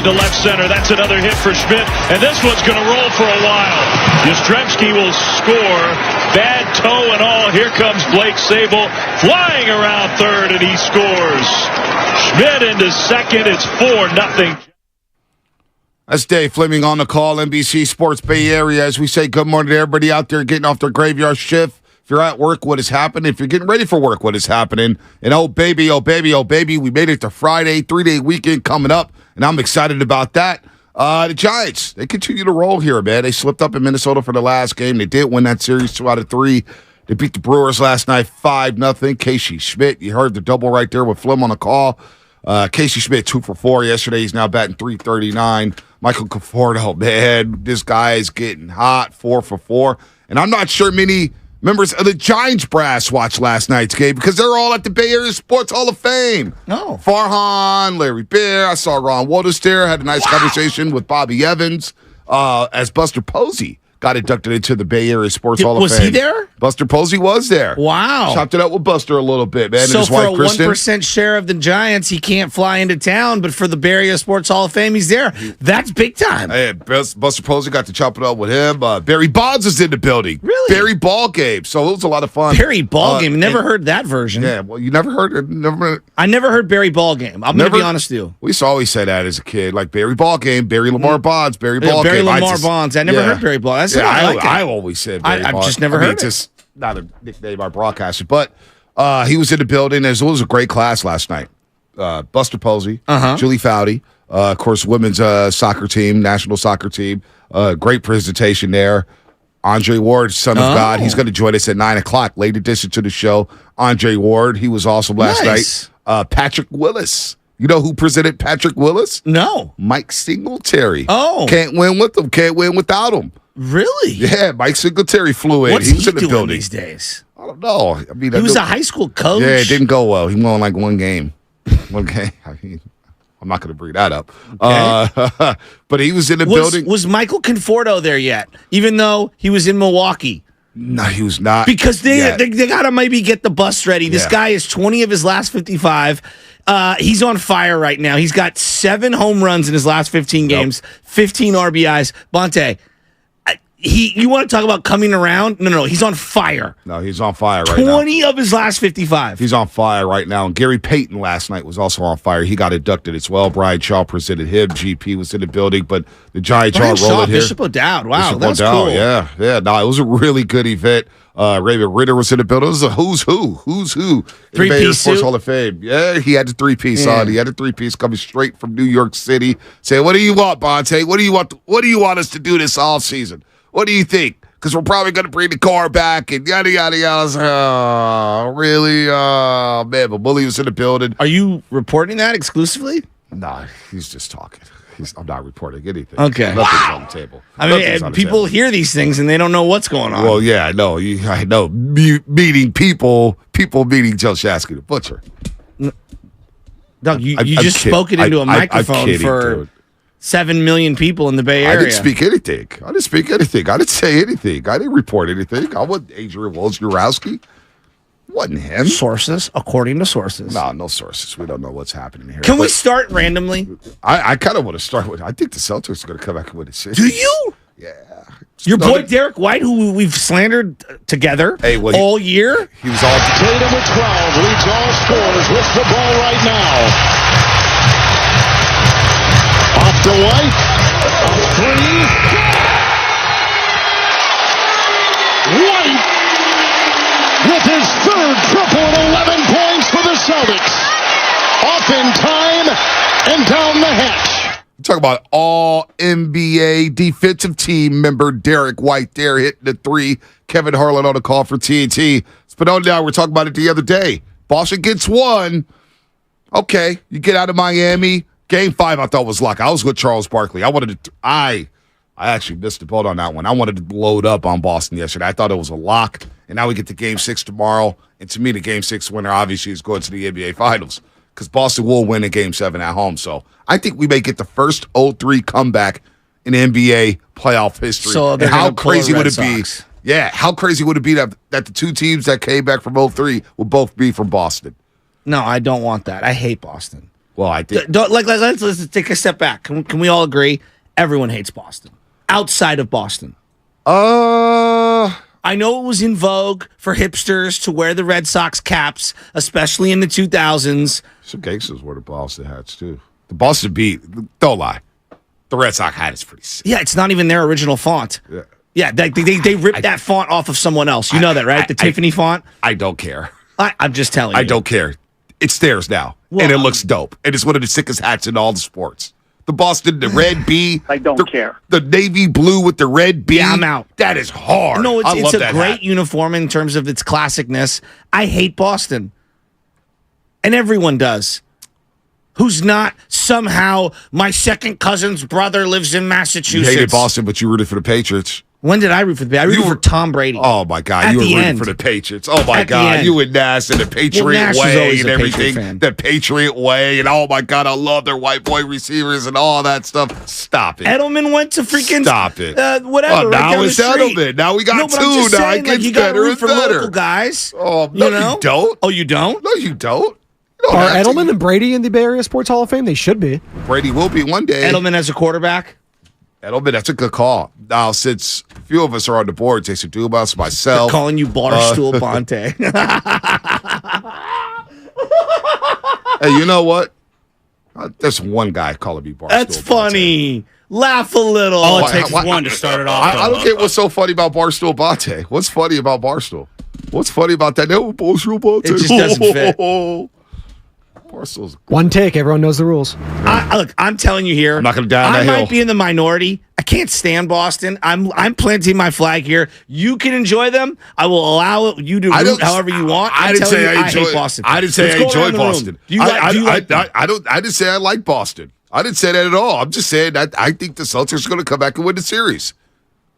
into left center. That's another hit for Schmidt, and this one's going to roll for a while. Yastrzemski will score. Bad toe and all. Here comes Blake Sable flying around third, and he scores. Schmidt into second. It's 4-0. That's Dave Fleming on the call, NBC Sports Bay Area. As we say, good morning to everybody out there getting off their graveyard shift. If you're at work, what is happening? If you're getting ready for work, what is happening? And oh, baby, we made it to Friday, 3-day weekend coming up, and I'm excited about that. The Giants, they continue to roll here, man. They slipped up in Minnesota for the last game. They did win that series 2 out of 3. They beat the Brewers last night 5-0. Casey Schmidt, you heard the double right there with Flem on the call. Casey Schmidt, 2 for 4 yesterday. He's now batting .339. Michael Conforto, man, this guy is getting hot, 4 for 4. And I'm not sure many members of the Giants brass watched last night's game because they're all at the Bay Area Sports Hall of Fame. Oh. Farhan, Larry Bear, I saw Ron Waters there, had a nice conversation with Bobby Evans as Buster Posey got inducted into the Bay Area Sports Hall of Fame. Was he there? Buster Posey was there. Wow. Chopped it up with Buster a little bit, man. So and his for wife, a Kristen. 1% share of the Giants, he can't fly into town, but for the Bay Area Sports Hall of Fame, he's there. That's big time. Hey, Buster Posey got to chop it up with him. Barry Bonds is in the building. Really? Barry Ball game. So it was a lot of fun. Barry Ball game. Never heard that version. Yeah, well, you never heard it? I never heard Barry Ball game. I'm going to be honest with you. We used to always say that as a kid, like Barry Ball game, Barry Lamar Bonds, Barry Ball Barry game. Lamar Bonds. I never heard Barry Ball. That's I always said Barry I've Ball. just never heard it. Just not a nickname I broadcasted, but he was in the building. It was a great class last night. Buster Posey, Julie Foudy, of course, women's soccer team, national soccer team. Great presentation there. Andre Ward, son of God, he's going to join us at 9 o'clock. Late addition to the show. Andre Ward, he was awesome last night. Patrick Willis. You know who presented Patrick Willis? No. Mike Singletary. Oh. Can't win with him. Can't win without him. Really? Yeah, Mike Singletary flew in. What's he was he in the doing building these days? I don't know. I mean, He was a high school coach. Yeah, it didn't go well. He won like one game. One game. I mean, I'm not going to bring that up. Okay. But he was in the building. Was Michael Conforto there yet? Even though he was in Milwaukee. No, he was not. Because they got to maybe get the bus ready. This guy is 20 of his last 55. He's on fire right now. He's got 7 home runs in his last 15 games, 15 RBIs. Bonte, you want to talk about coming around? No, he's on fire. No, he's on fire right now. 20 of his last 55. He's on fire right now. And Gary Payton last night was also on fire. He got inducted as well. Brian Shaw presented him. GP was in the building, but the Giants are rolling here. Bishop O'Dowd. Wow, Bishop that's O'Dowd, cool. Yeah. No, it was a really good event. Raymond Ritter was in the building. It was a who's who. Three-piece Sports suit? Hall of Fame. Yeah, he had the 3-piece on. He had the 3-piece coming straight from New York City. Saying, what do you want, Bonte? What do you want us to do this offseason? What do you think? Because we're probably going to bring the car back and yada, yada, yada. I was like, oh, really? Oh, man. But Bully was in the building. Are you reporting that exclusively? No, he's just talking. I'm not reporting anything. Okay. Nothing's on the table. I mean, people hear these things and they don't know what's going on. Well, yeah, I know. I know. Meeting people meeting Joe Shasky, the butcher. Doug, you just spoke it into a microphone for 7 million people in the Bay Area. I didn't speak anything. I didn't say anything. I didn't report anything. I wasn't Adrian Wojnarowski. Wasn't him. Sources, according to sources. No sources. We don't know what's happening here. Can we start randomly? I kind of want to start with, I think the Celtics are going to come back and win the series. Do you? Yeah. Your boy Derek White, who we've slandered together all year. He was all Tatum with 12, leads all scorers with the ball right now. Off to White. A 3. White with his third triple and 11 points for the Celtics. Off in time and down the hatch. Talk about all NBA defensive team member Derek White there hitting the 3. Kevin Harlan on the call for TNT. Spinone now, we're talking about it the other day. Boston gets 1. Okay, you get out of Miami. Game 5 I thought was luck. I was with Charles Barkley. I actually missed the boat on that one. I wanted to load up on Boston yesterday. I thought it was a lock. And now we get to Game 6 tomorrow. And to me, the Game 6 winner obviously is going to the NBA Finals because Boston will win in Game 7 at home. So I think we may get the first 0-3 comeback in NBA playoff history. So and how crazy would it be? Yeah, how crazy would it be that the 2 teams that came back from 0-3 will both be from Boston? No, I don't want that. I hate Boston. Well, I think let's take a step back. Can we all agree? Everyone hates Boston. Outside of Boston. I know it was in vogue for hipsters to wear the Red Sox caps, especially in the 2000s. Some gangsters wore the Boston hats, too. The Boston beat, don't lie. The Red Sox hat is pretty sick. Yeah, it's not even their original font. Yeah, they ripped that font off of someone else. You know that, right? The Tiffany font? I don't care. I'm just telling you. I don't care. It's theirs now, and it looks dope. And it's one of the sickest hats in all the sports. The Boston, the red B. I don't care. The navy blue with the red B. Yeah, I'm out. That is hard. No, it's a great hat. uniform in terms of its classicness. I hate Boston. And everyone does. Who's not somehow my second cousin's brother lives in Massachusetts. You hated Boston, but you rooted for the Patriots. When did I root for the Patriots? I rooted for Tom Brady. Oh, my God. At You were the rooting end. for the Patriots. Oh, my At the God. end. You and Nash and the Patriot Nash was way always and a Patriot everything. fan. The Patriot way. And oh, my God, I love their white boy receivers and all that stuff. Stop it. Edelman went to freaking Stop it. Whatever. Oh, right now down it's the street. Edelman. Now we got No, but two. I'm just Now saying, it gets you gotta better root and for better. local guys. Oh, no, you don't. Oh, you don't? No, you don't. You don't Are have to. Edelman and Brady in the Bay Area Sports Hall of Fame? They should be. Brady will be one day. Edelman as a quarterback? Edelman, that's a good call. Now, since a few of us are on the board, Jason Dubas, myself. Calling you Barstool Bonte. Hey, you know what? There's one guy calling me Barstool. That's funny. Laugh a little. All it takes is one to start it off. I don't get what's so funny about Barstool Bonte. What's funny about Barstool? What's funny about that? No, Barstool Bonte. It just doesn't fit. Barstool's. One take. Everyone knows the rules. Look, I'm telling you here. I'm not gonna down I that hill. might be in the minority. I can't stand Boston. I'm planting my flag here. You can enjoy them. I will allow you to root however you want. I didn't say I hate Boston. I didn't say Let's I go enjoy around the room. Boston. Do you like them? I didn't say I like Boston. I didn't say that at all. I'm just saying that I think the Celtics are going to come back and win the series.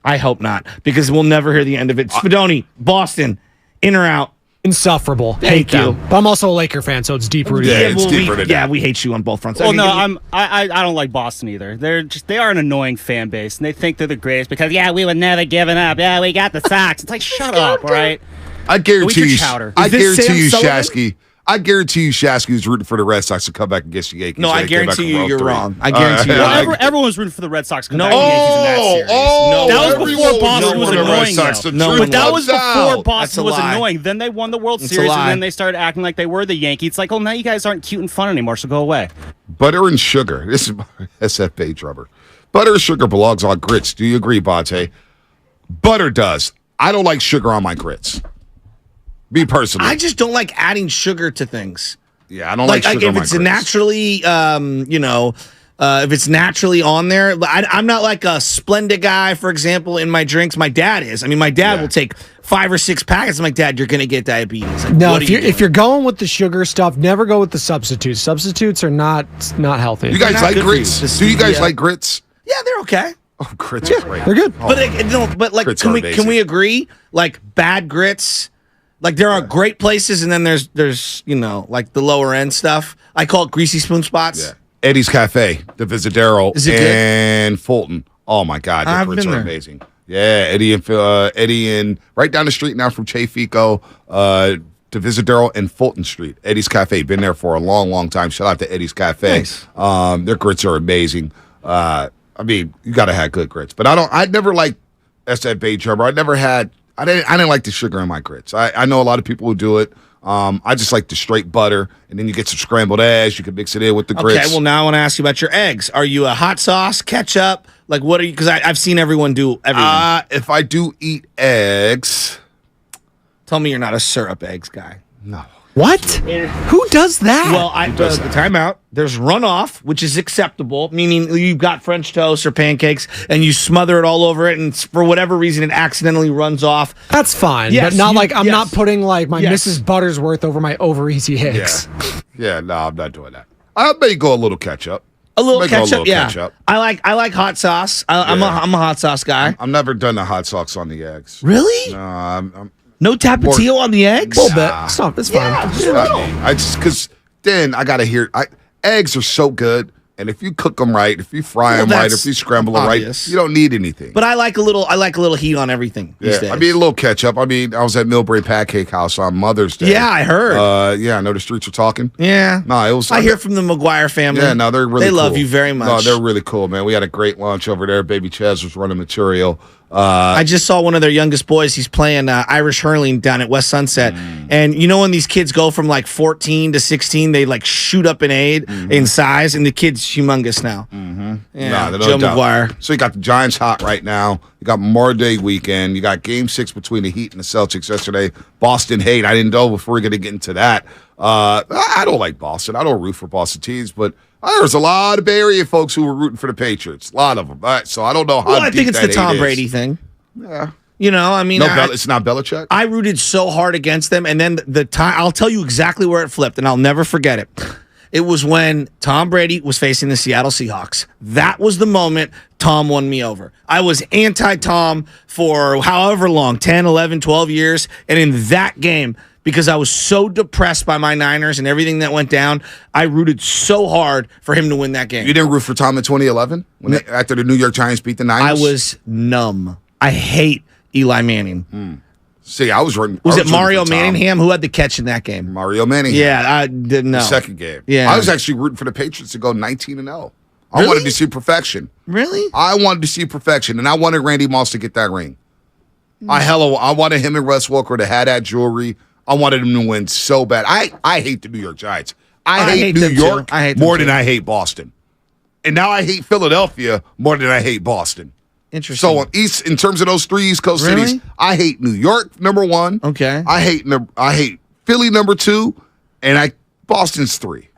I hope not, because we'll never hear the end of it. Spadoni, Boston, in or out? Insufferable. Thank Hate you. them. But I'm also a Laker fan, so it's deep rooted. Yeah, it's deeper than that. we hate you on both fronts. Well, no, I don't like Boston either. They are an annoying fan base, and they think they're the greatest because we would never give it up. Yeah, we got the Sox. It's like shut up, all right? I guarantee your you, chowder. I Is this guarantee Sam you, Sullivan? Shasky. I guarantee you, Shasky's rooting for the Red Sox to come back against the Yankees. No, I and they came back guarantee and you rolled you're three. wrong. I guarantee you. Well, everyone's rooting for the Red Sox. To come No. back to the Yankees in that series. That was everyone before Boston was rooting for the Red annoying, Sox. though. The No, truth but That comes was before out. That's a Boston was lie. annoying. Then they won the World It's a Series, lie. and then they started acting like they were the Yankees. It's like, oh, now you guys aren't cute and fun anymore, so go away. Butter and sugar. This is my SFA drummer. Butter and sugar belongs on grits. Do you agree, Bonte? Butter does. I don't like sugar on my grits. Me personally. I just don't like adding sugar to things. Yeah, I don't like sugar on if my it's grits. naturally, if it's naturally on there. I'm not like a Splenda guy, for example, in my drinks. My dad is. I mean, my dad will take 5 or 6 packets. I'm like, Dad, you're gonna get diabetes. Like, No, what if you're going with the sugar stuff, never go with the substitutes. Substitutes are not healthy. You guys not like good for you. grits? The Do you guys stevia. like grits? yeah, they're okay. Oh, grits are great. They're good. Grits Can are we amazing. agree? Like bad grits, like there are great places, and then there's like the lower end stuff. I call it greasy spoon spots. Yeah. Eddie's Cafe, the Visadero, Is it good? and Fulton. Oh my God, their I've grits been are there. amazing. Yeah, Eddie and right down the street now from Chafico, to Visadero and Fulton Street. Eddie's Cafe, been there for a long, long time. Shout out to Eddie's Cafe. Nice. Their grits are amazing. I mean, you got to have good grits, but I never liked SF Bay Drummer. I didn't like the sugar in my grits. I know a lot of people who do it. I just like the straight butter, and then you get some scrambled eggs. You can mix it in with the grits. Okay, well now I want to ask you about your eggs. Are you a hot sauce, ketchup? Like what are you? Because I've seen everyone do everything. If I do eat eggs, Tell me you're not a syrup eggs guy. no. What? Who does that? Well, the timeout. There's runoff, which is acceptable, meaning you've got French toast or pancakes, and you smother it all over it, and for whatever reason, it accidentally runs off. That's fine, Yes, but not you- like I'm yes. not putting like my Yes. Mrs. Buttersworth over my over easy Hicks. Yeah, no, I'm not doing that. I may go a little ketchup. A little May go ketchup, yeah. ketchup. I like hot sauce. I'm Yeah. a hot sauce guy. I've never done the hot sauce on the eggs. Really? No, I'm No tapatio on the eggs? A little bit. Stop. It's fine. not me. I just because then I gotta hear. Eggs are so good, And if you cook them right, if you fry them right, if you scramble them right, you don't need anything. But I like a little heat on everything these days. I mean, a little ketchup. I mean, I was at Millbrae Pancake House on Mother's Day. Yeah, I heard. I know the streets are talking. Yeah. No, it was. I hear from the McGuire family. Yeah, no, they're really They cool. love you very much. No, they're really cool, man. We had a great lunch over there. Baby Chaz was running material. I just saw one of their youngest boys. He's playing Irish hurling down at West Sunset. And you know when these kids go from like 14 to 16, they like shoot up in size, and the kid's humongous now. Yeah, Joe McGuire. So you got the Giants hot right now. You got Memorial Day weekend. You got Game 6 between the Heat and the Celtics yesterday. Boston hate. I didn't know before we're going to get into that. I don't like Boston. I don't root for Boston teams, but there's a lot of Bay Area folks who were rooting for the Patriots. A lot of them. So I don't know how. Well, I think it's the Tom Brady thing. Yeah. You know, I mean, it's not Belichick. I rooted so hard against them, and then the time I'll tell you exactly where it flipped, and I'll never forget it. It was when Tom Brady was facing the Seattle Seahawks. That was the moment Tom won me over. I was anti-Tom for however long, 10, 11, 12 years, and in that game, because I was so depressed by my Niners and everything that went down, I rooted so hard for him to win that game. You didn't root for Tom in 2011 after the New York Giants beat the Niners? I was numb. I hate Eli Manning. See, I was rooting. Was it Mario Manningham who had the catch in that game? Mario Manningham. Yeah, I didn't know. The second game. Yeah. I was actually rooting for the Patriots to go 19-0. I Really? wanted to see perfection. Really? I wanted to see perfection, and I wanted Randy Moss to get that ring. I wanted him and Russ Walker to have that jewelry. I wanted him to win so bad. I hate the New York Giants. I hate New York more than I hate Boston. And now I hate Philadelphia more than I hate Boston. Interesting. So in terms of those three East Coast cities, I hate New York number 1. Okay. I hate Philly number 2, and Boston's 3.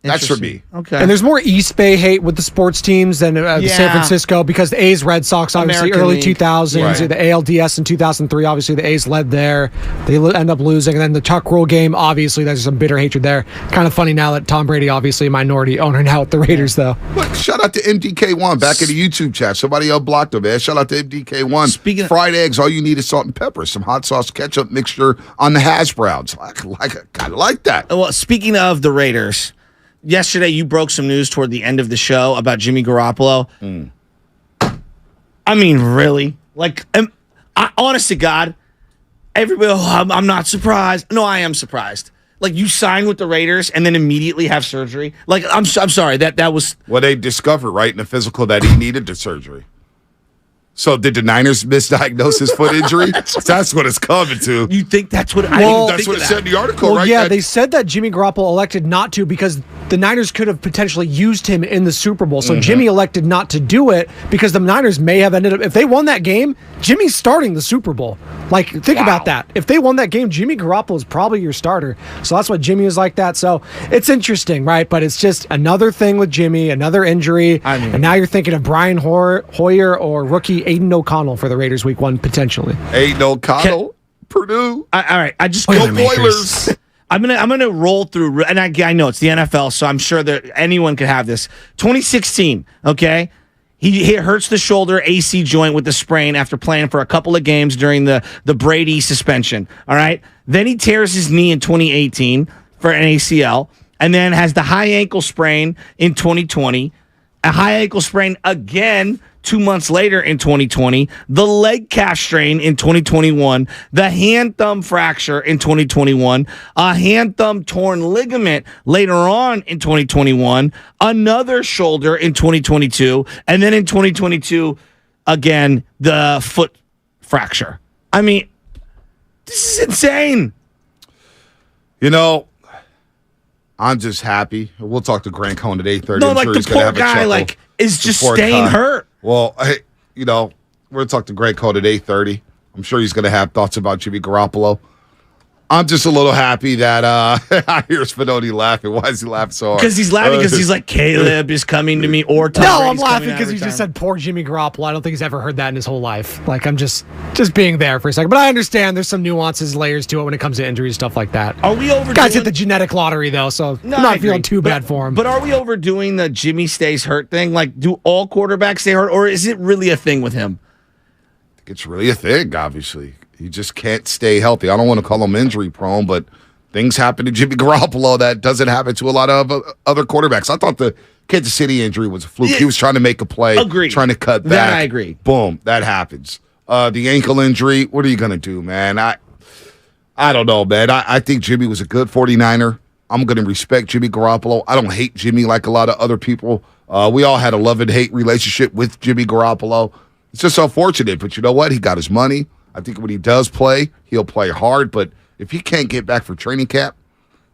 That's for me. Okay. And there's more East Bay hate with the sports teams than San Francisco because the A's, Red Sox, obviously American early League. 2000s, Right. the ALDS in 2003, obviously the A's led there. They end up losing. And then the Tuck Rule game, obviously there's some bitter hatred there. Kind of funny now that Tom Brady, obviously a minority owner now with the Raiders, though. But shout out to MDK1 back in the YouTube chat. Somebody else blocked him, man. Shout out to MDK1. Speaking of- fried eggs, all you need is salt and pepper, some hot sauce ketchup mixture on the hash browns. I kind of like that. Well, speaking of the Raiders, yesterday you broke some news toward the end of the show about Jimmy Garoppolo. I mean, really? Like, honest to God, everybody, I'm not surprised. No, I am surprised. Like, you sign with the Raiders and then immediately have surgery. Like, I'm sorry, that was... Well, they discovered, right, in the physical that he needed the surgery. So did the Niners misdiagnose his foot injury? That's what it's coming to. You think that's what... That's what it said in the article, right? Yeah, they said that Jimmy Garoppolo elected not to because the Niners could have potentially used him in the Super Bowl. So Jimmy elected not to do it because the Niners may have ended up... If they won that game, Jimmy's starting the Super Bowl. Like, think about that. If they won that game, Jimmy Garoppolo is probably your starter. So that's what Jimmy was like that. So it's interesting, right? But it's just another thing with Jimmy, another injury. And now you're thinking of Brian Hoyer or rookie Aiden O'Connell for the Raiders week 1, potentially. Aiden O'Connell, Purdue. All right, I just... Go Boilers. I'm gonna roll through, and I know it's the NFL, so I'm sure that anyone could have this. 2016, okay? He hurts the shoulder AC joint with the sprain after playing for a couple of games during the Brady suspension. All right, then he tears his knee in 2018 for an ACL, and then has the high ankle sprain in 2020, a high ankle sprain again 2 months later in 2020, the leg calf strain in 2021, the hand-thumb fracture in 2021, a hand-thumb torn ligament later on in 2021, another shoulder in 2022, and then in 2022, again, the foot fracture. I mean, this is insane. You know, I'm just happy. We'll talk to Grant Cohn at 8:30. No, I'm like sure the he's gonna poor have a guy, chuckle. like, is just Poor staying guy. hurt. Well, we're going to talk to Grant Cohn at 8:30. I'm sure he's going to have thoughts about Jimmy Garoppolo. I'm just a little happy that I hear Spinoni laughing. Why is he laughing so hard? Because he's laughing because he's like, Caleb is coming to me, or Tom No, I'm Brady's laughing coming out because of you just retirement. said poor Jimmy Garoppolo. I don't think he's ever heard that in his whole life. Like, I'm just being there for a second. But I understand there's some nuances, layers to it when it comes to injuries, stuff like that. Are we overdoing... Guys hit the genetic lottery, though, so No, I'm I not feeling agree. too bad for him. But are we overdoing the Jimmy stays hurt thing? Like, do all quarterbacks stay hurt, or is it really a thing with him? It's really a thing, obviously. He just can't stay healthy. I don't want to call him injury prone, but things happen to Jimmy Garoppolo that doesn't happen to a lot of other quarterbacks. I thought the Kansas City injury was a fluke. He was trying to make a play, trying to cut back. That I agree. Boom, that happens. The ankle injury, what are you going to do, man? I don't know, man. I think Jimmy was a good 49er. I'm going to respect Jimmy Garoppolo. I don't hate Jimmy like a lot of other people. We all had a love and hate relationship with Jimmy Garoppolo. It's just unfortunate, but you know what? He got his money. I think when he does play, he'll play hard, but if he can't get back for training camp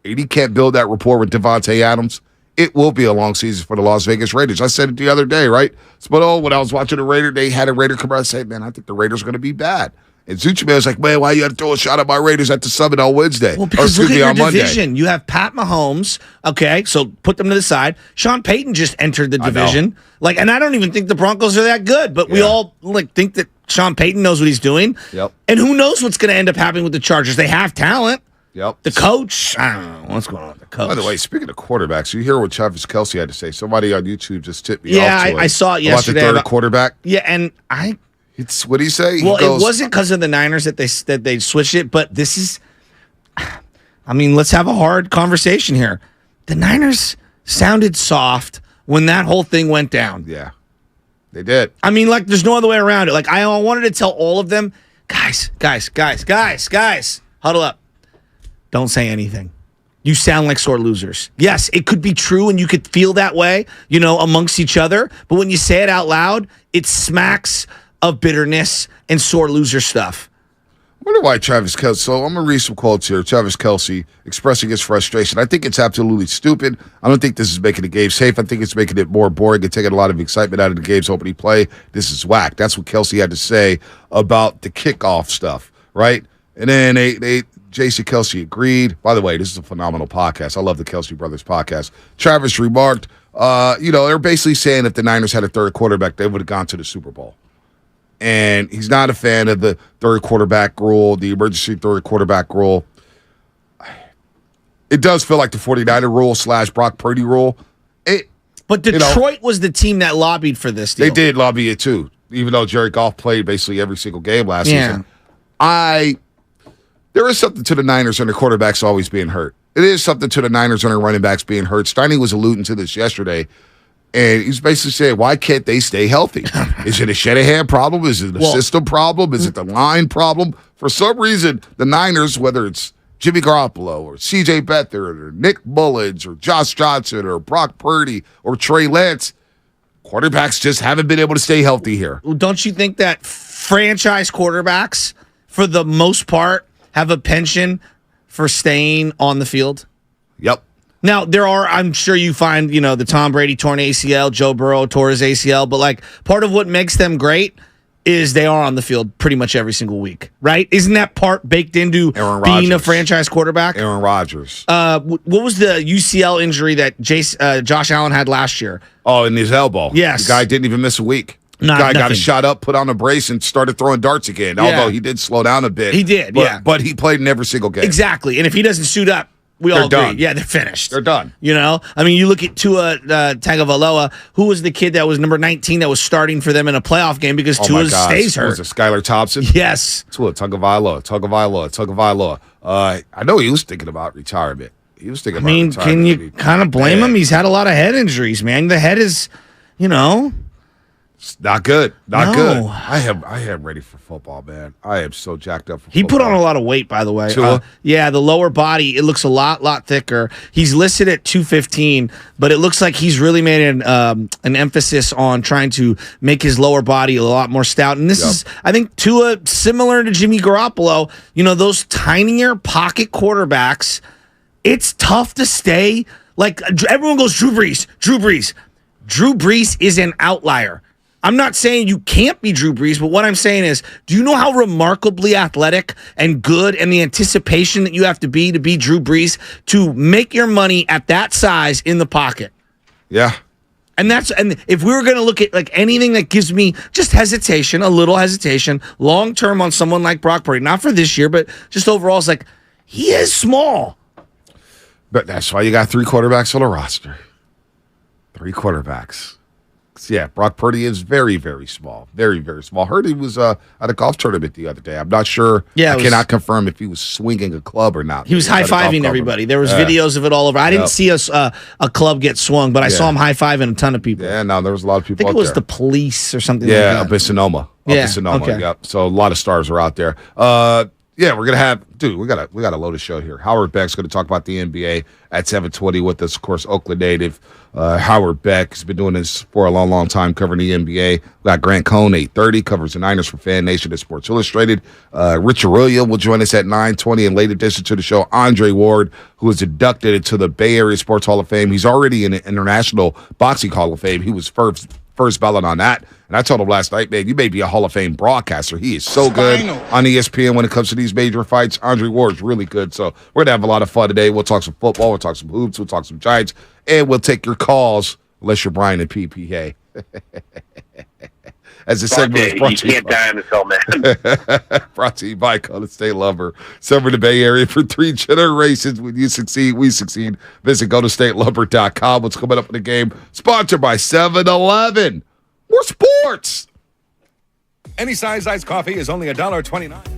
and he can't build that rapport with Devontae Adams, it will be a long season for the Las Vegas Raiders. I said it the other day, right? So, when I was watching the Raider, they had a Raider come out and say, man, I think the Raiders are going to be bad. And Zucci was like, man, why you got to throw a shot at my Raiders at the Summit on Wednesday? Well, because look at your division. You have Pat Mahomes, okay, so put them to the side. Sean Payton just entered the division. And I don't even think the Broncos are that good, but we all think that Sean Payton knows what he's doing. Yep. And who knows what's going to end up happening with the Chargers. They have talent. Yep. The coach, I don't know what's going on with the coach. By the way, speaking of quarterbacks, you hear what Travis Kelce had to say. Somebody on YouTube just tipped me off. Yeah, I saw it yesterday. About the third quarterback. Yeah, and It's what did he say? Well, it wasn't because of the Niners that they switched it, but this is. I mean, let's have a hard conversation here. The Niners sounded soft when that whole thing went down. Yeah, they did. I mean, there's no other way around it. I wanted to tell all of them, guys, huddle up. Don't say anything. You sound like sore losers. Yes, it could be true, and you could feel that way, amongst each other. But when you say it out loud, it smacks of bitterness and sore loser stuff. I wonder why Travis Kelce. So I'm going to read some quotes here. Travis Kelce expressing his frustration. I think it's absolutely stupid. I don't think this is making the game safe. I think it's making it more boring and taking a lot of excitement out of the game's opening play. This is whack. That's what Kelce had to say about the kickoff stuff, right? And then Jason Kelce agreed. By the way, this is a phenomenal podcast. I love the Kelce Brothers podcast. Travis remarked, they're basically saying if the Niners had a third quarterback, they would have gone to the Super Bowl. And he's not a fan of the third quarterback rule, the emergency third quarterback rule. It does feel like the 49er rule / Brock Purdy rule. But Detroit was the team that lobbied for this deal. They did lobby it too, even though Jared Goff played basically every single game last season. There is something to the Niners and their quarterbacks always being hurt. It is something to the Niners and their running backs being hurt. Steiny was alluding to this yesterday. And he's basically saying, why can't they stay healthy? Is it a Shanahan problem? Is it a system problem? Is it the line problem? For some reason, the Niners, whether it's Jimmy Garoppolo or C.J. Beathard or Nick Mullins or Josh Johnson or Brock Purdy or Trey Lance, quarterbacks just haven't been able to stay healthy here. Don't you think that franchise quarterbacks, for the most part, have a penchant for staying on the field? Yep. Now, I'm sure you find, the Tom Brady torn ACL, Joe Burrow tore his ACL, but part of what makes them great is they are on the field pretty much every single week, right? Isn't that part baked into being a franchise quarterback? Aaron Rodgers. What was the UCL injury that Josh Allen had last year? Oh, in his elbow. Yes. The guy didn't even miss a week. The guy got a shot up, put on a brace, and started throwing darts again, although he did slow down a bit. He did, But he played in every single game. Exactly. And if he doesn't suit up, we all agree. Done. Yeah, they're finished. They're done. I mean, you look at Tua Tagovailoa, who was the kid that was number 19 that was starting for them in a playoff game because Tua stays hurt. Was it Skylar Thompson? Yes. Tua Tagovailoa. I know he was thinking about retirement. He was thinking about retirement. Can you kind of blame him? He's had a lot of head injuries, man. The head is, It's not good. Not good. I am ready for football, man. I am so jacked up for football. He put on a lot of weight, by the way. The lower body, it looks a lot thicker. He's listed at 215, but it looks like he's really made an emphasis on trying to make his lower body a lot more stout. And this is, I think, Tua, similar to Jimmy Garoppolo, those tinier pocket quarterbacks, it's tough to stay. Everyone goes, Drew Brees. Drew Brees is an outlier. I'm not saying you can't be Drew Brees, but what I'm saying is, do you know how remarkably athletic and good and the anticipation that you have to be Drew Brees to make your money at that size in the pocket? Yeah. And if we were going to look at anything that gives me just hesitation, a little hesitation, long term on someone like Brock Purdy, not for this year, but just overall, it's he is small. But that's why you got 3 quarterbacks on the roster. 3 quarterbacks. Yeah, Brock Purdy is very, very small. Very, very small. Heard he was at a golf tournament the other day. I'm not sure. Yeah, I cannot confirm if he was swinging a club or not. He was high-fiving everybody. There was videos of it all over. I didn't see a club get swung, but I saw him high-fiving a ton of people. Yeah, no, there was a lot of people I think it was there. the police or something like that. Up in Sonoma. Okay. Yep. So a lot of stars are out there. Yeah, we're gonna have, dude. We got a loaded show here. Howard Beck's gonna talk about the NBA at 7:20 with us. Of course, Oakland native Howard Beck has been doing this for a long, long time, covering the NBA. We got Grant Cohn 8:30 covers the Niners for Fan Nation at Sports Illustrated. Rich Aurilia will join us at 9:20, and late addition to the show, Andre Ward, who was inducted into the Bay Area Sports Hall of Fame. He's already in the International Boxing Hall of Fame. He was first ballot on that. And I told him last night, man, you may be a Hall of Fame broadcaster. He is so good on ESPN when it comes to these major fights. Andre Ward's really good. So we're going to have a lot of fun today. We'll talk some football. We'll talk some hoops. We'll talk some Giants. And we'll take your calls, unless you're Brian and PPA. As the segment is brought to you. You can't die on this hill, man. Brought to you by Golden State Lumber. Serving the Bay Area for 3 generations. When you succeed, we succeed. Visit GoldenStateLumber.com. What's coming up in the game? Sponsored by 7-Eleven. More sports. Any size iced coffee is only $1.29.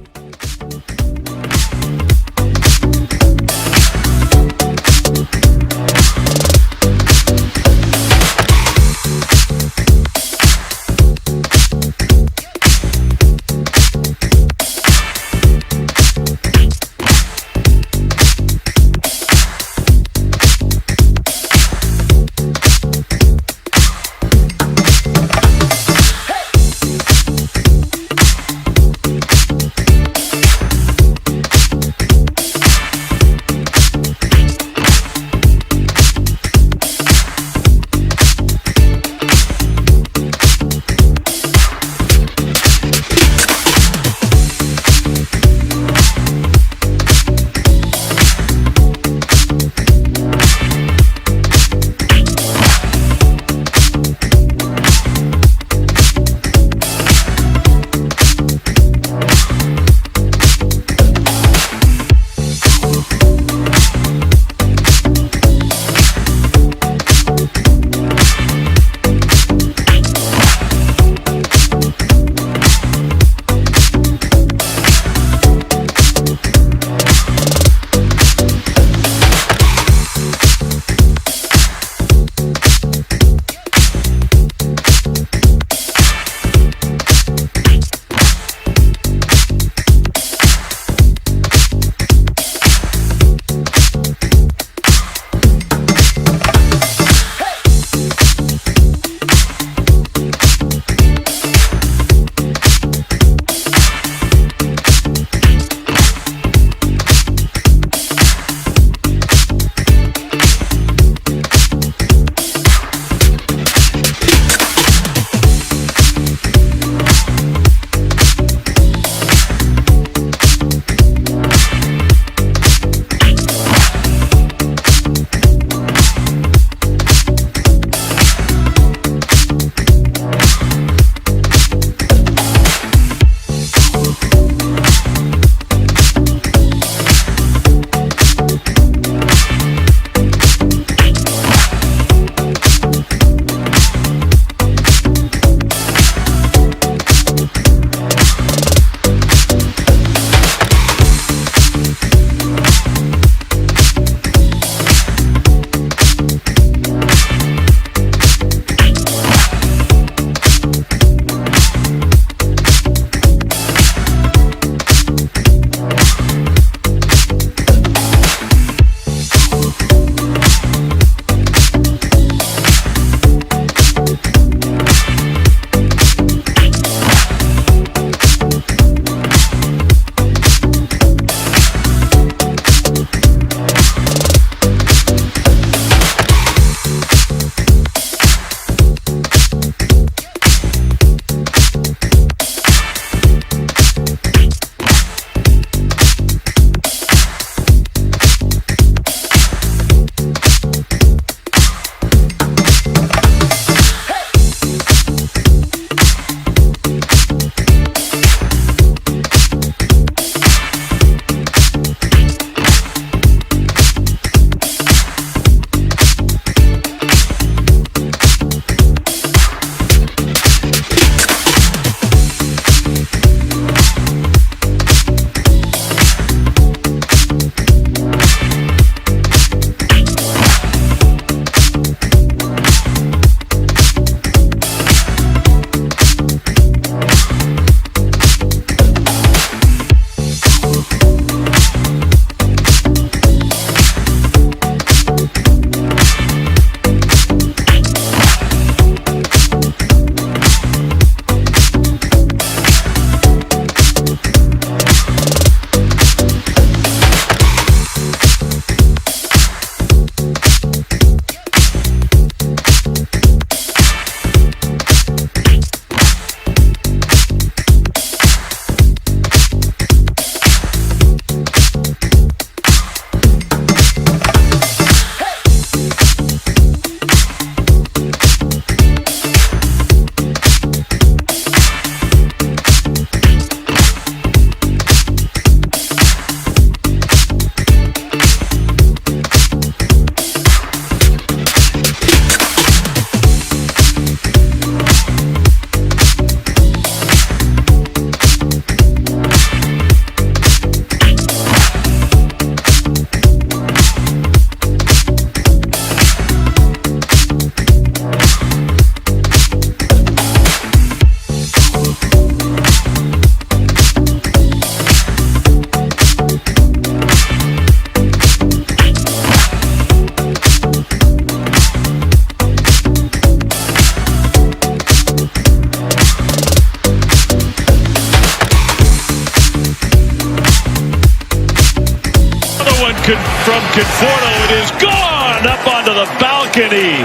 from Conforto. It is gone up onto the balcony.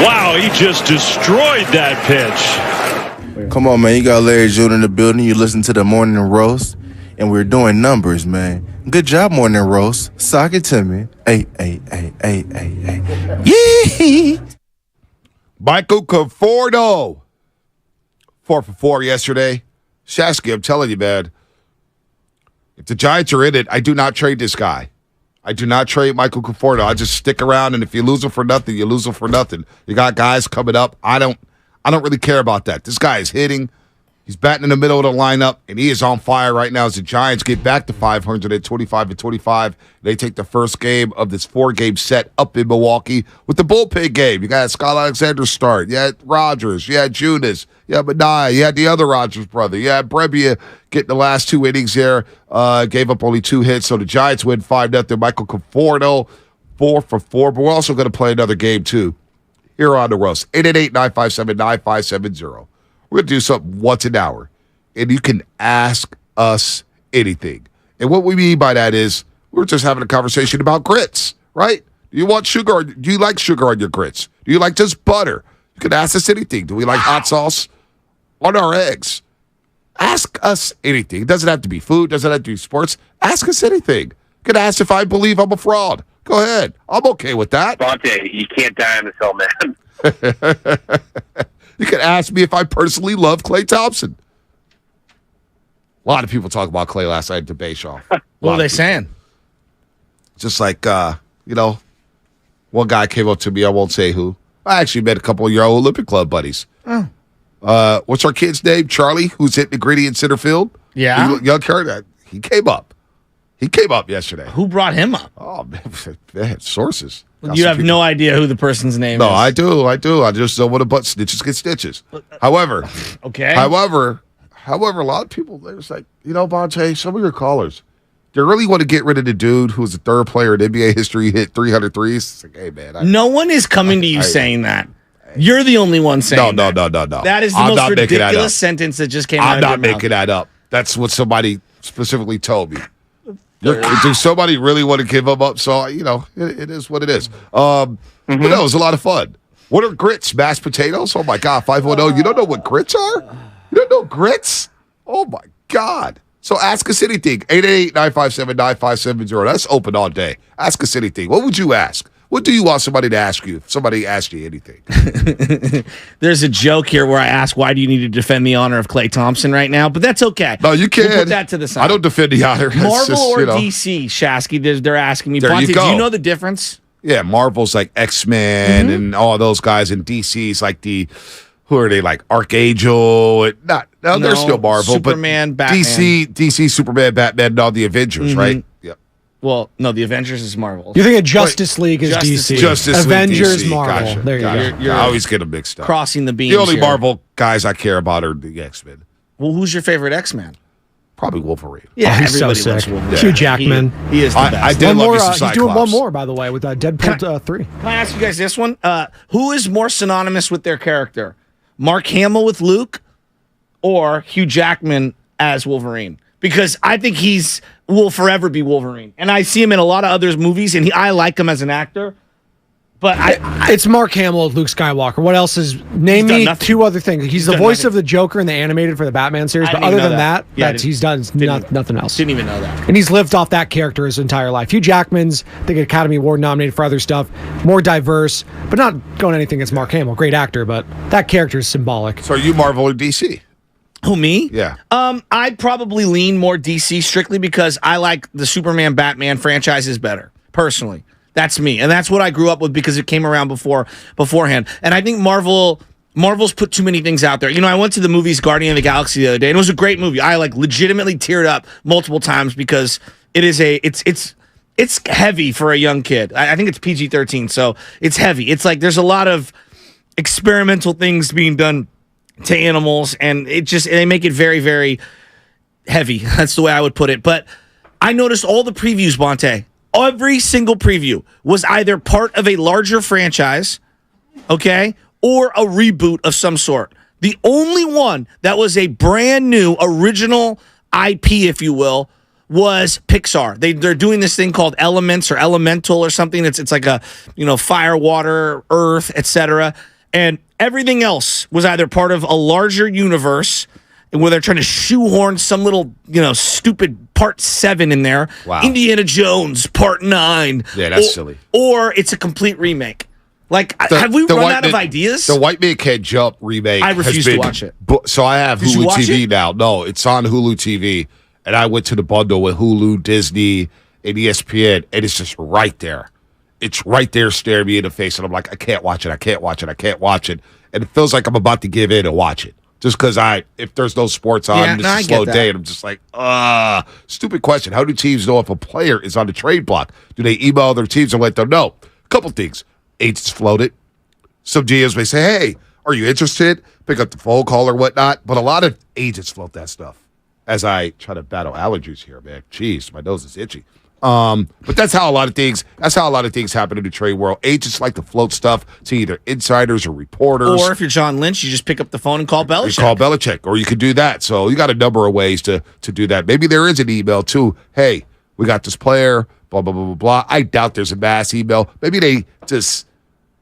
Wow, he just destroyed that pitch. Come on, man. You got Larry June in the building. You listen to the Morning Roast, and we're doing numbers, man. Good job, Morning Roast. Sock it to me. Hey. Yee! Michael Conforto. 4 for 4 yesterday. Shasky, I'm telling you, man. If the Giants are in it, I do not trade this guy. I do not trade Michael Conforto. I just stick around, and if you lose him for nothing, you lose him for nothing. You got guys coming up. I don't really care about that. This guy is hitting. He's batting in the middle of the lineup, and he is on fire right now as the Giants get back to 500 at 25-25. They take the first game of this 4-game set up in Milwaukee with the bullpen game. You got Scott Alexander start. You had Rogers. You had Junis. You had Manaea. You had the other Rogers brother. You had Brebbia getting the last 2 innings there. Gave up only 2 hits, so the Giants win 5-0. Michael Conforto, 4 for 4. But we're also going to play another game, too, here on the roast. 888-957-9570. We're going to do something once an hour, and you can ask us anything. And what we mean by that is we're just having a conversation about grits, right? Do you want sugar, or do you like sugar on your grits? Do you like just butter? You can ask us anything. Do we like hot sauce on our eggs? Ask us anything. It doesn't have to be food. It doesn't have to be sports. Ask us anything. You can ask if I believe I'm a fraud. Go ahead. I'm okay with that. Bonte, you can't die on this hill, man. You can ask me if I personally love Klay Thompson. A lot of people talk about Klay last night at the Bayshaw. What were they saying? Just like, one guy came up to me, I won't say who. I actually met a couple of your old Olympic Club buddies. Oh. What's our kid's name? Charlie, who's hitting the gritty in center field? Yeah. Young Kurt, he came up. He came up yesterday. Who brought him up? Oh, man, sources. You have no idea who the person's name is. No, I do. I just don't want to butt snitches get stitches. However, okay. However, a lot of people, they was like, Bonte, some of your callers, they really want to get rid of the dude who was the third player in NBA history, hit 300 threes. It's like, hey, man. No one is coming to you saying that. You're the only one saying no. No. That is the most ridiculous sentence that just came out of your mouth. I'm not making that up. That's what somebody specifically told me. Does somebody really want to give them up? So, it is what it is. But no, it was a lot of fun. What are grits? Mashed potatoes? Oh, my God. 510. You don't know what grits are? You don't know grits? Oh, my God. So ask us anything. 888-957-9570. That's open all day. Ask us anything. What would you ask? What do you want somebody to ask you if somebody asked you anything? There's a joke here where I ask, why do you need to defend the honor of Klay Thompson right now? But that's okay. No, you can't. We'll put that to the side. I don't defend the honor. Marvel or DC, Shasky, they're asking me. Bonte, do you know the difference? Yeah, Marvel's like X-Men and all those guys, and DC's like who are they, like Archangel? They're still Marvel. Superman, but Batman. DC, Superman, Batman, and all the Avengers, right? Yep. Well, no, the Avengers is Marvel. You think of Justice League is DC. Justice Avengers, League, DC. Marvel. Gotcha. There you go. I always get them mixed up. Crossing the beams. The only here. Marvel guys I care about are the X-Men. Well, who's your favorite X-Man? Probably Wolverine. Yeah, he's so everybody loves sick. Wolverine. Hugh Jackman. He is the best. I did love me some He's Cyclops. doing one more, by the way, with Deadpool 3. Can I ask you guys this one? Who is more synonymous with their character? Mark Hamill with Luke or Hugh Jackman as Wolverine? Because I think will forever be Wolverine. And I see him in a lot of other movies, and I like him as an actor. But it's Mark Hamill with Luke Skywalker. What else is... Name me nothing. 2 other things. He's the voice of the Joker in the animated for the Batman series, but other than that, he's done nothing else. Didn't even know that. And he's lived off that character his entire life. Hugh Jackman's, I think, Academy Award nominated for other stuff. More diverse, but not going anything against Mark Hamill. Great actor, but that character is symbolic. So are you Marvel or DC? Who, me? Yeah. I'd probably lean more DC strictly because I like the Superman Batman franchises better, personally. That's me. And that's what I grew up with because it came around beforehand. And I think Marvel's put too many things out there. I went to the movies Guardian of the Galaxy the other day, and it was a great movie. I legitimately teared up multiple times because it's heavy for a young kid. I think it's PG-13, so it's heavy. It's like there's a lot of experimental things being done to animals, and they make it very, very heavy. That's the way I would put it. But I noticed all the previews, Bonte. Every single preview was either part of a larger franchise, okay, or a reboot of some sort. The only one that was a brand new, original IP, if you will, was Pixar. They're doing this thing called Elements or Elemental or something. It's like a, fire, water, earth, etc. And everything else was either part of a larger universe where they're trying to shoehorn some little, stupid part 7 in there. Wow. Indiana Jones part 9. Yeah, that's silly. Or it's a complete remake. Like, have we run out of ideas? The White Man Can't Jump remake. I refuse to watch it. So I have Did you Hulu watch TV it? now. No, it's on Hulu TV. And I went to the bundle with Hulu, Disney, and ESPN, and it's just right there. It's right there staring me in the face, and I'm like, I can't watch it. I can't watch it. I can't watch it. And it feels like I'm about to give in and watch it. Just because if there's no sports on, it's a slow day, and I'm just like, stupid question. How do teams know if a player is on the trade block? Do they email their teams and let them know? A couple things. Agents float it. Some GMs may say, hey, are you interested? Pick up the phone call or whatnot. But a lot of agents float that stuff. As I try to battle allergies here, man. Jeez, my nose is itchy. But that's how a lot of things happen in the trade world. Agents like to float stuff to either insiders or reporters. Or if you're John Lynch, you just pick up the phone and call Belichick. You call Belichick, or you could do that. So you got a number of ways to do that. Maybe there is an email too. Hey, we got this player, blah, blah, blah, blah, blah. I doubt there's a mass email. Maybe they just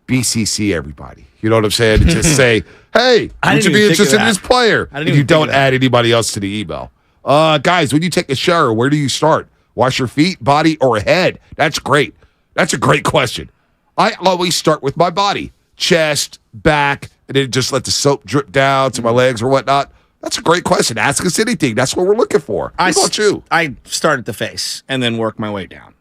BCC everybody. You know what I'm saying? Just say, hey, would you be interested in this player? And you don't add anybody else to the email. Guys, when you take a shower, where do you start? Wash your feet, body, or head? That's great. That's a great question. I always start with my body, chest, back, and then just let the soap drip down to my legs or whatnot. That's a great question. Ask us anything. That's what we're looking for. What about you? I start at the face and then work my way down.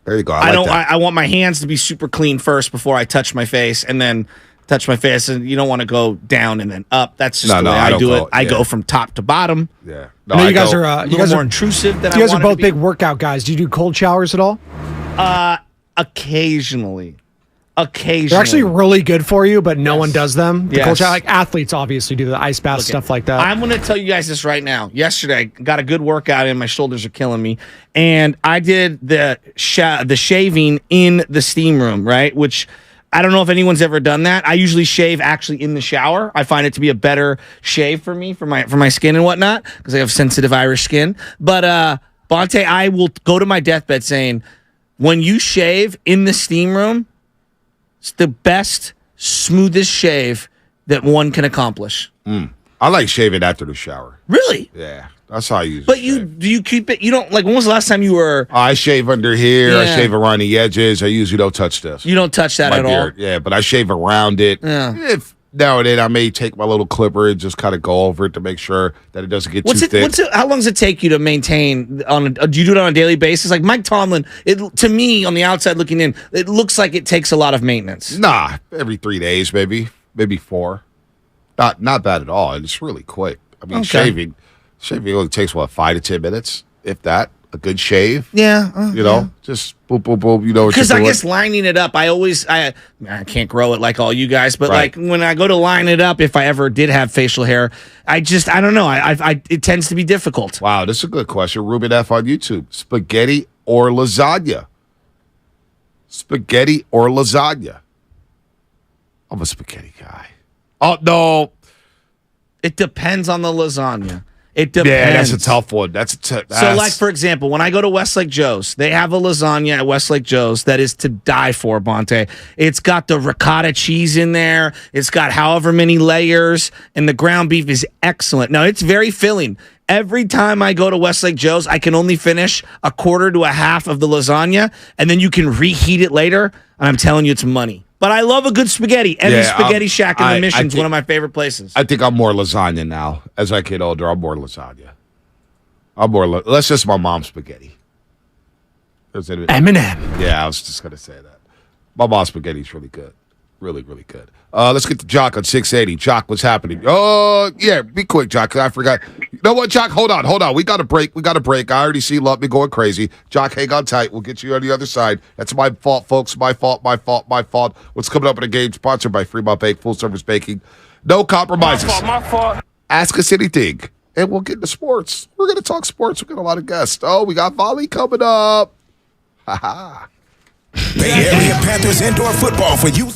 There you go. I want my hands to be super clean first before I touch my face, and then touch my face. And you don't want to go down and then up. That's just the way I do it. I go from top to bottom. Yeah. No, you guys are more intrusive than I You guys are want it to both be. big workout guys. Do you do cold showers at all? Occasionally. They're actually really good for you, but no one does them. The Yes. cold shower, like athletes obviously do the ice bath, stuff like that. I'm going to tell you guys this right now. Yesterday, I got a good workout in. My shoulders are killing me. And I did the shaving in the steam room, right? Which I don't know if anyone's ever done that. I usually shave actually in the shower. I find it to be a better shave for me, for my skin and whatnot, because I have sensitive Irish skin. But, Bonte, I will go to my deathbed saying, when you shave in the steam room, it's the best, smoothest shave that one can accomplish. I like shaving after the shower. Really? Yeah. That's how I use it. But do you keep it? You don't, like, when was the last time you were? I shave under here. Yeah. I shave around the edges. I usually don't touch this. You don't touch that My at beard. all? Yeah, but I shave around it. Yeah. If now and then I may take my little clipper and just kind of go over it to make sure that it doesn't get too thick. How long does it take you to maintain? Do you do it on a daily basis? Like Mike Tomlin, to me, on the outside looking in, it looks like it takes a lot of maintenance. Nah, every 3 days, maybe 4. Not bad at all. It's really quick. I mean, shaving only takes 5 to 10 minutes, if that. A good shave. Yeah. Just boom, boom, boom. Because I guess lining it up, I can't grow it like all you guys, but like when I go to line it up, if I ever did have facial hair, I don't know. It tends to be difficult. Wow, this is a good question. Ruben F on YouTube. Spaghetti or lasagna? Spaghetti or lasagna? I'm a spaghetti guy. Oh, no. It depends on the lasagna. It depends. Yeah, that's a tough one. So, like, for example, when I go to Westlake Joe's, they have a lasagna at Westlake Joe's that is to die for, Bonte. It's got the ricotta cheese in there. It's got however many layers, and the ground beef is excellent. Now, it's very filling. Every time I go to Westlake Joe's, I can only finish a quarter to a half of the lasagna, and then you can reheat it later, and I'm telling you, it's money. But I love a good spaghetti. Every Spaghetti Shack in the Mission's one of my favorite places. I think I'm more lasagna now. As I get older, I'm more lasagna. That's just my mom's spaghetti. Eminem. Yeah, I was just going to say that. My mom's spaghetti's really good. Really, really good. Let's get to Jock on 680. Jock, what's happening? Oh, yeah, be quick, Jock. I forgot. You know what, Jock? Hold on. We got a break. I already see Love Me going crazy. Jock, hang on tight. We'll get you on the other side. That's my fault, folks. My fault. What's coming up in the game? Sponsored by Fremont Bake, full service baking. No compromises. My fault. Ask us anything, and we'll get into sports. We're going to talk sports. We got a lot of guests. Oh, we got volley coming up. Ha ha. Bay Area Panthers indoor football for you.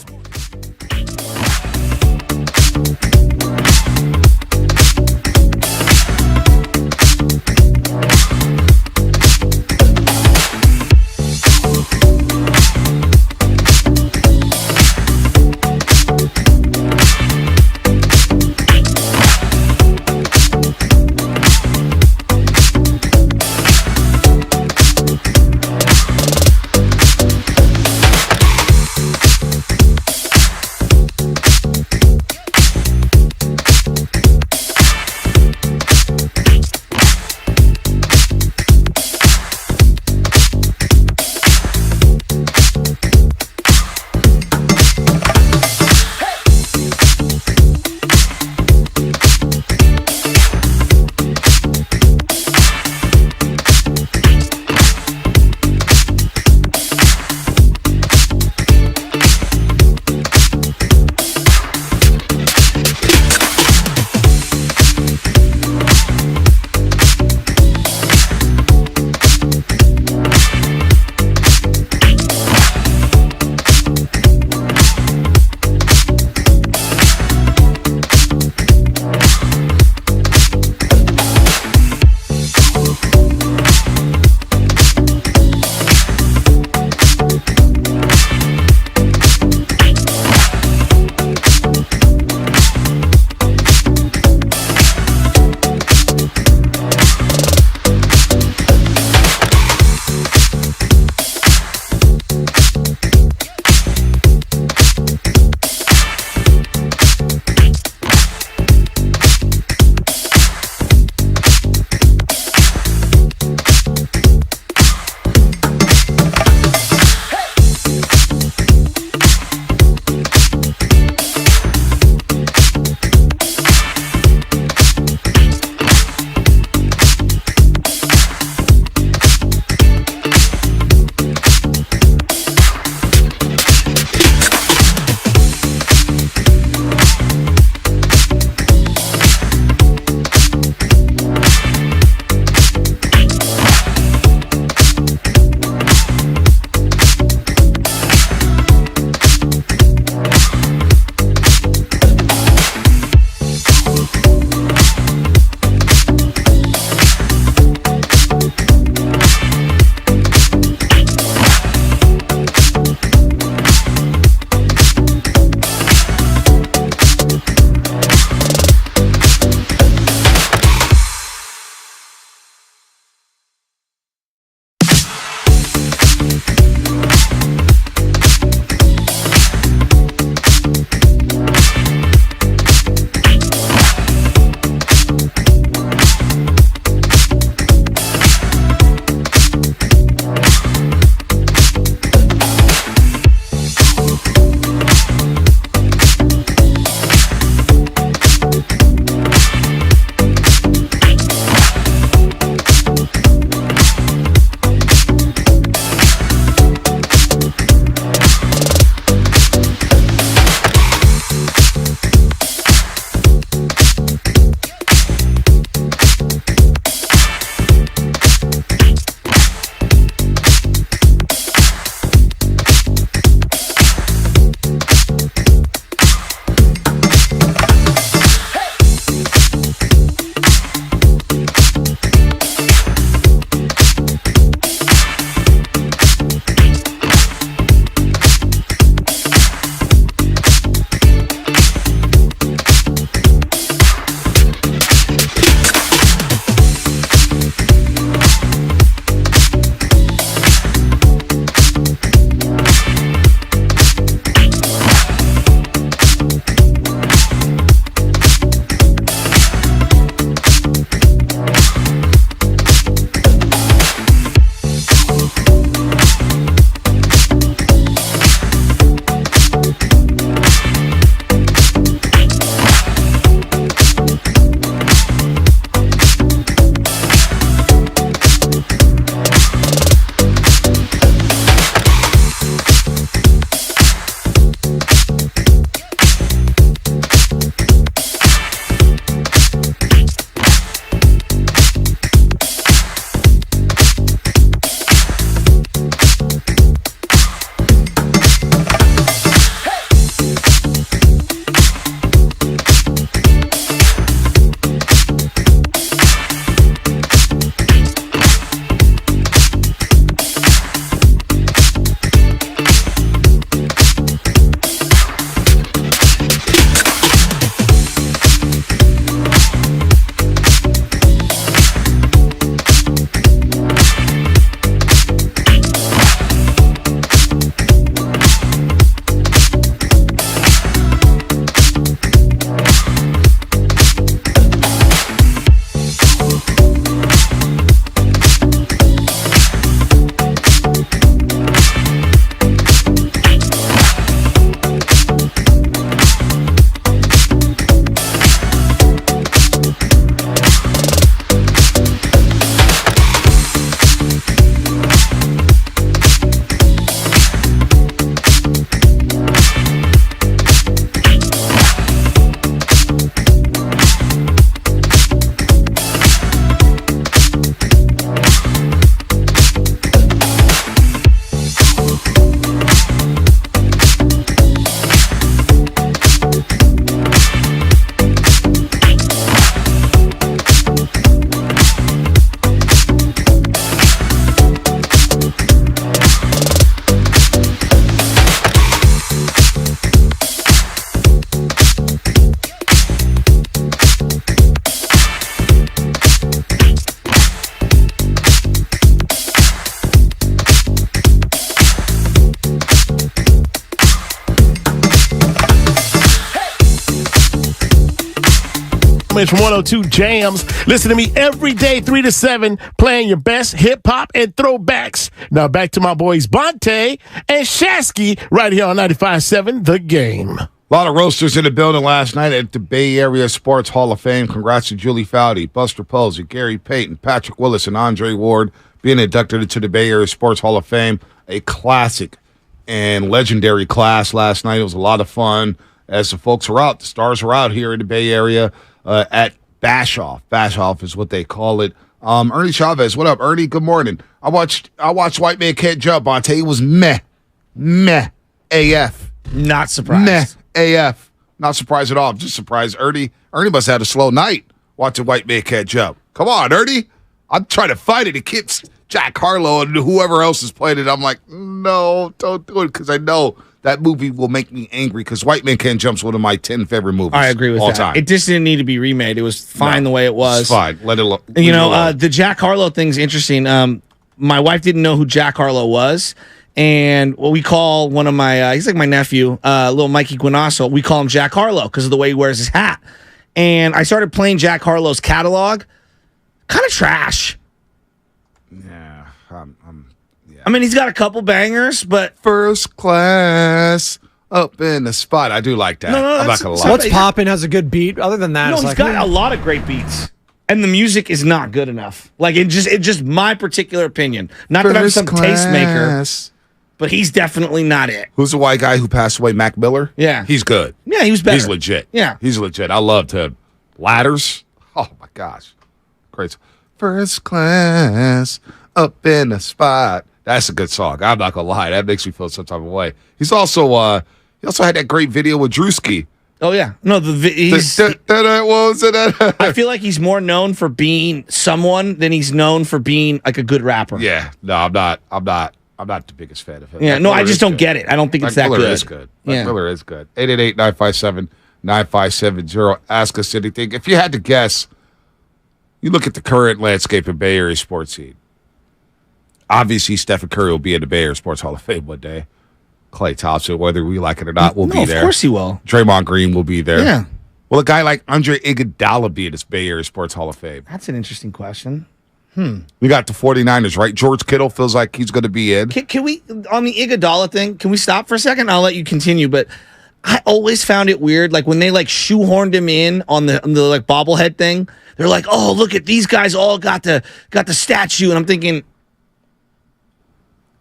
Gomez from 102 Jams. Listen to me every day, 3 to 7, playing your best hip-hop and throwbacks. Now back to my boys Bonte and Shasky right here on 95.7 The Game. A lot of roasters in the building last night at the Bay Area Sports Hall of Fame. Congrats to Julie Foudy, Buster Posey, Gary Payton, Patrick Willis, and Andre Ward being inducted into the Bay Area Sports Hall of Fame. A classic and legendary class last night. It was a lot of fun as the folks were out. The stars were out here in the Bay Area at Bash-Off. Bash-Off is what they call it. Ernie Chavez, what up, Ernie? Good morning. I watched White Man Can't Jump. I'll tell you, it was meh AF. Not surprised. Meh AF. Not surprised at all. I'm just surprised. Ernie must have had a slow night watching White Man Can't Jump. Come on, Ernie. I'm trying to fight it. It keeps Jack Harlow and whoever else is playing it. I'm like, no, don't do it, because I know that movie will make me angry, because White Man Can't Jump's one of my 10 favorite movies. I agree with all that. time. It just didn't need to be remade. It was fine the way it was. It's fine. Let it alone. The Jack Harlow thing's interesting. My wife didn't know who Jack Harlow was. And what we call one of my, he's like my nephew, little Mikey Guinasso, we call him Jack Harlow because of the way he wears his hat. And I started playing Jack Harlow's catalog. Kind of trash. Yeah. I mean, he's got a couple bangers, but First Class, Up in the Spot. I do like that. No, I'm not going to lie. What's Poppin' has a good beat. Other than that, no, it's he's like, got a lot of great beats. And the music is not good enough. Like, it just my particular opinion. Not that I'm some tastemaker, but he's definitely not it. Who's the white guy who passed away? Mac Miller? Yeah. He's good. Yeah, he was better. He's legit. Yeah. He's legit. I loved him. Ladders. Oh, my gosh. Great. First Class, Up in the Spot. That's a good song. I'm not going to lie. That makes me feel some type of way. He's also, he also had that great video with Drewski. Oh, yeah. No, he's... What was it? I feel like he's more known for being someone than he's known for being like a good rapper. Yeah. No, I'm not the biggest fan of him. Yeah, Mac no, Miller I just don't get it. I don't think it's that Miller good. Is good. Mac Miller is good. 888-957-9570. Ask us anything. If you had to guess, you look at the current landscape in Bay Area sports scene. Obviously, Stephen Curry will be in the Bay Area Sports Hall of Fame one day. Klay Thompson, whether we like it or not, will be there. Of course he will. Draymond Green will be there. Yeah. Will a guy like Andre Iguodala be in this Bay Area Sports Hall of Fame? That's an interesting question. We got the 49ers, right? George Kittle feels like he's going to be in. Can we, on the Iguodala thing, can we stop for a second? I'll let you continue, but I always found it weird, like when they like shoehorned him in on the like bobblehead thing. They're like, oh, look at these guys all got the statue, and I'm thinking,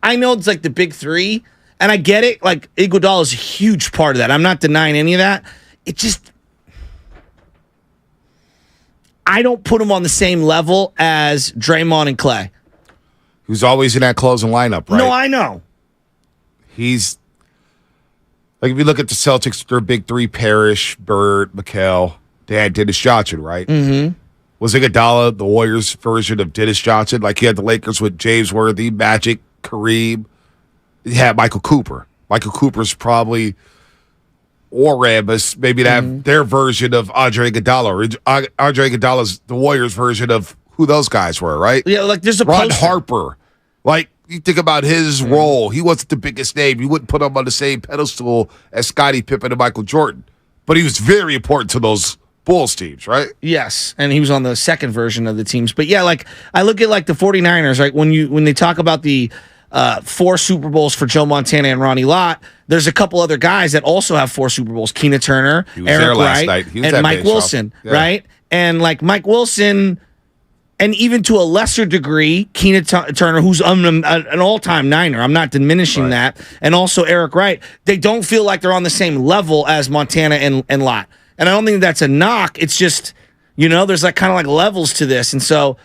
I know it's like the big three, and I get it. Like Iguodala is a huge part of that. I'm not denying any of that. It just, I don't put him on the same level as Draymond and Klay. Who's always in that closing lineup, right? No, I know. He's like, if you look at the Celtics, their big three: Parrish, Bird, McHale. They had Dennis Johnson, right? Mm-hmm. Was Iguodala the Warriors' version of Dennis Johnson? Like, you had the Lakers with James Worthy, Magic, Kareem. You had Michael Cooper. Michael Cooper's probably, or Rambus, maybe that their version of Andre Iguodala. Or Andre Iguodala's the Warriors' version of who those guys were, right? Yeah, like there's a Ron poster. Harper. Like, you think about his role. He wasn't the biggest name. You wouldn't put him on the same pedestal as Scottie Pippen and Michael Jordan. But he was very important to those Bulls teams, right? Yes, and he was on the second version of the teams. But yeah, like I look at like the 49ers, right? When they talk about the 4 Super Bowls for Joe Montana and Ronnie Lott, there's a couple other guys that also have 4 Super Bowls. Keena Turner, Eric Wright, and Mike Wilson, right? And like Mike Wilson, and even to a lesser degree, Keena Turner, who's an all-time Niner. I'm not diminishing that. And also Eric Wright. They don't feel like they're on the same level as Montana and Lott. And I don't think that's a knock. It's just, there's like kind of like levels to this. And so,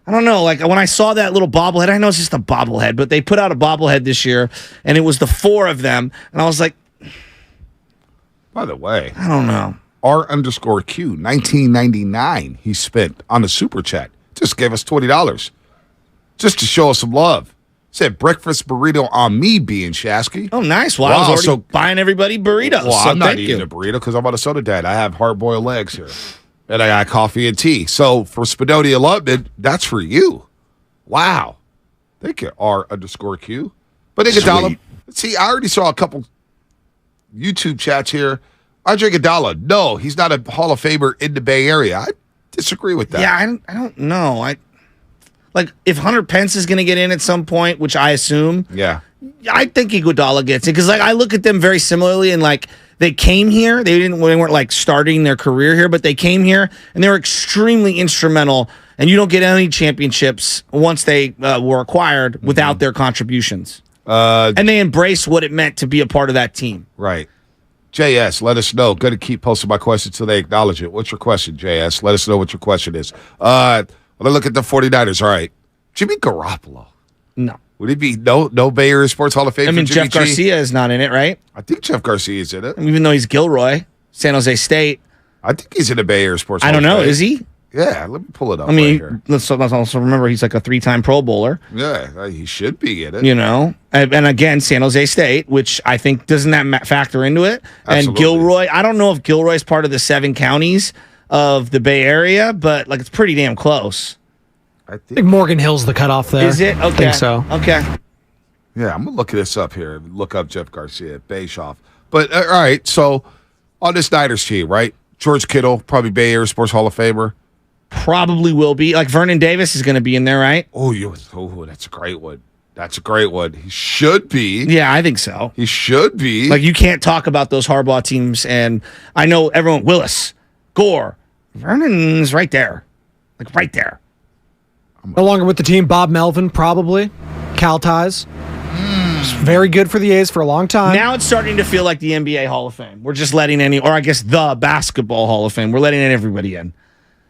I don't know, like when I saw that little bobblehead, I know it's just a bobblehead, but they put out a bobblehead this year, and it was the 4 of them. And I was like, by the way, I don't know. R_Q, 1999 he spent on the Super Chat. Just gave us $20 just to show us some love. Said breakfast burrito on me, being Shasky. Oh, nice. Well, I was already buying everybody burritos. Well, so I'm not thank eating you. a burrito because I'm on a soda diet. I have hard-boiled legs here. And I got coffee and tea. So for Spinodia Lubman, that's for you. Wow. Thank you, R_Q. But Iguodala, see, I already saw a couple YouTube chats here. Andre Iguodala, no, he's not a Hall of Famer in the Bay Area. disagree with that. Yeah, I don't know. Like if Hunter Pence is going to get in at some point, which I assume. Yeah. I think Iguodala gets it because like I look at them very similarly and like they came here. They weren't like starting their career here, but they came here and they were extremely instrumental. And you don't get any championships once they were acquired without their contributions. And they embrace what it meant to be a part of that team. Right. JS, let us know. Going to keep posting my questions till they acknowledge it. What's your question, JS? Let us know what your question is. Let's look at the 49ers. All right. Jimmy Garoppolo. No. Would it be no Bay Area Sports Hall of Fame? I mean, for Jimmy Jeff Garcia is not in it, right? I think Jeff Garcia is in it. I mean, even though he's Gilroy, San Jose State. I think he's in the Bay Area Sports Hall I don't of know. Fame. Is he? Yeah, let me pull it up. I mean, right here. let's also remember he's like a 3-time Pro Bowler. Yeah, he should be in it. You know, and again, San Jose State, which I think doesn't that factor into it. Absolutely. And Gilroy, I don't know if Gilroy's part of the 7 counties of the Bay Area, but like it's pretty damn close. I think Morgan Hill's the cutoff there. Is it? Okay. I think so. Okay. Yeah, I'm gonna look this up here. Look up Jeff Garcia, Bischoff. But all right, so on this Niners team, right? George Kittle, probably Bay Area Sports Hall of Famer. Probably will be. Like Vernon Davis is going to be in there, right? Oh, that's a great one. That's a great one. He should be. Yeah, I think so. He should be. Like you can't talk about those Harbaugh teams, and I know everyone. Willis, Gore, Vernon's right there, like right there. No longer with the team. Bob Melvin, probably. Cal ties. Very good for the A's for a long time. Now it's starting to feel like the NBA Hall of Fame. We're just letting or I guess the Basketball Hall of Fame. We're letting everybody in.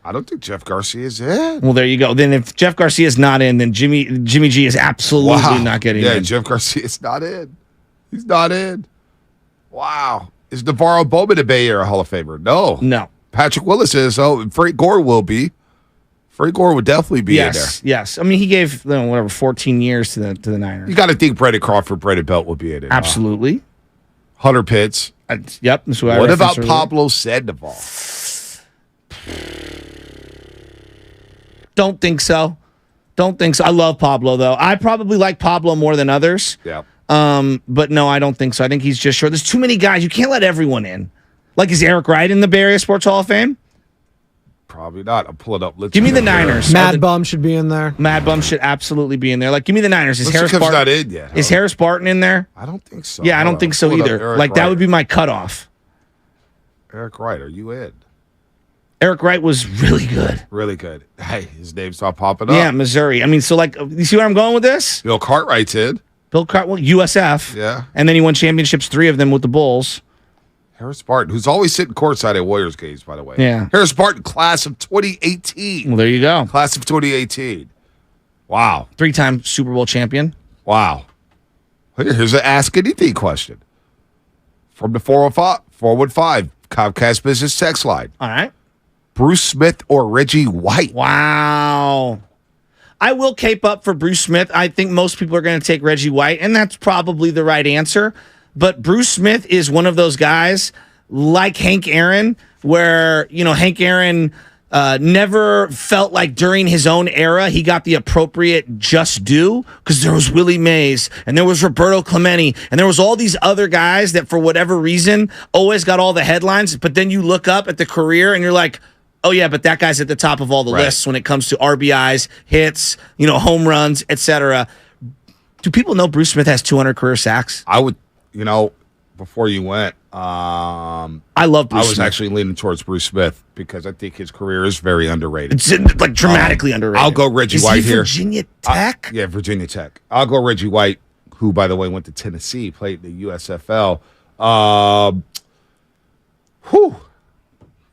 I don't think Jeff Garcia is in. Well, there you go. Then if Jeff Garcia is not in, then Jimmy G is absolutely not getting in. Yeah, Jeff Garcia is not in. He's not in. Wow. Is Navarro Bowman a Bay Area Hall of Famer? No. Patrick Willis is. Oh, Frank Gore will be. Frank Gore would definitely be in there. Yes. I mean, he gave 14 years to the Niners. You got to think Brandon Crawford, Brandon Belt would be in it. Absolutely. Hunter Pitts. Yep. That's who I what about earlier. Pablo Sandoval? Don't think so. I love Pablo, though. I probably like Pablo more than others. Yeah. But no, I don't think so. I think he's just short. There's too many guys. You can't let everyone in. Like, is Eric Wright in the Bay Area Sports Hall of Fame? Probably not. I'll pull it up. Give me the Niners. Mad Bum should be in there. Mad Bum should absolutely be in there. Like, give me the Niners. Is Harris Barton not in yet? Is Harris Barton in there? I don't think so. Yeah, I don't think so either. Like, that would be my cutoff. Eric Wright, are you in? Eric Wright was really good. Really good. Hey, his name's not popping up. Yeah, Missouri. I mean, so like, you see where I'm going with this? Bill Cartwright's in. Bill Cartwright, USF. Yeah. And then he won championships, 3 of them with the Bulls. Harris Barton, who's always sitting courtside at Warriors games, by the way. Yeah. Harris Barton, class of 2018. Well, there you go. Class of 2018. Wow. 3-time Super Bowl champion. Wow. Here's an Ask Anything question. From the 415 Comcast Business Text Line. All right. Bruce Smith or Reggie White? Wow. I will cape up for Bruce Smith. I think most people are going to take Reggie White, and that's probably the right answer. But Bruce Smith is one of those guys like Hank Aaron, where, Hank Aaron never felt like during his own era he got the appropriate just due, because there was Willie Mays and there was Roberto Clemente and there was all these other guys that for whatever reason always got all the headlines. But then you look up at the career and you're like, oh yeah, but that guy's at the top of all the lists when it comes to RBIs, hits, home runs, etc. Do people know Bruce Smith has 200 career sacks? I would. Before you went, I love Bruce I was Smith. actually leaning towards Bruce Smith because I think his career is very underrated. It's like dramatically underrated. I'll go Reggie Is White he here. Virginia Tech? Yeah, Virginia Tech. I'll go Reggie White, who, by the way, went to Tennessee, played in the USFL.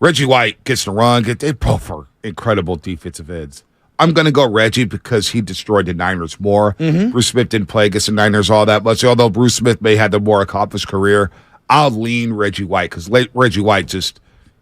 Reggie White gets the run. They both are incredible defensive ends. I'm going to go Reggie because he destroyed the Niners more. Mm-hmm. Bruce Smith didn't play against the Niners all that much. Although Bruce Smith may have the more accomplished career, I'll lean Reggie White because Reggie White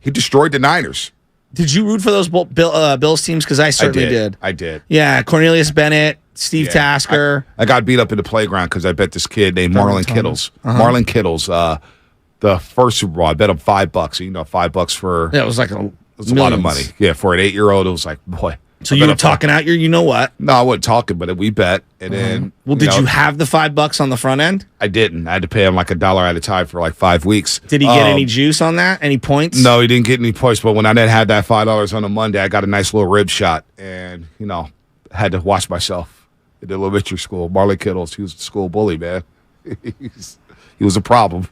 he destroyed the Niners. Did you root for those Bills teams? Because I certainly did. I did. Yeah, Cornelius Bennett, Steve Tasker. I got beat up in the playground because I bet this kid named Marlon Kittles. Marlon Kittles, the first Super Bowl, I bet him $5. $5 for Yeah, it was like a lot of money. Yeah, for an 8-year-old, it was like, boy. So you were talking out your, you know what? No, I wasn't talking, but we bet. And then. Well, did you have the $5 on the front end? I didn't. I had to pay him like $1 at a time for like 5 weeks. Did he get any juice on that? Any points? No, he didn't get any points. But when I then had that $5 on a Monday, I got a nice little rib shot. And, had to watch myself in the elementary school. Marley Kittles, he was the school bully, man. He was a problem.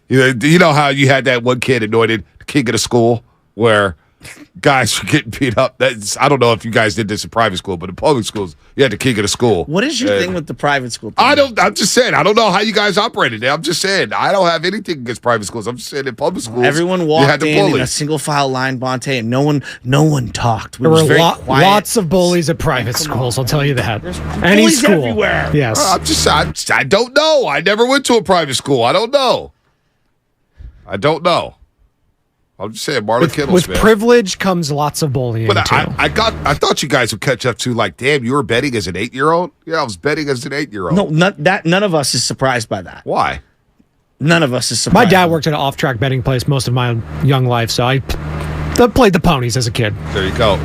You know how you had that one kid anointed the king of the school where guys were getting beat up? I don't know if you guys did this in private school, but in public schools, you had the king of the school. What is your thing with the private school thing? I'm just saying, I don't know how you guys operated there. I'm just saying, I don't have anything against private schools. I'm just saying in public schools, everyone walked in a single file line, Bonte, and no one talked. There were lots of bullies at private schools, I'll tell you that. Any bullies school. everywhere. Yes. I don't know. I never went to a private school. I don't know. I'm just saying, Marlon Kittles, with man. privilege comes lots of bullying, But too. I thought you guys would catch up to, like, damn, you were betting as an 8-year-old? Yeah, I was betting as an 8-year-old. No, none of us is surprised by that. Why? None of us is surprised. My dad worked at an off-track betting place most of my young life, so I played the ponies as a kid. There you go.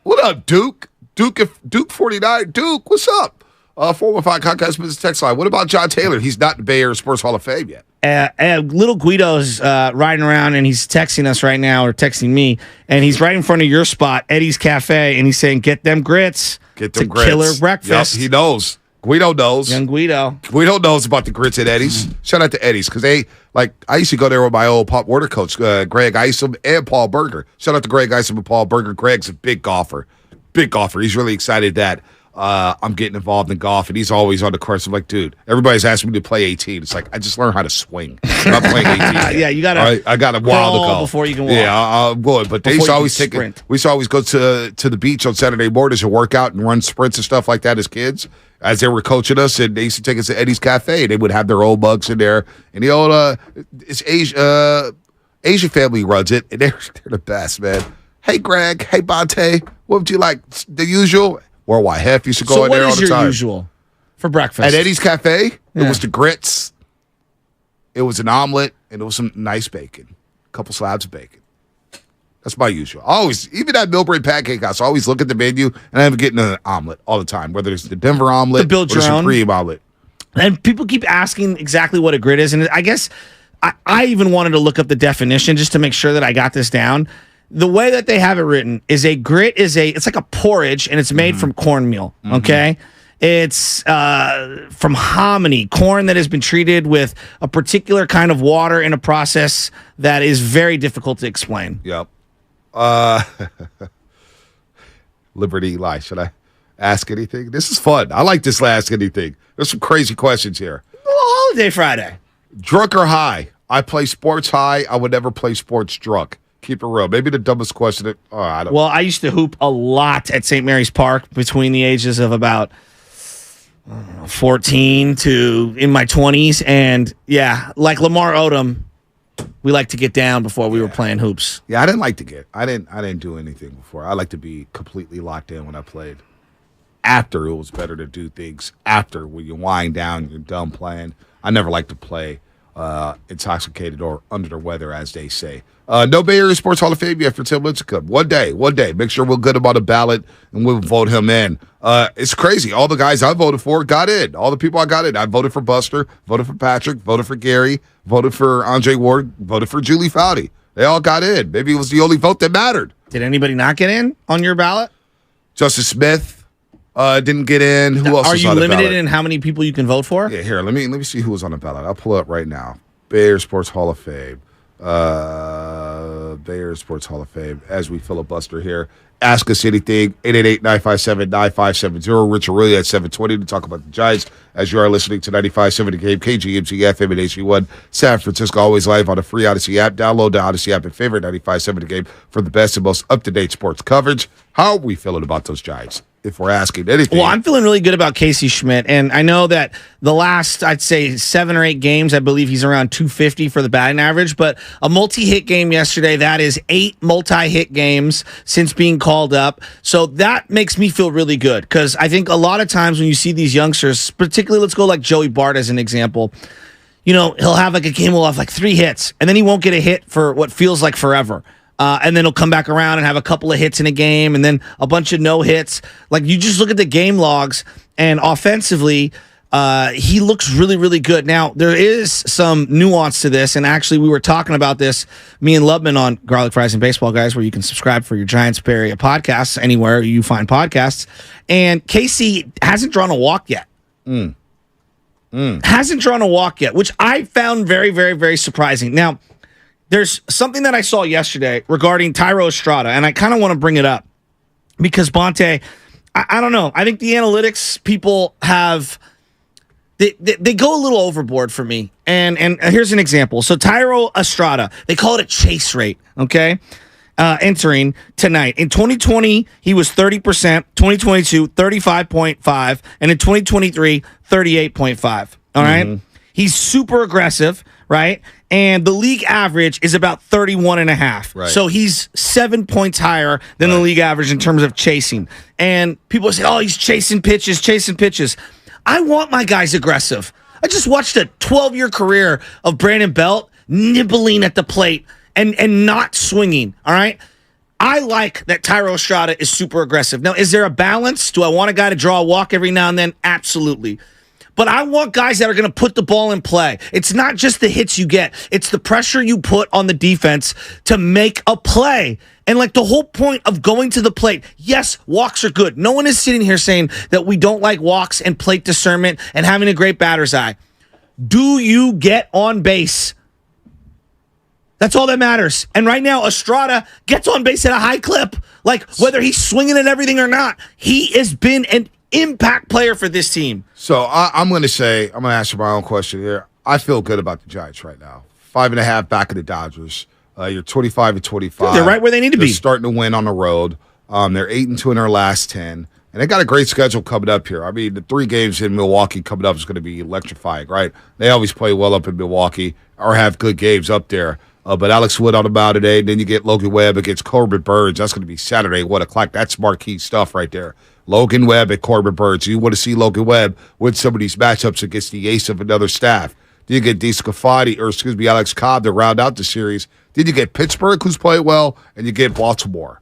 What up, Duke? Duke 49. Duke, what's up? 415 Comcast Business Text Line. What about John Taylor? He's not in the Bay Area Sports Hall of Fame yet. Little Guido's riding around, and he's texting us right now, or texting me, and he's right in front of your spot, Eddie's Cafe, and he's saying, "Get them grits. Get them it's grits. A killer breakfast." Yep, he knows. Guido knows. Young Guido. Guido knows about the grits at Eddie's. Shout out to Eddie's, because I used to go there with my old Pop Warner coach, Greg Isom and Paul Berger. Shout out to Greg Isom and Paul Berger. Greg's a big golfer. He's really excited that I'm getting involved in golf, and he's always on the course. I'm like, dude, everybody's asking me to play 18. It's like, I just learned how to swing. I'm not playing 18 yet. Yeah, you got to. I got a while to go before you can walk. Yeah, I'm good. But they used to always we used to always go to the beach on Saturday mornings and work out and run sprints and stuff like that as kids, as they were coaching us. And they used to take us to Eddie's Cafe. They would have their old mugs in there. And the old it's Asian family runs it, and they're the best, man. Hey, Greg. Hey, Bonte. What would you like? The usual? Worldwide Hef used to go in there all the time. So what is your usual for breakfast? At Eddie's Cafe, it was the grits, it was an omelet, and it was some nice bacon. A couple slabs of bacon. That's my usual. Even at Millbrae Pancake House, I always look at the menu, and I'm getting an omelet all the time, whether it's the Denver omelet or the Supreme omelet. And people keep asking exactly what a grit is, and I guess I even wanted to look up the definition just to make sure that I got this down. The way that they have it written is a grit it's like a porridge, and it's made from cornmeal, okay? It's from hominy, corn that has been treated with a particular kind of water in a process that is very difficult to explain. Yep. Liberty Eli, should I ask anything? This is fun. I like this Ask Anything. There's some crazy questions here. Holiday Friday. Drunk or high? I play sports high. I would never play sports drunk. Keep it real. Maybe the dumbest question. I don't. Well, I used to hoop a lot at St. Mary's Park between the ages of about 14 to in my 20s. And, yeah, like Lamar Odom, we like to get down before we were playing hoops. Yeah, I didn't like to get. I didn't do anything before. I like to be completely locked in when I played. After, it was better to do things after, when you wind down, you're done playing. I never like to play intoxicated or under the weather, as they say. No Bay Area Sports Hall of Fame yet for Tim Lincecum. One day. Make sure we'll get him on the ballot, and we'll vote him in. It's crazy. All the guys I voted for got in. All the people I got in. I voted for Buster, voted for Patrick, voted for Gary, voted for Andre Ward, voted for Julie Foudy. They all got in. Maybe it was the only vote that mattered. Did anybody not get in on your ballot? Justice Smith didn't get in. Who else? Are was you on the limited ballot? in how many people you can vote for? Yeah, here. Let me see who was on the ballot. I'll pull it up right now. Bay Area Sports Hall of Fame. Bay Area Sports Hall of Fame. As we filibuster here, ask us anything. 888-957-9570. Rich Aurilia at 720 to talk about the Giants. As you are listening to 95.7 The Game, KGMZ FM and HG1, San Francisco, always live on the free Odyssey app. Download the Odyssey app and favorite 95.7 The Game for the best and most up-to-date sports coverage. How are we feeling about those Giants? If we're asking anything. Well, I'm feeling really good about Casey Schmidt, and I know that the last, I'd say, 7 or 8 games, I believe he's around 250 for the batting average, but a multi-hit game yesterday, that is 8 multi-hit games since being called up, so that makes me feel really good, because I think a lot of times when you see these youngsters, particularly let's go like Joey Bart as an example, you know, he'll have like a game will have like 3 hits, and then he won't get a hit for what feels like forever. and then he'll come back around and have a couple of hits in a game, and then a bunch of no hits. Like, you just look at the game logs, and offensively, he looks really, really good. Now, there is some nuance to this, and actually we were talking about this, me and Lubman, on Garlic Fries and Baseball Guys, where you can subscribe for your Giants Bay Area podcasts anywhere you find podcasts. And Casey hasn't drawn a walk yet. Hasn't drawn a walk yet, which I found very, very, very surprising. Now, there's something that I saw yesterday regarding Thairo Estrada, and I kind of want to bring it up because, Bonte, I don't know. I think the analytics people have... They go a little overboard for me. And here's an example. So Thairo Estrada, they call it a chase rate, okay? Entering tonight. In 2020, he was 30%, 2022, 35.5, and in 2023, 38.5. All right? He's super aggressive, right? And the league average is about 31.5. Right. So he's 7 points higher than the league average in terms of chasing. And people say, oh, he's chasing pitches. I want my guys aggressive. I just watched a 12-year career of Brandon Belt nibbling at the plate and not swinging, all right? I like that Thairo Estrada is super aggressive. Now, is there a balance? Do I want a guy to draw a walk every now and then? Absolutely. But I want guys that are going to put the ball in play. It's not just the hits you get. It's the pressure you put on the defense to make a play. And like the whole point of going to the plate, yes, walks are good. No one is sitting here saying that we don't like walks and plate discernment and having a great batter's eye. Do you get on base? That's all that matters. And right now, Estrada gets on base at a high clip. Like, whether he's swinging at everything or not, he has been an impact player for this team. So I'm going to ask you my own question here. I feel good about the Giants right now. 5.5 back of the Dodgers. You're 25-25. They're right where they need to be. They're starting to win on the road. They're 8-2 in their last 10. And they got a great schedule coming up here. I mean, the 3 games in Milwaukee coming up is going to be electrifying, right? They always play well up in Milwaukee or have good games up there. But Alex Wood on the mound today, and then you get Logan Webb against Corbin Burns. That's going to be Saturday, 1 o'clock. That's marquee stuff right there. Logan Webb and Corbin Burns. You want to see Logan Webb win some of these matchups against the ace of another staff. Then you get Alex Cobb to round out the series. Then you get Pittsburgh, who's played well, and you get Baltimore.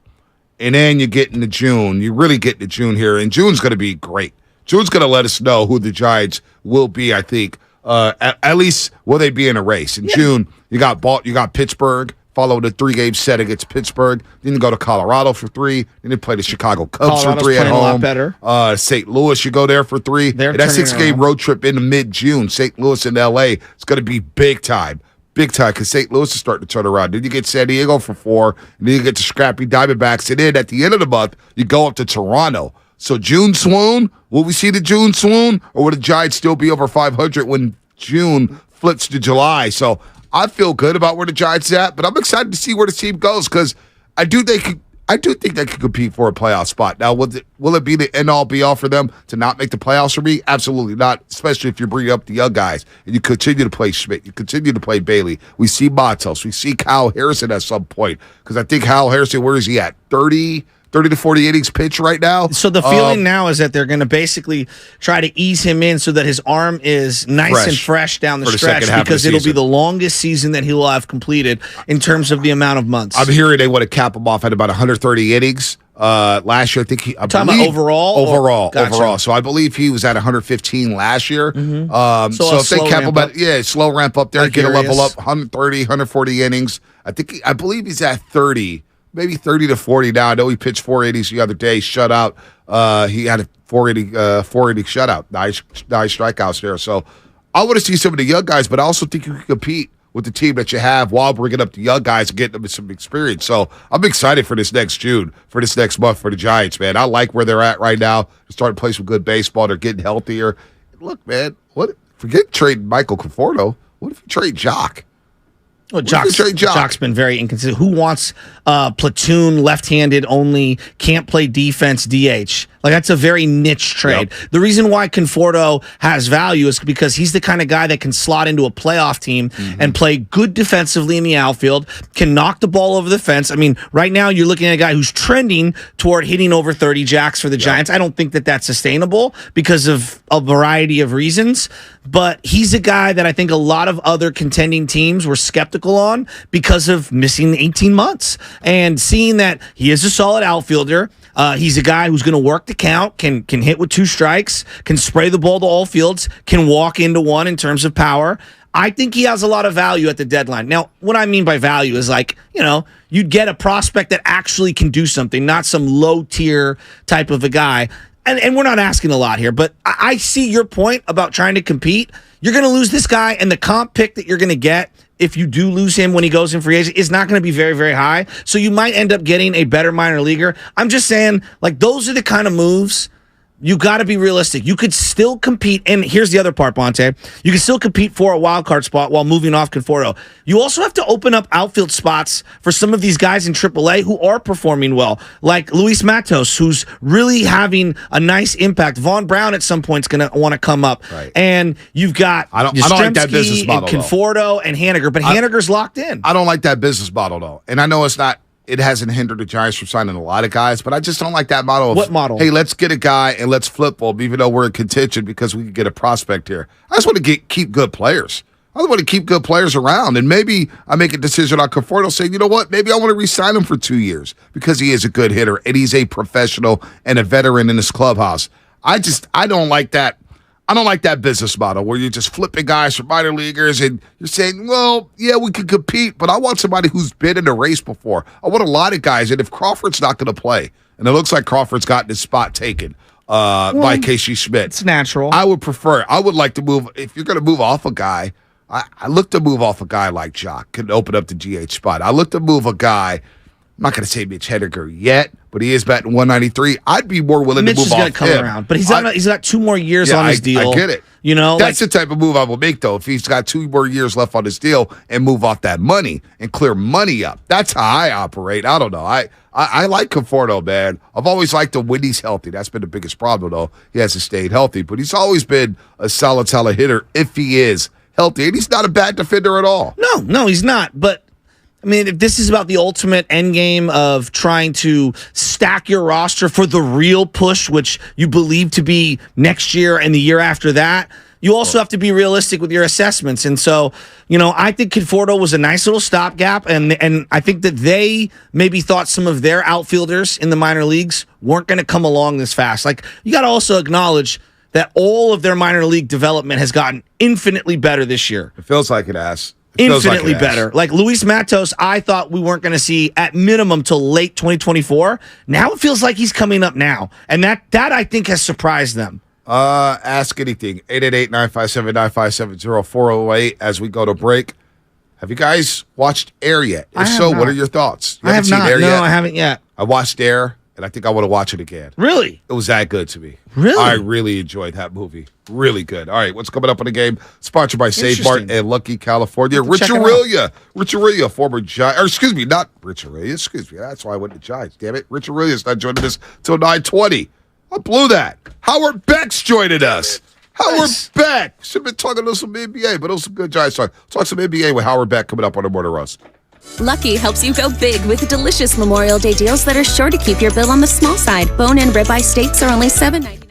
And then you get into June. You really get into June here, and June's going to be great. June's going to let us know who the Giants will be, I think. At least will they be in a race. In June, you got Pittsburgh, follow the 3-game set against Pittsburgh. Then you go to Colorado for 3. Then you play the Chicago Cubs for 3 at home. A lot better. St. Louis, you go there for 3. And that 6-game road trip into mid-June, St. Louis and L.A., it's going to be big time. Big time, because St. Louis is starting to turn around. Then you get San Diego for 4, and then you get the scrappy Diamondbacks. And then at the end of the month, you go up to Toronto. So June swoon, will we see the June swoon? Or will the Giants still be over 500 when June flips to July? So I feel good about where the Giants are at, but I'm excited to see where the team goes because I do think they could compete for a playoff spot. Now, will it be the end-all, be-all for them to not make the playoffs for me? Absolutely not, especially if you're bringing up the young guys and you continue to play Schmidt, you continue to play Bailey. We see Matos, we see Kyle Harrison at some point because I think Kyle Harrison, where is he at? 30 to 40 innings pitch right now. So the feeling now is that they're going to basically try to ease him in so that his arm is nice and fresh down the stretch because it'll be the longest season that he will have completed in terms of the amount of months. I'm hearing they want to cap him off at about 130 innings. Last year, I think overall. So I believe he was at 115 last year. Mm-hmm. So if they cap him at, slow ramp up there, get a level up, 130, 140 innings. I believe he's at 30. Maybe 30 to 40 now. I know he pitched 480s the other day, shutout. He had a 480 shutout. Nice strikeouts there. So I want to see some of the young guys, but I also think you can compete with the team that you have while bringing up the young guys and getting them some experience. So I'm excited for this next June, for this next month for the Giants, man. I like where they're at right now. They're starting to play some good baseball. They're getting healthier. Look, man, forget trading Michael Conforto. What if you trade Jock? Well, Jock's been very inconsistent. Who wants platoon, left-handed only, can't play defense, DH? Like, that's a very niche trade. Yep. The reason why Conforto has value is because he's the kind of guy that can slot into a playoff team and play good defensively in the outfield, can knock the ball over the fence. I mean, right now you're looking at a guy who's trending toward hitting over 30 jacks for the Giants. I don't think that that's sustainable because of a variety of reasons, but he's a guy that I think a lot of other contending teams were skeptical skeptical on because of missing 18 months. And seeing that he is a solid outfielder, he's a guy who's going to work the count, can hit with 2 strikes, can spray the ball to all fields, can walk into one in terms of power. I think he has a lot of value at the deadline. Now, what I mean by value is you'd get a prospect that actually can do something, not some low-tier type of a guy. And we're not asking a lot here, but I see your point about trying to compete. You're going to lose this guy, and the comp pick that you're going to get if you do lose him when he goes in free agent is not going to be very, very high. So you might end up getting a better minor leaguer. I'm just saying, those are the kind of moves. You got to be realistic. You could still compete, and here's the other part, Bonte. You can still compete for a wild card spot while moving off Conforto. You also have to open up outfield spots for some of these guys in AAA who are performing well, like Luis Matos, who's really having a nice impact. Vaughn Brown at some point is going to want to come up. Right. And you've got I don't like that business model, and Conforto and Haniger, but Haniger's locked in. I don't like that business model, though. And I know it hasn't hindered the Giants from signing a lot of guys, but I just don't like that model. What model? Hey, let's get a guy and let's flip them, even though we're in contention because we can get a prospect here. I just want to keep good players. I want to keep good players around, and maybe I make a decision on Conforto saying, you know what, maybe I want to re-sign him for 2 years because he is a good hitter and he's a professional and a veteran in this clubhouse. I don't like that. I don't like that business model where you're just flipping guys from minor leaguers and you're saying, well, yeah, we can compete, but I want somebody who's been in the race before. I want a lot of guys, and if Crawford's not going to play, and it looks like Crawford's gotten his spot taken by Casey Schmidt. It's natural. I would like to move, if you're going to move off a guy, I look to move off a guy like Jock, can open up the GH spot. I look to move a guy, I'm not going to say Mitch Hediger yet, but he is batting 193. I'd be more willing to move off him. Mitch is going to come around, but he's got 2 more years on his deal. I get it. That's the type of move I will make, though, if he's got 2 more years left on his deal and move off that money and clear money up. That's how I operate. I don't know. I like Conforto, man. I've always liked him when he's healthy. That's been the biggest problem, though. He hasn't stayed healthy, but he's always been a solid hitter if he is healthy, and he's not a bad defender at all. No, he's not, but I mean, if this is about the ultimate end game of trying to stack your roster for the real push, which you believe to be next year and the year after that, you also have to be realistic with your assessments. And so, I think Conforto was a nice little stopgap, and I think that they maybe thought some of their outfielders in the minor leagues weren't going to come along this fast. You got to also acknowledge that all of their minor league development has gotten infinitely better this year. It feels like it has. Infinitely better. Like Luis Matos, I thought we weren't going to see at minimum till late 2024. Now it feels like he's coming up now. And that I think has surprised them. Ask anything. 888-957-9570, 408 as we go to break. Have you guys watched Air yet? If so, what are your thoughts? You I have seen not. Air yet? No, I haven't yet. I watched Air, and I think I want to watch it again. Really? It was that good to me. Really? I really enjoyed that movie. Really good. All right, what's coming up in the game? Sponsored by Save Mart and Lucky California. Rich Aurilia, former Giant. Or excuse me, not Rich Aurilia. Excuse me. That's why I went to Giants. Damn it. Rich Aurelia's not joining us till 9:20. I blew that. Howard Beck's joining us. Howard Beck. Should have been talking to some NBA, but it was some good Giants talk. Talk some NBA with Howard Beck coming up on the Morning Roast. Lucky helps you go big with delicious Memorial Day deals that are sure to keep your bill on the small side. Bone and ribeye steaks are only $7.99.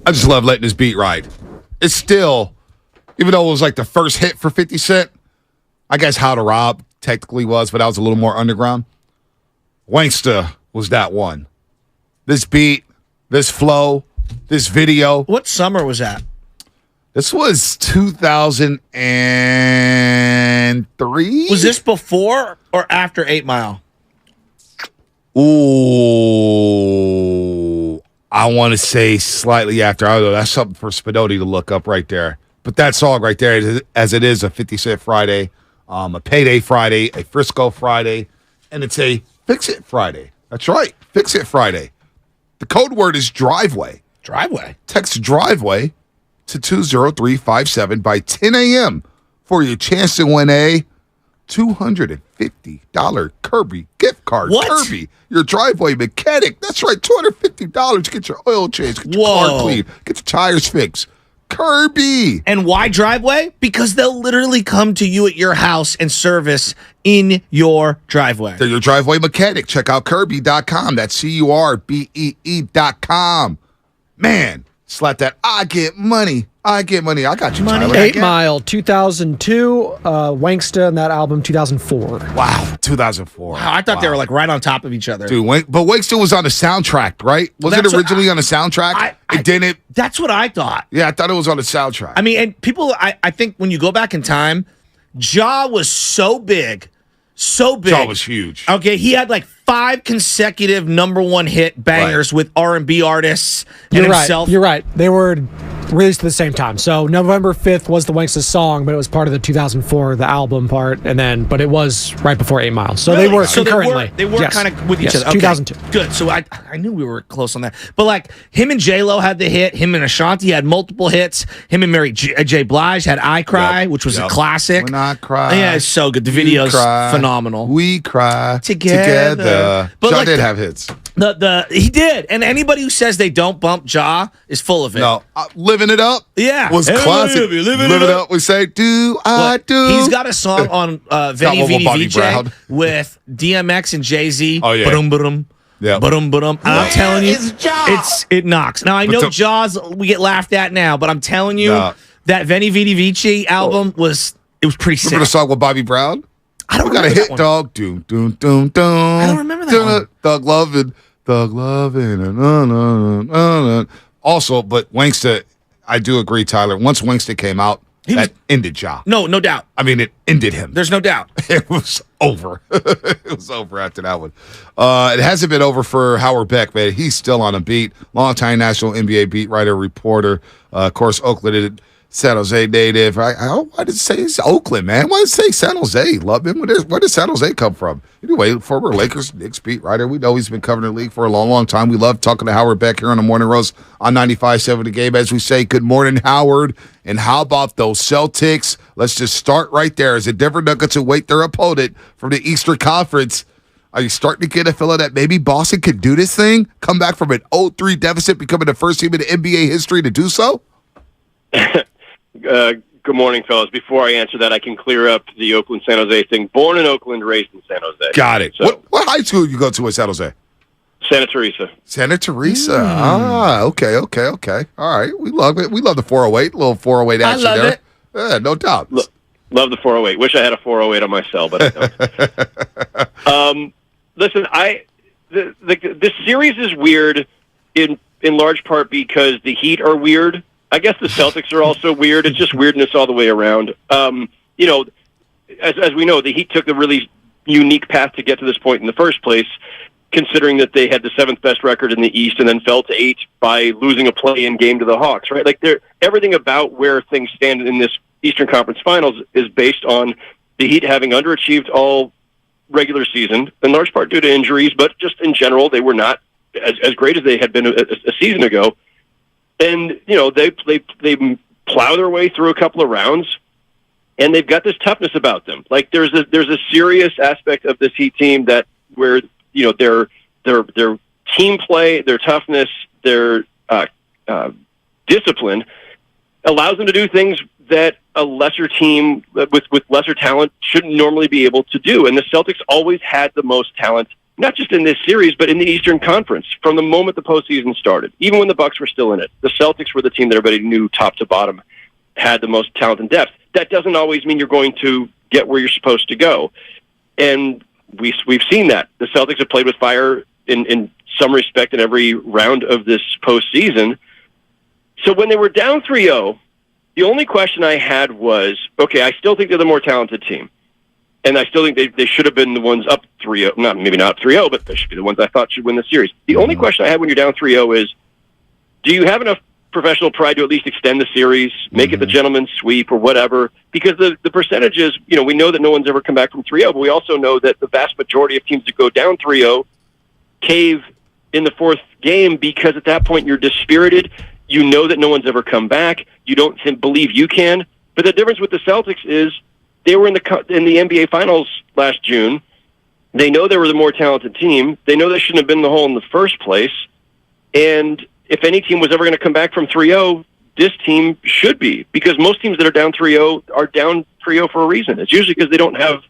I just love letting this beat ride. It's still, even though it was like the first hit for 50 Cent, I guess How to Rob technically was, but that was a little more underground. Wanksta was that one. This beat, this flow, this video. What summer was that? This was 2003. Was this before or after 8 Mile? Ooh, I want to say slightly after. I don't know. That's something for Spinotti to look up right there. But that song right there, as it is a 50 Cent Friday, a Payday Friday, a Frisco Friday, and it's a Fix It Friday. That's right, Fix It Friday. The code word is driveway. Driveway. Text driveway to 20357 by 10 a.m. for your chance to win a $250 Kirby gift card. What? Kirby, your driveway mechanic. That's right, $250 to get your oil changed, get your car cleaned, get your tires fixed. Kirby. And why driveway? Because they'll literally come to you at your house and service in your driveway. They're your driveway mechanic. Check out Kirby.com. That's CURBEE.com. Man, slap that. I get money. I got you, Tyler. 8 Mile, 2002. Wanksta and that album, 2004. Wow, 2004. Wow, I thought they were like right on top of each other. Dude, but Wanksta was on the soundtrack, right? Was it originally on the soundtrack? It didn't. That's what I thought. Yeah, I thought it was on the soundtrack. I mean, and people, I think when you go back in time, Ja was so big. Ja was huge. Okay, he had like 5 consecutive #1 hit bangers with R&B artists and himself. You're right. They were released at the same time. So November 5th was the Wanksta song, but it was part of the 2004, the album part, but it was right before 8 Mile. So really? They were concurrently. They were kind of with each other. Okay. 2002. Good. So I knew we were close on that. But like him and J-Lo had the hit. Him and Ashanti had multiple hits. Him and Mary J. Blige had I Cry, which was a classic. When I Cry. Yeah, it's so good. The video's phenomenal. We cry together. But Ja did have hits. He did, and anybody who says they don't bump Ja is full of it. No, Living It Up, was classic. Living It Up. We say, I do? He's got a song on Veni Vidi Vici with DMX and Jay-Z. Oh yeah, ba-dum. I'm telling you, it knocks. Now I know Jaws we get laughed at now, but I'm telling you that Veni Vidi Vici album was pretty sick. Remember the song with Bobby Brown? I don't got a hit, one. dog. Doom, doom, doom, doom. I don't remember that one. Thug loving. Also, but Wanksta, I do agree, Tyler. Once Wanksta came out, that ended Ja. No doubt. I mean, it ended him. There's no doubt. It was over. It was over after that one. It hasn't been over for Howard Beck, man. He's still on a beat. Longtime national NBA beat writer, reporter. Of course, Oakland, San Jose native. Why did it say it's Oakland, man? Why did it say San Jose? Love him. Where did San Jose come from? Anyway, former Lakers, Knicks beat writer. We know he's been covering the league for a long, long time. We love talking to Howard Beck here on the Morning Roast on 95.7 The Game. As we say, good morning, Howard. And how about those Celtics? Let's just start right there. As the Denver Nuggets await their opponent from the Eastern Conference, are you starting to get a feeling that maybe Boston could do this thing? Come back from an 0-3 deficit, becoming the first team in the NBA history to do so? Good morning, fellas. Before I answer that, I can clear up the Oakland-San Jose thing. Born in Oakland, raised in San Jose. Got it. So, what high school did you go to in San Jose? Santa Teresa. Santa Teresa. Okay. All right. We love it. We love the 408. Little 408 action there. I love it. Yeah, no doubt. Love the 408. Wish I had a 408 on my cell, but I don't. Listen, this series is weird in large part because the Heat are weird. I guess the Celtics are also weird. It's just weirdness all the way around. As we know, the Heat took a really unique path to get to this point in the first place, considering that they had the 7th best record in the East and then fell to 8th by losing a play-in game to the Hawks, right? Like, everything about where things stand in this Eastern Conference Finals is based on the Heat having underachieved all regular season, in large part due to injuries, but just in general, they were not as great as they had been a season ago. And, they plow their way through a couple of rounds, and they've got this toughness about them. Like, there's a serious aspect of this Heat team where their team play, their toughness, their discipline allows them to do things that a lesser team with lesser talent shouldn't normally be able to do. And the Celtics always had the most talent not just in this series, but in the Eastern Conference from the moment the postseason started. Even when the Bucks were still in it, the Celtics were the team that everybody knew top to bottom had the most talent and depth. That doesn't always mean you're going to get where you're supposed to go. And we've seen that. The Celtics have played with fire in some respect in every round of this postseason. So when they were down 3-0, the only question I had was, okay, I still think they're the more talented team. And I still think they should have been the ones up 3-0. Maybe not 3-0, but they should be the ones I thought should win the series. The only question I had when you're down 3-0 is, do you have enough professional pride to at least extend the series, make it the gentleman's sweep or whatever? Because the percentages, we know that no one's ever come back from 3-0, but we also know that the vast majority of teams that go down 3-0 cave in the fourth game because at that point you're dispirited. You know that no one's ever come back. You don't believe you can. But the difference with the Celtics is they were in the NBA Finals last June. They know they were the more talented team. They know they shouldn't have been in the hole in the first place. And if any team was ever going to come back from 3-0, this team should be. Because most teams that are down 3-0 are down 3-0 for a reason. It's usually because they don't have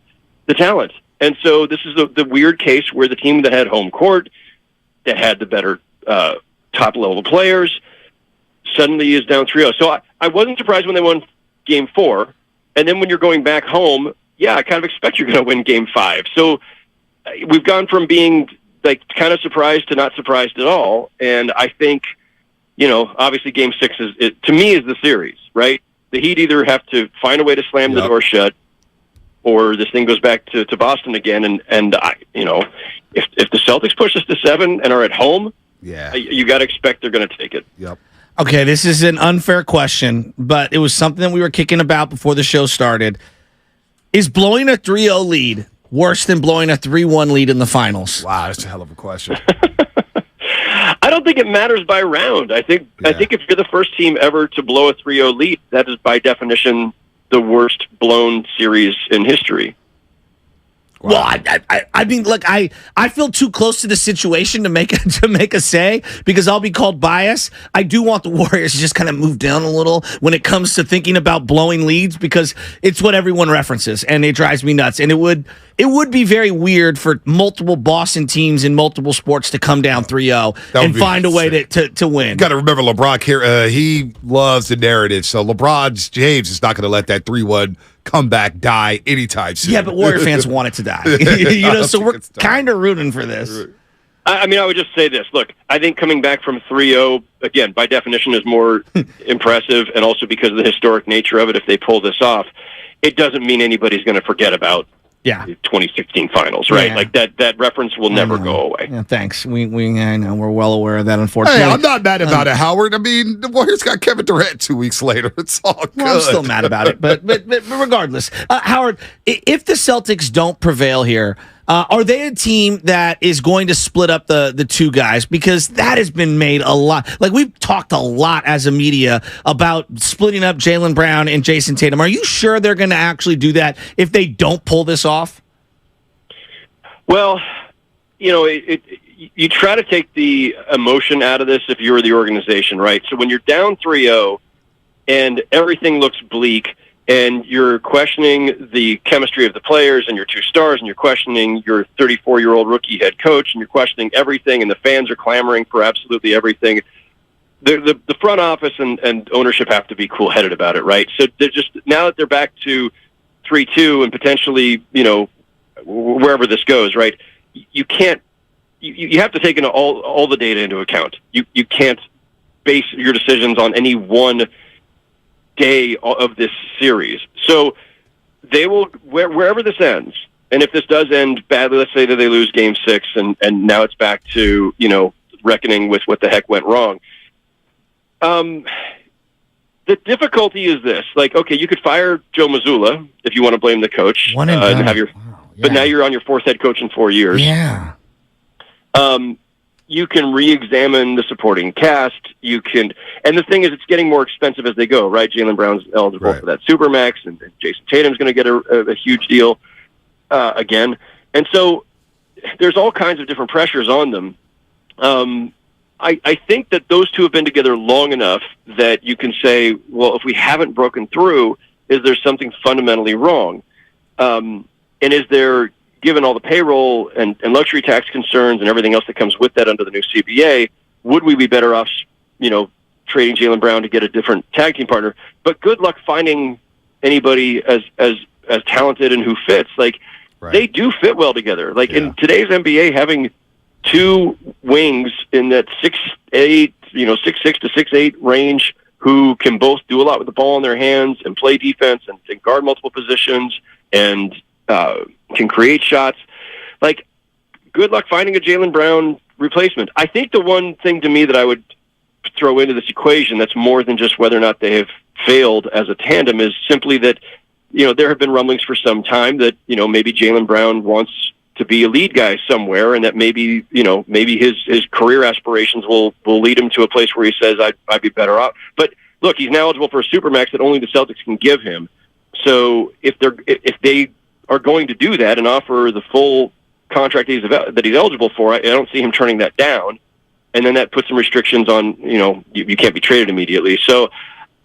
the talent. And so this is the weird case where the team that had home court, that had the better top-level players, suddenly is down 3-0. So I wasn't surprised when they won Game 4. And then when you're going back home, I kind of expect you're going to win Game 5. So we've gone from being kind of surprised to not surprised at all. And I think, obviously Game 6 to me is the series, right? The Heat either have to find a way to slam the door shut, or this thing goes back to Boston again. And if the Celtics push us to 7 and are at home, you got to expect they're going to take it. Yep. Okay, this is an unfair question, but it was something that we were kicking about before the show started. Is blowing a 3-0 lead worse than blowing a 3-1 lead in the finals? Wow, that's a hell of a question. I don't think it matters by round. I think if you're the first team ever to blow a 3-0 lead, that is by definition the worst blown series in history. Wow. Well, I mean, look, I feel too close to the situation to make a say because I'll be called biased. I do want the Warriors to just kind of move down a little when it comes to thinking about blowing leads because it's what everyone references and it drives me nuts. And it would be very weird for multiple Boston teams in multiple sports to come down 3-0 and find a way to win. You got to remember LeBron here. He loves the narrative, so LeBron James is not going to let that 3-1 comeback die anytime soon. Yeah, but Warrior fans want it to die. So we're kind of rooting for this. I mean, I would just say this. Look, I think coming back from 3-0, again, by definition, is more impressive, and also because of the historic nature of it, if they pull this off, it doesn't mean anybody's going to forget about the 2016 finals, right? Yeah. Like that reference will never go away. Yeah, thanks. I know we're well aware of that, unfortunately. Hey, I'm not mad about it, Howard. I mean, the Warriors got Kevin Durant 2 weeks later. It's all good. Well, I'm still mad about it, but regardless, Howard, if the Celtics don't prevail here, are they a team that is going to split up the two guys? Because that has been made a lot. Like, we've talked a lot as a media about splitting up Jaylen Brown and Jason Tatum. Are you sure they're going to actually do that if they don't pull this off? Well, you try to take the emotion out of this if you're the organization, right? So when you're down 3-0 and everything looks bleak, and you're questioning the chemistry of the players and your two stars, and you're questioning your 34-year-old rookie head coach, and you're questioning everything, and the fans are clamoring for absolutely everything. The front office and ownership have to be cool-headed about it, right? So they're just, now that they're back to 3-2 and potentially, wherever this goes, right? You can't. You have to take all the data into account. You can't base your decisions on any one day of this series. So they will, wherever this ends, and if this does end badly, let's say that they lose Game 6 and now it's back to, reckoning with what the heck went wrong. The difficulty is this. Like, okay, you could fire Joe Mazzulla if you want to blame the coach. And have your, but now you're on your fourth head coach in 4 years. Yeah. You can re-examine the supporting cast. You can, and the thing is, it's getting more expensive as they go, right? Jaylen Brown's eligible for that Supermax, and Jason Tatum's going to get a huge deal again. And so there's all kinds of different pressures on them. I think that those two have been together long enough that you can say, well, if we haven't broken through, is there something fundamentally wrong? And is there, given all the payroll and luxury tax concerns and everything else that comes with that under the new CBA, would we be better off, trading Jaylen Brown to get a different tag team partner? But good luck finding anybody as talented and who fits. They do fit well together. In today's NBA, having two wings in that 6'8", 6'6" to 6'8" range who can both do a lot with the ball in their hands and play defense and guard multiple positions and can create shots. Good luck finding a Jaylen Brown replacement. I think the one thing to me that I would throw into this equation that's more than just whether or not they have failed as a tandem is simply that, there have been rumblings for some time that, maybe Jaylen Brown wants to be a lead guy somewhere, and that maybe his career aspirations will lead him to a place where he says, I'd be better off. But look, he's now eligible for a supermax that only the Celtics can give him. So if they are going to do that and offer the full contract that he's eligible for, I don't see him turning that down. And then that puts some restrictions on, you can't be traded immediately. So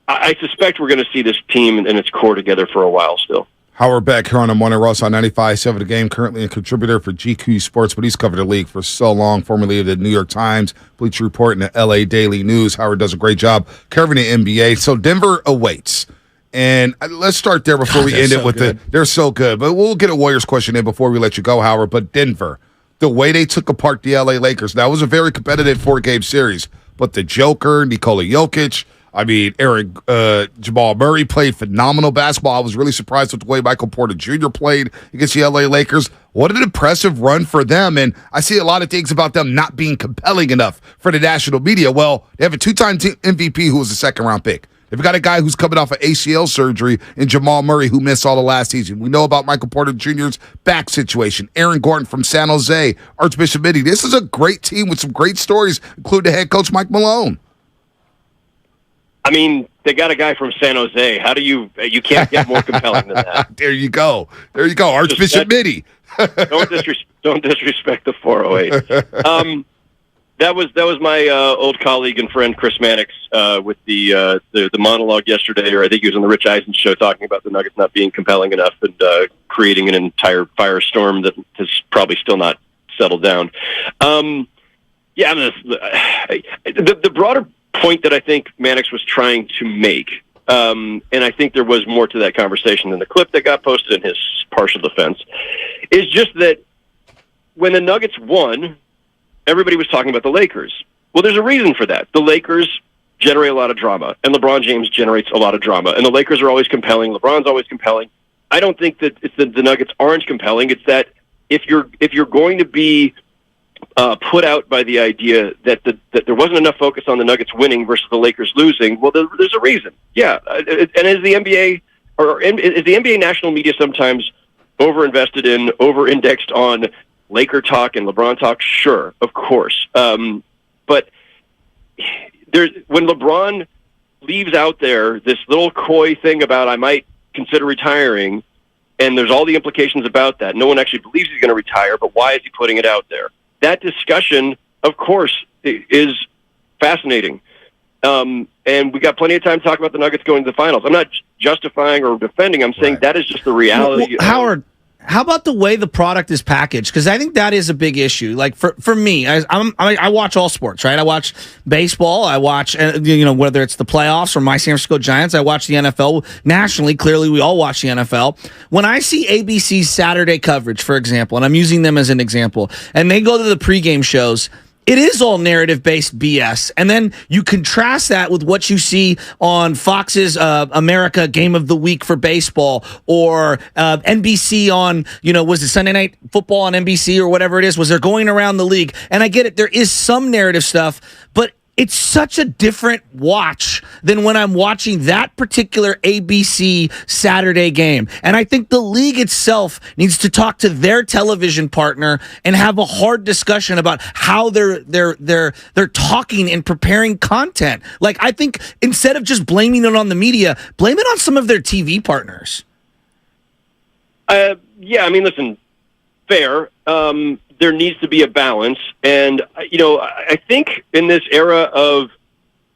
I suspect we're going to see this team and its core together for a while still. Howard Beck here on the Morning Roast on 95.7 The Game, currently a contributor for GQ Sports, but he's covered the league for so long, formerly of the New York Times, Bleacher Report, and the LA Daily News. Howard does a great job covering the NBA. So Denver awaits. And let's start there before we end it with they're so good. But we'll get a Warriors question in before we let you go, Howard. But Denver, the way they took apart the LA Lakers, that was a very competitive 4-game series. But the Joker, Nikola Jokic, Jamal Murray played phenomenal basketball. I was really surprised with the way Michael Porter Jr. played against the LA Lakers. What an impressive run for them. And I see a lot of things about them not being compelling enough for the national media. Well, they have a 2-time MVP who was a second-round pick. They've got a guy who's coming off of ACL surgery in Jamal Murray who missed all the last season. We know about Michael Porter Jr.'s back situation. Aaron Gordon from San Jose, Archbishop Mitty. This is a great team with some great stories, including the head coach Mike Malone. They got a guy from San Jose. How do you can't get more compelling than that. There you go, Archbishop Mitty. Don't disrespect the 408. That was my old colleague and friend Chris Mannix with the monologue yesterday, or I think he was on the Rich Eisen show talking about the Nuggets not being compelling enough and creating an entire firestorm that has probably still not settled down. The broader point that I think Mannix was trying to make, and I think there was more to that conversation than the clip that got posted in his partial defense, is just that when the Nuggets won, everybody was talking about the Lakers. Well, there's a reason for that. The Lakers generate a lot of drama, and LeBron James generates a lot of drama, and the Lakers are always compelling. LeBron's always compelling. I don't think that it's the Nuggets aren't compelling. It's that if you're going to be put out by the idea that there wasn't enough focus on the Nuggets winning versus the Lakers losing, well, there's a reason. Yeah, and is the NBA national media sometimes over-indexed on Laker talk and LeBron talk? Sure, of course. But when LeBron leaves out there this little coy thing about I might consider retiring, and there's all the implications about that. No one actually believes he's going to retire, but why is he putting it out there? That discussion, of course, is fascinating. And we got plenty of time to talk about the Nuggets going to the finals. I'm not justifying or defending. I'm saying that is just the reality. Well, Howard, how about the way the product is packaged? Because I think that is a big issue. Like for me, I watch all sports, right? I watch baseball. I watch, whether it's the playoffs or my San Francisco Giants. I watch the NFL nationally. Clearly, we all watch the NFL. When I see ABC's Saturday coverage, for example, and I'm using them as an example, and they go to the pregame shows, it is all narrative-based BS. And then you contrast that with what you see on Fox's America Game of the Week for baseball, or NBC on, was it Sunday Night Football on NBC or whatever it is, was they're going around the league. And I get it, there is some narrative stuff, but it's such a different watch than when I'm watching that particular ABC Saturday game. And I think the league itself needs to talk to their television partner and have a hard discussion about how they're talking and preparing content. Like, I think instead of just blaming it on the media, blame it on some of their TV partners. Listen, fair. There needs to be a balance. And, I think in this era of,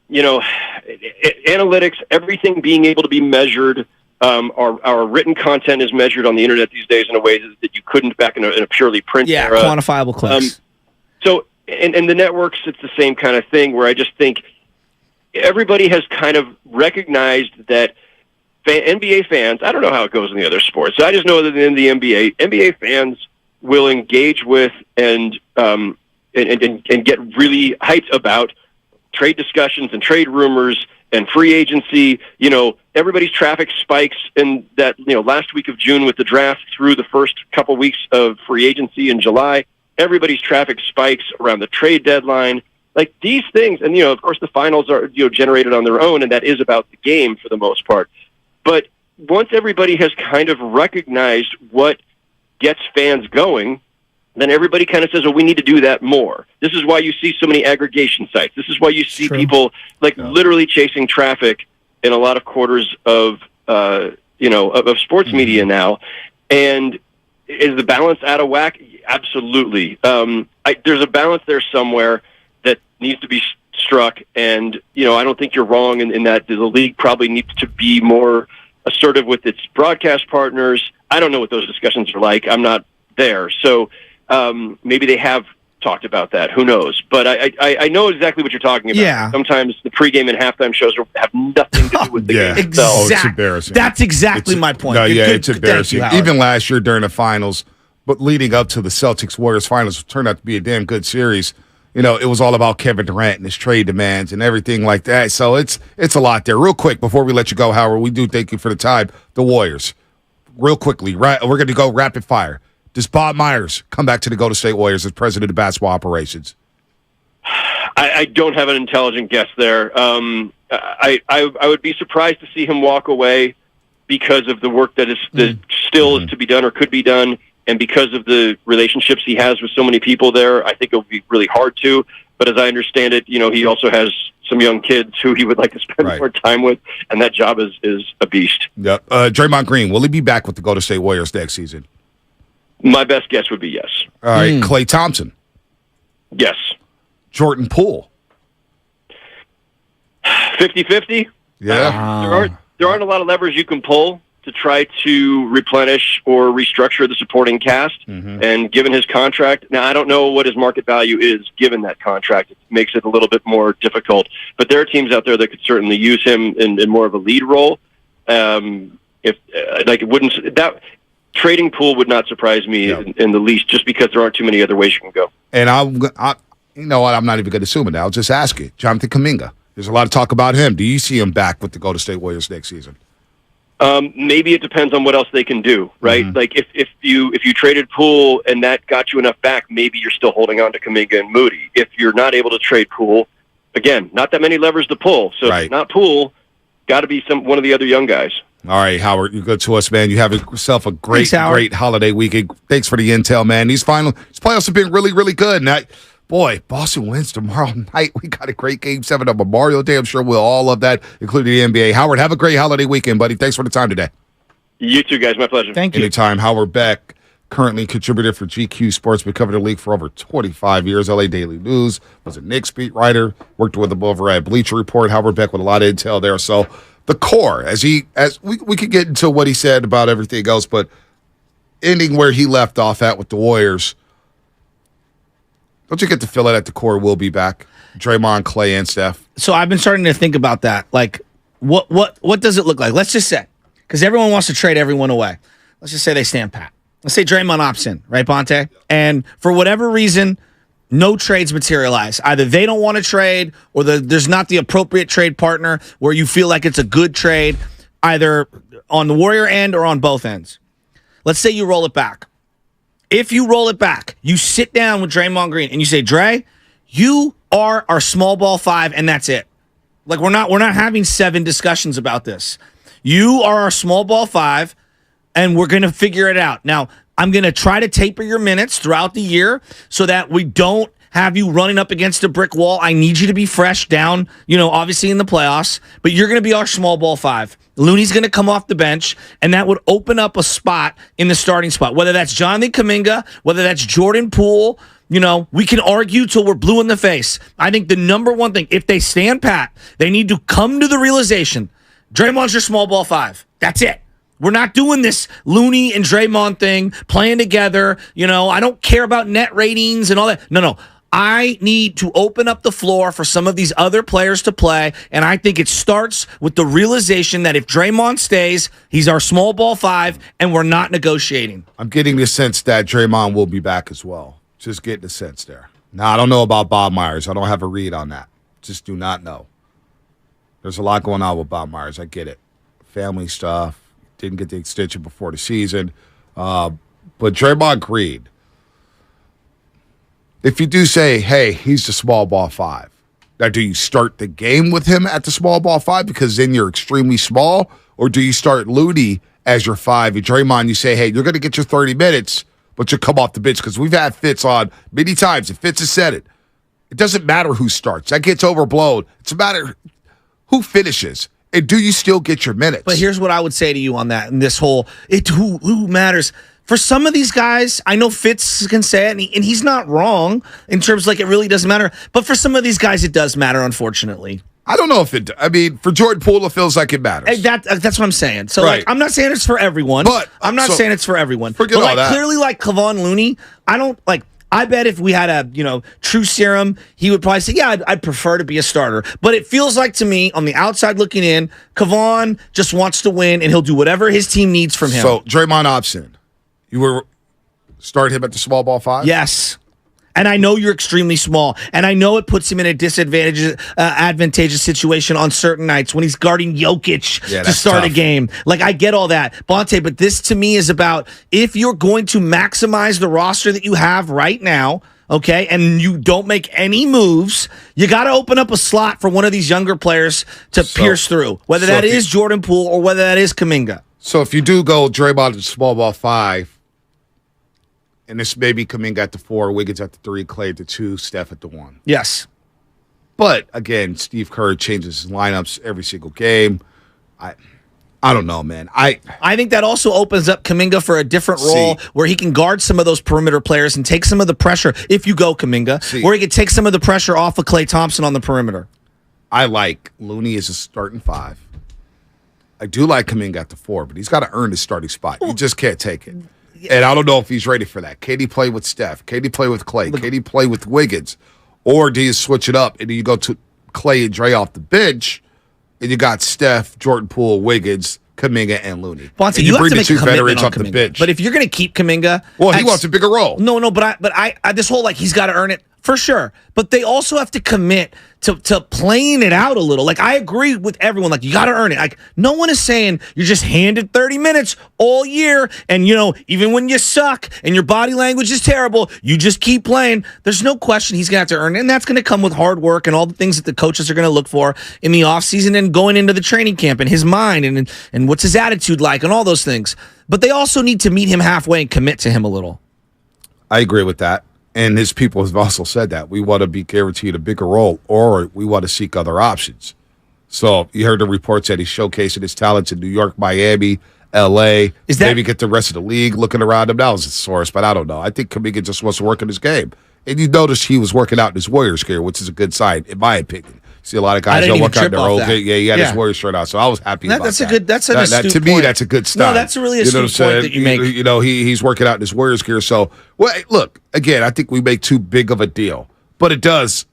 analytics, everything being able to be measured, Our written content is measured on the internet these days in a way that you couldn't back in a purely print era. Quantifiable clicks. So, and the networks, it's the same kind of thing where I just think everybody has kind of recognized that NBA fans, I don't know how it goes in the other sports. I just know that in the NBA fans will engage with and get really hyped about trade discussions and trade rumors and free agency. Everybody's traffic spikes in that, last week of June with the draft through the first couple weeks of free agency in July. Everybody's traffic spikes around the trade deadline. Like these things, and of course the finals are generated on their own, and that is about the game for the most part. But once everybody has kind of recognized what gets fans going, then everybody kind of says, well, we need to do that more. This is why you see so many aggregation sites. This is why you see people literally chasing traffic in a lot of quarters of sports media now. And is the balance out of whack? Absolutely. There's a balance there somewhere that needs to be struck. And, I don't think you're wrong in that the league probably needs to be more assertive with its broadcast partners. I don't know what those discussions are like. I'm not there. So maybe they have talked about that. Who knows? But I know exactly what you're talking about. Yeah. Sometimes the pregame and halftime shows have nothing to do with the game itself. Oh, it's embarrassing. That's exactly my point. No, Good, it's embarrassing. Even last year during the finals, but leading up to the Celtics-Warriors finals, turned out to be a damn good series. It was all about Kevin Durant and his trade demands and everything like that. So it's a lot there. Real quick, before we let you go, Howard, we do thank you for the time. The Warriors. Real quickly, we're going to go rapid fire. Does Bob Myers come back to the Golden State Warriors as president of basketball operations? I don't have an intelligent guess there. I would be surprised to see him walk away because of the work that still is to be done or could be done, and because of the relationships he has with so many people there. I think it would be really hard to. But as I understand it, he also has some young kids who he would like to spend more time with, and that job is a beast. Yep. Draymond Green, will he be back with the Golden State Warriors next season? My best guess would be yes. All right. Klay Thompson. Yes. Jordan Poole. 50-50. Yeah. There aren't a lot of levers you can pull to try to replenish or restructure the supporting cast. And given his contract, now I don't know what his market value is given that contract. It makes it a little bit more difficult. But there are teams out there that could certainly use him in more of a lead role. Trading Poole would not surprise me in the least, just because there aren't too many other ways you can go. And you know what? I'm not even going to assume it now. I'll just ask you. Jonathan Kuminga. There's a lot of talk about him. Do you see him back with the Golden State Warriors next season? Maybe it depends on what else they can do, right? Like if you traded Poole and that got you enough back, maybe you're still holding on to Kuminga and Moody. If you're not able to trade Poole, again, not that many levers to pull. So if it's not Poole, got to be one of the other young guys. All right, Howard, you're good to us, man. You have yourself a great holiday weekend. Thanks for the intel, man. These playoffs have been really, really good. And Boston wins tomorrow night. We got a great Game 7 on Memorial Day. I'm sure we'll all love that, including the NBA. Howard, have a great holiday weekend, buddy. Thanks for the time today. You too, guys. My pleasure. Thank you. Anytime. Howard Beck, currently contributor for GQ Sports, been covering the league for over 25 years. LA Daily News, was a Knicks beat writer, worked with him over at Bleacher Report. Howard Beck with a lot of intel there. So the core, as we could get into what he said about everything else, but ending where he left off at with the Warriors, don't you get to feel it at the core will be back? Draymond, Klay, and Steph. So I've been starting to think about that. Like, what does it look like? Let's just say, because everyone wants to trade everyone away. Let's just say they stand pat. Let's say Draymond opts in, right, Bonte? And for whatever reason, no trades materialize. Either they don't want to trade or there's not the appropriate trade partner where you feel like it's a good trade, either on the Warrior end or on both ends. Let's say you roll it back. If you roll it back, you sit down with Draymond Green and you say, Dre, you are our small ball 5 and that's it. Like we're not having 7 discussions about this. You are our small ball 5 and we're going to figure it out. Now, I'm going to try to taper your minutes throughout the year so that we don't have you running up against a brick wall. I need you to be fresh down, obviously in the playoffs, but you're going to be our small ball 5. Looney's going to come off the bench, and that would open up a spot in the starting spot, whether that's Jonathan Kuminga, whether that's Jordan Poole. We can argue till we're blue in the face. I think the number one thing, if they stand pat, they need to come to the realization, Draymond's your small ball 5. That's it. We're not doing this Looney and Draymond thing, playing together. I don't care about net ratings and all that. No. I need to open up the floor for some of these other players to play, and I think it starts with the realization that if Draymond stays, he's our small ball 5, and we're not negotiating. I'm getting the sense that Draymond will be back as well. Just getting the sense there. Now, I don't know about Bob Myers. I don't have a read on that. Just do not know. There's a lot going on with Bob Myers. I get it. Family stuff. Didn't get the extension before the season. But Draymond Green, if you do say, hey, he's the small ball 5, now do you start the game with him at the small ball 5 because then you're extremely small? Or do you start Looney as your 5 and Draymond, you say, hey, you're going to get your 30 minutes, but you'll come off the bench? Because we've had Fitz on many times, and Fitz has said it. It doesn't matter who starts. That gets overblown. It's a matter who finishes. And do you still get your minutes? But here's what I would say to you on that, and this whole who matters. For some of these guys, I know Fitz can say it, and he's not wrong in terms of it really doesn't matter. But for some of these guys, it does matter, unfortunately. I don't know if it. I mean, for Jordan Poole, it feels like it matters. That's what I'm saying. So, right. I'm not saying it's for everyone. But I'm not saying it's for everyone. Forget all that. Clearly, Kevon Looney, I bet if we had a true serum, he would probably say, yeah, I'd prefer to be a starter. But it feels like to me, on the outside looking in, Kevon just wants to win, and he'll do whatever his team needs from him. So Draymond Opson, you were start him at the small ball 5? Yes. And I know you're extremely small, and I know it puts him in a advantageous situation on certain nights when he's guarding Jokic to start a game. I get all that, Bonte, but this to me is about if you're going to maximize the roster that you have right now, okay, and you don't make any moves, you got to open up a slot for one of these younger players to pierce through, whether that is Jordan Poole or whether that is Kuminga. So if you do go Draymond to small ball 5, and this may be Kuminga at the 4, Wiggins at the 3, Clay at the 2, Steph at the 1. Yes. But, again, Steve Kerr changes his lineups every single game. I don't know, man. I think that also opens up Kuminga for a different role where he can guard some of those perimeter players and take some of the pressure, if you go Kuminga, where he can take some of the pressure off of Klay Thompson on the perimeter. I like Looney as a starting 5. I do like Kuminga at the 4, but he's got to earn his starting spot. You just can't take it. And I don't know if he's ready for that. Can he play with Steph? Can he play with Clay? Can he play with Wiggins? Or do you switch it up and you go to Clay and Dre off the bench, and you got Steph, Jordan Poole, Wiggins, Kuminga, and Looney? Bonte, and you bring have to the make 2 veterans off the bench. But if you're going to keep Kuminga, he wants a bigger role. No, but I this whole he's got to earn it for sure. But they also have to commit to playing it out a little. I agree with everyone. You got to earn it. No one is saying you're just handed 30 minutes all year, and even when you suck and your body language is terrible, you just keep playing. There's no question he's gonna have to earn it, and that's gonna come with hard work and all the things that the coaches are gonna look for in the offseason and going into the training camp and his mind and what's his attitude like and all those things. But they also need to meet him halfway and commit to him a little. I agree with that. And his people have also said that. We want to be guaranteed a bigger role, or we want to seek other options. So you heard the reports that he's showcasing his talents in New York, Miami, L.A. Maybe get the rest of the league looking around him. That was the source, but I don't know. I think Kuminga just wants to work in his game. And you notice he was working out in his Warriors gear, which is a good sign, in my opinion. See a lot of guys don't work out in their old gear. Yeah, he had his Warriors shirt on, so I was happy about that. That's an astute point. To me, that's a good style. No, that's a really astute point that you make. He's working out in his Warriors gear. So, look, again, I think we make too big of a deal. But it does,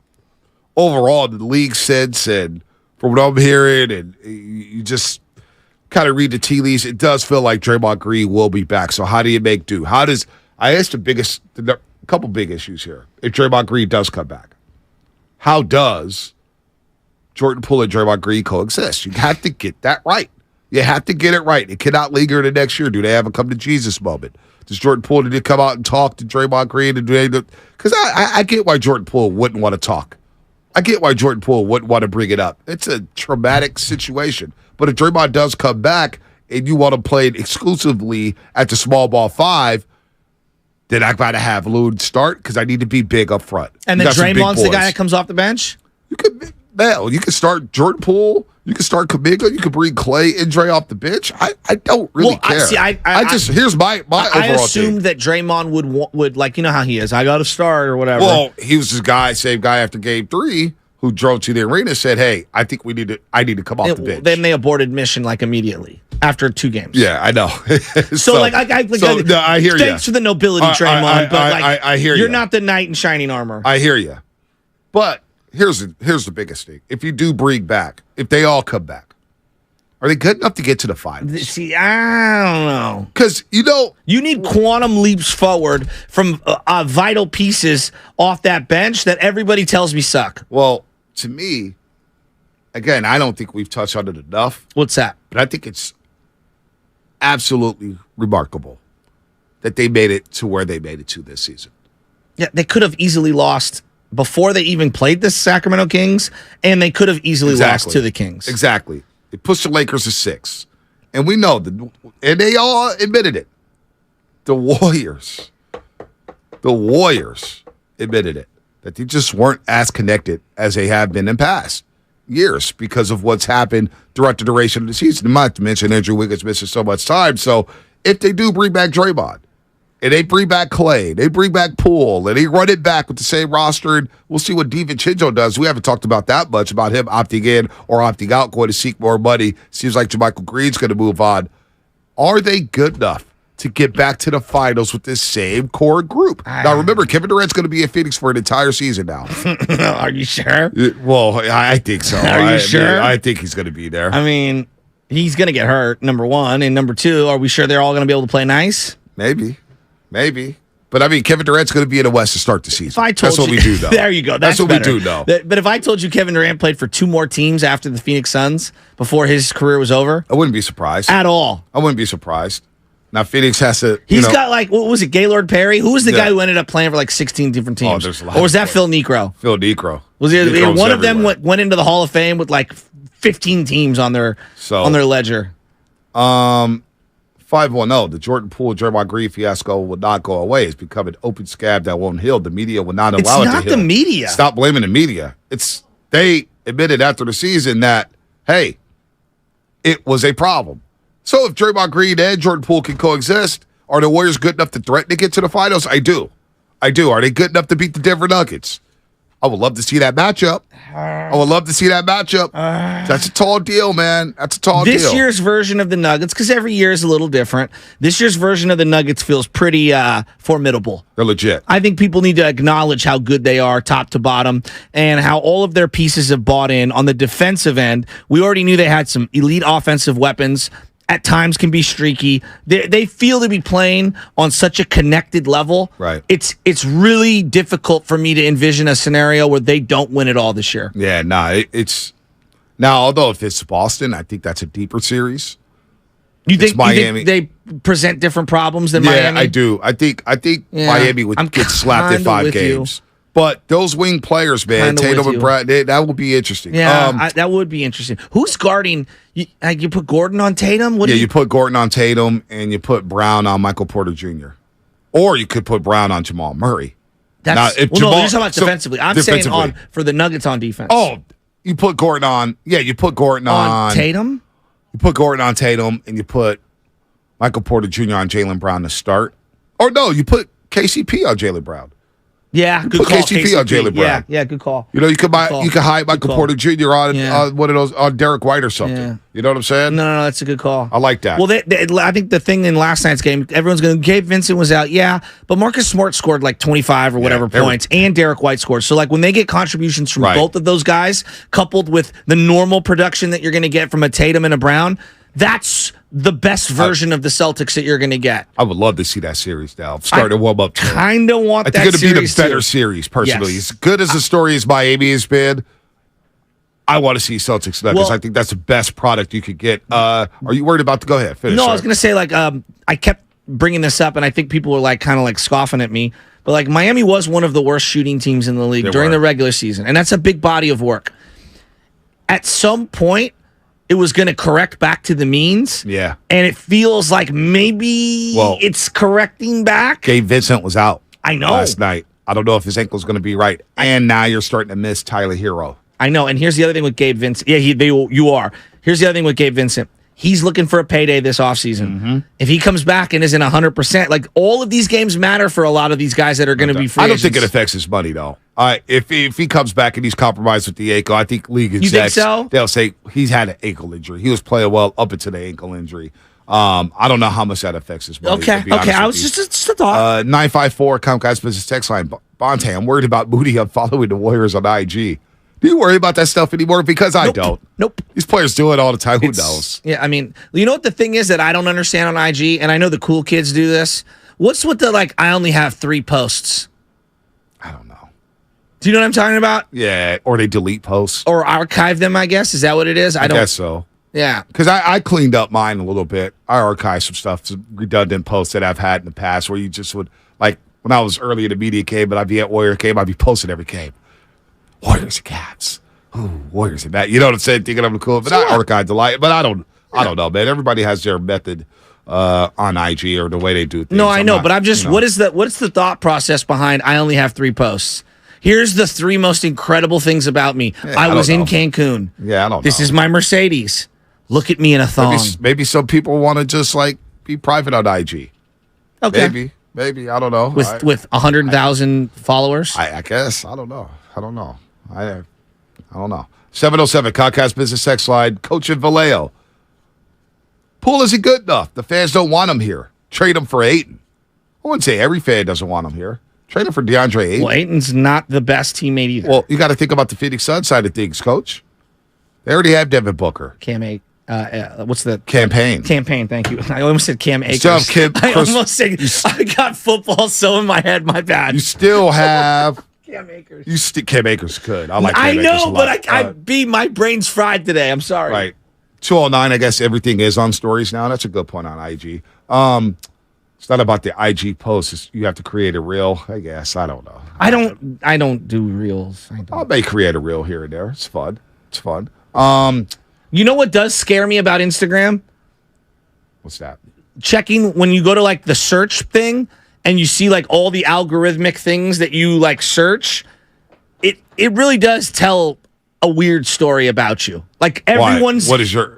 overall, the league sense, and from what I'm hearing, and you just kind of read the tea leaves, it does feel like Draymond Green will be back. So how do you make do? I asked a couple big issues here. If Draymond Green does come back, how does Jordan Poole and Draymond Green coexist? You have to get that right. You have to get it right. It cannot linger into next year. Do they have a come to Jesus moment? Does Jordan Poole need to come out and talk to Draymond Green? Because I get why Jordan Poole wouldn't want to talk. I get why Jordan Poole wouldn't want to bring it up. It's a traumatic situation. But if Draymond does come back and you want to play it exclusively at the small ball 5, then I got to have Loon start because I need to be big up front. And then Draymond's the guy that comes off the bench? You can start Jordan Poole. You can start Kuminga. You can bring Clay and Dre off the bench. I don't really care. Here's my overall I assumed that Draymond would like, you know how he is. I got to start or whatever. Well, he was this guy, same guy after game 3, who drove to the arena said, "Hey, I think I need to come off the bench." Then they aborted mission like immediately after 2 games. Yeah, I know. I hear you. Thanks for the nobility, Draymond, but I hear you. You're not the knight in shining armor. I hear you. But here's the biggest thing: if you do bring back, if they all come back, are they good enough to get to the finals? See, I don't know. Because, you need quantum leaps forward from vital pieces off that bench that everybody tells me suck. Well, to me, again, I don't think we've touched on it enough. What's that? But I think it's absolutely remarkable that they made it to where they made it to this season. Yeah, they could have easily lost before they even played the Sacramento Kings, and they could have easily lost to the Kings. Exactly. It pushed the Lakers to 6. And we know, and they all admitted it. The Warriors admitted it, that they just weren't as connected as they have been in past years because of what's happened throughout the duration of the season. Not to mention Andrew Wiggins missing so much time. So if they do bring back Draymond, and they bring back Clay, they bring back Poole, and they run it back with the same roster, and we'll see what DiVincenzo does. We haven't talked about that much, about him opting in or opting out, going to seek more money. Seems like JaMychal Green's going to move on. Are they good enough to get back to the finals with this same core group? Now, remember, Kevin Durant's going to be in Phoenix for an entire season now. Are you sure? Well, I think so. Are you sure? I think he's going to be there. I mean, he's going to get hurt, number one. And number two, are we sure they're all going to be able to play nice? Maybe. But, I mean, Kevin Durant's going to be in the West to start the season. That's what we do, though. There you go. That's what better. we do, though. But if I told you Kevin Durant played for 2 more teams after the Phoenix Suns before his career was over? I wouldn't be surprised. At all. I wouldn't be surprised. Now, Phoenix has to. He's got what was it, Gaylord Perry? Who was the guy who ended up playing for 16 different teams? There's a lot or was that Phil Necro? Phil Necro. Was it Necro's one of them everywhere. went into the Hall of Fame with 15 teams on their ledger? 510, the Jordan Poole, Draymond Green fiasco will not go away. It's become an open scab that won't heal. The media will not allow it to heal. It's not the media. Stop blaming the media. They admitted after the season that, hey, it was a problem. So if Draymond Green and Jordan Poole can coexist, are the Warriors good enough to threaten to get to the finals? I do. Are they good enough to beat the Denver Nuggets? I would love to see that matchup. That's a tall deal, man. That's a tall deal. This year's version of the Nuggets, because every year is a little different, this year's version of the Nuggets feels pretty formidable. They're legit. I think people need to acknowledge how good they are top to bottom and how all of their pieces have bought in. On the defensive end, we already knew they had some elite offensive weapons. At times can be streaky. They feel to be playing on such a connected level. Right. It's really difficult for me to envision a scenario where they don't win it all this year. Yeah, it's now. Although if it's Boston, I think that's a deeper series. You think Miami? They present different problems than Miami? Yeah, I do. I think Miami would get slapped in 5 games. But those wing players, man, Tatum and Brad, that would be interesting. Yeah, that would be interesting. Who's guarding? You put Gordon on Tatum? You put Gordon on Tatum, and you put Brown on Michael Porter Jr. Or you could put Brown on Jamal Murray. No, you're talking about defensively. I'm saying for the Nuggets on defense. Oh, you put Gordon on. Yeah, you put Gordon on Tatum? You put Gordon on Tatum, and you put Michael Porter Jr. on Jaylen Brown to start. Or no, you put KCP on Jaylen Brown. Yeah, good put call. KCP on Jaylen Brown. Yeah, good call. You could hide Michael Porter Jr. on one of those on Derek White or something. Yeah. You know what I'm saying? No, that's a good call. I like that. Well, I think the thing in last night's game, everyone's going, Gabe Vincent was out. Yeah, but Marcus Smart scored 25 or whatever points, and Derek White scored. So when they get contributions from both of those guys, coupled with the normal production that you're going to get from a Tatum and a Brown, that's the best version of the Celtics that you're going to get. I would love to see that series now. Starting to warm up. Kind of want that series. I think it's going to be the better series, personally. Yes. As good as the story as Miami has been, I want to see Celtics Nuggets. I think that's the best product you could get. Are you worried about the go ahead? Finish. No, I was going to say, I kept bringing this up, and I think people were kind of scoffing at me. But Miami was one of the worst shooting teams in the league during the regular season, and that's a big body of work. At some point, it was going to correct back to the means. Yeah. And it feels like maybe it's correcting back. Gabe Vincent was out. I know. Last night. I don't know if his ankle's going to be right. And now you're starting to miss Tyler Hero. I know. And here's the other thing with Gabe Vincent. Yeah, you are. Here's the other thing with Gabe Vincent. He's looking for a payday this offseason. If he comes back and isn't 100%, like all of these games matter for a lot of these guys that are going to be free I don't agents. think it affects his money, though. If he comes back and he's compromised with the ankle, I think league execs, You think so? they'll say he's had an ankle injury. He was playing well up until the ankle injury. I don't know how much that affects his money. Okay. I was just a thought. 954 Comcast Business Text Line. Bonte, I'm worried about Moody following the Warriors on IG. Do you worry about that stuff anymore? Because I don't. Nope. These players do it all the time. Who knows? Yeah, I mean, you know what the thing is that I don't understand on IG, and I know the cool kids do this? What's with the, like, I only have 3 posts? I don't know. Do you know what I'm talking about? Yeah, or they delete posts. Or archive them, I guess? Is that what it is? I guess so. Yeah. Because I cleaned up mine a little bit. I archived some stuff, some redundant posts that I've had in the past where you just would, like, when I was early in the media game, but I'd be at Warrior game, I'd be posting every game. Warriors and Cavs. Ooh, Warriors and that. You know what I'm saying? Thinking I'm cool. But I archived a lot. But I don't know, man. Everybody has their method on IG or the way they do things. No, I know, but I'm just, what's the thought process behind I only have 3 posts? Here's the 3 most incredible things about me. I was in Cancun. Yeah, I don't know. This is my Mercedes. Look at me in a thong. Maybe some people want to just, like, be private on IG. Okay. Maybe. I don't know. With 100,000 followers? I guess. I don't know. I don't know. 707 Comcast Business Text Line. Coach in Vallejo. Poole isn't good enough. The fans don't want him here. Trade him for Ayton. I wouldn't say every fan doesn't want him here. Trade him for DeAndre Ayton. Well, Ayton's not the best teammate either. Well, you got to think about the Phoenix Suns side of things, Coach. They already have Devin Booker. What's the campaign? Campaign. Thank you. I almost said Cam Akers. I almost said. I got football so in my head. My bad. You still have Cam Akers. Cam Akers good. I like. Cam Akers know, a lot. but my brain's fried today. I'm sorry. Right. 209. I guess everything is on stories now. That's a good point on IG. It's not about the IG posts. You have to create a reel. I guess I don't know. I don't do reels. I may create a reel here and there. It's fun. You know what does scare me about Instagram? What's that? Checking when you go to like the search thing and you see like all the algorithmic things that you like search. It really does tell a weird story about you. Like everyone's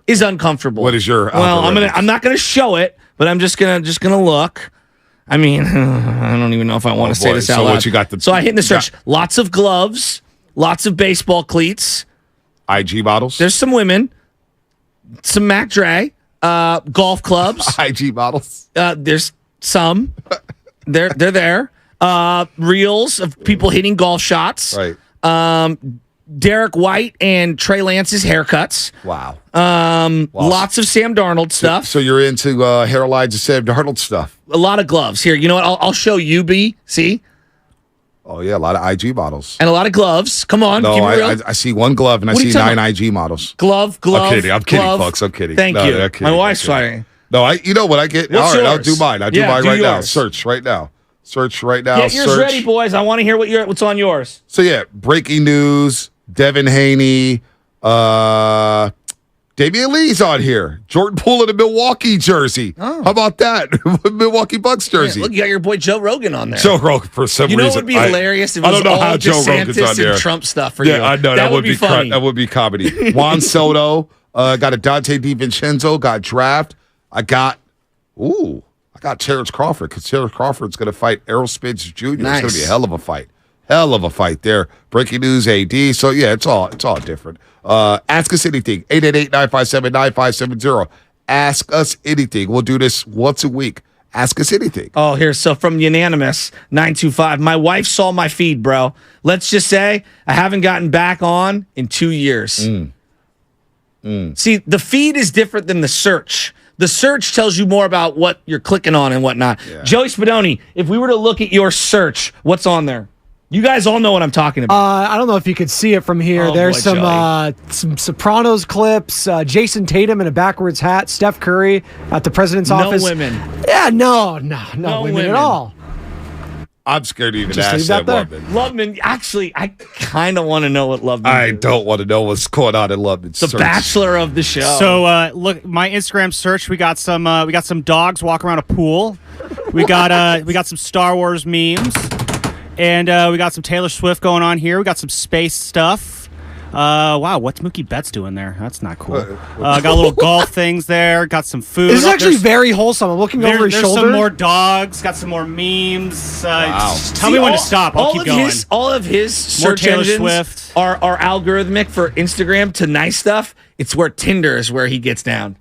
is uncomfortable. What is your? Well, I'm not gonna show it, but I'm just gonna look. I mean, I don't even know if I want to say this out loud. What you got? So I hit in the search. Lots of gloves, lots of baseball cleats. IG models. There's some women. Some Mac Dre, golf clubs. IG models. There's some. They're there. Reels of people hitting golf shots. Right. Derek White and Trey Lance's haircuts. Wow. Lots of Sam Darnold stuff. So you're into hairlines of Sam Darnold stuff. A lot of gloves. Here, you know what? I'll show you, B. See? Oh, yeah, a lot of IG models. And a lot of gloves. Come on, no, keep it real. I see one glove and I see 9 IG models. Glove. I'm kidding, folks. I'm kidding. Thank you. My wife's fighting. No, you know what I get? What's all right, yours? I'll do mine. I'll do mine right now. Search right now. Get yours ready, boys. I want to hear what's on yours. So, yeah, breaking news. Devin Haney. Damian Lee's on here. Jordan Poole in a Milwaukee jersey. Oh. How about that? Milwaukee Bucks jersey. Yeah, look, you got your boy Joe Rogan on there. Joe Rogan, for some reason. You know what would be hilarious if it was all DeSantis and Trump stuff for you. Yeah, I know. That would be funny. That would be comedy. Juan Soto. Got a Dante DiVincenzo. Got draft. I got Terrence Crawford because Terrence Crawford's going to fight Errol Spence Jr. Nice. It's going to be a hell of a fight. Hell of a fight there. Breaking news, AD. So, yeah, it's all different. Ask us anything. 888-957-9570. Ask us anything. We'll do this once a week. Ask us anything. Oh, here. So from Unanimous 925, my wife saw my feed, bro. Let's just say I haven't gotten back on in 2 years. See, the feed is different than the search. The search tells you more about what you're clicking on and whatnot. Yeah. Joey Spadoni, if we were to look at your search, what's on there? You guys all know what I'm talking about. I don't know if you could see it from here. There's some Sopranos clips, Jason Tatum in a backwards hat, Steph Curry at the president's office. No women. Yeah, no women at all. I'm scared to even ask that Lubman. Lubman, actually, I kind of want to know what Lubman I don't want to know what's going on in Lubman's The bachelor of the show. So, look, my Instagram search, we got some dogs walk around a pool. We got some Star Wars memes. And we got some Taylor Swift going on here. We got some space stuff. Wow, what's Mookie Betts doing there? That's not cool. Got a little golf things there. Got some food. This is actually very wholesome. I'm looking over his there's shoulder. Some more dogs. Got some more memes. Wow. Tell me when to stop. I'll keep going. All of his search Taylor engines Swift. are algorithmic for Instagram to nice stuff. It's where Tinder is where he gets down.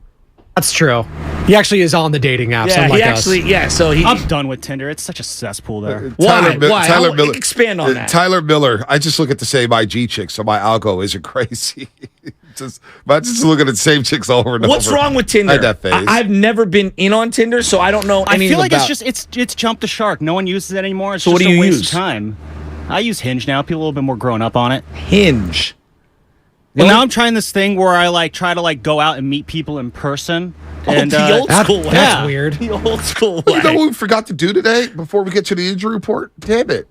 That's true. He actually is on the dating apps. Yeah, unlike he us. actually. Yeah, so he. I'm done with Tinder. It's such a cesspool there. Why? Tyler Miller. Expand on that. Tyler Miller. I just look at the same IG chicks, so my algo isn't crazy. But just looking at the same chicks over and over. What's wrong with Tinder? I had that phase. I've never been in on Tinder, so I don't know anything I feel like about. it's jumped the shark. No one uses it anymore. It's So what just do you a waste use? of time. I use Hinge now. People are a little bit more grown up on it. Hinge. Well, now I'm trying this thing where I try to go out and meet people in person. And the old school way. That's weird. The old school You know way. what we forgot to do today before we get to the injury report? Damn it.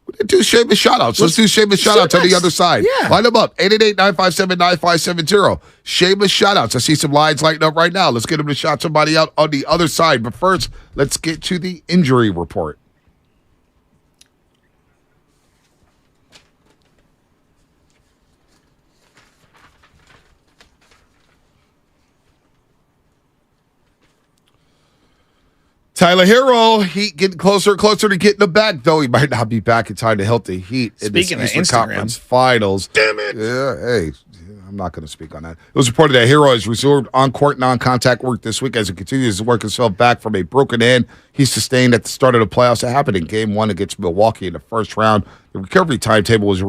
We didn't do Seamus shoutouts. Let's do Seamus shoutouts on the other side. Yeah. Line them up. 888-957-9570. Seamus shoutouts. I see some lines lighting up right now. Let's get them to shout somebody out on the other side. But first, let's get to the injury report. Tyler Hero, Heat getting closer and closer to getting him back, though he might not be back in time to help the Heat in this Speaking of Eastern Instagram. Conference Finals. Damn it! Yeah, hey, I'm not going to speak on that. It was reported that Hero has resumed on-court non-contact work this week as he continues to work himself back from a broken hand he sustained at the start of the playoffs. It happened in Game 1 against Milwaukee in the first round. The recovery timetable was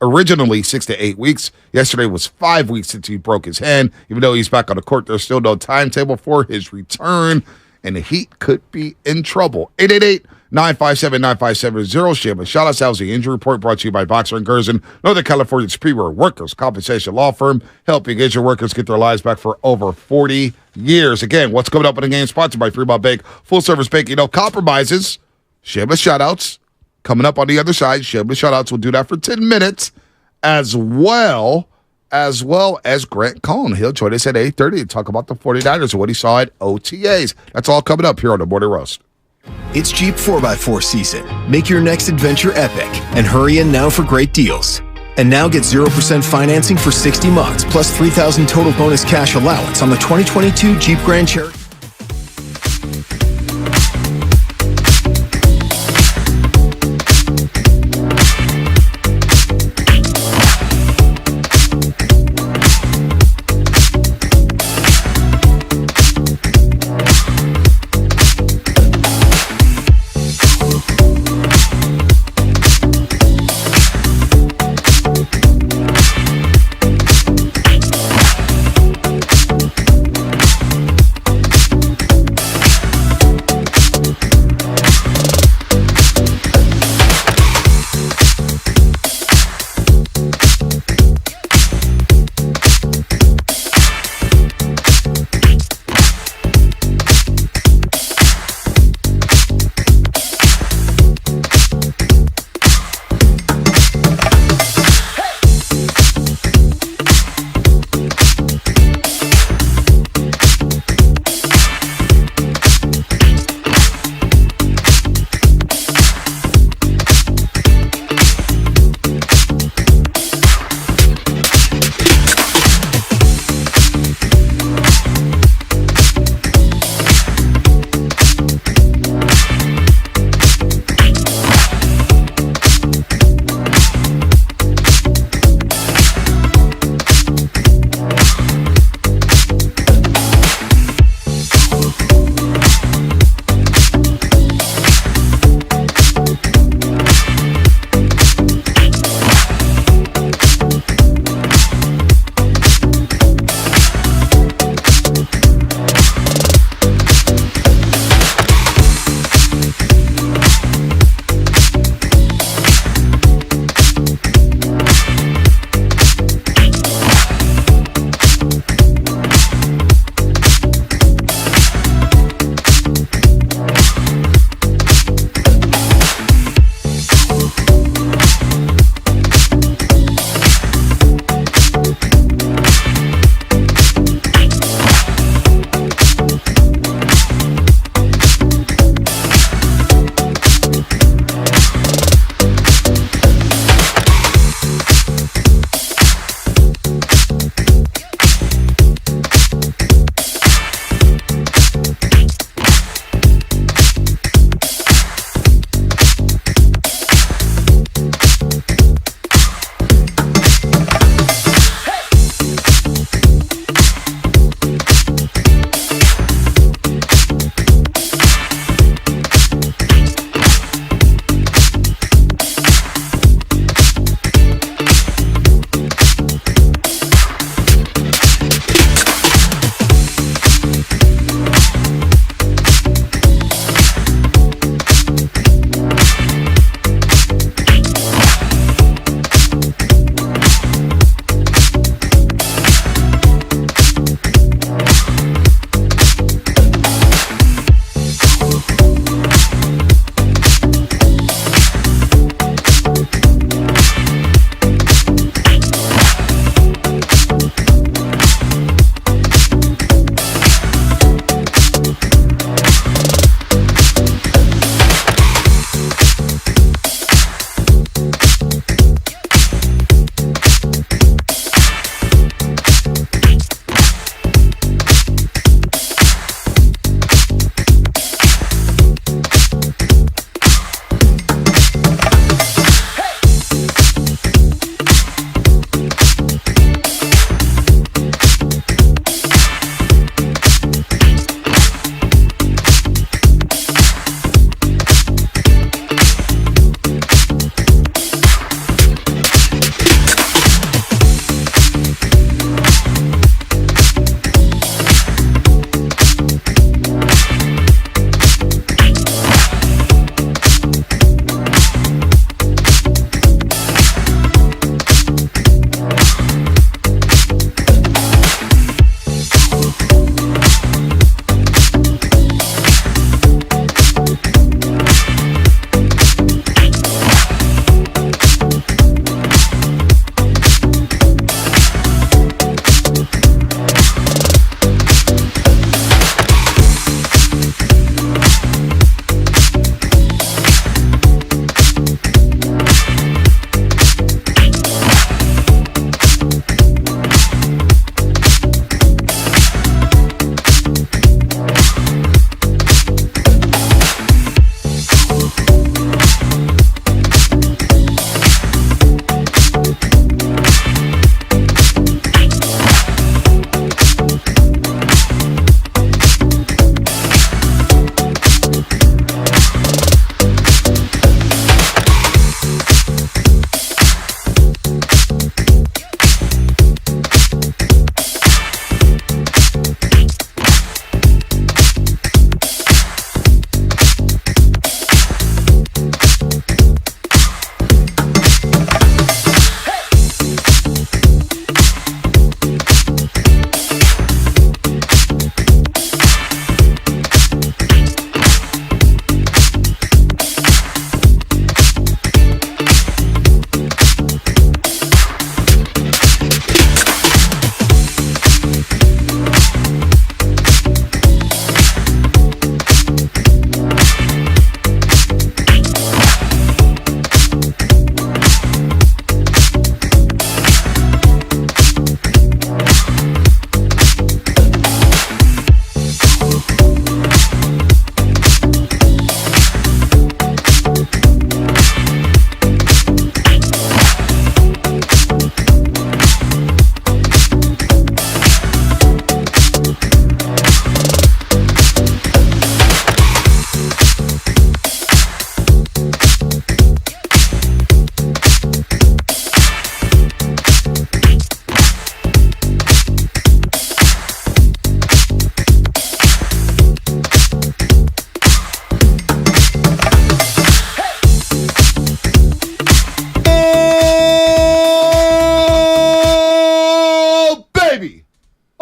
originally 6 to 8 weeks. Yesterday was 5 weeks since he broke his hand. Even though he's back on the court, there's still no timetable for his return, and the Heat could be in trouble. 888-957-9570. Shima. Shout out to the injury report brought to you by Boxer & Gerson, Northern California's premier workers' compensation law firm, helping injured workers get their lives back for over 40 years. Again, what's coming up in the game? Sponsored by Fremont Bank, full-service banking, no compromises. Shima shout-outs coming up on the other side. Shima shout-outs will do that for 10 minutes as well as Grant Cohn. He'll join us at 8:30 to talk about the 49ers and what he saw at OTAs. That's all coming up here on the Morning Roast. It's Jeep 4x4 season. Make your next adventure epic and hurry in now for great deals. And now get 0% financing for 60 months plus $3,000 total bonus cash allowance on the 2022 Jeep Grand Cherokee.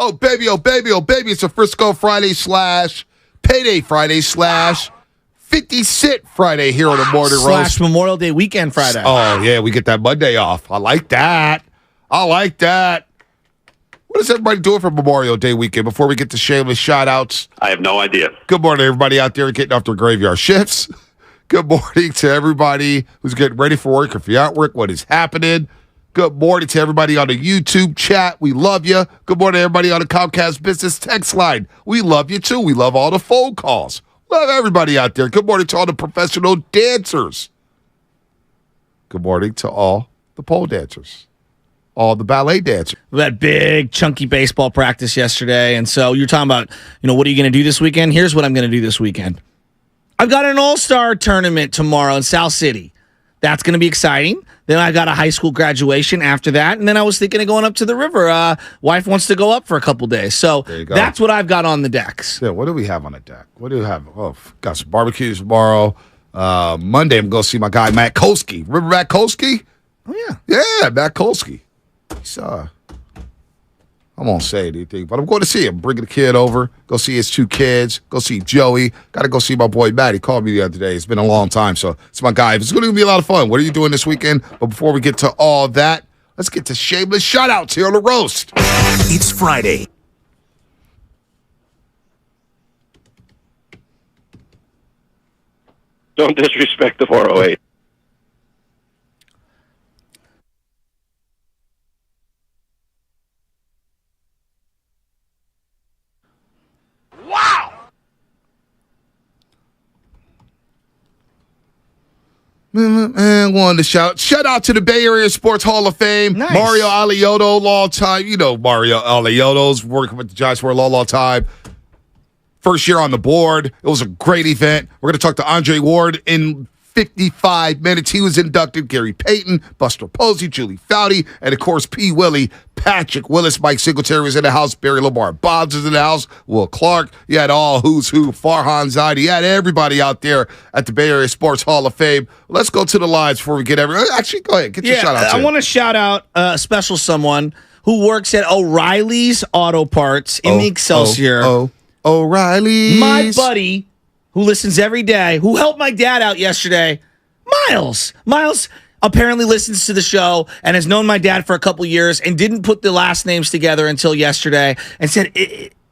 Oh, baby, oh, baby, oh, baby. It's a Frisco Friday / Payday Friday / 50 Cent Friday here on the Morning Roast. / Memorial Day weekend Friday. Oh, yeah, we get that Monday off. I like that. What is everybody doing for Memorial Day weekend before we get to shameless shout-outs? I have no idea. Good morning, everybody out there getting off their graveyard shifts. Good morning to everybody who's getting ready for work. If you're at work, what is happening? Good morning to everybody on the YouTube chat. We love you. Good morning to everybody on the Comcast Business text line. We love you, too. We love all the phone calls. Love everybody out there. Good morning to all the professional dancers. Good morning to all the pole dancers. All the ballet dancers. We had big, chunky baseball practice yesterday, and so you're talking about, what are you going to do this weekend? Here's what I'm going to do this weekend. I've got an all-star tournament tomorrow in South City. That's going to be exciting. Then I got a high school graduation after that, and then I was thinking of going up to the river. Wife wants to go up for a couple days, so that's what I've got on the decks. Yeah, what do we have on the deck? What do we have? Oh, got some barbecues tomorrow. Monday, I'm going to see my guy Matt Kolsky. Remember Matt Kolsky? Oh yeah, yeah, Matt Kolsky. He's, I won't say anything, but I'm going to see him. Bring the kid over, go see his 2 kids, go see Joey. Got to go see my boy Matt. He called me the other day. It's been a long time, so it's my guy. It's going to be a lot of fun. What are you doing this weekend? But before we get to all that, let's get to shameless shout-outs here on the roast. It's Friday. Don't disrespect the 408. Man, wanted to shout out to the Bay Area Sports Hall of Fame. Nice. Mario Alioto, long time. You know Mario Alioto's working with the Giants for a long time. First year on the board. It was a great event. We're going to talk to Andre Ward in 55 minutes. He was inducted. Gary Payton, Buster Posey, Julie Foudy, and, of course, P. Willie, Patrick Willis, Mike Singletary was in the house, Barry Lamar Bobs was in the house, Will Clark. You had all who's who, Farhan Zaidi. You had everybody out there at the Bay Area Sports Hall of Fame. Let's go to the lines before we get everyone. Actually, go ahead. Get your shout out. I want to shout out a special someone who works at O'Reilly's Auto Parts in the Excelsior. O'Reilly's. My buddy who listens every day, who helped my dad out yesterday, Miles. Miles apparently listens to the show and has known my dad for a couple years and didn't put the last names together until yesterday and said,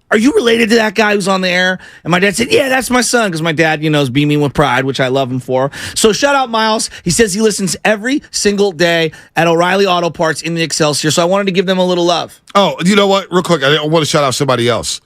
are you related to that guy who's on the air? And my dad said, yeah, that's my son, because my dad, is beaming with pride, which I love him for. So shout out Miles. He says he listens every single day at O'Reilly Auto Parts in the Excelsior, so I wanted to give them a little love. Oh, you know what? Real quick, I want to shout out somebody else.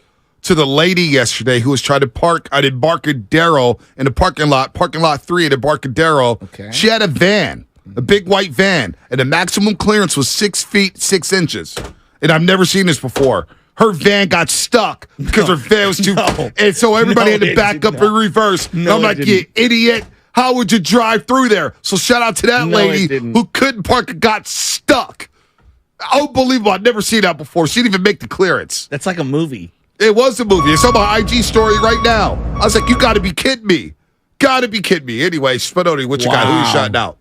To the lady yesterday who was trying to park at Embarcadero in the parking lot 3 at Embarcadero. Okay. She had a van, a big white van, and the maximum clearance was 6 feet, 6 inches. And I've never seen this before. Her van got stuck because her van was too... And so everybody had to back up and reverse. And I'm like, you idiot. How would you drive through there? So shout out to that lady who couldn't park and got stuck. Unbelievable. I've never seen that before. She didn't even make the clearance. That's like a movie. It was a movie. It's on my IG story right now. I was like, you got to be kidding me. Got to be kidding me. Anyway, Spadoni, what you got? Who you shouting out?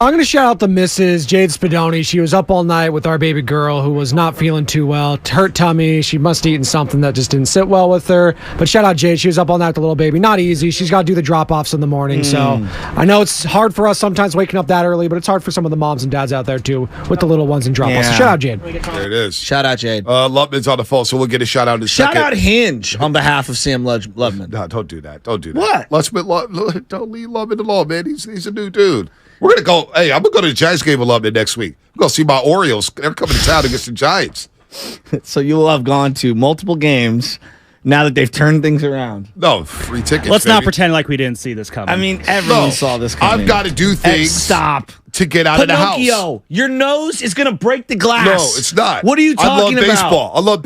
I'm going to shout out the Mrs. Jade Spadoni. She was up all night with our baby girl who was not feeling too well. Hurt tummy. She must have eaten something that just didn't sit well with her. But shout out Jade. She was up all night with the little baby. Not easy. She's got to do the drop-offs in the morning. So I know it's hard for us sometimes waking up that early, but it's hard for some of the moms and dads out there too with the little ones and drop-offs. So shout out Jade. There it is. Shout out Jade. Lubman's on the phone, so we'll get a shout out in a second. Shout out Hinge on behalf of Sam Lubman. No, don't do that. Don't do that. Don't leave Lubman alone, man. He's a new dude. We're going to go, hey, I'm going to go to the Giants game with Lubman next week. I'm going to see my Orioles. They're coming to town against the Giants. So you will have gone to multiple games now that they've turned things around. No, free tickets. Let's not pretend like we didn't see this coming. I mean, everyone saw this coming. I've got to do things to get out of the house. Pinocchio, your nose is going to break the glass. No, it's not. What are you talking about? I love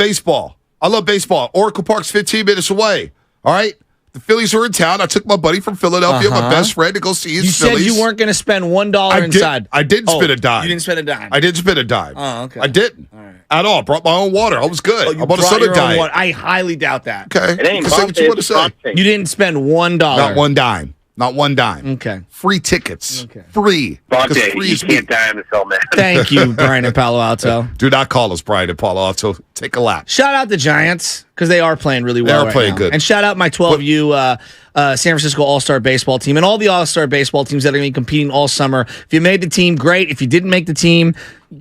baseball. Oracle Park's 15 minutes away. All right? The Phillies are in town. I took my buddy from Philadelphia, my best friend, to go see his Phillies. You said you weren't going to spend $1 inside. I didn't spend a dime. You didn't spend a dime. I didn't spend a dime. Oh, okay. I didn't. All right. At all. Brought my own water. I was good. I bought a soda diet. I highly doubt that. Okay. It ain't say what you want to say. You didn't spend $1. Not one dime. Not one dime. Okay. Free tickets. Okay. Free. Bonte, Free you is can't die in the cell, man. Thank you, Brian and Palo Alto. Do not call us Brian and Palo Alto. Take a lap. Shout out the Giants because they are playing really well. They are playing good. And shout out my 12U San Francisco All-Star Baseball team and all the All-Star Baseball teams that are going to be competing all summer. If you made the team, great. If you didn't make the team,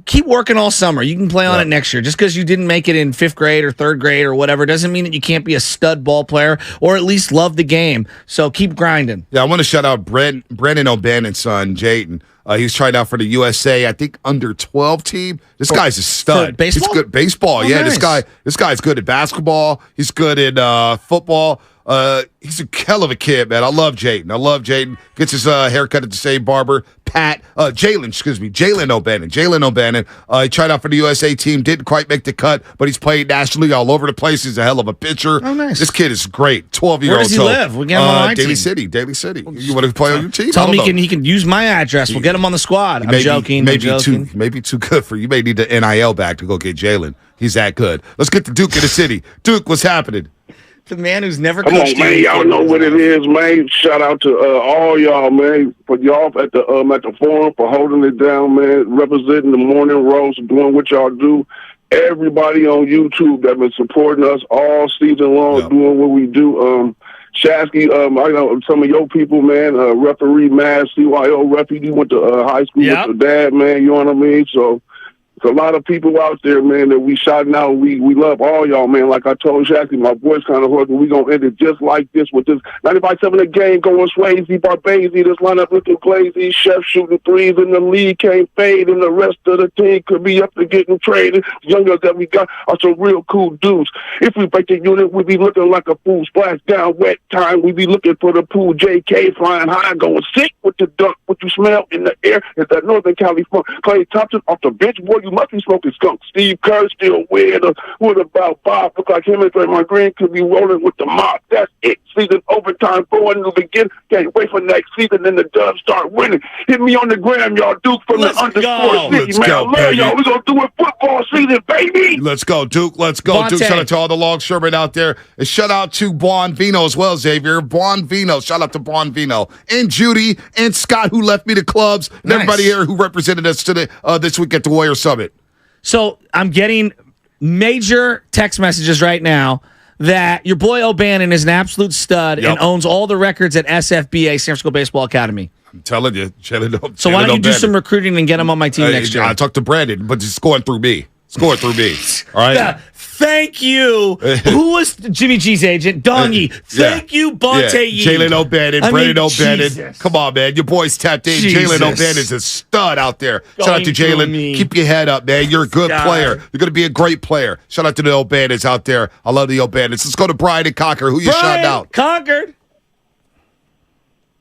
keep working all summer. You can play on it next year. Just because you didn't make it in 5th grade or 3rd grade or whatever doesn't mean that you can't be a stud ball player or at least love the game. So keep grinding. Yeah, I want to shout out Brandon O'Bannon's son, Jayden. He was trying out for the USA, I think, under 12 team. This guy's a stud. Baseball? He's good at baseball. Oh, yeah, nice. This guy's good at basketball. He's good at football. He's a hell of a kid, man. I love Jayden. Gets his haircut at the same barber. Jalen O'Bannon. He tried out for the USA team, didn't quite make the cut, but he's played nationally all over the place. He's a hell of a pitcher. Oh, nice. This kid is great. 12-year-old. Where does he live? We'll get him on my Daly team. City. You want to play on your team? Tell him he can use my address. We'll get him on the squad. I'm joking. Maybe too good for you. You may need the NIL back to go get Jalen. He's that good. Let's get the Duke in the city. Duke, what's happening? The man who's never Come coached on, man. Y'all know what it is, man. Shout out to all y'all, man, for y'all at the forum for holding it down, man, representing the morning roast, doing what y'all do. Everybody on YouTube that been supporting us all season long, doing what we do. Shasky, I know some of your people, man, referee, man, CYO referee, you went to high school with your dad, man, you know what I mean? So it's a lot of people out there, man, that we shouting out. We love all y'all, man. Like I told Shasky, my voice kind of hurt, but we going to end it just like this with this 95-7 the game going Swayze, Barbasi, this lineup looking crazy, Chef shooting threes in the league, can't fade, and the rest of the team could be up to getting traded. Youngers that we got are some real cool dudes. If we break the unit, we be looking like a fool. Splash down wet time, we be looking for the pool. JK flying high, going sick with the dunk. What you smell in the air is that Northern Cali funk. Clay Thompson off the bench, boy, you must be smoking skunk. Steve Kerr still weird. What about Bob? Look like him and Draymond Green could be rolling with the mob. That's it. Season overtime going to begin. Can't wait for next season. Then the Dubs start winning. Hit me on the gram, y'all. Duke from the _ city, man. I love y'all. We gonna do it football season, baby. Let's go, Duke. Let's go, Duke. Shout out to all the longshoremen out there. And shout out to Juan Vino as well, Xavier. Juan Vino. Shout out to Juan Vino. And Judy and Scott, who left me the clubs. And everybody here who represented us today, this week at the Warrior Summit. So I'm getting major text messages right now that your boy O'Bannon is an absolute stud and owns all the records at SFBA, San Francisco Baseball Academy. I'm telling you. So why don't you do some recruiting and get him on my team next year? I talked to Brandon, but it's going through me. All right? Yeah. Thank you. Who was Jimmy G's agent? Donnie. Thank you, Bonte Yee. Jalen O'Bannon, Brandon O'Bannon. Jesus. Come on, man. Your boy's tapped in. Jalen O'Bannon's a stud out there. Shout out to Jalen. Keep your head up, man. You're a good player. You're going to be a great player. Shout out to the O'Bannons out there. I love the O'Bannons. Let's go to Brian and Concord. Who you shouting out? Concord.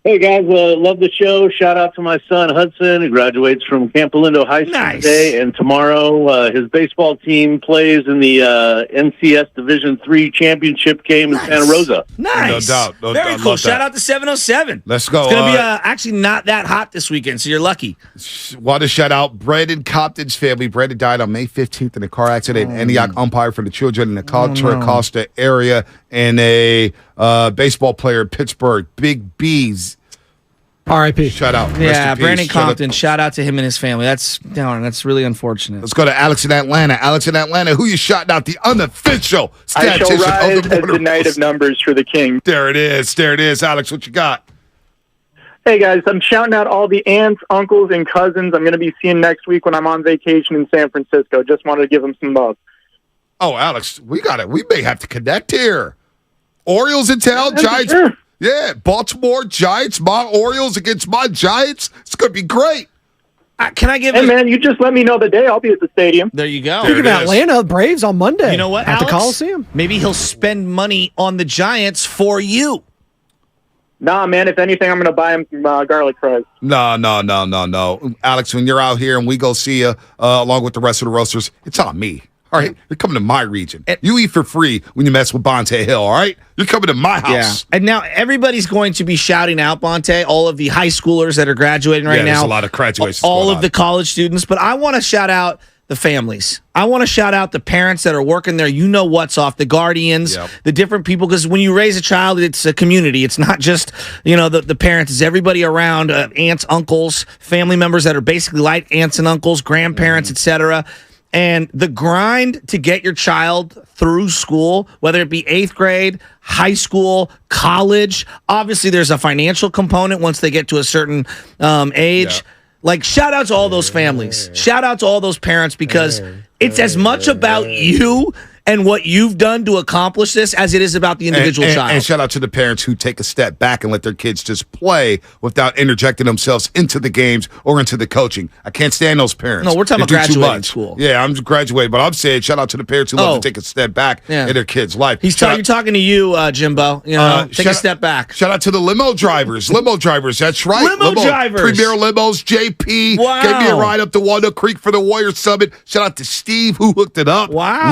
Hey, guys, love the show. Shout out to my son, Hudson, who graduates from Camp Lindo High School today. And tomorrow, his baseball team plays in the NCS Division III championship game in Santa Rosa. Nice. No doubt. Very cool. Shout out to 707. Let's go. It's going to be actually not that hot this weekend, so you're lucky. Want to shout out Brandon Compton's family. Brandon died on May 15th in a car accident. Antioch umpire for the children in the Contra Costa area, and a baseball player in Pittsburgh, Big B's. R.I.P. Shout out. Yeah, Brandon Compton. Shout out to him and his family. That's really unfortunate. Let's go to Alex in Atlanta. Alex in Atlanta, who you shouting out? The unofficial statistician of the night of numbers for the King. There it is. Alex, what you got? Hey, guys, I'm shouting out all the aunts, uncles, and cousins I'm going to be seeing next week when I'm on vacation in San Francisco. Just wanted to give them some love. Oh, Alex, we may have to connect here. Orioles in town, Giants. Sure. Yeah, Baltimore Giants, my Orioles against my Giants. It's going to be great. Can I give man, you just let me know the day. I'll be at the stadium. There you go. Speaking of Atlanta, Braves on Monday. You know what, at Alex? the Coliseum. Maybe he'll spend money on the Giants for you. Nah, man, if anything, I'm going to buy him some garlic fries. No. Alex, when you're out here and we go see you along with the rest of the roasters, it's on me. All right, you're coming to my region. You eat for free when you mess with Bonte Hill, all right? You're coming to my house. Yeah. And now everybody's going to be shouting out, Bonte, all of the high schoolers that are graduating right now. There's a lot of graduations. All of the college students. But I want to shout out the families. I want to shout out the parents that are working there. You know what's off, the guardians, the different people. Because when you raise a child, it's a community. It's not just, the parents. It's everybody around, aunts, uncles, family members that are basically like aunts and uncles, grandparents, etc. And the grind to get your child through school, whether it be 8th grade, high school, college. Obviously, there's a financial component once they get to a certain age. Yeah. Like, shout out to all those families. Shout out to all those parents, because it's as much about you and what you've done to accomplish this as it is about the individual child. And shout out to the parents who take a step back and let their kids just play without interjecting themselves into the games or into the coaching. I can't stand those parents. No, we're talking about graduating school. Yeah, I'm graduating, but I'm saying shout out to the parents who love to take a step back in their kids' life. You're talking to you, Jimbo. Take a step back. Shout out to the limo drivers. Limo drivers, that's right. Limo drivers. Premier Limos, JP. Wow. Gave me a ride up to Walnut Creek for the Warrior Summit. Shout out to Steve who hooked it up. Wow.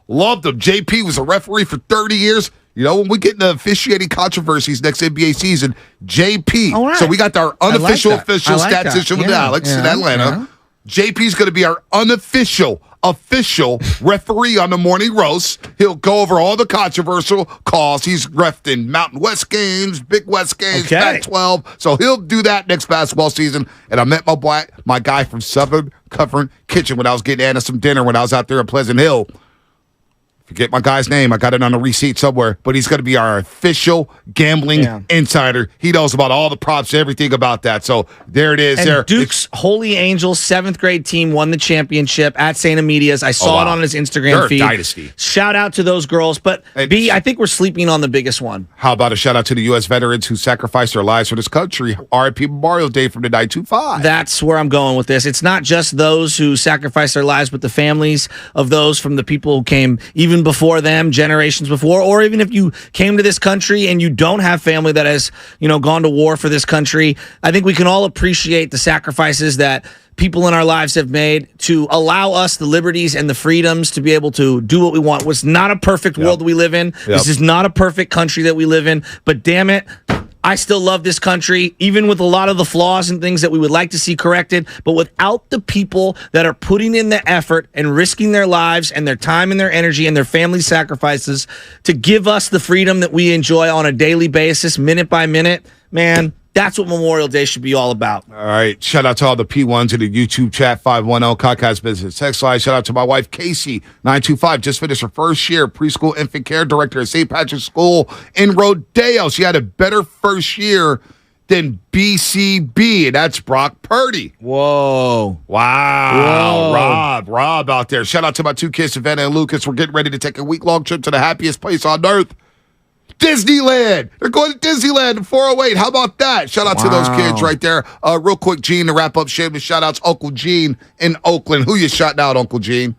Loved him. JP was a referee for 30 years. When we get into officiating controversies next NBA season, JP. Right. So we got our unofficial statistician with Alex in Atlanta. Yeah. JP's going to be our official referee on the morning roast. He'll go over all the controversial calls. He's refed in Mountain West games, Big West games, Pac-12. So he'll do that next basketball season. And I met my guy from Southern Comfort Kitchen when I was getting Anna some dinner when I was out there in Pleasant Hill. Forget my guy's name. I got it on a receipt somewhere. But he's going to be our official gambling insider. He knows about all the props, everything about that. So there it is. And Duke's Holy Angels 7th grade team won the championship at St. Amelia's. I saw it on his Instagram feed. Dynasty. Shout out to those girls. But B, I think we're sleeping on the biggest one. How about a shout out to the U.S. veterans who sacrificed their lives for this country? RIP Memorial Day from the 925. That's where I'm going with this. It's not just those who sacrificed their lives, but the families of those from the people who came even before them, generations before, or even if you came to this country and you don't have family that has, gone to war for this country. I think we can all appreciate the sacrifices that people in our lives have made to allow us the liberties and the freedoms to be able to do what we want. It's not a perfect world we live in. This is not a perfect country that we live in, but damn it, I still love this country, even with a lot of the flaws and things that we would like to see corrected. But without the people that are putting in the effort and risking their lives and their time and their energy and their family sacrifices to give us the freedom that we enjoy on a daily basis, minute by minute, man, that's what Memorial Day should be all about. All right. Shout out to all the P1s in the YouTube chat, 510 Comcast Business Text Line. Shout out to my wife, Casey, 925. Just finished her first year preschool infant care director at St. Patrick's School in Rodeo. She had a better first year than BCB, and that's Brock Purdy. Whoa. Wow. Whoa. Rob out there. Shout out to my two kids, Savannah and Lucas. We're getting ready to take a week-long trip to the happiest place on earth, Disneyland. They're going to Disneyland in 408. How about that? Shout out to those kids right there. Real quick, Gene, to wrap up shameless shout-outs. Uncle Gene in Oakland. Who you shouting out, Uncle Gene?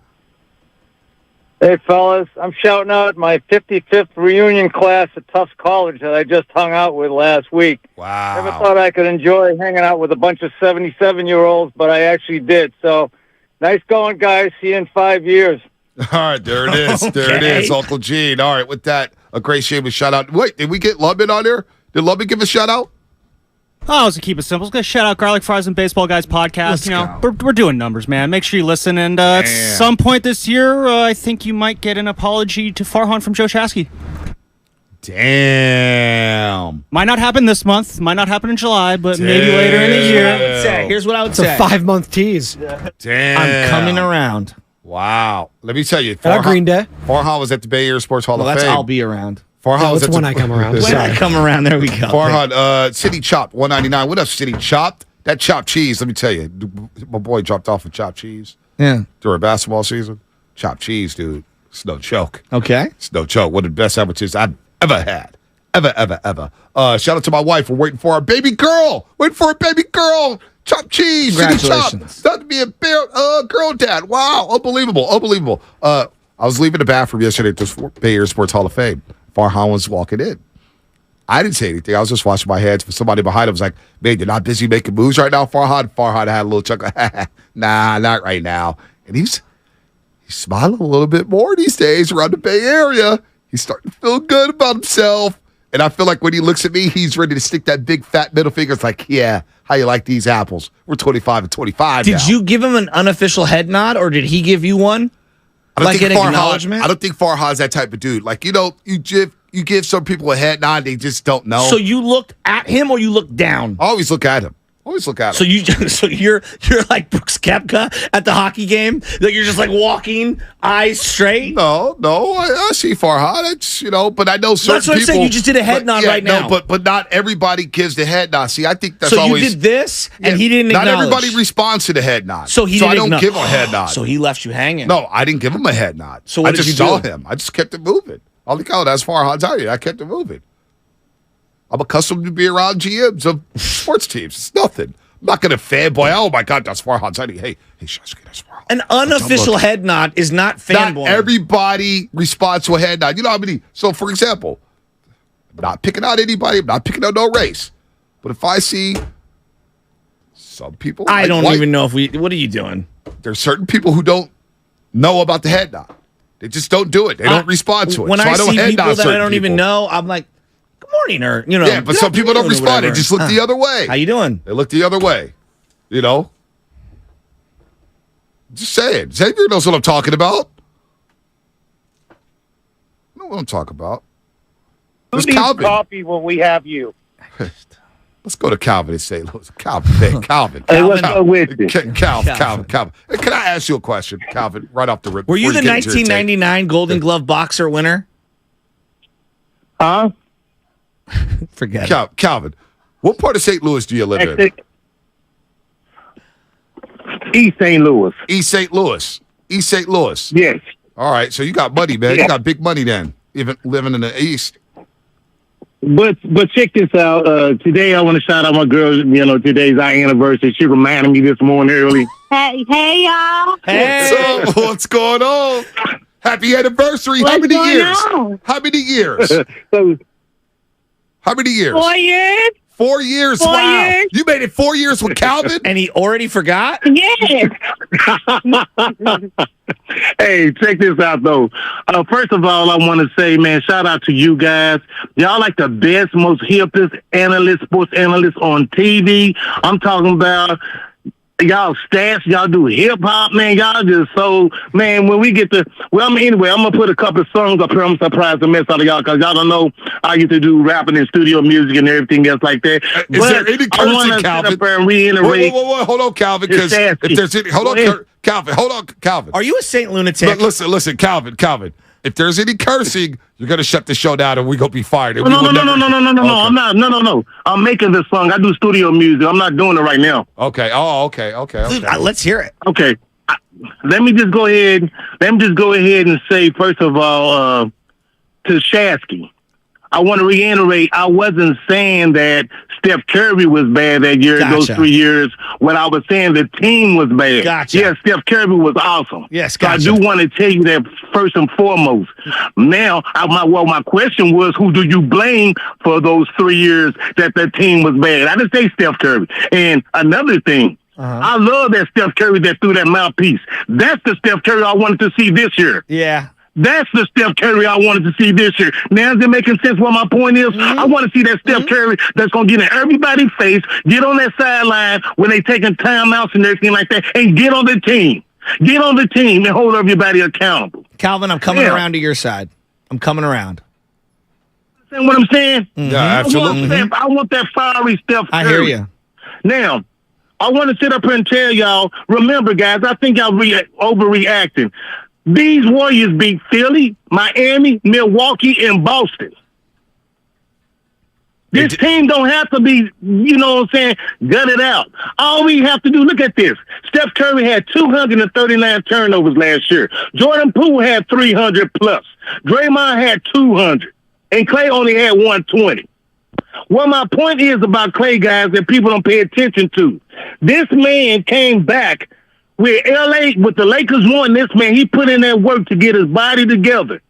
Hey, fellas. I'm shouting out my 55th reunion class at Tufts College that I just hung out with last week. Wow. Never thought I could enjoy hanging out with a bunch of 77-year-olds, but I actually did. So, nice going, guys. See you in 5 years. All right, there it is. There it is, Uncle Gene. All right, with that, a great shameless shout-out. Wait, did we get Lubman on there? Did Lubman give a shout-out? Oh, to keep it simple, let's shout out Garlic Fries and Baseball Guys podcast. We're doing numbers, man. Make sure you listen. And at some point this year, I think you might get an apology to Farhan from Joe Shasky. Damn. Might not happen this month. Might not happen in July, but maybe later in the year. Here's what I would It's say. a 5-month tease. Damn. I'm coming around. Wow. Let me tell you. Green Day. Farhan was at the Bay Area Sports Hall of Well, Fame. that's I'll be around. Farhan was it's at when I come around. When I come around, there we go. Farhan, City Chopped, $1.99. What up, City Chopped? That chopped cheese, let me tell you. My boy dropped off with chopped cheese. Yeah. During basketball season. Chopped cheese, dude. It's no joke. Okay. It's no joke. One of the best sandwiches I've ever had. Ever. Shout out to my wife. We're waiting for our baby girl. Waiting for a baby girl. Chopped cheese. Congratulations. About to be a girl dad. Wow. Unbelievable. I was leaving the bathroom yesterday at the Bay Area Sports Hall of Fame. Farhan was walking in. I didn't say anything. I was just washing my hands. For somebody behind him was like, man, you're not busy making moves right now, Farhan? Farhan had a little chuckle. Nah, not right now. And he's smiling a little bit more these days around the Bay Area. He's starting to feel good about himself. And I feel like when he looks at me, he's ready to stick that big fat middle finger. It's like, yeah, how you like these apples? We're 25 and 25 now. Did you give him an unofficial head nod, or did he give you one? Like an acknowledgement? I don't think Farhan's that type of dude. Like, you give some people a head nod, they just don't know. So you looked at him or you looked down? I always look at him. So you're like Brooks Koepka at the hockey game? That you're just like walking, eyes straight? No, I see Farhan. It's, but I know certain people. That's what I'm saying. You just did a head nod right now. No, but not everybody gives the head nod. See, I think that's so always. So you did this, and he didn't acknowledge. Not everybody responds to the head nod. So I don't give him a head nod. So he left you hanging. No, I didn't give him a head nod. So what I did just you saw do? him. I just kept it moving. All the call, that's Farhan Zaidi. I kept it moving. I'm accustomed to be around GMs of sports teams. It's nothing. I'm not going to fanboy. Oh, my God, that's Farhan Zaidi. Hey, Shasky, that's Farhan. An unofficial head nod is not fanboy. Not everybody responds to a head nod. You know how many? So, for example, I'm not picking out anybody. I'm not picking out no race. But if I see some people. I don't even know if what are you doing? There's certain people who don't know about the head nod. They just don't do it. They don't respond to it. When so I don't see head people nod that I don't even people. know, I'm like, good morning, or, Yeah, but some people don't respond. They just look the other way. How you doing? They look the other way. Just saying. Xavier knows what I'm talking about. I know what I'm talking about. Who needs coffee when we have you? Let's go to Calvin in St. Louis. Calvin. Hey, what's up with you? Calvin. Hey, can I ask you a question, Calvin, right off the rip? Were you the 1999 Golden Glove boxer winner? Huh? Forget it. Calvin, what part of St. Louis do you live in? East St. Louis. East St. Louis. East St. Louis. Yes. All right, so you got money, man. Yeah. You got big money then, even living in the East. But check this out. Today I want to shout out my girl. Today's our anniversary. She reminded me this morning early. Hey, y'all. Hey. So, what's going on? Happy anniversary. How many years? How many years? How many years? 4 years. 4 years. 4 Wow. years. You made it 4 years with Calvin? And he already forgot? Yes. Hey, check this out, though. First of all, I want to say, man, shout out to you guys. Y'all like the best, most hippest sports analysts on TV. I'm talking about y'all stats. Y'all do hip-hop, man. Y'all just so, man, when we get to, anyway, I'm going to put a couple of songs up here. I'm surprised the mess out of y'all because y'all don't know I used to do rapping and studio music and everything else like that. Is there any cursing, Calvin? Wait, hold on, Calvin, because if there's any, Calvin. Are you a Saint lunatic? Listen, Calvin. If there's any cursing, you're gonna shut the show down and we're gonna be fired. No. I'm not. No. I'm making this song. I do studio music. I'm not doing it right now. Okay. Oh, okay. Dude, let's hear it. Okay. Let me just go ahead and say, first of all, to Shasky, I want to reiterate, I wasn't saying that Steph Curry was bad that year, those 3 years. What I was saying, the team was bad. Gotcha. Yeah, Steph Curry was awesome. Yes, gotcha. So I do want to tell you that first and foremost. Now, my question was, who do you blame for those 3 years that the team was bad? I didn't say Steph Curry. And another thing, I love that Steph Curry that threw that mouthpiece. That's the Steph Curry I wanted to see this year. Yeah. That's the Steph Curry I wanted to see this year. Now, is it making sense what my point is? I want to see that Steph Curry that's going to get in everybody's face, get on that sideline when they taking timeouts and everything like that, and get on the team. Get on the team and hold everybody accountable. Calvin, I'm coming around to your side. I'm coming around. Understand what I'm saying? Yeah, absolutely. I want that fiery Steph Curry. I hear you. Now, I want to sit up here and tell y'all, remember, guys, I think y'all overreacting. These Warriors beat Philly, Miami, Milwaukee, and Boston. This team don't have to be, gutted out. All we have to do, look at this. Steph Curry had 239 turnovers last year. Jordan Poole had 300 plus. Draymond had 200. And Clay only had 120. Well, my point is about Clay, guys, that people don't pay attention to. This man came back with the Lakers won this, man, he put in that work to get his body together.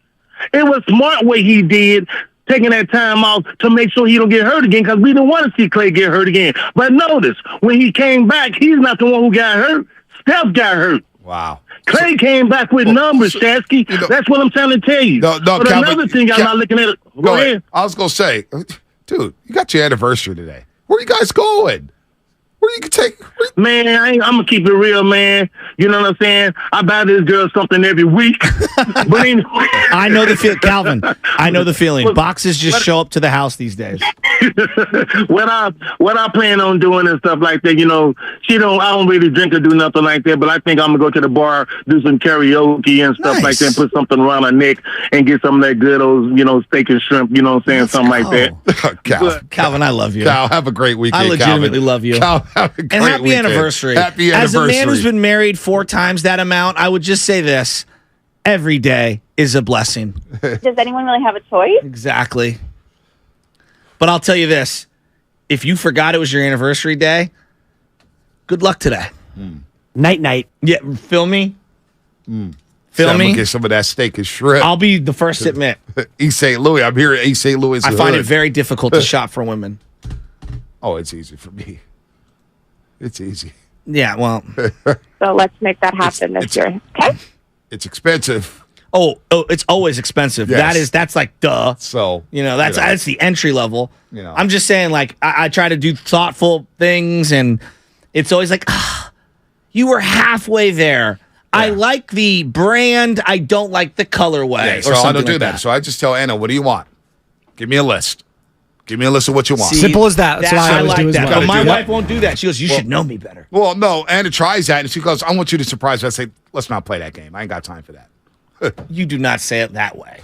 It was smart what he did, taking that time off to make sure he don't get hurt again, because we didn't want to see Clay get hurt again. But notice, when he came back, he's not the one who got hurt. Steph got hurt. Wow. Clay came back with numbers, Shasky. That's what I'm trying to tell you. No, but Calvin, another thing I'm not looking at it. Go ahead. I was going to say, dude, you got your anniversary today. Where you guys going? Where you can take? Man, I'm gonna keep it real, man. You know what I'm saying? I buy this girl something every week. But anyway. I know the feeling, Calvin. I know the feeling. Boxes just show up to the house these days. what I plan on doing and stuff like that, I don't really drink or do nothing like that, but I think I'm gonna go to the bar, do some karaoke and stuff like that, put something around her neck and get some of that good old, steak and shrimp, you know what I'm saying? Something like that. Calvin, I love you. Cal, have a great weekend. I legitimately love you. Cal, have a great and happy weekend. anniversary. Happy anniversary. As a man who's been married 4 times that amount, I would just say this. Every day is a blessing. Does anyone really have a choice? Exactly. But I'll tell you this. If you forgot it was your anniversary day, good luck today. Night. Yeah, feel me? Feel me? Get some of that steak and shrimp. I'll be the first to admit. East St. Louis. I'm here at East St. Louis. I find it very difficult to shop for women. Oh, it's easy for me. It's easy. Yeah, well. So let's make that happen this year. Okay? It's expensive. Oh, it's always expensive. Yes. That's like duh. So that's the entry level. You know. I'm just saying, like, I try to do thoughtful things, and it's always like, you were halfway there. Yeah. I like the brand. I don't like the colorway. Yeah, so I don't do that. So I just tell Anna, what do you want? Give me a list. Give me a list of what you want. Simple as that. That's what I always do as well. But my wife won't do that. She goes, you should know me better. Well, no, Anna tries that, and she goes, I want you to surprise me. I say, let's not play that game. I ain't got time for that. You do not say it that way.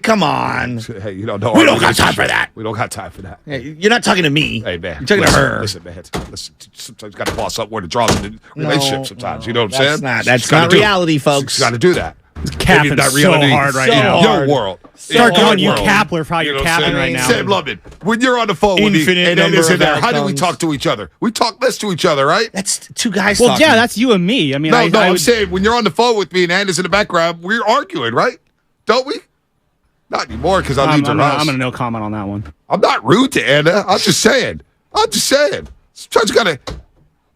Come on. Hey, we don't got time for that. We don't got time for that. Hey, you're not talking to me. Hey, man. You're talking to her. Listen, man. Listen, sometimes you got to boss up where the draws in the relationship sometimes. You know what I'm saying? That's not reality, folks. You got to do that. Capping so hard right now. Your world. Start going, you Kapler, for how you're capping right now. Sam Lubin, when you're on the phone with me and Anna's in there, how do we talk to each other? We talk less to each other, right? That's 2 guys talking. Well, yeah, that's you and me. I mean, I'm saying when you're on the phone with me and Anna's in the background, we're arguing, right? Don't we? Not anymore because I leave her house. I'm going to no comment on that one. I'm not rude to Anna. I'm just saying. Sometimes you got to...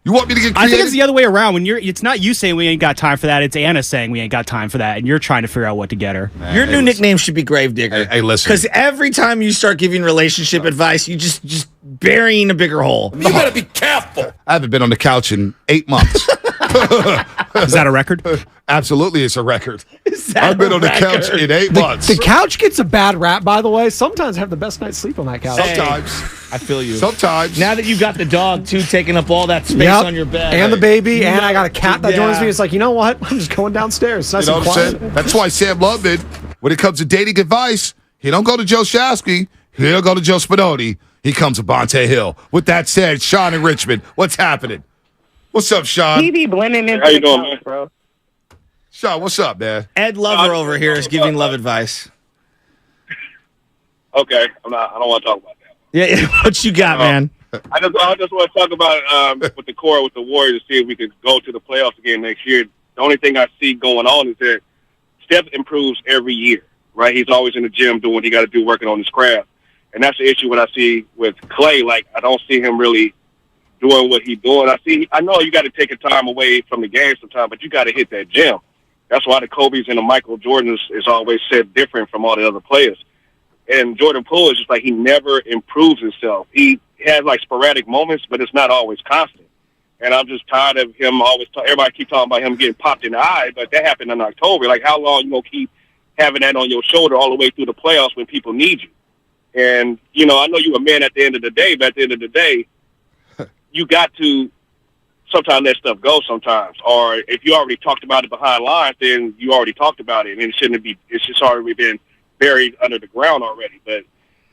You want me to get creative? I think it's the other way around. It's not you saying we ain't got time for that. It's Anna saying we ain't got time for that, and you're trying to figure out what to get her. Your new nickname should be Gravedigger. Hey, listen. Because every time you start giving relationship advice, you just burying a bigger hole. You better be careful. I haven't been on the couch in 8 months. Is that a record? Absolutely, it's a record. I've been on the couch in 8 months. The couch gets a bad rap, by the way. Sometimes I have the best night's sleep on that couch. Sometimes. I feel you. Sometimes. Now that you got the dog, too, taking up all that space on your bed. And the baby, and I got a cat that joins me. It's like, you know what? I'm just going downstairs. It's nice and quiet. That's why Sam Lubin, when it comes to dating advice, he don't go to Joe Shasky. He don't go to Joe Spinoni. He comes to Bonte Hill. With that said, Sean in Richmond, what's happening? What's up, Sean? He be blending into How you the doing, couch, man? bro. Sean, what's up, man? Ed Lover over here is giving love advice. Okay, I don't want to talk about that. Yeah, what you got, man? I just want to talk about with the core with the Warriors to see if we could go to the playoffs again next year. The only thing I see going on is that Steph improves every year, right? He's always in the gym doing what he got to do, working on his craft. And that's the issue what I see with Clay. Like, I don't see him really doing what he's doing. I know you got to take a time away from the game sometimes, but you got to hit that gym. That's why the Kobe's and the Michael Jordans is always said different from all the other players. And Jordan Poole is just like he never improves himself. He has like sporadic moments, but it's not always constant. And I'm just tired of him always. Everybody keep talking about him getting popped in the eye, but that happened in October. Like, how long you gonna keep having that on your shoulder all the way through the playoffs when people need you? And I know you're a man at the end of the day, but at the end of the day, you got to sometimes let stuff go sometimes. Or if you already talked about it behind lines, then you already talked about it, and it shouldn't be. It's just already been buried under the ground already. But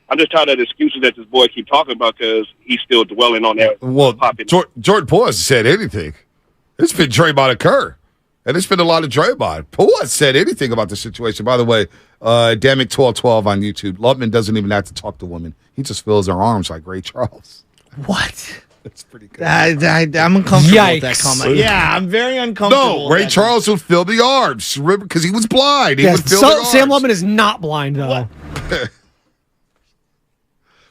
I'm just tired of the excuses that this boy keep talking about because he's still dwelling on that. Well, Jordan Poole hasn't said anything. It's been Draymond and Kerr, and it's been a lot of Draymond. Poole hasn't said anything about the situation. By the way, Damick1212 on YouTube. Lubman doesn't even have to talk to women. He just fills her arms like Ray Charles. What? That's pretty good. I'm uncomfortable with that comment. Yeah, I'm very uncomfortable. No, Ray Charles would fill the arms because he was blind. He would fill the arms. Sam Lubman is not blind, though.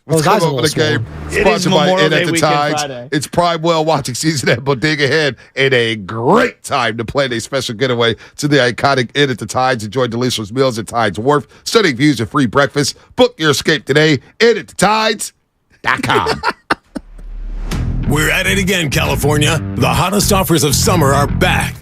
What's coming up in the game? Sponsored by In at the Tides. It's Prime Well watching season at Bodega Head and a great time to plan a special getaway to the iconic Inn at the Tides. Enjoy delicious meals at Tides Wharf, stunning views and free breakfast. Book your escape today. InAtTheTides.com. We're at it again, California. The hottest offers of summer are back.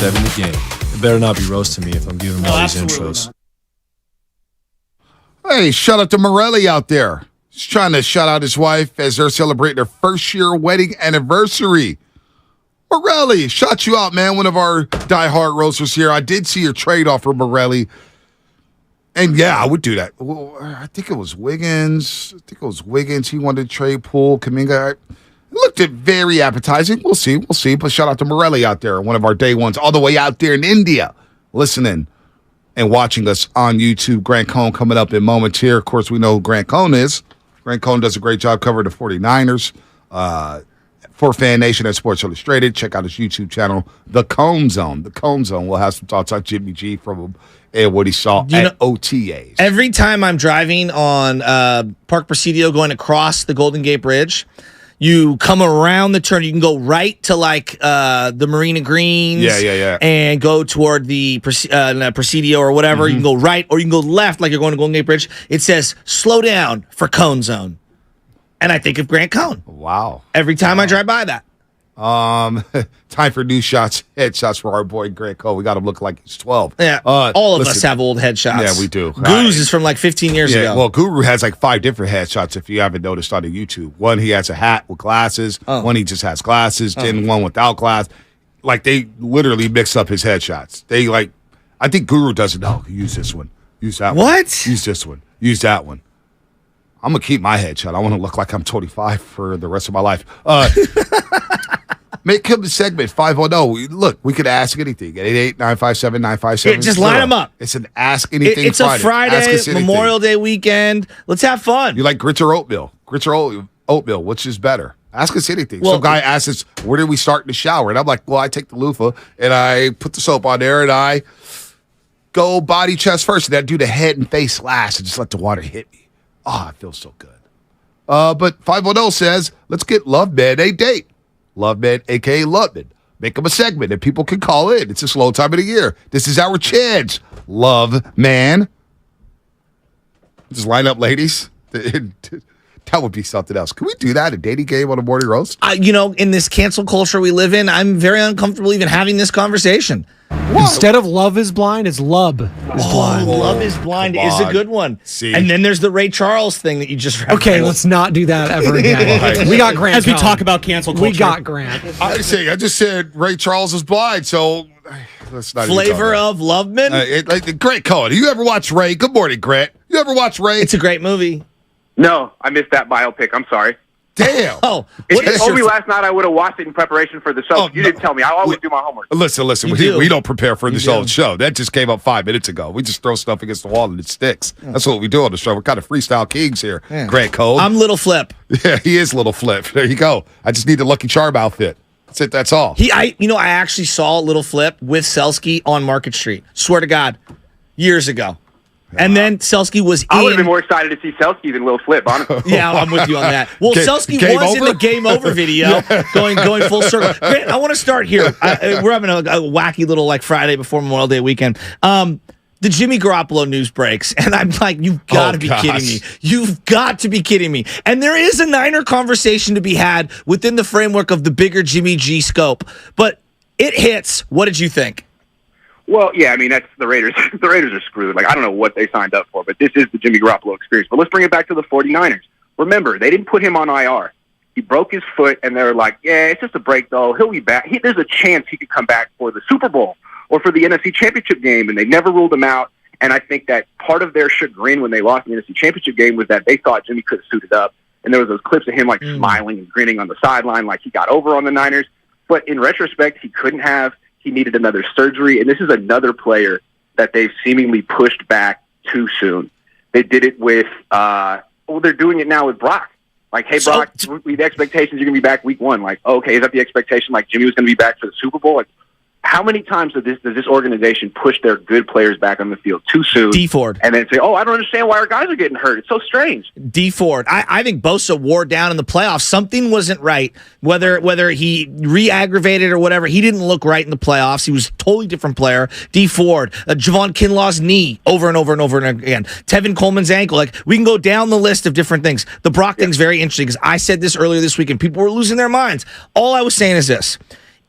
95.7 The Game. It better not be roasting me if I'm giving all these intros. Hey, shout out to Morelli out there. He's trying to shout out his wife as they're celebrating their first-year wedding anniversary. Morelli, shout you out, man. One of our diehard roasters here. I did see your trade offer, Morelli. And, yeah, I would do that. Well, I think it was Wiggins. He wanted to trade Poole, Kuminga. It looked very appetizing. We'll see. But shout out to Morelli out there, one of our day ones, all the way out there in India, listening and watching us on YouTube. Grant Cohn coming up in moments here. Of course, we know who Grant Cohn is. Grant Cohn does a great job covering the 49ers. For Fan Nation at Sports Illustrated, check out his YouTube channel, The Cohn Zone. The Cohn Zone will have some thoughts on Jimmy G from him and what he saw at OTAs. Every time I'm driving on Park Presidio going across the Golden Gate Bridge, you come around the turn. You can go right to the Marina Greens. Yeah. And go toward the Presidio or whatever. You can go right or you can go left like you're going to Golden Gate Bridge. It says, slow down for Cohn Zone. And I think of Grant Cohn. Wow. Every time I drive by that. Time for new headshots for our boy Grant Cohn. We got him looking like he's 12. Yeah. All of us have old headshots. Yeah, we do. Goose is from 15 years ago. Well, Guru has 5 different headshots if you haven't noticed on the YouTube. One, he has a hat with glasses. One, he just has glasses. Then one without glass. They literally mix up his headshots. I think Guru doesn't know. Use this one. Use that one. What? Use this one. Use that one. I'm going to keep my headshot. I want to look like I'm 25 for the rest of my life. Make him the segment 510. Look, we could ask anything at 888-957-9570. Just line them up. It's an Ask Anything It's a Friday, Memorial Day weekend. Let's have fun. You like grits or oatmeal? Grits or oatmeal, which is better? Ask us anything. Well, some guy asks us, where did we start in the shower? And I'm like, well, I take the loofah, and I put the soap on there, and I go body, chest first, and then do the head and face last, and just let the water hit me. Oh, it feels so good. But 510 says, let's get Love Man a date. Love Man, a.k.a. Loveman. Make them a segment, and people can call in. It's a slow time of the year. This is our chance. Love Man. Just line up ladies. That would be something else. Can we do that? A dating game on a morning roast? In this cancel culture we live in, I'm very uncomfortable even having this conversation. Instead of Love is Blind, it's Lub is Blind. Love is Blind is a good one. See? And then there's the Ray Charles thing that you just referenced. Okay, let's not do that ever again. We got Grant. As we talk about cancel culture. We got Grant. I just said Ray Charles is blind, so let's not Flavor of Loveman? Grant Cohn. You ever watch Ray? Good morning, Grant. You ever watch Ray? It's a great movie. No, I missed that biopic. I'm sorry. Damn. If you told me last night, I would have watched it in preparation for the show. You didn't tell me. I always do my homework. Listen. We don't prepare for this old show. That just came up 5 minutes ago. We just throw stuff against the wall and it sticks. That's what we do on the show. We're kind of freestyle kings here. Yeah. Grant Cohn. I'm Little Flip. Yeah, he is Little Flip. There you go. I just need the Lucky Charm outfit. That's it. That's all. I actually saw Little Flip with Selsky on Market Street. Swear to God, years ago. And then Selsky was I would have been more excited to see Selsky than Lil Flip, honestly. Yeah, I'm with you on that. Well, Selsky was in the Game Over video, going full circle. Grant, I want to start here. We're having a wacky little Friday before Memorial Day weekend. The Jimmy Garoppolo news breaks, and I'm like, you've got to be kidding me. You've got to be kidding me. And there is a Niner conversation to be had within the framework of the bigger Jimmy G scope. But it hits. What did you think? Well, yeah, I mean, that's the Raiders. The Raiders are screwed. I don't know what they signed up for, but this is the Jimmy Garoppolo experience. But let's bring it back to the 49ers. Remember, they didn't put him on IR. He broke his foot, and they were like, yeah, it's just a break, though. He'll be back. There's a chance he could come back for the Super Bowl or for the NFC Championship game, and they never ruled him out. And I think that part of their chagrin when they lost the NFC Championship game was that they thought Jimmy could have suited up. And there was those clips of him, smiling and grinning on the sideline like he got over on the Niners. But in retrospect, he couldn't have. He needed another surgery, and this is another player that they've seemingly pushed back too soon. They did it with, they're doing it now with Brock. Hey, Brock, the expectations you're going to be back week 1. Okay, is that the expectation? Jimmy was going to be back for the Super Bowl? How many times does this organization push their good players back on the field too soon? D Ford. And then say, I don't understand why our guys are getting hurt. It's so strange. D Ford. I think Bosa wore down in the playoffs. Something wasn't right. Whether he re-aggravated or whatever, he didn't look right in the playoffs. He was a totally different player. D Ford. Javon Kinlaw's knee over and over and over and again. Tevin Coleman's ankle. We can go down the list of different things. The Brock thing's very interesting because I said this earlier this week and people were losing their minds. All I was saying is this.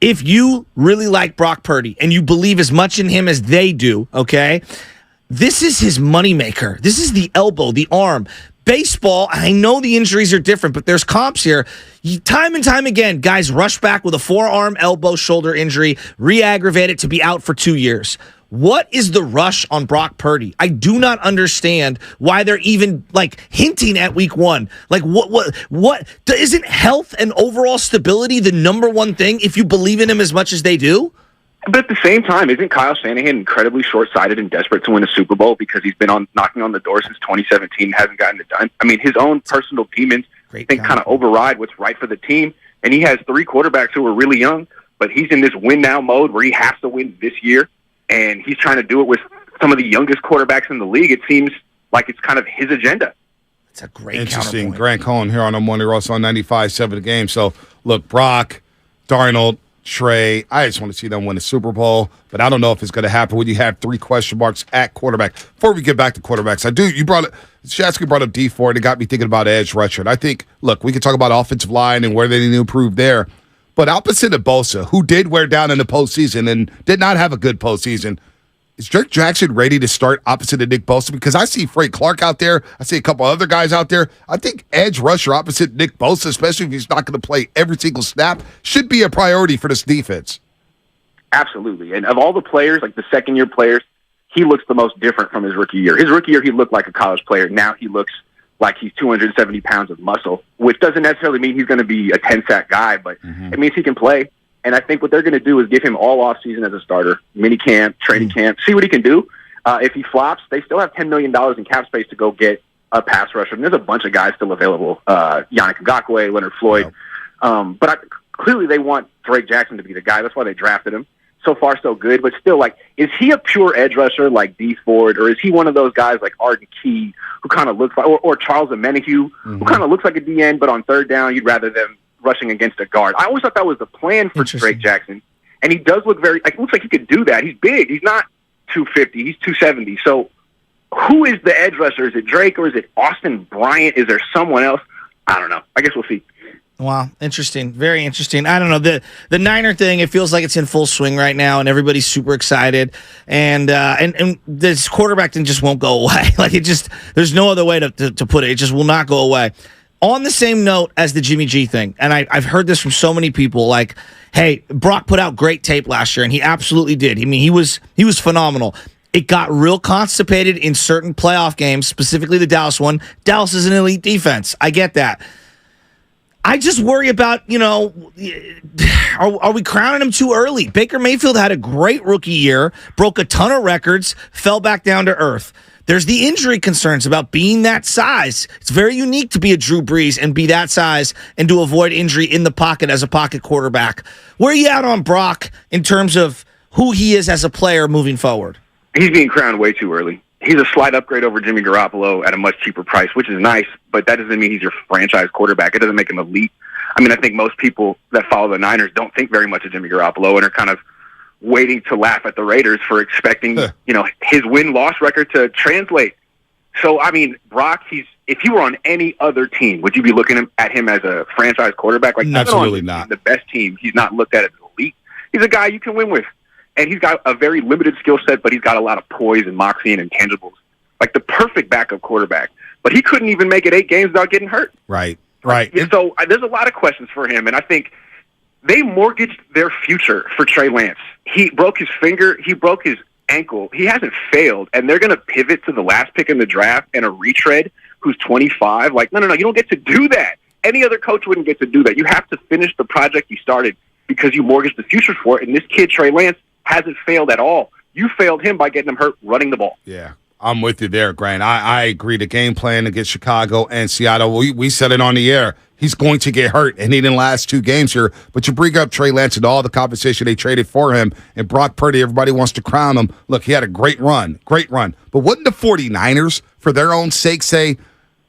if you really like Brock Purdy and you believe as much in him as they do, okay, this is his moneymaker. This is the elbow, the arm. Baseball, I know the injuries are different, but there's comps here. Time and time again, guys rush back with a forearm, elbow, shoulder injury, re-aggravate it to be out for 2 years. What is the rush on Brock Purdy? I do not understand why they're even hinting at week 1. What isn't health and overall stability the number one thing if you believe in him as much as they do? But at the same time, isn't Kyle Shanahan incredibly short-sighted and desperate to win a Super Bowl because he's been knocking on the door since 2017 and hasn't gotten it done? I mean, his own personal demons kind of override what's right for the team, and he has 3 quarterbacks who are really young, but he's in this win-now mode where he has to win this year. And he's trying to do it with some of the youngest quarterbacks in the league. It seems like it's kind of his agenda. It's a great interesting. Grant Cohn here on the Morning Roast on 95.7 The Game. So, look, Brock, Darnold, Trey, I just want to see them win the Super Bowl, but I don't know if it's going to happen when you have 3 question marks at quarterback. Before we get back to quarterbacks, Shasky brought up D Ford, and it got me thinking about edge rusher. And I think, look, we can talk about offensive line and where they need to improve there. But opposite of Bosa, who did wear down in the postseason and did not have a good postseason, is Drake Jackson ready to start opposite of Nick Bosa? Because I see Frank Clark out there. I see a couple other guys out there. I think edge rusher opposite Nick Bosa, especially if he's not going to play every single snap, should be a priority for this defense. Absolutely. And of all the players, like the second-year players, he looks the most different from his rookie year. His rookie year, he looked like a college player. Now he looks like he's 270 pounds of muscle, which doesn't necessarily mean he's going to be a 10-sack guy, but it means he can play. And I think what they're going to do is give him all offseason as a starter, mini camp, training camp, see what he can do. If he flops, they still have $10 million in cap space to go get a pass rusher. And there's a bunch of guys still available, Yannick Ngakoue, Leonard Floyd. Clearly they want Drake Jackson to be the guy. That's why they drafted him. So far, so good. But still, is he a pure edge rusher like D Ford, or is he one of those guys like Arden Key, who kind of looks like, or Charles Omenihu, who kind of looks like a DN, but on third down, you'd rather them rushing against a guard? I always thought that was the plan for Drake Jackson. And he does look looks like he could do that. He's big. He's not 250. He's 270. So who is the edge rusher? Is it Drake, or is it Austin Bryant? Is there someone else? I don't know. I guess we'll see. Wow, interesting. Very interesting. I don't know. The Niner thing, it feels like it's in full swing right now, and everybody's super excited. And this quarterback thing just won't go away. There's no other way to put it. It just will not go away. On the same note as the Jimmy G thing, and I've heard this from so many people, hey, Brock put out great tape last year, and he absolutely did. I mean, he was phenomenal. It got real constipated in certain playoff games, specifically the Dallas one. Dallas is an elite defense. I get that. I just worry about, are we crowning him too early? Baker Mayfield had a great rookie year, broke a ton of records, fell back down to earth. There's the injury concerns about being that size. It's very unique to be a Drew Brees and be that size and to avoid injury in the pocket as a pocket quarterback. Where are you at on Brock in terms of who he is as a player moving forward? He's being crowned way too early. He's a slight upgrade over Jimmy Garoppolo at a much cheaper price, which is nice, but that doesn't mean he's your franchise quarterback. It doesn't make him elite. I mean, I think most people that follow the Niners don't think very much of Jimmy Garoppolo and are kind of waiting to laugh at the Raiders for expecting, his win-loss record to translate. So, I mean, Brock, if he were on any other team, would you be looking at him as a franchise quarterback? Absolutely not. The best team, he's not looked at as elite. He's a guy you can win with. And he's got a very limited skill set, but he's got a lot of poise and moxie and intangibles. Like the perfect backup quarterback. But he couldn't even make it 8 games without getting hurt. Right. So there's a lot of questions for him, and I think they mortgaged their future for Trey Lance. He broke his finger. He broke his ankle. He hasn't failed, and they're going to pivot to the last pick in the draft and a retread who's 25. No, you don't get to do that. Any other coach wouldn't get to do that. You have to finish the project you started because you mortgaged the future for it, and this kid, Trey Lance, hasn't failed at all. You failed him by getting him hurt running the ball. Yeah, I'm with you there, Grant. I agree. The game plan against Chicago and Seattle, we said it on the air. He's going to get hurt, and he didn't last 2 games here. But you bring up Trey Lance and all the compensation they traded for him, and Brock Purdy, everybody wants to crown him. Look, he had a great run. But wouldn't the 49ers, for their own sake, say,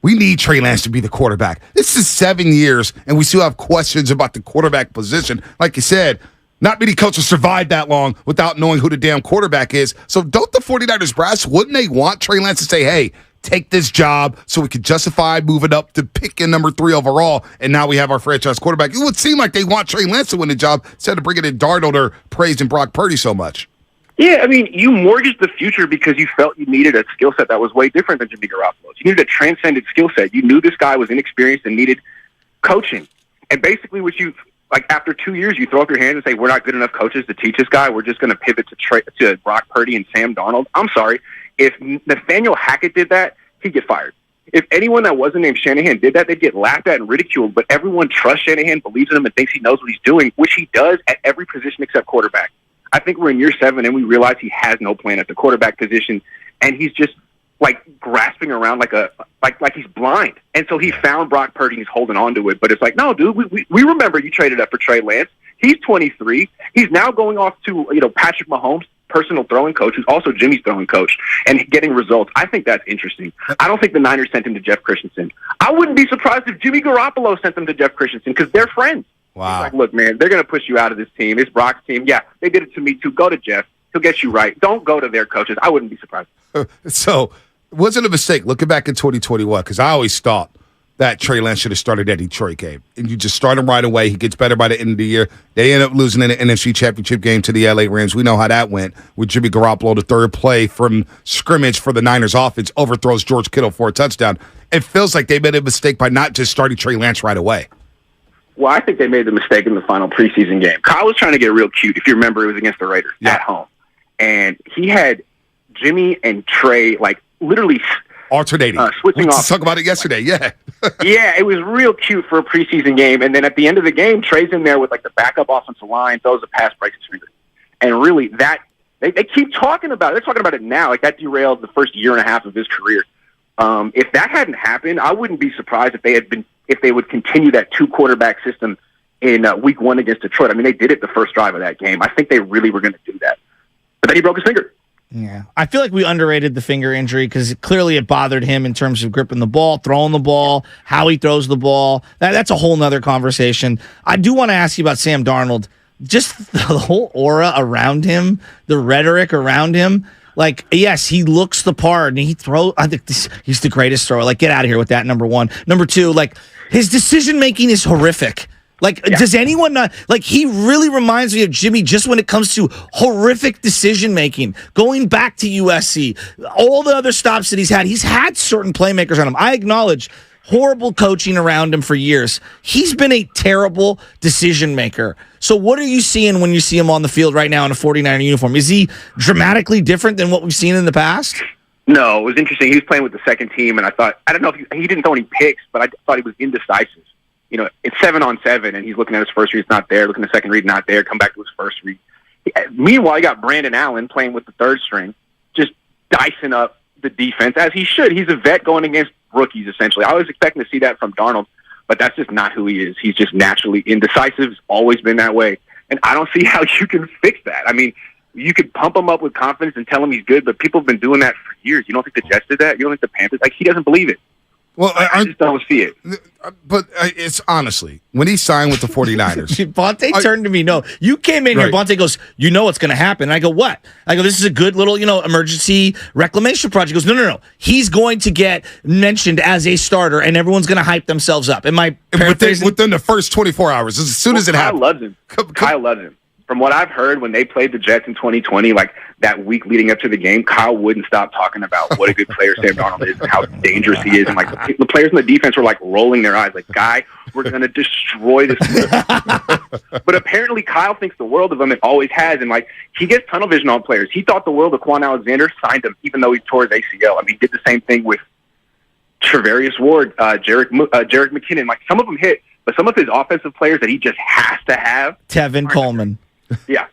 we need Trey Lance to be the quarterback? This is 7 years, and we still have questions about the quarterback position. Like you said, not many coaches survived that long without knowing who the damn quarterback is. So don't the 49ers brass, wouldn't they want Trey Lance to say, hey, take this job so we could justify moving up to picking number 3 overall, and now we have our franchise quarterback. It would seem like they want Trey Lance to win the job instead of bringing in Darnold or praising Brock Purdy so much. Yeah, I mean, you mortgaged the future because you felt you needed a skill set that was way different than Jimmy Garoppolo's. You needed a transcended skill set. You knew this guy was inexperienced and needed coaching. And basically what you, like after 2 years, you throw up your hands and say, we're not good enough coaches to teach this guy. We're just going to pivot to Brock Purdy and Sam Darnold. I'm sorry. If Nathaniel Hackett did that, he'd get fired. If anyone that wasn't named Shanahan did that, they'd get laughed at and ridiculed. But everyone trusts Shanahan, believes in him, and thinks he knows what he's doing, which he does at every position except quarterback. I think we're in year 7 and we realize he has no plan at the quarterback position, and he's just like grasping around like he's blind. And so he found Brock Purdy and he's holding on to it. But it's like, no, dude, we remember you traded up for Trey Lance. He's 23. He's now going off to Patrick Mahomes, personal throwing coach, who's also Jimmy's throwing coach, and getting results. I think that's interesting. I don't think the Niners sent him to Jeff Christensen. I wouldn't be surprised if Jimmy Garoppolo sent them to Jeff Christensen because they're friends. Wow. Like, look, man, they're going to push you out of this team. It's Brock's team. Yeah, they did it to me too. Go to Jeff. He'll get you right. Don't go to their coaches. I wouldn't be surprised. So, was it a mistake looking back in 2021? Because I always thought that Trey Lance should have started that Detroit game. And you just start him right away. He gets better by the end of the year. They end up losing in the NFC Championship game to the LA Rams. We know how that went with Jimmy Garoppolo. The third play from scrimmage for the Niners offense overthrows George Kittle for a touchdown. It feels like they made a mistake by not just starting Trey Lance right away. Well, I think they made the mistake in the final preseason game. Kyle was trying to get real cute. If you remember, it was against the Raiders at home. And he had Jimmy and Trey, like, literally alternating. Switching off. Let's talk about it yesterday, yeah. Yeah, it was real cute for a preseason game. And then at the end of the game, Trey's in there with, like, the backup offensive line, throws a pass, breaks his finger. And really, that they keep talking about it. They're talking about it now. Like, that derailed the first year and a half of his career. If that hadn't happened, I wouldn't be surprised if they would continue that 2-quarterback system in week 1 against Detroit. I mean, they did it the first drive of that game. I think they really were going to do that. But then he broke his finger. Yeah. I feel like we underrated the finger injury because clearly it bothered him in terms of gripping the ball, throwing the ball, how he throws the ball. That's a whole nother conversation. I do want to ask you about Sam Darnold. Just the whole aura around him, the rhetoric around him. Like, yes, he looks the part, and he throws. I think he's the greatest thrower. Like, get out of here with that, number one. Number two, like, his decision-making is horrific. Like, does anyone not? Like, he really reminds me of Jimmy just when it comes to horrific decision-making. Going back to USC, all the other stops that he's had certain playmakers on him. I acknowledge horrible coaching around him for years. He's been a terrible decision-maker. So what are you seeing when you see him on the field right now in a 49er uniform? Is he dramatically different than what we've seen in the past? No, it was interesting. He was playing with the second team, and I don't know if he didn't throw any picks, but I thought he was indecisive. You know, it's 7-on-7, and he's looking at his first read, it's not there. Looking at the second read, not there. Come back to his first read. Meanwhile, you got Brandon Allen playing with the third string, just dicing up the defense, as he should. He's a vet going against rookies, essentially. I was expecting to see that from Darnold, but that's just not who he is. He's just naturally indecisive. He's always been that way, and I don't see how you can fix that. I mean, you could pump him up with confidence and tell him he's good, but people have been doing that for years. You don't think the Jets did that? You don't think the Panthers? Like, he doesn't believe it. Well, I just don't see it. But it's honestly, when he signed with the 49ers. Bonte turned to me. No, you came in here. Bonte goes, you know what's going to happen. And I go, what? I go, this is a good little, emergency reclamation project. He goes, no. He's going to get mentioned as a starter, and everyone's going to hype themselves up. Am I paraphrasing? Within the first 24 hours, as soon as it happened. Kyle loves him. From what I've heard, when they played the Jets in 2020, like that week leading up to the game, Kyle wouldn't stop talking about what a good player Sam Darnold is and how dangerous he is. And like the players in the defense were like rolling their eyes, like, "Guy, we're going to destroy this." But apparently, Kyle thinks the world of him and always has. And like he gets tunnel vision on players. He thought the world of Quan Alexander, signed him, even though he tore his ACL. I mean, he did the same thing with Travarius Ward, Jarek McKinnon. Like some of them hit, but some of his offensive players that he just has to have. Tevin Coleman. Yeah.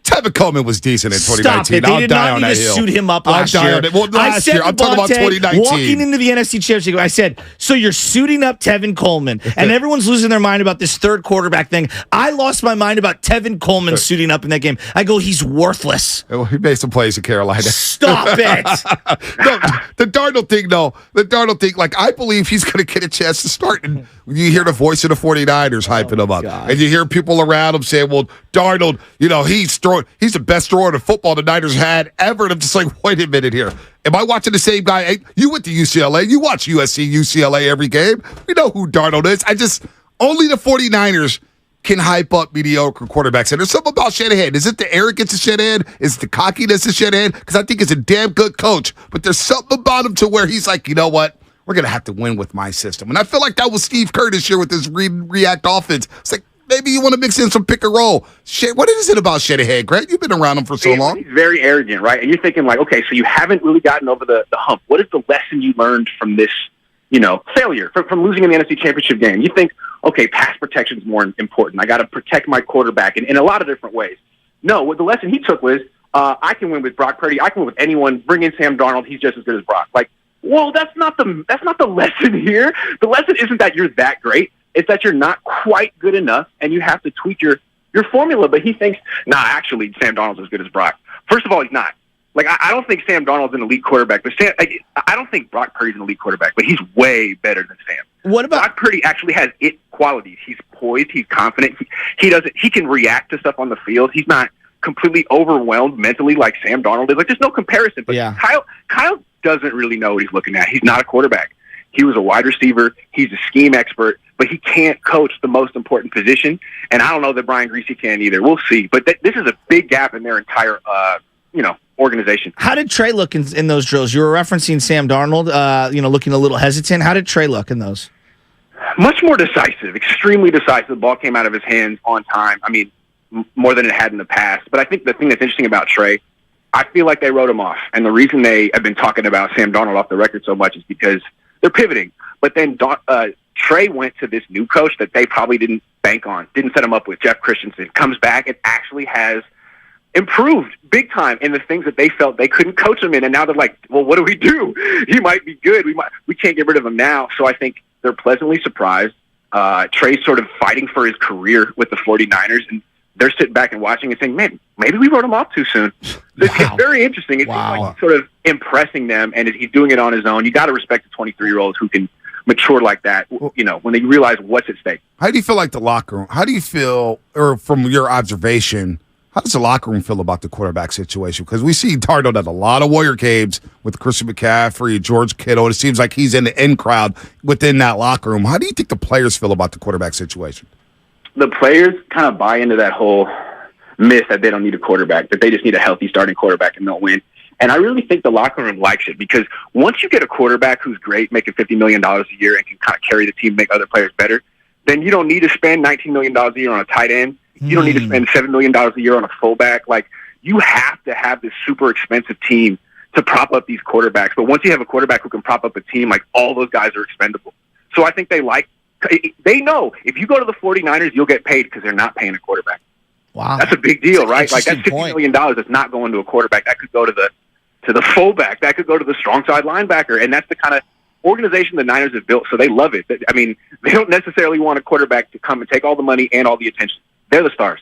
Tevin Coleman was decent in 2019. Stop it. They did not need to suit him up last year. Well, last year. I'm talking about 2019. Walking into the NFC Championship, I said, so you're suiting up Tevin Coleman, and everyone's losing their mind about this third quarterback thing. I lost my mind about Tevin Coleman suiting up in that game. I go, he's worthless. Well, he made some plays in Carolina. Stop it. No, the Darnold thing, though. The Darnold thing, like, I believe he's going to get a chance to start. And you hear the voice of the 49ers hyping him up. God. And you hear people around him saying, well, Darnold, he's the best thrower of football the Niners had ever. And I'm just like, wait a minute here. Am I watching the same guy? Hey, you went to UCLA. You watch USC, UCLA every game. We know who Darnold is. Only the 49ers can hype up mediocre quarterbacks. And there's something about Shanahan. Is it the arrogance of Shanahan? Is it the cockiness of Shanahan? Because I think he's a damn good coach. But there's something about him to where he's like, you know what? We're going to have to win with my system. And I feel like that was Steve Kerr this year with his react offense. It's like, maybe you want to mix in some pick and roll. What is it about Shanahan, Greg? You've been around him for so long. He's very arrogant, right? And you're thinking like, okay, so you haven't really gotten over the hump. What is the lesson you learned from this, failure, from losing in the NFC Championship game? You think, okay, pass protection is more important. I got to protect my quarterback in a lot of different ways. No, what the lesson he took was, I can win with Brock Purdy. I can win with anyone. Bring in Sam Darnold. He's just as good as Brock. Like, well, that's not the lesson here. The lesson isn't that you're that great. It's that you're not quite good enough, and you have to tweak your formula. But he thinks, actually, Sam Darnold's as good as Brock. First of all, he's not. Like, I don't think Sam Darnold's an elite quarterback, but I don't think Brock Purdy's an elite quarterback, but he's way better than Sam. What about Brock Purdy? Actually has it qualities. He's poised. He's confident. He can react to stuff on the field. He's not completely overwhelmed mentally like Sam Darnold is. Like, there's no comparison. But yeah. Kyle doesn't really know what he's looking at. He's not a quarterback. He was a wide receiver. He's a scheme expert, but he can't coach the most important position. And I don't know that Brian Griese can either. We'll see. But this is a big gap in their entire, organization. How did Trey look in those drills? You were referencing Sam Darnold, looking a little hesitant. How did Trey look in those? Much more decisive, extremely decisive. The ball came out of his hands on time. I mean, more than it had in the past. But I think the thing that's interesting about Trey, I feel like they wrote him off. And the reason they have been talking about Sam Darnold off the record so much is because they're pivoting. But then Trey went to this new coach that they probably didn't bank on, didn't set him up with, Jeff Christensen, comes back and actually has improved big time in the things that they felt they couldn't coach him in. And now they're like, well, what do we do? He might be good. We can't get rid of him now. So I think they're pleasantly surprised. Trey's sort of fighting for his career with the 49ers, and they're sitting back and watching and saying, man, maybe we wrote him off too soon. It's very interesting. It seems like he's sort of impressing them, and he's doing it on his own. You got to respect the 23-year-olds who can mature like that, when they realize what's at stake. How do you feel like the locker room? How do you feel, or from your observation, how does the locker room feel about the quarterback situation? Because we see Darnold at a lot of Warrior games with Christian McCaffrey, George Kittle. It seems like he's in the in crowd within that locker room. How do you think the players feel about the quarterback situation? The players kind of buy into that whole myth that they don't need a quarterback, that they just need a healthy starting quarterback and they'll win. And I really think the locker room likes it because once you get a quarterback who's great, making $50 million a year and can kind of carry the team, make other players better, then you don't need to spend $19 million a year on a tight end. You don't need to spend $7 million a year on a fullback. Like, you have to have this super expensive team to prop up these quarterbacks. But once you have a quarterback who can prop up a team, like, all those guys are expendable. So I think they know if you go to the 49ers, you'll get paid because they're not paying a quarterback. Wow. That's a big deal, right? Like, that's $50 million that's not going to a quarterback. That could go to the fullback. That could go to the strong side linebacker. And that's the kind of organization the Niners have built, so they love it. I mean, they don't necessarily want a quarterback to come and take all the money and all the attention. They're the stars.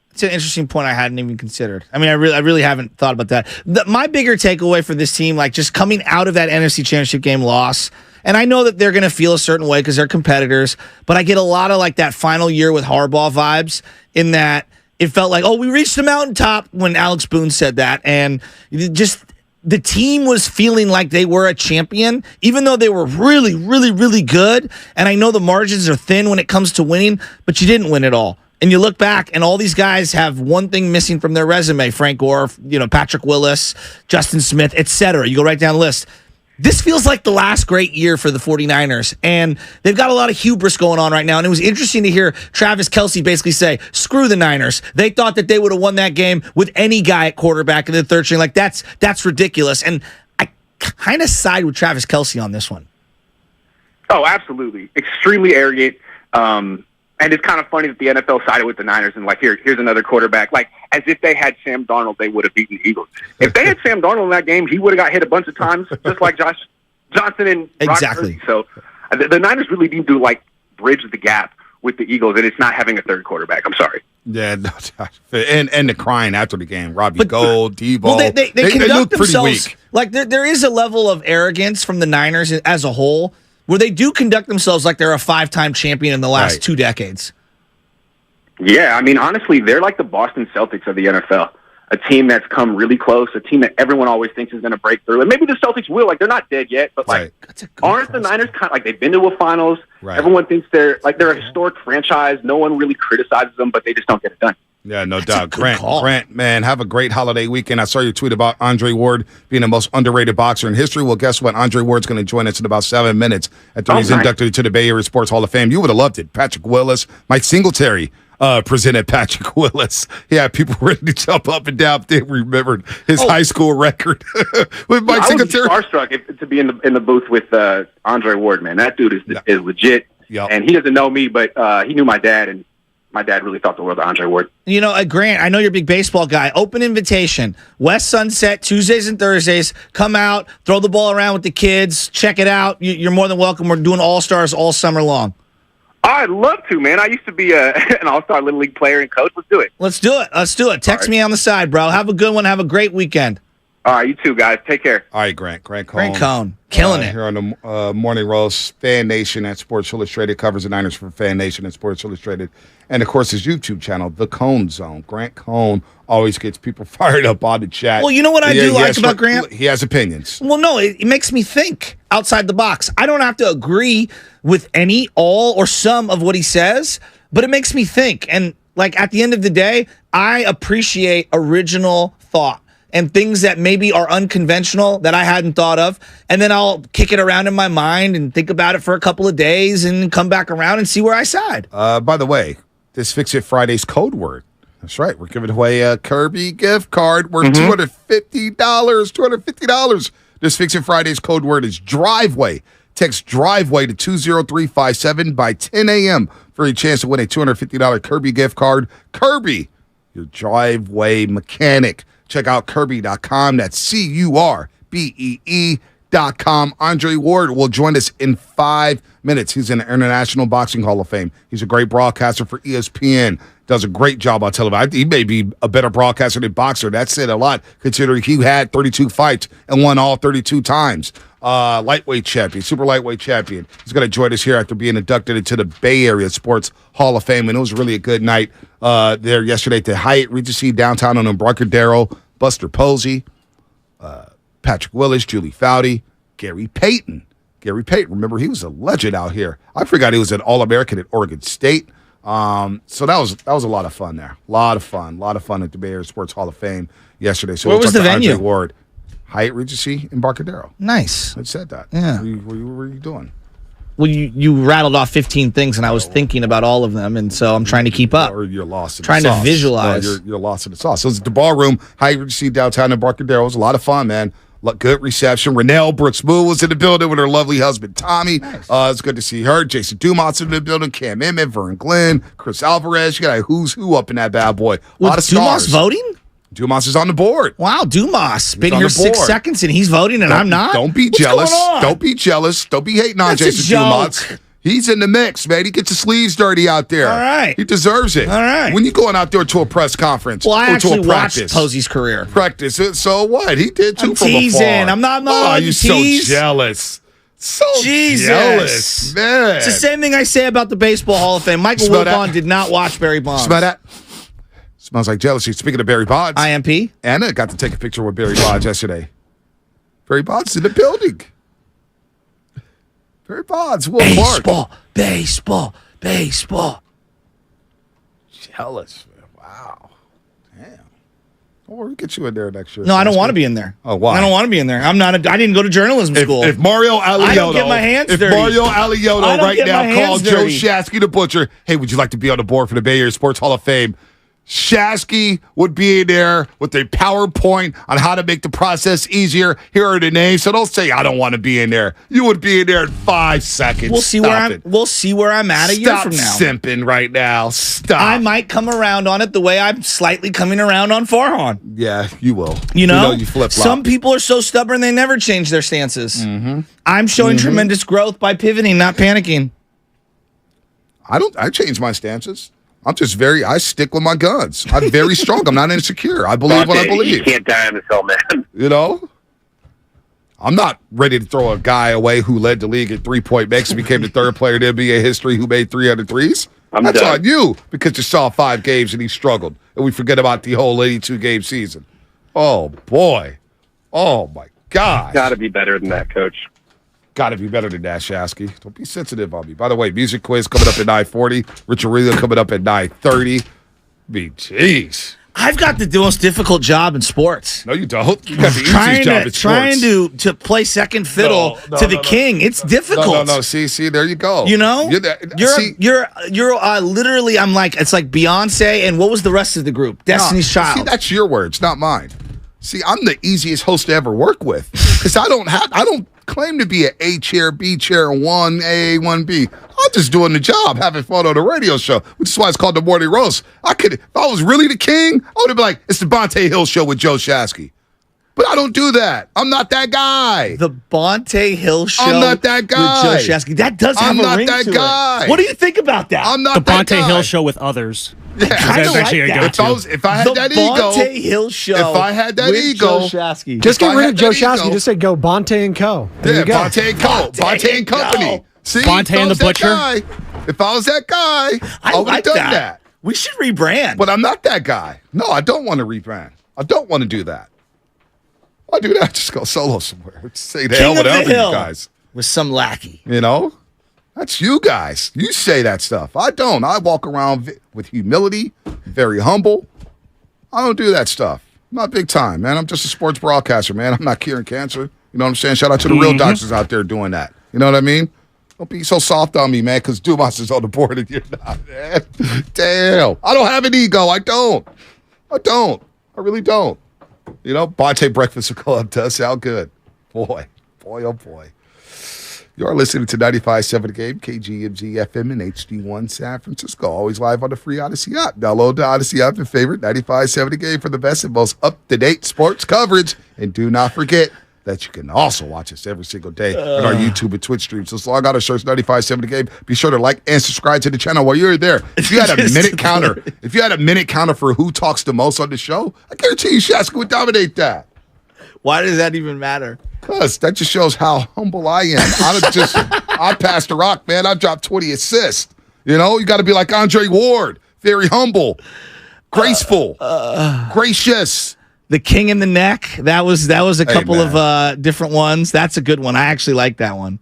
It's an interesting point I hadn't even considered. I mean, I really haven't thought about that. My bigger takeaway for this team, like just coming out of that NFC Championship game loss, and I know that they're going to feel a certain way because they're competitors, but I get a lot of like that final year with Harbaugh vibes in that it felt like, we reached the mountaintop when Alex Boone said that, and just the team was feeling like they were a champion, even though they were really, really, really good. And I know the margins are thin when it comes to winning, but you didn't win it all. And you look back, and all these guys have one thing missing from their resume: Frank Gore, Patrick Willis, Justin Smith, etc. You go right down the list. This feels like the last great year for the 49ers, and they've got a lot of hubris going on right now. And it was interesting to hear Travis Kelce basically say, screw the Niners. They thought that they would have won that game with any guy at quarterback in the third string. Like, that's ridiculous. And I kind of side with Travis Kelce on this one. Oh, absolutely. Extremely arrogant. And it's kind of funny that the NFL sided with the Niners and like, here's another quarterback. Like, as if they had Sam Darnold, they would have beaten the Eagles. If they had Sam Darnold in that game, he would have got hit a bunch of times, just like Josh Johnson and exactly. So the Niners really need to like bridge the gap with the Eagles, and it's not having a third quarterback. I'm sorry. Yeah, no, and the crying after the game. Robbie Gould, Debo. Well, they conduct look pretty themselves weak. like there is a level of arrogance from the Niners as a whole, where they do conduct themselves like they're a 5-time champion in the last 2 decades. Yeah, I mean, honestly, they're like the Boston Celtics of the NFL. a team that's come really close, a team that everyone always thinks is going to break through. And maybe the Celtics will. Like, they're not dead yet, but, like, aren't the Niners kind of like they've been to a finals? Right. Everyone thinks they're a historic franchise. No one really criticizes them, but they just don't get it done. Yeah, no doubt. Grant, man, have a great holiday weekend. I saw your tweet about Andre Ward being the most underrated boxer in history. Well, guess what? Andre Ward's going to join us in about 7 minutes after he's inducted to the Bay Area Sports Hall of Fame. You would have loved it. Patrick Willis, Mike Singletary presented Patrick Willis. Yeah, people ready to jump up and down. They remembered his high school record with Mike Singletary. I was starstruck to be in the booth with Andre Ward, man. That dude is legit. Yep. And he doesn't know me, but he knew my dad, and my dad really thought the world of Andre Ward. You know, Grant, I know you're a big baseball guy. Open invitation. West Sunset, Tuesdays and Thursdays. Come out, throw the ball around with the kids. Check it out. You're more than welcome. We're doing All-Stars all summer long. I'd love to, man. I used to be an all-star Little League player and coach. Let's do it. Let's do it. Text me on the side, bro. Have a good one. Have a great weekend. All right, you too, guys. Take care. All right, Grant Cohn. Grant Cohn. Killing it. Here on the Morning Roast. Fan Nation at Sports Illustrated covers the Niners for Fan Nation at Sports Illustrated. And, of course, his YouTube channel, The Cohn Zone. Grant Cohn always gets people fired up on the chat. Well, you know what I do like about Grant? He has opinions. Well, no, it makes me think outside the box. I don't have to agree with any, all, or some of what he says, but it makes me think. And, like, at the end of the day, I appreciate original thought and things that maybe are unconventional that I hadn't thought of. And then I'll kick it around in my mind and think about it for a couple of days and come back around and see where I side. By the way, this Fix It Friday's code word. That's right. We're giving away a Kirby gift card worth $250. This Fix It Friday's code word is driveway. Text driveway to 20357 by 10 a.m. for a chance to win a $250 Kirby gift card. Kirby, your driveway mechanic. Check out Kirby.com. That's CURBEE.com. Andre Ward will join us in 5 minutes. He's in the International Boxing Hall of Fame. He's a great broadcaster for ESPN. Does a great job on television. He may be a better broadcaster than boxer. That said a lot, considering he had 32 fights and won all 32 times. Lightweight champion, super lightweight champion. He's going to join us here after being inducted into the Bay Area Sports Hall of Fame. And it was really a good night there yesterday at the Hyatt Regency downtown on Embarcadero. Buster Posey, Patrick Willis, Julie Foudy, Gary Payton. Remember, he was a legend out here. I forgot he was an All-American at Oregon State. So that was a lot of fun there. A lot of fun at the Bay Area Sports Hall of Fame yesterday. So where was the venue? Andre Ward. Hyatt Regency Embarcadero. Nice. I said that. Yeah. What were you doing? Well, you rattled off 15 things, and I was thinking about all of them, and so I'm trying to keep up. Or you're lost in trying the sauce. to visualize. No, you're lost in the sauce. So it's the ballroom, Hyatt Regency downtown Embarcadero. It was a lot of fun, man. Good reception. Renelle Brooks Moore was in the building with her lovely husband, Tommy. Nice. It's good to see her. Jason Dumas in the building. Cam Emmett, Vern Glenn, Chris Alvarez. You got a who's who up in that bad boy. A lot of stars. Dumas voting? Dumas is on the board. Wow, Dumas. Been here 6 seconds and he's voting and I'm not? Don't be jealous. Don't be jealous. Don't be hating on Jason Dumas. He's in the mix, man. He gets his sleeves dirty out there. All right. He deserves it. All right. When you going out there to a press conference well, I or actually to a practice. Watched Posey's career. Practice. So what? He did too I'm from teasing. afar. I'm not Oh, you're tease. so jealous. So Jesus. jealous, man. It's the same thing I say about the Baseball Hall of Fame. Michael Wilbon did not watch Barry Bonds. Smell that? Smells like jealousy. Speaking of Barry Bonds. IMP. Anna got to take a picture with Barry Bonds yesterday. Barry Bonds in the building. Barry Bonds, Will Clark. Baseball. Jealous, man. Wow. Damn. Well, we'll get you in there next year. No, I don't want to be in there. Oh, why? I don't want to be in there. I didn't go to journalism school. If Mario Alioto, I don't get my hands dirty. Mario Alioto right now called Joe dirty. Shasky the Butcher, hey, would you like to be on the board for the Bay Area Sports Hall of Fame? Shasky would be in there with a PowerPoint on how to make the process easier. Here are the names. So don't say I don't want to be in there. You would be in there in 5 seconds. We'll see where I'm at a year from now. Stop simping right now. Stop. I might come around on it the way I'm slightly coming around on Farhan. Yeah, you will. You know you flip-flop. Some people are so stubborn they never change their stances. Mm-hmm. I'm showing tremendous growth by pivoting, not panicking. I change my stances. I stick with my guns. I'm very strong. I'm not insecure. I believe what I believe. You can't die on this hill, man. You know? I'm not ready to throw a guy away who led the league at 3-point makes and became the third player in NBA history who made 300 threes. That's done. on you because you saw 5 games and he struggled. And we forget about the whole 82-game season. Oh, boy. Oh, my God. Got to be better than that, Coach. Got to be better than that, Shasky. Don't be sensitive on me. By the way, music quiz coming up at 9:40. Rich Aurilia coming up at 9:30. Jeez. I've got the most difficult job in sports. No, you don't. You got the easiest job in sports. Trying to play second fiddle to the king. It's difficult. No. See, there you go. You know, you're literally. I'm like, it's like Beyonce, and what was the rest of the group? Destiny's Child. See, that's your words, not mine. See, I'm the easiest host to ever work with because I don't claim to be an A chair, B chair, 1A, 1B. I'm just doing the job, having fun on the radio show, which is why it's called the Morning Roast. If I was really the king, I would have been like, it's the Bonte Hill Show with Joe Shasky. But I don't do that. I'm not that guy. The Bonte Hill Show. I'm not that guy. With Joe Shasky. That does have a ring to it. I'm not that guy. What do you think about that? I'm not the that guy. Bonte Hill Show with others. Yeah, I like that. If I had that ego, Bonte Hill Show. If I had that ego, Joe Shasky. Just get rid of Joe Shasky. Just say go Bonte and Co. There you go. Bonte and Co. Bonte and Company. See, Bonte and the Butcher. If I was that guy, I would have done that. We should rebrand. But I'm not that guy. No, I don't want to rebrand. I don't want to do that. I'll do that. Just go solo somewhere. Just say the hell whatever, you guys. With some lackey. You know? That's you guys. You say that stuff. I don't. I walk around with humility, very humble. I don't do that stuff. I'm not big time, man. I'm just a sports broadcaster, man. I'm not curing cancer. You know what I'm saying? Shout out to the real doctors out there doing that. You know what I mean? Don't be so soft on me, man, because Dumas is on the board and you're not, man. Damn. I don't have an ego. I don't. I really don't. You know, Bonte Breakfast Club does sound good. Boy, oh boy. You are listening to 95.7 The Game, KGMZ FM and HD1 San Francisco. Always live on the free Odyssey app. Download the Odyssey app and favorite 95.7 The Game for the best and most up-to-date sports coverage. And do not forget that you can also watch us every single day on our YouTube and Twitch streams. So log on to search 95.7 The Game. Be sure to like and subscribe to the channel while you're there. If you had a minute counter for who talks the most on the show, I guarantee you Shasky would dominate that. Why does that even matter? Because that just shows how humble I am. I passed the rock, man. I dropped 20 assists. You know, you got to be like Andre Ward. Very humble, graceful, gracious. The King in the Neck. That was a couple of different ones. That's a good one. I actually like that one.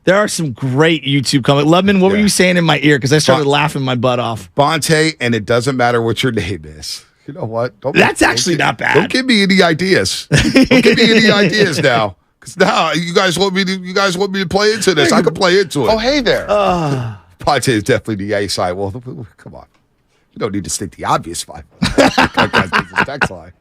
There are some great YouTube comments. Lubman, what were you saying in my ear? Because I started laughing my butt off. Bonte, and it doesn't matter what your name is. You know what? That's actually not bad. Don't give me any ideas. Don't give me any ideas now. Because now you guys want me to play into this. I can play into it. Oh, hey there. Bonte is definitely the A side. Well, come on. You don't need to state the obvious five. Text line.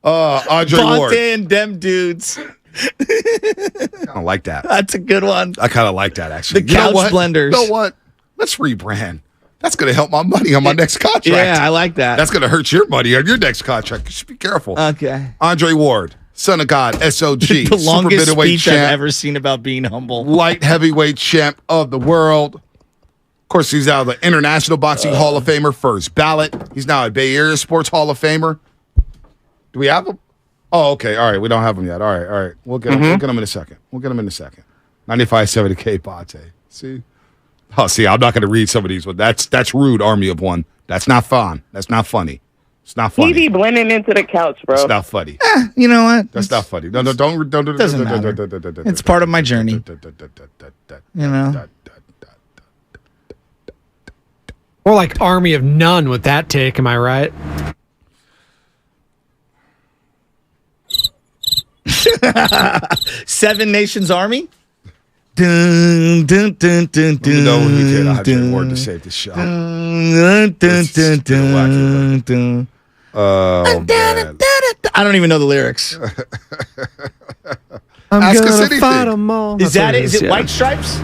Andre Ward. Bonte and them dudes. I don't like that. That's a good one. I kind of like that, actually. The couch blenders. You know what? Let's rebrand. That's going to help my money on my next contract. Yeah, I like that. That's going to hurt your money on your next contract. You should be careful. Okay. Andre Ward, son of God, SOG. The longest super middleweight speech champ, I've ever seen about being humble. Light heavyweight champ of the world. Of course, he's now the International Boxing Hall of Famer, first ballot. He's now a Bay Area Sports Hall of Famer. Do we have him? Oh, okay. All right. We don't have him yet. All right. We'll get him. We'll get him in a second. 95.7 K Bonte. See? Oh, see, I'm not going to read some of these, but that's rude, Army of One. That's not fun. That's not funny. It's not funny. He be blending into the couch, bro. It's not funny. You know what? That's not funny. No, don't. Doesn't matter. It's part of my journey. You know? Or like Army of None with that take, am I right? Seven Nations Army? Dun, dun, dun, dun, dun, you know what we did. I have to word to save the show. Oh, man. I don't even know the lyrics. I'm Ask us gonna anything. fight 'em all. Is that it? Is it White Stripes?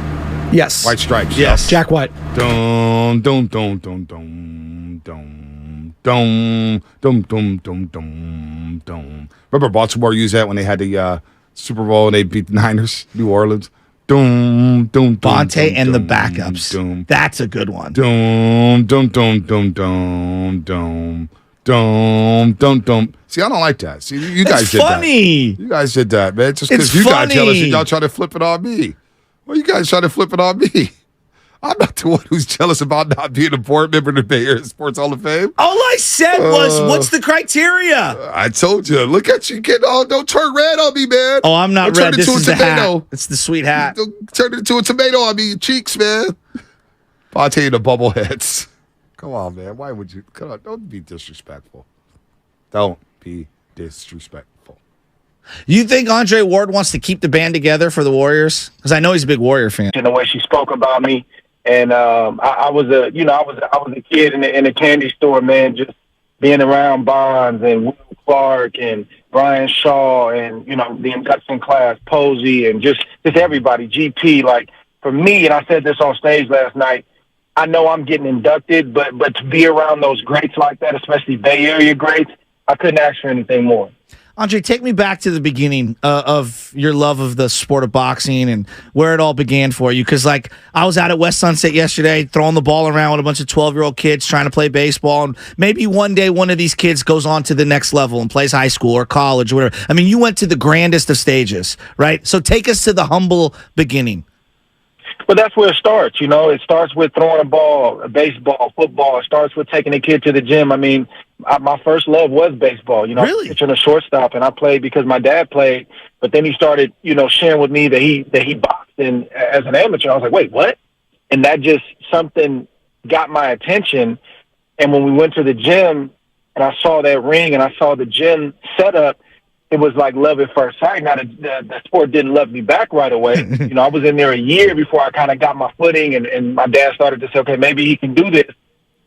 Yes. White Stripes. Yes. Jack White. Dum dum dum dum dum dum dum dum dum dum dum dum. Remember Baltimore used that when they had the Super Bowl and they beat the Niners, New Orleans. Dum dum. Bonte and the backups. That's a good one. Dum dum dum dum dum dum. Dum dum dum. See, I don't like that. See, you guys did funny. that. You guys did that, man. Just because you got jealous and y'all try to flip it on me. Well, you guys try to flip it on me. I'm not the one who's jealous about not being a board member of the Bay Area Sports Hall of Fame. All I said was, what's the criteria? I told you. Look at you getting all. Don't turn red on me, man. Oh, I'm not Don't red. This is the hat. It's the sweet hat. Don't turn it into a tomato on me, your cheeks, man. I'll tell you the bubble heads. Come on, man. Why would you? Come on. Don't be disrespectful. Don't be disrespectful. You think Andre Ward wants to keep the band together for the Warriors? Because I know he's a big Warrior fan. In the way she spoke about me, and I was a kid in a candy store, man, just being around Bonds and Will Clark and Brian Shaw and the induction class, Posey, and just everybody, GP. Like for me, and I said this on stage last night, I know I'm getting inducted, but to be around those greats like that, especially Bay Area greats, I couldn't ask for anything more. Andre, take me back to the beginning of your love of the sport of boxing and where it all began for you. Because, I was out at West Sunset yesterday throwing the ball around with a bunch of 12-year-old kids trying to play baseball. And maybe one day one of these kids goes on to the next level and plays high school or college or whatever. I mean, you went to the grandest of stages, right? So take us to the humble beginning. But that's where it starts, It starts with throwing a ball, baseball, football. It starts with taking a kid to the gym. I mean, my first love was baseball. Really? Pitching a shortstop, and I played because my dad played. But then he started, sharing with me that he boxed as an amateur. I was like, wait, what? And that just something got my attention. And when we went to the gym, and I saw that ring, and I saw the gym setup, it was like love at first sight. Now, the sport didn't love me back right away. I was in there a year before I kind of got my footing, and my dad started to say, okay, maybe he can do this.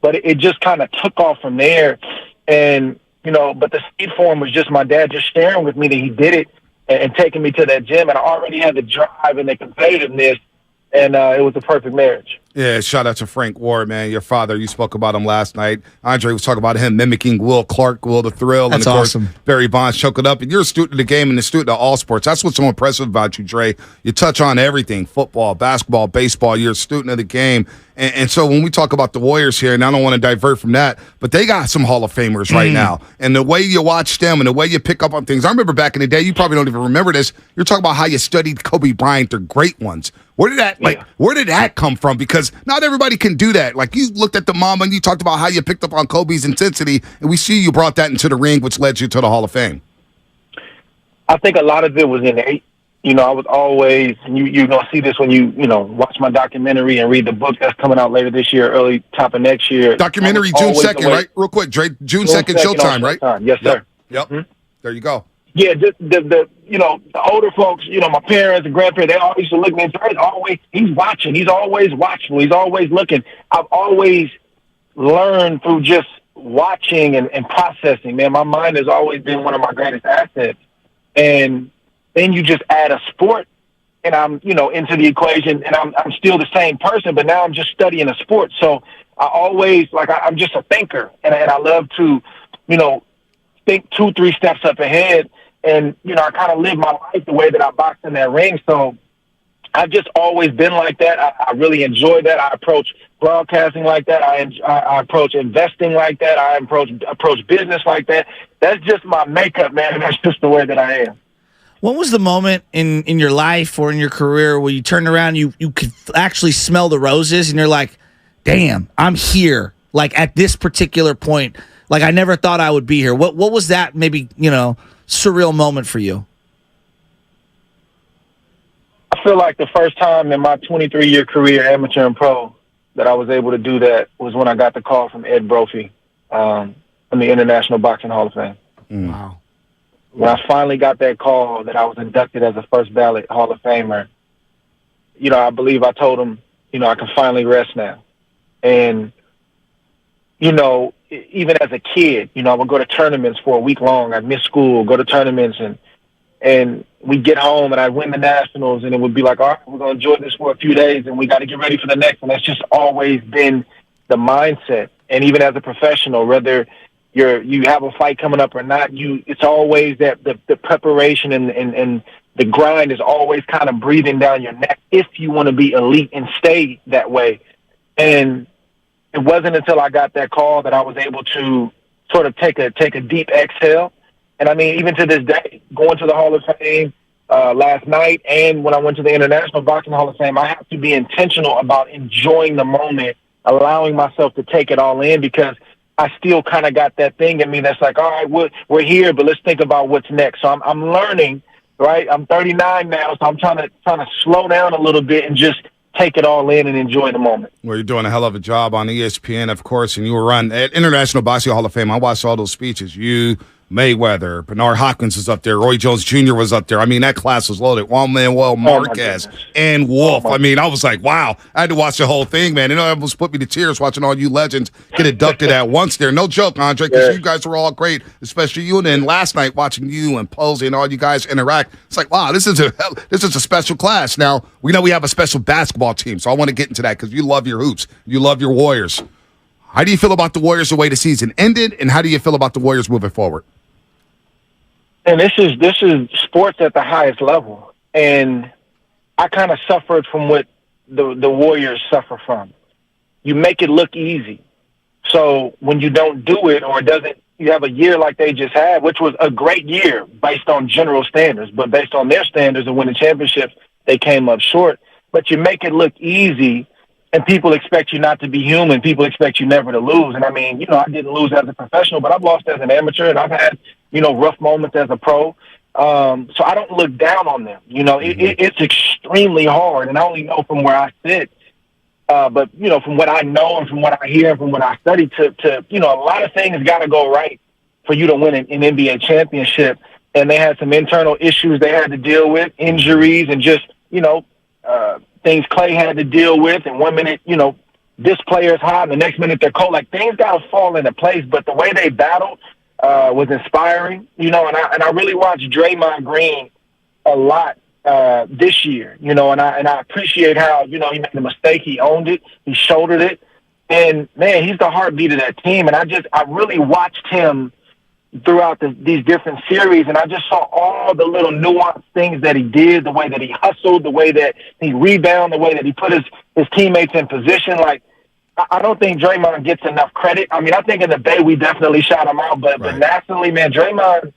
But it just kind of took off from there. And, but the seed for him was just my dad just sharing with me that he did it and taking me to that gym. And I already had the drive and the competitiveness, and it was the perfect marriage. Yeah, shout out to Frank Ward, man. Your father, you spoke about him last night. Andre was talking about him mimicking Will Clark, Will the Thrill. That's and, of course, awesome. Barry Bonds choking up. And you're a student of the game and a student of all sports. That's what's so impressive about you, Dre. You touch on everything, football, basketball, baseball. You're a student of the game. And so when we talk about the Warriors here, and I don't want to divert from that, but they got some Hall of Famers right now. And the way you watch them and the way you pick up on things. I remember back in the day, you probably don't even remember this, you're talking about how you studied Kobe Bryant. They're great ones. Where did that come from? Because not everybody can do that. Like, you looked at the mama and you talked about how you picked up on Kobe's intensity, and we see you brought that into the ring, which led you to the Hall of Fame. I think a lot of it was innate. I was always, and you're going to see this when you watch my documentary and read the book that's coming out later this year, early top of next year. Documentary June 2nd, right? Real quick, Dre, June 2nd, Showtime, right? Showtime. Yes, sir. Yep. Mm-hmm. There you go. Yeah, the older folks, my parents and grandparents, they always used to look at me. He's watching. He's always watchful. He's always looking. I've always learned through just watching and processing. Man, my mind has always been one of my greatest assets. And then you just add a sport, and I'm into the equation, and I'm still the same person, but now I'm just studying a sport. So I always I'm just a thinker, and I love to think 2-3 steps up ahead. And, I kind of live my life the way that I box in that ring. So I've just always been like that. I really enjoy that. I approach broadcasting like that. I approach investing like that. I approach business like that. That's just my makeup, man. And that's just the way that I am. When was the moment in your life or in your career where you turned around, you could actually smell the roses, and you're like, damn, I'm here, like at this particular point. Like, I never thought I would be here. What was that maybe, surreal moment for you? I feel like the first time in my 23-year career, amateur and pro, that I was able to do that was when I got the call from Ed Brophy from the International Boxing Hall of Fame. Wow. When I finally got that call that I was inducted as a first ballot Hall of Famer, I believe I told him, I can finally rest now. And, even as a kid, I would go to tournaments for a week long. I'd miss school, go to tournaments, and we'd get home and I'd win the nationals, and it would be like, all right, we're going to enjoy this for a few days and we got to get ready for the next one. That's just always been the mindset. And even as a professional, whether you have a fight coming up or not, it's always that the preparation and the grind is always kind of breathing down your neck if you want to be elite and stay that way. And it wasn't until I got that call that I was able to sort of take a deep exhale. And I mean, even to this day, going to the Hall of Fame, last night and when I went to the International Boxing Hall of Fame, I have to be intentional about enjoying the moment, allowing myself to take it all in, because I still kind of got that thing in me that's like, all right, we're here, but let's think about what's next. So I'm learning, right? I'm 39 now, so I'm trying to slow down a little bit and just take it all in and enjoy the moment. Well, you're doing a hell of a job on ESPN, of course, and you were on at International Boxing Hall of Fame. I watched all those speeches. You, Mayweather, Bernard Hopkins was up there, Roy Jones Jr. was up there. I mean, that class was loaded. Juan Manuel Marquez and Wolf. I mean, I was like, wow. I had to watch the whole thing, man. It almost put me to tears watching all you legends get inducted at once there. No joke, Andre, because you guys were all great, especially you. And then last night watching you and Posey and all you guys interact, it's like, wow, this is a special class. Now, we know we have a special basketball team, so I want to get into that because you love your hoops. You love your Warriors. How do you feel about the Warriors the way the season ended, and how do you feel about the Warriors moving forward? And this is sports at the highest level, and I kind of suffered from what the Warriors suffer from. You make it look easy, so when you don't do it or it doesn't, you have a year like they just had, which was a great year based on general standards, but based on their standards of winning championships, they came up short. But you make it look easy, and people expect you not to be human. People expect you never to lose. And I mean, I didn't lose as a professional, but I've lost as an amateur, and I've had, rough moments as a pro. So I don't look down on them. It's extremely hard, and I only know from where I sit. But, from what I know and from what I hear and from what I study to a lot of things got to go right for you to win an NBA championship. And they had some internal issues they had to deal with, injuries, and just, things Clay had to deal with. And 1 minute, this player's hot, and the next minute they're cold. Like, things got to fall into place. But the way they battled was inspiring, and I really watched Draymond Green a lot this year, and I appreciate how, he made a mistake, he owned it, he shouldered it, and man, he's the heartbeat of that team. And I really watched him throughout these different series, and I just saw all the little nuanced things that he did, the way that he hustled, the way that he rebounded, the way that he put his teammates in position. Like, I don't think Draymond gets enough credit. I mean, I think in the Bay we definitely shout him out, but nationally, man, Draymond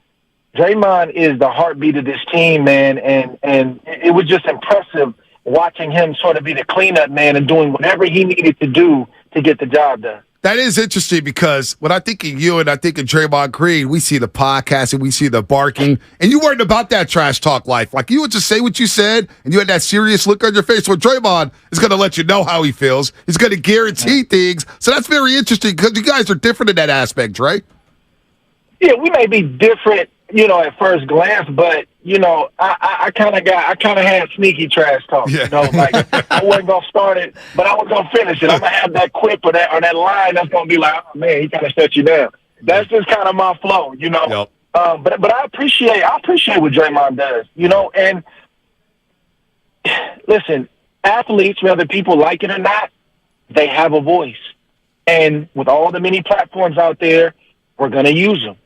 is the heartbeat of this team, man, and it was just impressive watching him sort of be the cleanup man and doing whatever he needed to do to get the job done. That is interesting because when I think of you and I think of Draymond Green, we see the podcast and we see the barking, and you weren't about that trash talk life. Like, you would just say what you said, and you had that serious look on your face. Well, Draymond is going to let you know how he feels. He's going to guarantee things. So that's very interesting because you guys are different in that aspect, right? Yeah, we may be different, at first glance, but I kind of had sneaky trash talk. Yeah. Like, I wasn't gonna start it, but I was gonna finish it. I'm gonna have that quip or that line that's gonna be like, oh man, he kind of shut you down. That's just kind of my flow, Yep. But I appreciate what Draymond does, and listen, athletes, whether people like it or not, they have a voice, and with all the many platforms out there, we're gonna use them.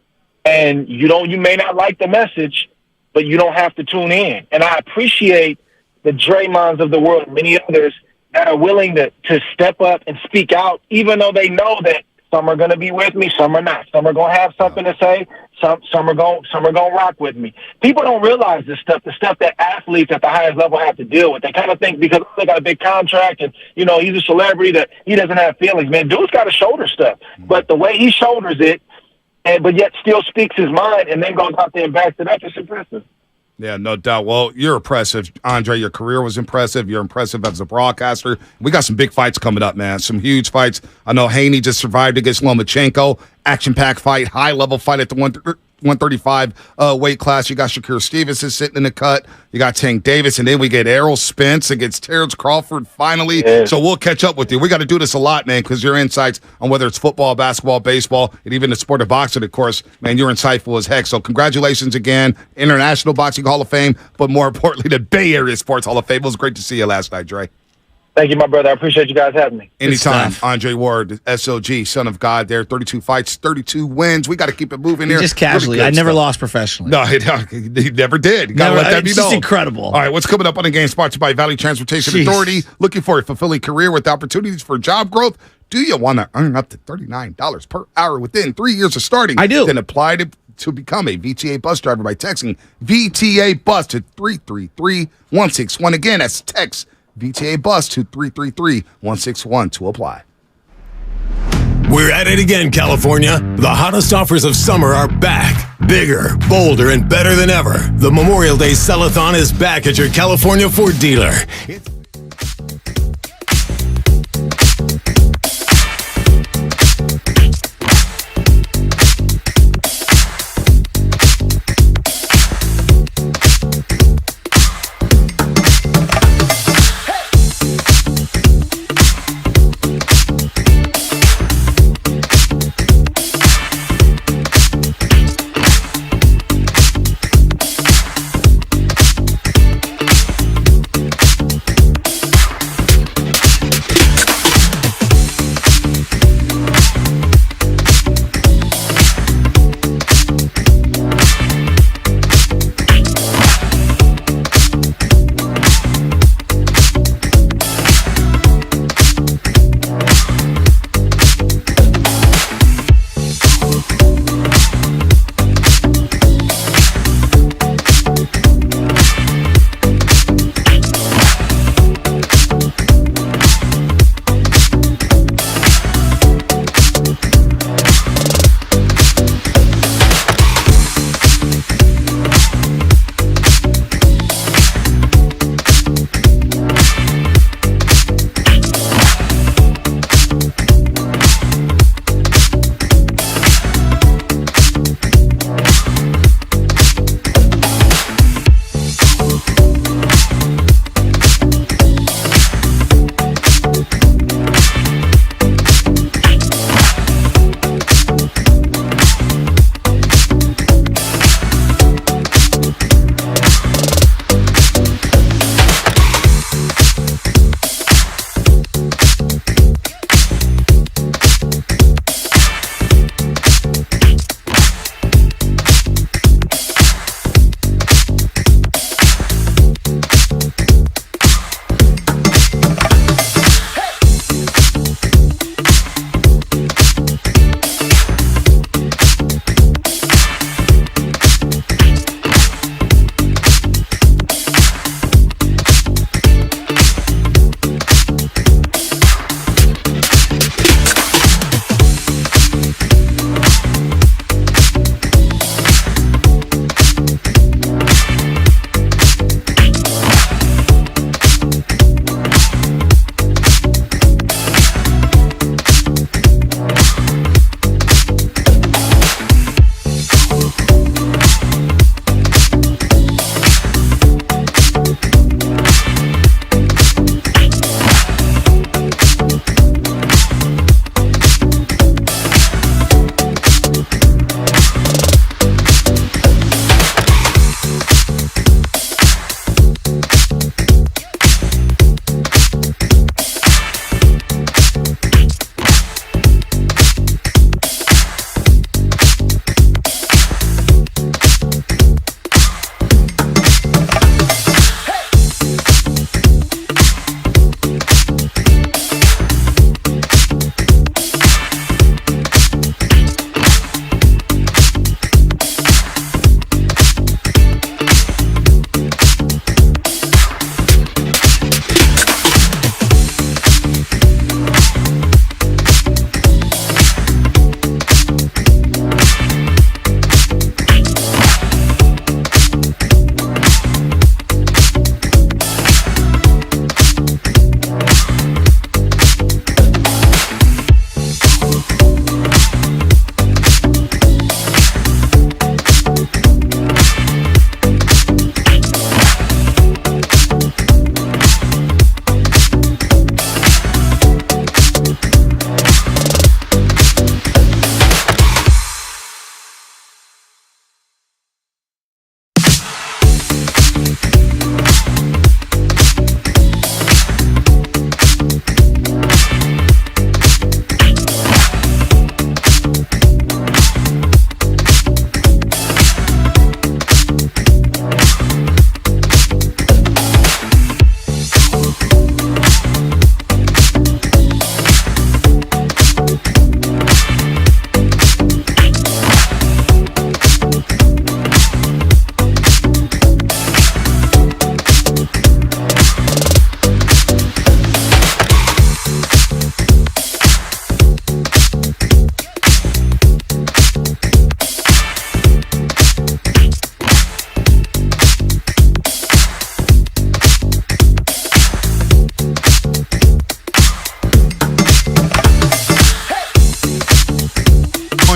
And you may not like the message, but you don't have to tune in. And I appreciate the Draymonds of the world and many others that are willing to step up and speak out, even though they know that some are going to be with me, some are not. Some are going to have something to say. Some are going to rock with me. People don't realize this stuff, the stuff that athletes at the highest level have to deal with. They kind of think because they got a big contract and, he's a celebrity that he doesn't have feelings. Man, dude's got to shoulder stuff. But the way he shoulders it, but yet still speaks his mind and then goes out there and backs it up, it's impressive. Yeah, no doubt. Well, you're impressive, Andre. Your career was impressive. You're impressive as a broadcaster. We got some big fights coming up, man. Some huge fights. I know Haney just survived against Lomachenko. Action-packed fight, high-level fight at the 135 weight class. You got Shakur Stevenson sitting in the cut. You got Tank Davis, and then we get Errol Spence against Terrence Crawford finally. Yeah. So we'll catch up with you. We got to do this a lot, man, because your insights on whether it's football, basketball, baseball, and even the sport of boxing, of course, man, you're insightful as heck. So congratulations again, International Boxing Hall of Fame, but more importantly, the Bay Area Sports Hall of Fame. It was great to see you last night, Dre. Thank you, my brother. I appreciate you guys having me. Anytime. Andre Ward, SOG, son of God there. 32 fights, 32 wins. We got to keep it moving here. Just casually. I never lost professionally. No, he never did. You got to let that be known. It's incredible. All right, what's coming up on the game? Sponsored by Valley Transportation Authority. Looking for a fulfilling career with opportunities for job growth? Do you want to earn up to $39 per hour within 3 years of starting? I do. Then apply to become a VTA bus driver by texting VTA bus to 333-161. Again, that's text VTA bus to 333-161 to apply. We're at it again, California. The hottest offers of summer are back. Bigger, bolder, and better than ever. The Memorial Day Sell-a-thon is back at your California Ford dealer.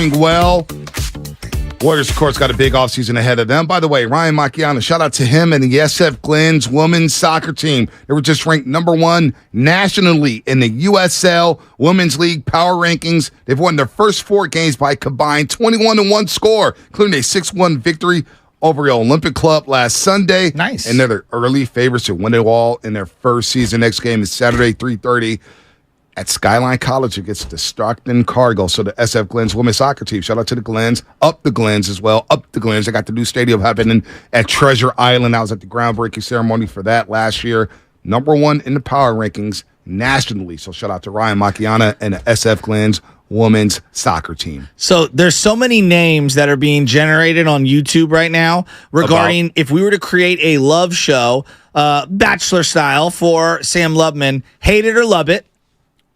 going well. Warriors, of course, got a big offseason ahead of them. By the way, Ryan Macchiano, shout out to him and the SF Glenn's women's soccer team. They were just ranked number 1 nationally in the USL Women's League Power Rankings. They've won their first 4 games by a combined 21-1 score, including a 6-1 victory over the Olympic Club last Sunday. Nice. And they're the early favorites to win it all in their first season. Next game is Saturday, 3:30. At Skyline College against the Stockton Cargo. So the SF Glenn's women's soccer team. Shout out to the Glens. Up the Glens as well. Up the Glens. They got the new stadium happening at Treasure Island. I was at the groundbreaking ceremony for that last year. Number 1 in the power rankings nationally. So shout out to Ryan Macchiana and the SF Glenn's women's soccer team. So there's so many names that are being generated on YouTube right now regarding if we were to create a love show, Bachelor style for Sam Lubman, hate it or love it.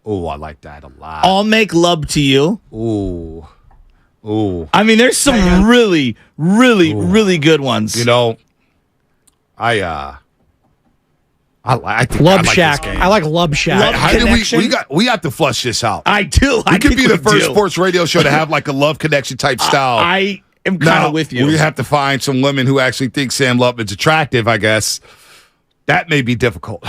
Oh, I like that a lot. I'll make love to you. Ooh. I mean, there's some really good ones. You know, I think Lub I like Shack. this game. I like Lub Shack. How do we got to flush this out? I do. We could be the first sports radio show to have like a love connection type style. I am kind of with you. We have to find some women who actually think Sam Lubman's attractive, I guess. That may be difficult.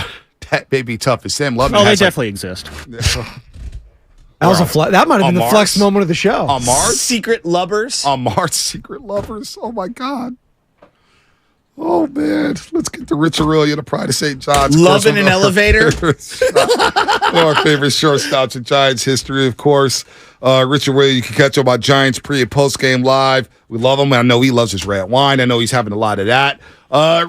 That may be tough. As Sam Lubman they definitely exist. That was that might have been the flex moment of the show. On Mars? Secret lovers? On Mars, secret lovers. Oh, my God. Oh, man. Let's get to Rich Aurilia, the pride of St. John's. Love in an elevator? One of our favorite shortstops in Giants history, of course. Rich Aurilia, you can catch him on Giants pre- and post-game live. We love him. I know he loves his red wine. I know he's having a lot of that.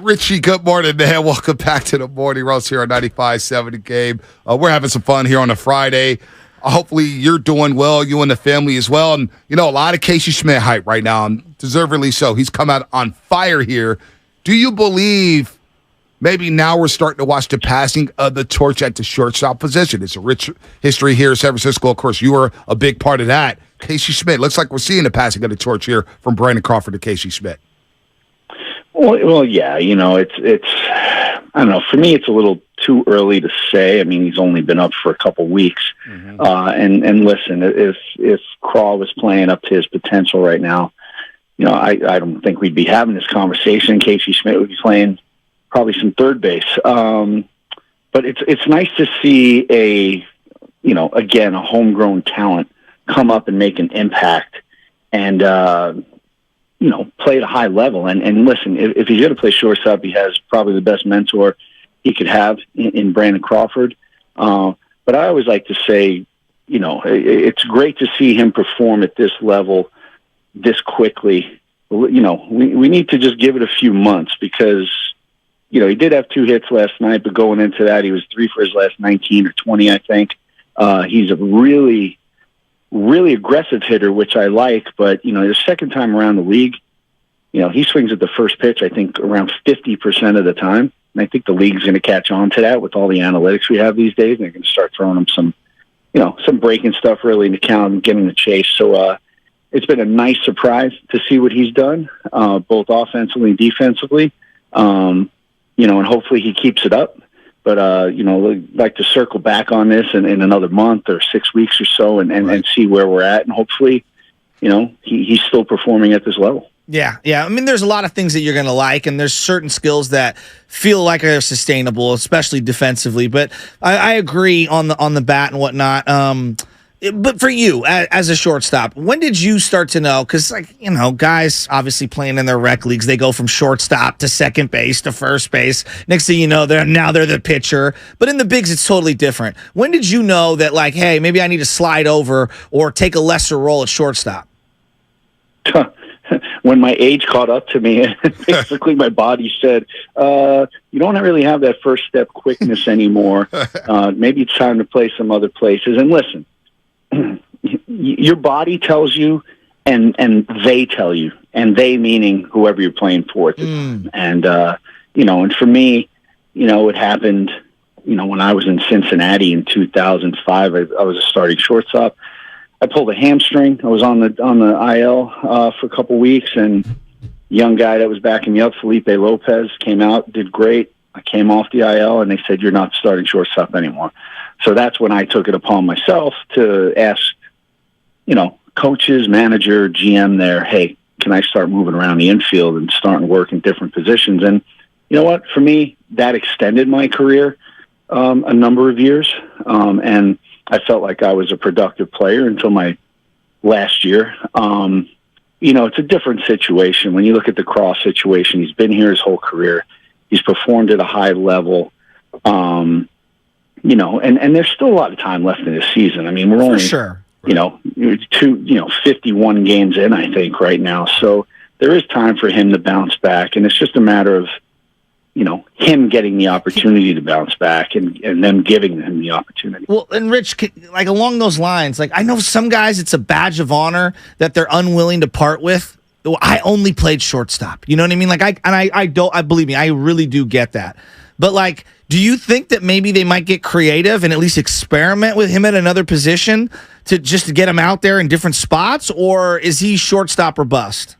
Richie, good morning, man. Welcome back to the Morning Roast here on 95.7 The Game. We're having some fun here on a Friday. Hopefully you're doing well, you and the family as well. And, you know, a lot of Casey Schmidt hype right now, and deservedly so. He's come out on fire here. Do you believe maybe now we're starting to watch the passing of the torch at the shortstop position? It's a rich history here in San Francisco. Of course, you were a big part of that. Casey Schmidt, looks like we're seeing the passing of the torch here from Brandon Crawford to Casey Schmidt. Well, yeah, you know, it's I don't know. For me, it's a little too early to say. I mean, he's only been up for a couple weeks. Mm-hmm. And listen, if Craw was playing up to his potential right now, you know, I don't think we'd be having this conversation. Casey Schmidt would be playing probably some third base. But it's nice to see again, a homegrown talent come up and make an impact and, play at a high level. And listen, if he's going to play shortstop, he has probably the best mentor he could have in Brandon Crawford. But I always like to say, it's great to see him perform at this level this quickly. We need to just give it a few months because, he did have 2 hits last night, but going into that, he was 3 for his last 19 or 20, I think. He's a really, really aggressive hitter, which I like, but, the second time around the league, he swings at the first pitch, I think, around 50% of the time. And I think the league's going to catch on to that with all the analytics we have these days. And they're going to start throwing him some breaking stuff early in the count and getting the chase. So it's been a nice surprise to see what he's done, both offensively and defensively. And hopefully he keeps it up. But, I'd like to circle back on this in another month or 6 weeks or so and see where we're at. And hopefully, he's still performing at this level. Yeah. I mean, there's a lot of things that you're going to like, and there's certain skills that feel like are sustainable, especially defensively. But I agree on the bat and whatnot. But for you, as a shortstop, when did you start to know? Because, guys obviously playing in their rec leagues, they go from shortstop to second base to first base. Next thing you know, they're the pitcher. But in the bigs, it's totally different. When did you know that, hey, maybe I need to slide over or take a lesser role at shortstop? When my age caught up to me, basically my body said, you don't really have that first step quickness anymore. Maybe it's time to play some other places. And listen, your body tells you and they tell you, and they meaning whoever you're playing for at the time. And, and for me, it happened, when I was in Cincinnati in 2005, I was a starting shortstop. I pulled a hamstring. I was on the IL for a couple weeks, and young guy that was backing me up, Felipe Lopez, came out, did great. I came off the IL, and they said, you're not starting shortstop anymore. So that's when I took it upon myself to ask, coaches, manager, GM there, hey, can I start moving around the infield and starting to work in different positions? And you know what? For me, that extended my career a number of years. And I felt like I was a productive player until my last year. It's a different situation. When you look at the Cross situation, he's been here his whole career. He's performed at a high level. And there's still a lot of time left in this season. I mean, we're only, 51 games in, I think, right now. So there is time for him to bounce back. And it's just a matter of, him getting the opportunity to bounce back and them giving him the opportunity. Well, and Rich, like along those lines, like I know some guys, it's a badge of honor that they're unwilling to part with. I only played shortstop. You know what I mean? Like I believe me, I really do get that. But like, do you think that maybe they might get creative and at least experiment with him at another position to get him out there in different spots, or is he shortstop or bust?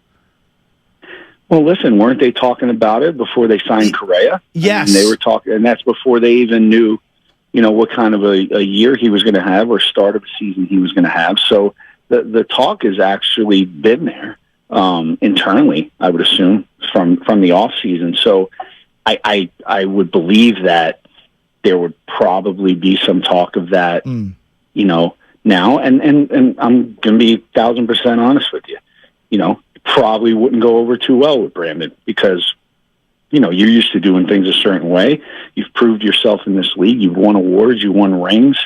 Well, listen, weren't they talking about it before they signed Correa? Yes. They were talking, and that's before they even knew, what kind of a year he was going to have or start of a season he was going to have. So the talk has actually been there internally, I would assume, from the off season. So I would believe that there would probably be some talk of that, now. And I'm going to be 1,000% honest with you. Probably wouldn't go over too well with Brandon because, you're used to doing things a certain way. You've proved yourself in this league. You've won awards. You won rings.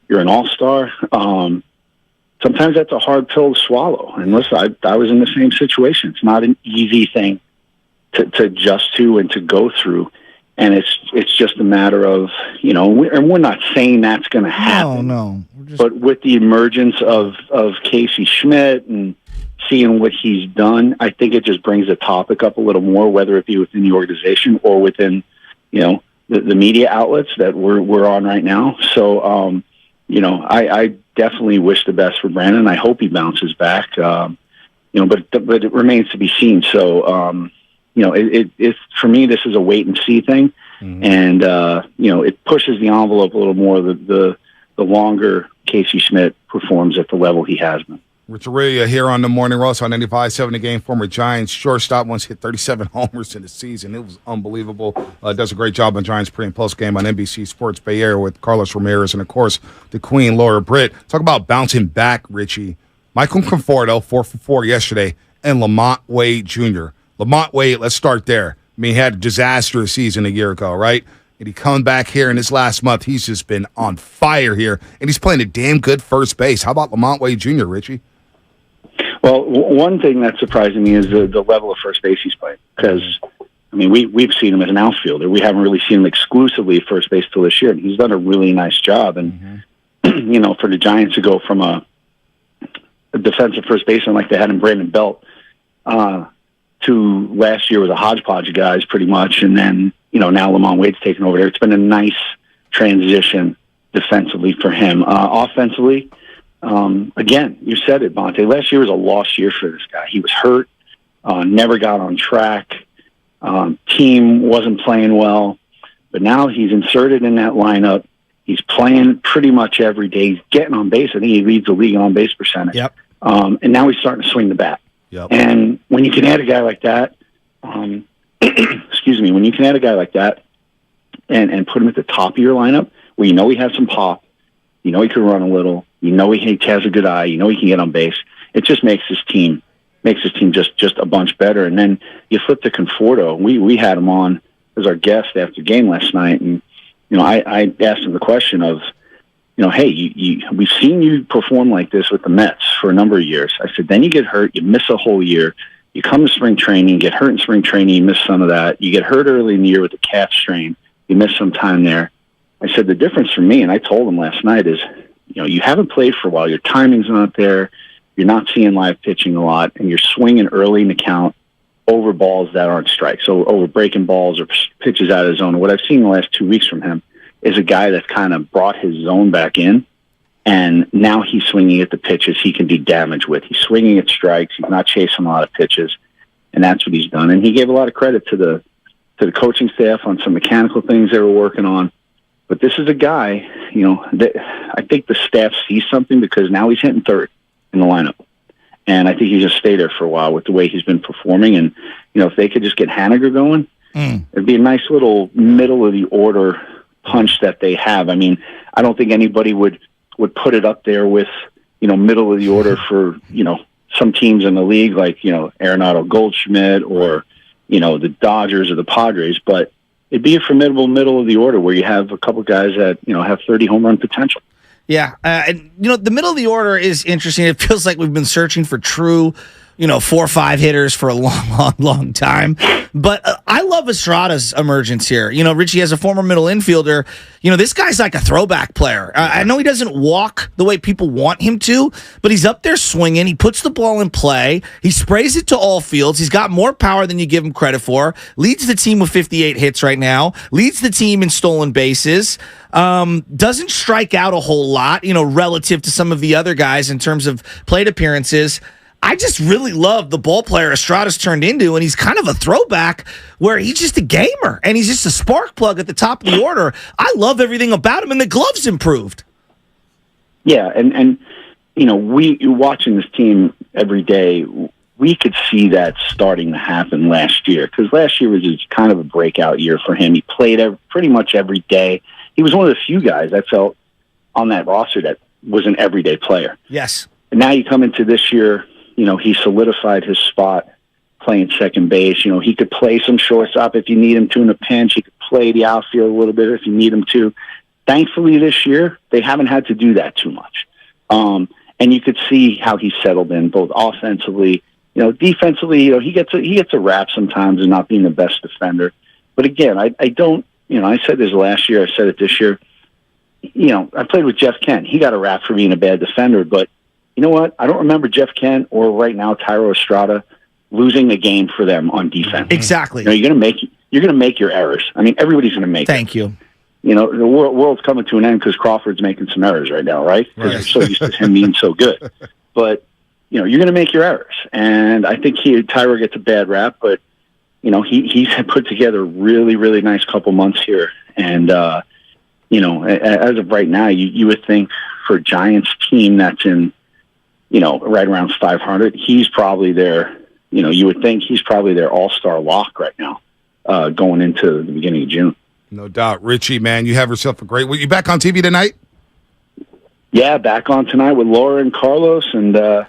You're an all-star. Sometimes that's a hard pill to swallow. And listen, I was in the same situation. It's not an easy thing to adjust to and to go through. And it's just a matter of, and we're not saying that's going to happen. No. But with the emergence of Casey Schmidt and seeing what he's done, I think it just brings the topic up a little more, whether it be within the organization or within, the media outlets that we're on right now. So, I definitely wish the best for Brandon. I hope he bounces back. But it remains to be seen. So, it's for me, this is a wait and see thing. Mm-hmm. And, it pushes the envelope a little more the longer Casey Schmidt performs at the level he has been. Rich Aurilia here on the Morning Roast on 95.7 The Game. Former Giants shortstop, once hit 37 homers in the season. It was unbelievable. Does a great job on Giants pre- and post game on NBC Sports Bay Area with Carlos Ramirez and, of course, the Queen, Laura Britt. Talk about bouncing back, Richie. Michael Conforto, 4 for 4 yesterday, and Lamont Wade Jr. Lamont Wade, let's start there. I mean, he had a disastrous season a year ago, right? And he come back here in this last month. He's just been on fire here, and he's playing a damn good first base. How about Lamont Wade Jr., Richie? Well, one thing that's surprising me is the level of first base he's playing. Because, we've seen him as an outfielder. We haven't really seen him exclusively at first base till this year. And he's done a really nice job. And, for the Giants to go from a defensive first baseman like they had in Brandon Belt to last year was a hodgepodge of guys pretty much. And then, now Lamont Wade's taken over there. It's been a nice transition defensively for him. Offensively, again, you said it, Bonte. Last year was a lost year for this guy. He was hurt, never got on track. Team wasn't playing well, but now he's inserted in that lineup. He's playing pretty much every day. He's getting on base. I think he leads the league in on base percentage. Yep. And now he's starting to swing the bat. Yep. And when you can add a guy like that, when you can add a guy like that and put him at the top of your lineup where he has some pop, he can run a little, he has a good eye, he can get on base. It just makes his team just a bunch better. And then you flip to Conforto. We had him on as our guest after the game last night, and I asked him the question of, hey, we've seen you perform like this with the Mets for a number of years. I said, then you get hurt, you miss a whole year. You come to spring training, get hurt in spring training, you miss some of that. You get hurt early in the year with the calf strain, you miss some time there. I said, the difference for me, and I told him last night, is, you haven't played for a while. Your timing's not there. You're not seeing live pitching a lot, and you're swinging early in the count over balls that aren't strikes. So over breaking balls or pitches out of his zone. What I've seen the last 2 weeks from him is a guy that's kind of brought his zone back in, and now he's swinging at the pitches he can do damage with. He's swinging at strikes. He's not chasing a lot of pitches, and that's what he's done. And he gave a lot of credit to the coaching staff on some mechanical things they were working on. But this is a guy, that I think the staff sees something because now he's hitting third in the lineup. And I think he's going to stay there for a while with the way he's been performing. And, if they could just get Haniger going, it'd be a nice little middle of the order punch that they have. I mean, I don't think anybody would put it up there with, middle of the order for, some teams in the league like, Arenado Goldschmidt or, the Dodgers or the Padres. But it'd be a formidable middle of the order where you have a couple guys that, have 30 home run potential. Yeah. And, the middle of the order is interesting. It feels like we've been searching for true, 4 or 5 hitters for a long time. But I love Estrada's emergence here. Richie, as a former middle infielder, this guy's like a throwback player. I know he doesn't walk the way people want him to, but he's up there swinging. He puts the ball in play. He sprays it to all fields. He's got more power than you give him credit for. Leads the team with 58 hits right now. Leads the team in stolen bases. Doesn't strike out a whole lot, relative to some of the other guys in terms of plate appearances. I just really love the ball player Estrada's turned into, and he's kind of a throwback where he's just a gamer, and he's just a spark plug at the top of the order. I love everything about him, and the gloves improved. Yeah, and we watching this team every day, we could see that starting to happen last year, because last year was just kind of a breakout year for him. He played pretty much every day. He was one of the few guys I felt on that roster that was an everyday player. Yes. And now you come into this year, he solidified his spot playing second base. He could play some shortstop if you need him to in a pinch. He could play the outfield a little bit if you need him to. Thankfully, this year, they haven't had to do that too much. And you could see how he settled in, both offensively, defensively. He gets a rap sometimes in not being the best defender. But again, I don't. I said this last year. I said it this year. I played with Jeff Kent. He got a rap for being a bad defender, but you know what? I don't remember Jeff Kent or right now Tyro Estrada losing a game for them on defense. Exactly. You're going to make your errors. I mean, everybody's going to make. Thank you. The world's coming to an end because Crawford's making some errors right now, right? Because you're so used to him being so good. But you're going to make your errors, and I think Tyro gets a bad rap, but he's put together a really, really nice couple months here, and as of right now, you would think for a Giants team that's in right around 500, he's probably their, you would think he's probably their all-star lock right now, going into the beginning of June. No doubt. Richie, man, you have yourself a great week. You back on TV tonight? Yeah, back on tonight with Laura and Carlos, and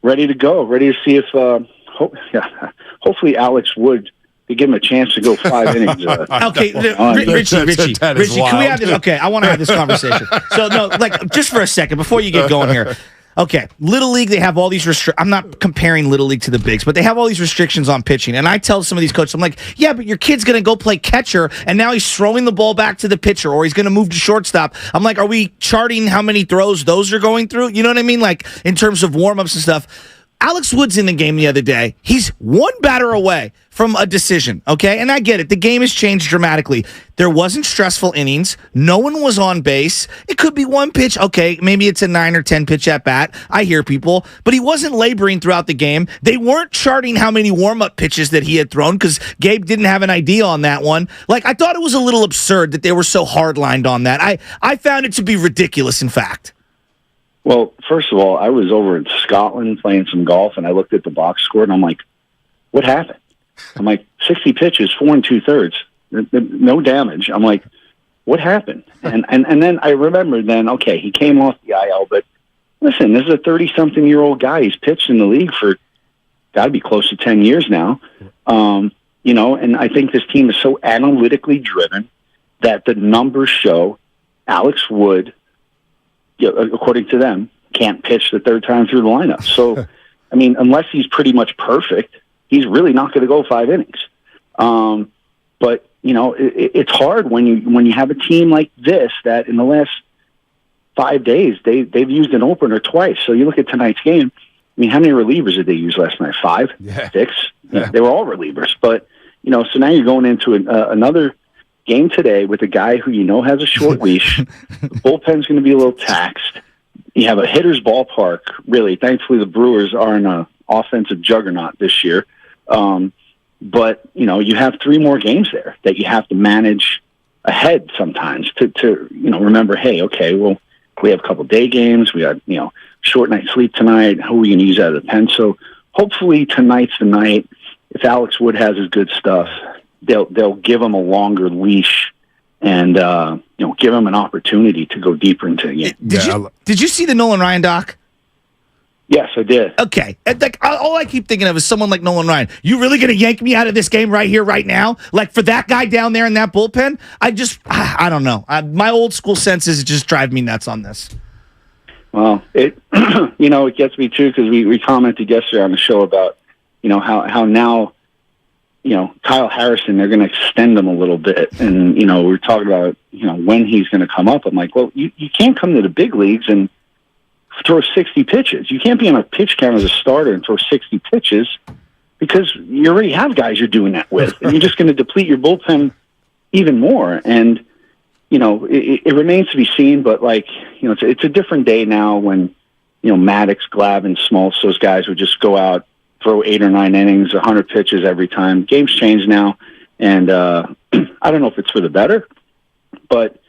ready to go. Ready to see if, hopefully Alex Wood to give him a chance to go 5 innings. Okay, Richie, can we have this? Okay, I want to have this conversation. So, no, just for a second, before you get going here. Okay, Little League, they have all these I'm not comparing Little League to the bigs, but they have all these restrictions on pitching. And I tell some of these coaches, I'm like, yeah, but your kid's going to go play catcher, and now he's throwing the ball back to the pitcher, or he's going to move to shortstop. I'm like, are we charting how many throws those are going through? You know what I mean? Like, in terms of warm-ups and stuff. Alex Wood's in the game the other day. He's one batter away from a decision, okay? And I get it. The game has changed dramatically. There wasn't stressful innings. No one was on base. It could be one pitch. Okay, maybe it's a 9 or 10 pitch at bat. I hear people. But he wasn't laboring throughout the game. They weren't charting how many warm-up pitches that he had thrown because Gabe didn't have an idea on that one. I thought it was a little absurd that they were so hard-lined on that. I found it to be ridiculous, in fact. Well, first of all, I was over in Scotland playing some golf, and I looked at the box score, and I'm like, what happened? I'm like, 60 pitches, 4 2/3, no damage. I'm like, what happened? And then I remembered okay, he came off the IL, but listen, this is a 30-something-year-old guy. He's pitched in the league for got to be close to 10 years now. And I think this team is so analytically driven that the numbers show Alex Wood, according to them, can't pitch the third time through the lineup. So, I mean, unless he's pretty much perfect, he's really not going to go 5 innings. But it's hard when you have a team like this that in the last 5 days they've used an opener twice. So you look at tonight's game. I mean, how many relievers did they use last night? 5, 6. Yeah. They were all relievers. But so now you're going into another game today with a guy who has a short leash. The bullpen's going to be a little taxed. You have a hitter's ballpark, really. Thankfully, the Brewers are an offensive juggernaut this year. But, you have 3 more games there that you have to manage ahead sometimes to remember, hey, okay, well, we have a couple day games. We got, short night's sleep tonight. Who are we going to use out of the pen? So hopefully tonight's the night. If Alex Wood has his good stuff, they'll give him a longer leash and give him an opportunity to go deeper into the game. Did you see the Nolan Ryan doc? Yes, I did. Okay. And all I keep thinking of is someone like Nolan Ryan. You really going to yank me out of this game right here, right now? Like, for that guy down there in that bullpen? I don't know. My old school senses just drive me nuts on this. Well, it gets me too, because we commented yesterday on the show about, how now, Kyle Harrison, they're going to extend him a little bit. And, we're talking about, when he's going to come up. I'm like, well, you can't come to the big leagues and throw 60 pitches. You can't be on a pitch count as a starter and throw 60 pitches, because you already have guys you're doing that with. And you're just going to deplete your bullpen even more. And, it remains to be seen, but it's a different day now when, Maddox, Glavine, Smoltz, those guys would just go out, throw 8 or 9 innings, 100 pitches every time. Games change now. And I don't know if it's for the better, but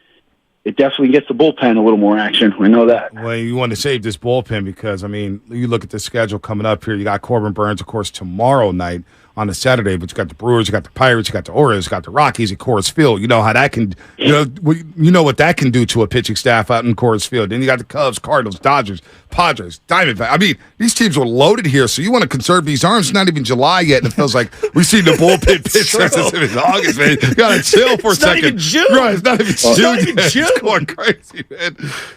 it definitely gets the bullpen a little more action. We know that. Well, you want to save this bullpen because, you look at the schedule coming up here. You got Corbin Burns, of course, tomorrow night on a Saturday, but you got the Brewers, you got the Pirates, you got the Orioles, you got the Rockies at Coors Field. You know how that can, you know what that can do to a pitching staff out in Coors Field. Then you got the Cubs, Cardinals, Dodgers, Padres, Diamondbacks. These teams are loaded here, so you want to conserve these arms. It's not even July yet, and it feels like we've seen the bullpen pitch since it's August, man. You got to chill for a second. Not even June. Right, it's not even June. It's going crazy, man.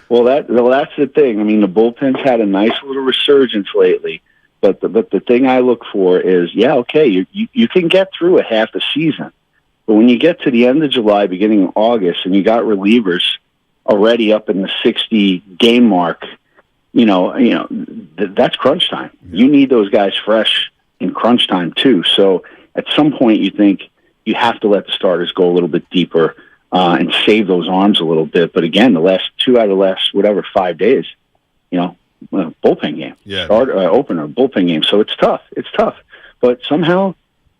Well, that's the thing. The bullpen's had a nice little resurgence lately. But the thing I look for is, you can get through a half the season. But when you get to the end of July, beginning of August, and you got relievers already up in the 60-game mark, that's crunch time. You need those guys fresh in crunch time, too. So at some point, you think you have to let the starters go a little bit deeper and save those arms a little bit. But again, the last 2 out of the last, 5 days, bullpen game, opener, bullpen game. So it's tough. But somehow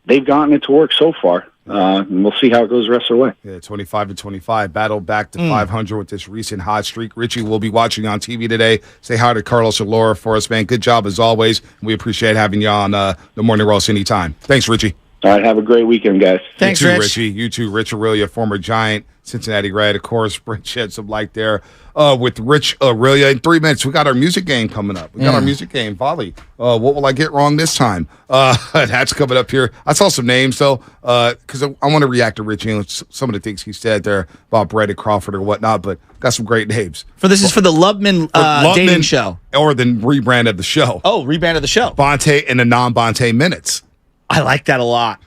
they've gotten it to work so far. And we'll see how it goes the rest of the way. Yeah, 25-25. Battle back to 500 with this recent hot streak. Richie will be watching on TV today. Say hi to Carlos and Laura for us, man. Good job as always. We appreciate having you on the Morning Roast anytime. Thanks, Richie. All right, have a great weekend, guys. Thanks, you too, Rich. Richie. You too, Rich Aurilia, former Giant, Cincinnati Red. Of course, Brent shed some light there with Rich Aurilia. In 3 minutes, we got our music game coming up. We got our music game, volley. What will I get wrong this time? That's coming up here. I saw some names, though, because I want to react to Richie and some of the things he said there about Brady Crawford or whatnot, but got some great names. This is for the Lubman dating show. Or the rebrand of the show. Oh, rebrand of the show. Bonte and the non-Bonte minutes. I like that a lot.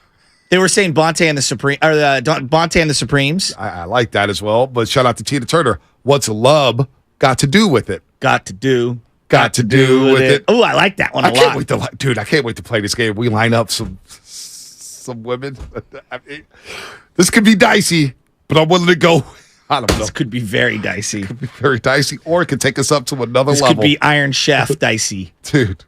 They were saying Bonte and the Supremes. I like that as well. But shout out to Tina Turner. What's love got to do with it? Got to do with it. Oh, I like that one a lot. Dude, I can't wait to play this game. We line up some women. This could be dicey, but I'm willing to go. I don't know. This could be very dicey. Or it could take us up to another level. This could be Iron Chef dicey. Dude,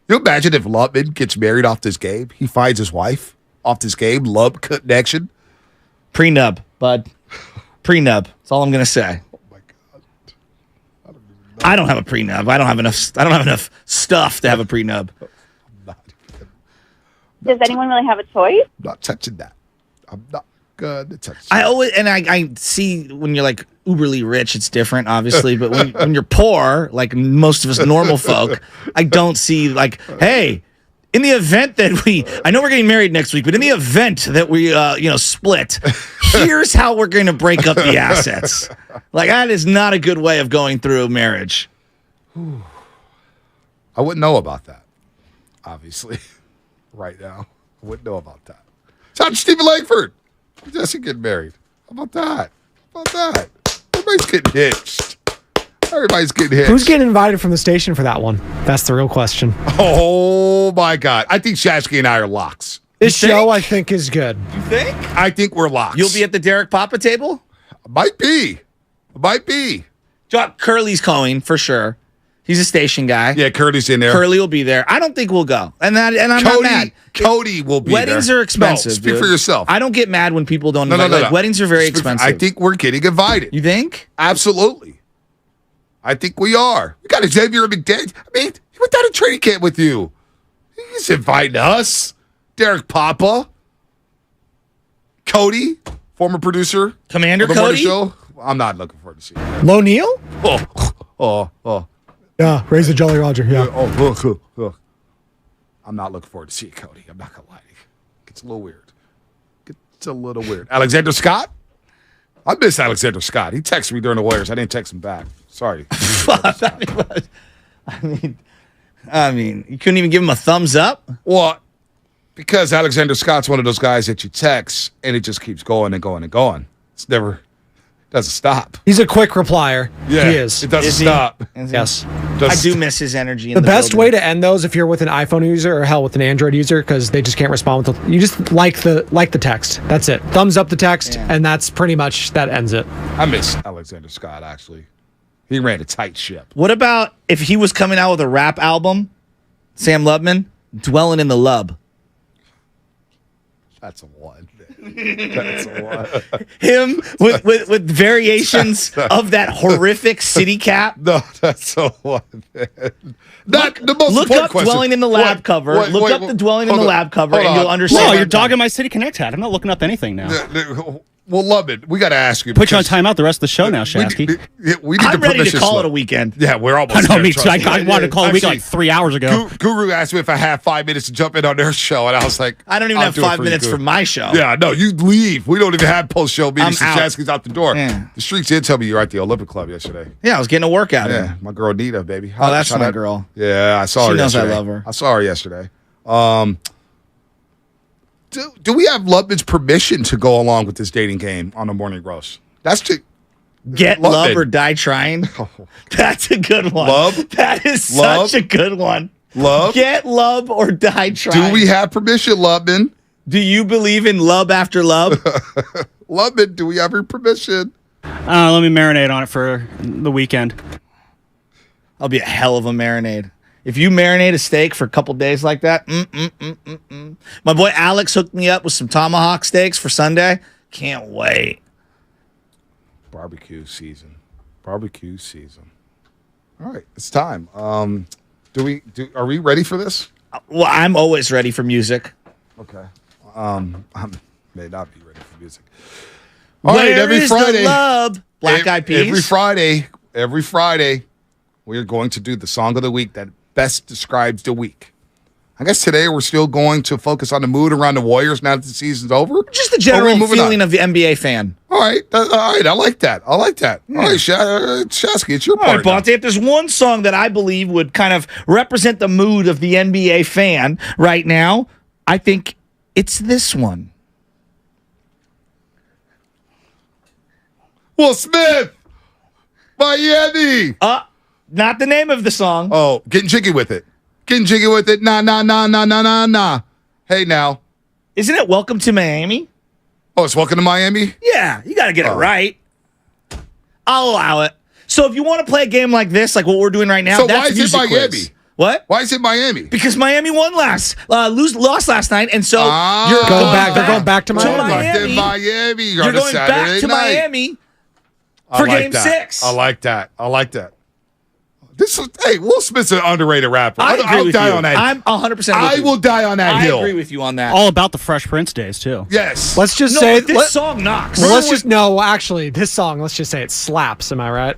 you imagine if Lubman gets married off this game? He finds his wife off this game. Love connection. Prenup, bud. Prenup. That's all I'm going to say. Oh, my God. I don't have a prenup. I don't have enough stuff to have a prenup. Does anyone really have a choice? I'm not touching that. I'm not going to touch that. I see when you're like uberly rich, it's different, obviously. But when you're poor, like most of us normal folk, I don't see like, hey, in the event that I know we're getting married next week, but in the event that we, split, here's how we're going to break up the assets. Like, that is not a good way of going through a marriage. I wouldn't know about that, obviously, right now. I wouldn't know about that. Shout out to Stephen Langford. Jesse getting married. How about that? Everybody's getting hitched. Who's getting invited from the station for that one? That's the real question. Oh, my God. I think Shasky and I are locks. This show, I think, is good. You think? I think we're locks. You'll be at the Derek Papa table? Might be. Curly's going, for sure. He's a station guy. Yeah, Curly's in there. Curly will be there. I don't think we'll go. And I'm not mad. Cody will be Weddings there. are expensive. No, speak for yourself. I don't get mad when people don't invite. No. Weddings are very expensive. I think we're getting invited. You think? Absolutely. I think we are. We got Xavier McDaniel. I mean, he went down to training camp with you. He's inviting us. Derek Papa. Cody, former producer. Commander of the morning Cody? show. I'm not looking forward to seeing him. Lo Neal? Oh. Yeah, raise the Jolly Roger. Yeah. I'm not looking forward to seeing Cody. I'm not going to lie to you. It's a little weird. Alexander Scott? I miss Alexander Scott. He texted me during the Warriors. I didn't text him back. Sorry. I mean, you couldn't even give him a thumbs up? Well, because Alexander Scott's one of those guys that you text and it just keeps going and going and going. It's never doesn't stop. He's a quick replier. Yeah, He is. It doesn't Is he? stop. Yes. I do miss his energy. The best way to end those if you're with an iPhone user or hell with an Android user because they just can't respond with the, you just like the text. That's it. Thumbs up the text, and that's pretty much that ends it. I miss Alexander Scott actually. He ran a tight ship. What about if he was coming out with a rap album, Sam Lubman, Dwelling in the Lub? That's a one. That's a one. Him with variations of that horrific city cap. No, that's a one. Not the most Look important up question. Dwelling in the Lab cover. Look up the Dwelling in the Lab cover, and you'll understand. No, you're dogging my City Connect hat. I'm not looking up anything now. Well, love it. We got to ask you. Put you on timeout the rest of the show now, Shasky. We need I'm ready to permission call slip. it a weekend. Yeah, we're almost I know, there, me too. trust I wanted to call it a weekend like 3 hours ago. Guru asked me if I had 5 minutes to jump in on their show, and I was like, I don't even I'll have do it 5 you, minutes Guru. for my show. Yeah, no, you leave. We don't even have post-show meetings. I'm out. Shasky's out the door. Yeah. The streets did tell me you were at the Olympic Club yesterday. Yeah, I was getting a workout. Yeah, my girl Nita, baby. Oh, that's Shout my out- girl. Yeah, I saw She her knows I yesterday. love her. I saw her yesterday. Do we have Lubman's permission to go along with this dating game on the morning roast? That's to Get Lubman. love or die trying. That's a good one. Love? That is Love? such a good one. Love? Get love or die trying. Do we have permission, Lubman? Do you believe in love after love? Lubman, do we have your permission? Let me marinate on it for the weekend. I'll be a hell of a marinade. If you marinate a steak for a couple days like that, My boy Alex hooked me up with some tomahawk steaks for Sunday. Can't wait. Barbecue season. All right, it's time. Are we ready for this? Well, I'm always ready for music. Okay. I may not be ready for music. All right, Where every is Friday. the love? Black Eyed Peas. Every Friday, we're going to do the song of the week that best describes the week. I guess today we're still going to focus on the mood around the Warriors now that the season's over. Just the general moving feeling on? of the NBA fan. All right. I like that. All right, Shasky, it's your All right, part. now. Bonte, if there's one song that I believe would kind of represent the mood of the NBA fan right now, I think it's this one. Will Smith, Miami. Not the name of the song. Oh, getting jiggy with it. Nah. Hey, now. Isn't it Welcome to Miami? Oh, it's Welcome to Miami? Yeah, you got to get it right. I'll allow it. So if you want to play a game like this, like what we're doing right now, So that's why is it music Miami? quiz. What? Why is it Miami? Because Miami won lost last night, and so you're They're going back to Miami. Miami. You're going back to Miami for Game 6. I like that. Will Smith's an underrated rapper. I agree I'll with die you. on that. I'm 100% with I you. will die on that hill. I agree with you on that. All about the Fresh Prince days, too. Yes. Let's just No, say but this song knocks. Well, let's just actually, this song. Let's just say it slaps. Am I right?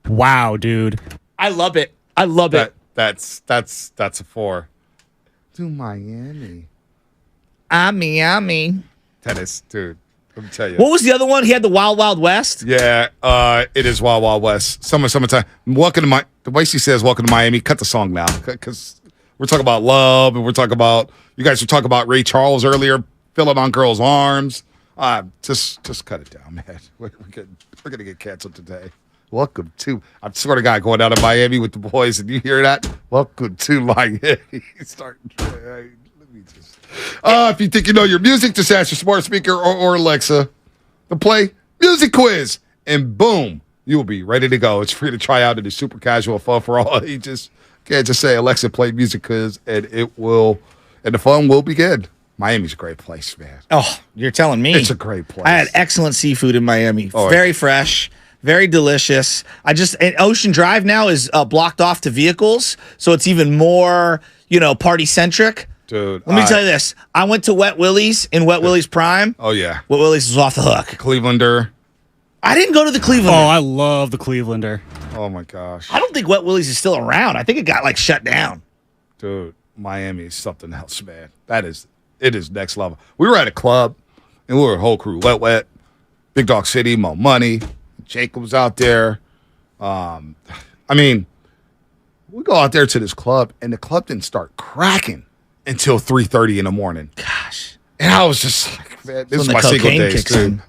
Wow, dude. I love it. I love it. That's a 4. To Miami. Miami. Tennis, dude. Let me tell you. What was the other one? He had the Wild Wild West. Yeah, it is Wild Wild West. Summertime. The way she says "Welcome to Miami." Cut the song now, because we're talking about love, and we're talking about you guys were talking about Ray Charles earlier, filling on girls' arms. Just cut it down, man. We're gonna get canceled today. Welcome to. I swear to God, going down to Miami with the boys, and you hear that? Welcome to Miami. Starting. Let me just. If you think you know your music, just ask your smart speaker or Alexa to play music quiz, and boom, you'll be ready to go. It's free to try out. It is super casual, fun for all. You just can't just say Alexa, play music quiz, and the fun will begin. Miami's a great place, man. Oh, you're telling me. It's a great place. I had excellent seafood in Miami. Oh, Very fresh, Very delicious. And Ocean Drive now is blocked off to vehicles, so it's even more, party centric. Dude, let me tell you this. I went to Wet Willie's in Wet Willie's prime. Oh, yeah. Wet Willie's was off the hook. Clevelander. I didn't go to the Clevelander. Oh, I love the Clevelander. Oh, my gosh. I don't think Wet Willie's is still around. I think it got, shut down. Dude, Miami is something else, man. It is next level. We were at a club, and we were a whole crew. Wet, Big Dog City, Mo Money. Jacob was out there. We go out there to this club, and the club didn't start cracking until 3:30 in the morning. Gosh. And I was just like, man, this is my single days, dude.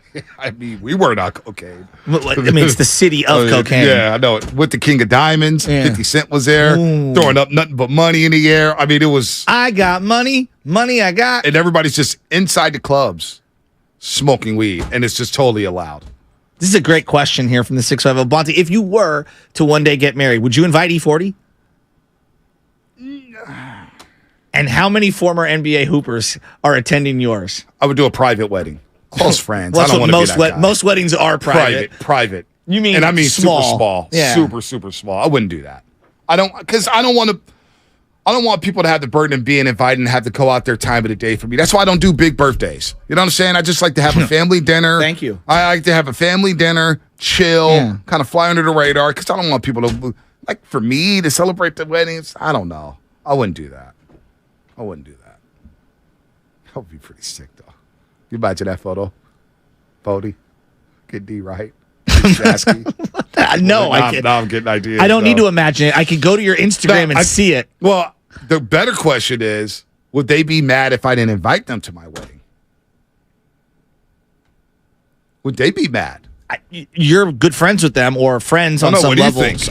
We weren't on cocaine. It's the city of cocaine. Yeah, I know. With the King of Diamonds, 50 Cent was there, throwing up nothing but money in the air. It was... I got money I got. And everybody's just inside the clubs smoking weed, and it's just totally allowed. This is a great question here from the 650. Bonte, if you were to one day get married, would you invite E40? And how many former NBA hoopers are attending yours? I would do a private wedding. Close friends. Well, I don't want to be that guy. Most weddings are private. Private. You mean and I mean small. Super small. Yeah. Super, super small. I wouldn't do that. I don't want people to have the burden of being invited and have to go out their time of the day for me. That's why I don't do big birthdays. You know what I'm saying? I just like to have a family dinner. Thank you. I like to have a family dinner, chill, kind of fly under the radar, because I don't want people to, for me to celebrate the weddings. I don't know. I wouldn't do that. That would be pretty sick, though. You imagine that photo? Bodie? Get D right? No, I can't. Now I'm getting ideas. I don't need to imagine it. I could go to your Instagram and see it. Well, the better question is, would they be mad if I didn't invite them to my wedding? Would they be mad? You're good friends with them or friends on some levels.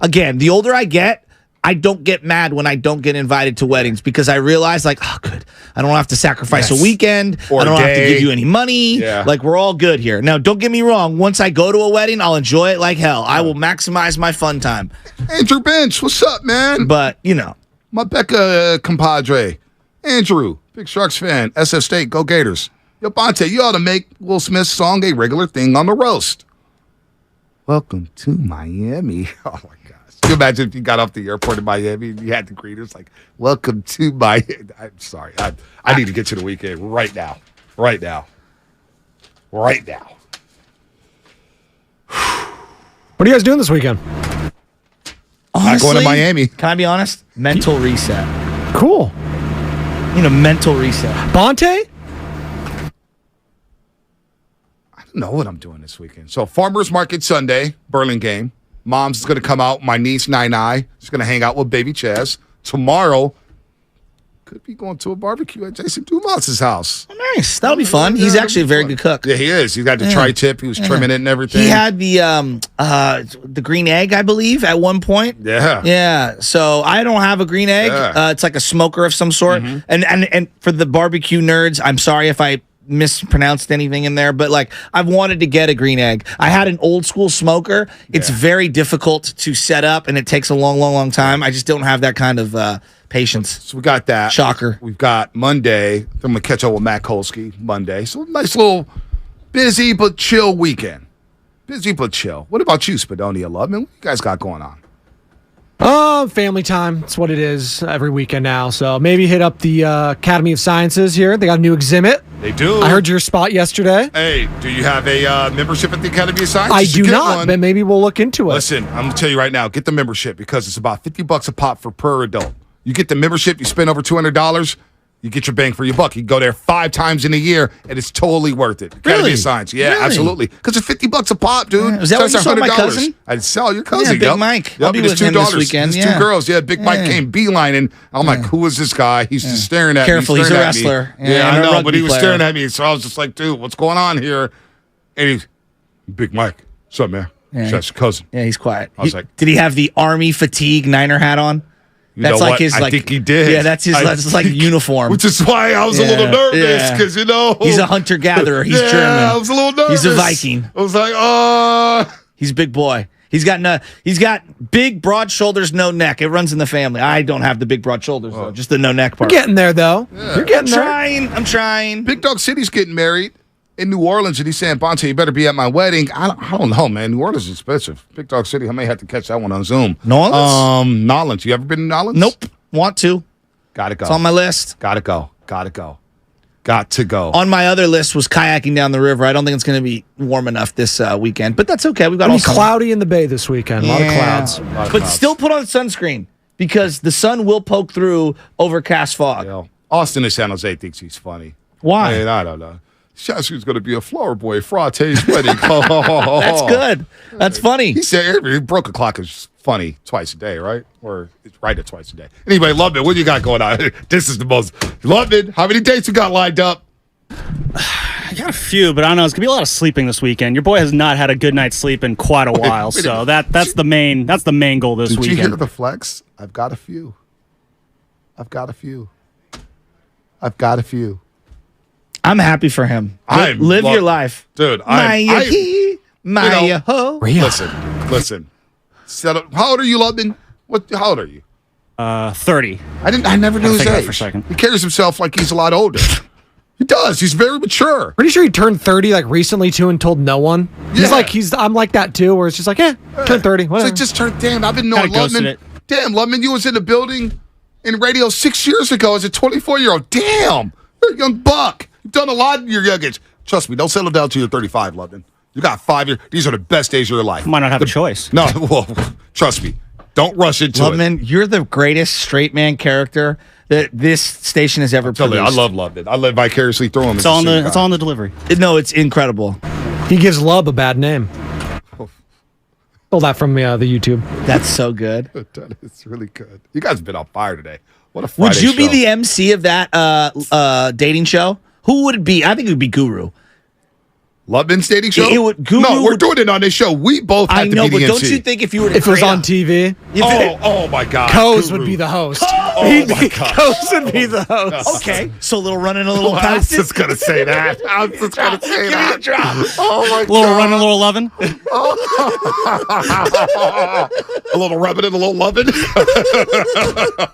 Again, the older I get, I don't get mad when I don't get invited to weddings because I realize, good. I don't have to sacrifice a weekend. Or I don't have to day. give you any money. Yeah. We're all good here. Now, don't get me wrong. Once I go to a wedding, I'll enjoy it like hell. I will maximize my fun time. Andrew Bench, what's up, man? But, My Becca compadre. Andrew, big Sharks fan. SF State, go Gators. Yo, Bonte, you ought to make Will Smith's song a regular thing on the roast. Welcome to Miami. Oh, my gosh. Can you imagine if you got off the airport in Miami and you had the greeters welcome to Miami. I'm sorry. I need to get to the weekend right now. Right now. Right now. What are you guys doing this weekend? Honestly, not going to Miami. Can I be honest? Mental reset. Cool. Mental reset. Bonte? I don't know what I'm doing this weekend. So, Farmers Market Sunday, Burlingame. Mom's is going to come out. My niece, Nai, is going to hang out with baby Chaz. Tomorrow, could be going to a barbecue at Jason Dumas' house. Oh, nice. That'll be fun. He's actually a very good cook. Yeah, he is. He's got the tri-tip. He was trimming it and everything. He had the green egg, I believe, at one point. Yeah. Yeah. So I don't have a green egg. Yeah. It's like a smoker of some sort. Mm-hmm. And for the barbecue nerds, I'm sorry if I mispronounced anything in there, but I've wanted to get a green egg. I had an old school smoker. It's very difficult to set up and it takes a long time. I just don't have that kind of patience. So we got that. Shocker. We've got Monday. I'm going to catch up with Matt Kolsky Monday. So nice little busy but chill weekend. Busy but chill. What about you, Spadonia Loveman? What you guys got going on? Family time. That's what it is every weekend now. So maybe hit up the Academy of Sciences here. They got a new exhibit. They do. I heard your spot yesterday. Hey, do you have a membership at the Academy of Science? I do not, but maybe we'll look into it. Listen, I'm going to tell you right now, get the membership because it's about $50 a pop per adult. You get the membership, you spend over $200, you get your bang for your buck. You go there 5 times in a year, and it's totally worth it. Academy of Science. Yeah, Really? Absolutely. Because it's $50 a pop, dude. Yeah. Is that what you saw my cousin? I'd sell your cousin. Yeah, Big Mike. I'll be with him this weekend. His 2 girls. Yeah, Big Mike came beelining. I'm like, who is this guy? He's just staring at Careful, me. he's a wrestler. Yeah, and I a know, rugby but he was player. staring at me. So I was just like, dude, what's going on here? And he's, Big Mike. What's up, man? Yeah, That's your cousin. Yeah, he's quiet. I was like, did he have the Army fatigue Niner hat on? You know what? I think he did. Yeah, that's his uniform. Which is why I was a little nervous because he's a hunter gatherer. He's German. I was a little nervous. He's a Viking. I was like, he's a big boy. He's got big broad shoulders, no neck. It runs in the family. I don't have the big broad shoulders though, just the no neck part. You're getting there though. Yeah. You're getting there. I'm trying. Big Dog City's getting married. in New Orleans, and he's saying, Bonte, you better be at my wedding. I don't know, man. New Orleans is expensive. Big Dog City. I may have to catch that one on Zoom. New Orleans? New Orleans. You ever been to New Orleans? Nope. Want to. Gotta go. It's on my list. Gotta go. Got to go. On my other list was kayaking down the river. I don't think it's going to be warm enough this weekend, but that's okay. We've got all summer. Cloudy in the bay this weekend. A lot of clouds. But still put on sunscreen because the sun will poke through overcast fog. Yeah. Austin in San Jose thinks he's funny. Why? Man, I don't know. Shasky's going to be a flower boy at Frate's wedding. That's good. That's funny. He said broke a clock is funny twice a day, right? Or it's right at twice a day. Anyway, Lubman, what you got going on? This is the most. Lubman, how many dates you got lined up? I got a few, but I don't know. It's gonna be a lot of sleeping this weekend. Your boy has not had a good night's sleep in quite a while, so that's the main goal this weekend. Did you hear the flex? I've got a few. I'm happy for him. Live your life, dude. Maya ho. Listen. How old are you, Lubman? How old are you? 30. I never knew his think about it age. for a second. He carries himself like he's a lot older. He does. He's very mature. Pretty sure he turned 30 like recently too and told no one. I'm like that too, where it's just like, turned 30. Whatever. It's like just turned. Damn, I've been knowing Lubman. Damn, Lubman, you was in the building in radio 6 years ago as a 24-year-old. Damn, you're a young buck. You've done a lot in your young age. Trust me, don't settle down till you're 35, Lubman. You got 5 years. These are the best days of your life. Might not have a choice. No, well, trust me. Don't rush into Lubman, you're the greatest straight man character that this station has ever produced. I love Lubman. I live vicariously through him. It's all on the delivery. No, it's incredible. He gives Lub a bad name. Stole that from the YouTube. That's so good. It's really good. You guys have been on fire today. What a Friday Would you be show. the MC of that dating show? Who would it be? I think it would be Guru. Lubman's dating show? Guru we're doing it on this show. We both have to be the MC. Don't you think if you were to if it was on TV? Oh my God. Coase would be the host. Oh my God. Coase would be the host. Okay, so a little running, a little I was past just going to say that. I was just going to say that. Give me a drop. Oh my God. A little running, a little loving. A little rubbing and a little loving.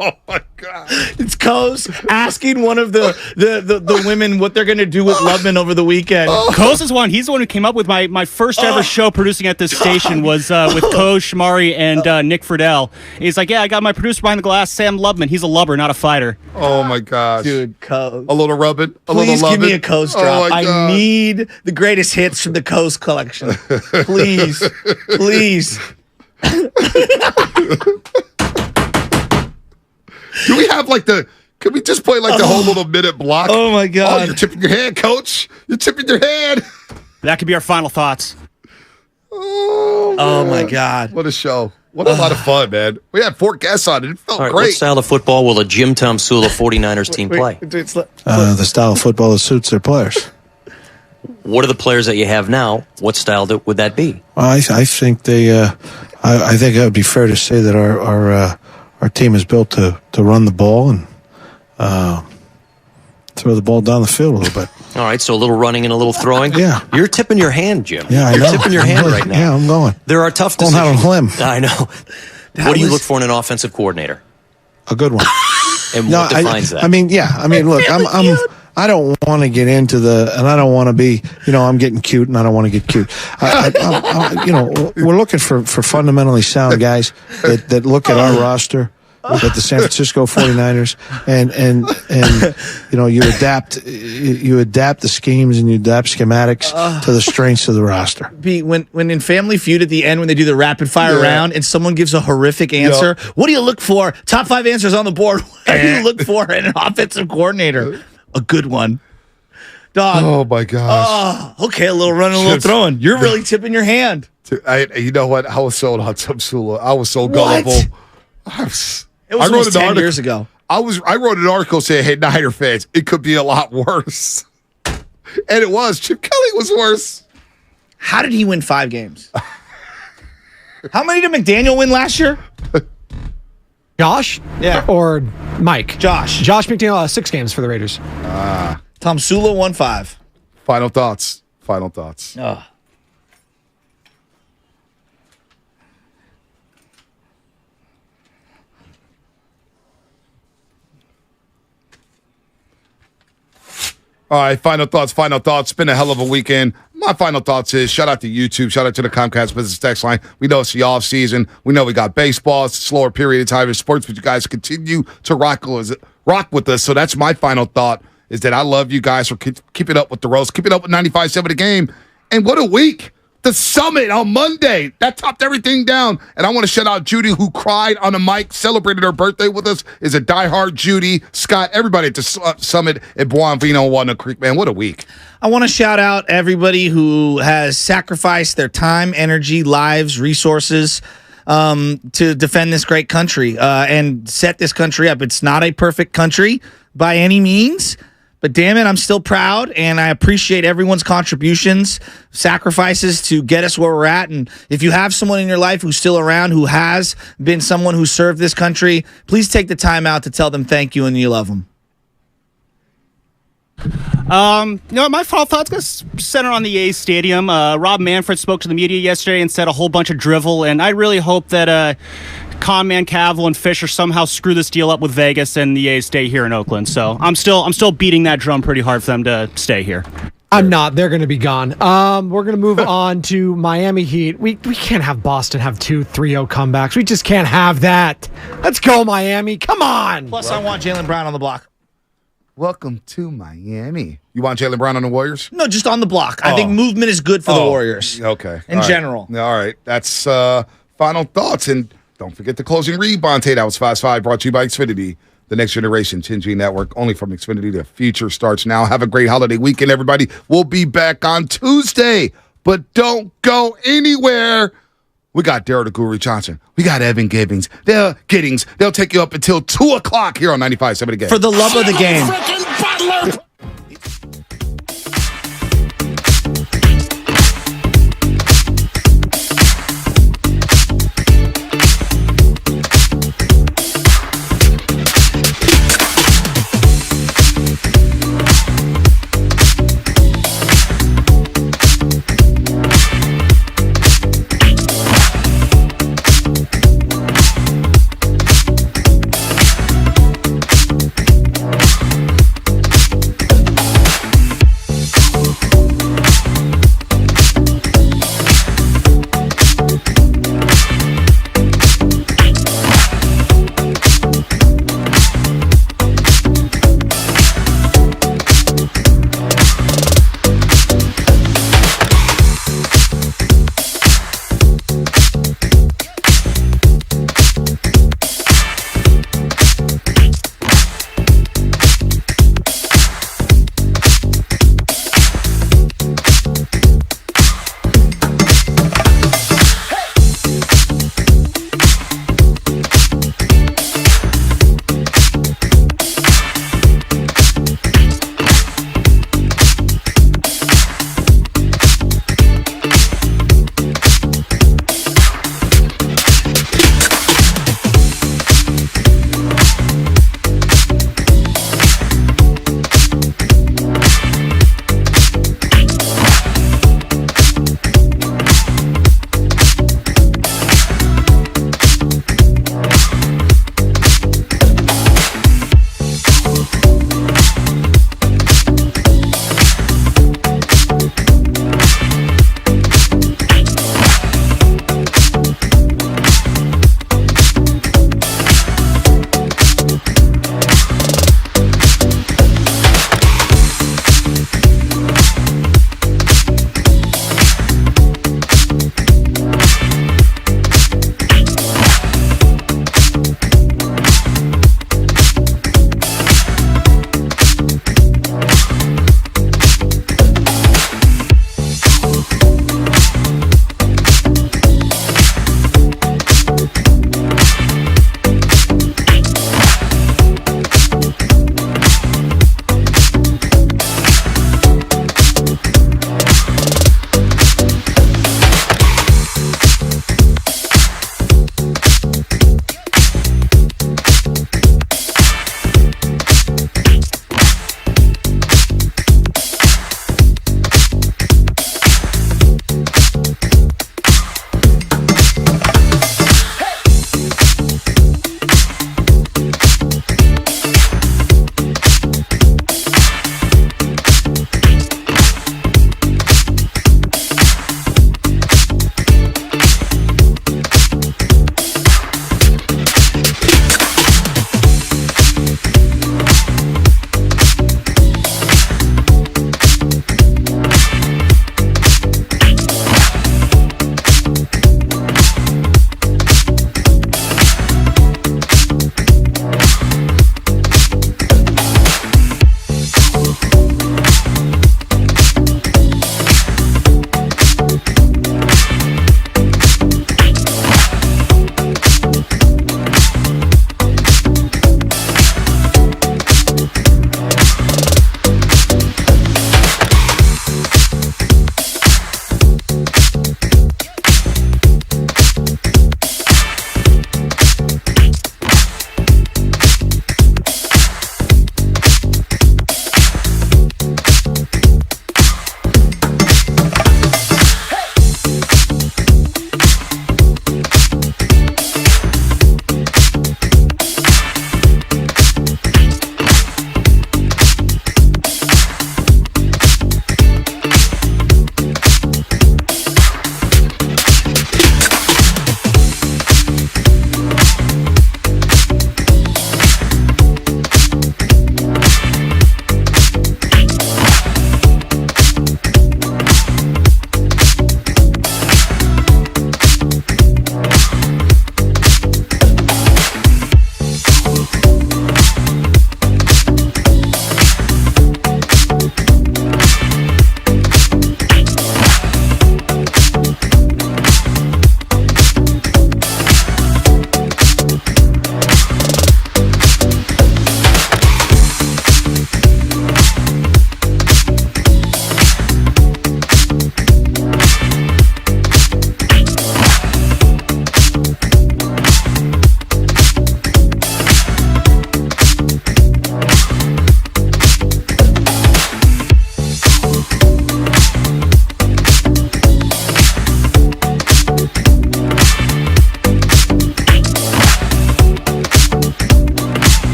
Oh my God. It's Coase asking one of the women what they're going to do with Lubman over the weekend. Coase is one. He's the one who came up with my first ever show producing at this station was with Coase, Shamari, and Nick Friedel. He's like, I got my producer behind the glass, Sam Lubman. He's a lubber, not a fighter. Oh my gosh. Dude, Coase. A little rubbing. Please little give me a loving. Coase Oh drop. my I God. need the greatest hits from the Coase collection. Please. Please. Do we have can we just play the whole little minute block? Oh my God. Oh, you're tipping your hand, coach. You're tipping your hand. That could be our final thoughts. Oh my God. What a show. What a lot of fun, man. We had 4 guests on it. It felt All right, great. what style of football will a Jim Tom Sula 49ers team play? The style of football that suits their players. What are the players that you have now? What style would that be? Well, I think I think it would be fair to say that our team is built to run the ball and throw the ball down the field a little bit. All right, so a little running and a little throwing? Yeah. You're tipping your hand, Jim. Yeah, I You're know. tipping your hand right now. Yeah, I'm going. There are tough Going decisions. out on a limb. I know. What do you look for in an offensive coordinator? A good one. And what defines that? I mean, look, I don't want to get into and I don't want to be, I'm getting cute and I don't want to get cute. We're looking for fundamentally sound guys that look at our roster, at the San Francisco 49ers, and you adapt the schemes and you adapt schematics to the strengths of the roster. When in Family Feud at the end, when they do the rapid fire round and someone gives a horrific answer, what do you look for? Top 5 answers on the board. What do you look for in an offensive coordinator? A good one. Dog. Oh my gosh. Oh, okay, a little running, a little throwing. You're really tipping your hand. You know what? I was sold on Tom Sula. I was so gullible. It was almost 10 years ago. I wrote an article saying, "Hey, Niner fans, it could be a lot worse," and it was. Chip Kelly was worse. How did he win 5 games? How many did McDaniel win last year? Josh? Yeah. Or Mike? Josh. Josh McDaniel, 6 games for the Raiders. Tom Sula won 5. Final thoughts. Oh. All right, final thoughts. It's been a hell of a weekend. My final thoughts is shout out to YouTube, shout out to the Comcast Business Text Line. We know it's the off season. We know we got baseball. It's a slower period of time in sports, but you guys continue to rock with us. So that's my final thought, is that I love you guys for keeping up with the roast, keeping up with 95.7 The Game. And what a week. The Summit on Monday. That topped everything down. And I want to shout out Judy, who cried on the mic, celebrated her birthday with us, is a diehard Judy, Scott, everybody at the Summit at Buon Vino, Walnut Creek. Man, what a week. I want to shout out everybody who has sacrificed their time, energy, lives, resources to defend this great country and set this country up. It's not a perfect country by any means, but damn it, I'm still proud, and I appreciate everyone's contributions, sacrifices to get us where we're at. And if you have someone in your life who's still around, who has been someone who served this country, please take the time out to tell them thank you and you love them. My final thoughts going to center on the A's stadium. Rob Manfred spoke to the media yesterday and said a whole bunch of drivel, and I really hope that Conman, Cavill, and Fisher somehow screw this deal up with Vegas and the A's stay here in Oakland. So I'm still beating that drum pretty hard for them to stay here. I'm not. They're going to be gone. We're going to move on to Miami Heat. We can't have Boston have 2-3-0 comebacks. We just can't have that. Let's go, Miami. Come on. Plus, I want Jaylen Brown on the block. Welcome to Miami. You want Jaylen Brown on the Warriors? No, just on the block. I think movement is good for the Warriors. Okay. In general. All right. That's final thoughts. And don't forget the closing read, Bonte. That was Fast 5, brought to you by Xfinity, the next generation 10G network. Only from Xfinity. The future starts now. Have a great holiday weekend, everybody. We'll be back on Tuesday. But don't go anywhere. We got Daryl the Guru Johnson. We got Evan Giddings. They'll take you up until 2 o'clock here on 95.7 The Game. For the love of the game.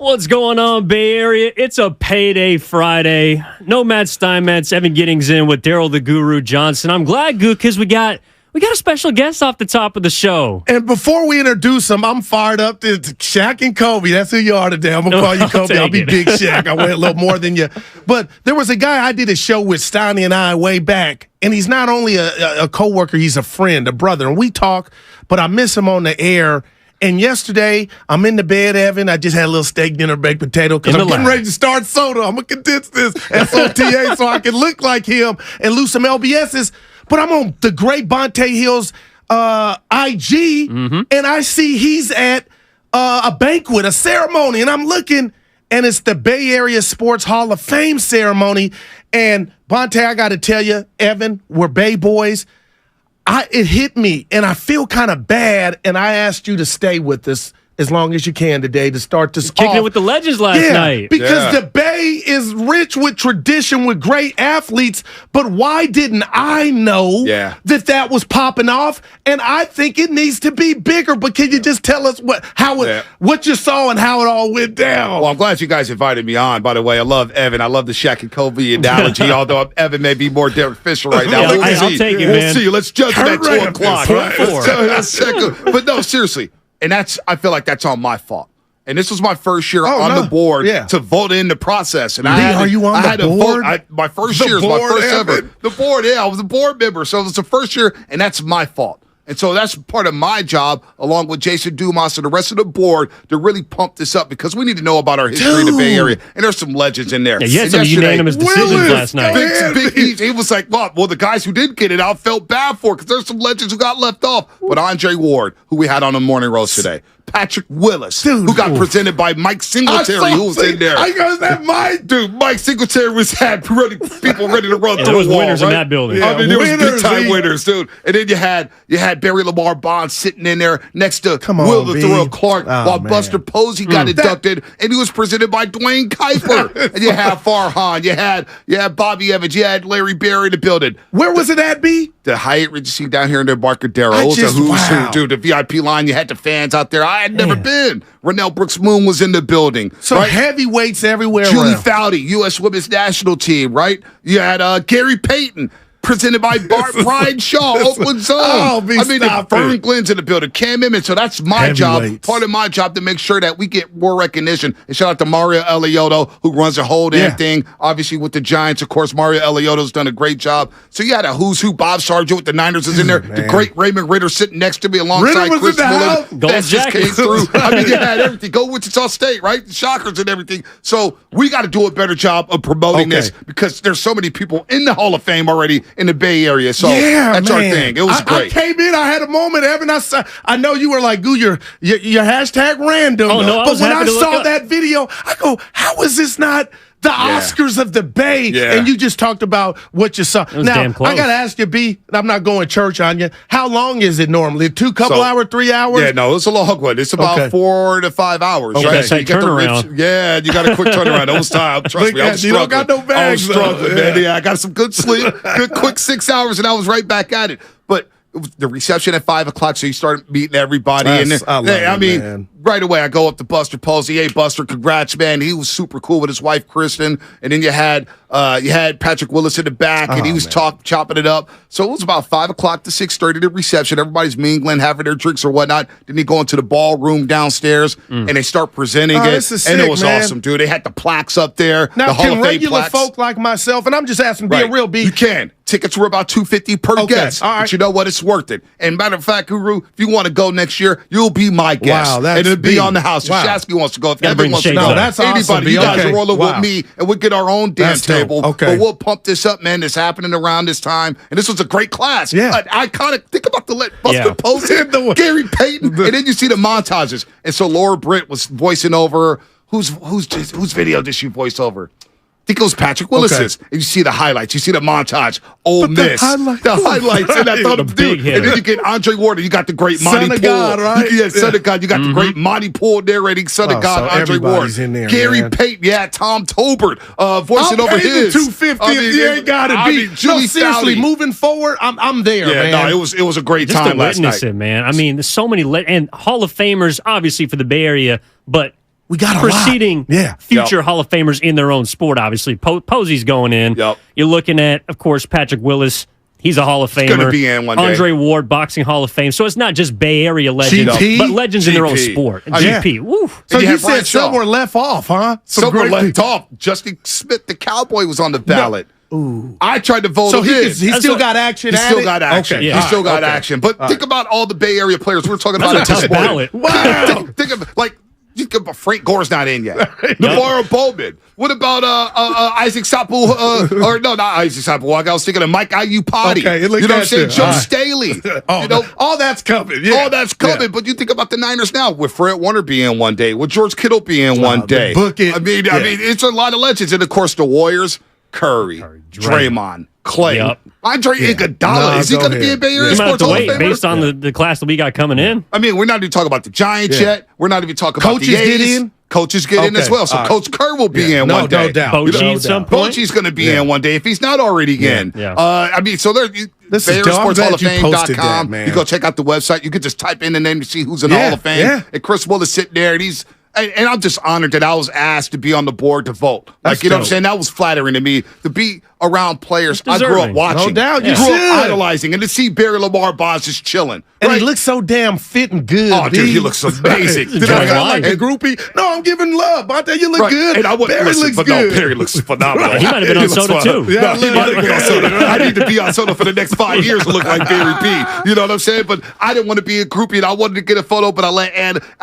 What's going on, Bay Area? It's a payday Friday. No Matt Steinmetz, Evan Giddings in with Daryl the Guru Johnson. I'm glad, Goo, because we got a special guest off the top of the show. And before we introduce him, I'm fired up to Shaq and Kobe. That's who you are today. I'm going to call you Kobe. I'll be Big Shaq. I went a little more than you. But there was a guy I did a show with, Steiny and I, way back. And he's not only a coworker, he's a friend, a brother. And we talk, but I miss him on the air. And yesterday, I'm in the bed, Evan. I just had a little steak dinner, baked potato, because I'm getting ready to start soda. I'm going to condense this SOTA so I can look like him and lose some LBSs. But I'm on the great Bonte Hill's IG, and I see he's at a banquet, a ceremony, and I'm looking, and it's the Bay Area Sports Hall of Fame ceremony. And Bonte, I got to tell you, Evan, we're Bay boys. It hit me, and I feel kind of bad, and I asked you to stay with us as long as you can today to start this Kicking it with the legends last night. Because the Bay is rich with tradition, with great athletes, but why didn't I know that was popping off? And I think it needs to be bigger, but can you just tell us what you saw and how it all went down? Well, I'm glad you guys invited me on. By the way, I love Evan. I love the Shaq and Kobe analogy, although Evan may be more Derek Fisher right now. I'll take it, man. We'll see. Let's judge him at 2 o'clock. But no, seriously. And I feel like that's on my fault. And this was my first year on the board to vote in the process. And are you on the board? My first year was my first ever. The board, I was a board member. So it was the first year, and that's my fault. And so that's part of my job, along with Jason Dumas and the rest of the board, to really pump this up because we need to know about our history in the Bay Area. And there's some legends in there. Yeah, you had some unanimous decisions last night. He was like, well, the guys who didn't get it out felt bad for it because there's some legends who got left off. But Andre Ward, who we had on the morning roast today. Patrick Willis, who got presented by Mike Singletary, who was in there. Mike Singletary had people ready to run through there was the wall. Winners in that building. Yeah, I mean, there was big-time winners, dude. And then you had Barry Lamar Bond sitting in there next to Will the Thrill Clark while Buster Posey got inducted, and he was presented by Dwayne Kuiper. And you had Farhan, you had Bobby Evans, you had Larry Berry in the building. Where was it at, B? The Hyatt Regency down here in the Embarcadero. It was a who's who, dude. The VIP line, you had the fans out there. I had never been. Rennell Brooks Moon was in the building. So heavyweights everywhere. Julie Foudy, U.S. Women's National Team, right? You had Gary Payton, presented by Brian Shaw, Oakland Zone. Vern Glenn's in the building, Cam Emmett. So that's my job, part of my job, to make sure that we get more recognition. And shout out to Mario Eliotto, who runs the whole damn thing. Obviously, with the Giants, of course, Mario Eliotto's done a great job. So you had a who's who. Bob Sargent with the Niners is in there. The great Raymond Ritter sitting next to me alongside Chris Mullin. That just came through. I mean, you had everything. Go Wichita State, right? The Shockers and everything. So we got to do a better job of promoting this because there's so many people in the Hall of Fame already in the Bay Area. So that's our thing. It was great. I came in, I had a moment, Evan. I know you were like, "Goo, your hashtag random." Oh, no, but when I saw that video, I go, "How is this not the Oscars of the Bay?" And you just talked about what you saw. Now, I got to ask you, B, I'm not going church on you. How long is it normally? 2 hours, 3 hours? Yeah, no, it's a long one. It's about 4 to 5 hours. Okay, right? so you turnaround. You got a quick turnaround. It was time. Trust me, I was struggling. You don't got no bags. I was struggling, man. Yeah, I got some good sleep, good quick 6 hours, and I was right back at it. But the reception at 5 o'clock, so you start meeting everybody. Man. Right away, I go up to Buster Posey. Hey, Buster, congrats, man. He was super cool with his wife, Kristen. And then you had Patrick Willis in the back, and he was chopping it up. So it was about 5 o'clock to 6:30, the reception. Everybody's mingling, having their drinks or whatnot. Then they go into the ballroom downstairs, and they start presenting it. Sick, and it was man. awesome, dude. They had the plaques up there, now, the Hall of Fame regular plaques. folk like myself, and I'm just asking, be a real B. You can. Tickets were about $250 per guest. All right. But you know what? It's worth it. And matter of fact, Guru, if you want to go next year, you'll be my guest. Wow, and it'll be on the house. If Shasky wants to go, if Evan wants to go, that's anybody, awesome. you guys are rolling with me, and we'll get our own damn table. Okay. But we'll pump this up, man. It's happening around this time. And this was a great class. Yeah. Iconic. Think about the Buster Posey, Gary Payton, and then you see the montages. And so Laura Britt was voicing over. Whose video did she voice over? I think it was Patrick Willis's. And you see the highlights. You see the montage. Ole Miss. The highlights. And I thought of dude. And then you get Andre Ward. You got the great Monty Poole. God, right? Son of God. You got the great Monty Poole narrating Son of God, Andre Ward. In there, Gary Payton. Tom Tolbert voicing over his. $250. You ain't got to be. Seriously, moving forward, I'm there, man. No, it was a great Just time to last witness night. it, man. I mean, there's so many and Hall of Famers, obviously, for the Bay Area, but We got a preceding lot. future Hall of Famers in their own sport, obviously. Posey's going in. Yep. You're looking at, of course, Patrick Willis. He's a Hall of Famer. He's going to be in one day. Andre Ward, Boxing Hall of Fame. So it's not just Bay Area legends, but legends in their own sport. GP. Woo. So you said somewhere left off, huh? Somewhere left off. Justin Smith, the Cowboy, was on the ballot. Ooh. I tried to vote so him he in. still got action. He still got action. Okay. He still got action. But think about all the Bay Area players we're talking about. That's a tough ballot. Wow. think of think about Frank Gore's not in yet. Navarro Bowman. What about Isaac Sapu? Or no, not Isaac Sapu. I was thinking of Mike Iupati. Okay, you know what I'm saying? Joe Staley. All that's coming. Yeah. All that's coming. But you think about the Niners now. With Fred Warner being one day. With George Kittle being one day. Book it. I mean, it's a lot of legends. And of course, the Warriors. Curry, Draymond, Clay, Andre Iguodala. Is he going to be a Bay Area Sports Hall of Famer? Based on the class that we got coming in. I mean, we're not even talking about the Giants yet. We're not even talking about the A's. Get in? Coaches get in as well. So Coach Kerr will be in one day. No doubt. Bochy's going to be in one day if he's not already in. I mean, so there. This is BayAreaSportsHallOfFame.com. You go check out the website. You can just type in the name to see who's in the Hall of Fame. Yeah. And Chris Will is sitting there, and he's. And I'm just honored that I was asked to be on the board to vote. That's you know what I'm dope. saying? That was flattering to me to be around players I grew up watching. No doubt. You grew should. up idolizing. And to see Barry Lamar Bonds just chilling. And he looks so damn fit and good. Oh, dude, he looks amazing. Did I sound like a groupie? No, I'm giving love. Bonte, you look good. And I wouldn't Barry listen, looks but good. no, Barry looks phenomenal. He might have been on soda, too. Yeah, he might have been on soda. I need to be on soda for the next 5 years to look like Barry B. You know what I'm saying? But I didn't want to be a groupie, and I wanted to get a photo, but I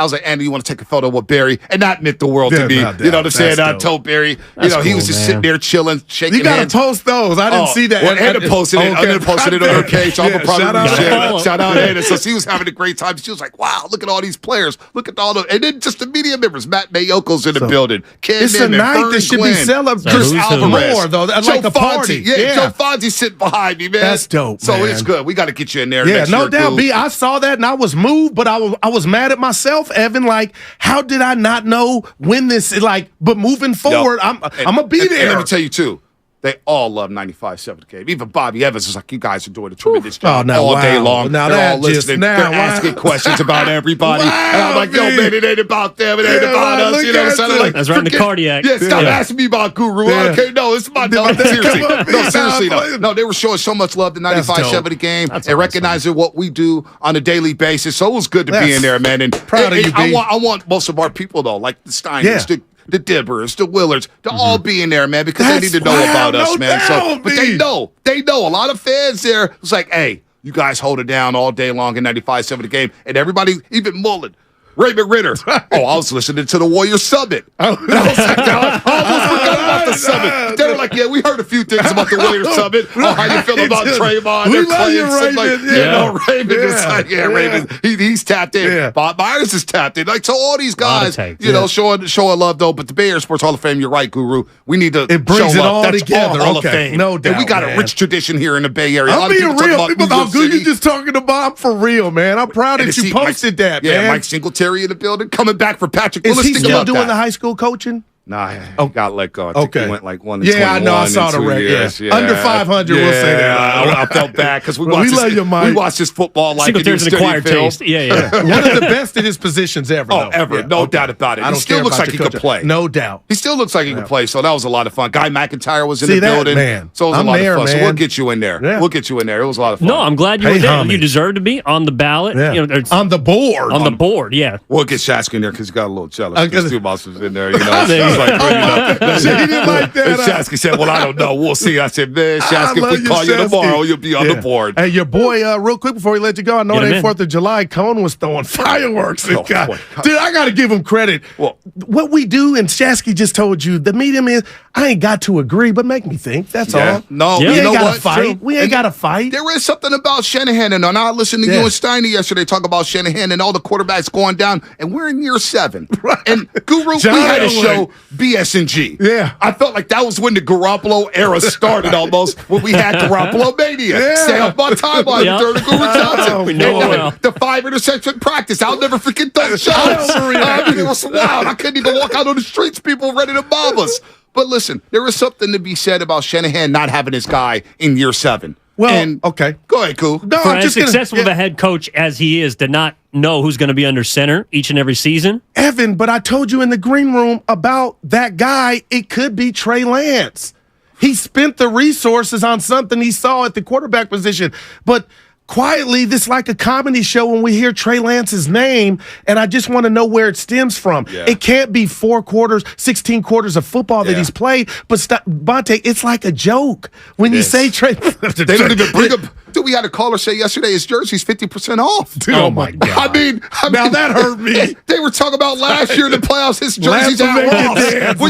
was like, Andy, you want to take a photo with Barry? And that meant the world to me. You know what I'm saying? I told Barry, he was just sitting there chilling, shaking hands. You got to post those. I didn't see that. Well, Anna posted it. Anna posted it on her page. So I'm going to probably share it. Shout out Anna. So she was having a great time. She was like, wow, look at all these players. Look at all the, and then just the media members. Matt Mayoko's in the building. Ken it's Newman, a night Vern that should Glenn, be celebrated. Chris Alvarez. More, though. Like Joe a party. Fonzie. Yeah, Joe Fonzie sitting behind me, man. That's dope, So man. it's good. We got to get you in there Yeah, next no year, doubt. dude. B, I saw that and I was moved, but I was mad at myself, Evan. Like, how did I not know when this, but moving forward, I'm going to be there. And let me tell you, too. They all love 95.7 The Game. Even Bobby Evans is like, you guys are doing a tremendous job all day long. Now They're all that just- listening. now, They're wow. asking questions about everybody. Wow, and I'm like, yo, man, it ain't about them. It ain't about us. You know what I'm saying? Like, That's right in the cardiac. Yeah, stop asking me about Guru. Yeah. Okay, no, it's my no, seriously. No, seriously, though. No, they were showing so much love to 95.7 The Game and recognizing what we do on a daily basis. So it was good to be in there, man. And proud of you, B. I want most of our people, though, like the Steiners, the Dibbers, the Willards, to all be in there, man, because they need to know about us, man. So, but they know. A lot of fans there. It's like, hey, you guys hold it down all day long in 95.7 The Game, and everybody, even Mullen. Raymond Ritter. I was listening to the Warrior Summit. I was like, I almost forgot about the Summit. They were like, yeah, we heard a few things about the Warrior Summit. Oh, how you feel about Trayvon? We love you, Raymond. Raymond is like, Raymond, he's tapped in. Yeah. Bob Myers is tapped in. Like, so all these guys, showing love, though. But the Bay Area Sports Hall of Fame, you're right, Guru. We need to It brings show it up. all That's together. all Hall of Okay. Fame. No doubt, And we got man. a rich tradition here in the Bay Area. A lot I'm of being people talk real. about People New York thought good. City. You just talking about. I'm for real, man. I'm proud And that to you see posted that, man. Mike Singletary in the building, coming back for Patrick Is Willis. he Think still about doing that. the high school coaching? Nah, he got let go. I think he went like 1 to 21 I know. I saw the in 2 record. years. Yeah. Under 500, we'll say that. I felt bad because we Well, watched we love you, Mike. we watched this football like it Singletary's used an to be acquired film. taste. Yeah. One of the best at his positions ever. Oh, though. ever. Yeah, No okay. doubt about it. I He don't still care looks about like he your could coaching. play. No doubt. He still looks like he could play, so that was a lot of fun. Guy McIntyre was in See the that, building. man. So it was I'm a lot there, of fun. So man. we'll get you in there. Yeah. We'll get you in there. It was a lot of fun. No, I'm glad you were Hey, there. homie. You deserve to be on the ballot. Yeah. You know, it's On the board. on the board. Yeah. We'll get Shasky in there because he got a little jealous. I'm Because gonna- two bosses in there, you know. So he's like, He didn't like that. And Shasky said, well, I don't know. We'll see. I said, man, Shasky, love if we call you Shasky. tomorrow, you'll be on the board. Hey, your boy, real quick before we let you go, I know Get it him ain't in. 4th of July. Cone was throwing fireworks. Oh, Dude, boy. I got to give him credit. Well- what we do, and Shasky just told you, the medium is, I ain't got to agree, but make me think. That's all. No, We you ain't know got what? to fight. We ain't And got to fight. There is something about Shanahan, and I listened to you and Steiny yesterday talk about Shanahan and all the quarterbacks going down, and we're in year 7. Right. And Guru, John we had to Elway. show BS&G. Yeah. I felt like that was when the Garoppolo era started almost, when we had Garoppolo mania. Yeah. Stay off my timeline Yep. during the Guru Johnson. We know it well. The 5 interception practice. I'll never forget those shots. I mean, it was wild. I couldn't even walk out on the streets, people ready to mob us. But listen, there is something to be said about Shanahan not having his guy in year 7. Well, okay. Go ahead, cool. No, For I'm as just successful of a head coach as he is, to not know who's going to be under center each and every season. Evan, but I told you in the green room about that guy. It could be Trey Lance. He spent the resources on something he saw at the quarterback position. But quietly, this is like a comedy show when we hear Trey Lance's name, and I just want to know where it stems from. Yeah. It can't be 4 quarters, 16 quarters of football that he's played. But Bonte, it's like a joke when you say Trey. They don't even bring up. Dude, we had a caller say yesterday his jersey's 50% off. Dude, oh my God. I mean, now that hurt me. They were talking about last year in the playoffs, his jersey's at Ross.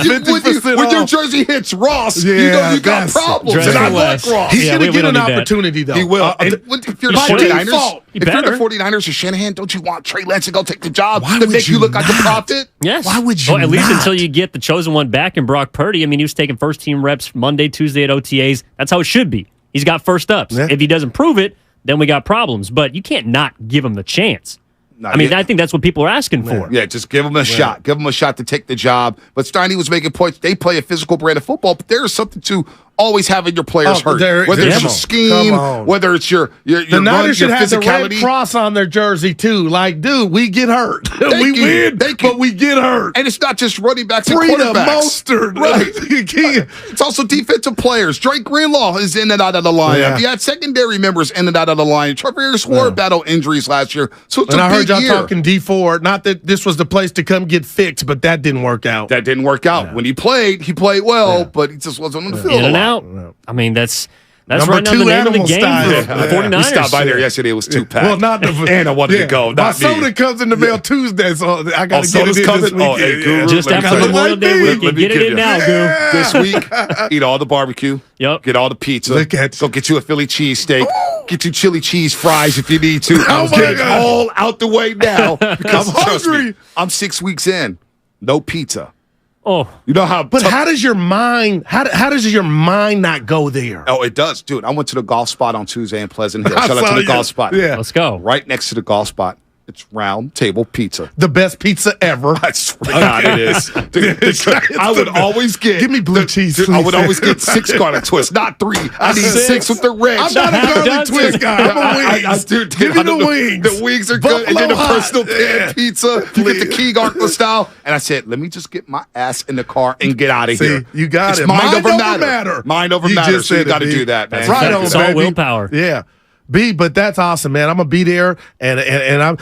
When your jersey hits Ross, you know you got problems. And I like Ross. He's going to get an opportunity, though. He will. If you're the 49ers, If you're the 49ers or Shanahan, don't you want Trey Lance to go take the job Why to would make you look like a not? prophet? Yes. Why would you at least not? until you get the chosen one back in Brock Purdy. I mean, he was taking first-team reps Monday, Tuesday at OTAs. That's how it should be. He's got first ups. Yeah. If he doesn't prove it, then we got problems. But you can't not give him the chance. I mean, I think that's what people are asking for. Yeah, just give him a shot. Give him a shot to take the job. But Steiny was making points. They play a physical brand of football, but there is something to always having your players hurt. Whether it's your scheme, whether it's your the Niners should have the red physicality. cross on their jersey too. Like, dude, we get hurt. We win, but we get hurt. And it's not just running backs and Freedom, quarterbacks. Mostert. Right. It's also defensive players. Drake Greenlaw is in and out of the lineup. Yeah. You had secondary members in and out of the line. Trevor Ward battled injuries last year. So it's And a I heard big y'all year. talking D4. Not that this was the place to come get fixed, but that didn't work out. That didn't work out. When he played well, but he just wasn't on the field In and a lot. out. I mean, that's Number right now the 2 name of the animal game style. for the 49ers. We stopped by there yesterday. It was 2-pack. Well, not the and I wanted to go. My Not soda me. comes in the mail Tuesday, so I got to get soda's it in coming? this weekend. Oh, hey, Guru, Just let me after tell you. Memorial Day Let weekend. me Get it give in you- now, Goo. This week, eat all the barbecue. Yep. Get all the pizza. Look at Go get you a Philly cheesesteak. Get you chili cheese fries if you need to. Oh, my Get it God. all out the way now. Because I'm trust me, hungry. I'm 6 weeks in. No pizza. Oh, You know how? But how does your mind? How does your mind not go there? Oh, it does, dude. I went to the golf spot on Tuesday in Pleasant Hill. I Shout out saw to the you. golf spot. Yeah. let's go. Right next to the golf spot, it's Round Table Pizza. The best pizza ever. I swear to God, it is. Dude, I would always get. Give me blue cheese, Dude, I please. would always get 6 garlic twists, not 3. I need 6 with the ranch. I'm not a garlic Dozen. twist guy. I'm a wings. Dude, Give me the wings. The wings are good. And then the Buffalo personal hot. pan pizza. You get the King Arthur style. And I said, let me just get my ass in the car and get out of See, here. you got It's it. Mind over matter. Mind over You matter. just So you said it, got to B. do that, man. That's right on, It's all baby. willpower. Yeah. B, but that's awesome, man. I'm gonna be there, and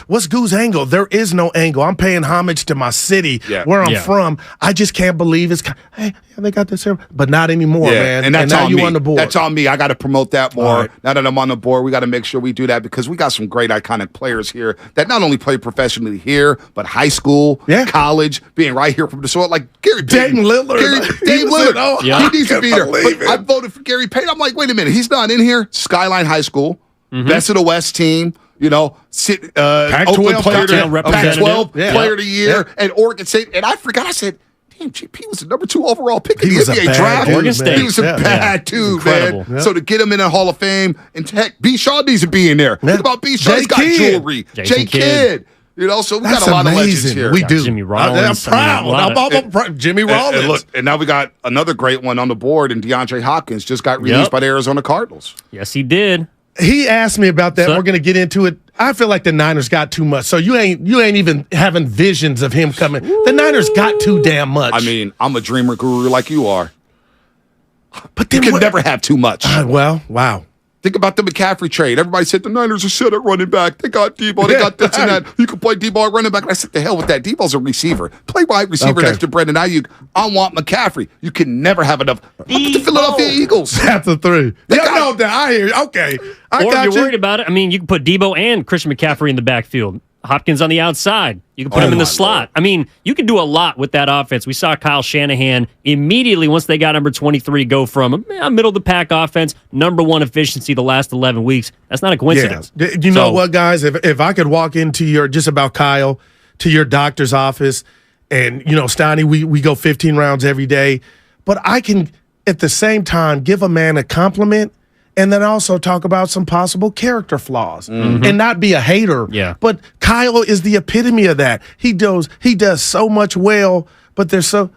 what's Goo's angle? There is no angle. I'm paying homage to my city, where I'm from. I just can't believe it's. Hey, they got this here, but not anymore, man. And that's now on you me. on the board. That's on me. I got to promote that more. All right. Now that I'm on the board, we got to make sure we do that because we got some great iconic players here that not only play professionally here, but high school, college, being right here from the soil, like Gary Payton. Dayton Lillard. Dayton Lillard. He needs to be there. believe But I voted for Gary Payton. I'm like, wait a minute. He's not in here. Skyline High School, Best of the West team. You know, Pac-12 Oakland player, representative. Pac-12 player of the year, and Oregon State. And I forgot. I said, damn, GP was the number 2 overall pick in He the was a NBA bad draft. dude, Oregon State. He was a bad dude, man. incredible. So to get him in the Hall of Fame, and heck, B. Shaw needs to be in there. Think about B. Shaw. He's got J-Kid. jewelry. Jason J. Kidd. Kidd. You know, so we That's got a lot of legends amazing. here. We do. Jimmy I'm Rollins. proud. I'm proud. Jimmy Rollins. And look, and now we got another great one on the board, and DeAndre Hopkins just got released by the Arizona Cardinals. Yes, he did. He asked me about that. So- We're going to get into it. I feel like the Niners got too much. So you ain't even having visions of him coming. The Niners got too damn much. I mean, I'm a dreamer guru like you are. but You can never have too much. Well, wow. Think about the McCaffrey trade. Everybody said the Niners are set at running back. They got Debo. They got this and that. You can play Debo at running back. And I said, the hell with that. Debo's a receiver. Play wide receiver next to Brandon Ayuk. I want McCaffrey. You can never have enough. Look at the Philadelphia Eagles. That's a 3. No, I hear you. Okay. I Or got if you. you're worried about it, I mean, you can put Debo and Christian McCaffrey in the backfield. Hopkins on the outside. You can put him in the slot. I mean, you can do a lot with that offense. We saw Kyle Shanahan immediately once they got number 23 go from a middle of the pack offense, number 1 efficiency the last 11 weeks. That's not a coincidence. Yeah. You know what, guys? If I could walk into your, just about Kyle, to your doctor's office, and, you know, Steiny, we go 15 rounds every day, but I can, at the same time, give a man a compliment and then also talk about some possible character flaws and not be a hater. Yeah. But Kyle is the epitome of that. He does so much well, but there's so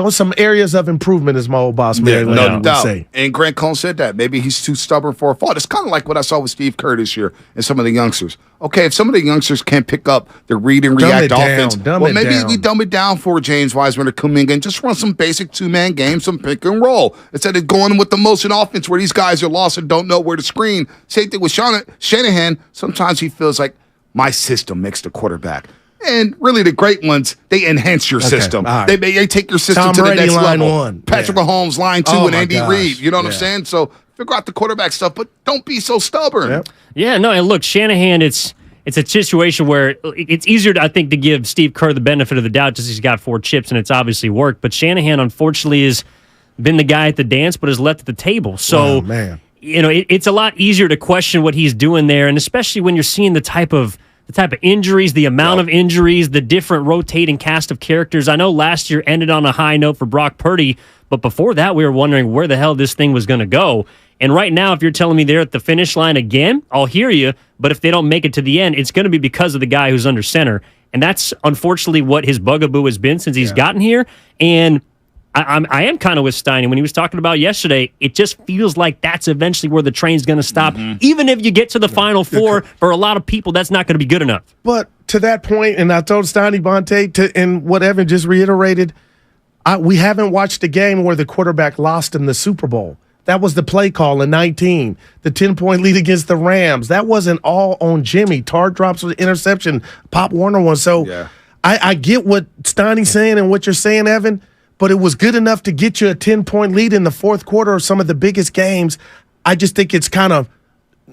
some areas of improvement, as my old boss man would say. And Grant Cohn said that. Maybe he's too stubborn for a fault. It's kind of like what I saw with Steve Kerr this year and some of the youngsters. Okay, if some of the youngsters can't pick up the read and react offense, maybe we dumb it down for James Wiseman or Kuminga and just run some basic two-man games, some pick and roll, instead of going with the motion offense where these guys are lost and don't know where to screen. Same thing with Shanahan. Sometimes he feels like my system makes the quarterback. And really, the great ones, they enhance your system. Right. They take your system Tom to the Brady, next line level. one. Patrick Mahomes, line two, and Andy Reid. You know what I'm Yeah. saying? So figure out the quarterback stuff, but don't be so stubborn. Yeah, no, and look, Shanahan, it's a situation where it's easier, I think, to give Steve Kerr the benefit of the doubt just he's got 4 chips and it's obviously worked. But Shanahan, unfortunately, has been the guy at the dance but has left at the table. So, it's a lot easier to question what he's doing there, and especially when you're seeing the type of injuries, the amount of injuries, the different rotating cast of characters. I know last year ended on a high note for Brock Purdy, but before that, we were wondering where the hell this thing was going to go. And right now, if you're telling me they're at the finish line again, I'll hear you. But if they don't make it to the end, it's going to be because of the guy who's under center. And that's unfortunately what his bugaboo has been since he's gotten here. And I am kind of with Steiny when he was talking about yesterday. It just feels like that's eventually where the train's going to stop. Even if you get to the Final Four, for a lot of people, that's not going to be good enough. But to that point, and I told Steiny Bonte, and what Evan just reiterated, we haven't watched a game where the quarterback lost in the Super Bowl. That was the play call in 19, the 10-point lead against the Rams. That wasn't all on Jimmy. Tard drops with interception, Pop Warner one. So I get what Steiny's saying and what you're saying, Evan, but it was good enough to get you a 10-point lead in the fourth quarter of some of the biggest games. I just think it's kind of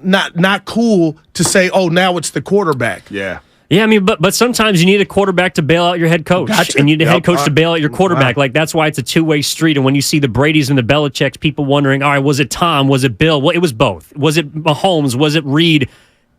not cool to say, oh, now it's the quarterback. Yeah. Yeah, I mean, but sometimes you need a quarterback to bail out your head coach, and you need a head coach to bail out your quarterback. Like, that's why it's a two-way street. And when you see the Bradys and the Belichicks, people wondering, all right, was it Tom? Was it Bill? Well, it was both. Was it Mahomes? Was it Reed?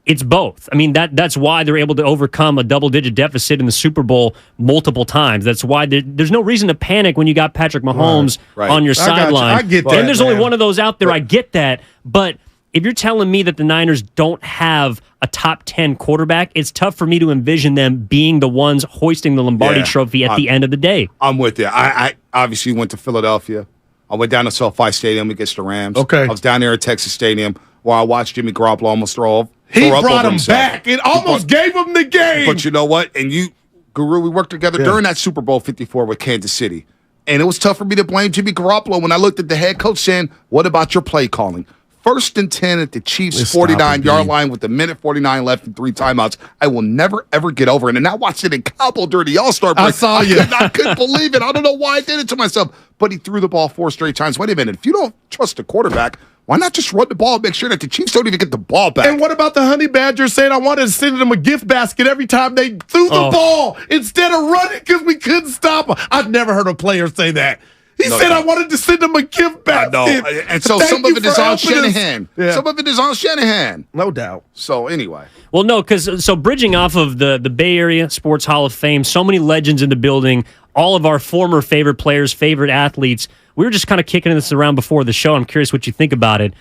It's both. I mean, that's why they're able to overcome a double-digit deficit in the Super Bowl multiple times. That's why there's no reason to panic when you got Patrick Mahomes on your sideline. I get that, and there's only one of those out there. I get that. But if you're telling me that the Niners don't have a top 10 quarterback, it's tough for me to envision them being the ones hoisting the Lombardi Trophy at the end of the day. I'm with you. I obviously went to Philadelphia. I went down to SoFi Stadium against the Rams. Okay. I was down there at Texas Stadium where I watched Jimmy Garoppolo almost throw up. He brought him back. It almost gave him the game. But you know what? And you, Guru, we worked together during that Super Bowl 54 with Kansas City. And it was tough for me to blame Jimmy Garoppolo when I looked at the head coach saying, what about your play calling? 1st and 10 at the Chiefs' 49-yard line with a minute 49 left and 3 timeouts. I will never, ever get over it. And I watched it in Cabo during the All-Star break. I saw you. I couldn't believe it. I don't know why I did it to myself. But he threw the ball 4 straight times. Wait a minute. If you don't trust the quarterback, why not just run the ball and make sure that the Chiefs don't even get the ball back? And what about the Honey Badger saying I wanted to send them a gift basket every time they threw the ball instead of running because we couldn't stop them? I've never heard a player say that. He said I wanted to send him a gift basket. I know. And so some of it is on Shanahan. Some of it is on Shanahan. No doubt. So anyway. Well, no, because bridging off of the Bay Area Sports Hall of Fame, so many legends in the building, all of our former favorite players, favorite athletes. We were just kind of kicking this around before the show. I'm curious what you think about it.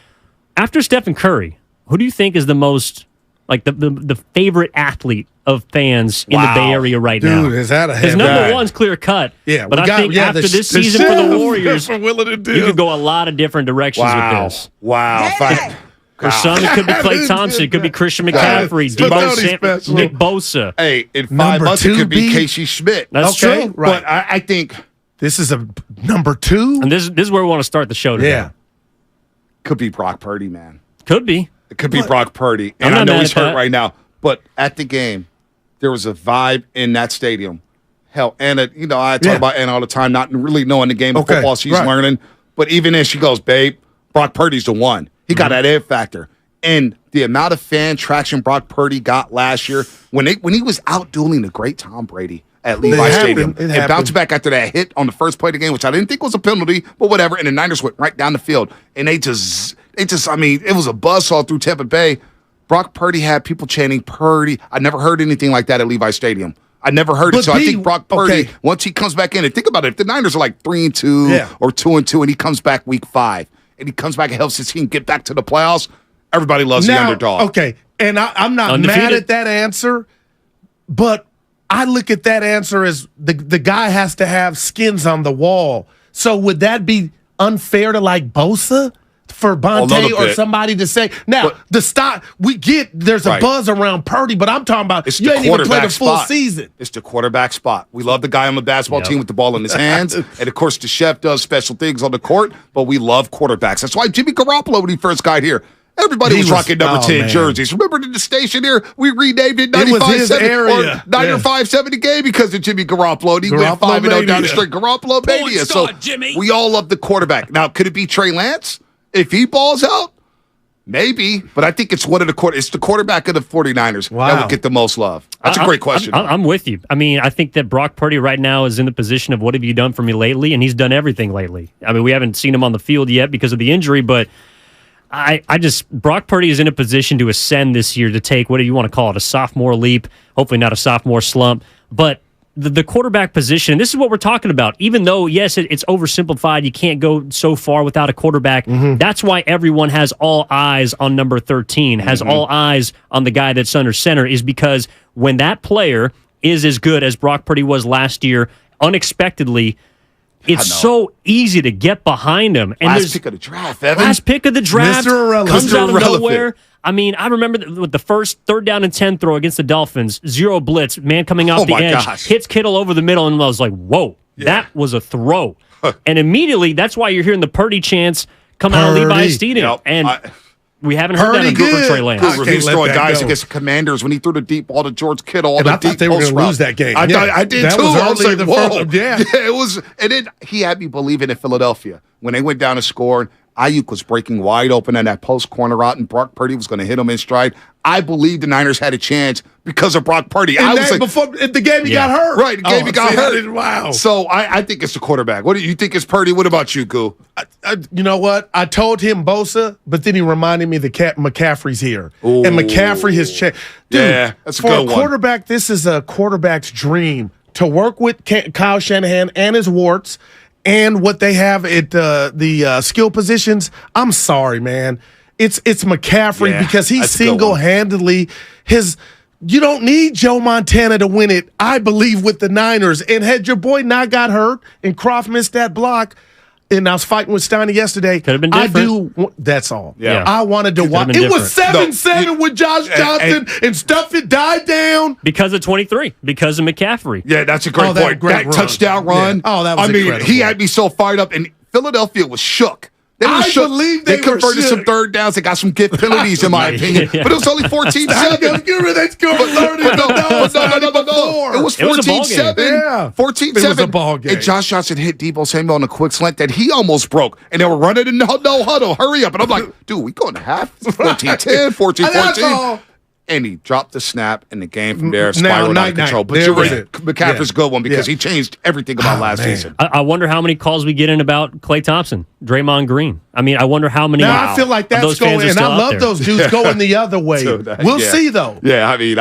After Stephen Curry, who do you think is the most, like the favorite athlete of fans in the Bay Area right now? Dude, is that a Because number one's clear cut. Yeah, but I think after this season for the Warriors, you you could go a lot of different directions with this. Wow. For some, it could be Klay Thompson. It could be Christian McCaffrey, Nick Bosa. Hey, in 5 months, it could be Casey Schmidt. That's true. Right. But I think this is a number 2. And this is where we want to start the show today. Yeah. Could be Brock Purdy, man. Could be. It could be Brock Purdy. And I know he's hurt right now. But at the game, there was a vibe in that stadium. Hell, Anna, I talk about Anna all the time, not really knowing the game of football. She's learning. But even then, she goes, babe, Brock Purdy's the one. He got that it factor. And the amount of fan traction Brock Purdy got last year, when he was out dueling the great Tom Brady at Levi Stadium, and bounced back after that hit on the first play of the game, which I didn't think was a penalty, but whatever. And the Niners went right down the field. And they just, I mean, it was a buzzsaw through Tampa Bay. Brock Purdy had people chanting Purdy. I never heard anything like that at Levi Stadium. I never heard it. So I think Brock Purdy, once he comes back in, and think about it, if the Niners are like 3-2 or 2-2, and he comes back week 5, and he comes back and helps his team get back to the playoffs, everybody loves the underdog. Okay, and I'm not mad at that answer, but I look at that answer as the guy has to have skins on the wall. So would that be unfair to like Bosa for Bonte or somebody to say? Now, the stock, we get there's a buzz around Purdy, but I'm talking about you ain't even played the full season. It's the quarterback spot. We love the guy on the basketball team with the ball in his hands. And, of course, the chef does special things on the court, but we love quarterbacks. That's why Jimmy Garoppolo, when he first got here, everybody was rocking number 10 jerseys. Remember the station here? We renamed it 95-7 or 95-70 game because of Jimmy Garoppolo. And he went 5-0 down the street. Garoppolo mania. So we all love the quarterback. Now, could it be Trey Lance? If he balls out, maybe. But I think it's it's the quarterback of the 49ers that will get the most love. That's a great question. I'm with you. I mean, I think that Brock Purdy right now is in the position of what have you done for me lately? And he's done everything lately. I mean, we haven't seen him on the field yet because of the injury, but Brock Purdy is in a position to ascend this year to take, what do you want to call it, a sophomore leap, hopefully not a sophomore slump, but the quarterback position, this is what we're talking about. Even though, yes, it's oversimplified, you can't go so far without a quarterback. That's why everyone has all eyes on number 13, has all eyes on the guy that's under center, is because when that player is as good as Brock Purdy was last year, unexpectedly, it's so easy to get behind him. And last pick of the draft, Evan. Last pick of the draft. Mr. Irrelevant. Comes out of Mr. Irrelevant. nowhere. I mean, I remember with the first 3rd down and 10 throw against the Dolphins, 0 blitz, man coming off the edge, hits Kittle over the middle, and I was like, whoa, that was a throw. And immediately, that's why you're hearing the Purdy chants come out of Levi Stadium. And we haven't heard that from Trey Lance. He was throwing guys against the Commanders when he threw the deep ball to George Kittle. And I thought they were going to lose that game. I did that too. I was like, whoa. It was. And then he had me believing in Philadelphia. When they went down to score, Ayuk was breaking wide open on that post corner route, and Brock Purdy was going to hit him in stride. I believed the Niners had a chance because of Brock Purdy. And I was like, before the game he got hurt. Right, the game he got hurt. Wow. So I think it's the quarterback. What do you think is Purdy? What about you, Goo? You know what? I told him Bosa, but then he reminded me that McCaffrey's here. Ooh. And McCaffrey has changed. Dude, that's a for good a quarterback, this is a quarterback's dream to work with Kyle Shanahan and his warts and what they have at the skill positions. I'm sorry, man. It's McCaffrey because he single-handedly you don't need Joe Montana to win it, I believe, with the Niners. And had your boy not got hurt and Kroft missed that block, and I was fighting with Steiner yesterday. Could have been different. That's all. Yeah. I wanted to watch. It was 7-7 with Josh Johnson and stuff. It died down. Because of 23, because of McCaffrey. Yeah, that's a great point. That touchdown run. Yeah. Oh, that was incredible. He had me so fired up, and Philadelphia was shook. I believe they converted some 3rd downs. They got some gift penalties, in my opinion. But it was only 14-7. They scored 30. No. It was 14-7. Yeah. 14-7. It was a ball game. And Josh Johnson hit Deebo Samuel on a quick slant that he almost broke. And they were running in no huddle. Hurry up. And I'm like, dude, we going to half. 14-10, 14-14. And he dropped the snap, and the game from there spiraled out of control. But you're right. McCaffrey's a good one because he changed everything about last season. I wonder how many calls we get in about Klay Thompson, Draymond Green. I mean, I wonder how many. Now I feel like that's going, and I love those dudes going the other way. We'll see, though. Yeah, I mean,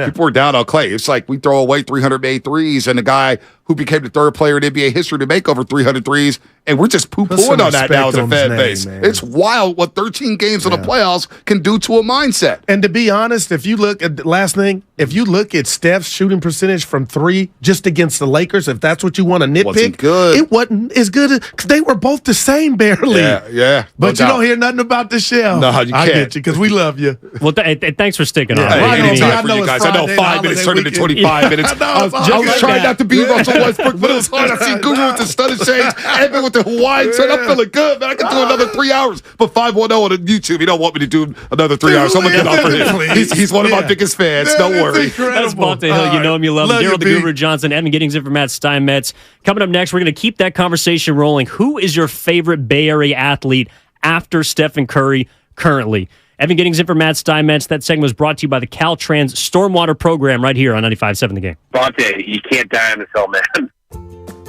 people were down on Klay. It's like we throw away 300 made threes, and the guy who became the 3rd player in NBA history to make over 300 threes, and we're just poo-pooing on that now as a fan base. It's wild what 13 games in the playoffs can do to a mindset. And to be honest, if you look at the last thing, if you look at Steph's shooting percentage from 3 just against the Lakers, if that's what you want to nitpick, it wasn't as good because they were both the same barely. Yeah. But you don't hear nothing about the shell. No, you can't. I get you because we love you. Well, thanks for sticking on. Anytime for you guys. I know 5 minutes turned into 25 minutes. I was trying not to be Russell Westbrook, but it was hard. I see Guru with the stunning shades, Evan with the Hawaiian shirt. I'm feeling good, man. I can do another 3 hours. But 510 on YouTube, he don't want me to do another 3 hours. So I'm going to get off for him. He's one of my biggest fans. Don't worry. That's Bonte Hill. You know him, you love him. Daryl the Guru Johnson, Evan Giddings in for Matt Steinmetz. Coming up next, we're going to keep that conversation rolling. Who is your favorite Bay Area athlete after Stephen Curry currently? Evan Giddings in for Matt Steinmetz. That segment was brought to you by the Caltrans Stormwater Program right here on 95.7 The Game. Bonte, you can't die on this hill, man.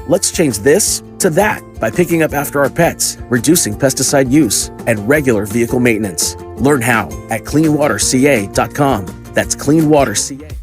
Let's change this to that by picking up after our pets, reducing pesticide use, and regular vehicle maintenance. Learn how at cleanwaterca.com. That's cleanwaterca.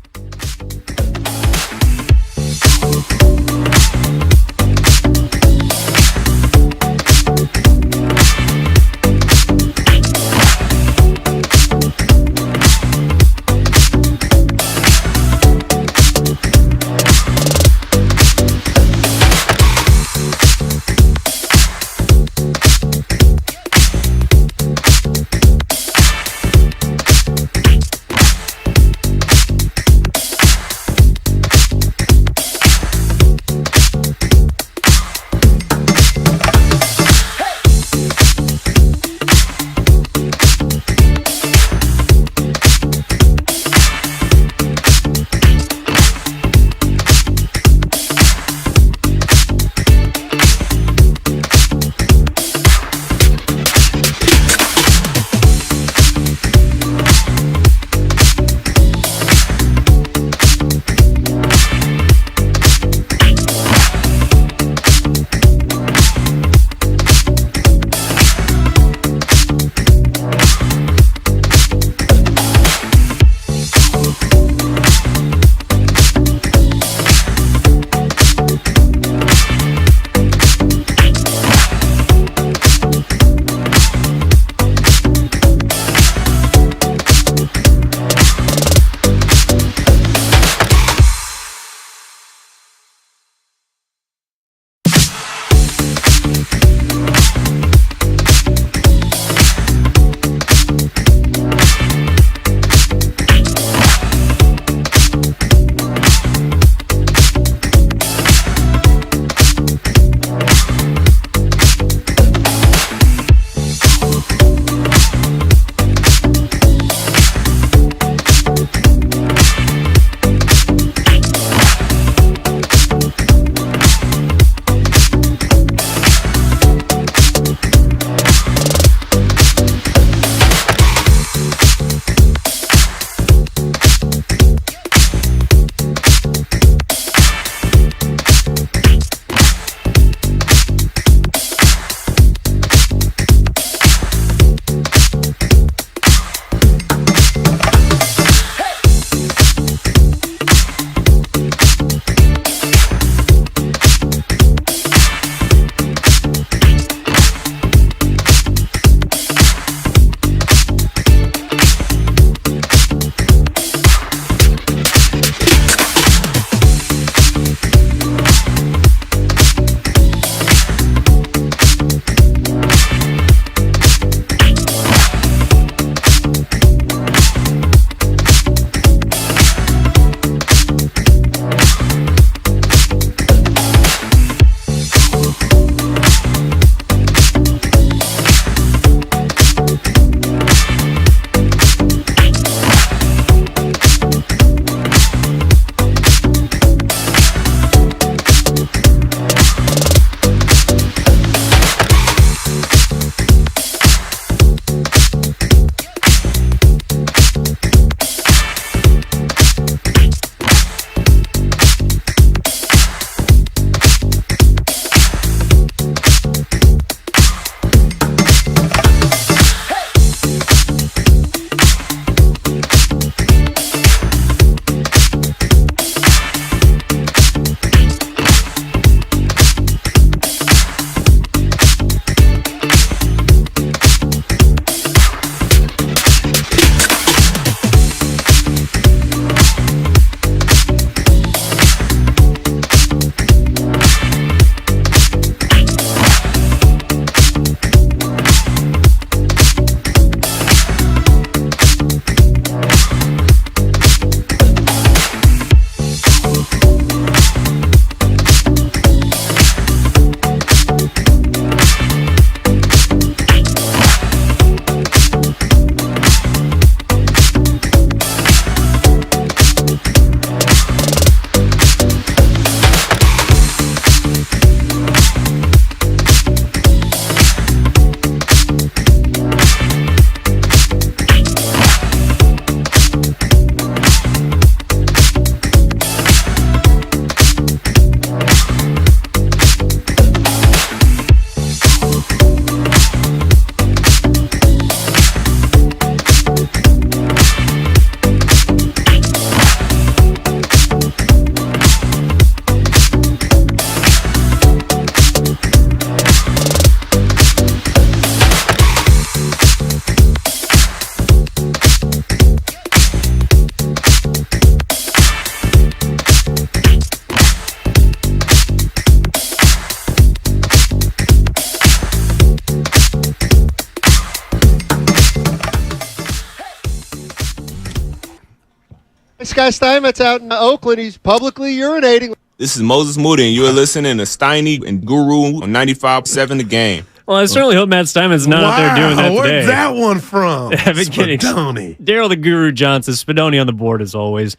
This guy Steinmetz out in Oakland. He's publicly urinating. This is Moses Moody, and you're listening to Steiny and Guru on 95.7 The Game. Well, I certainly hope Matt Steinman's not out there doing that today. Where's that one from? Evan Giddings. Daryl the Guru Johnson. Spadoni on the board as always.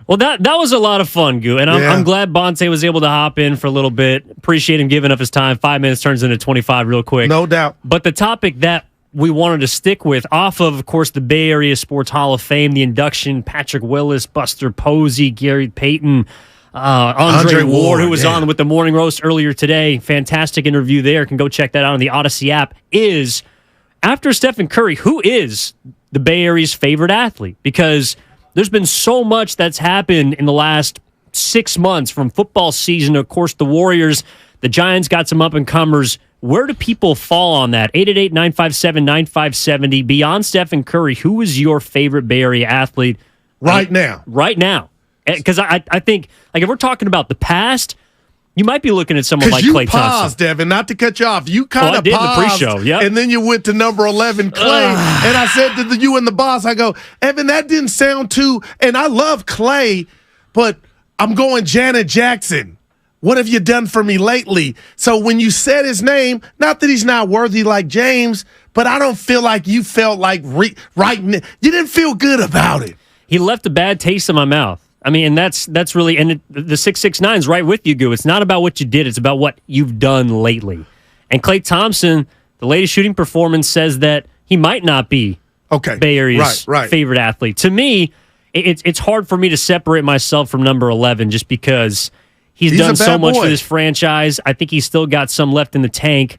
Well, that was a lot of fun, Goo, and I'm glad Bonte was able to hop in for a little bit. Appreciate him giving up his time. 5 minutes turns into 25 real quick. No doubt. But the topic that we wanted to stick with, off of course, the Bay Area Sports Hall of Fame, the induction, Patrick Willis, Buster Posey, Gary Payton, Andre Ward, who was on with the Morning Roast earlier today. Fantastic interview there. Can go check that out on the Odyssey app. Is, after Stephen Curry, who is the Bay Area's favorite athlete? Because there's been so much that's happened in the last 6 months from football season. Of course, the Warriors, the Giants got some up-and-comers. Where do people fall on that? 888-957-9570. Beyond Stephen Curry, who is your favorite Bay Area athlete? Right now. Right now. Because I think, like, if we're talking about the past, you might be looking at someone like Klay Thompson. You paused, Evan, not to cut you off. You kind of did paused, in the pre-show, yep. And then you went to number 11, Klay. And I said to you and the boss, I go, Evan, that didn't sound too, and I love Klay, but I'm going Janet Jackson. What have you done for me lately? So when you said his name, not that he's not worthy like James, but I don't feel like you felt like you didn't feel good about it. He left a bad taste in my mouth. I mean, and that's really, and the 669 is right with you, Goo. It's not about what you did; it's about what you've done lately. And Klay Thompson, the latest shooting performance says that he might not be Bay Area's favorite athlete. To me, it's hard for me to separate myself from number 11 just because he's done so much for this franchise. I think he's still got some left in the tank.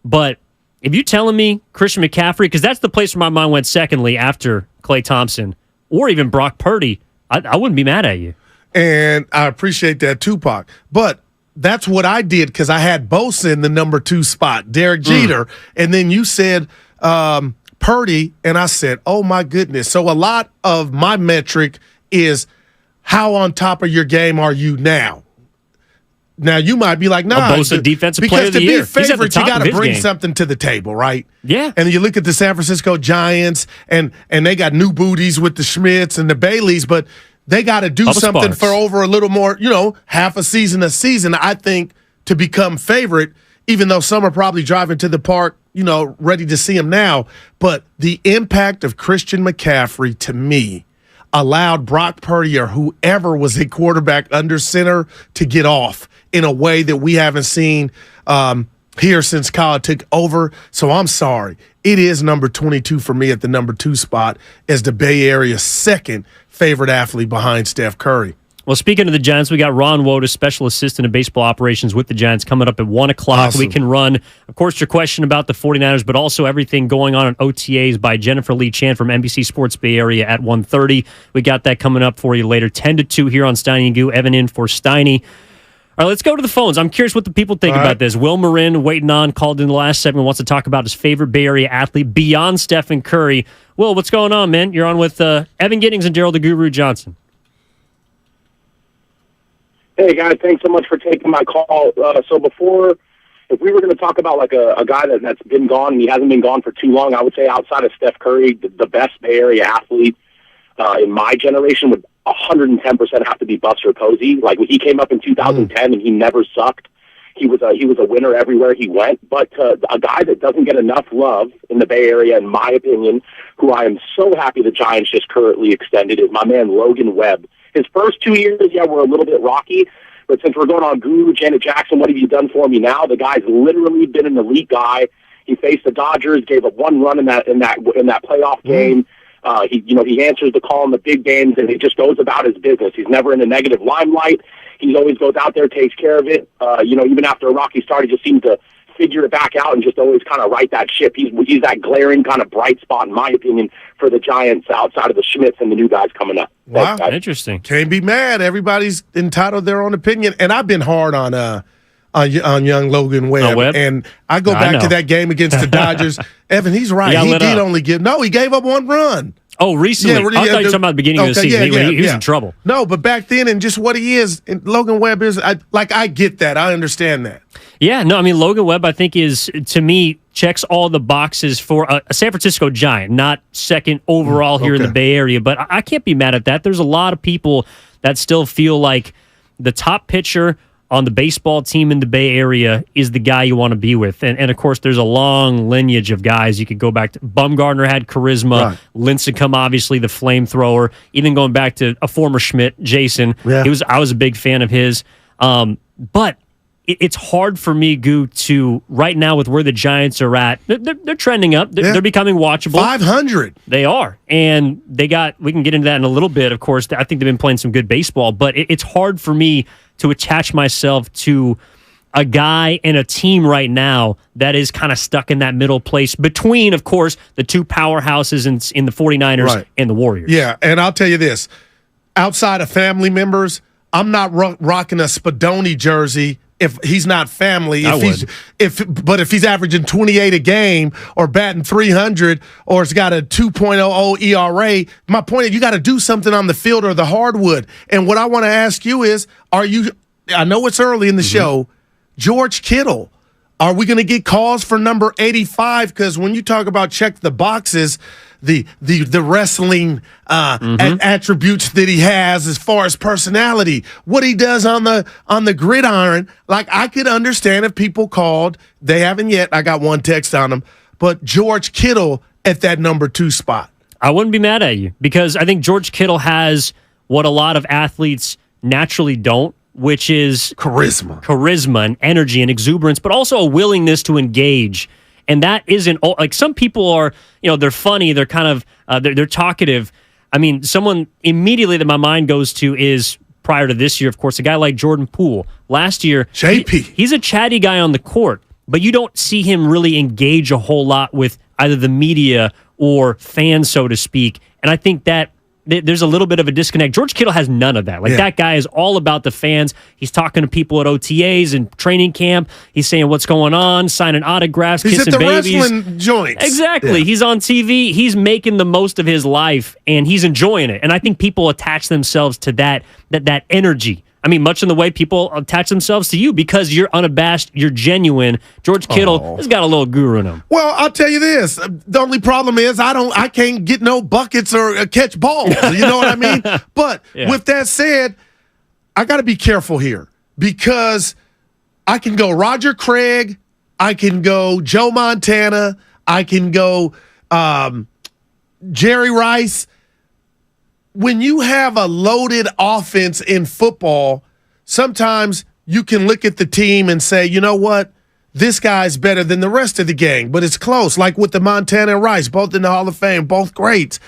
But if you're telling me Christian McCaffrey, because that's the place where my mind went secondly after Klay Thompson, or even Brock Purdy, I wouldn't be mad at you. And I appreciate that, Tupac. But that's what I did because I had Bosa in the number 2 spot, Derek Jeter. And then you said Purdy, and I said, oh, my goodness. So a lot of my metric is how on top of your game are you now? Now, you might be like, nah. Bosa defensive player of the year. Because to be favorite, you got to bring something to the table, right? Yeah. And you look at the San Francisco Giants, and they got new booties with the Schmitz and the Baileys, but they got to do something for over a little more, half a season, I think, to become favorite, even though some are probably driving to the park, ready to see him now. But the impact of Christian McCaffrey, to me, allowed Brock Purdy or whoever was a quarterback under center to get off in a way that we haven't seen here since Kyle took over. So I'm sorry. It is number 22 for me at the number 2 spot as the Bay Area's second favorite athlete behind Steph Curry. Well, speaking of the Giants, we got Ron Woda, Special Assistant of Baseball Operations with the Giants, coming up at 1 o'clock. Awesome. We can run, of course, your question about the 49ers, but also everything going on in OTAs by Jennifer Lee Chan from NBC Sports Bay Area at 1:30. We got that coming up for you later. 10 to 2 here on Steiny and Goo. Evan in for Steiny. All right, let's go to the phones. I'm curious what the people think about this. Will Marin, waiting on, called in the last segment, wants to talk about his favorite Bay Area athlete beyond Stephen Curry. Will, what's going on, man? You're on with Evan Giddings and Daryl the Guru Johnson. Hey, guys, thanks so much for taking my call. So before, if we were going to talk about like a guy that's been gone and he hasn't been gone for too long, I would say outside of Steph Curry, the best Bay Area athlete in my generation would 110% have to be Buster Posey. Like, when he came up in 2010 and he never sucked. He was a winner everywhere he went. But a guy that doesn't get enough love in the Bay Area, in my opinion, who I am so happy the Giants just currently extended, is my man Logan Webb. His first 2 years, were a little bit rocky. But since we're going on Guru, Janet Jackson, what have you done for me now? The guy's literally been an elite guy. He faced the Dodgers, gave up one run in that playoff game. He answers the call in the big games, and he just goes about his business. He's never in a negative limelight. He always goes out there, takes care of it. Even after a rocky start, he just seems to figure it back out and just always kind of right that ship. He's that glaring kind of bright spot, in my opinion, for the Giants outside of the Schmitz and the new guys coming up. Wow, interesting. Can't be mad. Everybody's entitled to their own opinion, and I've been hard on young Logan Webb. And I go back to that game against the Dodgers. Evan, he's right. He did only he gave up one run. Oh, recently? I thought you were talking about the beginning of the season. He was in trouble. No, but back then and just what he is, and Logan Webb is, I get that. I understand that. Yeah, no, I mean, Logan Webb, I think, to me, checks all the boxes for a San Francisco Giant, not second overall here in the Bay Area. But I can't be mad at that. There's a lot of people that still feel like the top pitcher on the baseball team in the Bay Area is the guy you want to be with. And of course, there's a long lineage of guys. You could go back to Bumgarner had charisma, right. Lincecum, obviously, the flamethrower, even going back to a former Schmidt, Jason. Yeah. I was a big fan of his. But it's hard for me, Goo, to right now with where the Giants are at. They're trending up. They're becoming watchable. 500. They are. And we can get into that in a little bit, of course. I think they've been playing some good baseball, but it's hard for me to attach myself to a guy and a team right now that is kind of stuck in that middle place between, of course, the two powerhouses in the 49ers and the Warriors. Yeah, and I'll tell you this. Outside of family members, I'm not rocking a Spadoni jersey if he's not family, but if he's averaging 28 a game or batting 300 or it's got a 2.00 ERA, my point is you got to do something on the field or the hardwood. And what I want to ask you is, I know it's early in the show, George Kittle, are we going to get calls for number 85? Because when you talk about check the boxes, the wrestling attributes that he has as far as personality, what he does on the gridiron, like I could understand if people called. They haven't yet. I got one text on him, but George Kittle at that number 2 spot. I wouldn't be mad at you because I think George Kittle has what a lot of athletes naturally don't, which is charisma and energy and exuberance, but also a willingness to engage. And that isn't like some people are, they're funny. They're kind of, they're talkative. I mean, someone immediately that my mind goes to is prior to this year, of course, a guy like Jordan Poole. Last year, JP. He's a chatty guy on the court, but you don't see him really engage a whole lot with either the media or fans, so to speak. And I think that there's a little bit of a disconnect. George Kittle has none of that. That guy is all about the fans. He's talking to people at OTAs and training camp. He's saying what's going on, signing autographs, kissing babies. He's at the wrestling joints. Exactly. Yeah. He's on TV. He's making the most of his life, and he's enjoying it. And I think people attach themselves to that energy. I mean, much in the way people attach themselves to you because you're unabashed, you're genuine. George Kittle has got a little guru in him. Well, I'll tell you this. The only problem is I can't get no buckets or catch balls. You know what I mean? But with that said, I got to be careful here because I can go Roger Craig, I can go Joe Montana, I can go Jerry Rice. When you have a loaded offense in football, sometimes you can look at the team and say, you know what, this guy's better than the rest of the gang, but it's close. Like with the Montana and Rice, both in the Hall of Fame, both greats.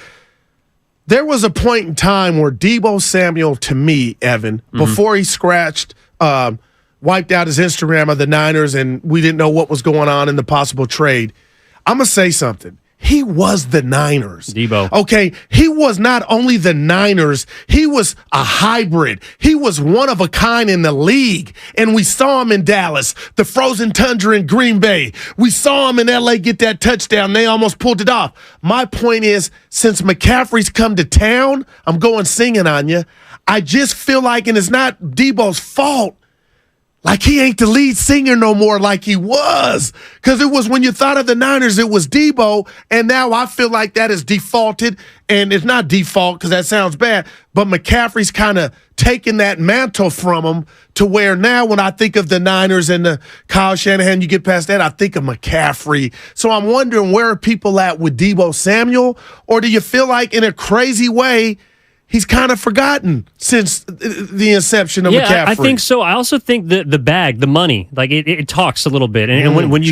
There was a point in time where Deebo Samuel, to me, Evan, before he scratched, wiped out his Instagram of the Niners and we didn't know what was going on in the possible trade, I'm going to say something. He was the Niners. Deebo. Okay, he was not only the Niners, he was a hybrid. He was one of a kind in the league. And we saw him in Dallas, the frozen tundra in Green Bay. We saw him in L.A. get that touchdown. They almost pulled it off. My point is, since McCaffrey's come to town, I'm going singing on you. I just feel like, and it's not Deebo's fault, like he ain't the lead singer no more like he was. Because it was when you thought of the Niners, it was Deebo. And now I feel like that is defaulted. And it's not default because that sounds bad. But McCaffrey's kind of taken that mantle from him to where now when I think of the Niners and the Kyle Shanahan, you get past that, I think of McCaffrey. So I'm wondering where are people at with Deebo Samuel? Or do you feel like in a crazy way, he's kind of forgotten since the inception of McCaffrey? I think so. I also think the bag, the money, like it talks a little bit. And when you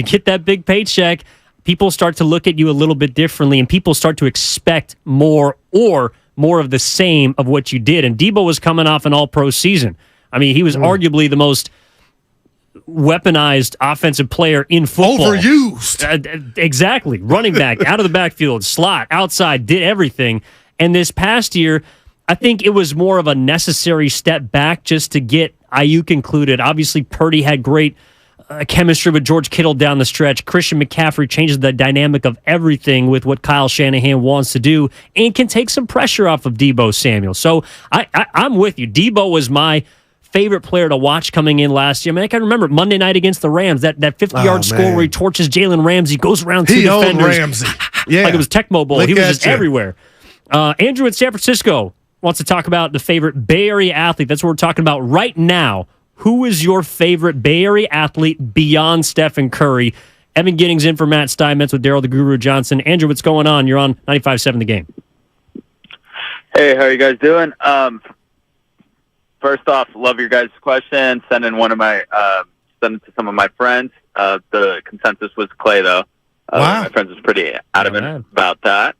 get that big paycheck, people start to look at you a little bit differently, and people start to expect more of the same of what you did. And Deebo was coming off an all-pro season. I mean, he was arguably the most weaponized offensive player in football. Overused. Exactly. Running back, out of the backfield, slot, outside, did everything. And this past year, I think it was more of a necessary step back just to get Ayuk included. Obviously, Purdy had great chemistry with George Kittle down the stretch. Christian McCaffrey changes the dynamic of everything with what Kyle Shanahan wants to do and can take some pressure off of Deebo Samuel. So I'm with you. Deebo was my favorite player to watch coming in last year. I mean, I can remember Monday night against the Rams, that 50-yard score where he torches Jalen Ramsey, goes around two defenders. Owned Ramsey. Yeah. Like it was Tecmo Bowl. He was just everywhere. Andrew in San Francisco wants to talk about the favorite Bay Area athlete. That's what we're talking about right now. Who is your favorite Bay Area athlete beyond Stephen Curry? Evan Giddings in for Matt Steinmetz with Daryl the Guru Johnson. Andrew, what's going on? You're on 95.7 The Game. Hey, how are you guys doing? First off, love your guys' question. Send it to some of my friends. The consensus was Clay, though. Wow. My friends was pretty adamant about that.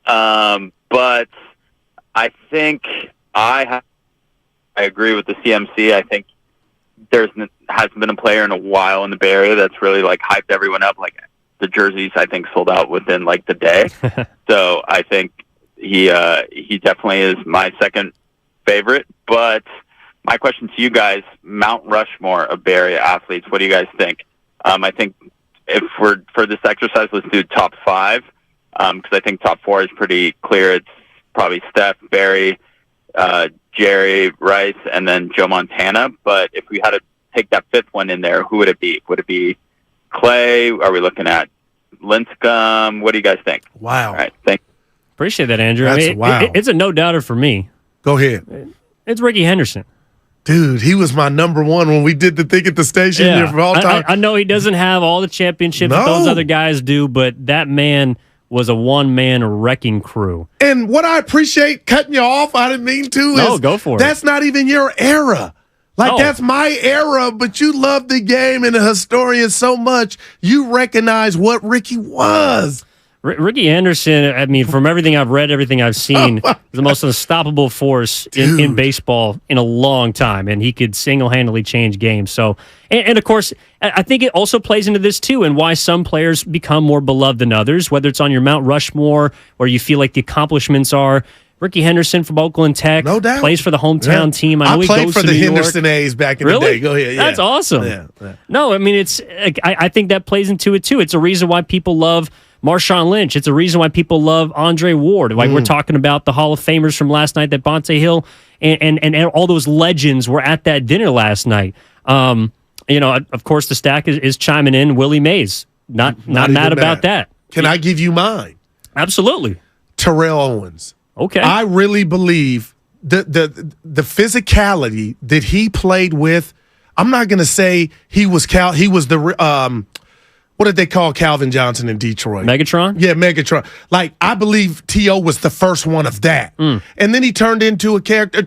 But I think I agree with the CMC. I think hasn't been a player in a while in the Bay Area that's really like hyped everyone up. Like the jerseys, I think sold out within like the day. So I think he definitely is my second favorite. But my question to you guys, Mount Rushmore of Bay Area athletes, what do you guys think? I think if we're for this exercise, let's do top 5 because I think top 4 is pretty clear. It's probably Steph, Barry, Jerry, Rice, and then Joe Montana. But if we had to take that 5th one in there, who would it be? Would it be Clay? Are we looking at Lincecum? What do you guys think? Wow. All right, thank you. Appreciate that, Andrew. That's wow. It's a no-doubter for me. Go ahead. It's Ricky Henderson. Dude, he was my number one when we did the thing at the station here for all time. I know he doesn't have all the championships that those other guys do, but that man was a one-man wrecking crew. And what I appreciate, cutting you off, I didn't mean to, is go for it. That's not even your era. That's my era, but you love the game and the historian so much, you recognize what Ricky was. Ricky Anderson, I mean, from everything I've read, everything I've seen, is the most unstoppable force in baseball in a long time, and he could single-handedly change games. So, and of course, I think it also plays into this too, and why some players become more beloved than others, whether it's on your Mount Rushmore or you feel like the accomplishments are. Ricky Henderson from Oakland Tech, no doubt, plays for the hometown team. I played for the Henderson A's back in the day. Go ahead. Yeah. That's awesome. Yeah. No, I mean, I think that plays into it too. It's a reason why people love Marshawn Lynch. It's a reason why people love Andre Ward. Like we're talking about the Hall of Famers from last night, that Bonte Hill and all those legends were at that dinner last night. Of course, the stack is chiming in. Willie Mays, not mad about that. Can I give you mine? Absolutely. Terrell Owens. Okay. I really believe the physicality that he played with. I'm not going to say he was the what did they call Calvin Johnson in Detroit? Megatron? Yeah, Megatron. Like, I believe T.O. was the first one of that. And then he turned into a character,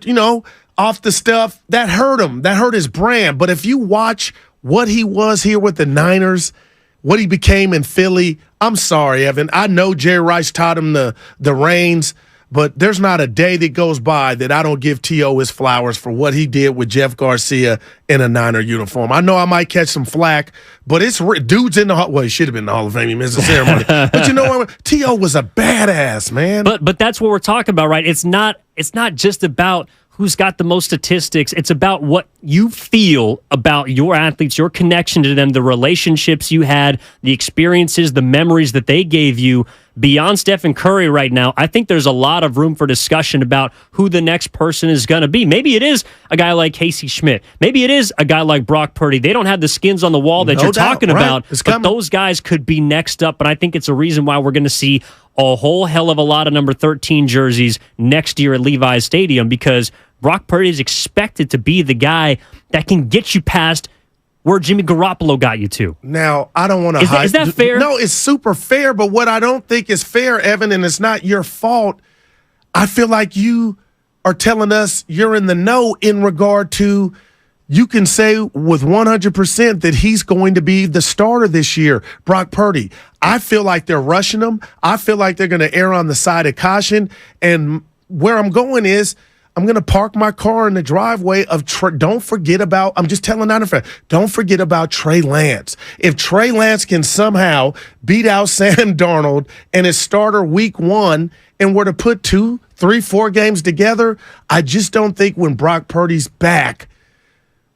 off the stuff that hurt him. That hurt his brand. But if you watch what he was here with the Niners, what he became in Philly, I'm sorry, Evan. I know Jerry Rice taught him the reins, but there's not a day that goes by that I don't give T.O. his flowers for what he did with Jeff Garcia in a Niner uniform. I know I might catch some flack, but it's dude's in the Hall. Well, he should have been in the Hall of Fame. He missed the ceremony. But you know what? T.O. was a badass, man. But that's what we're talking about, right? It's not just about who's got the most statistics. It's about what you feel about your athletes, your connection to them, the relationships you had, the experiences, the memories that they gave you. Beyond Stephen Curry right now, I think there's a lot of room for discussion about who the next person is going to be. Maybe it is a guy like Casey Schmidt. Maybe it is a guy like Brock Purdy. They don't have the skins on the wall that you're talking about, but those guys could be next up. But I think it's a reason why we're going to see a whole hell of a lot of number 13 jerseys next year at Levi's Stadium, because Brock Purdy is expected to be the guy that can get you past where Jimmy Garoppolo got you to. Now, I don't want to Is that fair? No, it's super fair, but what I don't think is fair, Evan, and it's not your fault, I feel like you are telling us you're in the know in regard to, you can say with 100% that he's going to be the starter this year, Brock Purdy. I feel like they're rushing him. I feel like they're going to err on the side of caution, and where I'm going is, I'm going to park my car in the driveway of don't forget about, I'm just telling Niner fans, don't forget about Trey Lance. If Trey Lance can somehow beat out Sam Darnold and his starter week 1 and were to put 2, 3, 4 games together, I just don't think when Brock Purdy's back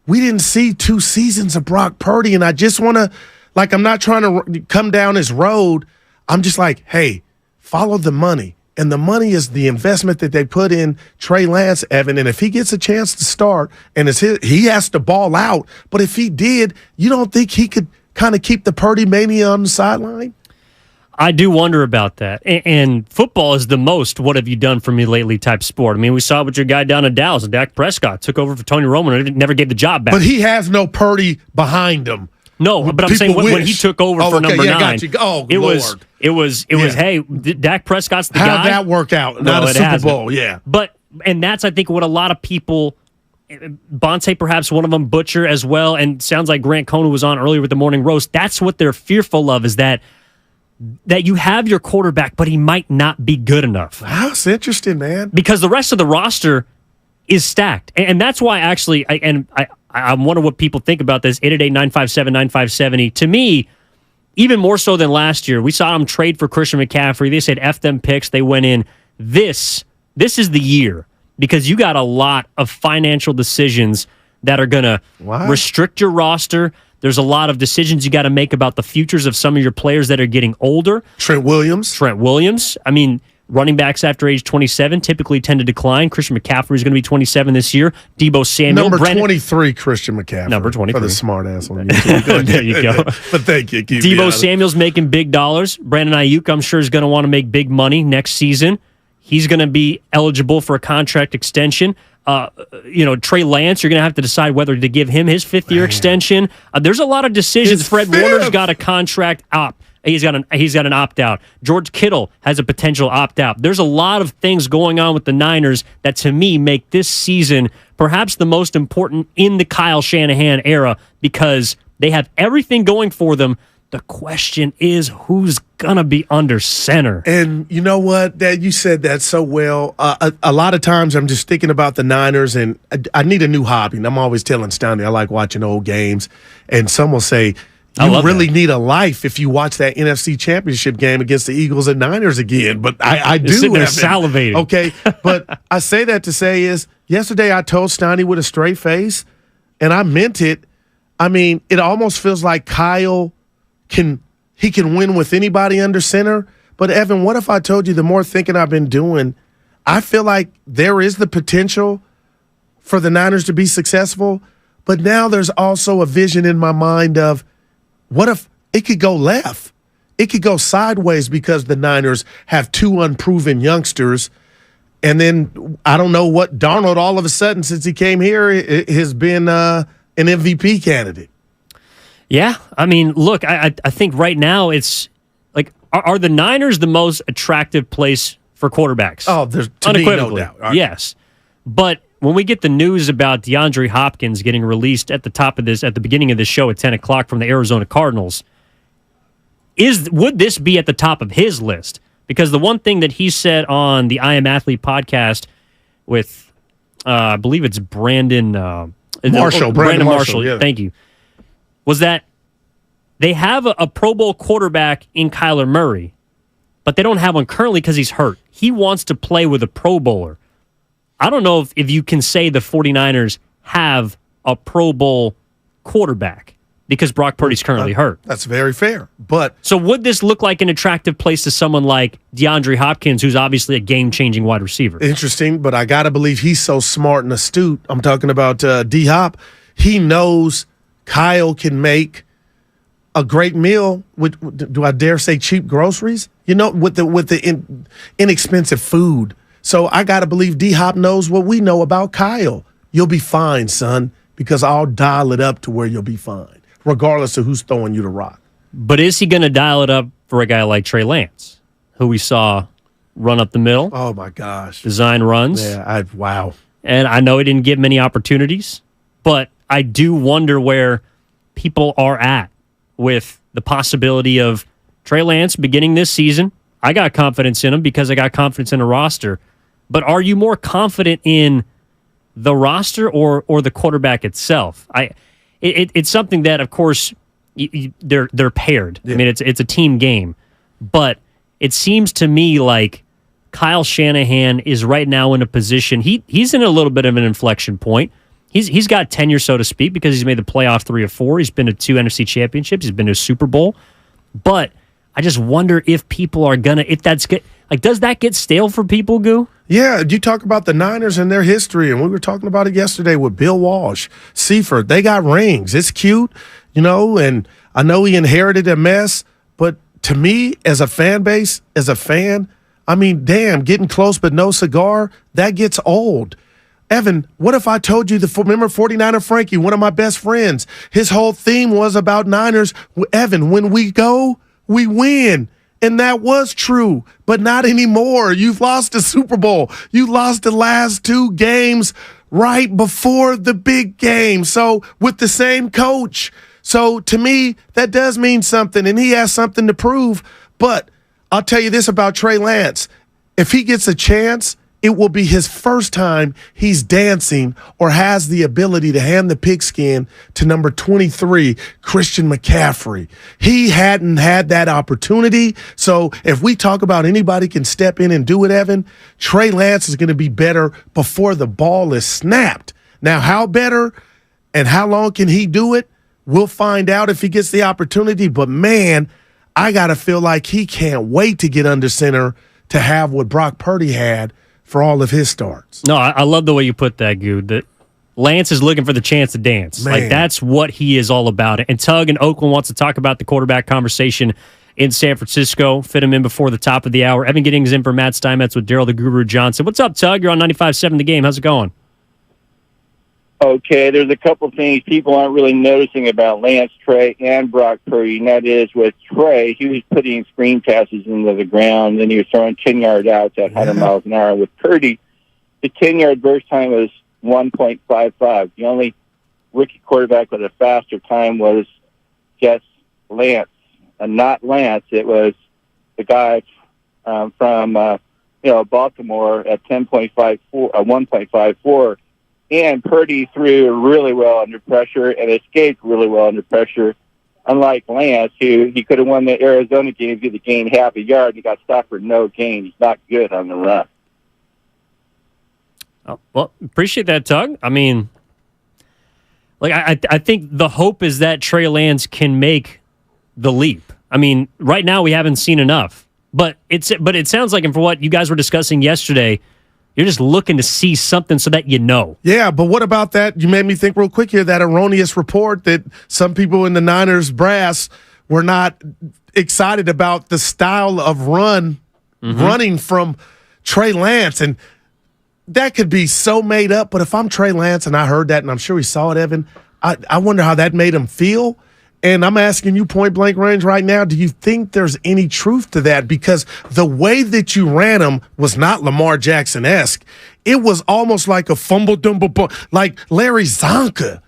we didn't see 2 seasons of Brock Purdy, and I just want to, like, I'm not trying to come down his road. I'm just like, hey, follow the money. And the money is the investment that they put in Trey Lance, Evan. And if he gets a chance to start, and he has to ball out. But if he did, you don't think he could kind of keep the Purdy mania on the sideline? I do wonder about that. And football is the most what have you done for me lately type sport. I mean, we saw it with your guy down in Dallas, Dak Prescott, took over for Tony Romo and never gave the job back. But he has no Purdy behind him. No, but I'm saying when he took over for number 9, got you. Oh, it Lord. was hey, Dak Prescott's the guy. How'd that work out? Not a Super Bowl, yeah. And that's, I think, what a lot of people, Bonte perhaps one of them, Butcher as well, and sounds like Grant Cohn, who was on earlier with the Morning Roast, that's what they're fearful of, is that you have your quarterback, but he might not be good enough. Wow, it's interesting, man. Because the rest of the roster is stacked. And that's why, actually, I wonder what people think about this. 888-957-9570. To me, even more so than last year, we saw them trade for Christian McCaffrey. They said F them picks. They went in. This is the year, because you got a lot of financial decisions that are going to restrict your roster. There's a lot of decisions you got to make about the futures of some of your players that are getting older. Trent Williams. I mean, running backs after age 27 typically tend to decline. Christian McCaffrey is going to be 27 this year. Debo Samuel. Number 23, Christian McCaffrey. Number 23. For the smart ass on YouTube. There you go. But thank you. Debo Samuel's making big dollars. Brandon Ayuk, I'm sure, is going to want to make big money next season. He's going to be eligible for a contract extension. Trey Lance, you're going to have to decide whether to give him his 5th-year extension. There's a lot of decisions. Fred Warner's got a contract opt. He's got an opt-out. George Kittle has a potential opt-out. There's a lot of things going on with the Niners that, to me, make this season perhaps the most important in the Kyle Shanahan era, because they have everything going for them. The question is, who's going to be under center? And you know what? You said that so well. A lot of times I'm just thinking about the Niners, and I need a new hobby. And I'm always telling Stoney I like watching old games. And some will say, you really need a life if you watch that NFC Championship game against the Eagles and Niners again. But I do. Sitting there salivating. Okay, but I say that to say is, yesterday I told Stoney with a straight face, and I meant it. I mean, it almost feels like Kyle can win with anybody under center. But Evan, what if I told you, the more thinking I've been doing, I feel like there is the potential for the Niners to be successful. But now there's also a vision in my mind of, what if it could go left? It could go sideways because the Niners have 2 unproven youngsters. And then I don't know what Darnold, all of a sudden, since he came here, has been an MVP candidate. Yeah. I mean, look, I think right now it's like, are the Niners the most attractive place for quarterbacks? Oh, there's unequivocally no doubt. Yes. But when we get the news about DeAndre Hopkins getting released at the beginning of this show at 10 o'clock from the Arizona Cardinals, would this be at the top of his list? Because the one thing that he said on the I Am Athlete podcast with, I believe it's Brandon Marshall. Brandon Marshall, yeah. Thank you, was that they have a Pro Bowl quarterback in Kyler Murray, but they don't have one currently because he's hurt. He wants to play with a Pro Bowler. I don't know if you can say the 49ers have a Pro Bowl quarterback because Brock Purdy's currently hurt. That's very fair. So would this look like an attractive place to someone like DeAndre Hopkins, who's obviously a game-changing wide receiver? Interesting, but I got to believe he's so smart and astute. I'm talking about D-Hop. He knows Kyle can make a great meal with, do I dare say, cheap groceries? With the inexpensive food. So I got to believe D-Hop knows what we know about Kyle. You'll be fine, son, because I'll dial it up to where you'll be fine, regardless of who's throwing you the rock. But is he going to dial it up for a guy like Trey Lance, who we saw run up the middle? Oh, my gosh. Design runs. Yeah, wow. And I know he didn't get many opportunities, but I do wonder where people are at with the possibility of Trey Lance beginning this season. I got confidence in him because I got confidence in a roster. But are you more confident in the roster or the quarterback itself? It's something that, of course, they're paired. Yeah. I mean, it's a team game. But it seems to me like Kyle Shanahan is right now in a position. He's in a little bit of an inflection point. he's got tenure, so to speak, because he's made the playoff 3 or 4. He's been to 2 NFC championships. He's been to a Super Bowl. But I just wonder if people are going to, if that's good. Like, does that get stale for people, Goo? Yeah, you talk about the Niners and their history, and we were talking about it yesterday with Bill Walsh, Seifert. They got rings. It's cute, and I know he inherited a mess, but to me, as a fan base, as a fan, I mean, damn, getting close but no cigar, that gets old. Evan, what if I told you, remember 49er Frankie, one of my best friends, his whole theme was about Niners. Evan, when we go, we win. And that was true, but not anymore. You've lost the Super Bowl. You lost the last 2 games right before the big game. So with the same coach. So to me, that does mean something, and he has something to prove. But I'll tell you this about Trey Lance. If he gets a chance, it will be his first time he's dancing or has the ability to hand the pigskin to number 23, Christian McCaffrey. He hadn't had that opportunity. So if we talk about anybody can step in and do it, Evan, Trey Lance is going to be better before the ball is snapped. Now, how better and how long can he do it? We'll find out if he gets the opportunity. But, man, I got to feel like he can't wait to get under center to have what Brock Purdy had for all of his starts. No, I love the way you put that, Good. That Lance is looking for the chance to dance. Man. Like, that's what he is all about. And Tug in Oakland wants to talk about the quarterback conversation in San Francisco. Fit him in before the top of the hour. Evan Giddings in for Matt Steinmetz with Daryl the Guru Johnson. What's up, Tug? You're on 95.7 The Game. How's it going? Okay, there's a couple things people aren't really noticing about Lance, Trey, and Brock Purdy, and that is with Trey, he was putting screen passes into the ground, and he was throwing 10-yard outs at 100 miles an hour. With Purdy, the 10-yard burst time was 1.55. The only rookie quarterback with a faster time was just Lance, and not Lance. It was the guy from Baltimore at 1.54. And Purdy threw really well under pressure and escaped really well under pressure, unlike Lance, who he could have won the Arizona game if he gained half a yard. He got stopped for no gain. He's not good on the run. Oh, well, appreciate that, Tug. I mean, like I think the hope is that Trey Lance can make the leap. I mean, right now we haven't seen enough, but it sounds like, and for what you guys were discussing yesterday, you're just looking to see something so that you know. Yeah, but what about that? You made me think real quick here, that erroneous report that some people in the Niners brass were not excited about the style of running from Trey Lance. And that could be so made up. But if I'm Trey Lance and I heard that, and I'm sure he saw it, Evan, I wonder how that made him feel. And I'm asking you point blank range right now, do you think there's any truth to that? Because the way that you ran him was not Lamar Jackson-esque. It was almost like a fumble-dumble, like Larry Zonka.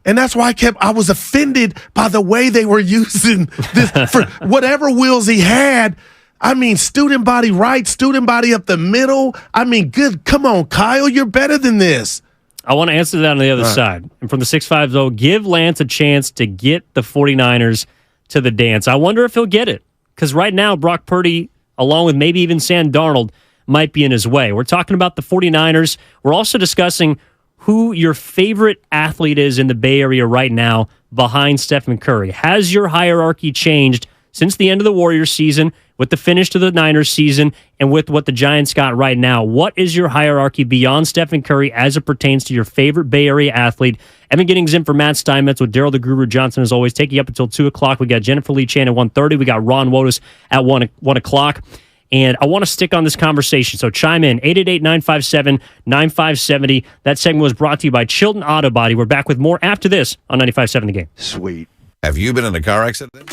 And that's why I was offended by the way they were using this for whatever wheels he had. I mean, student body right, student body up the middle. I mean, good. Come on, Kyle, you're better than this. I want to answer that on the other side. And from the 650, give Lance a chance to get the 49ers to the dance. I wonder if he'll get it. Because right now, Brock Purdy, along with maybe even Sam Darnold, might be in his way. We're talking about the 49ers. We're also discussing who your favorite athlete is in the Bay Area right now behind Stephen Curry. Has your hierarchy changed since the end of the Warriors season, with the finish to the Niners season, and with what the Giants got right now? What is your hierarchy beyond Stephen Curry as it pertains to your favorite Bay Area athlete? Evan Giddings in for Matt Steinmetz with Daryl the Guru Johnson, as always, taking you up until 2 o'clock. We got Jennifer Lee Chan at 1:30. We got Ron Wotus at 1 o'clock. And I want to stick on this conversation, so chime in, 888-957-9570. That segment was brought to you by Chilton Auto Body. We're back with more after this on 95.7 The Game. Sweet. Have you been in a car accident?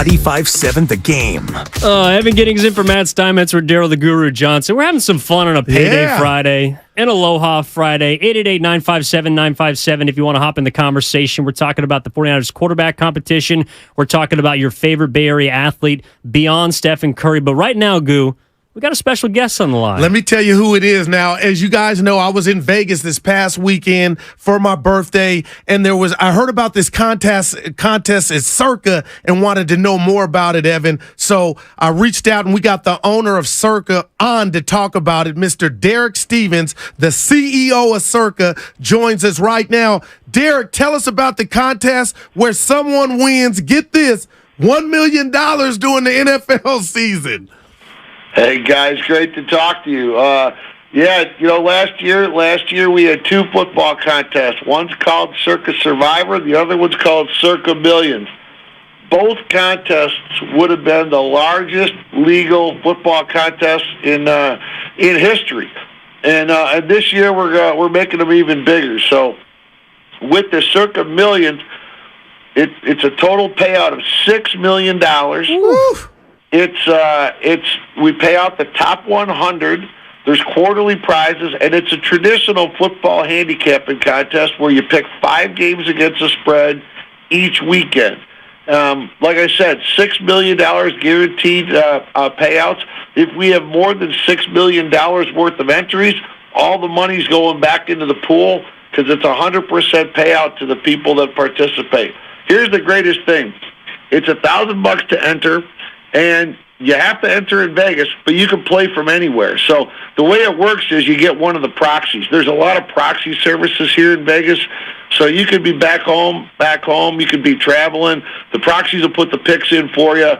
95.7 The Game. Evan Giddings in for Matt Steinmetz or Daryl the Guru Johnson. We're having some fun on a payday Friday and Aloha Friday. 888-957-957 if you want to hop in the conversation. We're talking about the 49ers quarterback competition. We're talking about your favorite Bay Area athlete beyond Stephen Curry. But right now, Goo, we got a special guest on the line. Let me tell you who it is now. As you guys know, I was in Vegas this past weekend for my birthday, and I heard about this contest at Circa and wanted to know more about it, Evan. So I reached out, and we got the owner of Circa on to talk about it. Mr. Derek Stevens, the CEO of Circa, joins us right now. Derek, tell us about the contest where someone wins, get this, $1 million during the NFL season. Hey guys, great to talk to you. Last year we had two football contests. One's called Circa Survivor, the other one's called Circa Millions. Both contests would have been the largest legal football contests in history, and this year we're making them even bigger. So with the Circa Millions, it's a total payout of $6 million. We pay out the top 100. There's quarterly prizes, and it's a traditional football handicapping contest where you pick 5 games against the spread each weekend. Like I said, $6 million guaranteed payouts. If we have more than $6 million worth of entries, all the money's going back into the pool because it's 100% payout to the people that participate. Here's the greatest thing. It's $1,000 to enter. And you have to enter in Vegas, but you can play from anywhere. So the way it works is you get one of the proxies. There's a lot of proxy services here in Vegas. So you could be back home. You could be traveling. The proxies will put the picks in for you.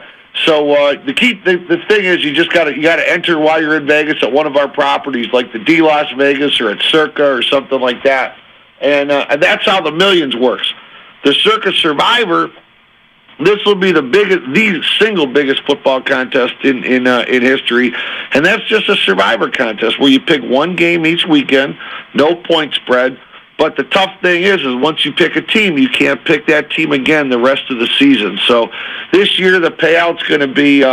So the thing is, you got to enter while you're in Vegas at one of our properties, like the D Las Vegas or at Circa or something like that. And that's how the Millions works. The Circa Survivor. This will be the single biggest football contest in history, and that's just a survivor contest where you pick one game each weekend, no point spread. But the tough thing is once you pick a team, you can't pick that team again the rest of the season. So this year the payout's going to be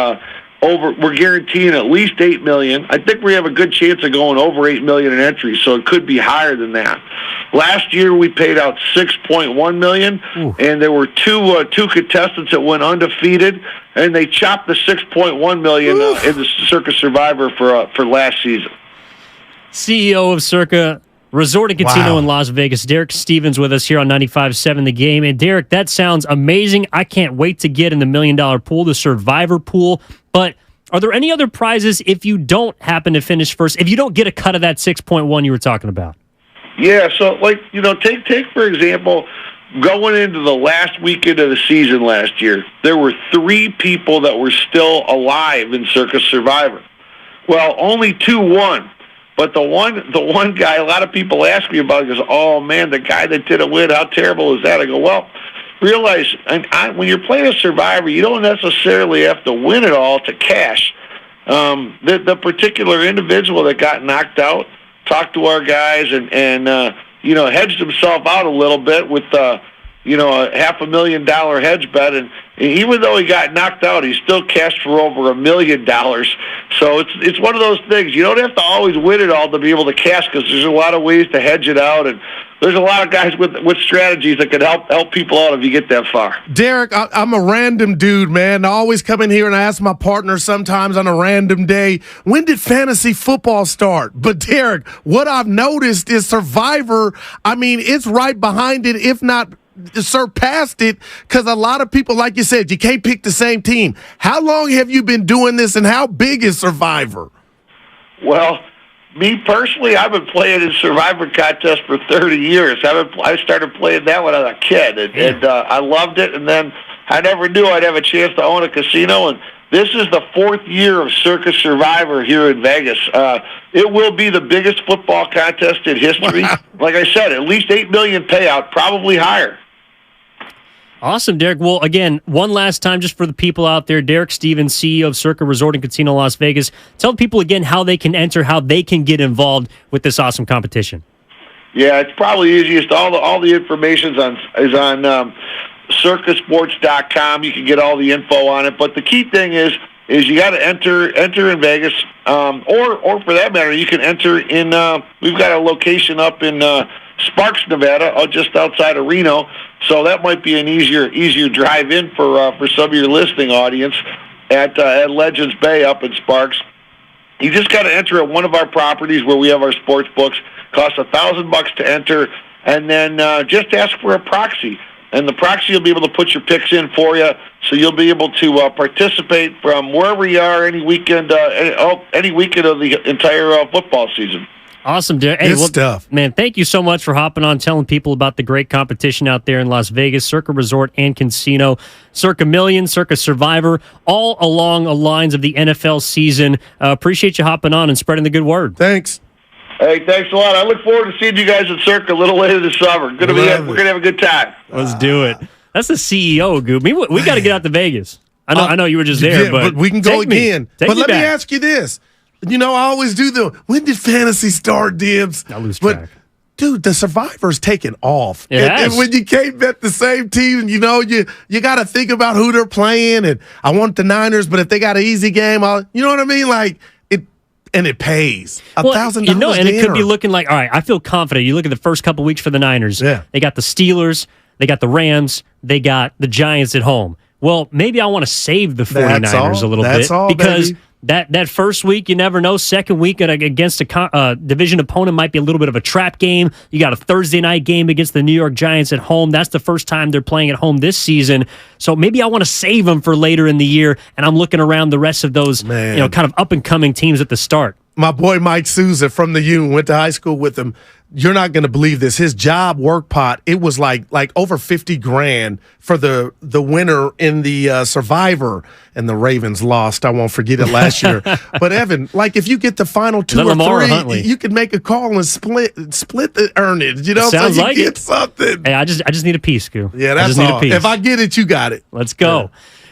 we're guaranteeing at least $8 million. I think we have a good chance of going over $8 million in entries, so it could be higher than that. Last year we paid out $6.1 million, and there were two contestants that went undefeated, and they chopped the $6.1 million in the Circa Survivor for last season. CEO of Circa Resort and Casino in Las Vegas, Derek Stevens, with us here on 95.7 The Game. And Derek, that sounds amazing. I can't wait to get in the $1 million pool, the Survivor pool. But are there any other prizes if you don't happen to finish first, if you don't get a cut of that 6.1 you were talking about? Yeah, so take for example, going into the last weekend of the season last year, there were 3 people that were still alive in Circa Survivor. Well, only 2 won. But the one guy, a lot of people ask me about it, goes, oh, man, the guy that didn't win, how terrible is that? I go, well, realize when you're playing a Survivor, you don't necessarily have to win it all to cash. The particular individual that got knocked out talked to our guys and hedged himself out a little bit with a $500,000 hedge bet, and even though he got knocked out, he still cashed for over $1 million. So it's one of those things. You don't have to always win it all to be able to cash, because there's a lot of ways to hedge it out, and there's a lot of guys with strategies that can help people out if you get that far. Derek, I'm a random dude, man. I always come in here and I ask my partner sometimes on a random day, when did fantasy football start? But Derek, what I've noticed is Survivor, it's right behind it, if not surpassed it, because a lot of people, like you said, you can't pick the same team. How long have you been doing this, and how big is Survivor? Well, me personally, I've been playing in Survivor contest for 30 years. I started playing that when I was a kid, and I loved it, and then I never knew I'd have a chance to own a casino, and this is the 4th year of Circa Survivor here in Vegas. It will be the biggest football contest in history. Wow. Like I said, at least $8 million payout, probably higher. Awesome, Derek. Well, again, one last time just for the people out there, Derek Stevens, CEO of Circa Resort and Casino Las Vegas. Tell people again how they can enter, how they can get involved with this awesome competition. Yeah, it's probably easiest. All the information is on circasports.com. You can get all the info on it. But the key thing is you got to enter in Vegas, or for that matter, you can enter in. We've got a location up in Sparks, Nevada, just outside of Reno. So that might be an easier drive in for some of your listening audience at Legends Bay up in Sparks. You just got to enter at one of our properties where we have our sports books. Costs $1,000 to enter, and then just ask for a proxy. And the proxy will be able to put your picks in for you, so you'll be able to participate from wherever you are any weekend of the entire football season. Awesome, Derek. Hey, stuff. Man, thank you so much for hopping on, telling people about the great competition out there in Las Vegas, Circa Resort and Casino, Circa Million, Circa Survivor, all along the lines of the NFL season. Appreciate you hopping on and spreading the good word. Thanks. Hey, thanks a lot. I look forward to seeing you guys at Circa a little later this summer. We're gonna have a good time. Let's do it. That's the CEO, Goop. We got to get out to Vegas. I know you were just there, but we can go again. But let me ask you this. I always do when did fantasy start, Dibs? I lose track. But, dude, the Survivor's taken off. And when you can't bet the same team, you got to think about who they're playing. And I want the Niners, but if they got an easy game, you know what I mean? Like, it pays $1,000. And it could be looking like, all right, I feel confident. You look at the first couple weeks for the Niners. Yeah. They got the Steelers, they got the Rams, they got the Giants at home. Well, maybe I want to save the 49ers a little bit because that first week, you never know. Second week against a division opponent might be a little bit of a trap game. You got a Thursday night game against the New York Giants at home. That's the first time they're playing at home this season. So maybe I want to save them for later in the year, and I'm looking around the rest of those kind of up-and-coming teams at the start. My boy Mike Souza from the U went to high school with him. You're not going to believe this. His job work pot, it was like over $50,000 for the winner in the Survivor, and the Ravens lost. I won't forget it last year. But Evan, if you get the final 2 or 3, you can make a call and split the earnings. Sounds so you like get it. something. Hey, I just need a piece, Goo. Yeah, that's all. If I get it, you got it. Let's go. Yeah.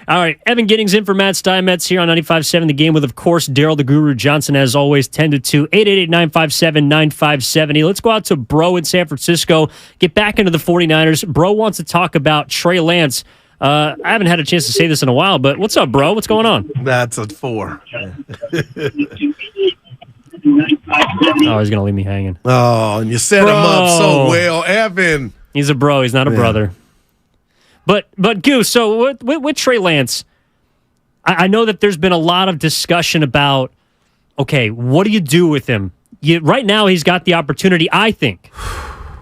All right, Evan Giddings in for Matt Steinmetz here on 95.7 The Game with, of course, Daryl the Guru Johnson, as always, 10-2, 888-957-9570. Let's go out to Bro in San Francisco, get back into the 49ers. Bro wants to talk about Trey Lance. I haven't had a chance to say this in a while, but what's up, bro? What's going on? That's a 4. Oh, he's going to leave me hanging. Oh, and you set him up so well, Evan. He's a bro. He's not a brother. But Goose, so with Trey Lance, I know that there's been a lot of discussion about, okay, what do you do with him? Right now, he's got the opportunity, I think.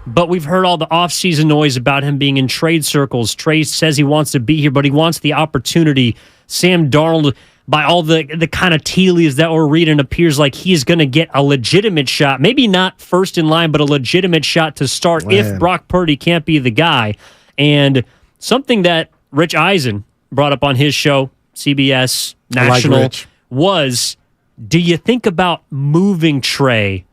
But we've heard all the offseason noise about him being in trade circles. Trey says he wants to be here, but he wants the opportunity. Sam Darnold, by all the kind of tea leaves that we're reading, appears like he's going to get a legitimate shot. Maybe not first in line, but a legitimate shot to start if Brock Purdy can't be the guy. And something that Rich Eisen brought up on his show, CBS National, was, do you think about moving Trey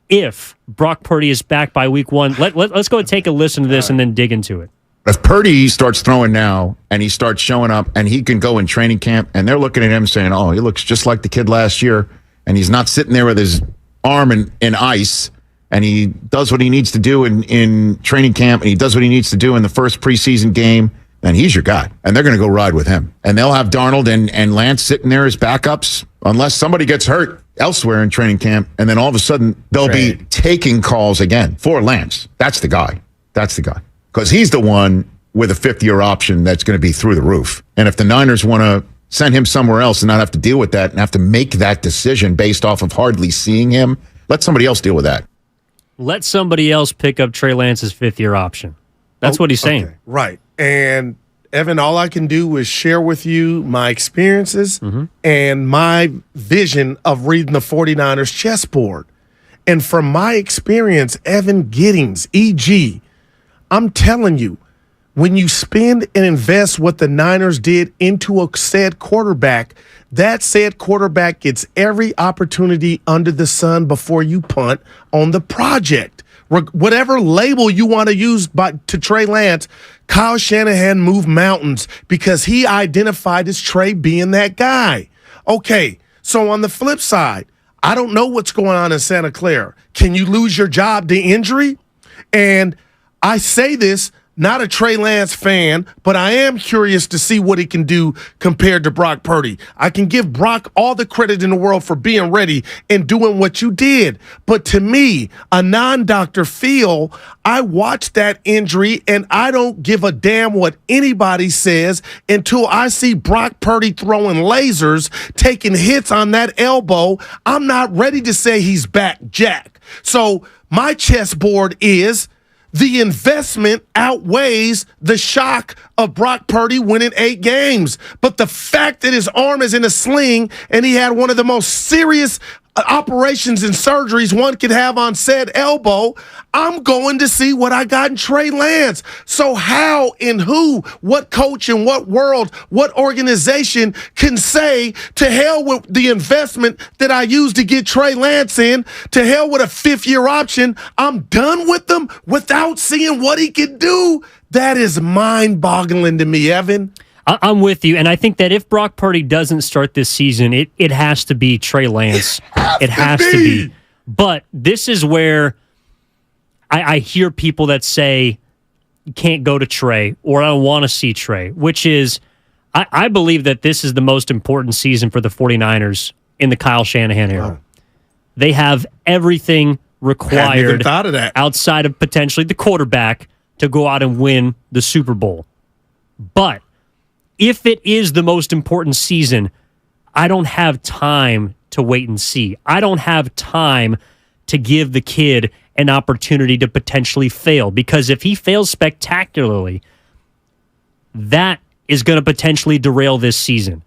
if Brock Purdy is back by week 1? Let's go and take a listen to this and then dig into it. If Purdy starts throwing now and he starts showing up and he can go in training camp and they're looking at him saying, oh, he looks just like the kid last year, and he's not sitting there with his arm in ice, and he does what he needs to do in training camp, and he does what he needs to do in the first preseason game, then he's your guy. And they're going to go ride with him. And they'll have Darnold and Lance sitting there as backups unless somebody gets hurt elsewhere in training camp, and then all of a sudden they'll be taking calls again for Lance. That's the guy. That's the guy. Because he's the one with a 5th-year option that's going to be through the roof. And if the Niners want to send him somewhere else and not have to deal with that and have to make that decision based off of hardly seeing him, let somebody else deal with that. Let somebody else pick up Trey Lance's 5th-year option. That's what he's saying. Okay. Right. And, Evan, all I can do is share with you my experiences and my vision of reading the 49ers chessboard. And from my experience, Evan Giddings, E.G., I'm telling you, when you spend and invest what the Niners did into a said quarterback, that said quarterback gets every opportunity under the sun before you punt on the project. Whatever label you want to use to Trey Lance, Kyle Shanahan moved mountains because he identified as Trey being that guy. Okay, so on the flip side, I don't know what's going on in Santa Clara. Can you lose your job to injury? And I say this not a Trey Lance fan, but I am curious to see what he can do compared to Brock Purdy. I can give Brock all the credit in the world for being ready and doing what you did. But to me, a non-Dr. Phil, I watched that injury and I don't give a damn what anybody says until I see Brock Purdy throwing lasers, taking hits on that elbow. I'm not ready to say he's back, Jack. So my chessboard is the investment outweighs the shock of Brock Purdy winning 8 games. But the fact that his arm is in a sling and he had one of the most serious operations and surgeries one could have on said elbow, I'm going to see what I got in Trey Lance. So how and who, what coach in what world, what organization can say to hell with the investment that I used to get Trey Lance in, to hell with a 5th-year option, I'm done with them without seeing what he can do? That is mind-boggling to me, Evan. I'm with you, and I think that if Brock Purdy doesn't start this season, it has to be Trey Lance. It has to be. But this is where I hear people that say you can't go to Trey, or I don't want to see Trey, which is I believe that this is the most important season for the 49ers in the Kyle Shanahan era. They have everything required outside of potentially the quarterback to go out and win the Super Bowl. But if it is the most important season, I don't have time to wait and see. I don't have time to give the kid an opportunity to potentially fail, because if he fails spectacularly, that is going to potentially derail this season.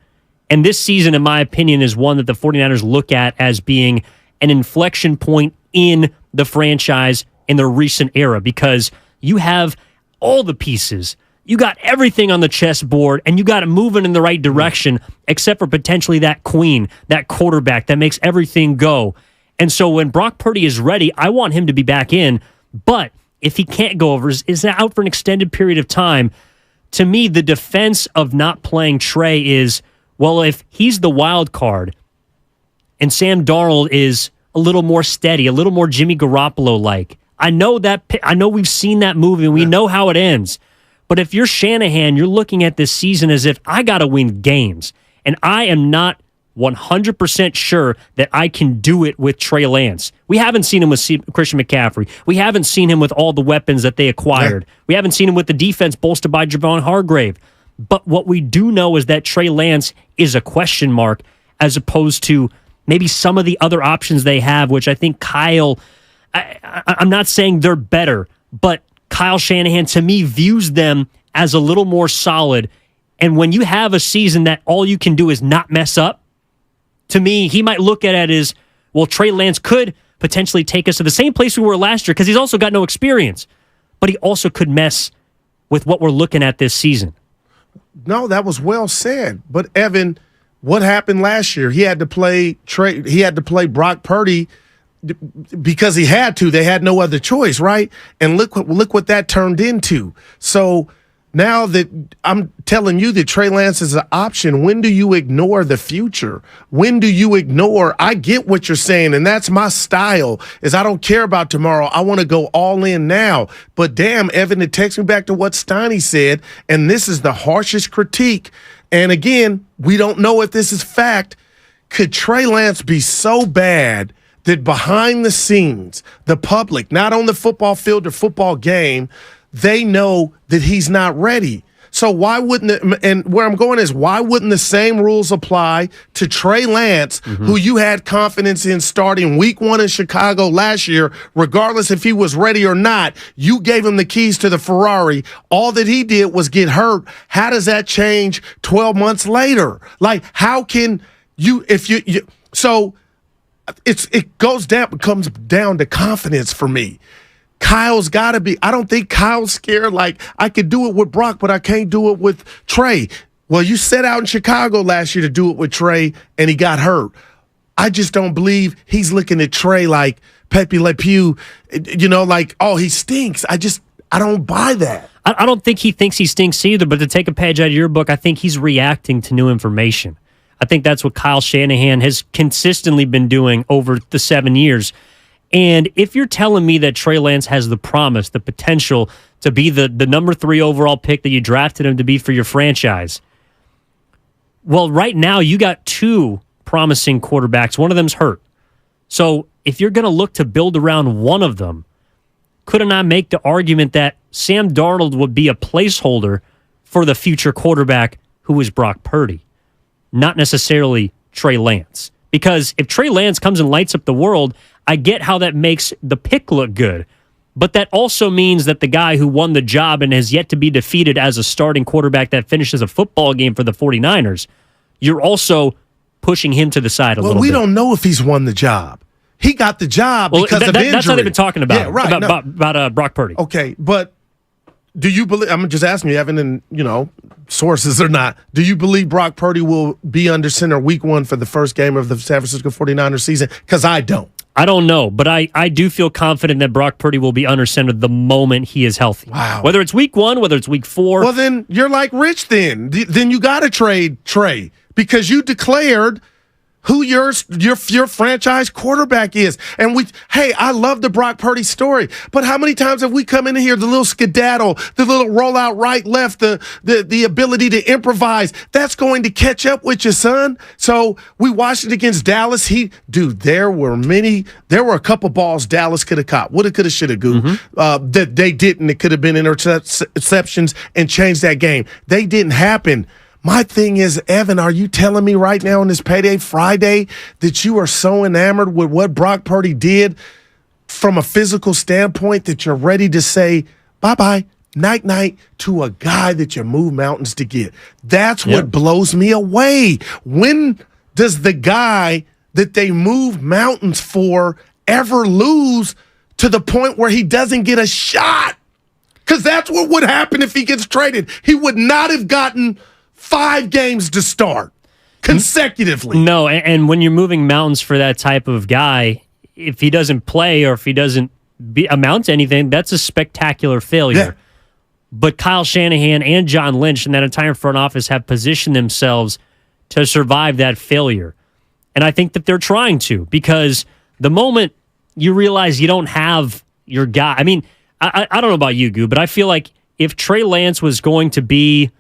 And this season, in my opinion, is one that the 49ers look at as being an inflection point in the franchise in the recent era, because you have all the pieces. You got everything on the chessboard, and you got it moving in the right direction, except for potentially that queen, that quarterback that makes everything go. And so when Brock Purdy is ready, I want him to be back in. But if he can't go over, is out for an extended period of time, to me, the defense of not playing Trey is, well, if he's the wild card and Sam Darnold is a little more steady, a little more Jimmy Garoppolo-like, I know we've seen that movie and we know how it ends. But if you're Shanahan, you're looking at this season as if I got to win games. And I am not 100% sure that I can do it with Trey Lance. We haven't seen him with Christian McCaffrey. We haven't seen him with all the weapons that they acquired. We haven't seen him with the defense bolstered by Javon Hargrave. But what we do know is that Trey Lance is a question mark as opposed to maybe some of the other options they have, which I think Kyle, I'm not saying they're better, but Kyle Shanahan, to me, views them as a little more solid. And when you have a season that all you can do is not mess up, to me, he might look at it as, well, Trey Lance could potentially take us to the same place we were last year because he's also got no experience. But he also could mess with what we're looking at this season. No, that was well said. But, Evan, what happened last year? He had to play Brock Purdy because he had to. They had no other choice, right? And look what that turned into. So now that I'm telling you that Trey Lance is an option, when do you ignore the future? When do you ignore? I get what you're saying, and that's my style, is I don't care about tomorrow. I want to go all in now. But damn, Evan, it takes me back to what Steiny said, and this is the harshest critique. And again, we don't know if this is fact. Could Trey Lance be so bad that behind the scenes, the public, not on the football field or football game, they know that he's not ready? So why wouldn't and where I'm going is, why wouldn't the same rules apply to Trey Lance, who you had confidence in starting week 1 in Chicago last year, regardless if he was ready or not? You gave him the keys to the Ferrari. All that he did was get hurt. How does that change 12 months later? Like, how can you, if you so it comes down to confidence for me. Kyle's got to be. I don't think Kyle's scared. Like, I could do it with Brock, but I can't do it with Trey. Well, you set out in Chicago last year to do it with Trey, and he got hurt. I just don't believe he's looking at Trey like Pepe Le Pew, like, oh, he stinks. I don't buy that. I don't think he thinks he stinks either, but to take a page out of your book, I think he's reacting to new information. I think that's what Kyle Shanahan has consistently been doing over the 7 years. And if you're telling me that Trey Lance has the promise, the potential to be the number 3 overall pick that you drafted him to be for your franchise, well, right now you got 2 promising quarterbacks. One of them's hurt. So if you're going to look to build around one of them, couldn't I make the argument that Sam Darnold would be a placeholder for the future quarterback who is Brock Purdy, not necessarily Trey Lance? Because if Trey Lance comes and lights up the world, I get how that makes the pick look good. But that also means that the guy who won the job and has yet to be defeated as a starting quarterback that finishes a football game for the 49ers, you're also pushing him to the side a little bit. Well, we don't know if he's won the job. He got the job because of injury. That's how they've been talking about, yeah, right, about Brock Purdy. Okay, but do you believe, I'm just asking you, Evan, and, sources or not, do you believe Brock Purdy will be under center week 1 for the first game of the San Francisco 49ers season? Because I don't. I don't know, but I do feel confident that Brock Purdy will be under center the moment he is healthy. Wow. Whether it's week 1, whether it's week 4. Well, then you're like Rich then. Then you got to trade Trey because you declared who your franchise quarterback is. And I love the Brock Purdy story, but how many times have we come in here, the little skedaddle, the little rollout right, left, the ability to improvise, that's going to catch up with you, son. So we watched it against Dallas. There were a couple balls Dallas could have caught. Woulda, coulda, shoulda, that they didn't. It could have been interceptions and changed that game. They didn't happen. My thing is, Evan, are you telling me right now on this Payday Friday that you are so enamored with what Brock Purdy did from a physical standpoint that you're ready to say bye-bye, night-night to a guy that you move mountains to get? That's what blows me away. When does the guy that they move mountains for ever lose to the point where he doesn't get a shot? Because that's what would happen if he gets traded. He would not have gotten 5 games to start consecutively. No, and when you're moving mountains for that type of guy, if he doesn't play or if he doesn't amount to anything, that's a spectacular failure. Yeah. But Kyle Shanahan and John Lynch and that entire front office have positioned themselves to survive that failure. And I think that they're trying to, because the moment you realize you don't have your guy, I mean, I don't know about you, Goo, but I feel like if Trey Lance was going to be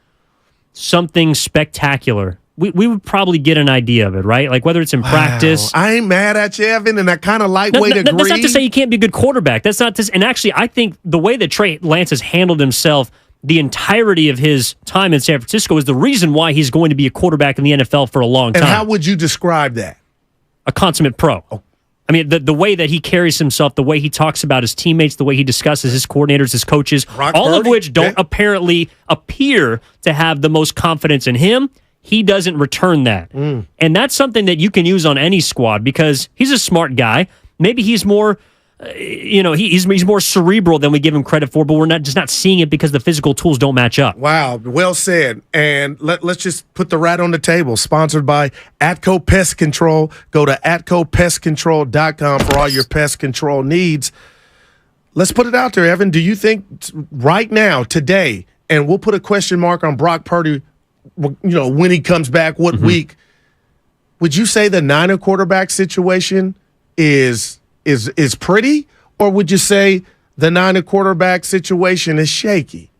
something spectacular, we would probably get an idea of it, right? Like whether it's in practice. I ain't mad at you, Evan, and I kind of lightweight agree. That's not to say you can't be a good quarterback. That's not to, and actually, I think the way that Trey Lance has handled himself the entirety of his time in San Francisco is the reason why he's going to be a quarterback in the NFL for a long time. And how would you describe that? A consummate pro. Oh. I mean, the way that he carries himself, the way he talks about his teammates, the way he discusses his coordinators, his coaches, all of which don't apparently appear to have the most confidence in him. He doesn't return that. And that's something that you can use on any squad because he's a smart guy. Maybe he's more, he's more cerebral than we give him credit for, but we're not seeing it because the physical tools don't match up. Wow, well said. And let's just put the rat on the table. Sponsored by Atco Pest Control. Go to atcopestcontrol.com for all your pest control needs. Let's put it out there, Evan. Do you think right now, today, and we'll put a question mark on Brock Purdy, when he comes back, what week, would you say the Niner quarterback situation is pretty, or would you say the Niner quarterback situation is shaky?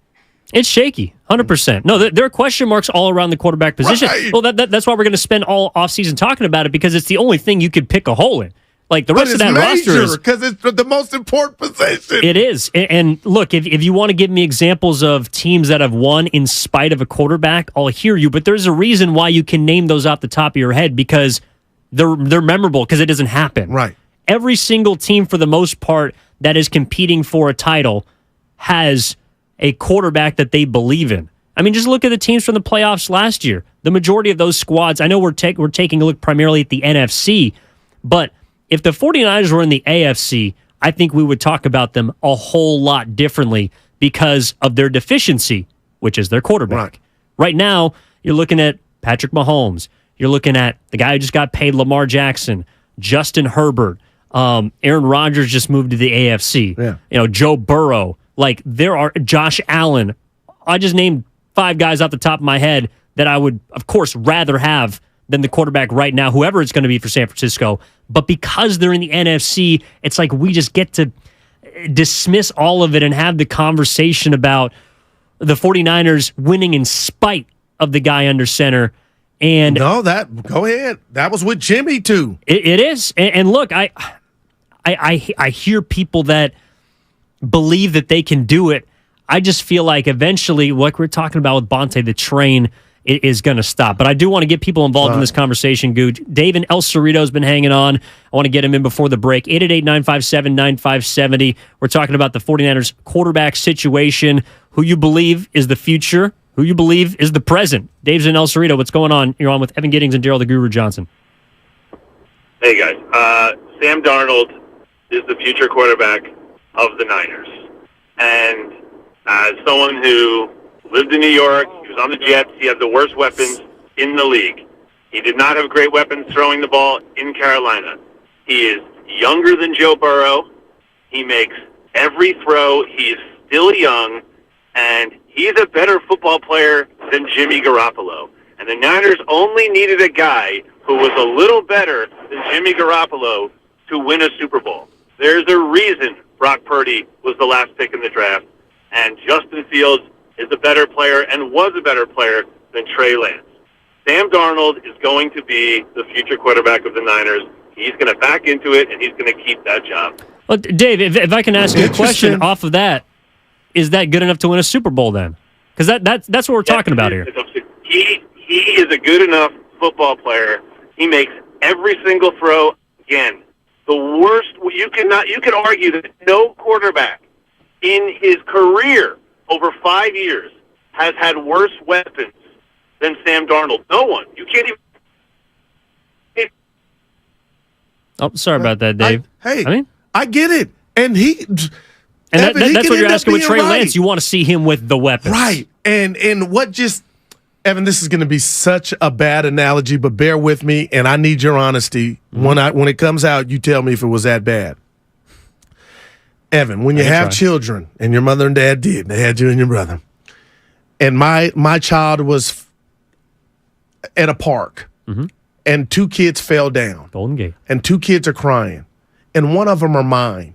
It's shaky, 100%. No, there are question marks all around the quarterback position. Right. Well, that's why we're going to spend all offseason talking about it, because it's the only thing you could pick a hole in. Like the rest of that roster is, because it's the most important position. It is. And look, if you want to give me examples of teams that have won in spite of a quarterback, I'll hear you. But there's a reason why you can name those off the top of your head, because they're memorable, because it doesn't happen. Right. Every single team, for the most part, that is competing for a title has a quarterback that they believe in. I mean, just look at the teams from the playoffs last year. The majority of those squads, I know we're taking a look primarily at the NFC, but if the 49ers were in the AFC, I think we would talk about them a whole lot differently because of their deficiency, which is their quarterback. Right now, you're looking at Patrick Mahomes. You're looking at the guy who just got paid, Lamar Jackson, Justin Herbert. Aaron Rodgers just moved to the AFC. Yeah. Joe Burrow. Like, there are Josh Allen. I just named 5 guys off the top of my head that I would, of course, rather have than the quarterback right now, whoever it's going to be for San Francisco, But because they're in the NFC, it's like we just get to dismiss all of it and have the conversation about the 49ers winning in spite of the guy under center. And go ahead. That was with Jimmy too. It is. And look, I hear people that believe that they can do it. I just feel like eventually, like we're talking about with Bonte, the train is going to stop. But I do want to get people involved in this conversation, Gooch. Dave in El Cerrito's been hanging on. I want to get him in before the break. 888-957-9570. We're talking about the 49ers quarterback situation, who you believe is the future, who you believe is the present. Dave's in El Cerrito. What's going on? You're on with Evan Giddings and Daryl the Guru Johnson. Hey, guys. Sam Darnold is the future quarterback of the Niners. And as someone who lived in New York, he was on the Jets, he had the worst weapons in the league. He did not have great weapons throwing the ball in Carolina. He is younger than Joe Burrow. He makes every throw. He is still young, and he's a better football player than Jimmy Garoppolo. And the Niners only needed a guy who was a little better than Jimmy Garoppolo to win a Super Bowl. There's a reason Brock Purdy was the last pick in the draft, and Justin Fields is a better player and was a better player than Trey Lance. Sam Darnold is going to be the future quarterback of the Niners. He's going to back into it, and he's going to keep that job. Well, Dave, if I can ask you a question off of that, is that good enough to win a Super Bowl then? Because that's what we're talking about here. He is a good enough football player. He makes every single throw. Again, the worst, you could argue that no quarterback in his career over 5 years has had worse weapons than Sam Darnold. No one. You can't even. Oh, sorry about that, Dave. I get it. And that's what you're asking with Trey Lance. You want to see him with the weapons. Right. And what just, Evan, this is going to be such a bad analogy, but bear with me, and I need your honesty. When it comes out, you tell me if it was that bad. Evan, when you have children, and your mother and dad did, they had you and your brother, and my child was at a park, and 2 kids fell down. Golden Gate. And 2 kids are crying, and one of them are mine.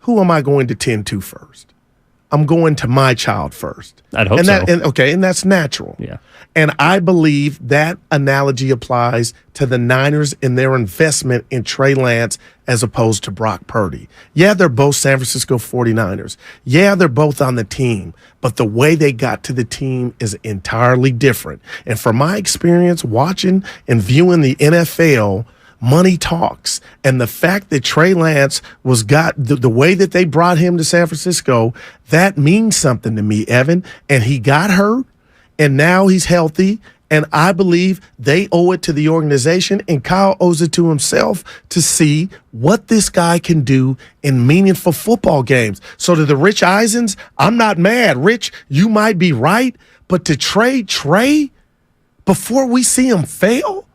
Who am I going to tend to first? I'm going to my child first. I'd hope so. And that's natural. Yeah. And I believe that analogy applies to the Niners in their investment in Trey Lance as opposed to Brock Purdy. Yeah, they're both San Francisco 49ers. Yeah, they're both on the team, but the way they got to the team is entirely different. And from my experience watching and viewing the NFL, money talks. And the fact that Trey Lance was the way that they brought him to San Francisco, that means something to me, Evan. And he got hurt, and now he's healthy. And I believe they owe it to the organization, and Kyle owes it to himself to see what this guy can do in meaningful football games. So to the Rich Eisens, I'm not mad. Rich, you might be right, but to trade Trey before we see him fail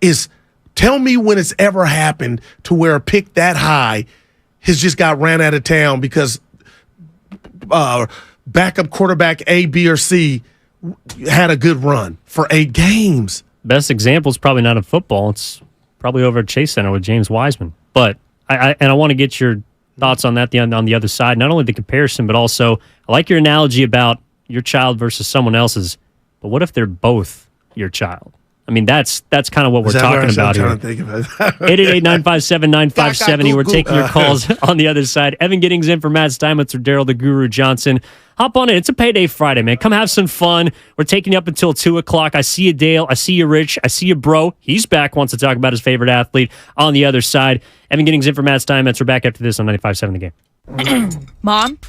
is... Tell me when it's ever happened to where a pick that high has just got ran out of town because backup quarterback A, B, or C had a good run for 8 games. Best example is probably not in football. It's probably over at Chase Center with James Wiseman. But I want to get your thoughts on that on the other side. Not only the comparison, but also I like your analogy about your child versus someone else's. But what if they're both your child? I mean, that's kind of what we're talking about here. 888-957-9570. We're taking your calls on the other side. Evan Giddings in for Matt Steinmetz or Daryl the Guru Johnson. Hop on in. It's a payday Friday, man. Come have some fun. We're taking you up until 2 o'clock. I see you, Dale. I see you, Rich. I see you, bro. He's back, wants to talk about his favorite athlete on the other side. Evan Giddings in for Matt Steinmetz. We're back after this on 95.7 The Game. Mom?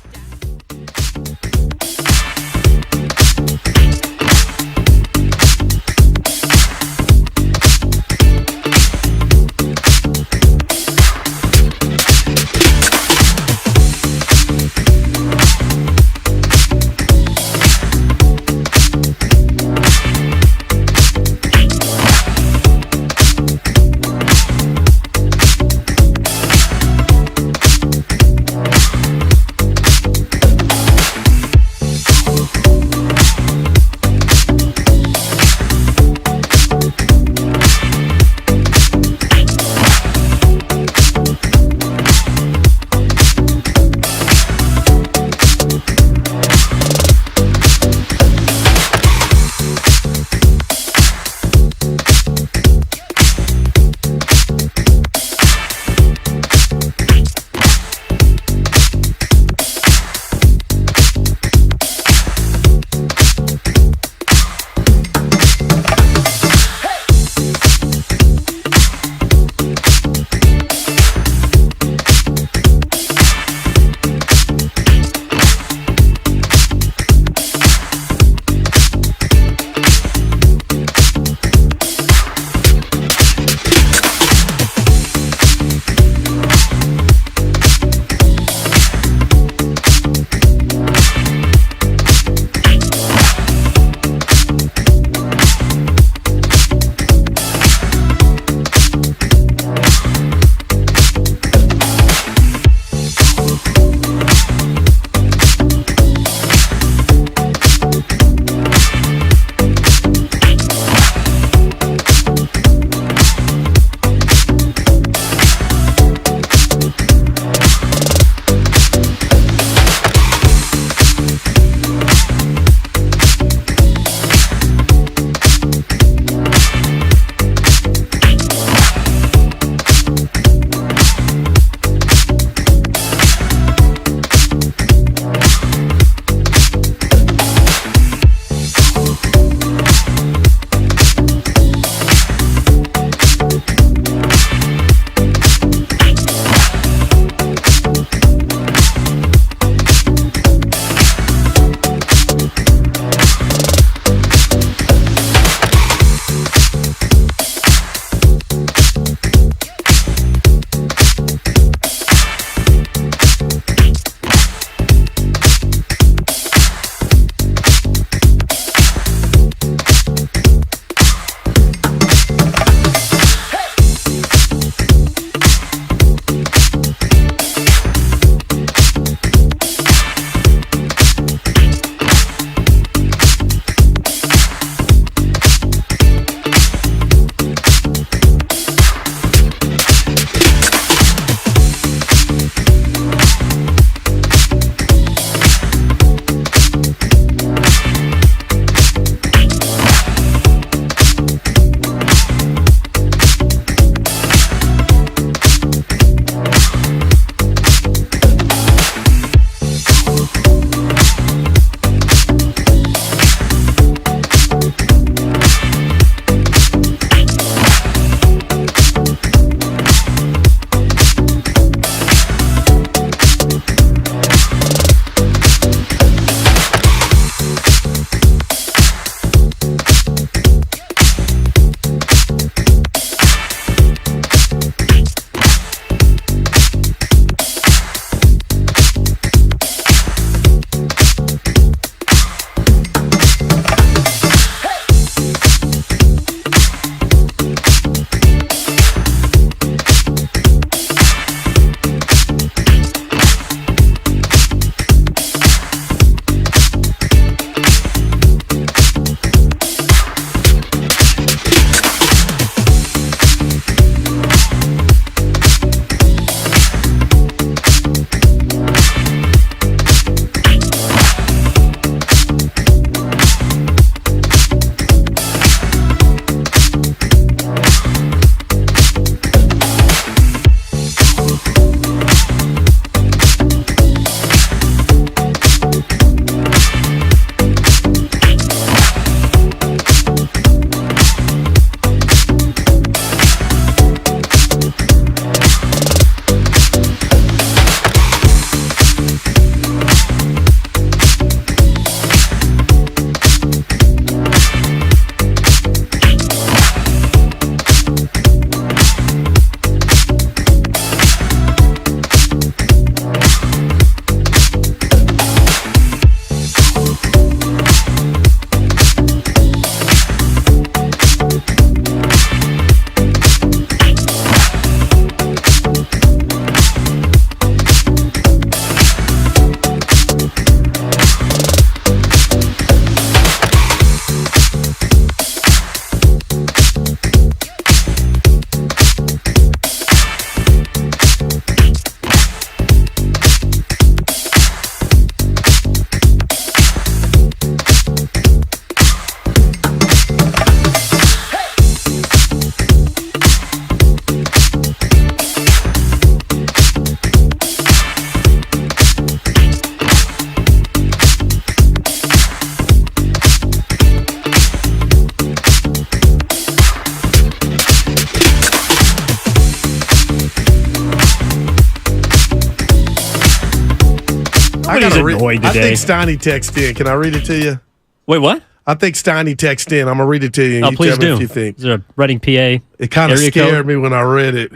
Everybody's annoyed I today. think Steiny texted in. Can I read it to you? Wait, what? I think Steiny texted in. I'm going to read it to you. Oh, You please tell me do. what you think. Is it a Reading, PA? It kind of scared me when I read it.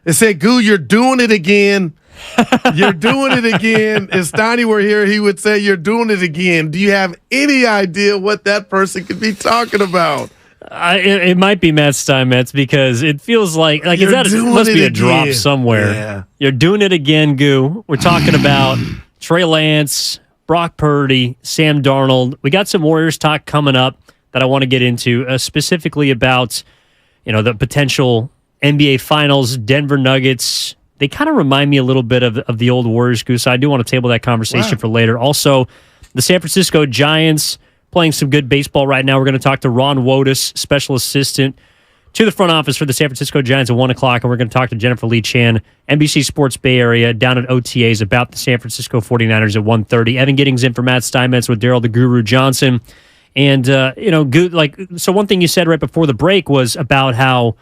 It said, Goo, you're doing it again. You're doing it again. If Steiny were here, he would say, you're doing it again. Do you have any idea what that person could be talking about? It might be Matt Steinmetz because it feels like You're it doing must be it a drop again. somewhere. Yeah. You're doing it again, Goo. We're talking about Trey Lance, Brock Purdy, Sam Darnold. We got some Warriors talk coming up that I want to get into, specifically about the potential NBA Finals, Denver Nuggets. They kind of remind me a little bit of the old Warriors, Goose. So I do want to table that conversation for later. Also, the San Francisco Giants playing some good baseball right now. We're going to talk to Ron Wotus, special assistant to the front office for the San Francisco Giants at 1 o'clock, and we're going to talk to Jennifer Lee Chan, NBC Sports Bay Area, down at OTAs about the San Francisco 49ers at 1:30. Evan Giddings in for Matt Steinmetz with Daryl the Guru Johnson. And, so one thing you said right before the break was about how,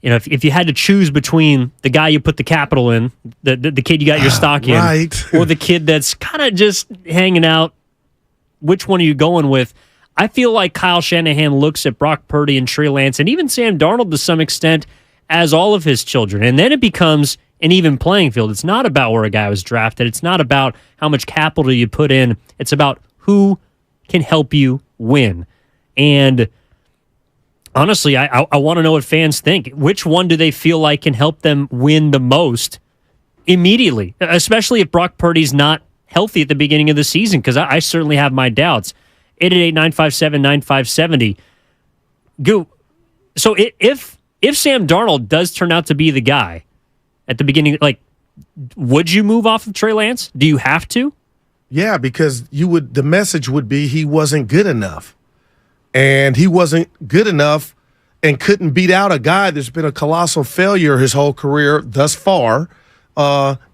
if you had to choose between the guy you put the capital in, the kid you got your stock in, Right. or the kid that's kind of just hanging out, which one are you going with? I feel like Kyle Shanahan looks at Brock Purdy and Trey Lance and even Sam Darnold to some extent as all of his children. And then it becomes an even playing field. It's not about where a guy was drafted. It's not about how much capital you put in. It's about who can help you win. And honestly, I want to know what fans think. Which one do they feel like can help them win the most immediately, especially if Brock Purdy's not healthy at the beginning of the season, because I certainly have my doubts. 888-957-9570. Goo, so if Sam Darnold does turn out to be the guy at the beginning, would you move off of Trey Lance? Do you have to? Yeah, because the message would be he wasn't good enough. And he wasn't good enough and couldn't beat out a guy that's been a colossal failure his whole career thus far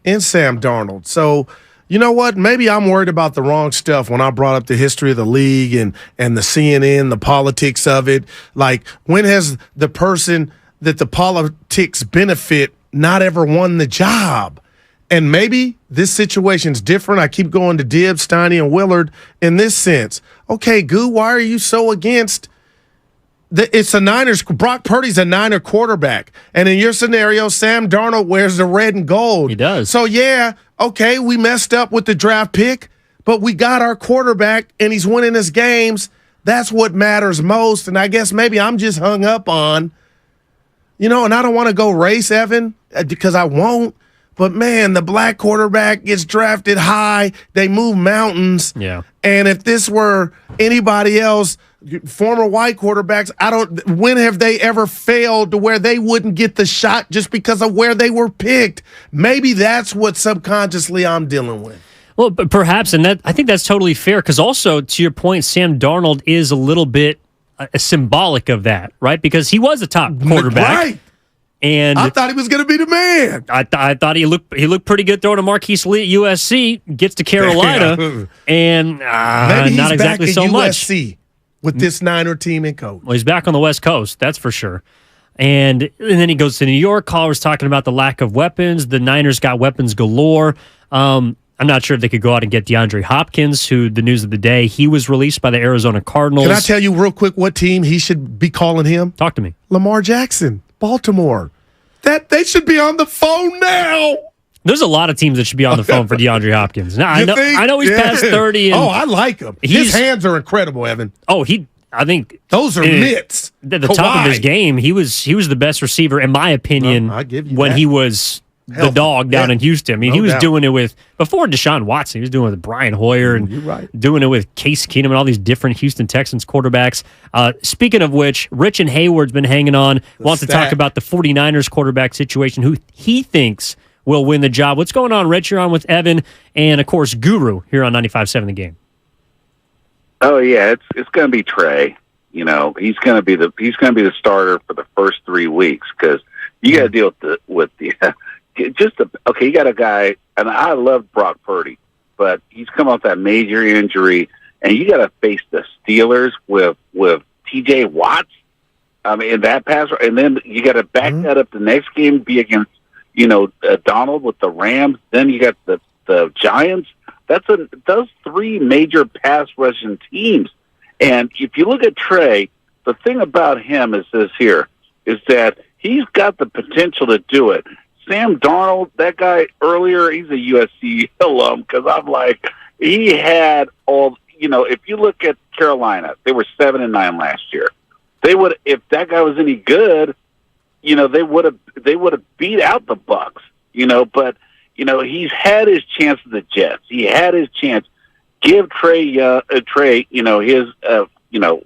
in Sam Darnold. So, you know what? Maybe I'm worried about the wrong stuff when I brought up the history of the league and the CNN, the politics of it. Like, when has the person that the politics benefit not ever won the job? And maybe this situation's different. I keep going to Dibbs, Steiny, and Willard in this sense. Okay, Goo, why are you so against it's a Niners? Brock Purdy's a Niner quarterback. And in your scenario, Sam Darnold wears the red and gold. He does. So, yeah, okay, we messed up with the draft pick, but we got our quarterback, and he's winning his games. That's what matters most. And I guess maybe I'm just hung up on, and I don't want to go race, Evan, because I won't. But, man, the black quarterback gets drafted high. They move mountains. Yeah. And if this were anybody else, former white quarterbacks, when have they ever failed to where they wouldn't get the shot just because of where they were picked? Maybe that's what subconsciously I'm dealing with. Well, but perhaps, and I think that's totally fair, because also, to your point, Sam Darnold is a little bit symbolic of that, right? Because he was a top quarterback. Right. And I thought he was going to be the man. I thought he looked pretty good throwing to Marquise Lee at USC, gets to Carolina, and maybe he's not exactly back so at much. USC with this Niner team and coach. Well, he's back on the West Coast, that's for sure. And then he goes to New York. Caller was talking about the lack of weapons. The Niners got weapons galore. I'm not sure if they could go out and get DeAndre Hopkins, who the news of the day, he was released by the Arizona Cardinals. Can I tell you real quick what team he should be calling him? Talk to me. Lamar Jackson, Baltimore. That they should be on the phone now. There's a lot of teams that should be on the phone for DeAndre Hopkins. Now, I know he's past 30. And I like him. His hands are incredible, Evan. I think those are mitts. At the top of his game, he was the best receiver, in my opinion, when he was the dog down in Houston. I mean, he was doing it with, before Deshaun Watson, he was doing it with Brian Hoyer and doing it with Case Keenum and all these different Houston Texans quarterbacks. Speaking of which, Rich and Hayward's been hanging on, wants to talk about the 49ers quarterback situation, who he thinks will win the job. What's going on, Rich? You're on with Evan and, of course, Guru here on 95.7 The Game. Oh yeah, it's going to be Trey. He's going to be the starter for the first 3 weeks, because you got to deal with the you got a guy, and I love Brock Purdy, but he's come off that major injury, and you got to face the Steelers with T.J. Watts. I mean, that pass, and then you got to back that up the next game, be against Donald with the Rams. Then you got the Giants. those three major pass rushing teams. And if you look at Trey, the thing about him is that he's got the potential to do it. Sam Darnold, that guy earlier, he's a USC alum, because I'm like, he had all, if you look at Carolina, they were 7-9 last year. They would, if that guy was any good, they would have beat out the Bucks, but he's had his chance with the Jets. He had his chance. Give Trey, his,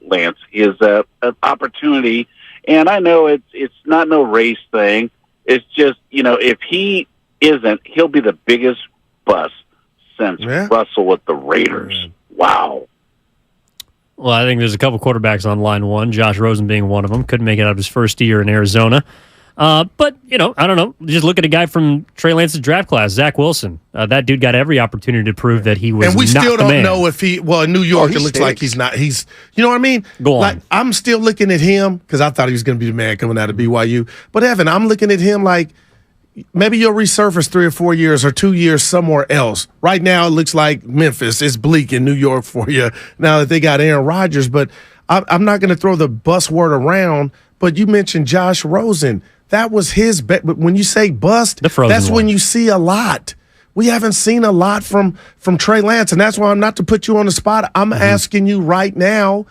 Lance, his opportunity. And I know it's not no race thing. It's just, if he isn't, he'll be the biggest bust since Russell with the Raiders. Wow. Well, I think there's a couple quarterbacks on line one, Josh Rosen being one of them. Couldn't make it out of his first year in Arizona. But, I don't know. Just look at a guy from Trey Lance's draft class, Zach Wilson. That dude got every opportunity to prove that he was and we not still the don't man. know if he, in New York, it looks like he's not. He's, you know what I mean? Go on. Like, I'm still looking at him because I thought he was going to be the man coming out of BYU. But, Evan, I'm looking at him like maybe you'll resurface 3 or 4 years or 2 years somewhere else. Right now, it looks like Memphis. It's bleak in New York for you now that they got Aaron Rodgers. But I'm not going to throw the bust word around. But you mentioned Josh Rosen. That was his bet. But when you say bust, that's when you see a lot. We haven't seen a lot from Trey Lance, and that's why I'm not to put you on the spot. I'm asking you right now,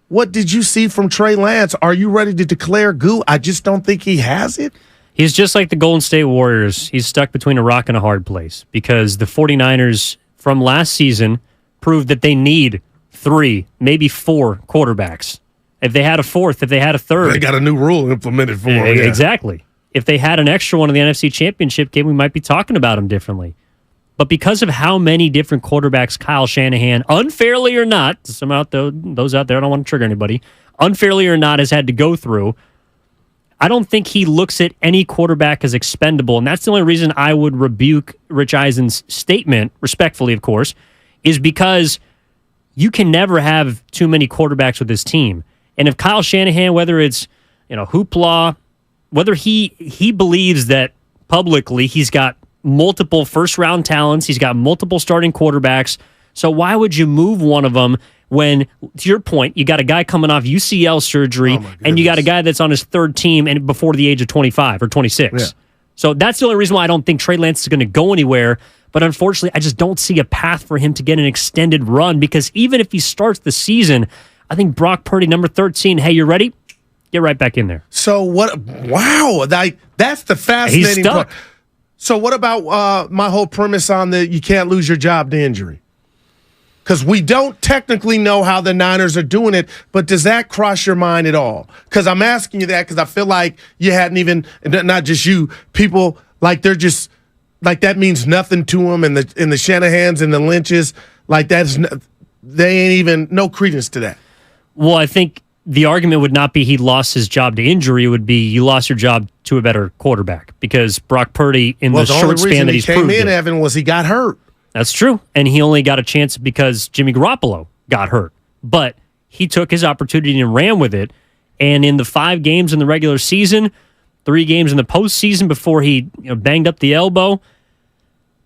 what did you see from Trey Lance? Are you ready to declare goo? I just don't think he has it. He's just like the Golden State Warriors. He's stuck between a rock and a hard place because the 49ers from last season proved that they need 3, maybe 4 quarterbacks. If they had a fourth, if they had a third. They got a new rule implemented for him. Exactly. If they had an extra one in the NFC Championship game, we might be talking about him differently. But because of how many different quarterbacks Kyle Shanahan, unfairly or not, those out there, I don't want to trigger anybody, unfairly or not, has had to go through, I don't think he looks at any quarterback as expendable. And that's the only reason I would rebuke Rich Eisen's statement, respectfully, of course, is because you can never have too many quarterbacks with this team. And if Kyle Shanahan, whether it's hoopla, whether he believes that publicly he's got multiple first-round talents, he's got multiple starting quarterbacks, so why would you move one of them when, to your point, you got a guy coming off UCL surgery and you got a guy that's on his third team and before the age of 25 or 26? Yeah. So that's the only reason why I don't think Trey Lance is going to go anywhere. But unfortunately, I just don't see a path for him to get an extended run because even if he starts the season, I think Brock Purdy, number 13, hey, you ready? Get right back in there. So what? Wow, that's the fascinating part. So what about my whole premise on the you can't lose your job to injury? Because we don't technically know how the Niners are doing it, but does that cross your mind at all? Because I'm asking you that because I feel like you hadn't even, not just you, people, like they're just, like that means nothing to them, and the Shanahans and the Lynches, like they ain't even, no credence to that. Well, I think the argument would not be he lost his job to injury. It would be you lost your job to a better quarterback because Brock Purdy, in the short span that he's proved it. The only reason he came in, Evan, was he got hurt. That's true. And he only got a chance because Jimmy Garoppolo got hurt. But he took his opportunity and ran with it. And in the 5 games in the regular season, 3 games in the postseason before he banged up the elbow,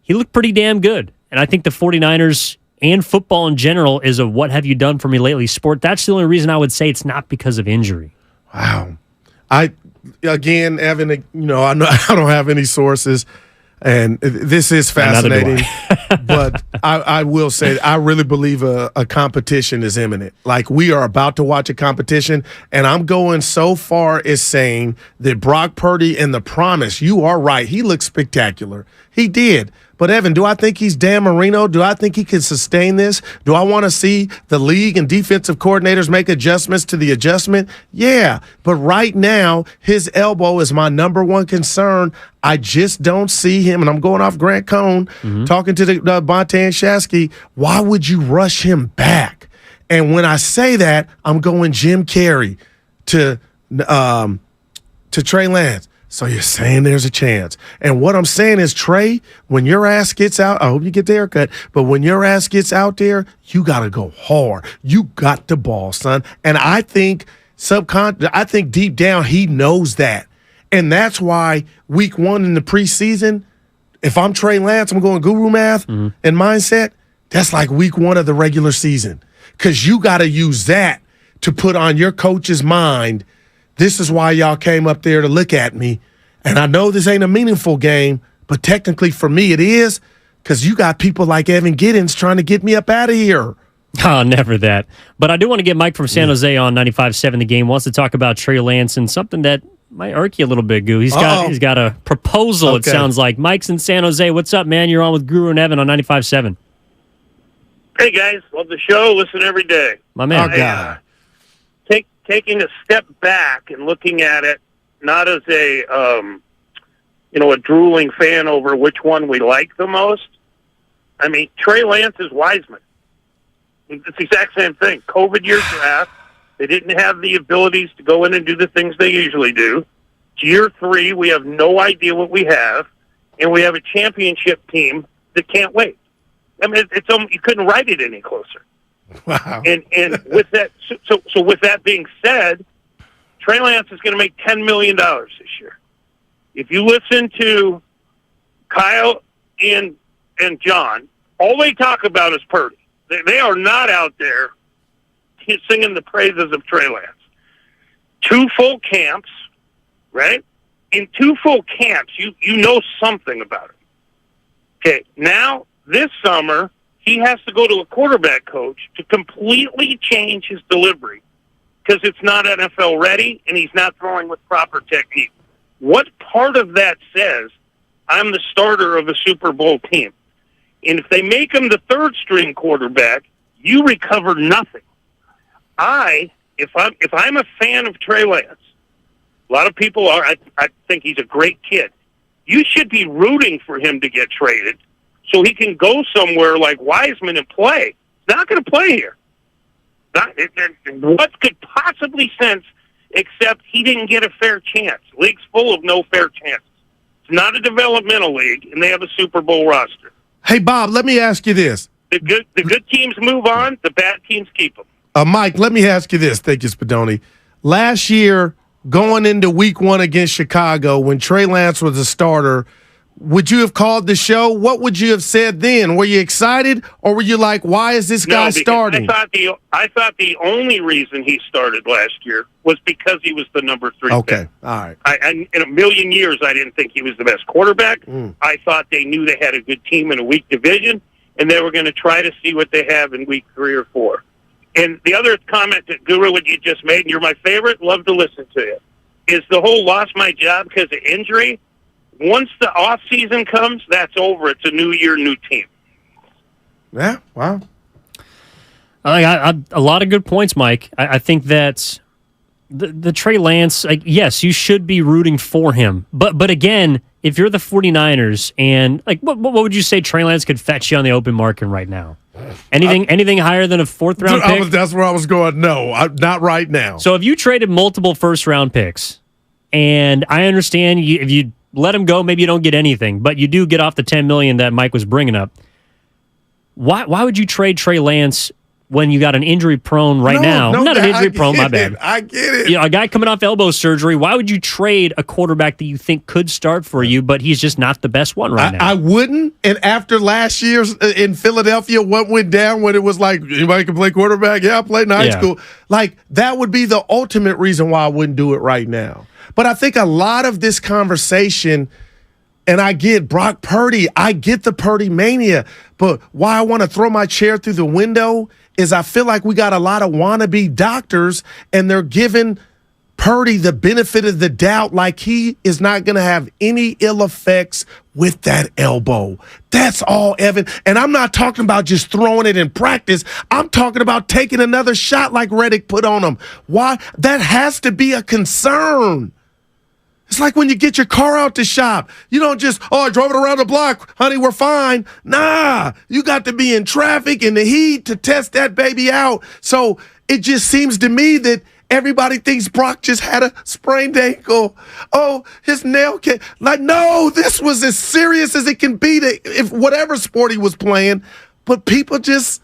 he looked pretty damn good. And I think the 49ers and football in general is a what have you done for me lately sport. That's the only reason I would say it's not because of injury. Wow. Again, Evan, I know I don't have any sources, and this is fascinating. But I will say, I really believe a competition is imminent. Like, we are about to watch a competition, and I'm going so far as saying that Brock Purdy and the promise, you are right. He looked spectacular. He did. But, Evan, do I think he's Dan Marino? Do I think he can sustain this? Do I want to see the league and defensive coordinators make adjustments to the adjustment? Yeah. But right now, his elbow is my number one concern. I just don't see him. And I'm going off Grant Cohn, talking to the Bonte and Shasky. Why would you rush him back? And when I say that, I'm going Jim Carrey to Trey Lance. So you're saying there's a chance. And what I'm saying is, Trey, when your ass gets out, I hope you get the haircut, but when your ass gets out there, you got to go hard. You got the ball, son. And I think deep down he knows that. And that's why week 1 in the preseason, if I'm Trey Lance, I'm going guru math and mindset, That's like week 1 of the regular season, because you got to use that to put on your coach's mind, this is why y'all came up there to look at me. And I know this ain't a meaningful game, but technically for me it is, because you got people like Evan Giddens trying to get me up out of here. Oh, never that. But I do want to get Mike from San Jose on 95.7 The Game. Wants to talk about Trey Lance and something that might irk you a little bit, Goo. He's got a proposal, It sounds like. Mike's in San Jose. What's up, man? You're on with Guru and Evan on 95.7. Hey, guys. Love the show. Listen every day. My man. Oh, God. Taking a step back and looking at it, not as a drooling fan over which one we like the most. I mean, Trey Lance is Wiseman. It's the exact same thing. COVID year draft. They didn't have the abilities to go in and do the things they usually do. It's year 3. We have no idea what we have, and we have a championship team that can't wait. I mean, you couldn't write it any closer. Wow. And with that, so with that being said, Trey Lance is going to make $10 million this year. If you listen to Kyle and John, all they talk about is Purdy. They are not out there singing the praises of Trey Lance. 2 full camps, right? In 2 full camps, you know something about it. Okay, now this summer, he has to go to a quarterback coach to completely change his delivery because it's not NFL ready and he's not throwing with proper technique. What part of that says I'm the starter of a Super Bowl team? And if they make him the 3rd-string quarterback, you recover nothing. If I'm a fan of Trey Lance, a lot of people are. I think he's a great kid. You should be rooting for him to get traded so he can go somewhere like Wiseman and play. He's not going to play here. What could possibly sense except he didn't get a fair chance? League's full of no fair chances. It's not a developmental league, and they have a Super Bowl roster. Hey, Bob, let me ask you this. The good teams move on. The bad teams keep them. Mike, let me ask you this. Thank you, Spadoni. Last year, going into week 1 against Chicago, when Trey Lance was a starter, would you have called the show? What would you have said then? Were you excited, or were you like, why is this guy starting? I thought the only reason he started last year was because he was the number 3 Okay, pick. all right. In a million years, I didn't think he was the best quarterback. I thought they knew they had a good team in a weak division, and they were going to try to see what they have in week 3 or 4. And the other comment that Guru, what you just made, and you're my favorite, love to listen to you, is the whole lost my job because of injury. Once the off season comes, that's over. It's a new year, new team. Yeah, wow. A lot of good points, Mike. I think that the Trey Lance, yes, you should be rooting for him. But again, if you're the 49ers and what would you say Trey Lance could fetch you on the open market right now? Anything higher than a 4th-round pick? That's where I was going. No, not right now. So if you traded multiple 1st-round picks, and I understand if you let him go, maybe you don't get anything, but you do get off the $10 million that Mike was bringing up. Why would you trade Trey Lance when you got an injury-prone now? Not an injury-prone, my bad. I get it. A guy coming off elbow surgery, why would you trade a quarterback that you think could start for you, but he's just not the best one right now? I wouldn't. And after last year's in Philadelphia, what went down when it was like, anybody can play quarterback? Yeah, I played in high school. Like, that would be the ultimate reason why I wouldn't do it right now. But I think a lot of this conversation, and I get Brock Purdy, I get the Purdy mania, but why I want to throw my chair through the window is I feel like we got a lot of wannabe doctors, and they're giving Purdy the benefit of the doubt like he is not going to have any ill effects with that elbow. That's all, Evan. And I'm not talking about just throwing it in practice. I'm talking about taking another shot like Reddick put on him. Why? That has to be a concern. It's like when you get your car out the shop. You don't just, I drove it around the block. Honey, we're fine. Nah, you got to be in traffic in the heat to test that baby out. So it just seems to me that everybody thinks Brock just had a sprained ankle. Oh, his nail can't. Like, no, this was as serious as it can be if whatever sport he was playing. But people just,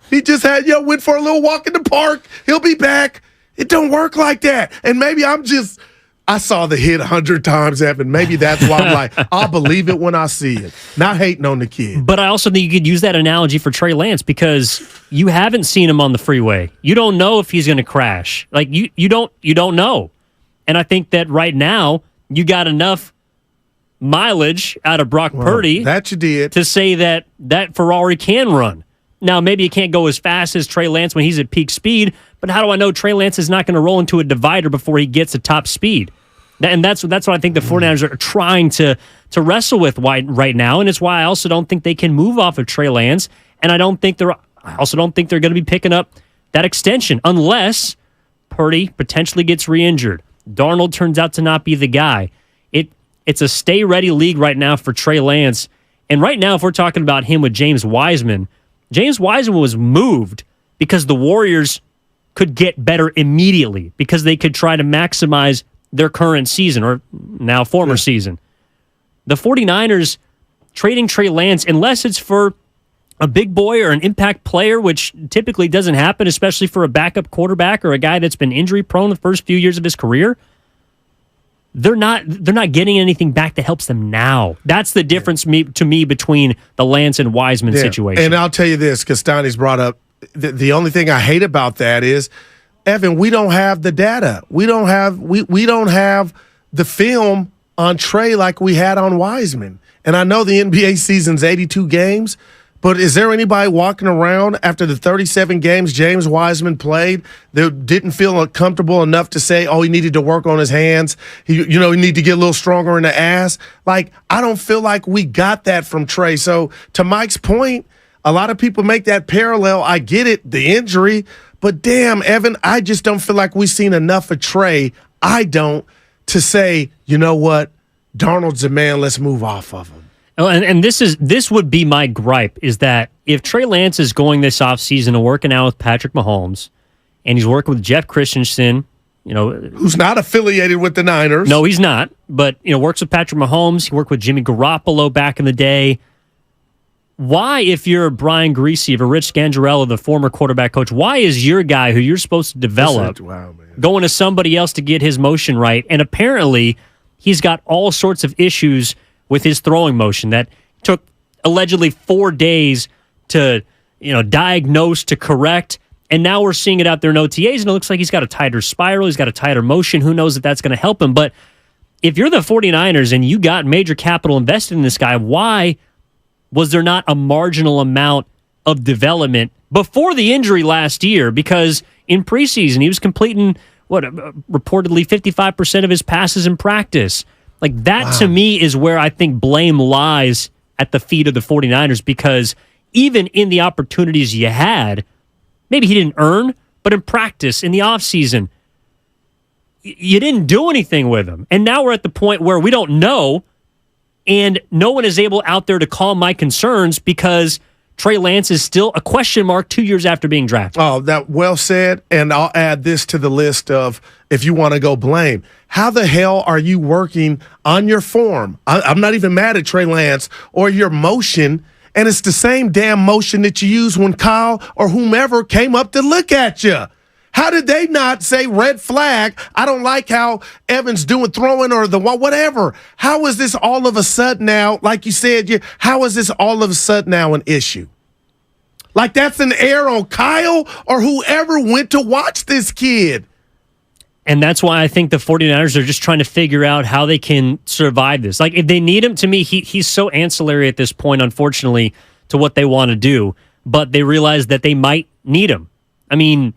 he just went for a little walk in the park. He'll be back. It don't work like that. And maybe I'm just I saw the hit 100 times, Evan. Maybe that's why I'm like, I'll believe it when I see it. Not hating on the kid. But I also think you could use that analogy for Trey Lance because you haven't seen him on the freeway. You don't know if he's going to crash. Like you don't know. And I think that right now you got enough mileage out of Brock Purdy that you did to say that Ferrari can run. Now, maybe it can't go as fast as Trey Lance when he's at peak speed, but how do I know Trey Lance is not going to roll into a divider before he gets to top speed? And that's what I think the 49ers are trying to wrestle with right now, and it's why I also don't think they can move off of Trey Lance, and I also don't think they're going to be picking up that extension unless Purdy potentially gets re-injured. Darnold turns out to not be the guy. It's a stay-ready league right now for Trey Lance, and right now if we're talking about him with James Wiseman was moved because the Warriors could get better immediately because they could try to maximize their current season or now former season. The 49ers trading Trey Lance, unless it's for a big boy or an impact player, which typically doesn't happen, especially for a backup quarterback or a guy that's been injury prone the first few years of his career, they're not getting anything back that helps them now. That's the difference to me between the Lance and Wiseman situation. And I'll tell you this, because Steiny's brought up, the only thing I hate about that is, Evan, we don't have the data. We don't have the film on Trey like we had on Wiseman. And I know the NBA season's 82 games, but is there anybody walking around after the 37 games James Wiseman played that didn't feel comfortable enough to say, oh, he needed to work on his hands, he needed to get a little stronger in the ass? Like, I don't feel like we got that from Trey. So to Mike's point, a lot of people make that parallel. I get it, the injury, but damn, Evan, I just don't feel like we've seen enough of Trey. I don't, to say, you know what, Darnold's a man, let's move off of him. Oh, and this would be my gripe, is that if Trey Lance is going this offseason and working out with Patrick Mahomes, and he's working with Jeff Christensen, who's not affiliated with the Niners. No, he's not, but works with Patrick Mahomes. He worked with Jimmy Garoppolo back in the day. Why, if you're Brian Griese, if you're Rich Scangarello, the former quarterback coach, why is your guy who you're supposed to develop going to somebody else to get his motion right? And apparently, he's got all sorts of issues with his throwing motion that took allegedly 4 days to diagnose, to correct. And now we're seeing it out there in OTAs, and it looks like he's got a tighter spiral. He's got a tighter motion. Who knows if that's going to help him? But if you're the 49ers and you got major capital invested in this guy, why was there not a marginal amount of development before the injury last year? Because in preseason, he was completing, reportedly 55% of his passes in practice. Like, that to me is where I think blame lies at the feet of the 49ers, because even in the opportunities you had, maybe he didn't earn, but in practice, in the offseason, you didn't do anything with him. And now we're at the point where we don't know, and no one is able out there to calm my concerns because Trey Lance is still a question mark 2 years after being drafted. Oh, that well said. And I'll add this to the list of, if you want to go blame, how the hell are you working on your form? I'm not even mad at Trey Lance or your motion, and it's the same damn motion that you used when Kyle or whomever came up to look at you. How did they not say red flag? I don't like how Evan's throwing or the whatever. How is this all of a sudden now, like you said, how is this all of a sudden now an issue? Like, that's an error on Kyle or whoever went to watch this kid. And that's why I think the 49ers are just trying to figure out how they can survive this. Like, if they need him, to me, he's so ancillary at this point, unfortunately, to what they want to do. But they realize that they might need him. I mean,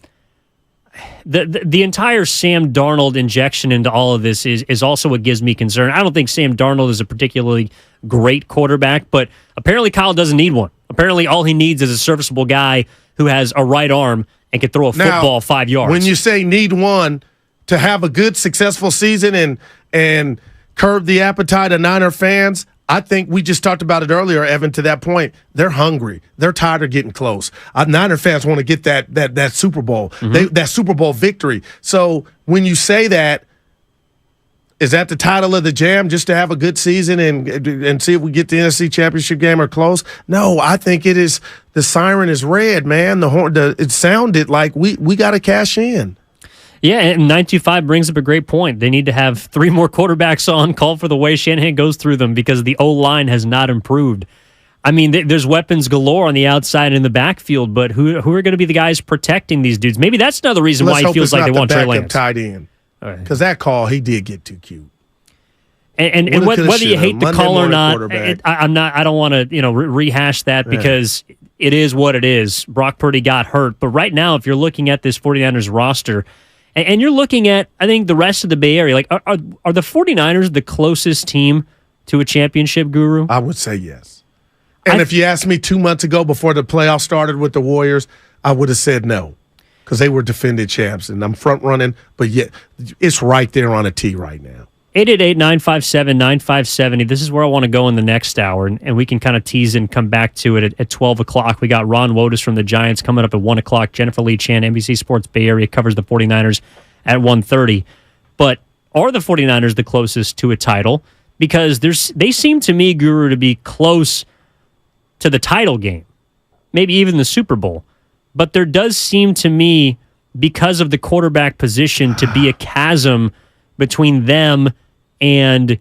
the entire Sam Darnold injection into all of this is also what gives me concern. I don't think Sam Darnold is a particularly great quarterback, but apparently Kyle doesn't need one. Apparently all he needs is a serviceable guy who has a right arm and can throw a football 5 yards. When you say need one to have a good, successful season and curb the appetite of Niner fans, I think we just talked about it earlier, Evan, to that point. They're hungry. They're tired of getting close. Niner fans want to get that Super Bowl, that Super Bowl victory. So when you say that, is that the title of the jam, just to have a good season and see if we get the NFC Championship game or close? No, I think it is. The siren is red, man. The horn. It sounded like we got to cash in. Yeah, and 925 brings up a great point. They need to have 3 more quarterbacks on call for the way Shanahan goes through them because the O-line has not improved. I mean, there's weapons galore on the outside and in the backfield, but who are going to be the guys protecting these dudes? Maybe that's another reason why he feels like they want Trey Lance. Tight end, because that call he did get too cute. And whether you hate the call or not, I don't want to rehash that because it is what it is. Brock Purdy got hurt, but right now, if you're looking at this 49ers roster, and you're looking at, I think, the rest of the Bay Area, like are the 49ers the closest team to a championship, Guru? I would say yes. And if you asked me 2 months ago before the playoffs started with the Warriors, I would have said no because they were defending champs, and I'm front running. But yet, it's right there on a tee right now. 888-957-9570. This is where I want to go in the next hour, and we can kind of tease and come back to it at 12 o'clock. We got Ron Wotus from the Giants coming up at 1 o'clock. Jennifer Lee Chan, NBC Sports Bay Area, covers the 49ers at 1:30. But are the 49ers the closest to a title? Because they seem to me, Guru, to be close to the title game, maybe even the Super Bowl. But there does seem to me, because of the quarterback position, to be a chasm between them and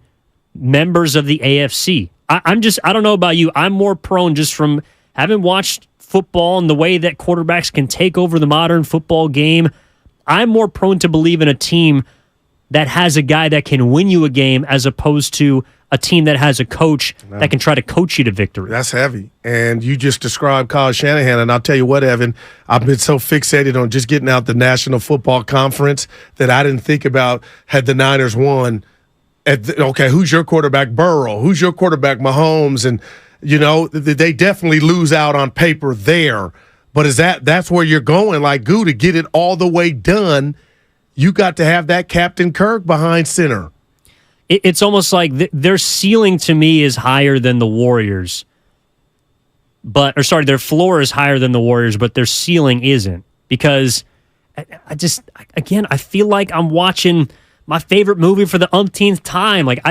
members of the AFC. I don't know about you. I'm more prone, just from having watched football and the way that quarterbacks can take over the modern football game, I'm more prone to believe in a team that has a guy that can win you a game as opposed to a team that has a coach that can try to coach you to victory. That's heavy. And you just described Kyle Shanahan, and I'll tell you what, Evan, I've been so fixated on just getting out the National Football Conference that I didn't think about had the Niners won. Okay, who's your quarterback? Burrow. Who's your quarterback? Mahomes. And, they definitely lose out on paper there. But that's where you're going, like, to get it all the way done, you got to have that Captain Kirk behind center. It's almost like their ceiling to me is higher than the Warriors. Their floor is higher than the Warriors, but their ceiling isn't. Because I feel like I'm watching my favorite movie for the umpteenth time. Like,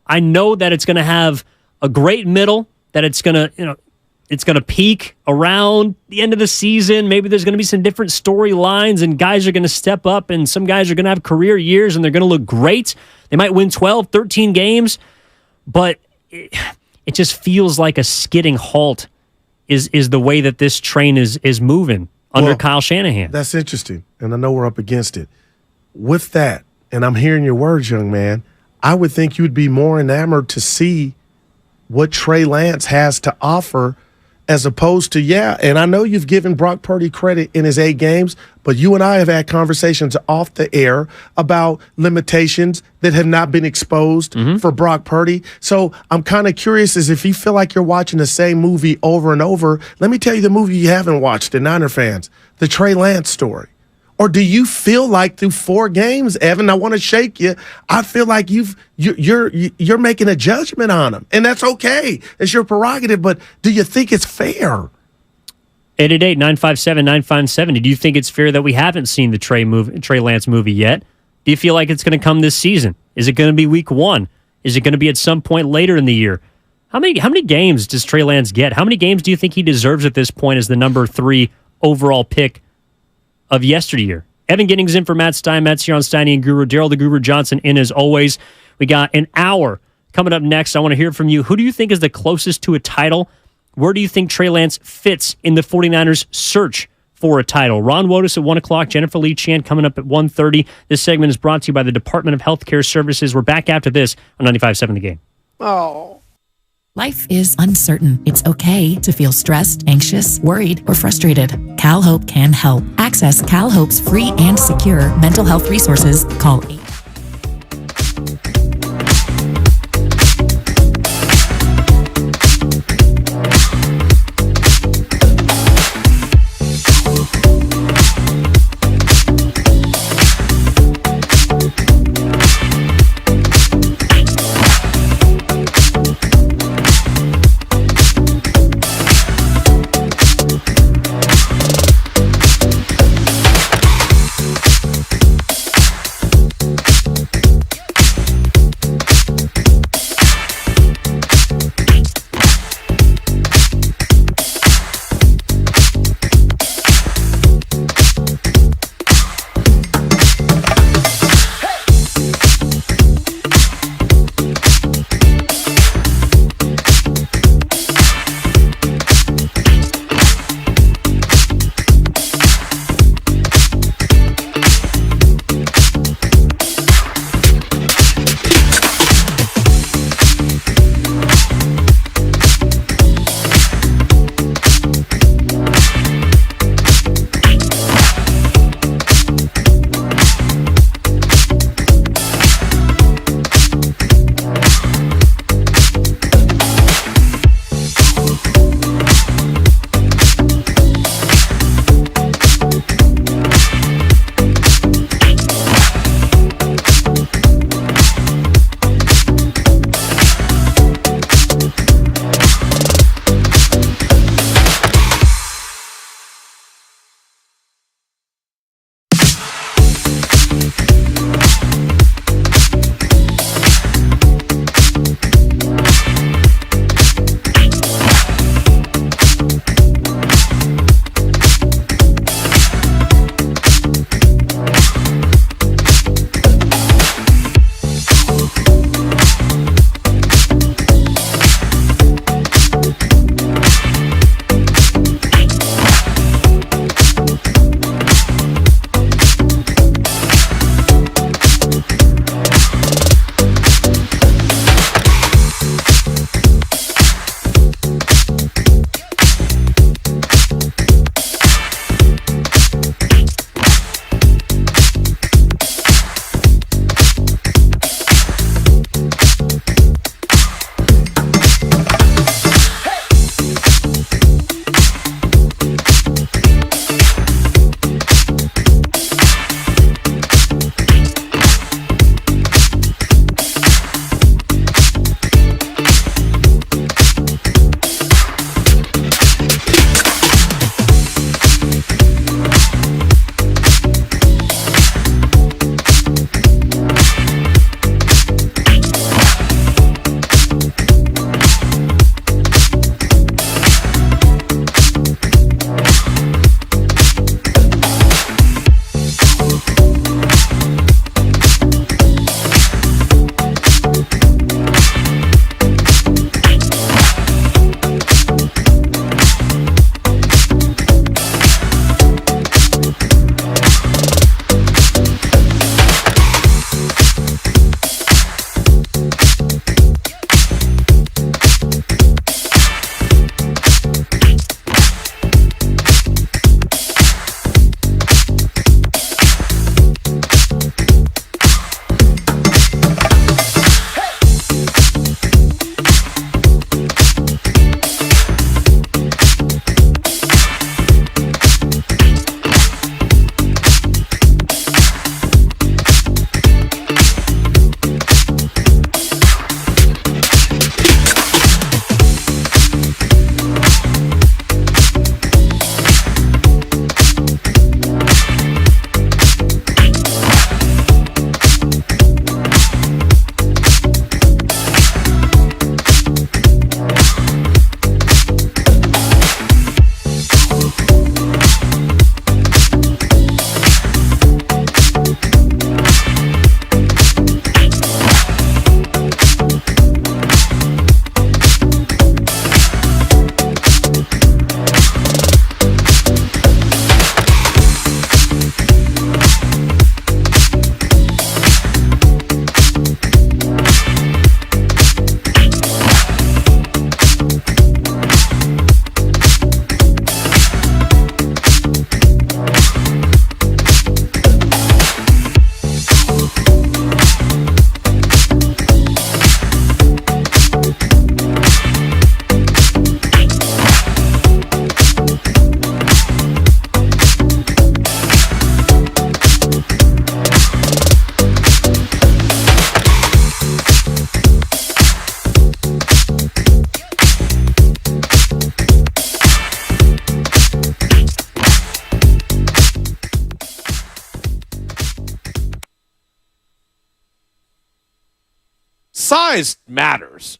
I know that it's going to have a great middle, that it's going to peak around the end of the season. Maybe there's going to be some different storylines and guys are going to step up and some guys are going to have career years and they're going to look great. They might win 12, 13 games, but it just feels like a skidding halt is the way that this train is moving under Kyle Shanahan. That's interesting, and I know we're up against it. With that, and I'm hearing your words, young man, I would think you'd be more enamored to see what Trey Lance has to offer as opposed to, and I know you've given Brock Purdy credit in his 8 games, but you and I have had conversations off the air about limitations that have not been exposed for Brock Purdy. So I'm kind of curious as if you feel like you're watching the same movie over and over. Let me tell you the movie you haven't watched, the Niner fans, the Trey Lance story. Or do you feel like through 4 games, Evan, I want to shake you, I feel like you're making a judgment on him, and that's okay. It's your prerogative, but do you think it's fair? 888-957-9570. Do you think it's fair that we haven't seen the Trey Lance movie yet? Do you feel like it's going to come this season? Is it going to be week 1? Is it going to be at some point later in the year? How many games does Trey Lance get? How many games do you think he deserves at this point as the number 3 overall pick of yesteryear? Evan Giddings in for Matt Steinmetz here on Steiny and Guru. Daryl the Guru Johnson in as always. We got an hour coming up next. I want to hear from you. Who do you think is the closest to a title? Where do you think Trey Lance fits in the 49ers' search for a title? Ron Wotus at 1 o'clock. Jennifer Lee Chan coming up at 1:30. This segment is brought to you by the Department of Healthcare Services. We're back after this on 95.7 The Game. Oh. Life is uncertain. It's okay to feel stressed, anxious, worried, or frustrated. CalHope can help. Access CalHope's free and secure mental health resources. Call 8. size matters.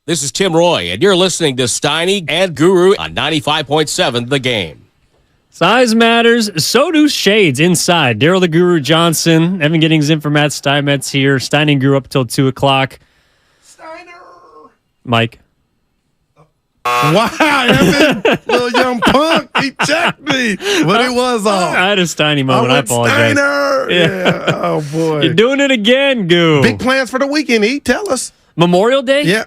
This is Tim Roy, and you're listening to Steiny and Guru on 95.7 The Game. Size matters. So do shades inside. Daryl the Guru Johnson. Evan Giddings in for Matt Steinmetz here. Steiny and Guru up until 2 o'clock. Steiner. Mike. Wow, Evan, little young punk, he checked me, but it was off. I had a Steiny moment. I apologize. Steiner. Yeah. Oh boy, you're doing it again, Goo. Big plans for the weekend. Tell us. Memorial Day. Yeah.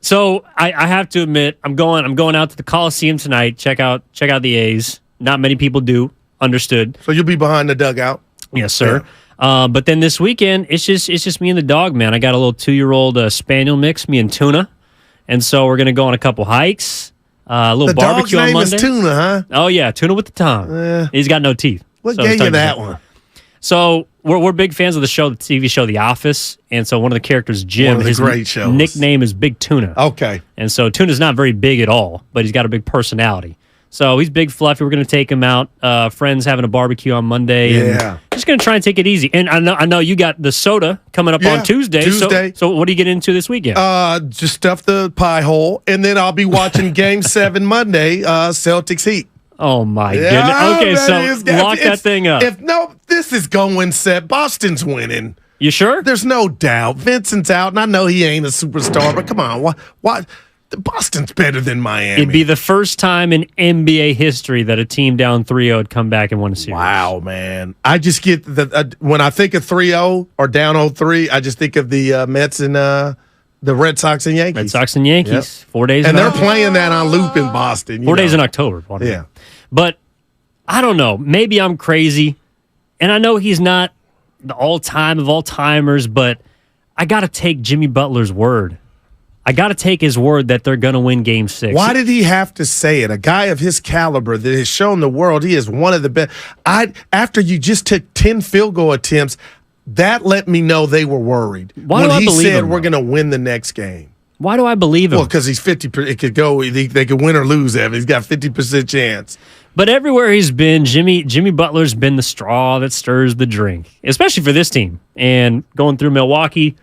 So I have to admit, I'm going out to the Coliseum tonight. Check out the A's. Not many people do. Understood. So you'll be behind the dugout. Yes, sir. Yeah. But then this weekend, it's just me and the dog, man. I got a little 2-year-old spaniel mix, me and Tuna. And so we're going to go on a couple hikes, a little barbecue on Monday. The dog's name is Tuna, huh? Oh, yeah, Tuna with the tongue. He's got no teeth. What gave you that one? So we're big fans of the TV show The Office. And so one of the characters, Jim, his nickname is Big Tuna. Okay. And so Tuna's not very big at all, but he's got a big personality. So he's big, fluffy. We're going to take him out. Friends having a barbecue on Monday. Yeah. And just going to try and take it easy. And I know you got the soda coming up on Tuesday. So what do you get into this weekend? Just stuff the pie hole, and then I'll be watching Game 7 Monday, Celtics Heat. Oh, my goodness. Okay, so lock that thing up. This is going set. Boston's winning. You sure? There's no doubt. Vincent's out, and I know he ain't a superstar, but come on. Why? Boston's better than Miami. It'd be the first time in NBA history that a team down 3-0 would come back and win a series. Wow, man. I just get when I think of 3-0 or down 0-3, I just think of the Mets and the Red Sox and Yankees. Red Sox and Yankees. Yep. 4 days. And they're playing that on loop in Boston. 4 days in October. Yeah. But I don't know. Maybe I'm crazy. And I know he's not the all-time of all-timers, but I got to take Jimmy Butler's word. I got to take his word that they're going to win Game 6. Why did he have to say it? A guy of his caliber that has shown the world he is one of the best. After you just took 10 field goal attempts, that let me know they were worried. Why do I believe him? We're going to win the next game. Why do I believe him? Well, because he's 50%. It could go. They could win or lose. Evan. He's got 50% chance. But everywhere he's been, Jimmy Butler's been the straw that stirs the drink, especially for this team. And going through Milwaukee,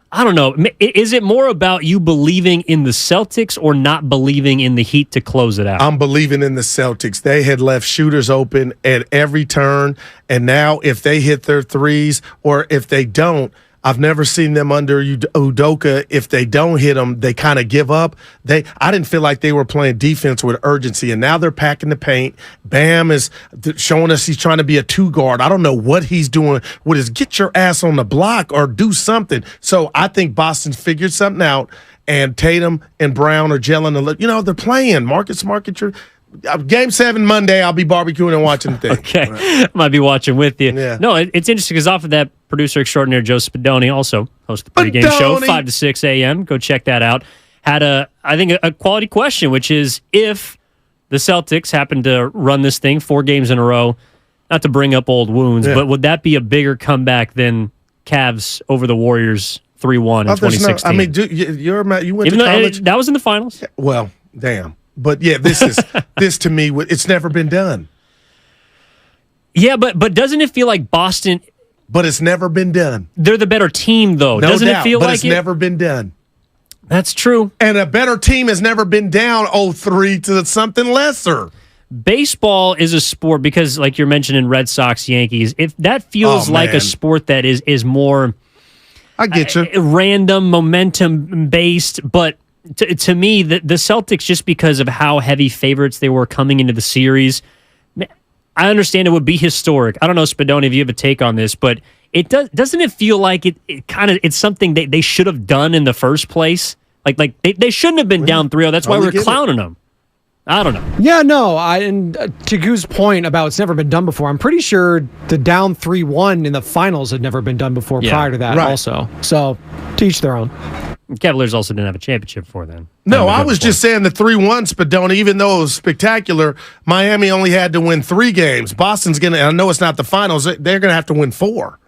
I don't know. Is it more about you believing in the Celtics or not believing in the Heat to close it out? I'm believing in the Celtics. They had left shooters open at every turn, and now if they hit their threes or if they don't, I've never seen them under Udoka. If they don't hit them, they kind of give up. I didn't feel like they were playing defense with urgency, and now they're packing the paint. Bam is showing us he's trying to be a 2-guard. I don't know what he's doing with his get your ass on the block or do something. So I think Boston figured something out, and Tatum and Brown are gelling. They're playing. Marcus, Game 7 Monday, I'll be barbecuing and watching the thing. Okay. Right. Might be watching with you. Yeah. No, it's interesting because off of that, producer extraordinaire Joe Spadoni also hosts the pregame show, 5 to 6 a.m. Go check that out. Had a quality question, which is if the Celtics happen to run this thing 4 games in a row, not to bring up old wounds, but would that be a bigger comeback than Cavs over the Warriors 3-1 in 2016? You went to college? That was in the finals. Well, damn. But yeah, this to me, it's never been done. Yeah, but doesn't it feel like Boston? But it's never been done. They're the better team, though. No doesn't doubt, it feel but like it's never been done? That's true. And a better team has never been down 0-3 to something lesser. Baseball is a sport because, like you're mentioning, Red Sox, Yankees. If that feels like a sport that is more, I get you, random, momentum based, but. To me, the Celtics, just because of how heavy favorites they were coming into the series, I understand it would be historic. I don't know, Spadoni, if you have a take on this, but doesn't it feel like it's something they should have done in the first place? Like they shouldn't have been down 3-0. That's why we're clowning them. I don't know. Yeah, no. And to Goo's point about it's never been done before, I'm pretty sure the down 3-1 in the finals had never been done before prior to that also. So, to each their own. Cavaliers also didn't have a championship before then. No, I was just saying the 3-1 Spadoni, even though it was spectacular, Miami only had to win 3 games. Boston's going to, I know it's not the finals, they're going to have to win 4.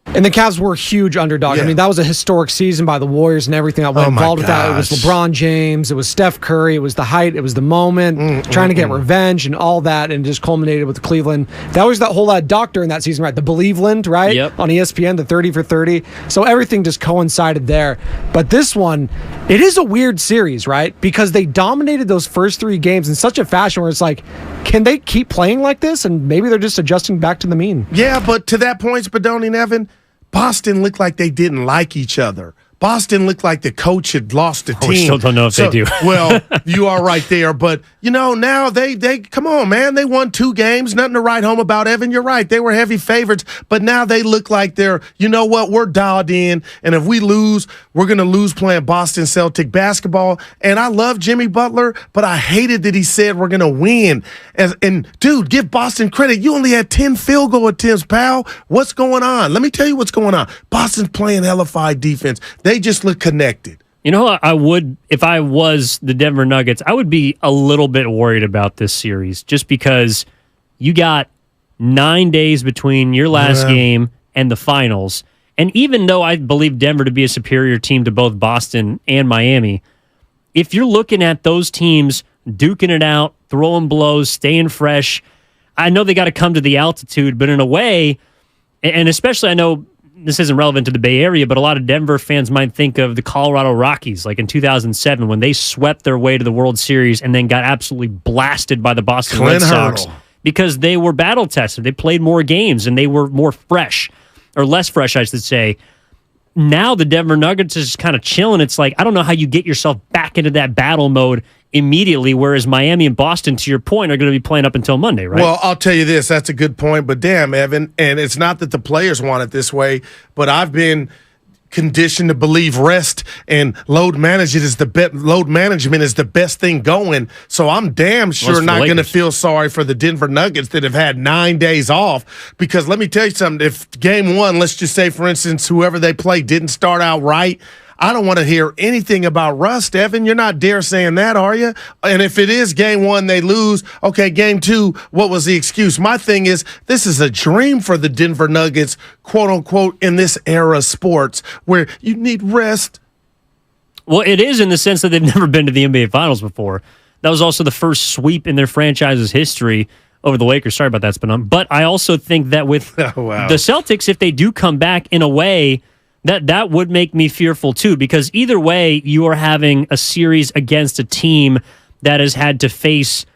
And the Cavs were a huge underdog. Yeah. I mean, that was a historic season by the Warriors and everything that went involved with that. It was LeBron James, it was Steph Curry, it was the height, it was the moment, trying to get revenge and all that, and just culminated with Cleveland. That was that whole doctor in that season, right? The Believeland, right? Yep. On ESPN, the 30 for 30. So everything just coincided there. But this one, it is a weird series, right? Because they dominated those first 3 games in such a fashion where it's like, can they keep playing like this? And maybe they're just adjusting back to the mean. Yeah, but to that point, Spadoni and Evan, Boston looked like they didn't like each other. Boston looked like the coach had lost the team. We still don't know if they do. Well, you are right there. But, now they come on, man. They won 2 games. Nothing to write home about, Evan. You're right. They were heavy favorites. But now they look like they're, you know what, we're dialed in. And if we lose, we're going to lose playing Boston Celtic basketball. And I love Jimmy Butler, but I hated that he said we're going to win. And, dude, give Boston credit. You only had 10 field goal attempts, pal. What's going on? Let me tell you what's going on. Boston's playing hellified defense. They just look connected. You know what I would, if I was the Denver Nuggets, I would be a little bit worried about this series just because you got 9 days between your last game and the finals. And even though I believe Denver to be a superior team to both Boston and Miami, if you're looking at those teams duking it out, throwing blows, staying fresh, I know they got to come to the altitude, but in a way, and especially I know this isn't relevant to the Bay Area, but a lot of Denver fans might think of the Colorado Rockies, like in 2007, when they swept their way to the World Series and then got absolutely blasted by the Boston Red Sox because they were battle tested. They played more games and they were more fresh, or less fresh, I should say. Now the Denver Nuggets is kind of chilling. It's like, I don't know how you get yourself back into that battle mode immediately, whereas Miami and Boston, to your point, are going to be playing up until Monday, right? Well, I'll tell you this. That's a good point. But damn, Evan, and it's not that the players want it this way, but I've been conditioned to believe rest and load management is the best thing going. So I'm damn sure not going to feel sorry for the Denver Nuggets that have had 9 days off. Because let me tell you something. If game 1, let's just say, for instance, whoever they play didn't start out right, I don't want to hear anything about rust, Evan. You're not dare saying that, are you? And if it is game 1, they lose. Okay, game 2, what was the excuse? My thing is, this is a dream for the Denver Nuggets, quote unquote, in this era of sports where you need rest. Well, it is in the sense that they've never been to the NBA Finals before. That was also the first sweep in their franchise's history over the Lakers. Sorry about that, Spinum. But I also think that with the Celtics, if they do come back in a way, that would make me fearful too, because either way, you are having a series against a team that has had to face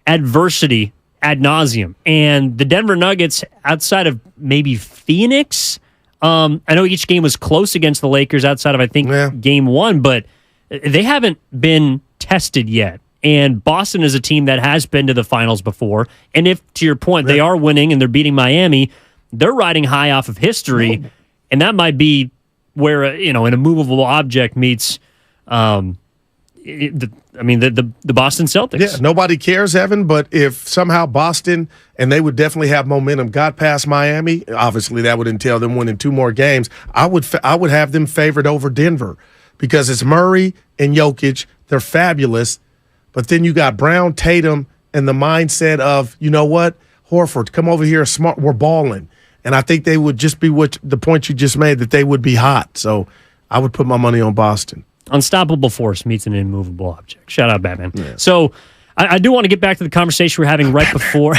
adversity ad nauseum. And the Denver Nuggets, outside of maybe Phoenix, I know each game was close against the Lakers outside of, I think, game 1, but they haven't been tested yet. And Boston is a team that has been to the finals before. And if, to your point, they are winning and they're beating Miami, they're riding high off of history. And that might be where, an immovable object meets, the Boston Celtics. Yeah, nobody cares, Evan, but if somehow Boston, and they would definitely have momentum, got past Miami, obviously that would entail them winning 2 more games, I would have them favored over Denver because it's Murray and Jokic. They're fabulous. But then you got Brown, Tatum, and the mindset of, you know what, Horford, come over here, smart, we're balling. And I think they would just be what the point you just made, that they would be hot. So I would put my money on Boston. Unstoppable force meets an immovable object. Shout out, Batman. Yeah. So I do want to get back to the conversation we're having right before.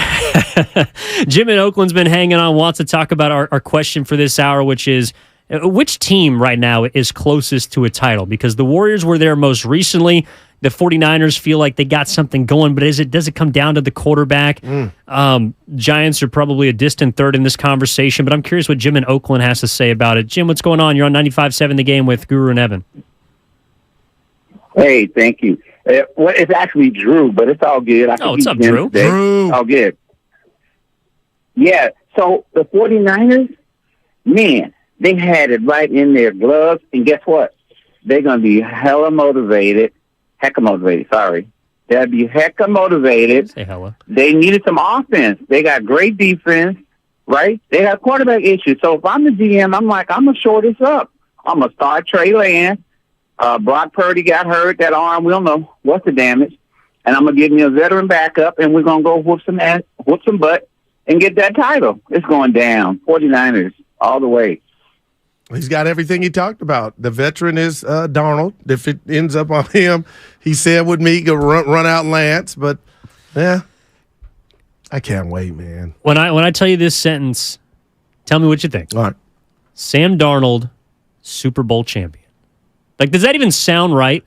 Jim in Oakland's been hanging on, wants to talk about our question for this hour, which is, which team right now is closest to a title? Because the Warriors were there most recently. The 49ers feel like they got something going, but does it come down to the quarterback? Giants are probably a distant third in this conversation, but I'm curious what Jim in Oakland has to say about it. Jim, what's going on? You're on 95.7 The Game with Guru and Evan. Hey, thank you. Well, it's actually Drew, but it's all good. What's up, Drew? Drew. All good. Yeah, so the 49ers, man, they had it right in their gloves, and guess what? They're going to be hecka motivated. They'll be hecka motivated. Say hella. They needed some offense. They got great defense, right? They have quarterback issues. So if I'm the GM, I'm like, I'm going to shore this up. I'm going to start Trey Lance. Brock Purdy got hurt. That arm, we don't know what's the damage. And I'm going to give me a veteran backup, and we're going to go whoop some butt and get that title. It's going down. 49ers all the way. He's got everything he talked about. The veteran is Darnold. If it ends up on him, he said with me, go run out Lance. But, yeah, I can't wait, man. When I tell you this sentence, tell me what you think. All right. Sam Darnold, Super Bowl champion. Like, does that even sound right?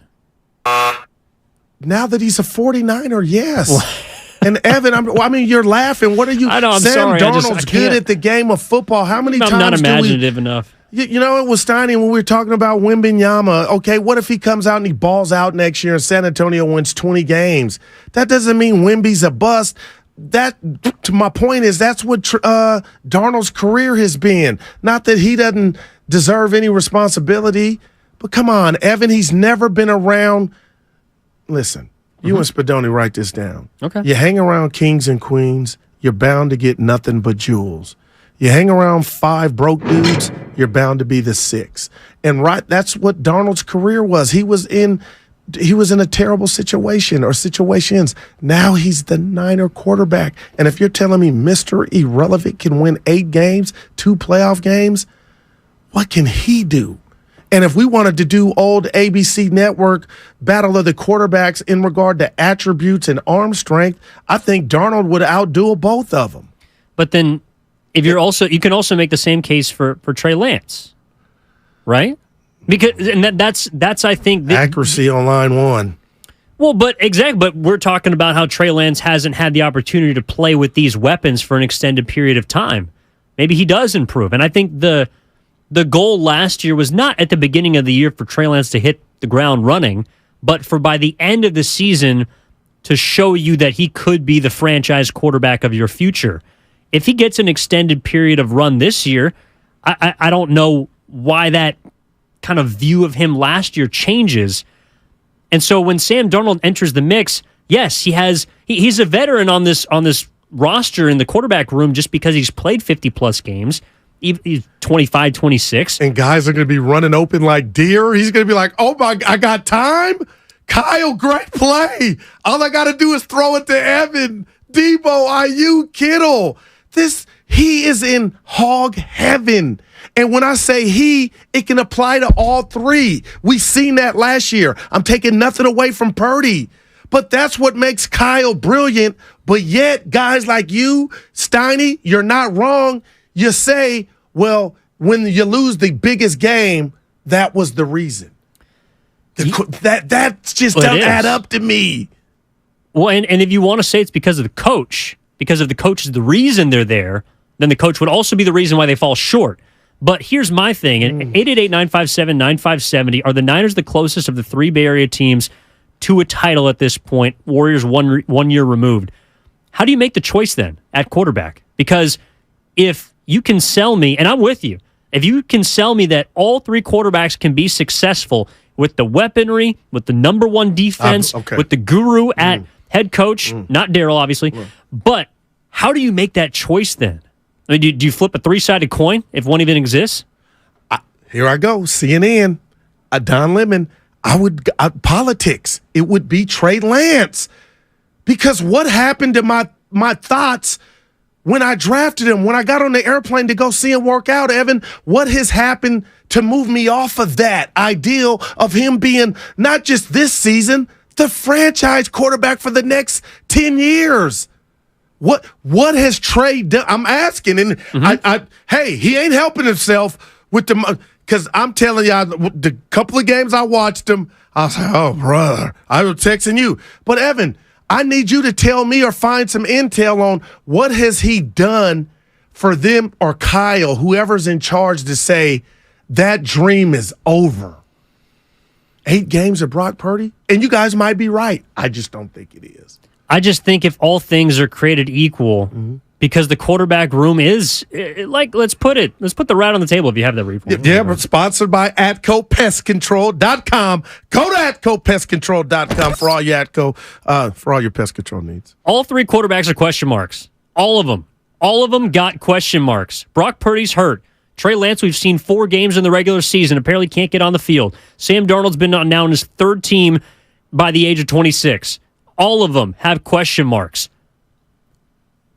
Now that he's a 49er, yes. And Evan, I mean, you're laughing. What are you? I know. I'm Sam sorry. Darnold's good at the game of football. How many times? I'm not imaginative enough. You know, it was Steiny when we were talking about Wembanyama. Okay, what if he comes out and he balls out next year and San Antonio wins 20 games? That doesn't mean Wemby's a bust. That, to my point is, that's what Darnold's career has been. Not that he doesn't deserve any responsibility, but come on, Evan, he's never been around. Listen, you and Spadoni, write this down. Okay. You hang around kings and queens, you're bound to get nothing but jewels. You hang around 5 broke dudes, you're bound to be the 6. And that's what Darnold's career was. He was in a terrible situation or situations. Now he's the Niner quarterback. And if you're telling me Mr. Irrelevant can win 8 games, 2 playoff games, what can he do? And if we wanted to do old ABC Network battle of the quarterbacks in regard to attributes and arm strength, I think Darnold would outdo both of them. But then if you can also make the same case for Trey Lance, right? Because that's I think accuracy on line 1. Well, but we're talking about how Trey Lance hasn't had the opportunity to play with these weapons for an extended period of time. Maybe he does improve, and I think the goal last year was not at the beginning of the year for Trey Lance to hit the ground running, but for by the end of the season to show you that he could be the franchise quarterback of your future. If he gets an extended period of run this year, I don't know why that kind of view of him last year changes. And so when Sam Darnold enters the mix, yes, he's a veteran on this roster in the quarterback room just because he's played 50-plus games. He's 25, 26. And guys are going to be running open like deer. He's going to be like, oh, my, I got time? Kyle, great play. All I got to do is throw it to Evan, Debo, IU, Kittle. He is in hog heaven. And when I say it can apply to all 3. We seen that last year. I'm taking nothing away from Purdy. But that's what makes Kyle brilliant. But yet, guys like you, Steiny, you're not wrong. You say, well, when you lose the biggest game, that was the reason. That just doesn't add up to me. Well, and if you want to say it's because of the coach, because if the coach is the reason they're there, then the coach would also be the reason why they fall short. But here's my thing. And 888-957-9570, are the Niners the closest of the 3 Bay Area teams to a title at this point? Warriors one year removed. How do you make the choice then at quarterback? Because if you can sell me, and I'm with you, if you can sell me that all 3 quarterbacks can be successful with the weaponry, with the number 1 defense, with the guru at head coach, not Daryl, obviously, but how do you make that choice then? I mean, do you flip a 3-sided coin if one even exists? Here I go. CNN, Don Lemon. Politics. It would be Trey Lance. Because what happened to my thoughts when I drafted him, when I got on the airplane to go see him work out, Evan? What has happened to move me off of that ideal of him being not just this season, the franchise quarterback for the next 10 years? What has Trey done? I'm asking, and he ain't helping himself with the, because I'm telling y'all, the couple of games I watched him, I was like, oh, brother, I was texting you. But Evan, I need you to tell me or find some intel on what has he done for them, or Kyle, whoever's in charge, to say that dream is over. 8 games of Brock Purdy? And you guys might be right. I just don't think it is. I just think if all things are created equal, because the quarterback room is, let's put the rat on the table if you have that report. Yeah, but sponsored by AtcoPestControl.com. Go to AtcoPestControl.com for all your for all your pest control needs. All 3 quarterbacks are question marks. All of them. All of them got question marks. Brock Purdy's hurt. Trey Lance, we've seen 4 games in the regular season, apparently can't get on the field. Sam Darnold's been now on his 3rd team by the age of 26. All of them have question marks.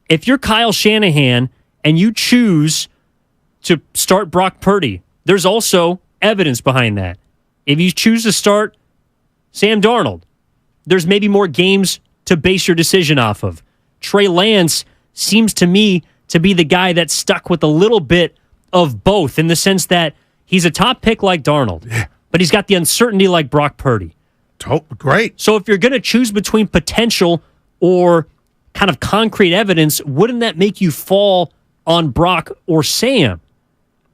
If you're Kyle Shanahan and you choose to start Brock Purdy, there's also evidence behind that. If you choose to start Sam Darnold, there's maybe more games to base your decision off of. Trey Lance seems to me to be the guy that's stuck with a little bit of both in the sense that he's a top pick like Darnold, but he's got the uncertainty like Brock Purdy. Great. So if you're going to choose between potential or kind of concrete evidence, wouldn't that make you fall on Brock or Sam?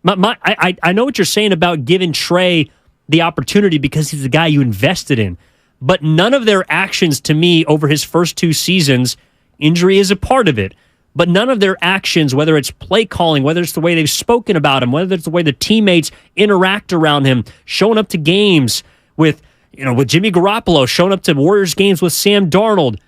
I know what you're saying about giving Trey the opportunity because he's the guy you invested in, but none of their actions to me over his first 2 seasons, injury is a part of it, but none of their actions, whether it's play calling, whether it's the way they've spoken about him, whether it's the way the teammates interact around him, showing up to games with Jimmy Garoppolo, showing up to Warriors games with Sam Darnold,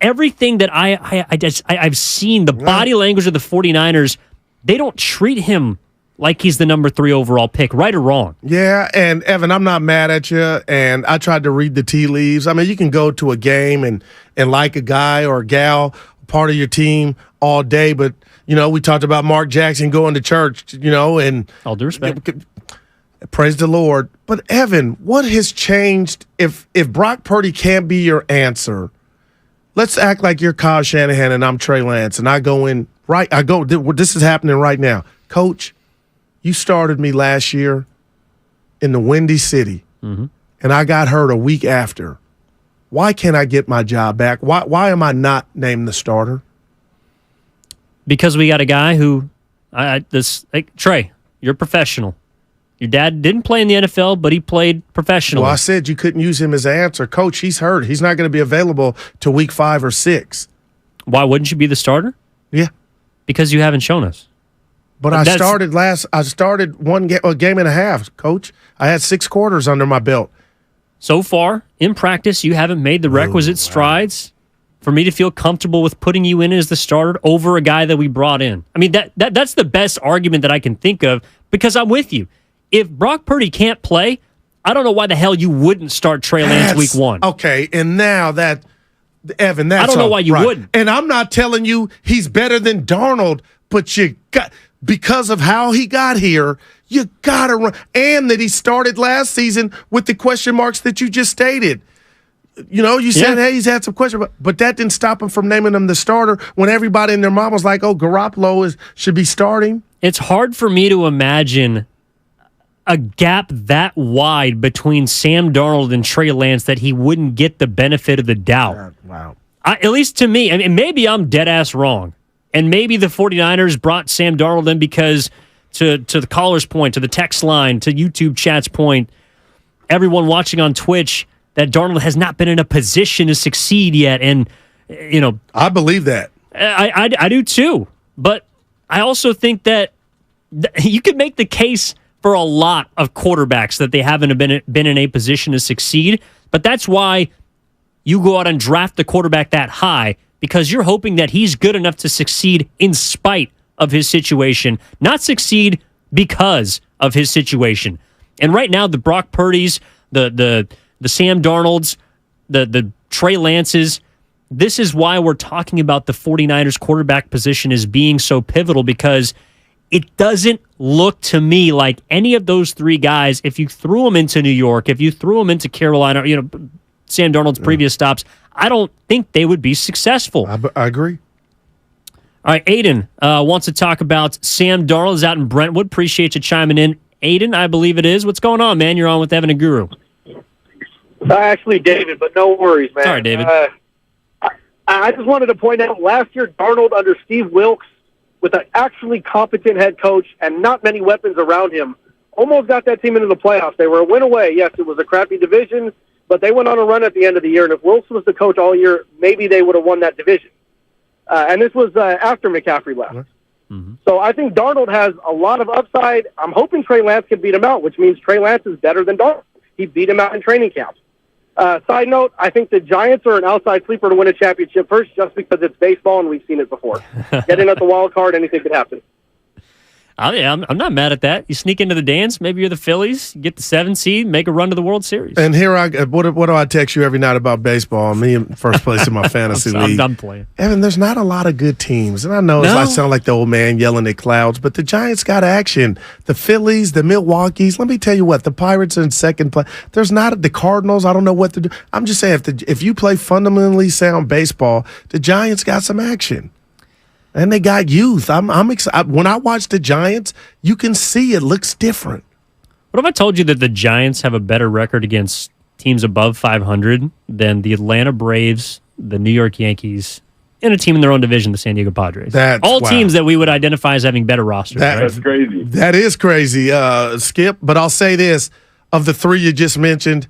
everything that I've seen, the body language of the 49ers, they don't treat him like he's the number 3 overall pick, right or wrong. Yeah, and Evan, I'm not mad at you, and I tried to read the tea leaves. I mean, you can go to a game and like a guy or a gal, part of your team all day, but, we talked about Mark Jackson going to church, and all due respect. Praise the Lord. But, Evan, what has changed if Brock Purdy can't be your answer? Let's act like you're Kyle Shanahan and I'm Trey Lance, and I go in right. This is happening right now. Coach, you started me last year in the Windy City, and I got hurt a week after. Why can't I get my job back? Why am I not named the starter? Because we got a guy who, Trey, you're a professional. Your dad didn't play in the NFL, but he played professionally. Well, I said you couldn't use him as an answer. Coach, he's hurt. He's not going to be available till week 5 or 6. Why wouldn't you be the starter? Yeah. Because you haven't shown us. But I started a game and a half, Coach. I had 6 quarters under my belt. So far, in practice, you haven't made the requisite strides for me to feel comfortable with putting you in as the starter over a guy that we brought in. I mean, that's the best argument that I can think of because I'm with you. If Brock Purdy can't play, I don't know why the hell you wouldn't start Trey Lance week 1. Okay, and now Evan, that's I don't know why you wouldn't. And I'm not telling you he's better than Darnold, but because of how he got here, you got to run. And that he started last season with the question marks that you just stated. You said, hey, he's had some questions, but that didn't stop him from naming him the starter when everybody and their mom was like, oh, Garoppolo should be starting. It's hard for me to imagine a gap that wide between Sam Darnold and Trey Lance that he wouldn't get the benefit of the doubt. Wow. At least to me, I mean, maybe I'm dead ass wrong. And maybe the 49ers brought Sam Darnold in because to the caller's point, to the text line, to YouTube chat's point, everyone watching on Twitch, that Darnold has not been in a position to succeed yet. And, I believe that. I do too. But I also think that you could make the case for a lot of quarterbacks that they haven't been in a position to succeed. But that's why you go out and draft the quarterback that high, because you're hoping that he's good enough to succeed in spite of his situation, not succeed because of his situation. And right now, the Brock Purdys, the Sam Darnolds, the Trey Lances, this is why we're talking about the 49ers quarterback position as being so pivotal, because it doesn't look to me like any of those 3 guys, if you threw them into New York, if you threw them into Carolina, Sam Darnold's previous stops, I don't think they would be successful. I agree. All right, Aiden wants to talk about Sam Darnold. Is out in Brentwood. Appreciate you chiming in. Aiden, I believe it is. What's going on, man? You're on with Evan and Guru. Actually, David, but no worries, man. Sorry, David. I just wanted to point out, last year, Darnold under Steve Wilks, with an actually competent head coach and not many weapons around him, almost got that team into the playoffs. They were a win away. Yes, it was a crappy division, but they went on a run at the end of the year, and if Wilks was the coach all year, maybe they would have won that division. And this was after McCaffrey left. Mm-hmm. So I think Darnold has a lot of upside. I'm hoping Trey Lance can beat him out, which means Trey Lance is better than Darnold. He beat him out in training camp. Side note, I think the Giants are an outside sleeper to win a championship first, just because it's baseball and we've seen it before. Get in at the wild card, anything could happen. I'm not mad at that. You sneak into the dance. Maybe you're the Phillies. You get the 7 seed, make a run to the World Series. And here what do I text you every night about baseball? Me in first place in my fantasy league. I'm playing. Evan, there's not a lot of good teams. And I know I sound like the old man yelling at clouds, but the Giants got action. The Phillies, the Milwaukees. Let me tell you what, the Pirates are in second place. There's not the Cardinals. I don't know what to do. I'm just saying, if you play fundamentally sound baseball, the Giants got some action. And they got youth. I'm excited. When I watch the Giants, you can see it looks different. What if I told you that the Giants have a better record against teams above 500 than the Atlanta Braves, the New York Yankees, and a team in their own division, the San Diego Padres? All teams that we would identify as having better rosters. That's crazy. That is crazy, Skip. But I'll say this. Of the three you just mentioned,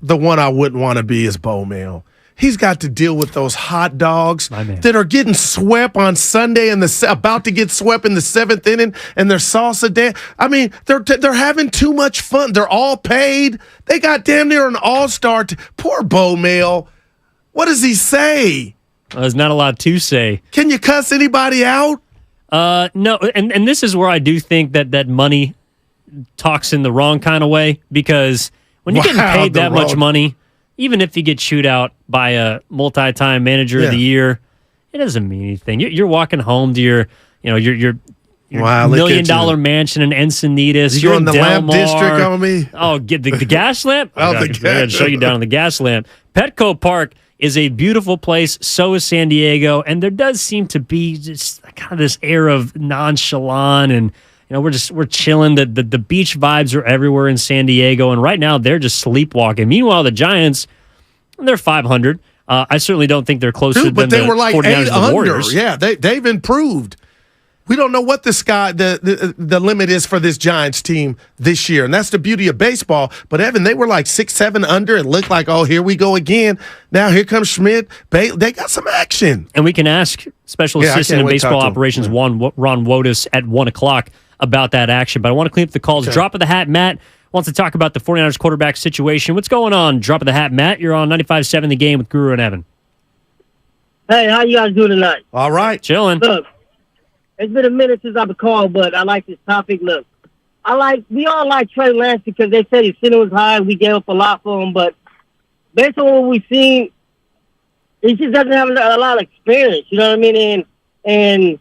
the one I wouldn't want to be is Bo Mail. He's got to deal with those hot dogs that are getting swept on Sunday and about to get swept in the 7th inning, and their salsa dance. I mean, they're having too much fun. They're all paid. They got damn near an all-star. Poor Bo Mail. What does he say? There's not a lot to say. Can you cuss anybody out? No, and this is where I do think that money talks in the wrong kind of way, because when you're getting paid that much money, even if you get chewed out by a multi-time manager of the year, it doesn't mean anything. You're walking home to your $1 million mansion in Encinitas. You're in the lamp district on me. Oh, get the gas lamp. Oh, I gotta show you down on the gas lamp. Petco Park is a beautiful place. So is San Diego, and there does seem to be just kind of this air of nonchalant and. We're chilling. The beach vibes are everywhere in San Diego, and right now they're just sleepwalking. Meanwhile, the Giants, they're 500. I certainly don't think they're closer than but they were like 49ers 8 and the under. Warriors. Yeah, they've improved. We don't know what the limit is for this Giants team this year, and that's the beauty of baseball. But Evan, they were like 6, 7 under. It looked like, oh, here we go again. Now here comes Schmidt. They got some action, and we can ask Special Assistant in Baseball Operations Ron Wotus at 1:00 about that action. But I want to clean up the calls. Okay. Drop of the Hat Matt wants to talk about the 49ers quarterback situation. What's going on? Drop of the Hat Matt. You're on 95.7 The Game with Guru and Evan. Hey, how you guys doing tonight? All right. Chilling. Look, it's been a minute since I've called, but I like this topic. Look, we all like Trey Lance because they said his ceiling was high. We gave up a lot for him, but based on what we've seen, he just doesn't have a lot of experience. You know what I mean? And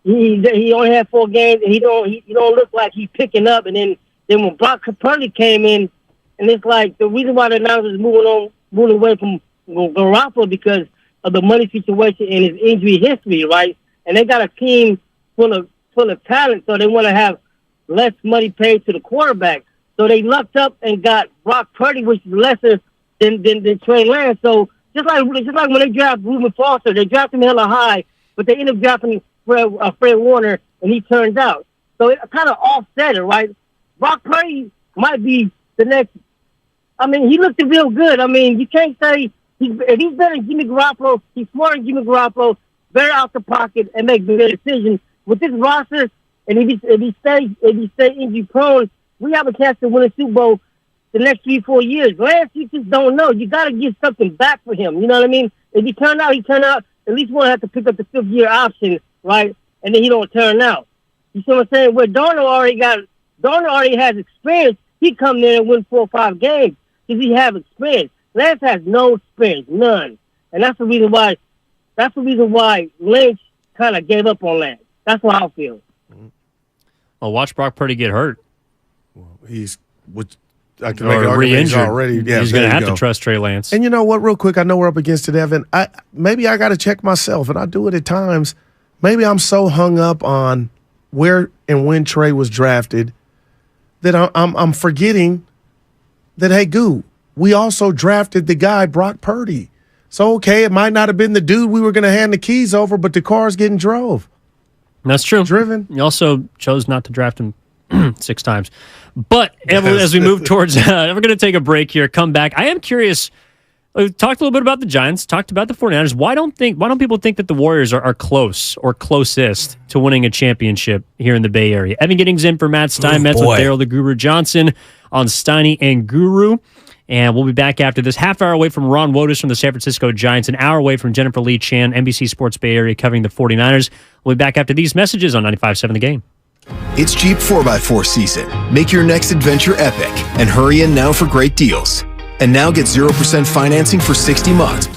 he only had 4 games, and he don't look like he's picking up. And then when Brock Purdy came in, and it's like the reason why the Niners is moving away from Garoppolo because of the money situation and his injury history, right? And they got a team full of talent, so they want to have less money paid to the quarterback. So they lucked up and got Brock Purdy, which is lesser than Trey Lance. So just like when they draft Reuben Foster, they drafted him hella high, but they ended up drafting Fred Warner, and he turns out. So it kind of offset it, right? Brock Purdy might be the next. I mean, he looked real good. I mean, you can't say if he's better than Jimmy Garoppolo. He's smarter than Jimmy Garoppolo, better out the pocket, and make good decisions. With this roster, and if he stay injury prone, we have a chance to win a Super Bowl the next 3-4 years. Lance, you just don't know. You got to get something back for him. You know what I mean? If he turn out, at least we'll have to pick up the 5th-year option, right? And then he don't turn out. You see what I'm saying? Where Darnold already has experience. He come there and win 4 or 5 games because he have experience. Lance has no experience, none, and that's the reason why Lynch kind of gave up on Lance. That's how I feel. Well, watch Brock Purdy get hurt. I can make an argument he's already. Yeah, he's going to have to trust Trey Lance. And you know what? Real quick, I know we're up against it, Evan. Maybe I got to check myself, and I do it at times. Maybe I'm so hung up on where and when Trey was drafted that I'm forgetting that, hey, Goo, we also drafted the guy Brock Purdy. So, okay, it might not have been the dude we were going to hand the keys over, but the car's getting drove. That's true. Driven. You also chose not to draft him 6 times. But as we move towards, we're going to take a break here, come back. I am curious. We talked a little bit about the Giants, talked about the 49ers. Why don't people think that the Warriors are close or closest to winning a championship here in the Bay Area? Evan Giddings in for Matt Steinmetz with Daryl the Guru Johnson on Steiny and Guru. And we'll be back after this. Half hour away from Ron Wotus from the San Francisco Giants, an hour away from Jennifer Lee Chan, NBC Sports Bay Area, covering the 49ers. We'll be back after these messages on 95.7 The Game. It's Jeep 4x4 season. Make your next adventure epic and hurry in now for great deals. And now get 0% financing for 60 months.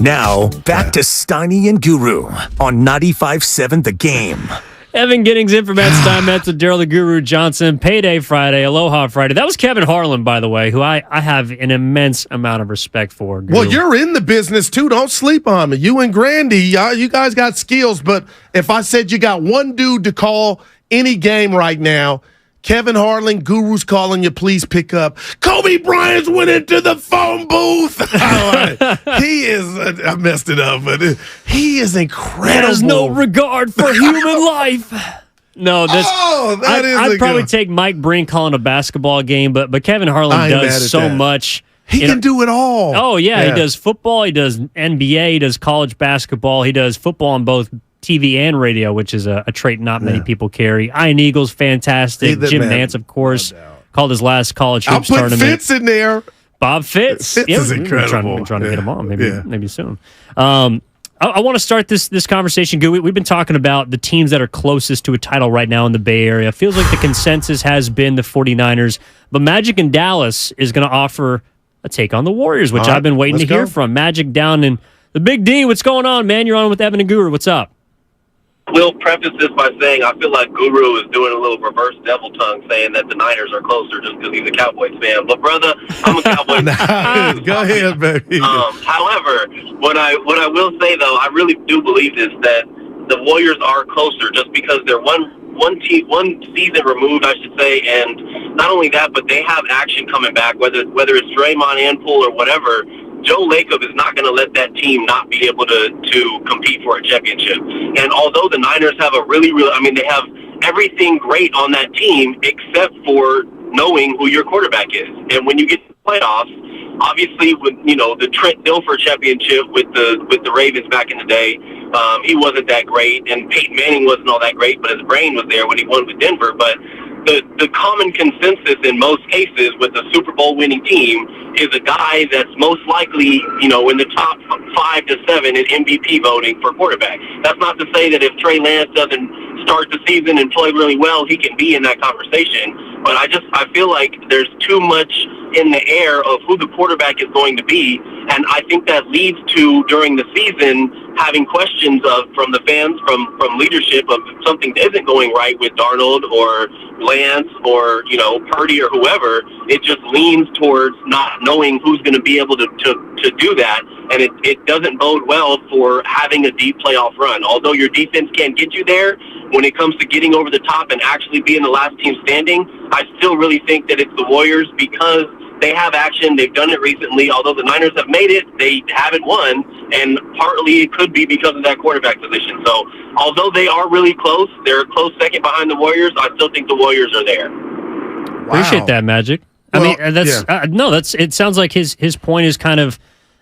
Now, back to Steiny and Guru on 95.7 The Game. Evan Giddings in for Matt Steinmetz with Daryl the Guru Johnson. Payday Friday, Aloha Friday. That was Kevin Harlan, by the way, who I have an immense amount of respect for. Guru. Well, you're in the business, too. Don't sleep on me. You and Grandy, you guys got skills. But if I said you got one dude to call any game right now, Kevin Harlan, Guru's calling you, please pick up. Kobe Bryant went into the phone booth. He is, I messed it up, but he is incredible. Has no regard for human life. No, I'd probably take Mike Breen calling a basketball game, but Kevin Harlan does so much. He can do it all. Oh, yeah. He does football. He does NBA. He does college basketball. He does football on both TV and radio, which is a trait not many people carry. Iron Eagles, fantastic. Jim Nantz, of course, called his last college hoops tournament. I'll put Fitz in there. Bob Fitz. Fitz is incredible. I'm trying to get him on. Maybe soon. I want to start this conversation. We've been talking about the teams that are closest to a title right now in the Bay Area. Feels like the consensus has been the 49ers, but Magic in Dallas is going to offer a take on the Warriors, which I've been waiting to hear from. Magic down in the Big D. What's going on, man? You're on with Evan and Guru. What's up? Will preface this by saying I feel like Guru is doing a little reverse devil tongue, saying that the Niners are closer just because he's a Cowboys fan. But brother, I'm a Cowboys fan. Go ahead, baby. However, what I will say though, I really do believe this, that the Warriors are closer just because they're one season removed, I should say, and not only that, but they have action coming back, whether it's Draymond and Poole or whatever. Joe Lacob is not going to let that team not be able to compete for a championship. And although the Niners have they have everything great on that team except for knowing who your quarterback is. And when you get to the playoffs, obviously, with the Trent Dilfer championship with the Ravens back in the day, he wasn't that great, and Peyton Manning wasn't all that great, but his brain was there when he won with Denver. But the common consensus in most cases with a Super Bowl winning team is a guy that's most likely, in the top 5 to 7 in MVP voting for quarterback. That's not to say that if Trey Lance doesn't start the season and play really well, he can be in that conversation. But I feel like there's too much in the air of who the quarterback is going to be, and I think that leads to, during the season, having questions from the fans, from leadership, of something isn't going right with Darnold or Lance or Purdy or whoever. It just leans towards not knowing who's going to be able to do that, and it doesn't bode well for having a deep playoff run. Although your defense can get you there, when it comes to getting over the top and actually being the last team standing, I still really think that it's the Warriors because they have action. They've done it recently. Although the Niners have made it, they haven't won, and partly it could be because of that quarterback position. So although they are really close, they're a close second behind the Warriors, I still think the Warriors are there. Wow. Appreciate that, Magic. It sounds like his point is kind of,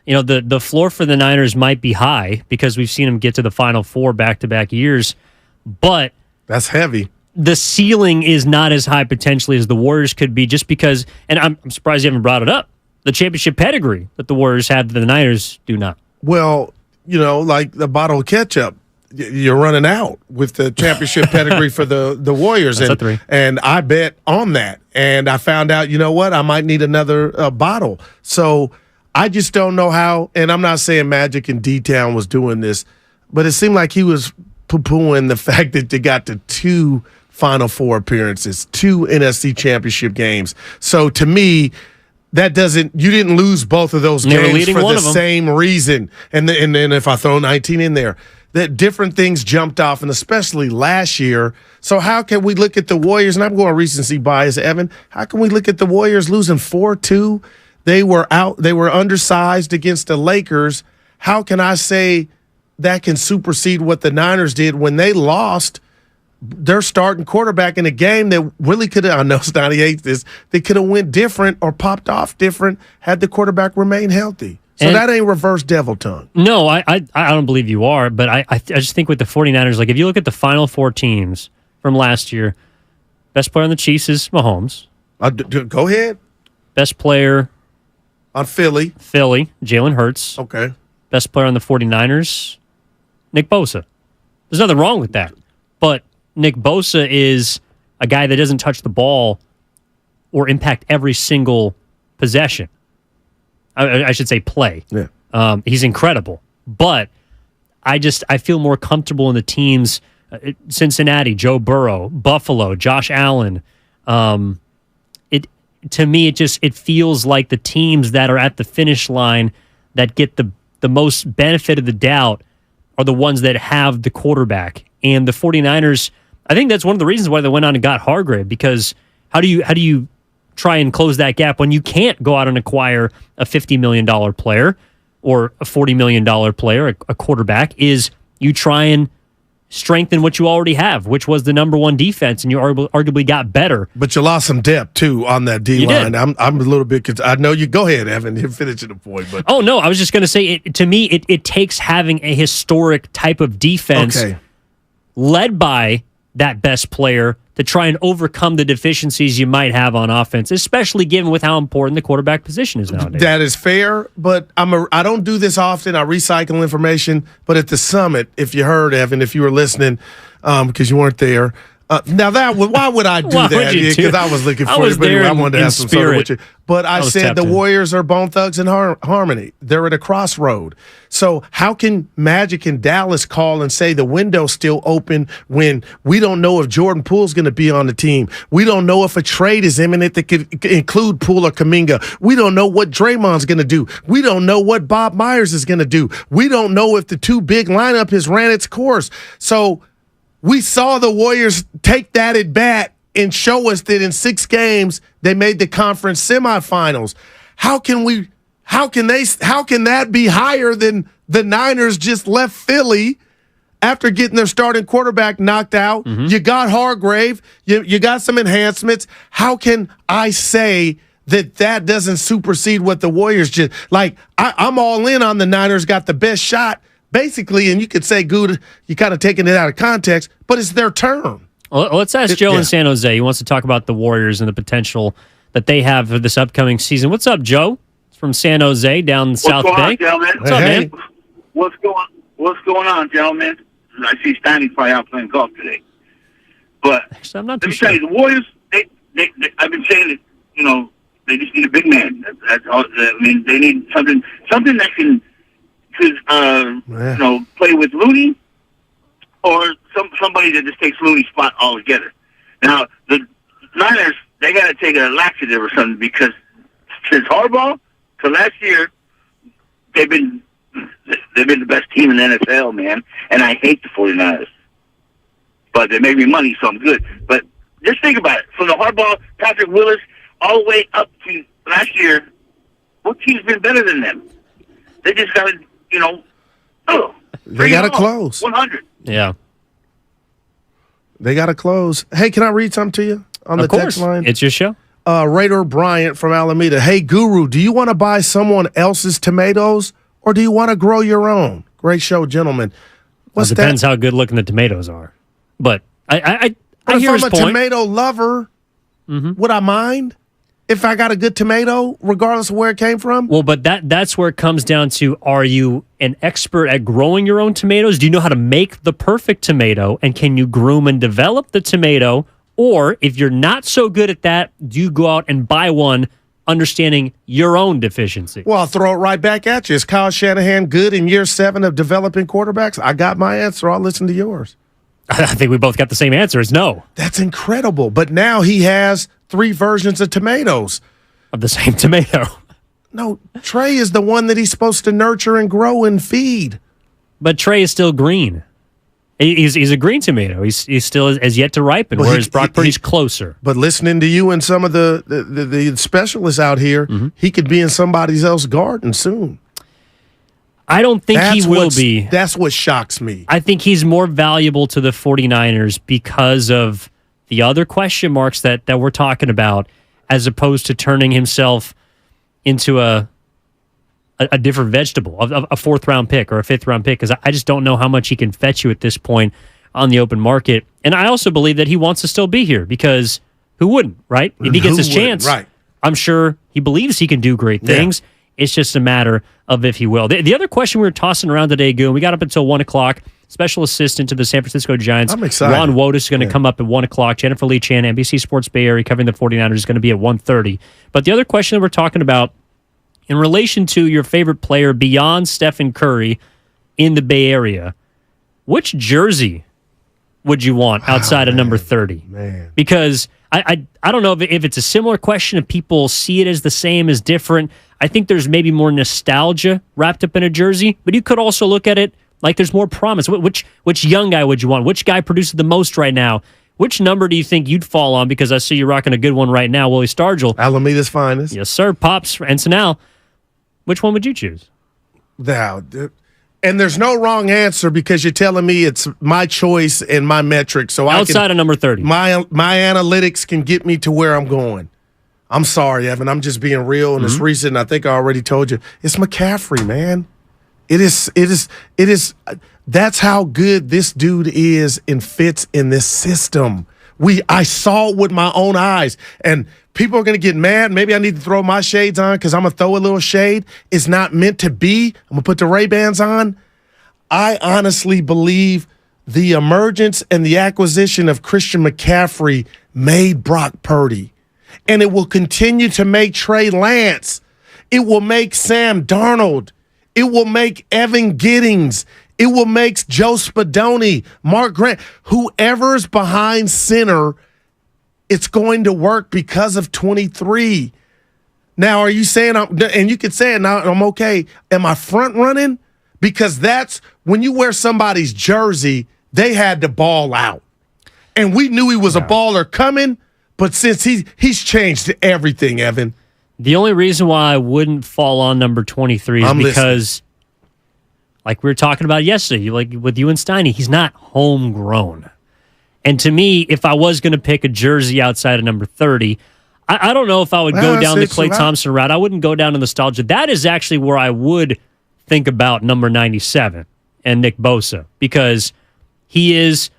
the floor for the Niners might be high because we've seen them get to the Final Four back-to-back years, but that's heavy. The ceiling is not as high potentially as the Warriors could be, just because, and I'm surprised you haven't brought it up, the championship pedigree that the Warriors have that the Niners do not. Well, like the bottle of ketchup, you're running out with the championship pedigree for the Warriors. That's a 3. And I bet on that. And I found out, I might need another bottle. So I just don't know how, and I'm not saying Magic and D-Town was doing this, but it seemed like he was poo-pooing the fact that they got to 2 Final Four appearances, 2 NFC championship games. So to me, you didn't lose both of those games for the same reason. And then if I throw 19 in there, that different things jumped off, and especially last year. So how can we look at the Warriors, and I'm going recency bias, Evan, how can we look at the Warriors losing 4-2? They were undersized against the Lakers. How can I say that can supersede what the Niners did when they lost their starting quarterback in a game that really could have, I know Stoney hates this, they could have went different or popped off different had the quarterback remained healthy. So that ain't reverse devil tongue. No, I don't believe you are, but I just think with the 49ers, like if you look at the Final Four teams from last year, best player on the Chiefs is Mahomes. Go ahead. Best player on Philly, Jalen Hurts. Okay. Best player on the 49ers, Nick Bosa. There's nothing wrong with that. But Nick Bosa is a guy that doesn't touch the ball or impact every single possession. I should say play. Yeah. He's incredible. But I feel more comfortable in the teams, Cincinnati, Joe Burrow, Buffalo, Josh Allen. To me, it feels like the teams that are at the finish line that get the most benefit of the doubt are the ones that have the quarterback. And the 49ers, I think that's one of the reasons why they went on and got Hargrave, because how do you try and close that gap when you can't go out and acquire a $50 million player or a $40 million player, a quarterback? Is you try and strengthen what you already have, which was the number one defense, and you arguably got better. But you lost some depth, too, on that D-line. I'm a little bit – I know you – go ahead, Evan. You're finishing the point. But oh, no, I was just going to say, to me, it takes having a historic type of defense led by that best player to try and overcome the deficiencies you might have on offense, especially given with how important the quarterback position is nowadays. That is fair, but I don't do this often. I recycle information. But at the summit, if you heard, Evan, if you were listening, because you weren't there, why would I do that? Because I was looking for you, but anyway, I wanted to have some sort of with you. But I said the Warriors are Bone Thugs in harmony. They're at a crossroad. So how can Magic in Dallas call and say the window's still open when we don't know if Jordan Poole's going to be on the team? We don't know if a trade is imminent that could include Poole or Kuminga. We don't know what Draymond's going to do. We don't know what Bob Myers is going to do. We don't know if the two big lineup has ran its course. So we saw the Warriors take that at bat and show us that in 6 games they made the conference semifinals. How can that be higher than the Niners just left Philly after getting their starting quarterback knocked out? Mm-hmm. You got Hargrave, you got some enhancements. How can I say that doesn't supersede what the Warriors just like? I'm all in on the Niners got the best shot. Basically, and you could say, good, you're kind of taking it out of context, but it's their turn. Well, let's ask Joe in San Jose. He wants to talk about the Warriors and the potential that they have for this upcoming season. What's up, Joe? It's from San Jose down in South Bay. What's up, man? What's going on, gentlemen? I see Stanley probably out playing golf today. But actually, I'm not let me tell you, the Warriors, they I've been saying that, they just need a big man. That's all. I mean, they need something that can play with Looney, or somebody that just takes Looney's spot altogether. Now, the Niners, they got to take a laxative or something, because since Harbaugh to last year, they've been the best team in the NFL, man. And I hate the 49ers. But they make me money, so I'm good. But just think about it. From the Harbaugh, Patrick Willis, all the way up to last year, what team's been better than them? They just got to, they got to close. 100. Yeah. They got to close. Hey, can I read something to you on the text line? It's your show. Raider Bryant from Alameda. Hey, Guru, do you want to buy someone else's tomatoes, or do you want to grow your own? Great show, gentlemen. It depends how good looking the tomatoes are. But I hear his point. If I'm a tomato lover, would I mind if I got a good tomato, regardless of where it came from? Well, but that's where it comes down to, are you an expert at growing your own tomatoes? Do you know how to make the perfect tomato? And can you groom and develop the tomato? Or if you're not so good at that, do you go out and buy one, understanding your own deficiency? Well, I'll throw it right back at you. Is Kyle Shanahan good in year 7 of developing quarterbacks? I got my answer. I'll listen to yours. I think we both got the same answer. It's no. That's incredible. But now he has 3 versions of tomatoes. Of the same tomato. No, Trey is the one that he's supposed to nurture and grow and feed. But Trey is still green. He's a green tomato. He's still has yet to ripen, whereas Brock Purdy's closer. But listening to you and some of the specialists out here, he could be in somebody else's garden soon. I don't think he will be. That's what shocks me. I think he's more valuable to the 49ers because of the other question marks that we're talking about, as opposed to turning himself into a different vegetable, a 4th-round pick or a 5th-round pick, because I just don't know how much he can fetch you at this point on the open market. And I also believe that he wants to still be here, because who wouldn't, right? If he gets his chance, right. I'm sure he believes he can do great things. Yeah. It's just a matter of if he will. The other question we were tossing around today, Goon, we got up until 1 o'clock. Special assistant to the San Francisco Giants, I'm excited. Ron Wotus, is going to come up at 1 o'clock. Jennifer Lee Chan, NBC Sports Bay Area, covering the 49ers, is going to be at 1:30. But the other question that we're talking about, in relation to your favorite player beyond Stephen Curry, in the Bay Area, which jersey would you want outside of number 30? Man. Because I don't know if it's a similar question, if people see it as the same, as different. I think there's maybe more nostalgia wrapped up in a jersey, but you could also look at it like there's more promise. Which young guy would you want? Which guy produces the most right now? Which number do you think you'd fall on? Because I see you're rocking a good one right now, Willie Stargell. Alameda's finest. Yes, sir. Pops. And so now, which one would you choose? And there's no wrong answer because you're telling me it's my choice and my metric. So outside of number 30. My analytics can get me to where I'm going. I'm sorry, Evan. I'm just being real, and it's recent. I think I already told you. It's McCaffrey, man. It is. That's how good this dude is and fits in this system. I saw it with my own eyes, and people are going to get mad. Maybe I need to throw my shades on because I'm going to throw a little shade. It's not meant to be. I'm going to put the Ray-Bans on. I honestly believe the emergence and the acquisition of Christian McCaffrey made Brock Purdy, and it will continue to make Trey Lance. It will make Sam Darnold. It will make Evan Giddings. It will make Joe Spadoni, Mark Grant, whoever's behind center, it's going to work because of 23. Now, are you saying, and you could say it now, I'm okay, am I front running? Because that's when you wear somebody's jersey, they had to ball out. And we knew he was a baller coming, but since he's changed everything, Evan. The only reason why I wouldn't fall on number 23 is because, like we were talking about yesterday, like with you and Steiny, he's not homegrown. And to me, if I was going to pick a jersey outside of number 30, I don't know if I would go down the Klay Thompson route. I wouldn't go down to nostalgia. That is actually where I would think about number 97 and Nick Bosa, because he's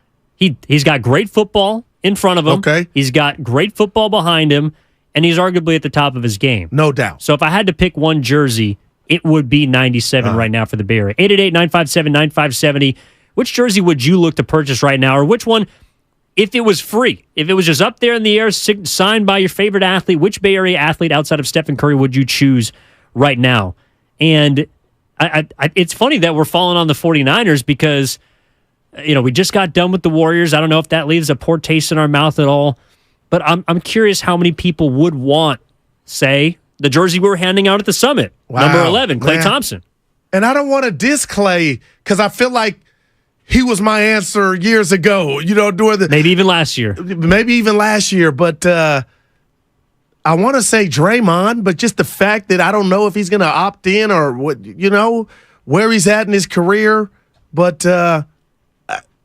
got great football in front of him. Okay. He's got great football behind him, and he's arguably at the top of his game. No doubt. So if I had to pick one jersey, it would be 97 right now for the Bay Area. 888-957-9570. Which jersey would you look to purchase right now, or which one, if it was free, if it was just up there in the air, signed by your favorite athlete, which Bay Area athlete outside of Stephen Curry would you choose right now? And it's funny that we're falling on the 49ers because, we just got done with the Warriors. I don't know if that leaves a poor taste in our mouth at all, but I'm curious how many people would want, say, the jersey we were handing out at the summit, number 11, Klay Thompson. And I don't want to diss Klay because I feel like he was my answer years ago, during the... Maybe even last year. But I want to say Draymond, but just the fact that I don't know if he's going to opt in or what, where he's at in his career. But,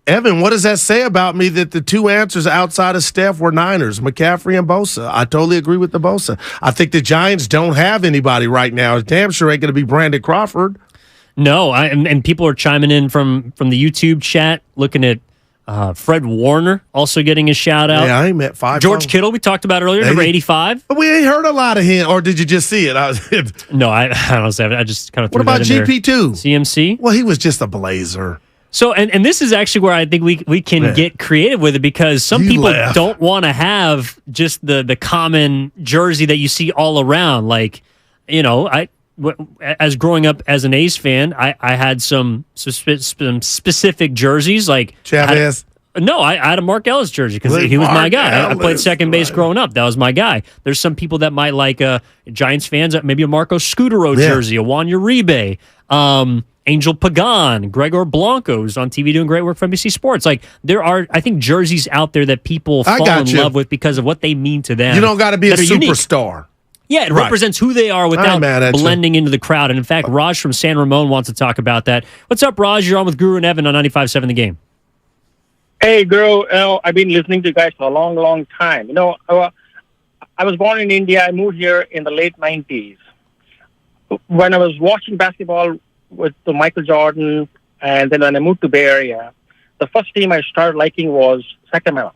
Evan, what does that say about me that the two answers outside of Steph were Niners, McCaffrey and Bosa? I totally agree with the Bosa. I think the Giants don't have anybody right now. It's damn sure ain't going to be Brandon Crawford. No, and people are chiming in from the YouTube chat, looking at Fred Warner also getting a shout out. Yeah, I ain't met 5. George Kittle, we talked about earlier, number 85. But we ain't heard a lot of him, or did you just see it? No, I don't say it. I just kind of threw that in there. What about GP2? CMC? Well, he was just a blazer. So, and this is actually where I think we can get creative with it, because some people don't want to have just the common jersey that you see all around. Like, as growing up as an A's fan, I had some specific jerseys. Like Chavez. I had a Mark Ellis jersey because he was my guy. I played second base growing up. That was my guy. There's some people that might like Giants fans, maybe a Marco Scutaro jersey, a Juan Uribe, Angel Pagan, Gregor Blanco, who's on TV doing great work for NBC Sports. Like, there are, I think, jerseys out there that people fall in love with because of what they mean to them. You don't got to be a superstar. Yeah, it represents who they are without blending into the crowd. And in fact, Raj from San Ramon wants to talk about that. What's up, Raj? You're on with Guru and Evan on 95.7 The Game. Hey, Guru. I've been listening to you guys for a long, long time. I was born in India. I moved here in the late 90s. When I was watching basketball with Michael Jordan, and then when I moved to Bay Area, the first team I started liking was Sacramento.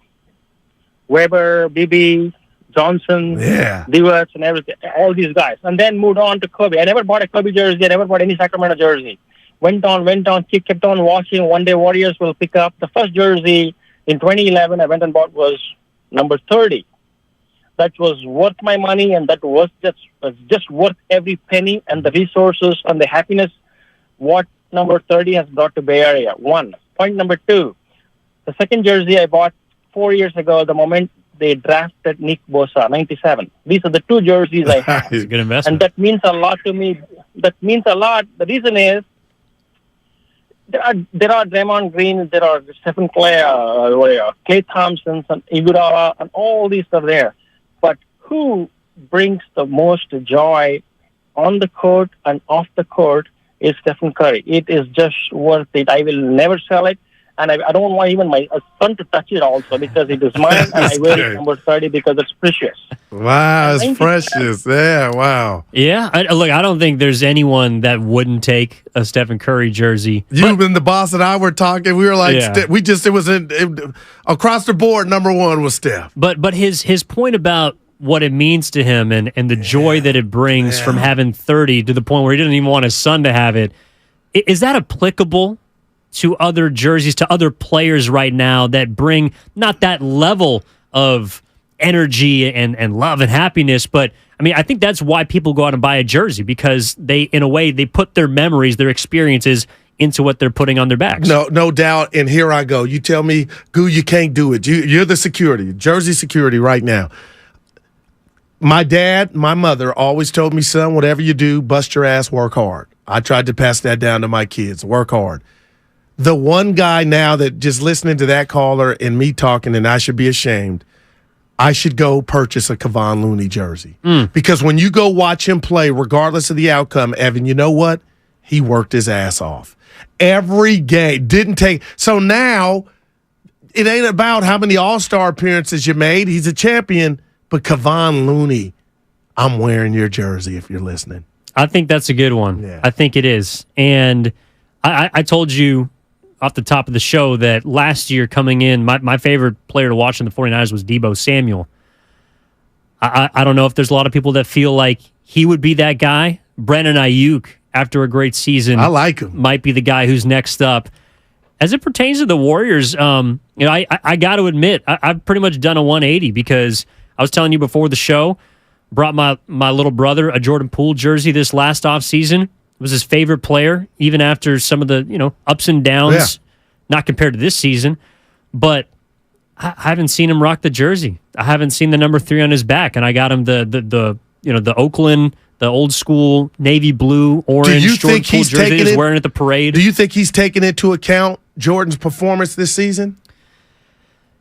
Weber, Bibi, Johnson, Divas, and everything, all these guys. And then moved on to Kobe. I never bought a Kobe jersey. I never bought any Sacramento jersey. Went on, kept on watching. One day Warriors will pick up. The first jersey in 2011 I went and bought was number 30. That was worth my money, and that was just worth every penny, and the resources and the happiness what number 30 has brought to Bay Area. One. Point number two, the second jersey I bought 4 years ago, the moment they drafted Nick Bosa, 97. These are the two jerseys I have. It's a good investment. And that means a lot to me. That means a lot. The reason is there are Draymond Green, there are Stephen Clay, Clay Thompson, and Iguodala, and all these are there. But who brings the most joy on the court and off the court is Stephen Curry. It is just worth it. I will never sell it. And I don't want even my son to touch it also because it is mine, and I wear it number 30 because it's precious. Wow, it's precious. Yeah, wow. Yeah, look, I don't think there's anyone that wouldn't take a Stephen Curry jersey. You and the boss and I were talking. We were like, across the board, number one was Steph. But his point about what it means to him and the joy that it brings from having 30 to the point where he didn't even want his son to have it, is that applicable to other jerseys, to other players right now that bring not that level of energy and love and happiness, but I mean, I think that's why people go out and buy a jersey, because they, in a way, they put their memories, their experiences into what they're putting on their backs. No doubt. And here I go. You tell me, Goo, you can't do it. You're the security, jersey security right now. My dad, my mother always told me, son, whatever you do, bust your ass, work hard. I tried to pass that down to my kids. Work hard. The one guy now that just listening to that caller and me talking, and I should be ashamed, I should go purchase a Kevon Looney jersey. Because when you go watch him play, regardless of the outcome, Evan, you know what? He worked his ass off. Every game. Didn't take. So now it ain't about how many all-star appearances you made. He's a champion. But Kevon Looney, I'm wearing your jersey if you're listening. I think that's a good one. Yeah. I think it is. And I told you off the top of the show that last year coming in, my favorite player to watch in the 49ers was Deebo Samuel. I don't know if there's a lot of people that feel like he would be that guy. Brandon Ayuk, after a great season, I like him, might be the guy who's next up. As it pertains to the Warriors, I got to admit, I've pretty much done a 180 because I was telling you before the show, brought my little brother a Jordan Poole jersey this last offseason. Was his favorite player, even after some of the ups and downs, not compared to this season. But I haven't seen him rock the jersey. I haven't seen the number 3 on his back, and I got him the Oakland, the old school navy blue, orange Jordan Poole jersey he's wearing at the parade. Do you think he's taking into account Jordan's performance this season?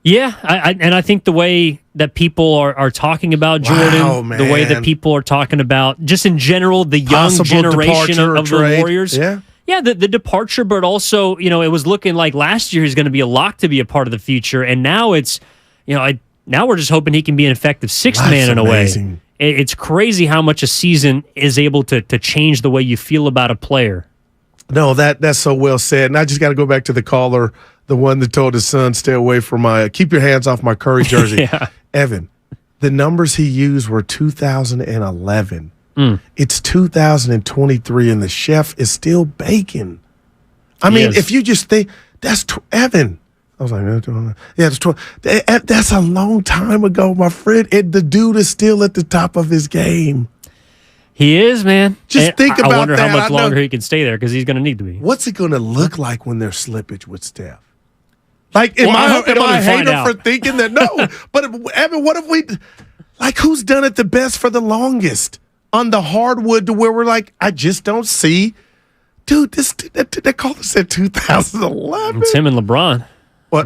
Yeah, I think the way that people are talking about Jordan, the way that people are talking about, just in general, the young generation of the Warriors. Yeah, the departure, but also, it was looking like last year he's going to be a lock to be a part of the future, and now it's, now we're just hoping he can be an effective sixth man in a way. It's crazy how much a season is able to change the way you feel about a player. No, that's so well said. And I just got to go back to the caller, the one that told his son, stay away from keep your hands off my Curry jersey. Evan, the numbers he used were 2011. It's 2023, and the chef is still baking. I mean, if you just think, that's Evan. I was like, yeah, that's a long time ago, my friend. The dude is still at the top of his game. He is, man. Just think about that. I wonder how much longer he can stay there because he's going to need to be. What's it going to look like when there's slippage with Steph? Like, am I a hater for thinking that? No. But, Evan, what if who's done it the best for the longest on the hardwood to where we're like, I just don't see. Dude, they called us at 2011. It's him and LeBron. What?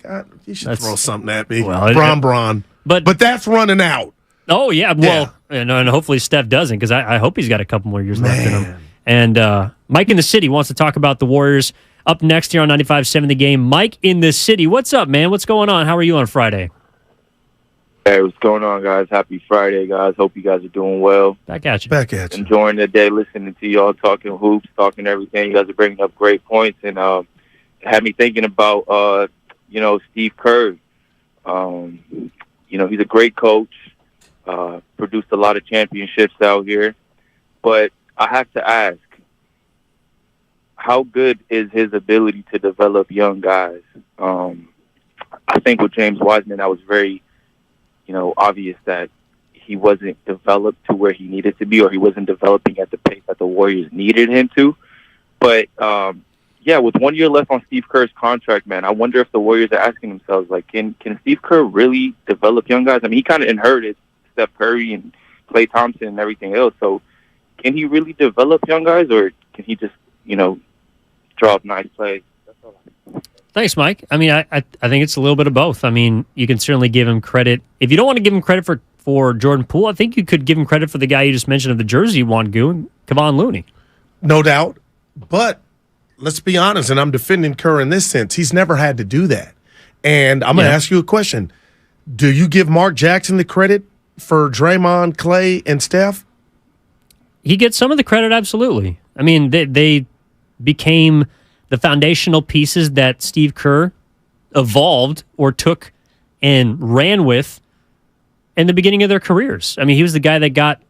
God, you should throw something at me. Well, Bron. But that's running out. Oh, yeah. Well, and hopefully Steph doesn't, because I hope he's got a couple more years left in him. And Mike in the City wants to talk about the Warriors up next here on 95.7 The Game. Mike in the City, what's up, man? What's going on? How are you on Friday? Hey, what's going on, guys? Happy Friday, guys. Hope you guys are doing well. Back at you. Enjoying the day, listening to y'all talking hoops, talking everything. You guys are bringing up great points, and had me thinking about, Steve Kerr. He's a great coach. Produced a lot of championships out here. But I have to ask, how good is his ability to develop young guys? I think with James Wiseman, that was very, obvious that he wasn't developed to where he needed to be, or he wasn't developing at the pace that the Warriors needed him to. But yeah, with 1 year left on Steve Kerr's contract, man, I wonder if the Warriors are asking themselves, like, can Steve Kerr really develop young guys? I mean, he kind of inherited Steph Curry and Klay Thompson and everything else. So can he really develop young guys, or can he just, draw up nice plays? That's all. Thanks, Mike. I mean, I think it's a little bit of both. I mean, you can certainly give him credit. If you don't want to give him credit for Jordan Poole, I think you could give him credit for the guy you just mentioned of the jersey you want, Kevon Looney. No doubt. But let's be honest, and I'm defending Kerr in this sense. He's never had to do that. And I'm going to ask you a question. Do you give Mark Jackson the credit for Draymond, Klay, and Steph? He gets some of the credit, absolutely. I mean, they became the foundational pieces that Steve Kerr evolved or took and ran with in the beginning of their careers. I mean, he was the guy that got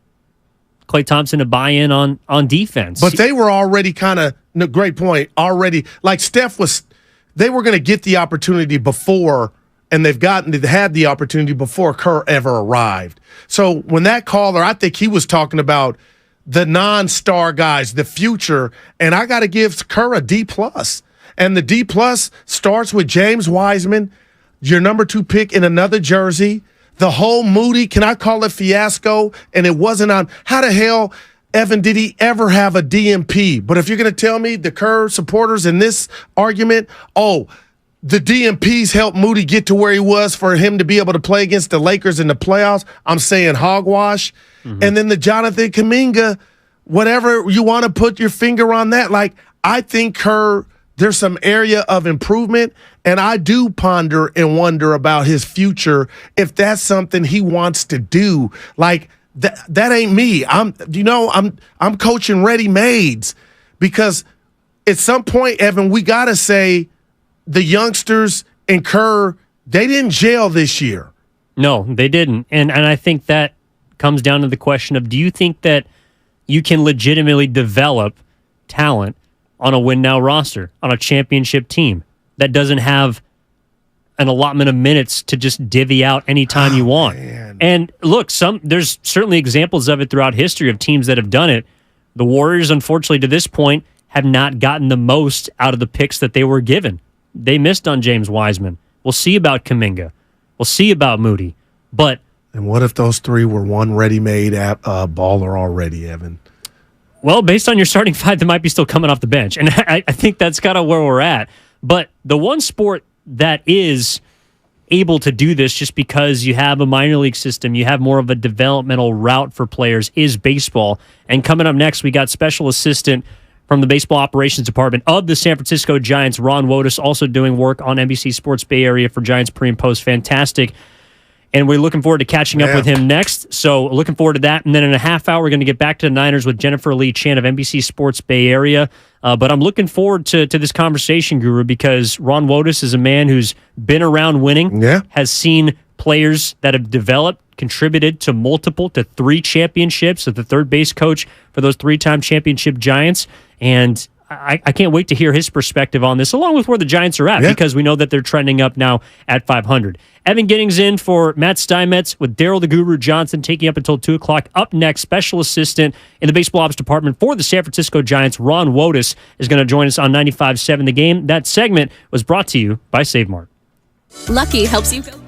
Klay Thompson to buy in on defense. But they were already great point, already, like Steph was, they were going to get the opportunity before, and they've had the opportunity before Kerr ever arrived. So when that caller, I think he was talking about the non-star guys, the future, and I got to give Kerr a D+. And the D+ starts with James Wiseman, your number 2 pick in another jersey. The whole Moody, can I call it fiasco? And it wasn't on. How the hell, Evan, did he ever have a DMP? But if you're going to tell me the Kerr supporters in this argument, the DMPs helped Moody get to where he was for him to be able to play against the Lakers in the playoffs, I'm saying hogwash. Mm-hmm. And then the Jonathan Kuminga, whatever you want to put your finger on that. Like, I think Kerr, there's some area of improvement, and I do ponder and wonder about his future if that's something he wants to do. Like, that ain't me. I'm coaching ready-mades, because at some point, Evan, we got to say the youngsters and Kerr, they didn't gel this year. No, they didn't. And I think that comes down to the question of, do you think that you can legitimately develop talent on a win-now roster, on a championship team that doesn't have an allotment of minutes to just divvy out anytime you want? Man. And look, there's certainly examples of it throughout history of teams that have done it. The Warriors, unfortunately, to this point, have not gotten the most out of the picks that they were given. They missed on James Wiseman. We'll see about Kuminga. We'll see about Moody. And what if those 3 were one ready-made baller already, Evan? Well, based on your starting 5, they might be still coming off the bench. And I think that's kind of where we're at. But the one sport that is able to do this, just because you have a minor league system, you have more of a developmental route for players, is baseball. And coming up next, we got special assistant from the baseball operations department of the San Francisco Giants, Ron Wotus, also doing work on NBC Sports Bay Area for Giants Pre and Post. Fantastic. And we're looking forward to catching up with him next. So looking forward to that. And then in a half hour, we're going to get back to the Niners with Jennifer Lee Chan of NBC Sports Bay Area. But I'm looking forward to this conversation, Guru, because Ron Wotus is a man who's been around winning, has seen players that have developed, contributed to 3 championships, as the third base coach for those 3-time championship Giants. And I can't wait to hear his perspective on this, along with where the Giants are at, because we know that they're trending up now at 500. Evan Giddings in for Matt Steinmetz, with Daryl the Guru Johnson taking up until 2 o'clock. Up next, special assistant in the baseball ops department for the San Francisco Giants, Ron Wotus, is going to join us on 95.7 The Game. That segment was brought to you by Save Mart. Lucky helps you feel...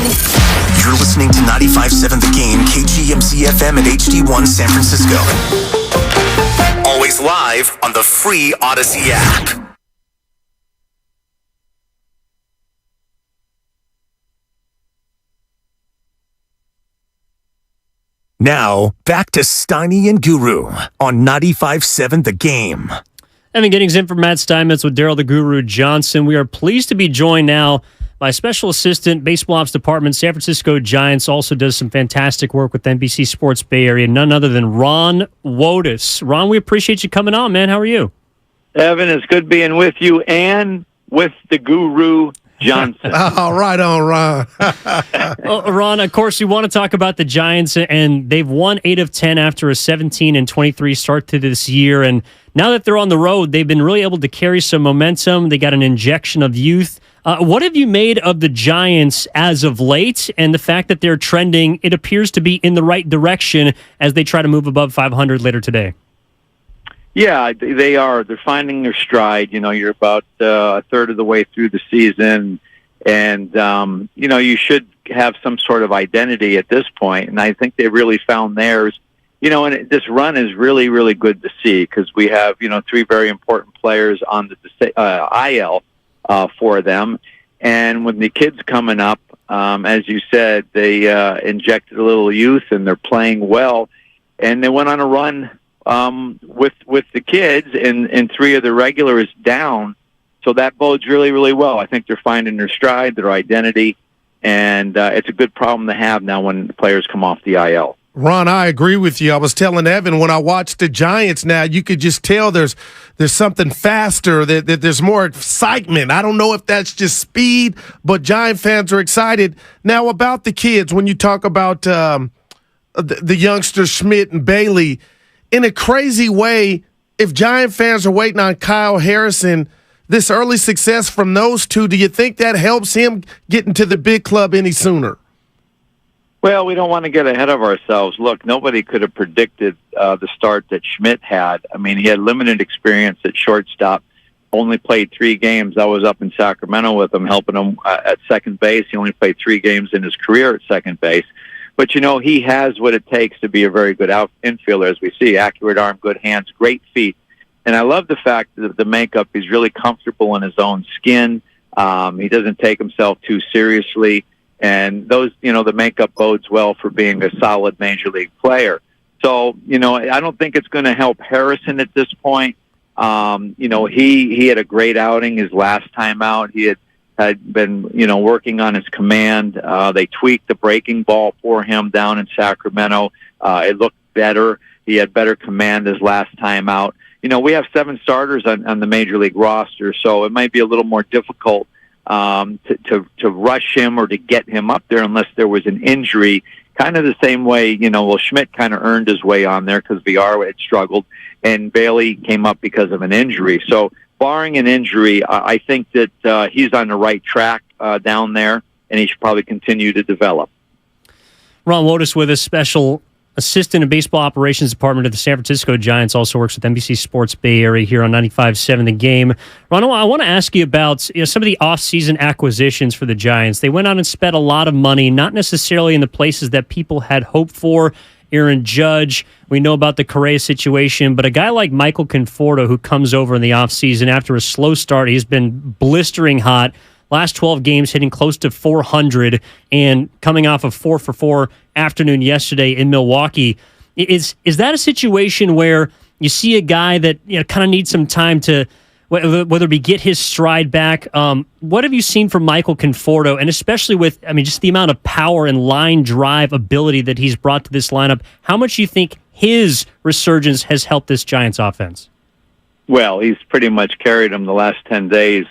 You're listening to 95.7 The Game, KGMZ FM and HD1 San Francisco. Always live on the free Odyssey app. Now, back to Steiny and Guru on 95.7 The Game. Evan Giddings in for Matt Steinmetz with Daryl the Guru Johnson. We are pleased to be joined now by Special Assistant Baseball Ops Department, San Francisco Giants, also does some fantastic work with NBC Sports Bay Area, none other than Ron Wotus. Ron, we appreciate you coming on, man. How are you? Evan, it's good being with you and with the Guru Johnson. All right, on Ron. Ron, of course, we want to talk about the Giants, and they've won 8 of 10 after a 17-23 start to this year. And now that they're on the road, they've been really able to carry some momentum. They got an injection of youth. What have you made of the Giants as of late, and the fact that they're trending, it appears to be in the right direction as they try to move above 500 later today? Yeah, they are. They're finding their stride. You know, you're about a third of the way through the season, and, you know, you should have some sort of identity at this point, and I think they really found theirs. You know, and this run is really, really good to see because we have, you know, 3 very important players on the IL for them. And when the kids coming up, as you said, they injected a little youth, and they're playing well. And they went on a run with the kids, and 3 of the regulars down. So that bodes really, really well. I think they're finding their stride, their identity, and it's a good problem to have now when the players come off the IL. Ron, I agree with you. I was telling Evan when I watched the Giants now, you could just tell there's something faster, that there's more excitement. I don't know if that's just speed, but Giant fans are excited. Now, about the kids, when you talk about the youngsters, Schmidt and Bailey, in a crazy way, if Giant fans are waiting on Kyle Harrison, this early success from those 2, do you think that helps him get into the big club any sooner? Well, we don't want to get ahead of ourselves. Look, nobody could have predicted the start that Schmidt had. I mean, he had limited experience at shortstop, only played 3 games. I was up in Sacramento with him, helping him at second base. He only played 3 games in his career at second base. But, you know, he has what it takes to be a very good infielder, as we see. Accurate arm, good hands, great feet. And I love the fact that the makeup, he's really comfortable in his own skin. He doesn't take himself too seriously. And those, you know, the makeup bodes well for being a solid major league player. So, you know, I don't think it's going to help Harrison at this point. You know, he had a great outing his last time out. He had been, you know, working on his command. They tweaked the breaking ball for him down in Sacramento. It looked better. He had better command his last time out. You know, we have 7 starters on the major league roster, so it might be a little more difficult to rush him or to get him up there unless there was an injury, kind of the same way, you know, well, Schmidt kind of earned his way on there because VR had struggled, and Bailey came up because of an injury. So barring an injury, I think that he's on the right track down there, and he should probably continue to develop. Ron Wotus with us, Special Assistant in Baseball Operations Department of the San Francisco Giants, also works with NBC Sports Bay Area here on 95.7 The Game. Ron, I want to ask you about some of the offseason acquisitions for the Giants. They went out and spent a lot of money, not necessarily in the places that people had hoped for. Aaron Judge, we know about the Correa situation, but a guy like Michael Conforto who comes over in the offseason after a slow start, he's been blistering hot. Last 12 games hitting close to 400 and coming off of 4-for-4 afternoon yesterday in Milwaukee. Is that a situation where you see a guy that, you know, kind of needs some time to, whether it be get his stride back? What have you seen from Michael Conforto, and especially with, I mean, just the amount of power and line drive ability that he's brought to this lineup? How much do you think his resurgence has helped this Giants offense? Well, he's pretty much carried them the last 10 days.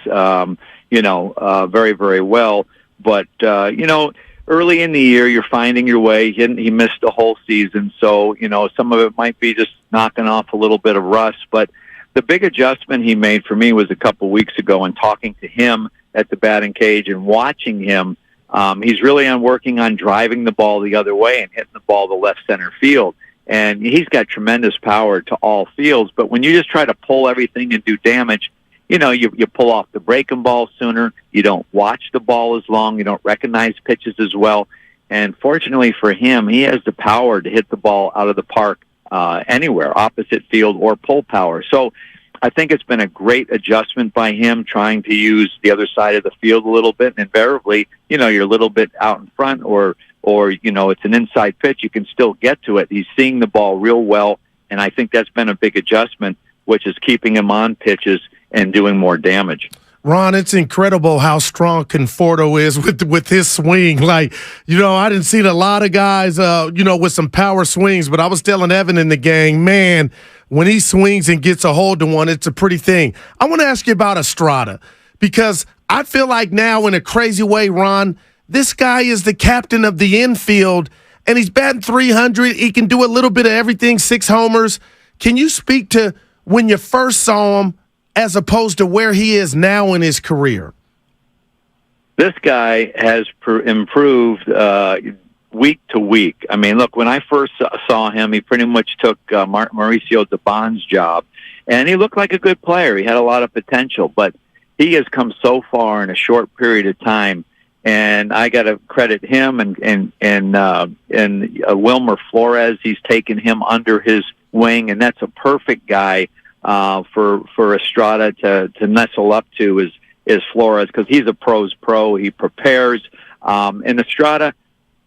You know, very, very well. But, you know, early in the year, you're finding your way. He missed the whole season. So, you know, some of it might be just knocking off a little bit of rust. But the big adjustment he made for me was a couple weeks ago, and talking to him at the batting cage and watching him. He's really working on driving the ball the other way and hitting the ball to left center field. And he's got tremendous power to all fields. But when you just try to pull everything and do damage, you pull off the breaking ball sooner. You don't watch the ball as long. You don't recognize pitches as well. And fortunately for him, he has the power to hit the ball out of the park anywhere, opposite field or pull power. So I think it's been a great adjustment by him trying to use the other side of the field a little bit. And invariably, you're a little bit out in front or it's an inside pitch. You can still get to it. He's seeing the ball real well. And I think that's been a big adjustment, which is keeping him on pitches and doing more damage. Ron, it's incredible how strong Conforto is with his swing. Like, I didn't see a lot of guys, with some power swings, but I was telling Evan in the gang, man, when he swings and gets a hold of one, it's a pretty thing. I want to ask you about Estrada because I feel like now in a crazy way, Ron, this guy is the captain of the infield, and he's batting .300. He can do a little bit of everything, 6 homers. Can you speak to when you first saw him as opposed to where he is now in his career? This guy has improved week to week. I mean, look, when I first saw him, he pretty much took Mauricio Dubon's job, and he looked like a good player. He had a lot of potential, but he has come so far in a short period of time. And I got to credit him and Wilmer Flores. He's taken him under his wing, and that's a perfect guy for Estrada to nestle up to is Flores because he's a pro's pro. He prepares. And Estrada,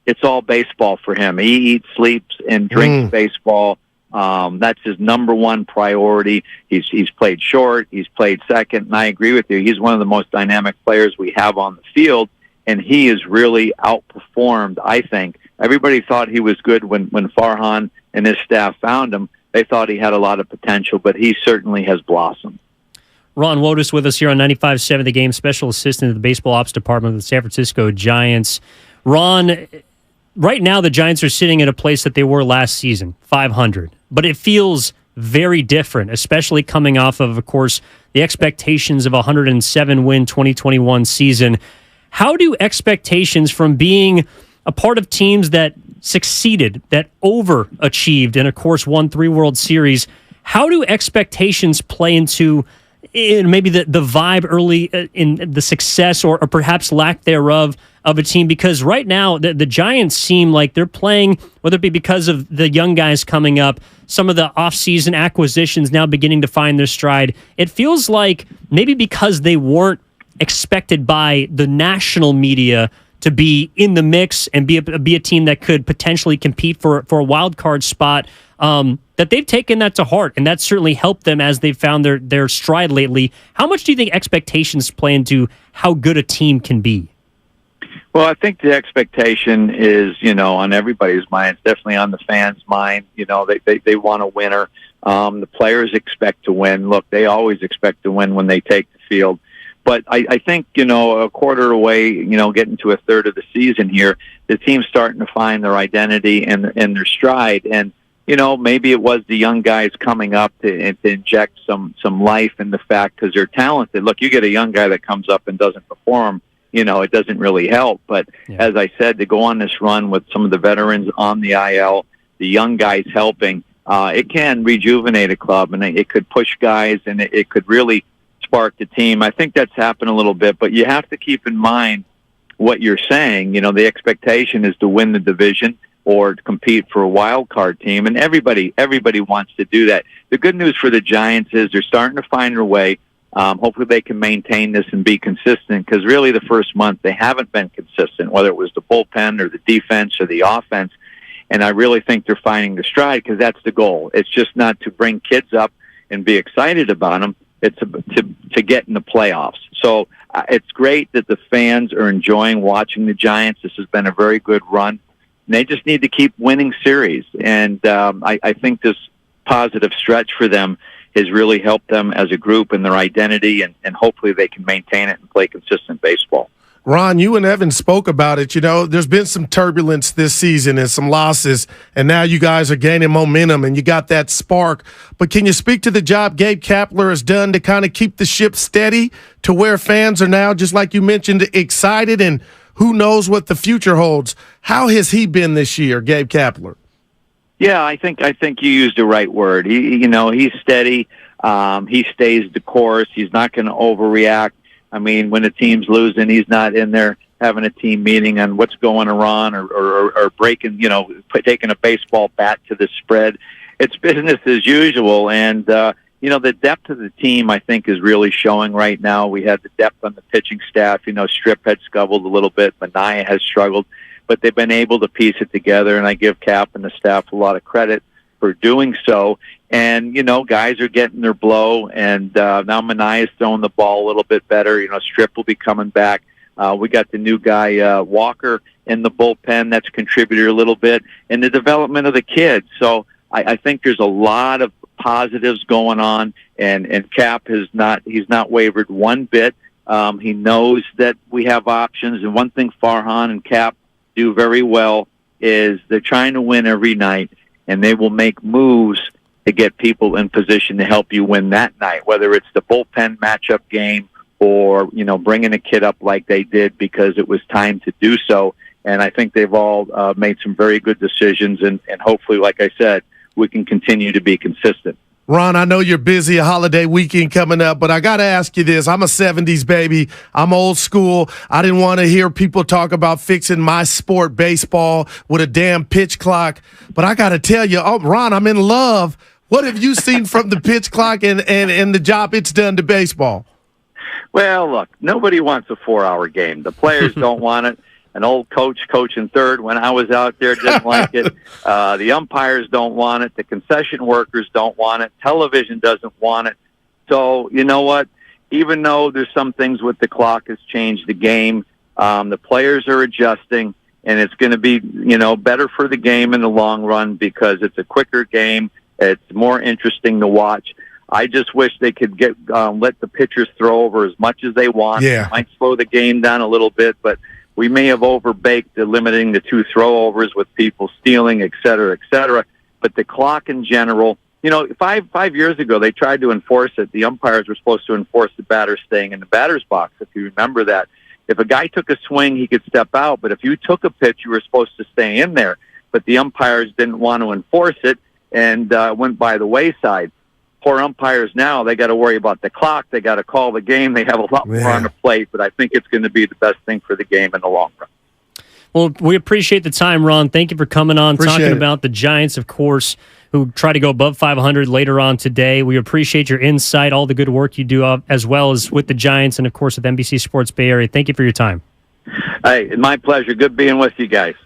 it's all baseball for him. He eats, sleeps, and drinks baseball. That's his number one priority. He's played short. He's played second. And I agree with you. He's one of the most dynamic players we have on the field. And he has really outperformed, I think. Everybody thought he was good when Farhan and his staff found him. They thought he had a lot of potential, but he certainly has blossomed. Ron Wotus with us here on 95.7 The Game, special assistant to the baseball ops department of the San Francisco Giants. Ron, right now the Giants are sitting at a place that they were last season, 500. But it feels very different, especially coming off of course, the expectations of a 107-win 2021 season. How do expectations from being a part of teams that succeeded, that overachieved, and of course won 3 World Series, how do expectations play into maybe the vibe early in the success or perhaps lack thereof of a team? Because right now the Giants seem like they're playing, whether it be because of the young guys coming up, some of the offseason acquisitions now beginning to find their stride. It feels like maybe because they weren't expected by the national media to be in the mix and be a team that could potentially compete for a wild card spot, that they've taken that to heart, and that's certainly helped them as they've found their stride lately. How much do you think expectations play into how good a team can be? Well, I think the expectation is, on everybody's mind. It's definitely on the fans' mind. They want a winner. The players expect to win. Look, they always expect to win when they take the field. But I think, a quarter away, getting to a third of the season here, the team's starting to find their identity and their stride. And, maybe it was the young guys coming up to inject some life in the fact because they're talented. Look, you get a young guy that comes up and doesn't perform, it doesn't really help. But as I said, to go on this run with some of the veterans on the IL, the young guys helping, it can rejuvenate a club and it could push guys and it could really spark the team. I think that's happened a little bit, but you have to keep in mind what you're saying. The expectation is to win the division or to compete for a wild card team, and everybody wants to do that. The good news for the Giants is they're starting to find their way. Hopefully they can maintain this and be consistent because really the first month they haven't been consistent, whether it was the bullpen or the defense or the offense. And I really think they're finding their stride because that's the goal. It's just not to bring kids up and be excited about them. It's to get in the playoffs. So it's great that the fans are enjoying watching the Giants. This has been a very good run. And they just need to keep winning series. And I think this positive stretch for them has really helped them as a group and their identity, and hopefully they can maintain it and play consistent baseball. Ron, you and Evan spoke about it. There's been some turbulence this season and some losses, and now you guys are gaining momentum and you got that spark. But can you speak to the job Gabe Kapler has done to kind of keep the ship steady to where fans are now, just like you mentioned, excited, and who knows what the future holds? How has he been this year, Gabe Kapler? Yeah, I think you used the right word. He's steady. He stays the course. He's not going to overreact. I mean, when the team's losing, he's not in there having a team meeting on what's going on or breaking, taking a baseball bat to the spread. It's business as usual. And, the depth of the team, I think, is really showing right now. We had the depth on the pitching staff. Strip had scuffled a little bit. Manaea has struggled. But they've been able to piece it together, and I give Cap and the staff a lot of credit for doing so. And, guys are getting their blow, and now Manaea is throwing the ball a little bit better. Strip will be coming back. We got the new guy, Walker, in the bullpen that's contributed a little bit, and the development of the kids. So I think there's a lot of positives going on, and Cap he's not wavered one bit. He knows that we have options, and one thing Farhan and Cap do very well is they're trying to win every night, and they will make moves to get people in position to help you win that night, whether it's the bullpen matchup game or, bringing a kid up like they did because it was time to do so. And I think they've all made some very good decisions, and hopefully, like I said, we can continue to be consistent. Ron, I know you're busy, a holiday weekend coming up, but I got to ask you this. I'm a 70s baby. I'm old school. I didn't want to hear people talk about fixing my sport, baseball, with a damn pitch clock. But I got to tell you, Ron, I'm in love. What have you seen from the pitch clock and the job it's done to baseball? Well, look, nobody wants a 4-hour game. The players don't want it. An old coaching third when I was out there, didn't like it. The umpires don't want it. The concession workers don't want it. Television doesn't want it. So, you know what? Even though there's some things with the clock has changed the game, the players are adjusting, and it's going to be, better for the game in the long run because it's a quicker game. It's more interesting to watch. I just wish they could let the pitchers throw over as much as they want. Yeah. It might slow the game down a little bit, but we may have overbaked limiting the 2 throwovers with people stealing, et cetera, et cetera. But the clock in general, 5 years ago, they tried to enforce it. The umpires were supposed to enforce the batter staying in the batter's box, if you remember that. If a guy took a swing, he could step out. But if you took a pitch, you were supposed to stay in there. But the umpires didn't want to enforce it and went by the wayside. Poor umpires now, they got to worry about the clock. They got to call the game. They have a lot more on the plate, but I think it's going to be the best thing for the game in the long run. Well, we appreciate the time, Ron. Thank you for coming on, talking it. about the Giants, of course, who try to go above 500 later on today. We appreciate your insight, all the good work you do, as well as with the Giants and, of course, with NBC Sports Bay Area. Thank you for your time. Hey, my pleasure. Good being with you guys.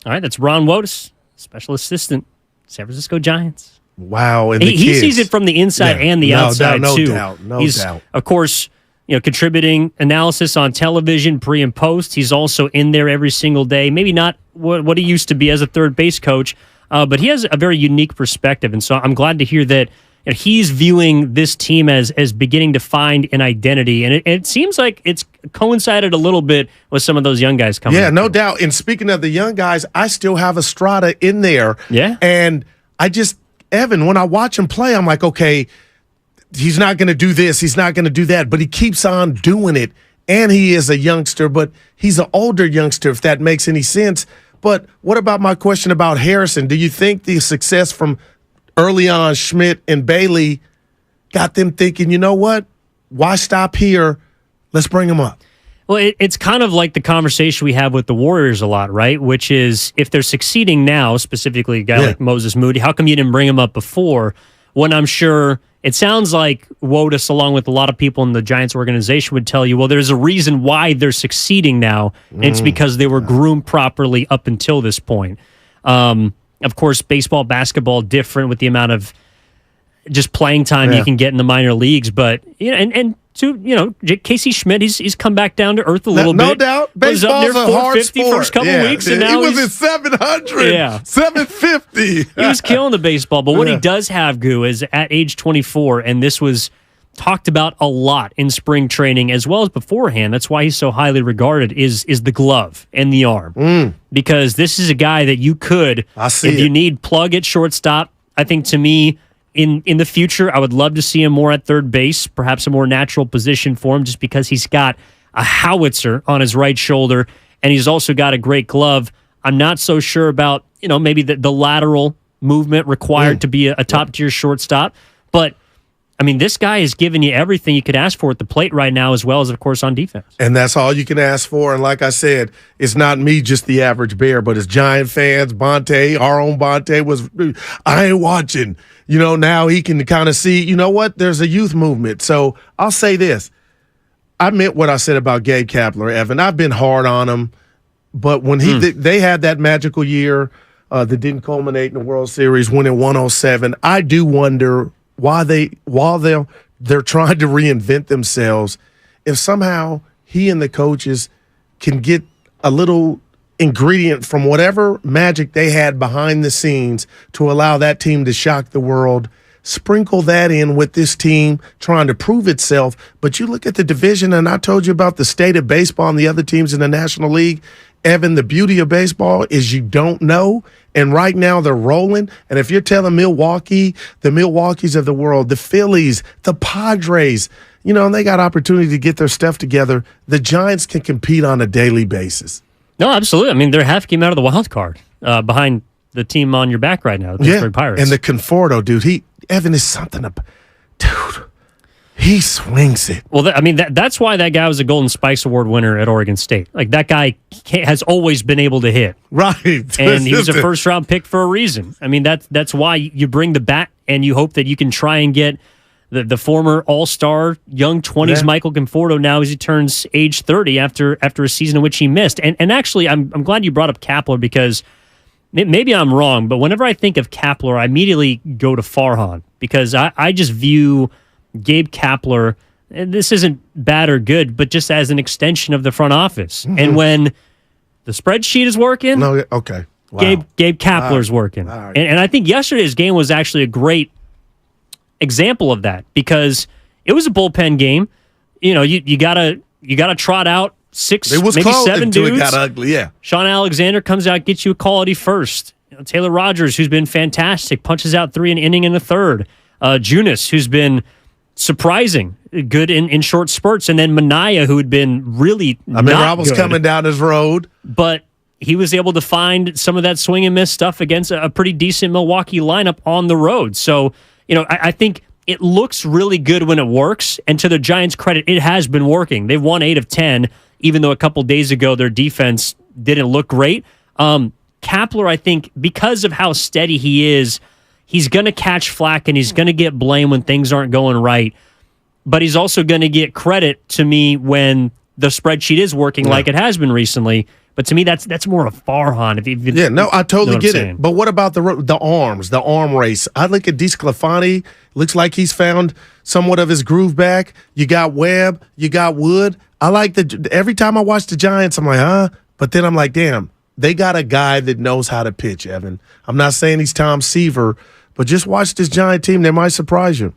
All right, that's Ron Wotus, Special Assistant, San Francisco Giants. Wow, and he sees it from the inside and the outside, too. No doubt. Of course, contributing analysis on television, pre and post. He's also in there every single day. Maybe not what he used to be as a third base coach, but he has a very unique perspective. And so I'm glad to hear that he's viewing this team as beginning to find an identity. And it seems like it's coincided a little bit with some of those young guys coming. Yeah, no doubt. And speaking of the young guys, I still have Estrada in there. Yeah. And Evan, when I watch him play, I'm like, okay, he's not going to do this, he's not going to do that, but he keeps on doing it, and he is a youngster, but he's an older youngster, if that makes any sense. But what about my question about Harrison? Do you think the success from early on, Schmidt and Bailey, got them thinking, you know what, why stop here? Let's bring him up. Well, it's kind of like the conversation we have with the Warriors a lot, right? Which is, if they're succeeding now, specifically a guy like Moses Moody, how come you didn't bring him up before? When I'm sure it sounds like Wotus, along with a lot of people in the Giants organization, would tell you, well, there's a reason why they're succeeding now, and it's because they were groomed properly up until this point. Of course, baseball, basketball, different with the amount of just playing time you can get in the minor leagues, but Casey Schmidt, he's come back down to earth a little bit. No doubt. Baseball's was up a hard 450 sport. first couple weeks, and now he was at 700, 750. He was killing the baseball, but what he does have, Goo, is at age 24, and this was talked about a lot in spring training as well as beforehand. That's why he's so highly regarded, is the glove and the arm. Because this is a guy that you could, if you need plug at shortstop, I think to me, in the future, I would love to see him more at third base, perhaps a more natural position for him, just because he's got a howitzer on his right shoulder, and he's also got a great glove. I'm not so sure about, maybe the lateral movement required to be a top-tier shortstop, but I mean, this guy is giving you everything you could ask for at the plate right now, as well as, of course, on defense. And that's all you can ask for. And like I said, it's not me, just the average bear, but it's Giant fans. Bonte, our own Bonte I ain't watching. Now he can kind of see, you know what? There's a youth movement. So I'll say this. I meant what I said about Gabe Kapler, Evan. I've been hard on him, but when they had that magical year that didn't culminate in the World Series, winning 107, I do wonder while they're trying to reinvent themselves, if somehow he and the coaches can get a little ingredient from whatever magic they had behind the scenes to allow that team to shock the world, sprinkle that in with this team trying to prove itself. But you look at the division, and I told you about the state of baseball and the other teams in the National League. Evan, the beauty of baseball is you don't know, and right now they're rolling. And if you're telling Milwaukee, the Milwaukees of the world, the Phillies, the Padres, and they got opportunity to get their stuff together, the Giants can compete on a daily basis. No, absolutely. I mean, they're half game out of the wild card behind the team on your back right now, the Pittsburgh Pirates. And the Conforto, dude, Evan is something dude. He swings it. Well, that's why that guy was a Golden Spikes Award winner at Oregon State. Like, that guy has always been able to hit. Right. And he was a first-round pick for a reason. I mean, that's why you bring the bat, and you hope that you can try and get the former all-star, young 20s Michael Conforto now as he turns age 30 after a season in which he missed. And actually, I'm glad you brought up Kapler, because maybe I'm wrong, but whenever I think of Kapler, I immediately go to Farhan, because I just view Gabe Kapler, and this isn't bad or good, but just as an extension of the front office. Mm-hmm. And when the spreadsheet is working, wow. Gabe Kapler's working. Right. And I think yesterday's game was actually a great example of that, because it was a bullpen game. You gotta trot out six, maybe seven dudes. It got ugly, yeah. Sean Alexander comes out, gets you a quality first. Taylor Rogers, who's been fantastic, punches out 3 an inning in the third. Junis, who's been surprising, good in short spurts, and then Minaya, who had been really I was coming down his road, but he was able to find some of that swing and miss stuff against a pretty decent Milwaukee lineup on the road. So, I think it looks really good when it works, and to the Giants' credit, it has been working. They've won 8 of 10, even though a couple days ago their defense didn't look great. Kapler, I think, because of how steady he is, he's going to catch flack and he's going to get blamed when things aren't going right. But he's also going to get credit, to me, when the spreadsheet is working like it has been recently. But to me, that's more of Farhan. I totally get it. But what about the arms, the arm race? I look at DeSclafani. Looks like he's found somewhat of his groove back. You got Webb. You got Wood. I like every time I watch the Giants, I'm like, But then I'm like, damn, they got a guy that knows how to pitch, Evan. I'm not saying he's Tom Seaver, but just watch this Giant team. They might surprise you.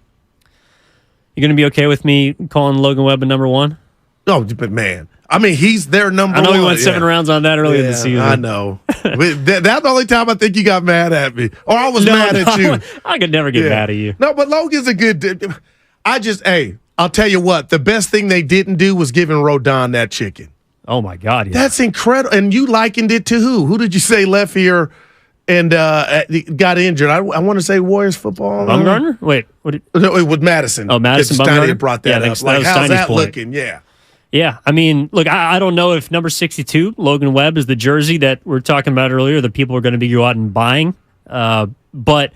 You going to be okay with me calling Logan Webb a number one? No, but man, I mean, he's their number one. I know we went 7 rounds on that earlier this season. I know. That's the only time I think you got mad at me. Or I was mad at you. I could never get mad at you. No, but Logan's a good... I'll tell you what. The best thing they didn't do was giving Rodon that chicken. Oh, my God. Yeah. That's incredible. And you likened it to who? Who did you say left here and got injured? I want to say Warriors football. Bumgarner? Wait. No, with Madison. Oh, Madison Bumgarner? Brought that up. Like, how's that looking? Yeah. Yeah, I mean, look, I don't know if number 62, Logan Webb, is the jersey that we're talking about earlier that people are going to be go out and buying. But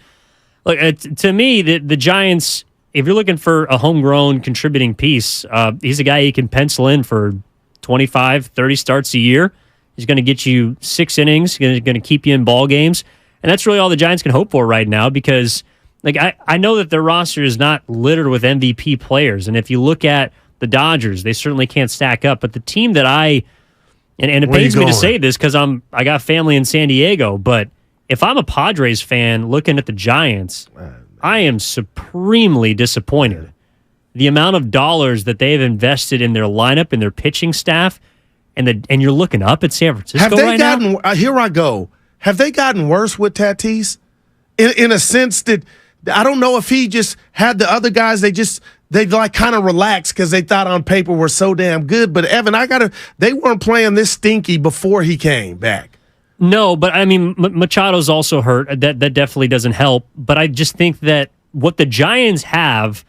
look, to me, the Giants, if you're looking for a homegrown contributing piece, he's a guy you can pencil in for 25, 30 starts a year. He's going to get you 6 innings, going to keep you in ball games. And that's really all the Giants can hope for right now, because like I know that their roster is not littered with MVP players. And if you look at the Dodgers, they certainly can't stack up. But the team that and it pains me to say this because I got family in San Diego, but if I'm a Padres fan looking at the Giants, I am supremely disappointed. The amount of dollars that they've invested in their lineup and their pitching staff, and you're looking up at San Francisco Have they gotten now? Here I go. Have they gotten worse with Tatis? In a sense that I don't know if he just had the other guys, they like kind of relaxed because they thought on paper were so damn good. But Evan, they weren't playing this stinky before he came back. No, but I mean, Machado's also hurt. That definitely doesn't help. But I just think that what the Giants have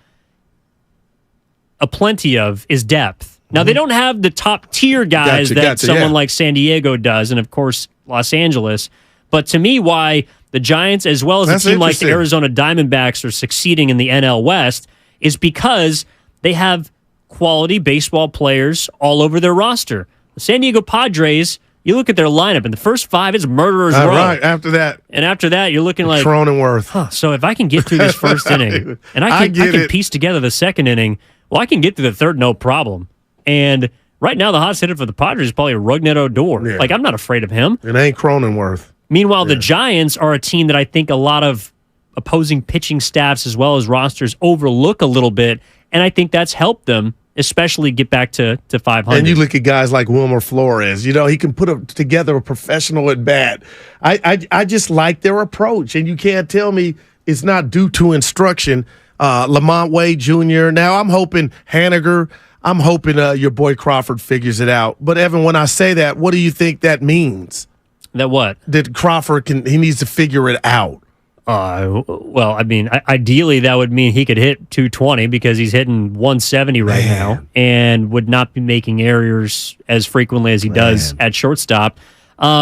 aplenty of is depth. Now, they don't have the top-tier guys that someone like San Diego does, and, of course, Los Angeles. But to me, why the Giants, as well as a team like the Arizona Diamondbacks, are succeeding in the NL West is because they have quality baseball players all over their roster. The San Diego Padres, you look at their lineup, and the first 5 is Murderers Row. Right, after that. And after that, you're looking like Cronenworth. So if I can get through this first inning, and I can piece together the second inning, well, I can get through the third, no problem. And right now, the hot hitter for the Padres is probably Rougned Odor. Yeah. Like, I'm not afraid of him. It ain't Cronenworth. Meanwhile, the Giants are a team that I think a lot of opposing pitching staffs as well as rosters overlook a little bit, and I think that's helped them, especially get back to 500. And you look at guys like Wilmer Flores. You know, he can put together a professional at bat. I just like their approach, and you can't tell me it's not due to instruction. Lamont Wade Jr. Now, I'm hoping Haniger. I'm hoping your boy Crawford figures it out. But, Evan, when I say that, what do you think that means? That what? That Crawford he needs to figure it out. Well, I mean, ideally that would mean he could hit 220 because he's hitting 170 right now and would not be making errors as frequently as he does at shortstop.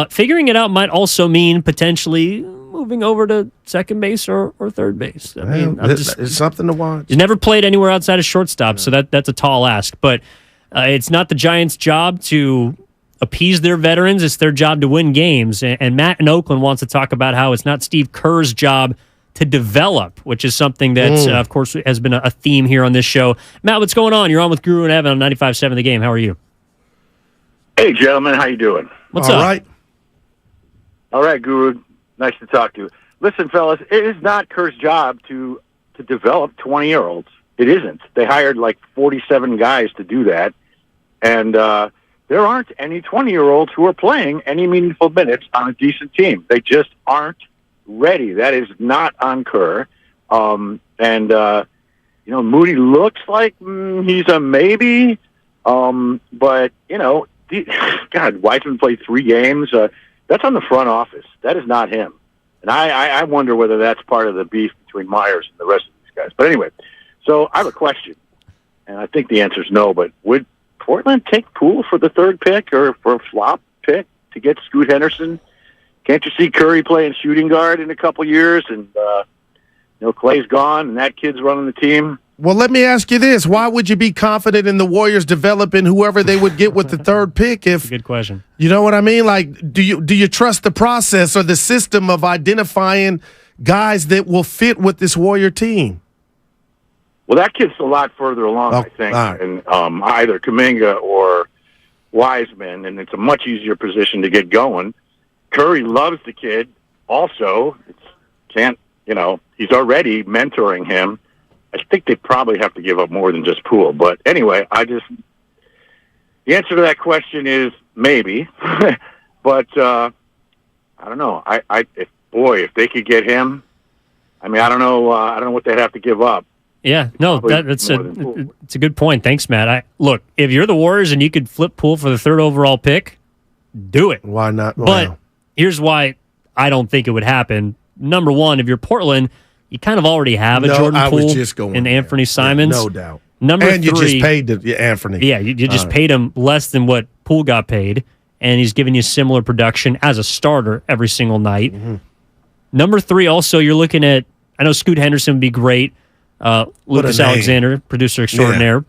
Figuring it out might also mean potentially moving over to second base or third base. I mean, it's something to watch. He's never played anywhere outside of shortstop, so that's a tall ask. But it's not the Giants' job to appease their veterans. It's their job to win games. And Matt in Oakland wants to talk about how it's not Steve Kerr's job to develop, which is something that, of course, has been a theme here on this show. Matt, what's going on? You're on with Guru and Evan on 95.7 The Game. How are you? Hey, gentlemen. How you doing? What's up? All right, Guru. Nice to talk to you. Listen, fellas, it is not Kerr's job to develop 20-year-olds. It isn't. They hired like 47 guys to do that. And there aren't any 20-year-olds who are playing any meaningful minutes on a decent team. They just aren't ready. That is not on Kerr. Moody looks like he's a maybe. But, God, Weissman played 3 games. That's on the front office. That is not him. And I wonder whether that's part of the beef between Myers and the rest of these guys. But anyway, so I have a question, and I think the answer is no, but would Portland take Poole for the 3rd pick or for a flop pick to get Scoot Henderson? Can't you see Curry playing shooting guard in a couple years, and Clay's gone, and that kid's running the team? Well, let me ask you this. Why would you be confident in the Warriors developing whoever they would get with the 3rd pick? Good question. You know what I mean? Like, do you trust the process or the system of identifying guys that will fit with this Warrior team? Well, that kid's a lot further along, I think, in either Kuminga or Wiseman, and it's a much easier position to get going. Curry loves the kid. Also, he's already mentoring him. I think they probably have to give up more than just Poole. But anyway, the answer to that question is maybe. But I don't know. If they could get him, I mean, I don't know what they'd have to give up. Yeah, no, it's a good point. Thanks, Matt. Look, if you're the Warriors and you could flip Poole for the 3rd overall pick, do it. Why not? But here's why I don't think it would happen. Number one, if you're Portland, you kind of already have a Jordan Poole and Anthony Simons. No doubt. Number 3, you just paid Anthony. Yeah, you just paid him less than what Poole got paid, and he's giving you similar production as a starter every single night. Mm-hmm. Number 3, also, you're looking at, I know Scoot Henderson would be great. Lucas Alexander, producer extraordinaire,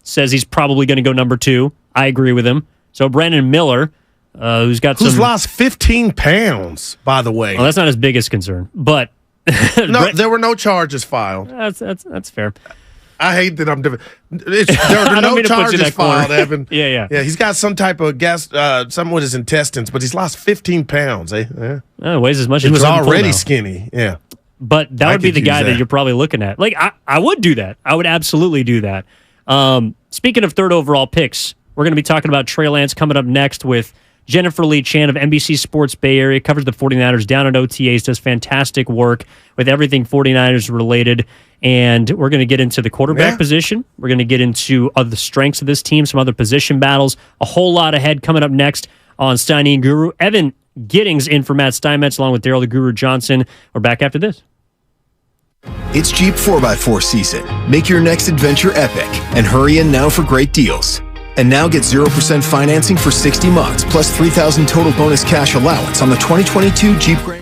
says he's probably going to go number 2. I agree with him. So Brandon Miller, who's lost 15 pounds, by the way. Well, that's not his biggest concern, but no, there were no charges filed. That's fair. I hate that I'm different. There are no charges filed, Evan. Yeah. He's got some type of something with his intestines, but he's lost 15 pounds. Yeah. Weighs as much as he was Jordan Poole already now. skinny. Yeah. But that would be the guy that you're probably looking at. Like, I would do that. I would absolutely do that. Speaking of 3rd overall picks, we're going to be talking about Trey Lance coming up next with Jennifer Lee Chan of NBC Sports Bay Area, covers the 49ers down at OTAs, does fantastic work with everything 49ers related. And we're going to get into the quarterback position. We're going to get into the strengths of this team, some other position battles, a whole lot ahead coming up next on Steiny and Guru. Evan Giddings in for Matt Steinmetz, along with Daryl the Guru Johnson. We're back after this. It's Jeep 4x4 season. Make your next adventure epic and hurry in now for great deals. And now get 0% financing for 60 months plus $3,000 total bonus cash allowance on the 2022 Jeep Grand.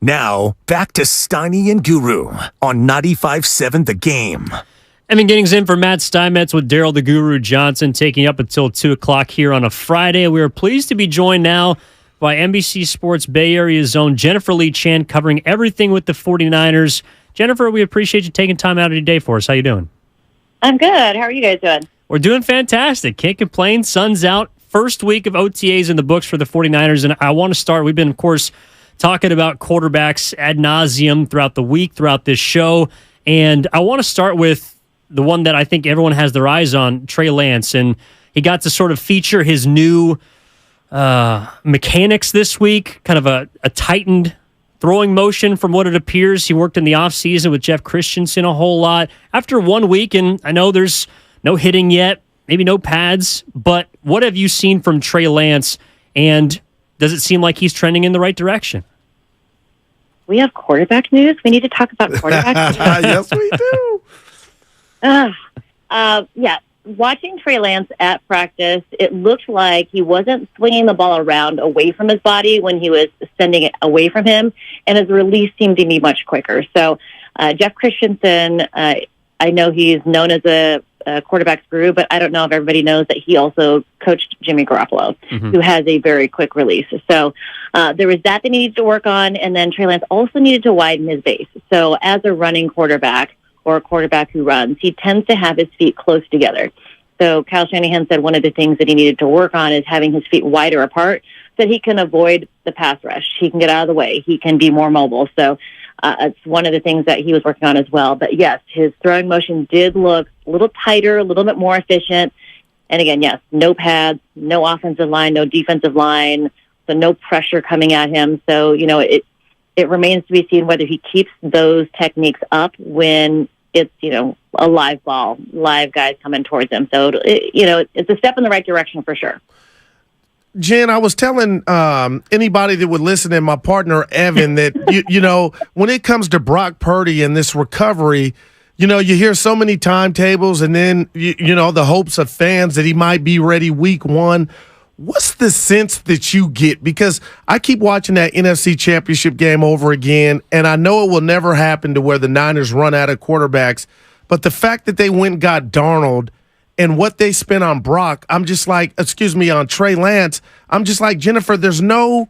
Now, back to Steiny and Guru on 95.7 The Game. Evan Giddings in for Matt Steinmetz with Daryl the Guru Johnson, taking up until 2 o'clock here on a Friday. We are pleased to be joined now by NBC Sports Bay Area's own Jennifer Lee Chan, covering everything with the 49ers. Jennifer, we appreciate you taking time out of your day for us. How you doing? I'm good. How are you guys doing? We're doing fantastic. Can't complain. Sun's out. First week of OTAs in the books for the 49ers, and I want to start. We've been, of course, talking about quarterbacks ad nauseum throughout the week, throughout this show, and I want to start with the one that I think everyone has their eyes on, Trey Lance, and he got to sort of feature his new mechanics this week, kind of a tightened throwing motion from what it appears. He worked in the offseason with Jeff Christensen a whole lot. After 1 week, and I know there's no hitting yet, maybe no pads, but what have you seen from Trey Lance, and does it seem like he's trending in the right direction? We have quarterback news? We need to talk about quarterbacks? Yes, we do. Yeah. Watching Trey Lance at practice, it looked like he wasn't swinging the ball around away from his body when he was sending it away from him, and his release seemed to be much quicker. So Jeff Christensen, I know he's known as a quarterback's guru, but I don't know if everybody knows that he also coached Jimmy Garoppolo, who has a very quick release. So there was that they needed to work on, and then Trey Lance also needed to widen his base. So as a running quarterback, or a quarterback who runs, he tends to have his feet close together. So Kyle Shanahan said one of the things that he needed to work on is having his feet wider apart so that he can avoid the pass rush. He can get out of the way. He can be more mobile. So it's one of the things that he was working on as well. But yes, his throwing motion did look a little tighter, a little bit more efficient. And again, yes, no pads, no offensive line, no defensive line, so no pressure coming at him. So, you know, it remains to be seen whether he keeps those techniques up when it's, you know, a live ball, live guys coming towards him. So, it's a step in the right direction for sure. Jen, I was telling anybody that would listen, and my partner, Evan, that, when it comes to Brock Purdy and this recovery, you hear so many timetables and then, the hopes of fans that he might be ready week 1. What's the sense that you get? Because I keep watching that NFC Championship game over again, and I know it will never happen to where the Niners run out of quarterbacks, but the fact that they went and got Darnold and what they spent on Brock, I'm just like, on Trey Lance, I'm just like, Jennifer, there's no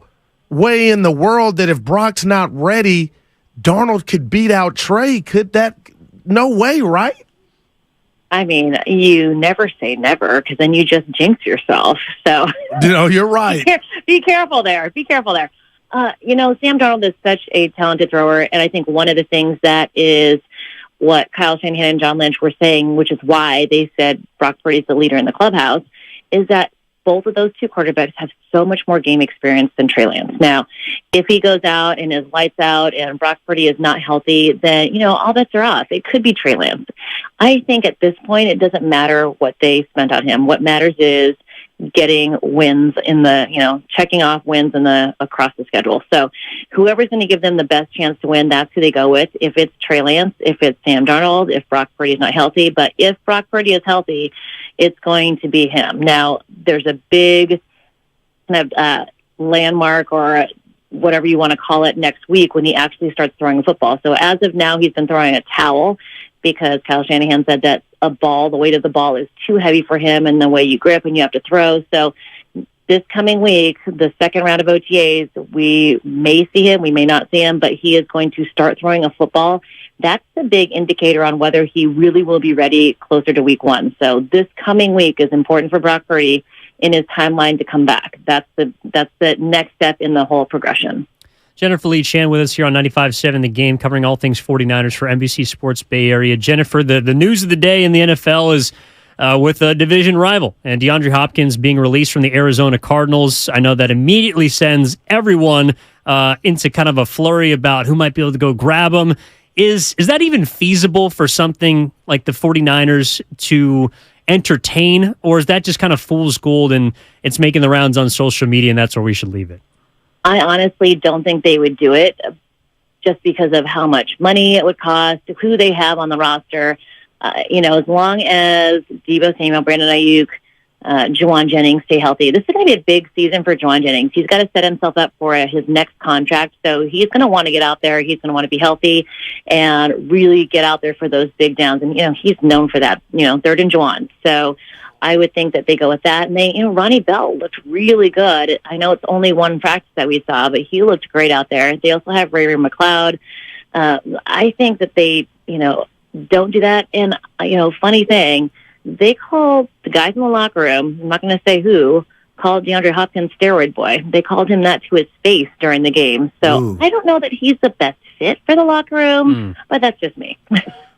way in the world that if Brock's not ready, Darnold could beat out Trey. Could that? No way, right? I mean, you never say never because then you just jinx yourself. So, you're right. Be careful there. Sam Darnold is such a talented thrower, and I think one of the things that is what Kyle Shanahan and John Lynch were saying, which is why they said Brock Purdy's the leader in the clubhouse, is that both of those two quarterbacks have so much more game experience than Trey Lance. Now, if he goes out and is lights out and Brock Purdy is not healthy, then, all bets are off. It could be Trey Lance. I think at this point, it doesn't matter what they spent on him. What matters is getting wins in the, checking off wins in the across the schedule. So whoever's going to give them the best chance to win, that's who they go with. If it's Trey Lance, if it's Sam Darnold, if Brock Purdy is not healthy. But if Brock Purdy is healthy, it's going to be him. Now, there's a big kind of landmark or whatever you want to call it next week when he actually starts throwing the football. So as of now, he's been throwing a towel because Kyle Shanahan said that the weight of the ball is too heavy for him and the way you grip and you have to throw. So this coming week, the second round of OTAs, we may see him, we may not see him, but he is going to start throwing a football. That's the big indicator on whether he really will be ready closer to week 1. So this coming week is important for Brock Purdy in his timeline to come back. That's the next step in the whole progression. Jennifer Lee Chan with us here on 95.7 The Game, covering all things 49ers for NBC Sports Bay Area. Jennifer, the news of the day in the NFL is with a division rival, and DeAndre Hopkins being released from the Arizona Cardinals. I know that immediately sends everyone into kind of a flurry about who might be able to go grab him. Is that even feasible for something like the 49ers to entertain, or is that just kind of fool's gold and it's making the rounds on social media and that's where we should leave it? I honestly don't think they would do it just because of how much money it would cost, who they have on the roster. As long as Deebo Samuel, Brandon Ayuk, Juwan Jennings stay healthy. This is going to be a big season for Juwan Jennings. He's got to set himself up for his next contract. So he's going to want to get out there. He's going to want to be healthy and really get out there for those big downs. And, he's known for that, third and Juwan. So I would think that they go with that. And Ronnie Bell looked really good. I know it's only one practice that we saw, but he looked great out there. They also have Ray McLeod. I think that they, don't do that. And, funny thing, they called the guys in the locker room, I'm not going to say who, called DeAndre Hopkins steroid boy. They called him that to his face during the game. So I don't know that he's the best fit for the locker room, but that's just me.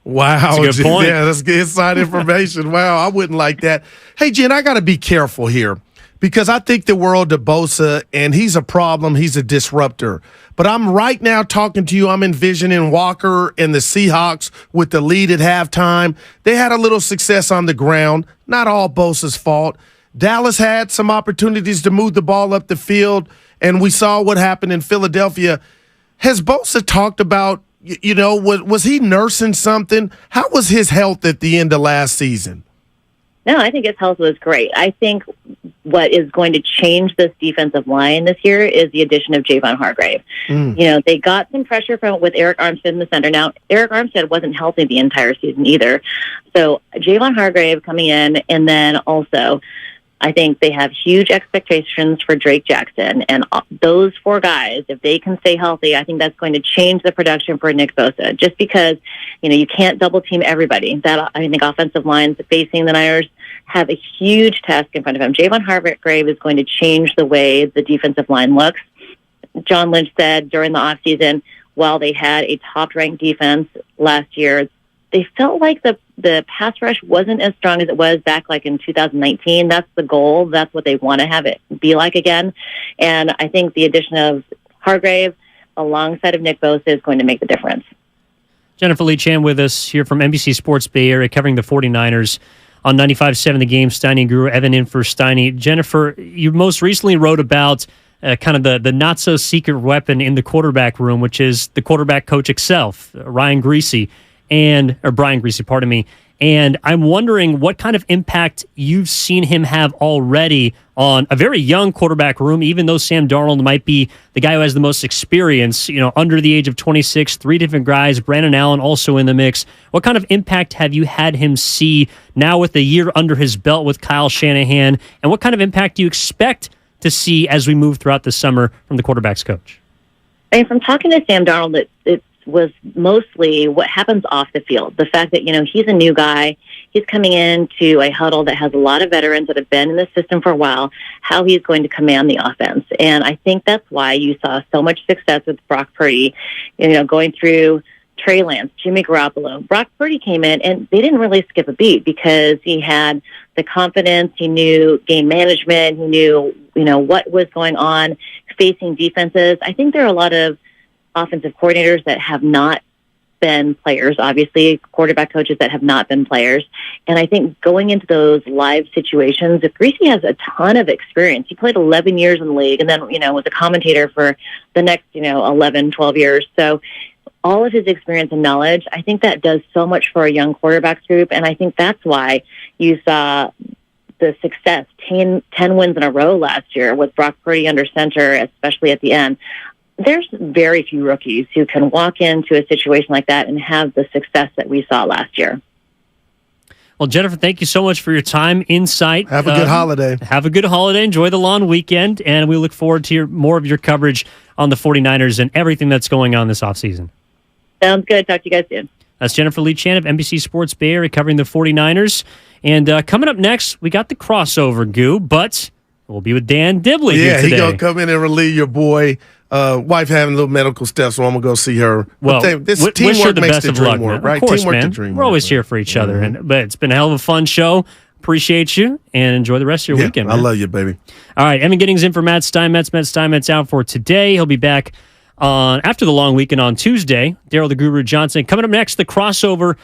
Wow. That's a good point. Yeah, that's good inside information. Wow, I wouldn't like that. Hey, Jen, I got to be careful here because I think the world of Bosa, and he's a problem. He's a disruptor. But I'm right now talking to you. I'm envisioning Walker and the Seahawks with the lead at halftime. They had a little success on the ground. Not all Bosa's fault. Dallas had some opportunities to move the ball up the field, and we saw what happened in Philadelphia. Has Bosa talked about, was he nursing something? How was his health at the end of last season? No, I think his health was great. I think what is going to change this defensive line this year is the addition of Javon Hargrave. They got some pressure with Eric Armstead in the center. Now, Eric Armstead wasn't healthy the entire season either. So Javon Hargrave coming in, and then also I think they have huge expectations for Drake Jackson. And those four guys, if they can stay healthy, I think that's going to change the production for Nick Bosa. Just because, you can't double team everybody. That I think offensive lines facing the Niners have a huge task in front of him. Javon Hargrave is going to change the way the defensive line looks. John Lynch said during the offseason, while they had a top-ranked defense last year, they felt like the pass rush wasn't as strong as it was back like in 2019. That's the goal. That's what they want to have it be like again. And I think the addition of Hargrave alongside of Nick Bosa is going to make the difference. Jennifer Lee Chan with us here from NBC Sports Bay Area covering the 49ers on 95.7 The Game. Steiny and Guru, Evan in for Steiny. Jennifer, you most recently wrote about kind of the not-so-secret weapon in the quarterback room, which is the quarterback coach himself, Brian Griese, pardon me. And I'm wondering what kind of impact you've seen him have already on a very young quarterback room, even though Sam Darnold might be the guy who has the most experience, under the age of 26, 3 different guys, Brandon Allen also in the mix. What kind of impact have you had him see now with a year under his belt with Kyle Shanahan? And what kind of impact do you expect to see as we move throughout the summer from the quarterback's coach? From talking to Sam Darnold, it was mostly what happens off the field. The fact that, he's a new guy. He's coming into a huddle that has a lot of veterans that have been in the system for a while, how he's going to command the offense. And I think that's why you saw so much success with Brock Purdy, going through Trey Lance, Jimmy Garoppolo. Brock Purdy came in, and they didn't really skip a beat because he had the confidence. He knew game management. He knew, what was going on facing defenses. I think there are a lot of offensive coordinators that have not been players, obviously, quarterback coaches that have not been players. And I think going into those live situations, if Griese has a ton of experience, he played 11 years in the league and then, was a commentator for the next, 11, 12 years. So all of his experience and knowledge, I think that does so much for a young quarterbacks group. And I think that's why you saw the success, 10 wins in a row last year with Brock Purdy under center, especially at the end. There's very few rookies who can walk into a situation like that and have the success that we saw last year. Well, Jennifer, thank you so much for your time, insight. Have a good holiday. Have a good holiday. Enjoy the long weekend, and we look forward to more of your coverage on the 49ers and everything that's going on this offseason. Sounds good. Talk to you guys soon. That's Jennifer Lee Chan of NBC Sports Bay Area covering the 49ers. And coming up next, we got the crossover, Goo, but we'll be with Dan Dibley here today. Yeah, he going to come in and relieve your boy. Wife having a little medical stuff, so I'm going to go see her. Well, wish her the best of luck, man. Right? Of course, Teamwork man. to dream. We're always here for each other. But it's been a hell of a fun show. Appreciate you, and enjoy the rest of your weekend, man. I love you, baby. All right, Evan Giddings in for Matt Steinmetz. Matt Steinmetz out for today. He'll be back after the long weekend on Tuesday. Daryl the Guru Johnson. Coming up next, the crossover.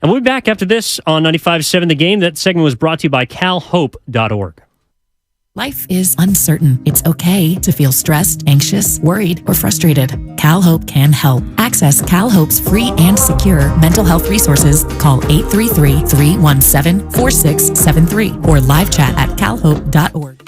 And we'll be back after this on 95.7 The Game. That segment was brought to you by calhope.org. Life is uncertain. It's okay to feel stressed, anxious, worried, or frustrated. CalHope can help. Access CalHope's free and secure mental health resources. Call 833-317-4673 or live chat at calhope.org.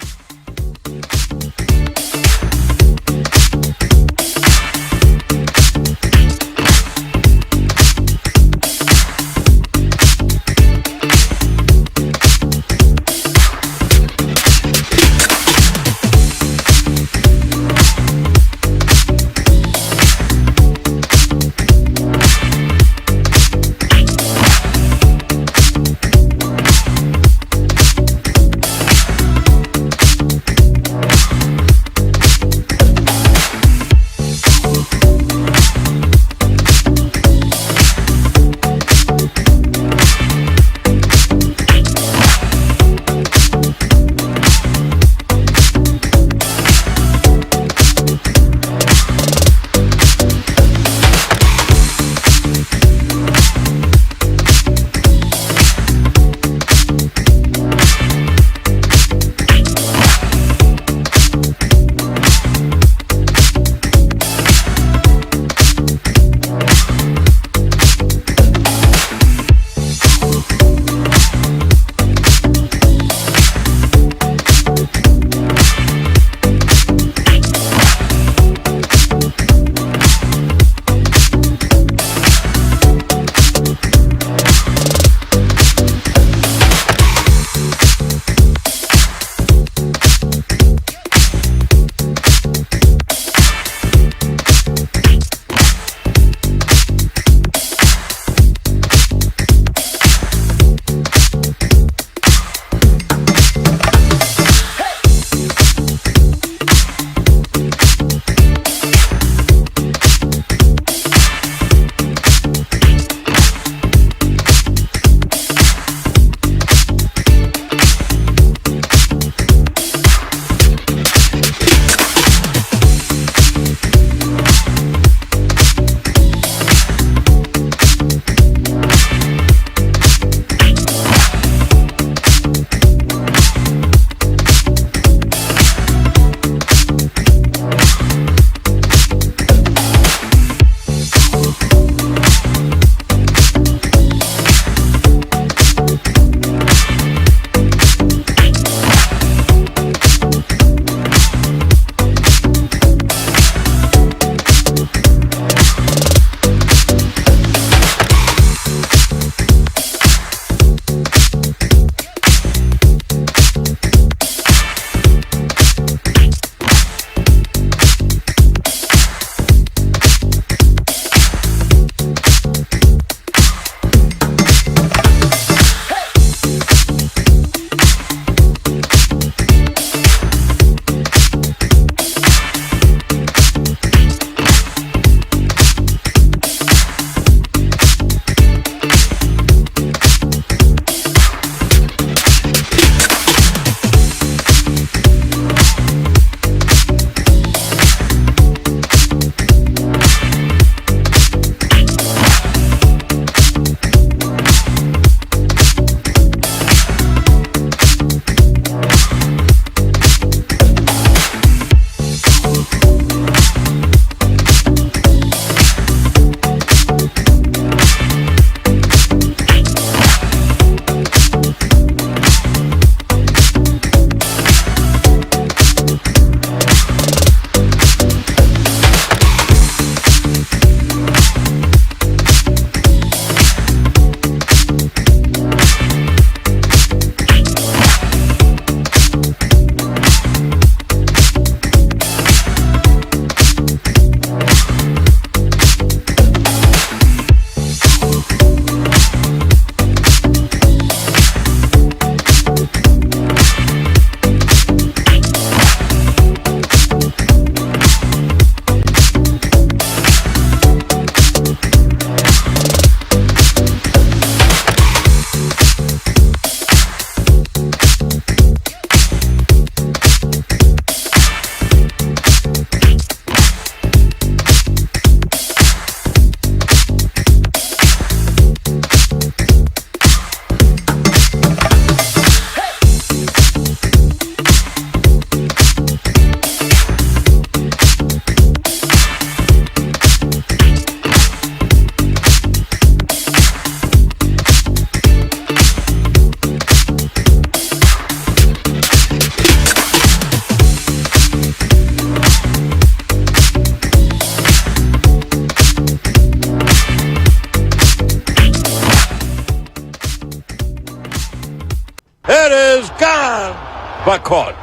but caught.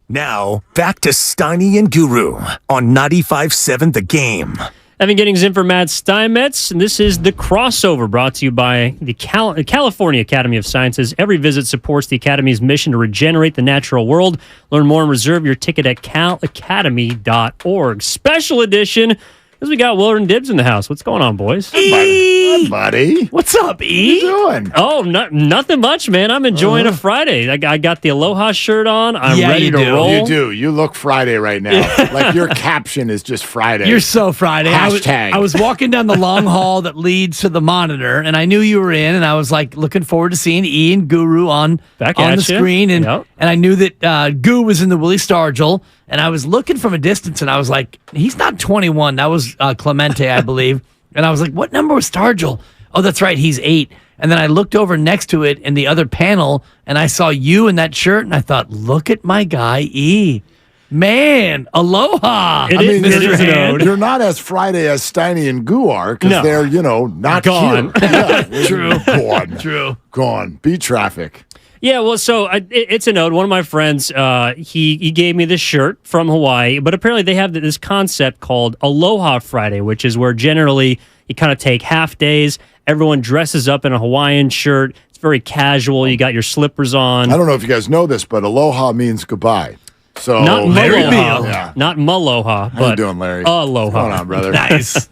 Now, back to Steiny and Guru on 95.7 The Game. Evan Giddings in for Matt Steinmetz, and this is The Crossover, brought to you by the California Academy of Sciences. Every visit supports the Academy's mission to regenerate the natural world. Learn more and reserve your ticket at calacademy.org. Special edition, because we got Willard and Dibbs in the house. What's going on, boys? Hey, buddy. What's up, E? What you doing? Oh, nothing much, man. I'm enjoying a Friday. I got the Aloha shirt on. I'm ready to roll. You do. You look Friday right now. Like your caption is just Friday. You're so Friday. Hashtag. I was walking down the long hall that leads to the monitor, and I knew you were in, and I was like looking forward to seeing E and Guru on the screen, and I knew that Goo was in the Willie Stargell, and I was looking from a distance, and I was like, he's not 21. That was Clemente, I believe. And I was like, what number was Stargell? Oh, that's right, he's 8. And then I looked over next to it in the other panel, and I saw you in that shirt, and I thought, look at my guy, E. Man, aloha. You're not as Friday as Steiny and Goo are, because they're, not gone. Yeah, True. Gone. True. Gone. Beat traffic. Yeah, well, so it's an ode. One of my friends, he gave me this shirt from Hawaii, but apparently they have this concept called Aloha Friday, which is where generally you kind of take half days. Everyone dresses up in a Hawaiian shirt. It's very casual. You got your slippers on. I don't know if you guys know this, but aloha means goodbye. So not Maloha, not Maloha, but how you doing, Larry? Aloha. What's going on, brother? Nice.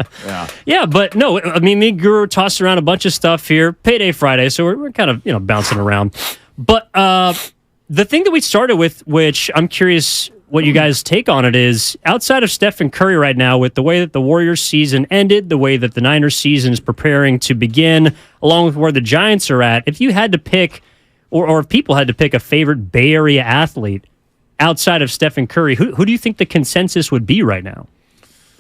Yeah, but no, I mean, me and Guru tossed around a bunch of stuff here. Payday Friday, so we're kind of bouncing around. But the thing that we started with, which I'm curious what you guys take on it, is outside of Stephen Curry right now, with the way that the Warriors season ended, the way that the Niners season is preparing to begin, along with where the Giants are at, if you had to pick, or if people had to pick a favorite Bay Area athlete outside of Stephen Curry, who do you think the consensus would be right now?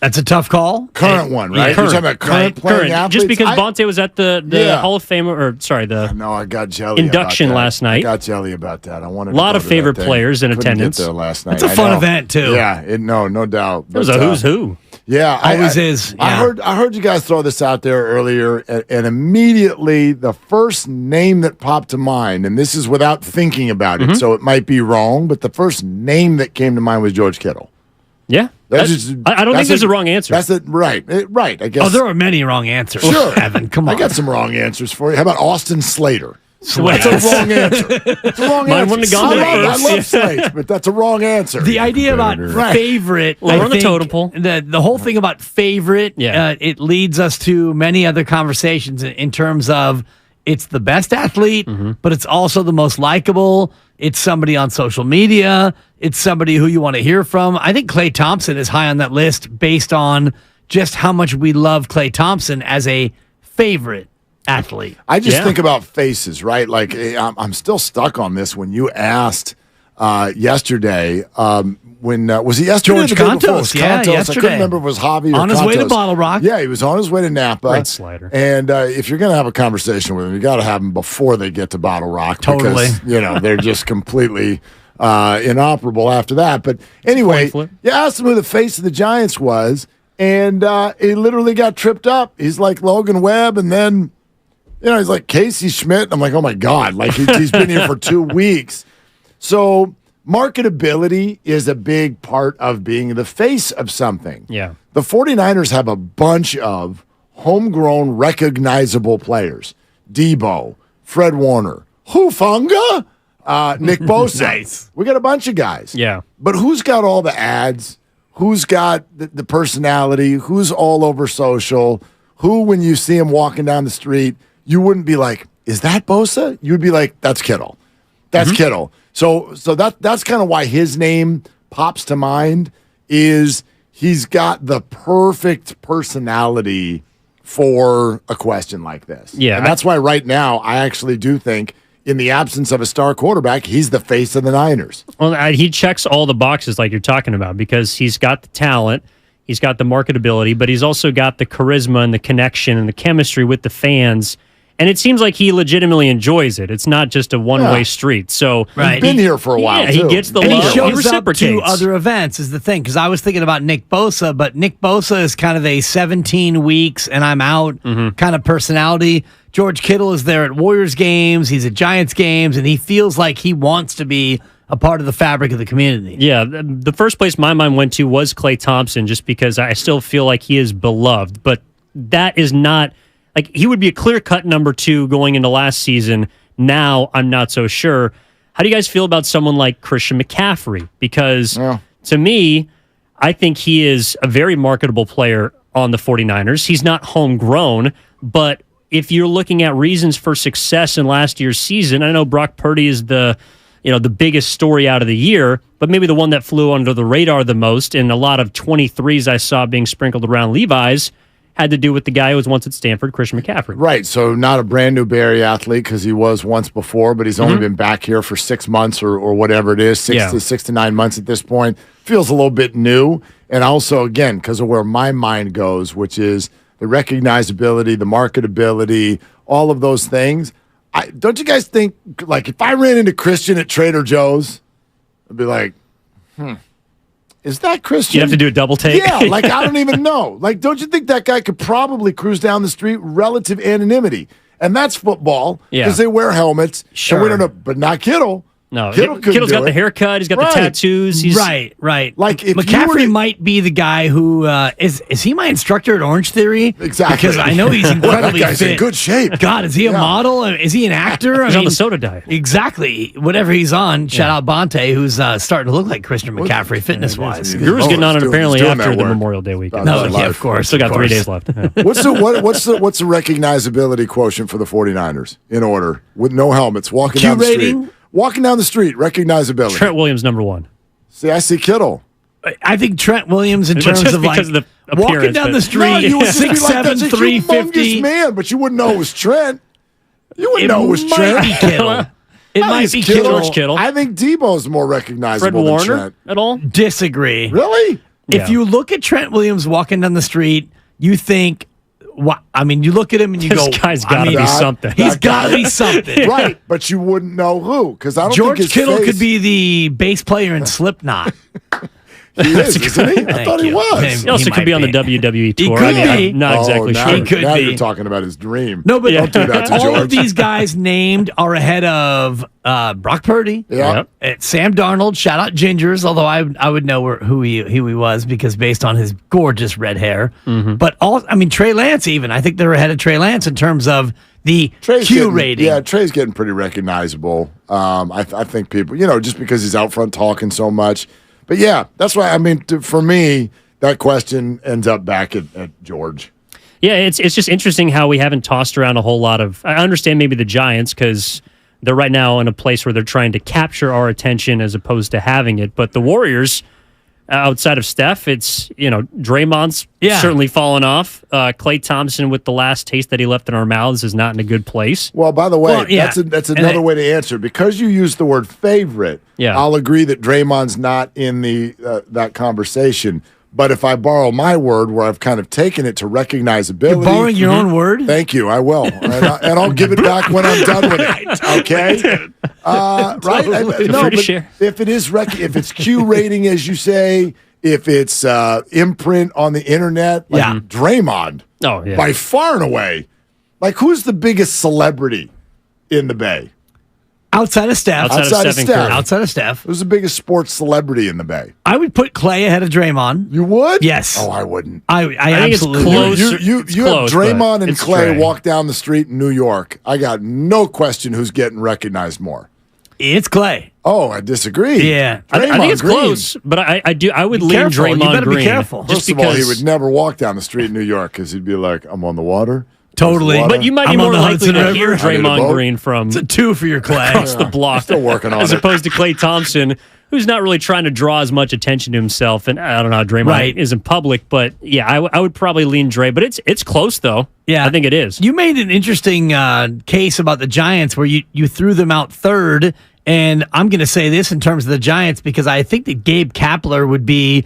That's a tough call. Current one, right? Current. You're talking about current playing athletes? Just because Bonte was at the Hall of Fame, I got jelly induction about that. last night. I got jelly about that. I wanted a lot of favorite players in attendance. Get there last night. It's a fun event too. Yeah, no doubt. It was a who's who. Yeah, always is. Yeah. I heard you guys throw this out there earlier, and immediately the first name that popped to mind, and this is without thinking about it, so it might be wrong, but the first name that came to mind was George Kittle. Yeah. I don't think there's a wrong answer. That's it. Right. Right. I guess. Oh, there are many wrong answers. Sure. Evan, come on. I got some wrong answers for you. How about Austin Slater? That's a wrong answer. It's a wrong answer. Wouldn't have gone there first. I love Slates, but that's a wrong answer. The idea about favorite, we're on the totem pole. The whole thing about favorite, it leads us to many other conversations in terms of it's the best athlete, but it's also the most likable. It's somebody on social media. It's somebody who you want to hear from. I think Klay Thompson is high on that list based on just how much we love Klay Thompson as a favorite athlete. I just think about faces, right? Like, I'm still stuck on this. When you asked yesterday, when was it yesterday? George Contos, yesterday. I couldn't remember if it was Javi or on his Contos. way to Bottle Rock. Yeah, he was on his way to Napa. Great slider. And if you're going to have a conversation with him, you got to have him before they get to Bottle Rock. Totally. Because, they're just completely inoperable after that. But anyway, you asked him who the face of the Giants was, and he literally got tripped up. He's like Logan Webb, and then, he's like Casey Schmidt. I'm like, oh my God, like he's been here for 2 weeks. So marketability is a big part of being the face of something. Yeah. The 49ers have a bunch of homegrown, recognizable players. Debo, Fred Warner, Hufanga, Nick Bosa. Nice. We got a bunch of guys. Yeah. But who's got all the ads? Who's got the personality? Who's all over social? Who, when you see him walking down the street, you wouldn't be like, is that Bosa? You'd be like, that's Kittle. That's Kittle. So that's kind of why his name pops to mind, is he's got the perfect personality for a question like this. Yeah. And that's why right now I actually do think, in the absence of a star quarterback, he's the face of the Niners. Well, he checks all the boxes like you're talking about, because he's got the talent, he's got the marketability, but he's also got the charisma and the connection and the chemistry with the fans. And it seems like he legitimately enjoys it. It's not just a one-way street. So He's been here for a while, too. He gets the and love. he shows up reciprocates. to other events is the thing, because I was thinking about Nick Bosa, but Nick Bosa is kind of a 17 weeks and I'm out kind of personality. George Kittle is there at Warriors games, he's at Giants games, and he feels like he wants to be a part of the fabric of the community. Yeah, the first place my mind went to was Klay Thompson, just because I still feel like he is beloved. But that is not, like, he would be a clear-cut number 2 going into last season. Now, I'm not so sure. How do you guys feel about someone like Christian McCaffrey? Because to me, I think he is a very marketable player on the 49ers. He's not homegrown, but if you're looking at reasons for success in last year's season, I know Brock Purdy is the biggest story out of the year, but maybe the one that flew under the radar the most, and a lot of 23s I saw being sprinkled around Levi's had to do with the guy who was once at Stanford, Christian McCaffrey. Right, so not a brand new Bay Area athlete because he was once before, but he's only been back here for 6 months or whatever it is, 6 to 9 months at this point. Feels a little bit new, and also, again, because of where my mind goes, which is the recognizability, the marketability, all of those things. Don't you guys think, like, if I ran into Christian at Trader Joe's, I'd be like, is that Christian? You have to do a double take. Yeah, like, I don't even know. Like, don't you think that guy could probably cruise down the street relative anonymity? And that's football because they wear helmets. Sure. And we don't know, but not Kittle. No, Kittle's got the haircut. He's got the tattoos. He's Right. Like, if McCaffrey might be the guy who is he my instructor at Orange Theory? Exactly. Because I know he's incredibly that guy's fit. in good shape. God, is he a model? Is he an actor? He's on the soda diet. Exactly. Whatever he's on. Shout out Bonte, who's starting to look like Christian McCaffrey fitness-wise. Guru's getting on it apparently doing after that the work. Memorial Day weekend. No, yeah, of course. Still got of 3 course. days left. Yeah. What's the recognizability quotient for the 49ers in order with no helmets walking down the street? Walking down the street, recognizability. Trent Williams, number 1. See, I see Kittle. I think Trent Williams in terms of like the walking down the street, No, you would just be 6'7", like, that's a 350. humongous man, but you wouldn't know it was Trent. You wouldn't know it was Trent. Might be Kittle. It might be George Kittle. I think Debo's more Fred recognizable than Warner Trent. at all? Disagree. Really? If you look at Trent Williams walking down the street, you think, you look at him and you This go, guy's got to be something. He's got to be something. Right, but you wouldn't know who, because I don't George think his Kittle face, could be the bass player in Slipknot. He is, isn't he? I thought he was. He also could be on the WWE tour. could be. I'm not exactly now, sure. He could now be. you're talking about his dream. No, but don't do that to all George. of these guys named are ahead of Brock Purdy. Yeah. Sam Darnold. Shout out Gingers, although I would know who he was because based on his gorgeous red hair. But Trey Lance even. I think they're ahead of Trey Lance in terms of the Q rating. Yeah, Trey's getting pretty recognizable. I think people, just because he's out front talking so much. But yeah, that's why, for me, that question ends up back at George. Yeah, it's just interesting how we haven't tossed around a whole lot of... I understand maybe the Giants because they're right now in a place where they're trying to capture our attention as opposed to having it. But the Warriors, outside of Steph, it's, Draymond's certainly fallen off. Klay Thompson, with the last taste that he left in our mouths, is not in a good place. Well, by the way, that's another way to answer. Because you used the word favorite, I'll agree that Draymond's not in the that conversation. But if I borrow my word, where I've kind of taken it to recognizability. You're borrowing your own word? Thank you, I will. And I'll give it back when I'm done with it. Okay? Right? No, but if it is if it's Q rating, as you say, if it's imprint on the internet, like Draymond, by far and away. Like, who's the biggest celebrity in the Bay? Outside of Steph. Outside of Steph. Who's the biggest sports celebrity in the Bay? I would put Klay ahead of Draymond. You would? Yes. Oh, I wouldn't. I absolutely would. You have Draymond and Klay walk down the street in New York. I got no question who's getting recognized more. It's Klay. Oh, I disagree. Yeah. I think it's close, but I would lean Draymond You better Green. be careful. First of all, he would never walk down the street in New York because he'd be like, I'm on the water. Totally. But you might be more likely to hear Draymond Green from it's a 2 for your Klay. across the block. Still working on as it. opposed to Klay Thompson, who's not really trying to draw as much attention to himself. And I don't know how Draymond is in public, but yeah, I would probably lean Dre. But it's close, though. Yeah. I think it is. You made an interesting case about the Giants where you threw them out third. And I'm going to say this in terms of the Giants because I think that Gabe Kapler would be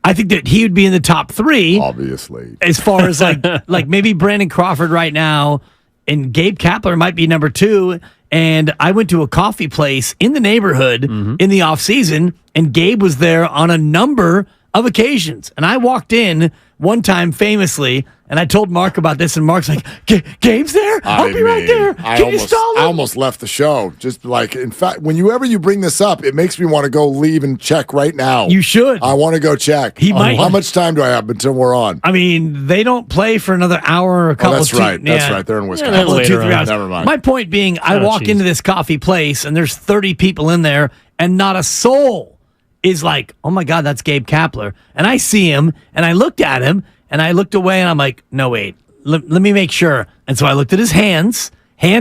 I think that he would be in the top 3. Obviously. As far as like maybe Brandon Crawford right now, and Gabe Kapler might be number 2. And I went to a coffee place in the neighborhood in the offseason, and Gabe was there on a number of occasions. And I walked in one time famously, And I told Mark about this, and Mark's like, Gabe's there? I'll be right there. Can you stall him? I almost left the show. Just like, in fact, whenever you bring this up, it makes me want to go leave and check right now. You should. I want to go check. He might. How much time do I have until we're on? I mean, they don't play for another hour or a couple. That's right. That's right. They're in Wisconsin. Couple of 2-3 hours. Never mind. My point being, I walk into this coffee place, and there's 30 people in there, and not a soul is like, oh my God, that's Gabe Kapler. And I see him, and I looked at him, and I looked away, and I'm like, no, wait. Let me make sure. And so I looked at his hand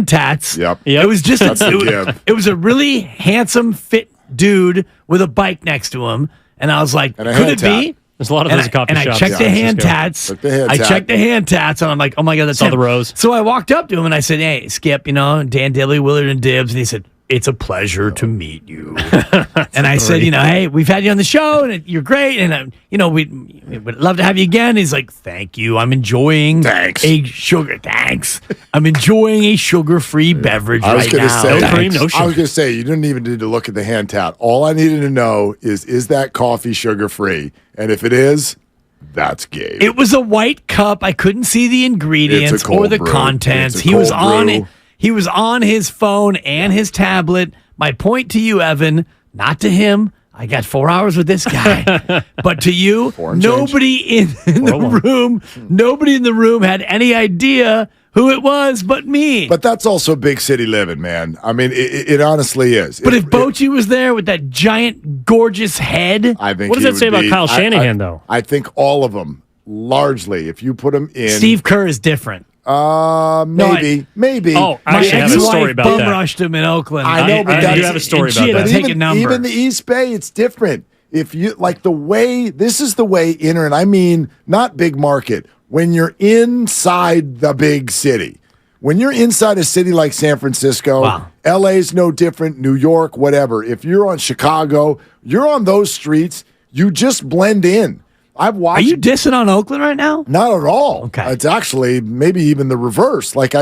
tats. Yep. It was just it was a really handsome, fit dude with a bike next to him. And I was like, could it be? There's a lot of those coffee shops. And I checked the hand tats. I checked the hand tats, and I'm like, oh my God, that's Saw the rows. So I walked up to him, and I said, hey, Skip, Dan Dibley, Willard, and Dibbs. And he said, it's a pleasure to meet you. And I said, hey, we've had you on the show, and you're great, and we would love to have you again. He's like, thank you. I'm enjoying Thanks. I'm enjoying a sugar-free beverage right now. No cream, no sugar. I was going to say, you didn't even need to look at the hand tat. All I needed to know is that coffee sugar-free? And if it is, that's Gabe. It was a white cup. I couldn't see the ingredients or the contents. He was on it. He was on his phone and his tablet. My point to you, Evan, not to him. I got 4 hours with this guy. But to you, nobody in the room had any idea who it was but me. But that's also big city living, man. I mean, it honestly is. But if Bochy was there with that giant, gorgeous head, I think what does that say about Kyle Shanahan, though? I think all of them, largely, if you put them in. Steve Kerr is different. Maybe. Oh, my have a story about that. Rushed him in Oakland. I know, but I do have a story about that. Even the East Bay, it's different. If you like the way this is the way inner, and I mean not big market. When you're inside the big city, when you're inside a city like San Francisco, LA's no different. New York, whatever. If you're on Chicago, you're on those streets. You just blend in. I've watched. Are you dissing on Oakland right now? Not at all. Okay. It's actually maybe even the reverse. Like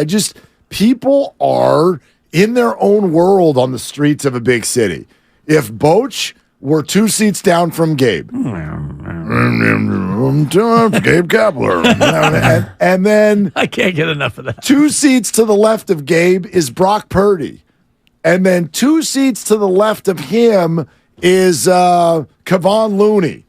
people are in their own world on the streets of a big city. If Boch were 2 seats down from Gabe, Gabe Kapler, and then I can't get enough of that. 2 seats to the left of Gabe is Brock Purdy, and then 2 seats to the left of him is Kevon Looney.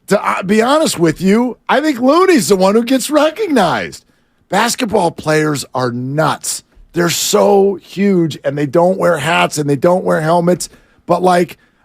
To be honest with you, I think Looney's the one who gets recognized. Basketball players are nuts. They're so huge, and they don't wear hats and they don't wear helmets. But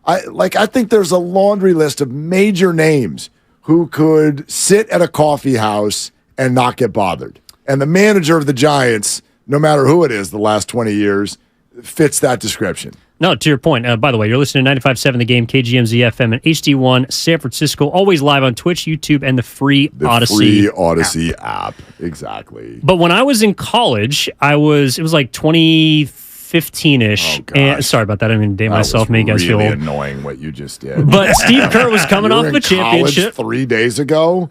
I think there's a laundry list of major names who could sit at a coffee house and not get bothered. And the manager of the Giants, no matter who it is, the last 20 years, fits that description. No, to your point. By the way, you're listening to 95.7 The Game, KGMZ FM, and HD1 San Francisco. Always live on Twitch, YouTube, and the free Odyssey app. Exactly. But when I was in college, it was like 2015-ish. And sorry about that. I didn't mean to date myself. Make you guys feel really old. Annoying what you just did. But Steve Kerr was coming off of a championship 3 days ago.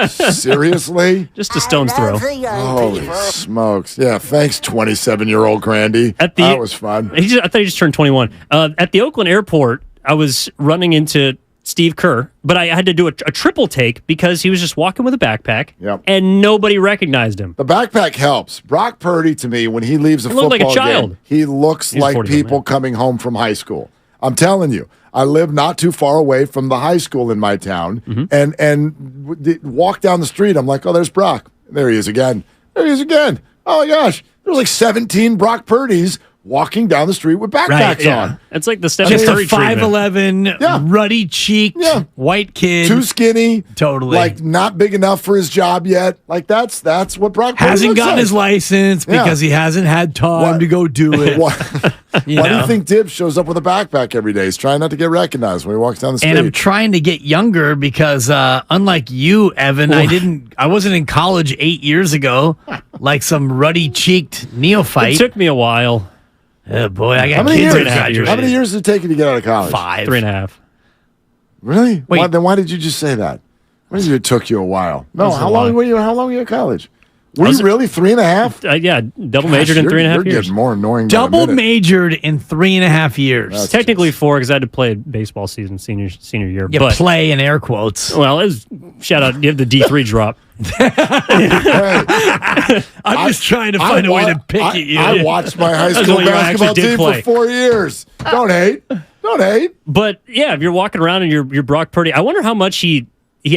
Seriously? Just a stone's throw. Holy smokes! Yeah, thanks, 27-year-old Grandy. That was fun. I thought he just turned 21. At the Oakland airport, I was running into Steve Kerr, but I had to do a triple take because he was just walking with a backpack, and nobody recognized him. The backpack helps. Brock Purdy, to me, when he leaves a football like a child. game, he looks like people coming home from high school. I'm telling you, I live not too far away from the high school in my town, and walk down the street. I'm like, oh, there's Brock. There he is again. Oh, my gosh. There's like 17 Brock Purdys walking down the street with backpacks on. It's like the Steph Just Curry a 5'11", ruddy-cheeked, white kid. Too skinny. Totally. Like, not big enough for his job yet. Like, that's what Brock Purdy hasn't looks gotten like. his license because he hasn't had time to go do it. Why do you think Dibbs shows up with a backpack every day? He's trying not to get recognized when he walks down the street. And I'm trying to get younger because, unlike you, Evan, I wasn't in college 8 years ago like some ruddy-cheeked neophyte. It took me a while. Oh, boy, I got How many kids. years? How many years did it take you to get out of college? 5. 3.5. Really? Wait. Then why did you just say that? What did it took you a while? No, how long were you at college? Were you really 3.5? Yeah, double majored in 3.5 years. You're getting more annoying. Double majored in 3.5 years. That's technically 4 because I had to play baseball season senior year. You play in air quotes. Well, shout out, you have the D3 drop. I'm just trying to find a way to pick at you. I watched my high school basketball team for 4 years. Don't hate. Don't hate. But yeah, if you're walking around and you're Brock Purdy, I wonder how much he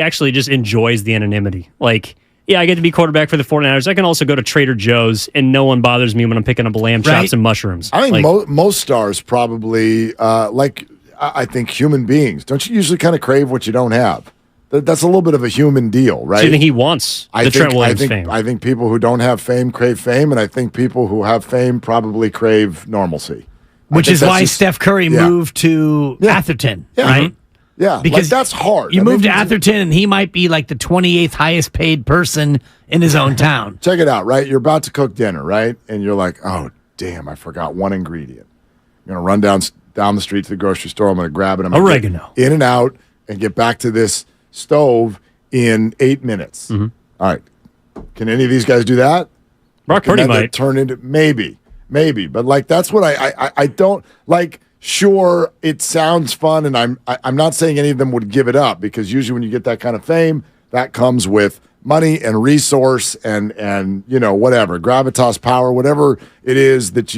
actually just enjoys the anonymity. Like, yeah, I get to be quarterback for the 49ers. I can also go to Trader Joe's and no one bothers me when I'm picking up lamb chops and mushrooms. I think most stars probably, I think human beings. Don't you usually kind of crave what you don't have? That's a little bit of a human deal, right? So you think he wants Trent Williams fame? I think people who don't have fame crave fame, and I think people who have fame probably crave normalcy. Which is why Steph Curry moved to Atherton, right? Yeah, because that's hard. You move to Atherton, and he might be like the 28th highest paid person in his own town. Check it out, right? You're about to cook dinner, right? And you're like, oh, damn, I forgot one ingredient. I'm going to run down the street to the grocery store. I'm going to grab it. I'm oregano. In and out and get back to this stove in 8 minutes. Mm-hmm. All right. Can any of these guys do that? Brock Purdy might. Turn into maybe. But like that's what I don't like. Sure, it sounds fun, and I'm not saying any of them would give it up because usually when you get that kind of fame, that comes with money and resource and whatever gravitas, power, whatever it is that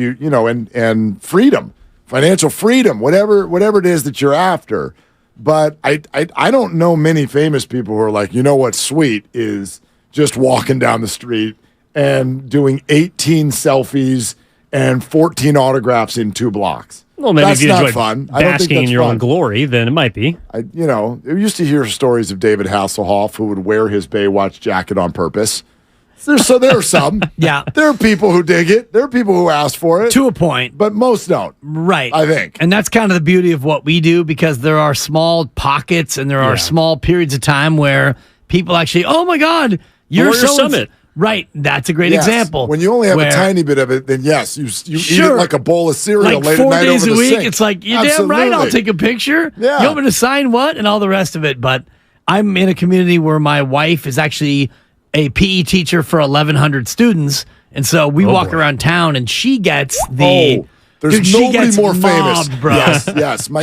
and freedom, financial freedom, whatever it is that you're after. But I don't know many famous people who are like, what's sweet is just walking down the street and doing 18 selfies and 14 autographs in 2 blocks. Well, maybe that's if you not enjoy fun. basking in your own glory, then it might be. You used to hear stories of David Hasselhoff who would wear his Baywatch jacket on purpose. So there are some. Yeah. There are people who dig it. There are people who ask for it. To a point. But most don't. Right. I think. And that's kind of the beauty of what we do because there are small pockets and there are small periods of time where people actually, oh my God, you're Summit. Right. That's a great example. When you only have a tiny bit of it, then yes, you eat it like a bowl of cereal like late 4 at night days over a the week. sink. It's like, you're damn right, I'll take a picture. Yeah. You want me to sign what? And all the rest of it. But I'm in a community where my wife is actually a PE teacher for 1,100 students. And so we walk around town and she gets the... There's nobody more famous, bro. Yes.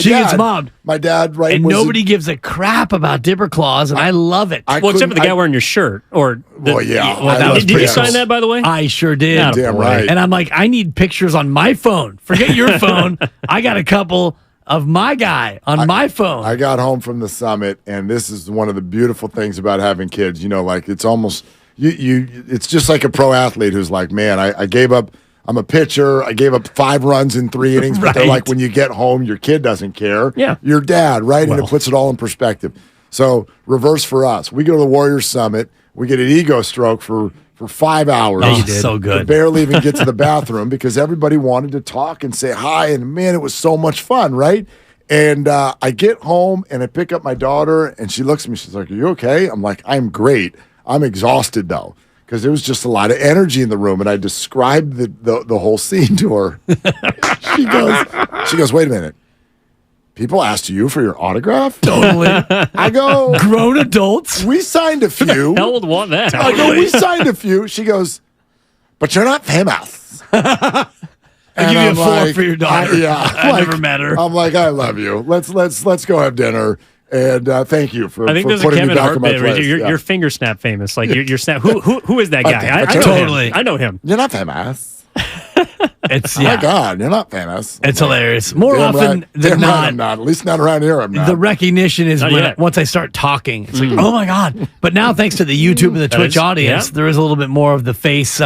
She gets mobbed. My dad, right? And nobody gives a crap about Dipper Claws, and I love it. Well, except for the guy wearing your shirt. Did you sign that, by the way? I sure did. Damn right. And I'm like, I need pictures on my phone. Forget your phone. I got a couple of my guy on my phone. I got home from the summit, and this is one of the beautiful things about having kids. Like it's almost it's just like a pro athlete who's like, man, I gave up. I'm a pitcher. I gave up 5 runs in 3 innings. But they're like, when you get home, your kid doesn't care. Yeah. Your dad, right? And it puts it all in perspective. So reverse for us. We go to the Warriors Summit. We get an ego stroke for 5 hours. Oh, you did. So good. To barely even get to the bathroom because everybody wanted to talk and say hi. And man, it was so much fun, right? And I get home and I pick up my daughter and she looks at me. She's like, "Are you okay?" I'm like, "I'm great. I'm exhausted though." Because there was just a lot of energy in the room, and I described the whole scene to her. She goes, "Wait a minute. People asked you for your autograph?" Totally. I go, grown adults. We signed a few. Hell would want that. I go, we signed a few. She goes, "But you're not famous." I'll give you a 4 for your daughter. I never met her. I'm like, I love you. Let's go have dinner. And thank you for. I think there's a putting me Kevin back Hart in my bit. place. You're finger snap famous. Like you're snap. Who is that guy? Okay, I know him. You're not famous. It's my God, you're not famous. It's hilarious. More Damn often right. than Damn not, right I'm not. At least not around here. I'm not. The recognition is Not when yet. once I start talking. It's like, oh my God. But now, thanks to the YouTube and the Twitch audience, there is a little bit more of the face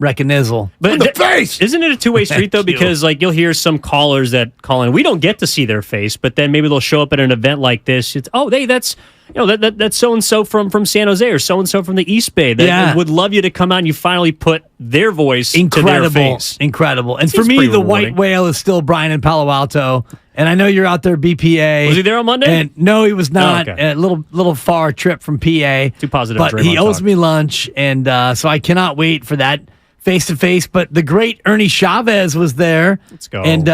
recognizel. But the face. Isn't it a two-way street though? Thank you. Because like you'll hear some callers that call in. We don't get to see their face, but then maybe they'll show up at an event like this. It's that's that's so and so from San Jose or so and so from the East Bay that would love you to come out and you finally put their voice to their face. Incredible. And Seems for me, pretty the rewarding. white whale is still Brian in Palo Alto. And I know you're out there, BPA. Was he there on Monday? And no, he was not. Oh, okay. A little far trip from PA. Too positive. But he Draymond owes talk. me lunch, and so I cannot wait for that face-to-face. But the great Ernie Chavez was there. Let's go. And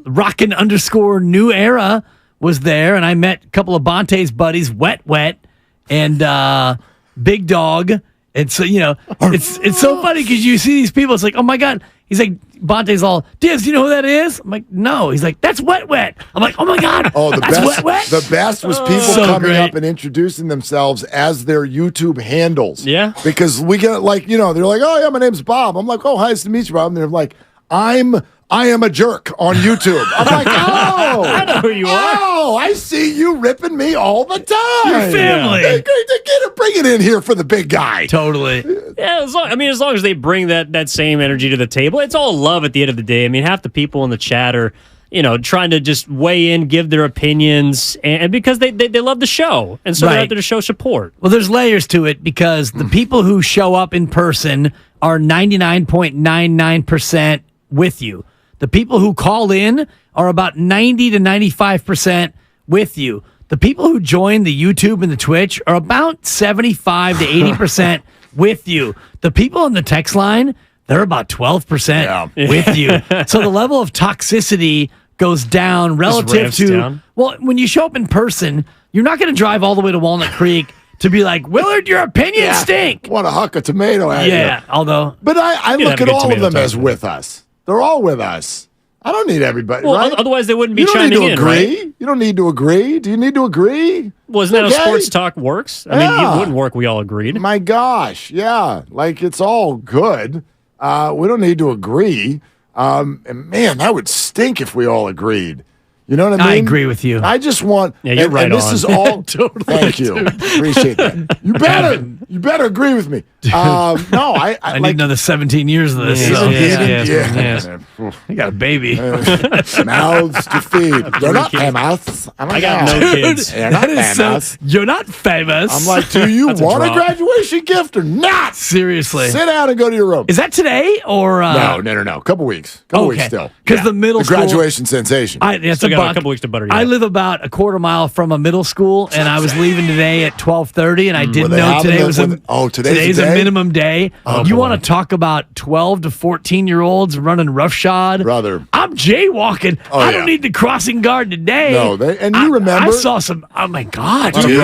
Rockin' _ New Era was there. And I met a couple of Bonte's buddies, Wet, and Big Dog. And so, it's so funny because you see these people. It's like, oh my God. He's like, Bonte's all, Diz, you know who that is? I'm like, no. He's like, that's Wet Wet. I'm like, oh my God. Oh, the that's best. Wet Wet? The best was people coming up and introducing themselves as their YouTube handles. Yeah. Because we get they're like, oh yeah, my name's Bob. I'm like, oh, hi, nice to meet you, Bob. And they're like, I am a jerk on YouTube. I'm like, oh, I know who you are. Oh, I see you ripping me all the time. Your family. Bring it in here for the big guy. Totally. Yeah, as long as they bring that same energy to the table, it's all love at the end of the day. I mean, half the people in the chat are, trying to just weigh in, give their opinions, and because they love the show, and so they're out there to show support. Well, there's layers to it because the people who show up in person are 99.99% with you. The people who call in are about 90 to 95% with you. The people who join the YouTube and the Twitch are about 75 to 80% with you. The people on the text line, they're about 12% with you. So the level of toxicity goes down relative to, well, when you show up in person, you're not going to drive all the way to Walnut Creek to be like, Willard, your opinions stink. Want to huck a tomato at you. Yeah, although. But I look at all of them as with us. They're all with us. I don't need everybody, right? Otherwise they wouldn't be you don't chiming need to in, agree. right? You don't need to agree. Do you need to agree? Well, isn't that how sports talk works? I mean, it wouldn't work. We all agreed. My gosh, yeah. Like, it's all good. We don't need to agree. And man, that would stink if we all agreed. You know what I mean? I agree with you. I just want. Yeah, you're right. And this is all. Totally. Thank you. Appreciate that. You better agree with me. No, I need another 17 years of this. Yes. You got a baby. Mouths to feed. You're not famous. I got no kids. You're not famous. You're not famous. I'm like, do you want a graduation gift or not? Seriously. Sit down and go to your room. Is that today or? No. Couple weeks. Couple weeks still. Because the middle school graduation sensation. Still got a couple weeks to butter you. I live about a quarter mile from a middle school, and I was leaving today at 12:30, and I didn't know today was today's a minimum day. You want to talk about 12 to 14-year-olds running roughshod? Brother. I'm jaywalking. I don't need the crossing guard today. No, and you remember? I saw some. Oh my God! Do you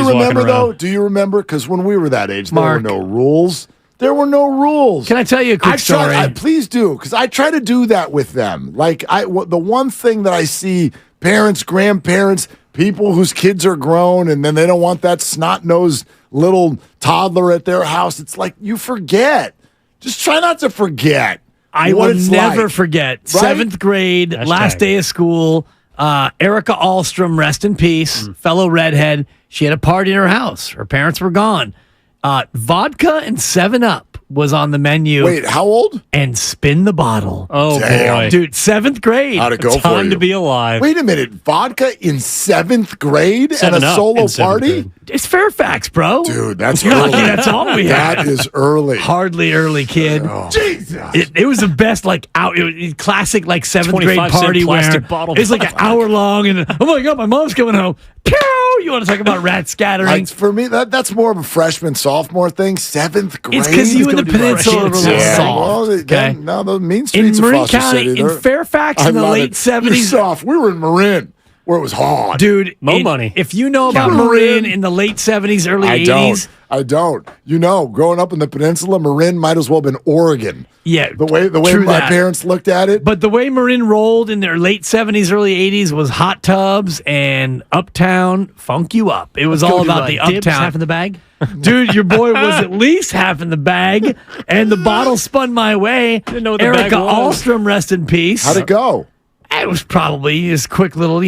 remember though? Do you remember? Because when we were that age, there were no rules. There were no rules. Can I tell you a quick story? Please do, because I try to do that with them. Like the one thing that I see parents, grandparents, people whose kids are grown, and then they don't want that snot-nosed little toddler at their house. It's like you forget. Just try not to forget. I will never forget. Right? 7th grade, last day of school. Erica Ahlstrom, rest in peace, fellow redhead. She had a party in her house. Her parents were gone. Vodka and 7-Up was on the menu. Wait, how old? And spin the bottle. Oh, boy. Dude, 7th grade. How'd it go for you? Time to be alive. Wait a minute. Vodka in 7th grade at a solo party? Grade. It's Fairfax, bro. Dude, that's You're early. lucky that's all we had. That is early. Hardly early, kid. Oh. Jesus. It was the best, classic, 7th grade party where it's like an hour long, and oh my God, my mom's coming home. Pew! You want to talk about rat scattering? For me, that's more of a freshman, sophomore thing. 7th grade. It's because you in the peninsula are a little soft. Okay. No, the mean streets in of Marin Foster County, City, in Fairfax in the late 70s. You're soft. We were in Marin, where it was hard. Dude, money. If you know about Marin in the late 70s, early 80s. I don't. Growing up in the peninsula, Marin might as well have been Oregon. Yeah. The way my parents looked at it. But the way Marin rolled in their late 70s, early 80s was hot tubs and Uptown funk you up. It was all about the Uptown. Half in the bag? Dude, your boy was at least half in the bag, and the bottle spun my way. Didn't know what the Erica bag was. Ahlstrom, rest in peace. How'd it go? It was probably this quick little,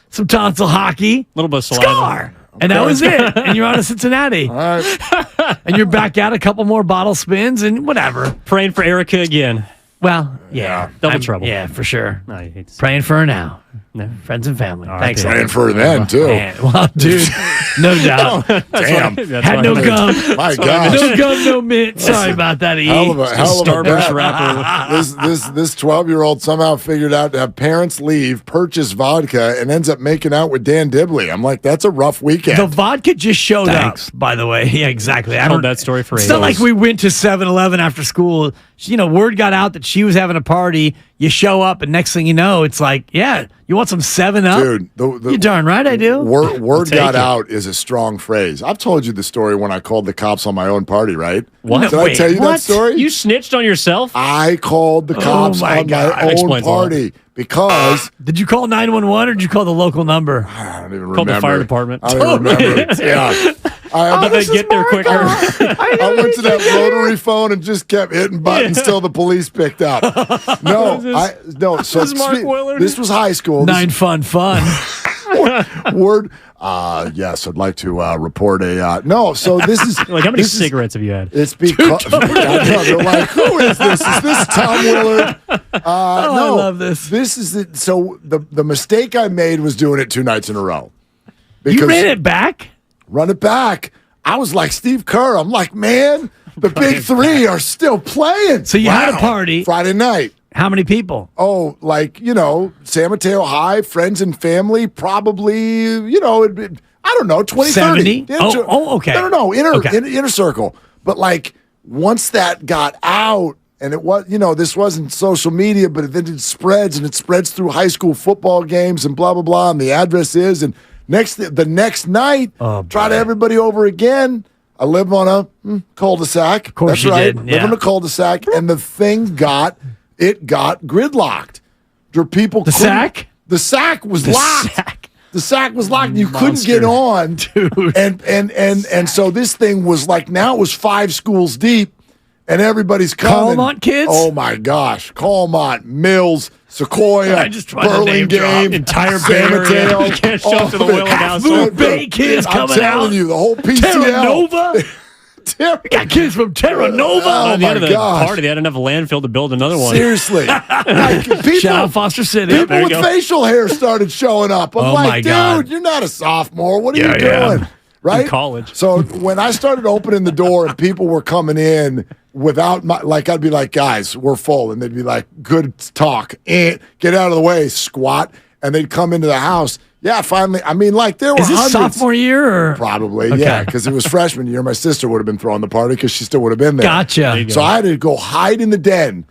some tonsil hockey. A little bit of saliva. Scar! And that was it. And you're on to Cincinnati. All right. And you're back out a couple more bottle spins and whatever. Praying for Erica again. Well, yeah. Double trouble. Yeah, for sure. No, you hate to see Praying for her now. No, friends and family. Thanks. Praying for her then, too. Man, well, dude, no doubt. Damn. Had no gum. My gosh. No gum, no mint. Sorry about that, E. Hell of a Starburst wrapper. This 12-year-old somehow figured out to have parents leave, purchase vodka, and ends up making out with Dan Dibley. I'm like, that's a rough weekend. The vodka just showed up, by the way. Yeah, exactly. I told that story for It's ages. not like we went to 7-Eleven after school. word got out that she was having a party. You show up, and next thing you know, it's like, yeah, you want some 7-Up? Dude, you're darn right I do. Word got out is a strong phrase. I've told you the story when I called the cops on my own party, right? What? Did I tell you that story? You snitched on yourself? I called the cops on my own party because... Did you call 911 or did you call the local number? I don't even remember. Called the fire department. I don't even remember. Yeah. But they get there quicker. I went to that rotary phone and just kept hitting buttons until the police picked up. So This is Mark Willard. This was high school. Fun. Word. Yes, I'd like to report a. No, so this is like, how many cigarettes have you had? It's because they're like, who is this? Is this Tom Willard? No, I love this. This is it. So the mistake I made was doing it 2 nights in a row. You ran it back? Run it back. I was like Steve Kerr. I'm like, man, the big three are still playing. So you had a party Friday night. How many people? Oh, San Mateo High, friends and family, probably, I don't know, 20, 70? 30. Okay. No, inner circle. But once that got out, and it was, this wasn't social media, but then it spreads, and it spreads through high school football games and blah, blah, blah, and the address is, and the next night, try to everybody over again. I live on a cul-de-sac. Of course. That's you right. did. Live on a cul-de-sac, and the thing got gridlocked. The sack? The sack was locked. The sack was locked. You couldn't get on, dude. And so this thing was now it was 5 schools deep, and everybody's coming. Colmont kids? Oh my gosh, Colmont, Mills, Sequoia, I just tried to name drop Burlingame, entire San Bay Area. Mateo. You can't show up to the Whalen house. Blue Bay kids coming out. I'm telling you, the whole PCL. Terra Nova. We got kids from Terra Nova. Oh At the end of my the gosh. party, they had enough landfill to build another one. Seriously. Shout out Foster City. People There you with go. facial hair started showing up. I'm Oh like, my dude, God. you're not a sophomore. What are you Yeah. doing? Right? In college. So when I started opening the door and people were coming in without I'd be like, guys, we're full. And they'd be like, good talk. Get out of the way, squat. And they'd come into the house. Yeah, finally. I mean, there were Is this hundreds. sophomore year? Or? Probably, Okay. yeah, because it was freshman year. My sister would have been throwing the party because she still would have been there. Gotcha. So I had to go hide in the den.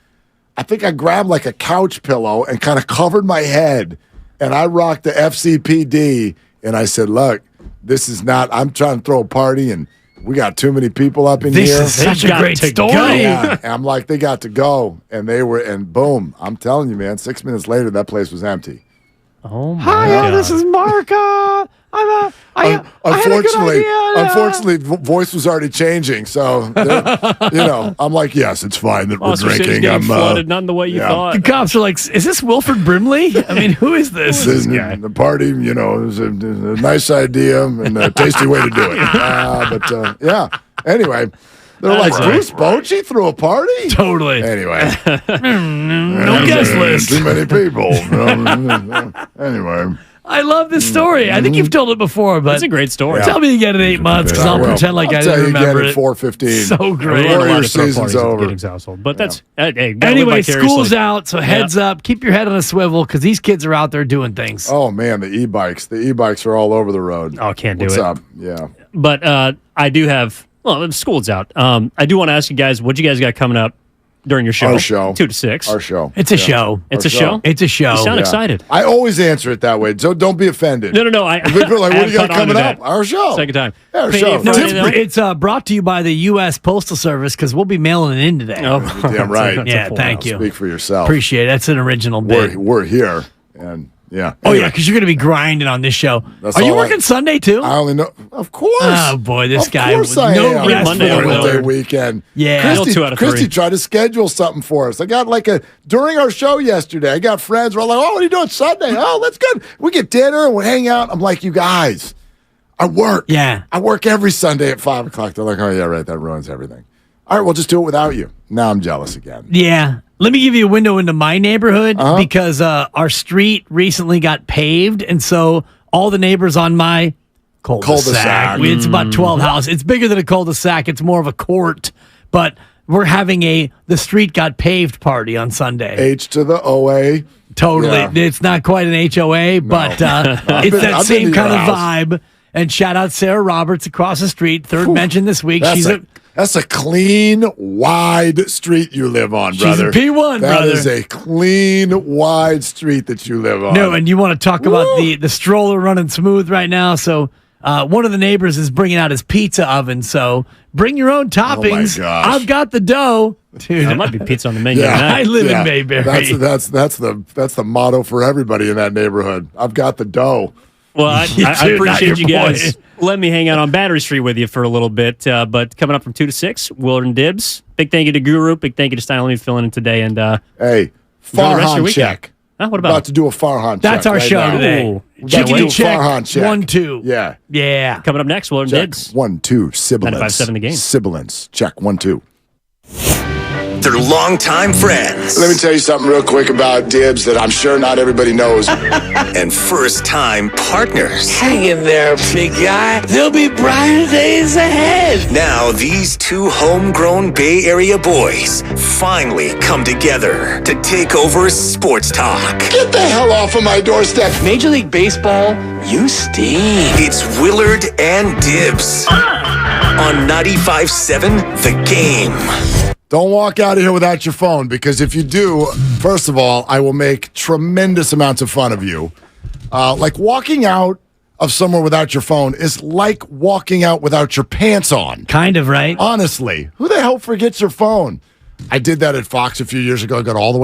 I think I grabbed a couch pillow and kind of covered my head, and I rocked the FCPD, and I said, look, this is not, I'm trying to throw a party, and we got too many people up in here. This is such a great story. Yeah. And I'm like, they got to go, and boom, I'm telling you, man, 6 minutes later, that place was empty. Oh my Hi, God. this is Mark. I had a good idea. Unfortunately, voice was already changing. So, I'm like, yes, it's fine that we're Foster City's drinking. getting flooded, not in the way you thought. The cops are like, is this Wilford Brimley? I mean, who is this? The party, it was a nice idea and a tasty way to do it. Yeah. Anyway, they're like, Bruce Bochy threw a party? Totally. Anyway. No guest list. Too many people. Anyway. I love this story. I think you've told it before, but It's a great story. Tell me again in 8 months because I'll pretend like I didn't remember it. 4:15. So great. Warrior season's over. Giddings household. But that's hey, Anyway, school's out, so heads up. Keep your head on a swivel because these kids are out there doing things. Oh, man, the e-bikes. The e-bikes are all over the road. Oh, can't do What's it. up? Yeah. But I do have. Well, school's out. I do want to ask you guys what you guys got coming up during your show. Our show. 2 to 6. Our show. It's a show. It's a show? It's a show. You sound excited. I always answer it that way, so don't be offended. No. People are like, what do you got coming up? Our show. Second time. Yeah, our Payday show. Friday, though? It's brought to you by the U.S. Postal Service because we'll be mailing it in today. Oh, Damn right. that's a Yeah, full thank house. you. Speak for yourself. Appreciate it. That's an original bit. We're here, and yeah. Oh, yeah, because you're going to be grinding on this show. That's Are you all working Sunday, too? I only know. Of course. Oh, boy, this Of guy. course I no am. rest Monday for I the will. Holiday Willard. weekend. Yeah. Still 2 out of 3. Christy tried to schedule something for us. I got during our show yesterday, I got friends. We're like, oh, what are you doing Sunday? Oh, that's good. We get dinner and we hang out. I'm like, you guys, I work. Yeah. I work every Sunday at 5 o'clock. They're like, oh, yeah, right. That ruins everything. All right, we'll just do it without you. Now I'm jealous again. Yeah. Let me give you a window into my neighborhood because our street recently got paved. And so all the neighbors on my cul-de-sac. It's about 12 houses. It's bigger than a cul-de-sac. It's more of a court. But we're having the street got paved party on Sunday. H to the OA. Totally. Yeah. It's not quite an HOA, but it's that same kind of vibe. And shout out Sarah Roberts across the street. Third mention this week. That's That's a clean, wide street you live on, brother. She's a P1, brother. That is a clean, wide street that you live on. No, and you want to talk about the stroller running smooth right now. So one of the neighbors is bringing out his pizza oven. So bring your own toppings. Oh, my gosh. I've got the dough. Dude, There might be pizza on the menu. Yeah. tonight. I live in Mayberry. That's the motto for everybody in that neighborhood. I've got the dough. Well, I Dude, not appreciate you your guys. boy. Let me hang out on Battery Street with you for a little bit. But coming up from 2 to 6, Willard and Dibs. Big thank you to Guru. Big thank you to Stein. Let me fill in today. And Hey, enjoy the rest of your Farhan weekend. check. Huh, what About about? to do a Farhan check. That's our right show now. today. Ooh. Chickadee do a check, Farhan check. 1-2. Yeah. Yeah. Coming up next, Willard and Check. Dibs. 1-2. Sibilance. 95.7 The Game. Sibilance. Check. 1-2. They're longtime friends. Let me tell you something real quick about Dibs that I'm sure not everybody knows. And first-time partners. Hang in there, big guy. There'll be brighter days ahead. Now, these two homegrown Bay Area boys finally come together to take over sports talk. Get the hell off of my doorstep. Major League Baseball, you stink. It's Willard and Dibs on 95.7 The Game. Don't walk out of here without your phone, because if you do, first of all, I will make tremendous amounts of fun of you. Like walking out of somewhere without your phone is like walking out without your pants on. Kind of, right? Honestly, who the hell forgets your phone? I did that at Fox a few years ago. I got all the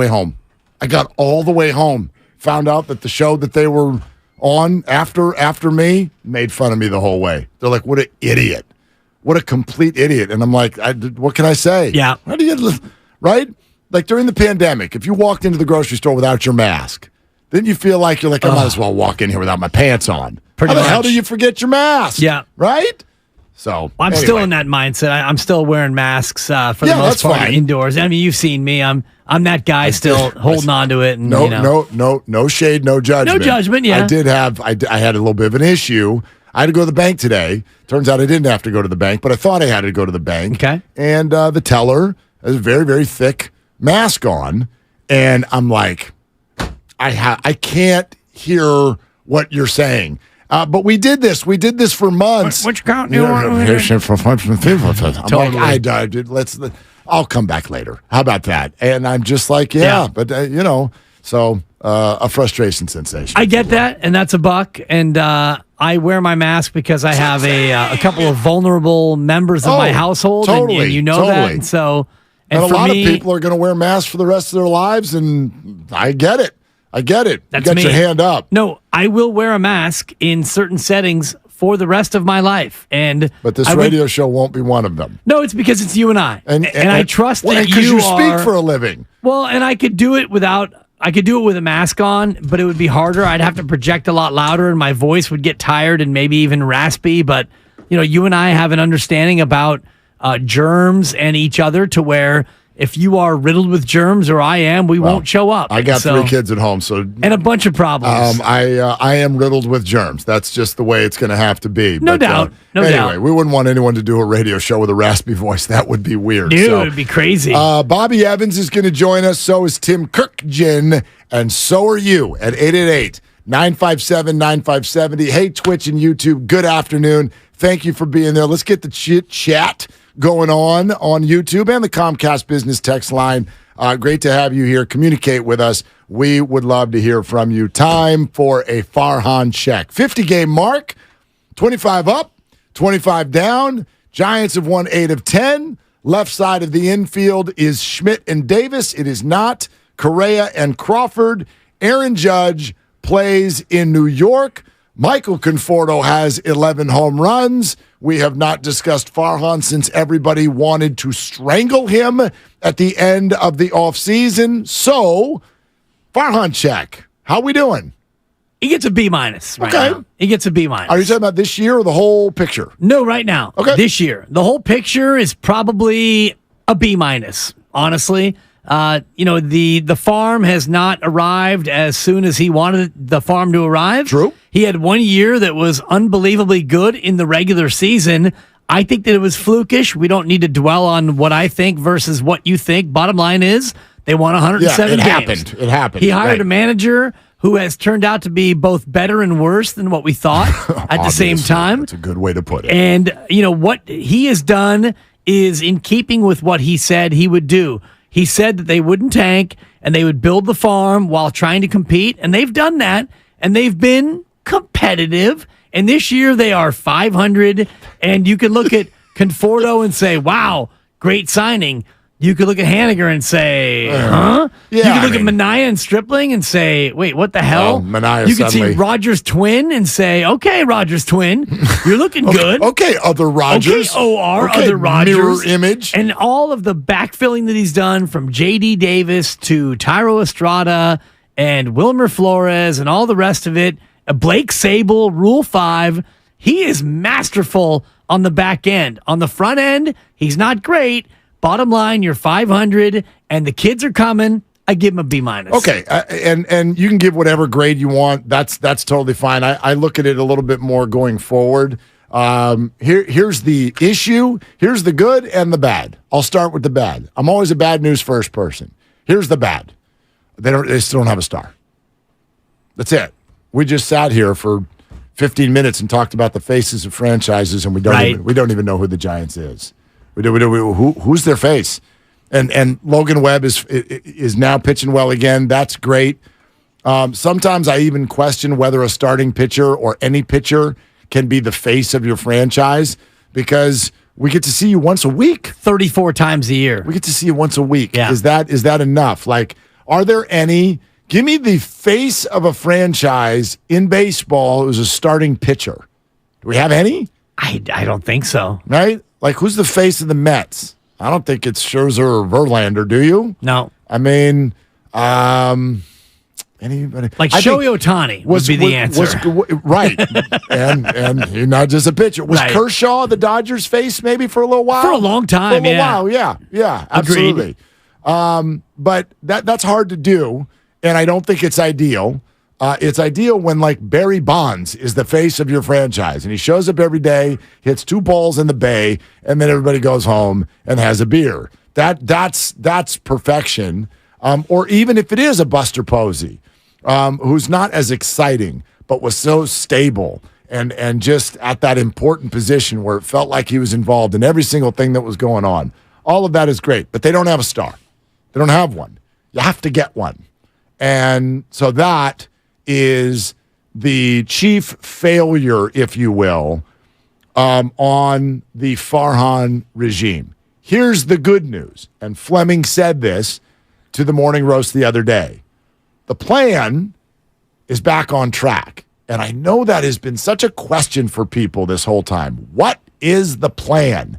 way home. Found out that the show that they were on after me made fun of me the whole way. They're like, what an idiot. What a complete idiot. And I'm like, what can I say? Yeah. How do you, right? Like during the pandemic, if you walked into the grocery store without your mask, then you feel like I might as well walk in here without my pants on. Pretty How the hell much. do you forget your mask? Yeah. Right? So I'm still in that mindset. I'm still wearing masks for the Yeah, most that's part fine. indoors. I mean, you've seen me. I'm that guy still holding on to it. And, No, you know. no shade, no judgment. No judgment, yeah. I had a little bit of an issue. I had to go to the bank today. Turns out I didn't have to go to the bank, but I thought I had to go to the bank. Okay. And the teller has a very, very thick mask on. And I'm like, I can't hear what you're saying. But we did this. We did this for months. Which count do you want? I'm like, I'll come back later. How about that? And I'm just like, but so a frustration sensation. I get that, and that's a buck. And I wear my mask because I have a couple of vulnerable members of my household, and you know that. And so, and a for lot me, of people are going to wear masks for the rest of their lives, and I get it. That's you got me. your hand up. No, I will wear a mask in certain settings for the rest of my life. But this radio show won't be one of them. No, it's because it's you and I. And I trust that because you are, speak for a living. Well, and I could do it with a mask on, but it would be harder. I'd have to project a lot louder, and my voice would get tired and maybe even raspy. But, you and I have an understanding about germs and each other to where if you are riddled with germs or I am, we won't show up. I got 3 kids at home, so and a bunch of problems. I am riddled with germs. That's just the way it's going to have to be. No doubt. Anyway, we wouldn't want anyone to do a radio show with a raspy voice. That would be weird. Dude, it would be crazy. Bobby Evans is going to join us. So is Tim Kirkjian, and so are you at 888-957-9570. Hey, Twitch and YouTube, good afternoon. Thank you for being there. Let's get the chit-chat going on YouTube and the Comcast Business text line. Great to have you here. Communicate with us. We would love to hear from you. Time for a Farhan check. 50-game mark, 25 up, 25 down. Giants have won 8 of 10. Left side of the infield is Schmidt and Davis. It is not Correa and Crawford. Aaron Judge plays in New York. Michael Conforto has 11 home runs. We have not discussed Farhan since everybody wanted to strangle him at the end of the offseason. So, Farhan check. How we doing? He gets a B- right now. He gets a B-. Are you talking about this year or the whole picture? No, right now. Okay. This year. The whole picture is probably a B-, honestly. The farm has not arrived as soon as he wanted the farm to arrive. True. He had 1 year that was unbelievably good in the regular season. I think that it was flukish. We don't need to dwell on what I think versus what you think. Bottom line is they won 107 games. It happened. He hired a manager who has turned out to be both better and worse than what we thought at the same time. That's a good way to put it. And, what he has done is in keeping with what he said he would do. He said that they wouldn't tank and they would build the farm while trying to compete, and they've done that, and they've been competitive. And this year they are 500, and you can look at Conforto and say, wow, great signing. You could look at Haniger and say, huh? Yeah, you could look at Manaea and Stripling and say, wait, what the hell? Manaea you could suddenly... see Rogers twin and say, okay, Rogers twin, you're looking good. Okay, other Rogers. Okay, OR, other Rogers. Mirror image. And all of the backfilling that he's done from J.D. Davis to Tyro Estrada and Wilmer Flores and all the rest of it, Blake Sable, Rule 5, he is masterful on the back end. On the front end, he's not great. Bottom line, you're 500, and the kids are coming. I give him a B-. Okay, and you can give whatever grade you want. That's totally fine. I look at it a little bit more going forward. Here's the issue. Here's the good and the bad. I'll start with the bad. I'm always a bad news first person. Here's the bad. They still don't have a star. That's it. We just sat here for 15 minutes and talked about the faces of franchises, and we don't even know who the Giants is. Who's their face? And Logan Webb is now pitching well again. That's great. Sometimes I even question whether a starting pitcher or any pitcher can be the face of your franchise, because we get to see you once a week. 34 times a year. We get to see you once a week. Yeah. Is that enough? Like, are there any? Give me the face of a franchise in baseball who's a starting pitcher. Do we have any? I don't think so. Right? Like, who's the face of the Mets? I don't think it's Scherzer or Verlander, do you? No. I mean, anybody? Like Shohei Ohtani would be the answer. Right. and he's not just a pitcher. Was Kershaw the Dodgers' face maybe for a little while? For a long time, For a while, yeah, absolutely. But that's hard to do, and I don't think it's ideal. It's ideal when, like, Barry Bonds is the face of your franchise, and he shows up every day, hits 2 balls in the bay, and then everybody goes home and has a beer. That's perfection. Or even if it is a Buster Posey, who's not as exciting, but was so stable and just at that important position where it felt like he was involved in every single thing that was going on. All of that is great, but they don't have a star. They don't have one. You have to get one. And so that is the chief failure, if you will, on the Farhan regime. Here's the good news, and Fleming said this to the Morning Roast the other day. The plan is back on track, and I know that has been such a question for people this whole time. What is the plan?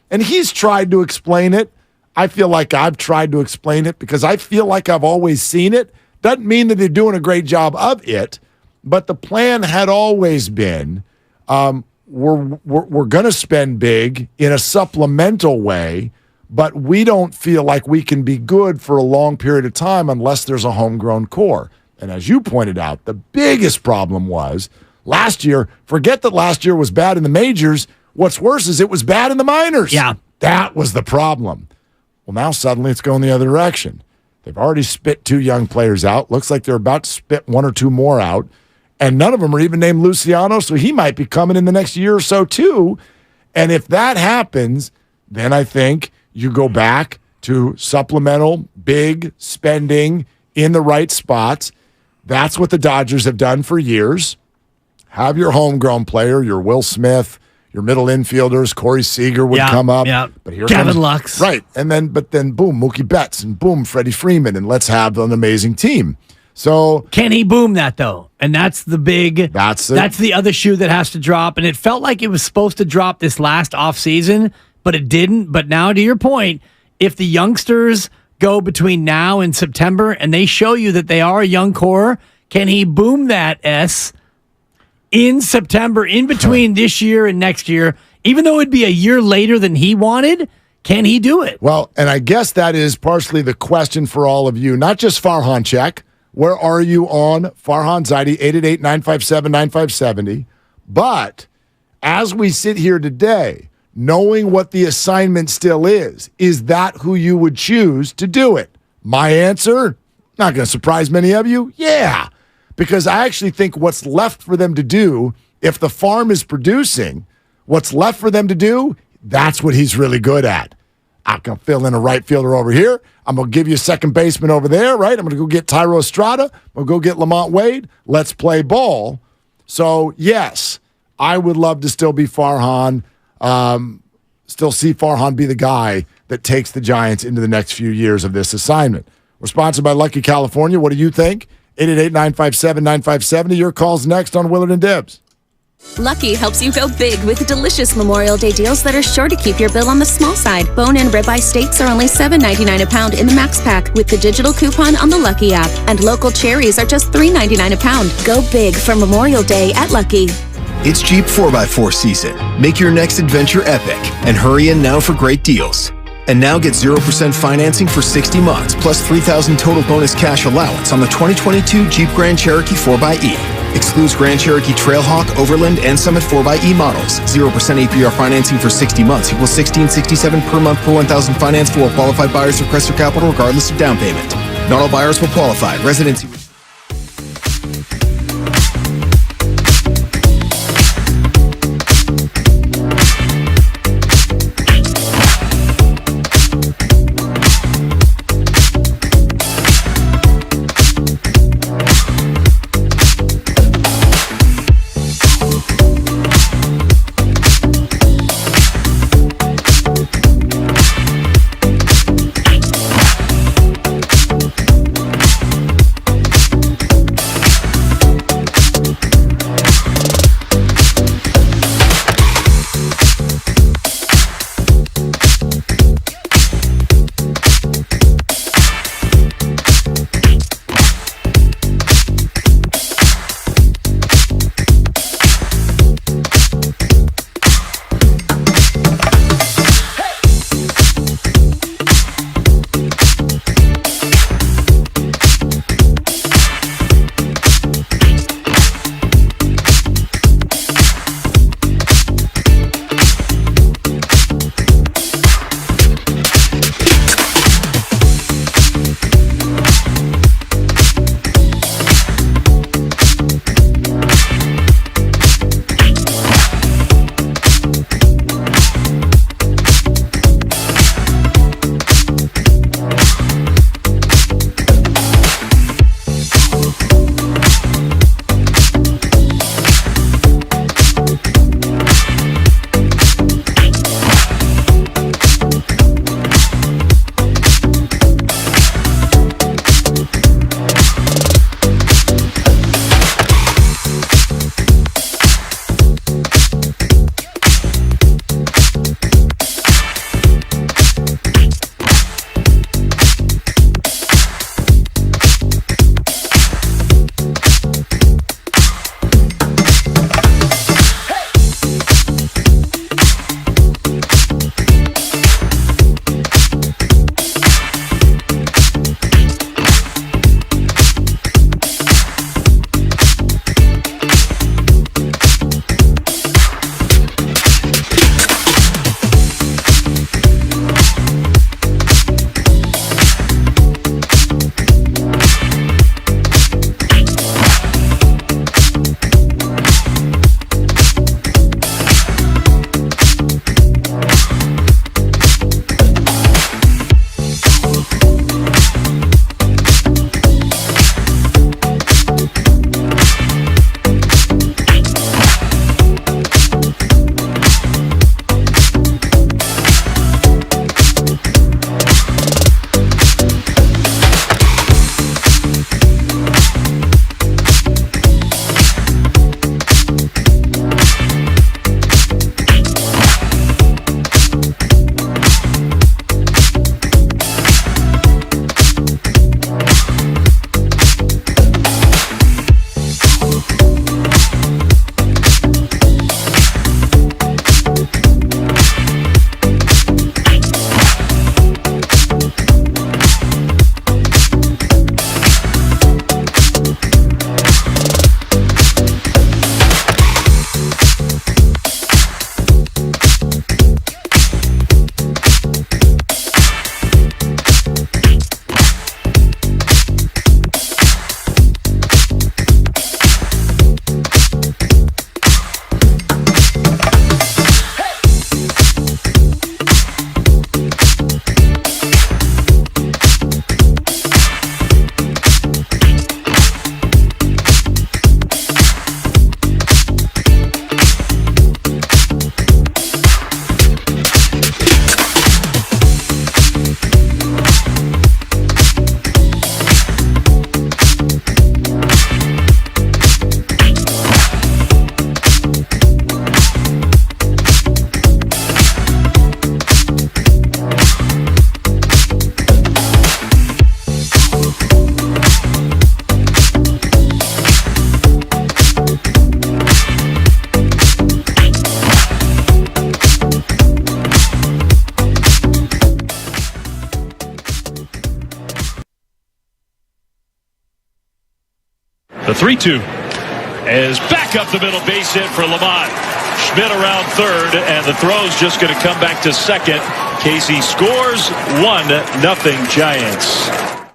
And he's tried to explain it. I feel like I've tried to explain it because I feel like I've always seen it. Doesn't mean that they're doing a great job of it, but the plan had always been we're going to spend big in a supplemental way, but we don't feel like we can be good for a long period of time unless there's a homegrown core. And as you pointed out, the biggest problem was last year. Forget that last year was bad in the majors. What's worse is it was bad in the minors. Yeah. That was the problem. Well, now suddenly it's going the other direction. They've already spit 2 young players out. Looks like they're about to spit 1 or 2 more out. And none of them are even named Luciano, so he might be coming in the next year or so too. And if that happens, then I think you go back to supplemental, big spending in the right spots. That's what the Dodgers have done for years. Have your homegrown player, your Will Smith, your middle infielders, Corey Seager would come up. Yeah. But here Gavin comes, Lux. Right. And then boom, Mookie Betts, and boom, Freddie Freeman, and let's have an amazing team. So can he boom that though? And that's the big that's the other shoe that has to drop. And it felt like it was supposed to drop this last offseason, but it didn't. But now, to your point, if the youngsters go between now and September and they show you that they are a young core, can he boom that S in September, in between this year and next year, even though it'd be a year later than he wanted? Can he do it? Well, and I guess that is partially the question for all of you, not just Farhan Check. Where are you on Farhan Zaidi, 888-957-9570? But as we sit here today, knowing what the assignment still is that who you would choose to do it? My answer, not going to surprise many of you, yeah. Because I actually think what's left for them to do, if the farm is producing, what's left for them to do, That's what he's really good at. I can fill in a right fielder over here. I'm going to give you a second baseman over there, right? I'm going to go get Tyro Estrada. I'm going to go get Lamont Wade. Let's play ball. So, yes, I would love to still be Farhan, still see Farhan be the guy that takes the Giants into the next few years of this assignment. We're sponsored by Lucky California. What do you think? 888-957-9570. Your call's next on Willard and Dibs. Lucky helps you go big with delicious Memorial Day deals that are sure to keep your bill on the small side. Bone-in ribeye steaks are only $7.99 a pound in the Max Pack with the digital coupon on the Lucky app. And local cherries are just $3.99 a pound. Go big for Memorial Day at Lucky. It's Jeep 4x4 season. Make your next adventure epic and hurry in now for great deals. And now get 0% financing for 60 months plus $3,000 total bonus cash allowance on the 2022 Jeep Grand Cherokee 4xE. Excludes Grand Cherokee Trailhawk, Overland, and Summit 4xE models. 0% APR financing for 60 months equals $1,667 per month per 1,000 finance for all qualified buyers of Crestor Capital regardless of down payment. Not all buyers will qualify. Residency. The 3-2 is back up the middle, base hit for Lamont. Schmidt around third, and the throw's just going to come back to second. Casey scores 1-0 Giants.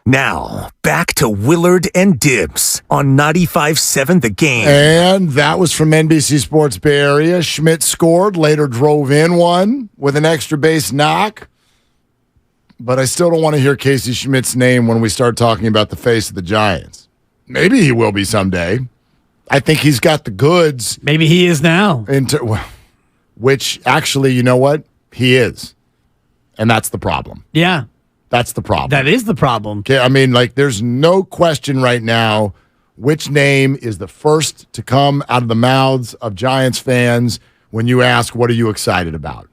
Now, back to Willard and Dibs on 95.7 The Game. And that was from NBC Sports Bay Area. Schmidt scored, later drove in one with an extra base knock. But I still don't want to hear Casey Schmidt's name when we start talking about the face of the Giants. Maybe he will be someday. I think he's got the goods. Maybe he is now. Which, actually, you know what? He is. And that's the problem. Yeah. That's the problem. That is the problem. Okay, I mean, there's no question right now which name is the first to come out of the mouths of Giants fans when you ask, what are you excited about?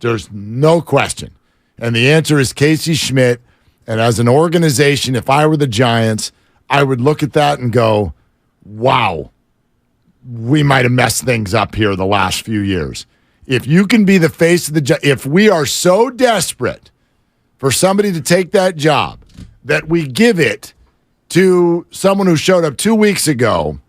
There's no question. And the answer is Casey Schmidt. And as an organization, if I were the Giants, I would look at that and go, wow, we might have messed things up here the last few years. If you can be the face of the Giants, if we are so desperate for somebody to take that job that we give it to someone who showed up 2 weeks ago,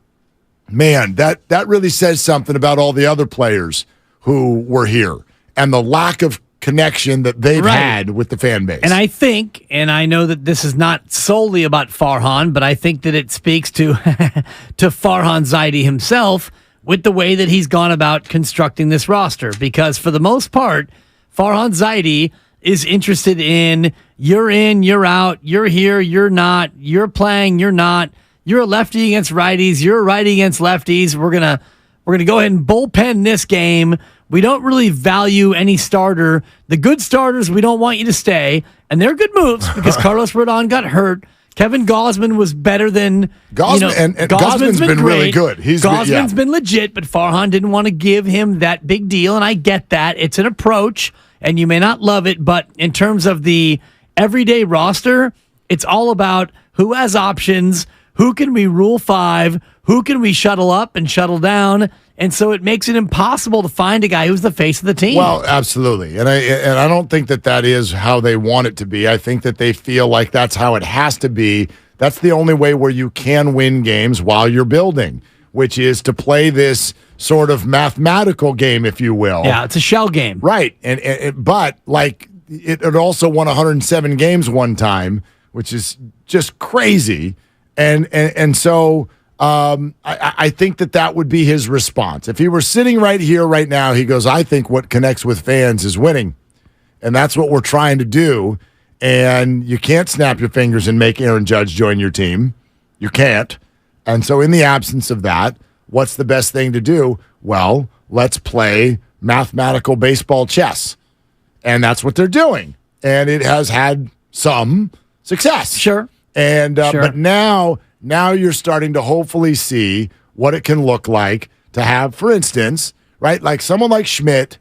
man, that really says something about all the other players who were here and the lack of connection that they've had with the fan base. And I think, and I know that this is not solely about Farhan, but I think that it speaks to to Farhan Zaidi himself with the way that he's gone about constructing this roster. Because for the most part, Farhan Zaidi is interested in you're out, you're here, you're not, you're playing, you're not, you're a lefty against righties, you're a righty against lefties. We're gonna go ahead and bullpen this game. We don't really value any starter. The good starters, we don't want you to stay. And they're good moves because Carlos Rodon got hurt. Kevin Gausman was better than Gausman. And Gausman's been really good. Gausman's been legit, but Farhan didn't want to give him that big deal, and I get that. It's an approach, and you may not love it, but in terms of the everyday roster, it's all about who has options, who can we rule 5, who can we shuttle up and shuttle down. And so it makes it impossible to find a guy who's the face of the team. Well, absolutely. And I don't think that is how they want it to be. I think that they feel like that's how it has to be. That's the only way where you can win games while you're building, which is to play this sort of mathematical game, if you will. Yeah, it's a shell game. Right. But it also won 107 games one time, which is just crazy. And so I think that would be his response. If he were sitting right here, right now, he goes, I think what connects with fans is winning. And that's what we're trying to do. And you can't snap your fingers and make Aaron Judge join your team. You can't. And so in the absence of that, what's the best thing to do? Well, let's play mathematical baseball chess. And that's what they're doing. And it has had some success. Sure. And But now you're starting to hopefully see what it can look like to have, for instance, right, like someone like Schmidt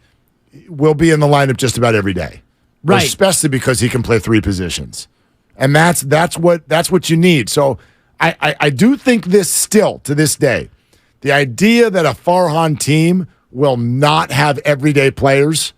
will be in the lineup just about every day. Right. Especially because he can play 3 positions. And that's what you need. So I do think this still, to this day, the idea that a Farhan team will not have everyday players,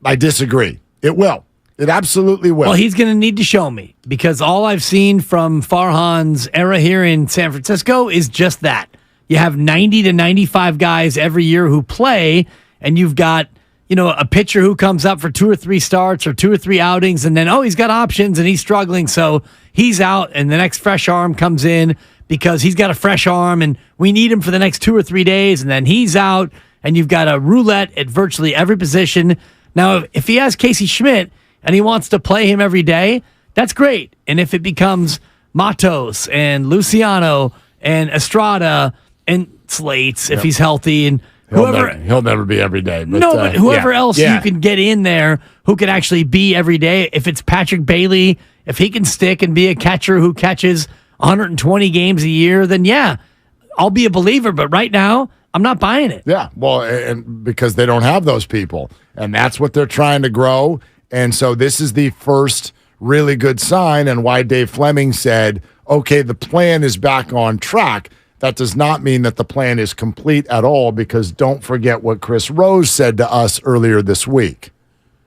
I disagree. It will. It absolutely will. Well, he's going to need to show me because all I've seen from Farhan's era here in San Francisco is just that. You have 90 to 95 guys every year who play, and you've got, a pitcher who comes up for 2 or 3 starts or 2 or 3 outings, and then, he's got options and he's struggling, so he's out, and the next fresh arm comes in because he's got a fresh arm, and we need him for the next 2 or 3 days, and then he's out, and you've got a roulette at virtually every position. Now, if he has Casey Schmidt, and he wants to play him every day, that's great. And if it becomes Matos and Luciano and Estrada and Slates, if he's healthy, and whoever... He'll never be every day. But, but whoever else you can get in there who could actually be every day, if it's Patrick Bailey, if he can stick and be a catcher who catches 120 games a year, then I'll be a believer. But right now, I'm not buying it. Yeah, well, and because they don't have those people. And that's what they're trying to grow. And so this is the first really good sign, and why Dave Fleming said, okay, the plan is back on track. That does not mean that the plan is complete at all, because don't forget what Chris Rose said to us earlier this week.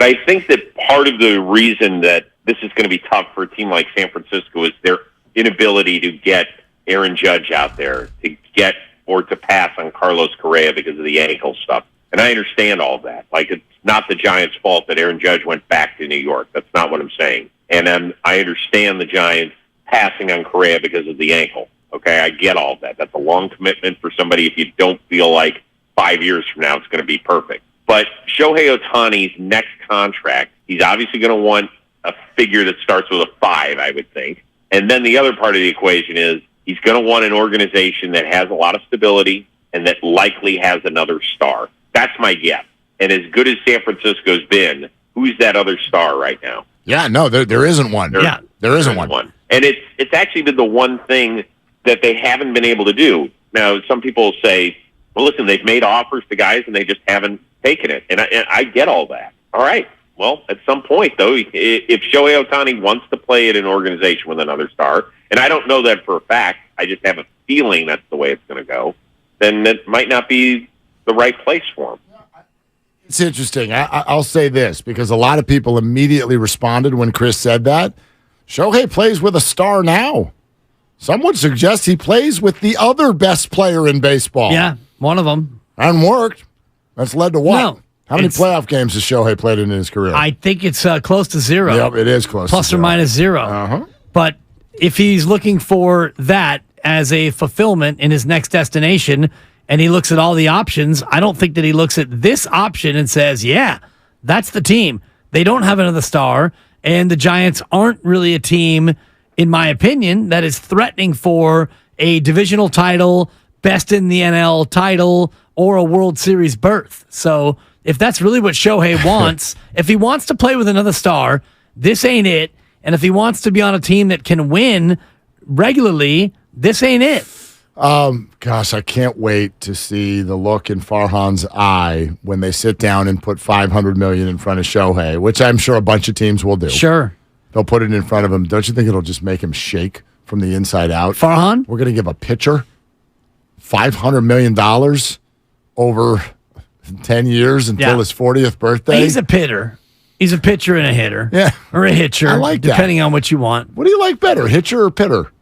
I think that part of the reason that this is going to be tough for a team like San Francisco is their inability to get Aaron Judge out there to get or to pass on Carlos Correa because of the ankle stuff. And I understand all that. Like, it's not the Giants' fault that Aaron Judge went back to New York. That's not what I'm saying. And I understand the Giants passing on Correa because of the ankle. Okay, I get all that. That's a long commitment for somebody if you don't feel like 5 years from now it's going to be perfect. But Shohei Ohtani's next contract, he's obviously going to want a figure that starts with a 5, I would think. And then the other part of the equation is he's going to want an organization that has a lot of stability and that likely has another star. That's my guess. And as good as San Francisco's been, who's that other star right now? Yeah, no, there isn't one. There isn't one. And it's actually been the one thing that they haven't been able to do. Now, some people say, well, listen, they've made offers to guys and they just haven't taken it. And I get all that. All right. Well, at some point, though, if Shohei Ohtani wants to play at an organization with another star, and I don't know that for a fact, I just have a feeling that's the way it's going to go, then it might not be the right place for him. It's interesting. I'll say this, because a lot of people immediately responded when Chris said that. Shohei plays with a star now. Some would suggest he plays with the other best player in baseball. Yeah, one of them. And worked. That's led to what? No, How many playoff games has Shohei played in his career? I think it's close to 0. Yep, it is close Plus to 0. or minus 0. Uh-huh. But if he's looking for that as a fulfillment in his next destination, and he looks at all the options, I don't think that he looks at this option and says, yeah, that's the team. They don't have another star, and the Giants aren't really a team, in my opinion, that is threatening for a divisional title, best in the NL title, or a World Series berth. So if that's really what Shohei wants, if he wants to play with another star, this ain't it. And if he wants to be on a team that can win regularly, this ain't it. Gosh, I can't wait to see the look in Farhan's eye when they sit down and put $500 million in front of Shohei, which I'm sure a bunch of teams will do. Sure. They'll put it in front of him. Don't you think it'll just make him shake from the inside out? Farhan? We're going to give a pitcher $500 million over 10 years until his 40th birthday. He's a pitter. He's a pitcher and a hitter. Yeah. Or a hitcher. I like that. Depending on what you want. What do you like better, hitcher or pitter?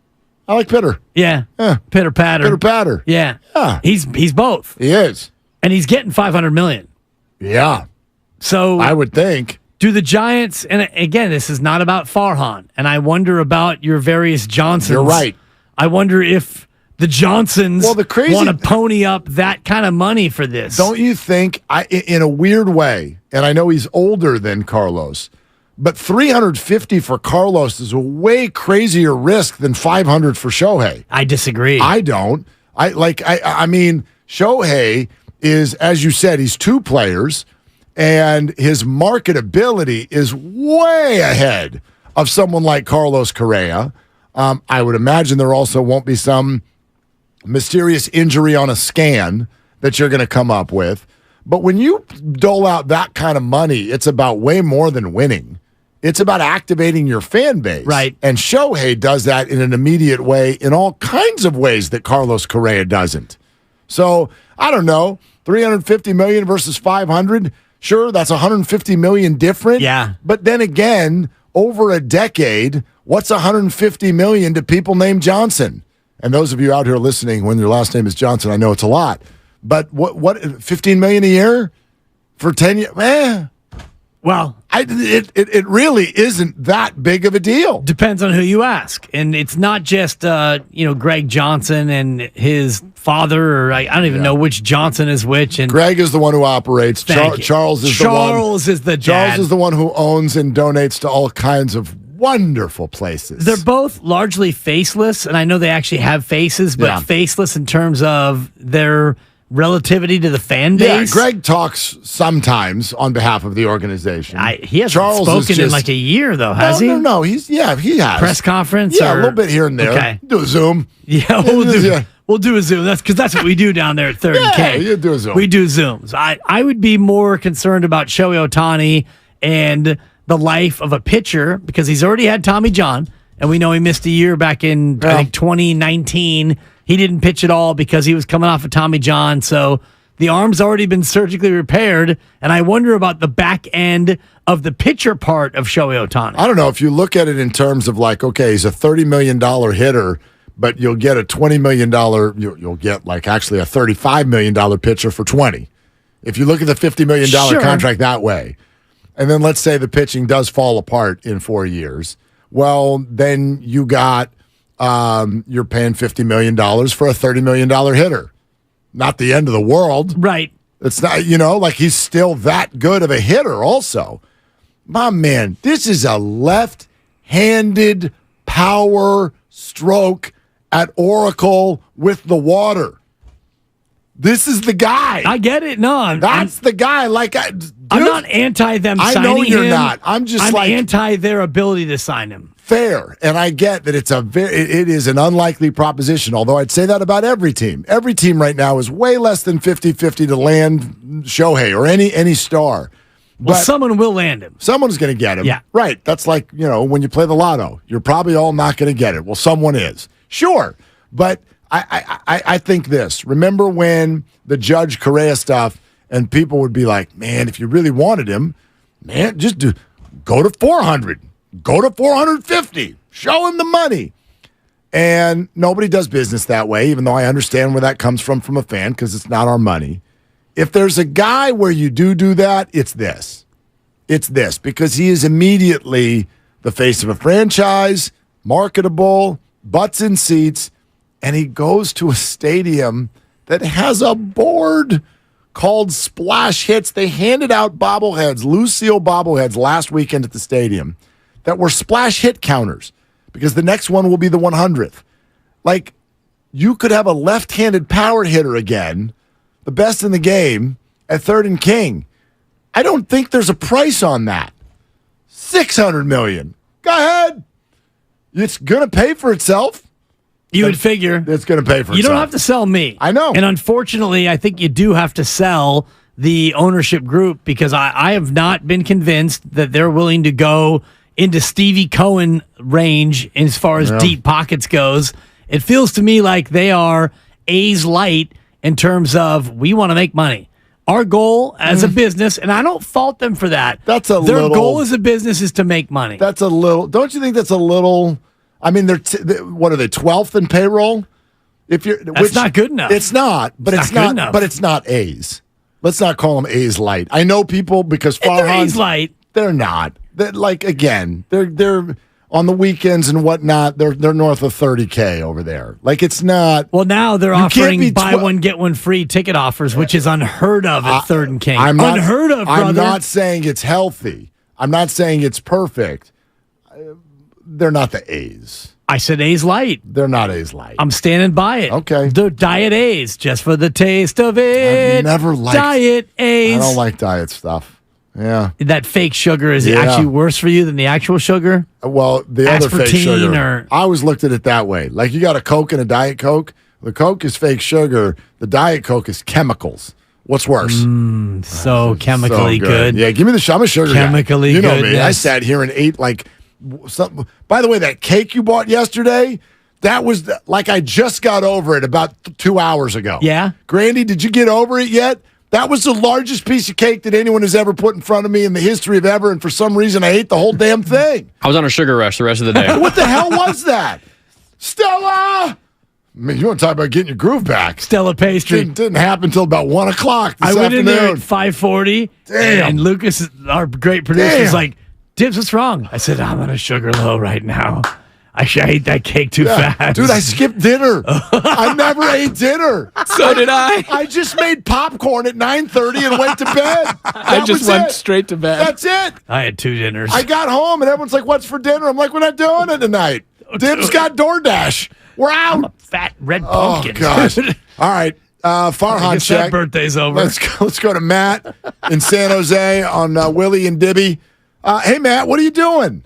I like pitter. Yeah. Pitter patter. Pitter patter. Yeah. Yeah. He's both. He is. And he's getting $500 million. Yeah. So I would think. Do the Giants, and again, this is not about Farhan, and I wonder about your various Johnsons. You're right. I wonder if the Johnsons want to pony up that kind of money for this. Don't you think, in a weird way, and I know he's older than Carlos, but $350 for Carlos is a way crazier risk than $500 for Shohei. I disagree. I don't. I mean, Shohei is, as you said, he's two players, and his marketability is way ahead of someone like Carlos Correa. I would imagine there also won't be some mysterious injury on a scan that you're going to come up with. But when you dole out that kind of money, it's about way more than winning. It's about activating your fan base. Right. And Shohei does that in an immediate way in all kinds of ways that Carlos Correa doesn't. So, I don't know, $350 million versus $500. Sure, that's $150 million different. Yeah. But then again, over a decade, what's $150 million to people named Johnson? And those of you out here listening, when your last name is Johnson, I know it's a lot. But what $15 million a year for 10 years? Well, it really isn't that big of a deal. Depends on who you ask. And it's not just Greg Johnson and his father, or I don't even know which Johnson is which. And Greg is the one who operates. Charles is the one. Charles is the dad. Charles is the one who owns and donates to all kinds of wonderful places. They're both largely faceless, and I know they actually have faces, but faceless in terms of their relativity to the fan base. Yeah, Greg talks sometimes on behalf of the organization. He hasn't spoken in like a year, though, has he? No, he has. Press conference? Yeah, a little bit here and there. Okay. Do a Zoom. Yeah, we'll do a Zoom. That's because that's what we do down there at 30K. Yeah, you do a Zoom. We do Zooms. I would be more concerned about Shohei Ohtani and the life of a pitcher because he's already had Tommy John, and we know he missed a year back in, I think, 2019. He didn't pitch at all because he was coming off of Tommy John. So the arm's already been surgically repaired. And I wonder about the back end of the pitcher part of Shohei Ohtani. I don't know. If you look at it in terms of like, okay, he's a $30 million hitter, but you'll get a $20 million, you'll get like actually a $35 million pitcher for 20. If you look at the $50 million contract that way, and then let's say the pitching does fall apart in 4 years, well, then you got, you're paying $50 million for a $30 million hitter. Not the end of the world. Right. It's not, like he's still that good of a hitter also. My man, this is a left-handed power stroke at Oracle with the water. This is the guy. I get it. No, that's the guy. Like, I'm not anti them signing him. I know you're not. I'm anti their ability to sign him. Fair, and I get that it is an unlikely proposition, although I'd say that about every team. Every team right now is way less than 50-50 to land Shohei or any star. Well, someone will land him. Someone's going to get him. Yeah. Right. That's like, when you play the lotto, you're probably all not going to get it. Well, someone is. Sure. But I think this. Remember when the Judge Correa stuff and people would be like, man, if you really wanted him, man, just go to 400. Go to 450. Show him the money. And nobody does business that way, even though I understand where that comes from a fan, because it's not our money. If there's a guy where you do that, it's this. It's this, because he is immediately the face of a franchise, marketable, butts in seats, and he goes to a stadium that has a board called Splash Hits. They handed out bobbleheads, Lucille bobbleheads last weekend at the stadium that were splash hit counters, because the next one will be the 100th. Like, you could have a left-handed power hitter again, the best in the game, at third and king. I don't think there's a price on that. $600 million. Go ahead. It's going to pay for itself. You would figure. It's going to pay for itself. You don't have to sell me. I know. And unfortunately, I think you do have to sell the ownership group, because I have not been convinced that they're willing to go into Stevie Cohen range as far as deep pockets goes. It feels to me like they are A's light in terms of, we want to make money. Our goal as a business, and I don't fault them for that. Their goal as a business is to make money. That's a little. Don't you think that's a little? I mean, what are they, 12th in payroll? That's not good enough. It's not, but it's not. Good enough. But it's not A's. Let's not call them A's light. I know people, because Farhan, A's light. They're not. They're on the weekends and whatnot. They're north of $30K over there. Like, it's not. Well, now they're offering buy one get one free ticket offers, which is unheard of at third and king. Unheard of, brother. I'm not saying it's healthy. I'm not saying it's perfect. They're not the A's. I said A's light. They're not A's light. I'm standing by it. Okay. They're diet A's, just for the taste of it. I've never liked diet A's. I don't like diet stuff. Yeah. That fake sugar, is it actually worse for you than the actual sugar? Well, the other fake sugar. I always looked at it that way. Like, you got a Coke and a Diet Coke. The Coke is fake sugar. The Diet Coke is chemicals. What's worse? So chemically good. Yeah, give me the I'm a sugar chemically guy. You know goodness. me. I sat here and ate like something. By the way, that cake you bought yesterday, that was like I just got over it about 2 hours ago. Yeah? Grandy, did you get over it yet? That was the largest piece of cake that anyone has ever put in front of me in the history of ever, and for some reason I ate the whole damn thing. I was on a sugar rush the rest of the day. What the hell was that? Stella! I mean, you want to talk about getting your groove back. Stella pastry. Didn't happen until about 1 o'clock this I went afternoon. in there at 5:40, and Lucas, our great producer, was like, Dibs, what's wrong? I said, I'm on a sugar low right now. I ate that cake too fast. Dude, I skipped dinner. I never ate dinner. So did I. I just made popcorn at 9:30 and went to bed. I just went straight to bed. That's it. I had 2 dinners. I got home, and everyone's like, what's for dinner? I'm like, we're not doing it tonight. Dibs got DoorDash. We're out. I'm a fat red pumpkin. Oh, gosh. All right. Farhan check. That birthday's over. Let's go to Matt in San Jose on Willie and Dibby. Hey, Matt, what are you doing?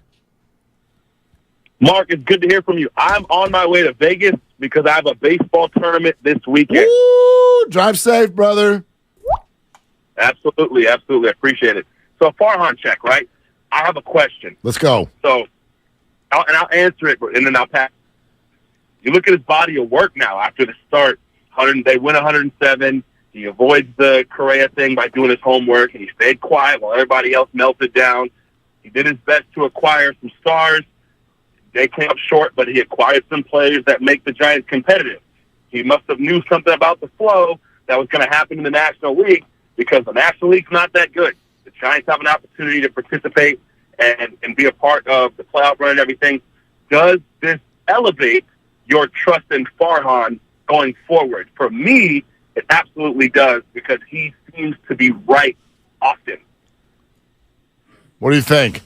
Mark, it's good to hear from you. I'm on my way to Vegas because I have a baseball tournament this weekend. Woo! Drive safe, brother. Absolutely. I appreciate it. So, Farhan check, right? I have a question. Let's go. So, I'll answer it, and then I'll pass. You look at his body of work now after the start. They win 107. He avoids the Correa thing by doing his homework, and he stayed quiet while everybody else melted down. He did his best to acquire some stars. they came up short, but he acquired some players that make the Giants competitive. He must have knew something about the flow that was going to happen in the National League, because the National League's not that good. The Giants have an opportunity to participate and be a part of the playoff run and everything. Does this elevate your trust in Farhan going forward? For me, it absolutely does, because he seems to be right often. What do you think?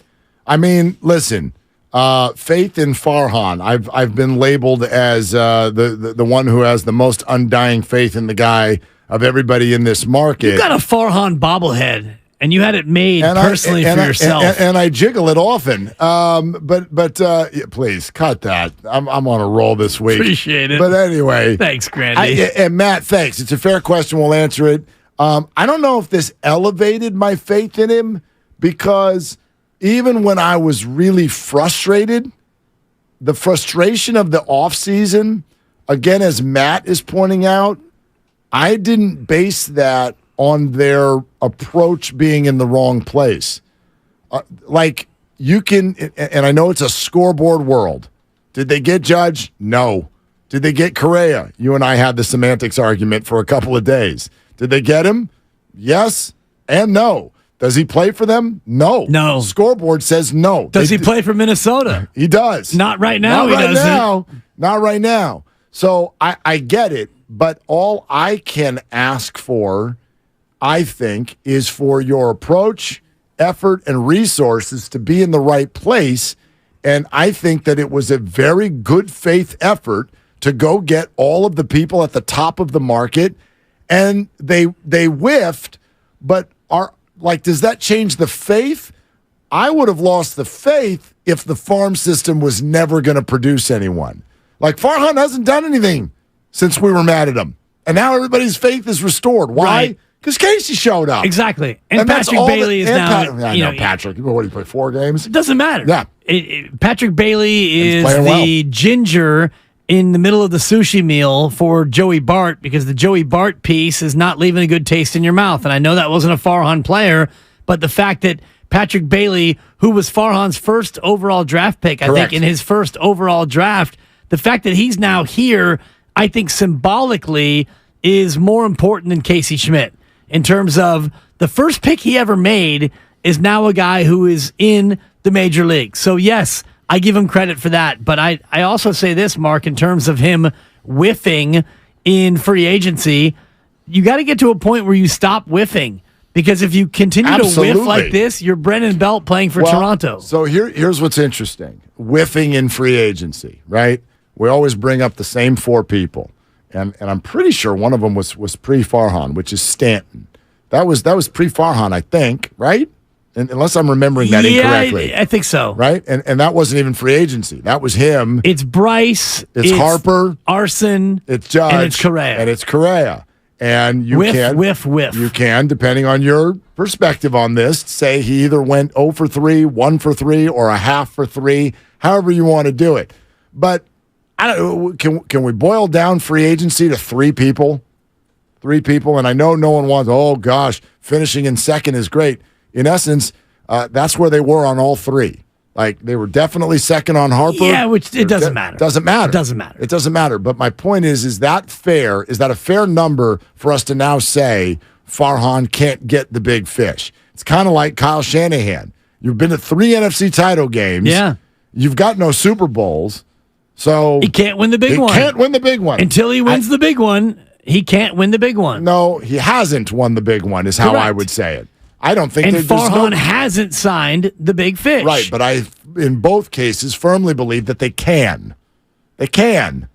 I mean, listen, faith in Farhan. I've been labeled as the one who has the most undying faith in the guy of everybody in this market. You got a Farhan bobblehead, and you had it made personally for yourself. And I jiggle it often. But yeah, please cut that. I'm on a roll this week. Appreciate it. But anyway, thanks, Grandy. And Matt, thanks. It's a fair question. We'll answer it. I don't know if this elevated my faith in him, because even when I was really frustrated, the frustration of the offseason, again, as Matt is pointing out, I didn't base that on their approach being in the wrong place. Like, you can, and I know it's a scoreboard world. Did they get Judge? No. Did they get Correa? You and I had the semantics argument for a couple of days. Did they get him? Yes and no. Does he play for them? No. No. Scoreboard says no. Does he play for Minnesota? He does. Not right now. Not right now. So I get it, but all I can ask for, I think, is for your approach, effort, and resources to be in the right place. And I think that it was a very good faith effort to go get all of the people at the top of the market, and they whiffed, but does that change the faith? I would have lost the faith if the farm system was never going to produce anyone. Like, Farhan hasn't done anything since we were mad at him. And now everybody's faith is restored. Why? Because Casey showed up. Exactly. And Patrick Bailey is now... I know Patrick. What did he play, 4 games? It doesn't matter. Yeah. Patrick Bailey is the ginger in the middle of the sushi meal for Joey Bart, because the Joey Bart piece is not leaving a good taste in your mouth. And I know that wasn't a Farhan player, but the fact that Patrick Bailey, who was Farhan's first overall draft pick, I think, in his first overall draft, the fact that he's now here, I think symbolically is more important than Casey Schmidt, in terms of the first pick he ever made is now a guy who is in the major league. So, yes, I give him credit for that. But I also say this, Mark, in terms of him whiffing in free agency, you got to get to a point where you stop whiffing. Because if you continue to whiff like this, you're Brennan Belt playing for Toronto. So here's what's interesting. Whiffing in free agency, right? We always bring up the same 4 people. And I'm pretty sure one of them was pre-Farhan, which is Stanton. That was pre-Farhan, I think, right? Unless I'm remembering that incorrectly. I think so. Right? And that wasn't even free agency. That was him. It's Bryce. It's Harper. Arson. It's Judge. And it's Correa. And you whiff. You can, depending on your perspective on this, say he either went 0 for 3, 1 for 3, or a half for 3, however you want to do it. But I don't. Can we boil down free agency to 3 people? 3 people, and I know no one wants, oh gosh, finishing in second is great. In essence, that's where they were on all 3. Like, they were definitely second on Harper. Yeah, which it doesn't matter. Doesn't matter. It doesn't matter. It doesn't matter. But my point is that fair? Is that a fair number for us to now say Farhan can't get the big fish? It's kind of like Kyle Shanahan. You've been to 3 NFC title games. Yeah. You've got no Super Bowls. So he can't win the big one. He can't win the big one. Until he wins the big one, he can't win the big one. No, he hasn't won the big one, is how I would say it. I don't think. And Farhan hasn't signed the big fish. Right, but I, in both cases, firmly believe that they can. They can.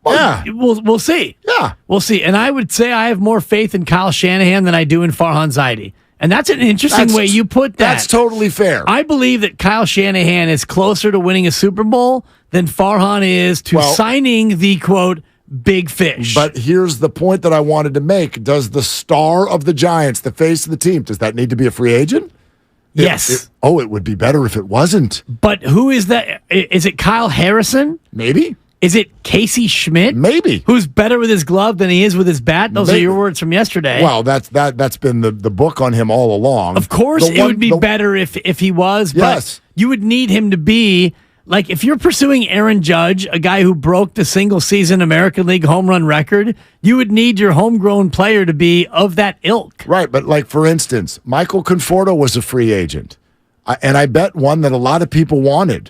Well, yeah. We'll see. Yeah. We'll see. And I would say I have more faith in Kyle Shanahan than I do in Farhan Zaidi. And that's an interesting way you put that. That's totally fair. I believe that Kyle Shanahan is closer to winning a Super Bowl than Farhan is to signing the, quote, big fish. But here's the point that I wanted to make. Does the star of the Giants, the face of the team, does that need to be a free agent? Yes. It would be better if it wasn't. But who is that? Is it Kyle Harrison? Maybe. Is it Casey Schmidt? Maybe. Who's better with his glove than he is with his bat? Those are your words from yesterday. Well, that's been the book on him all along. Of course, it would be better if he was, but you would need him to be Like, if you're pursuing Aaron Judge, a guy who broke the single-season American League home run record, you would need your homegrown player to be of that ilk. Right, but like, for instance, Michael Conforto was a free agent, and I bet one that a lot of people wanted.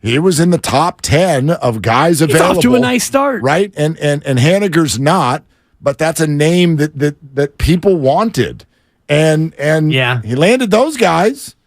He was in the top 10 of guys available. He's off to a nice start. Right, and Haniger's not, but that's a name that people wanted. And he landed those guys.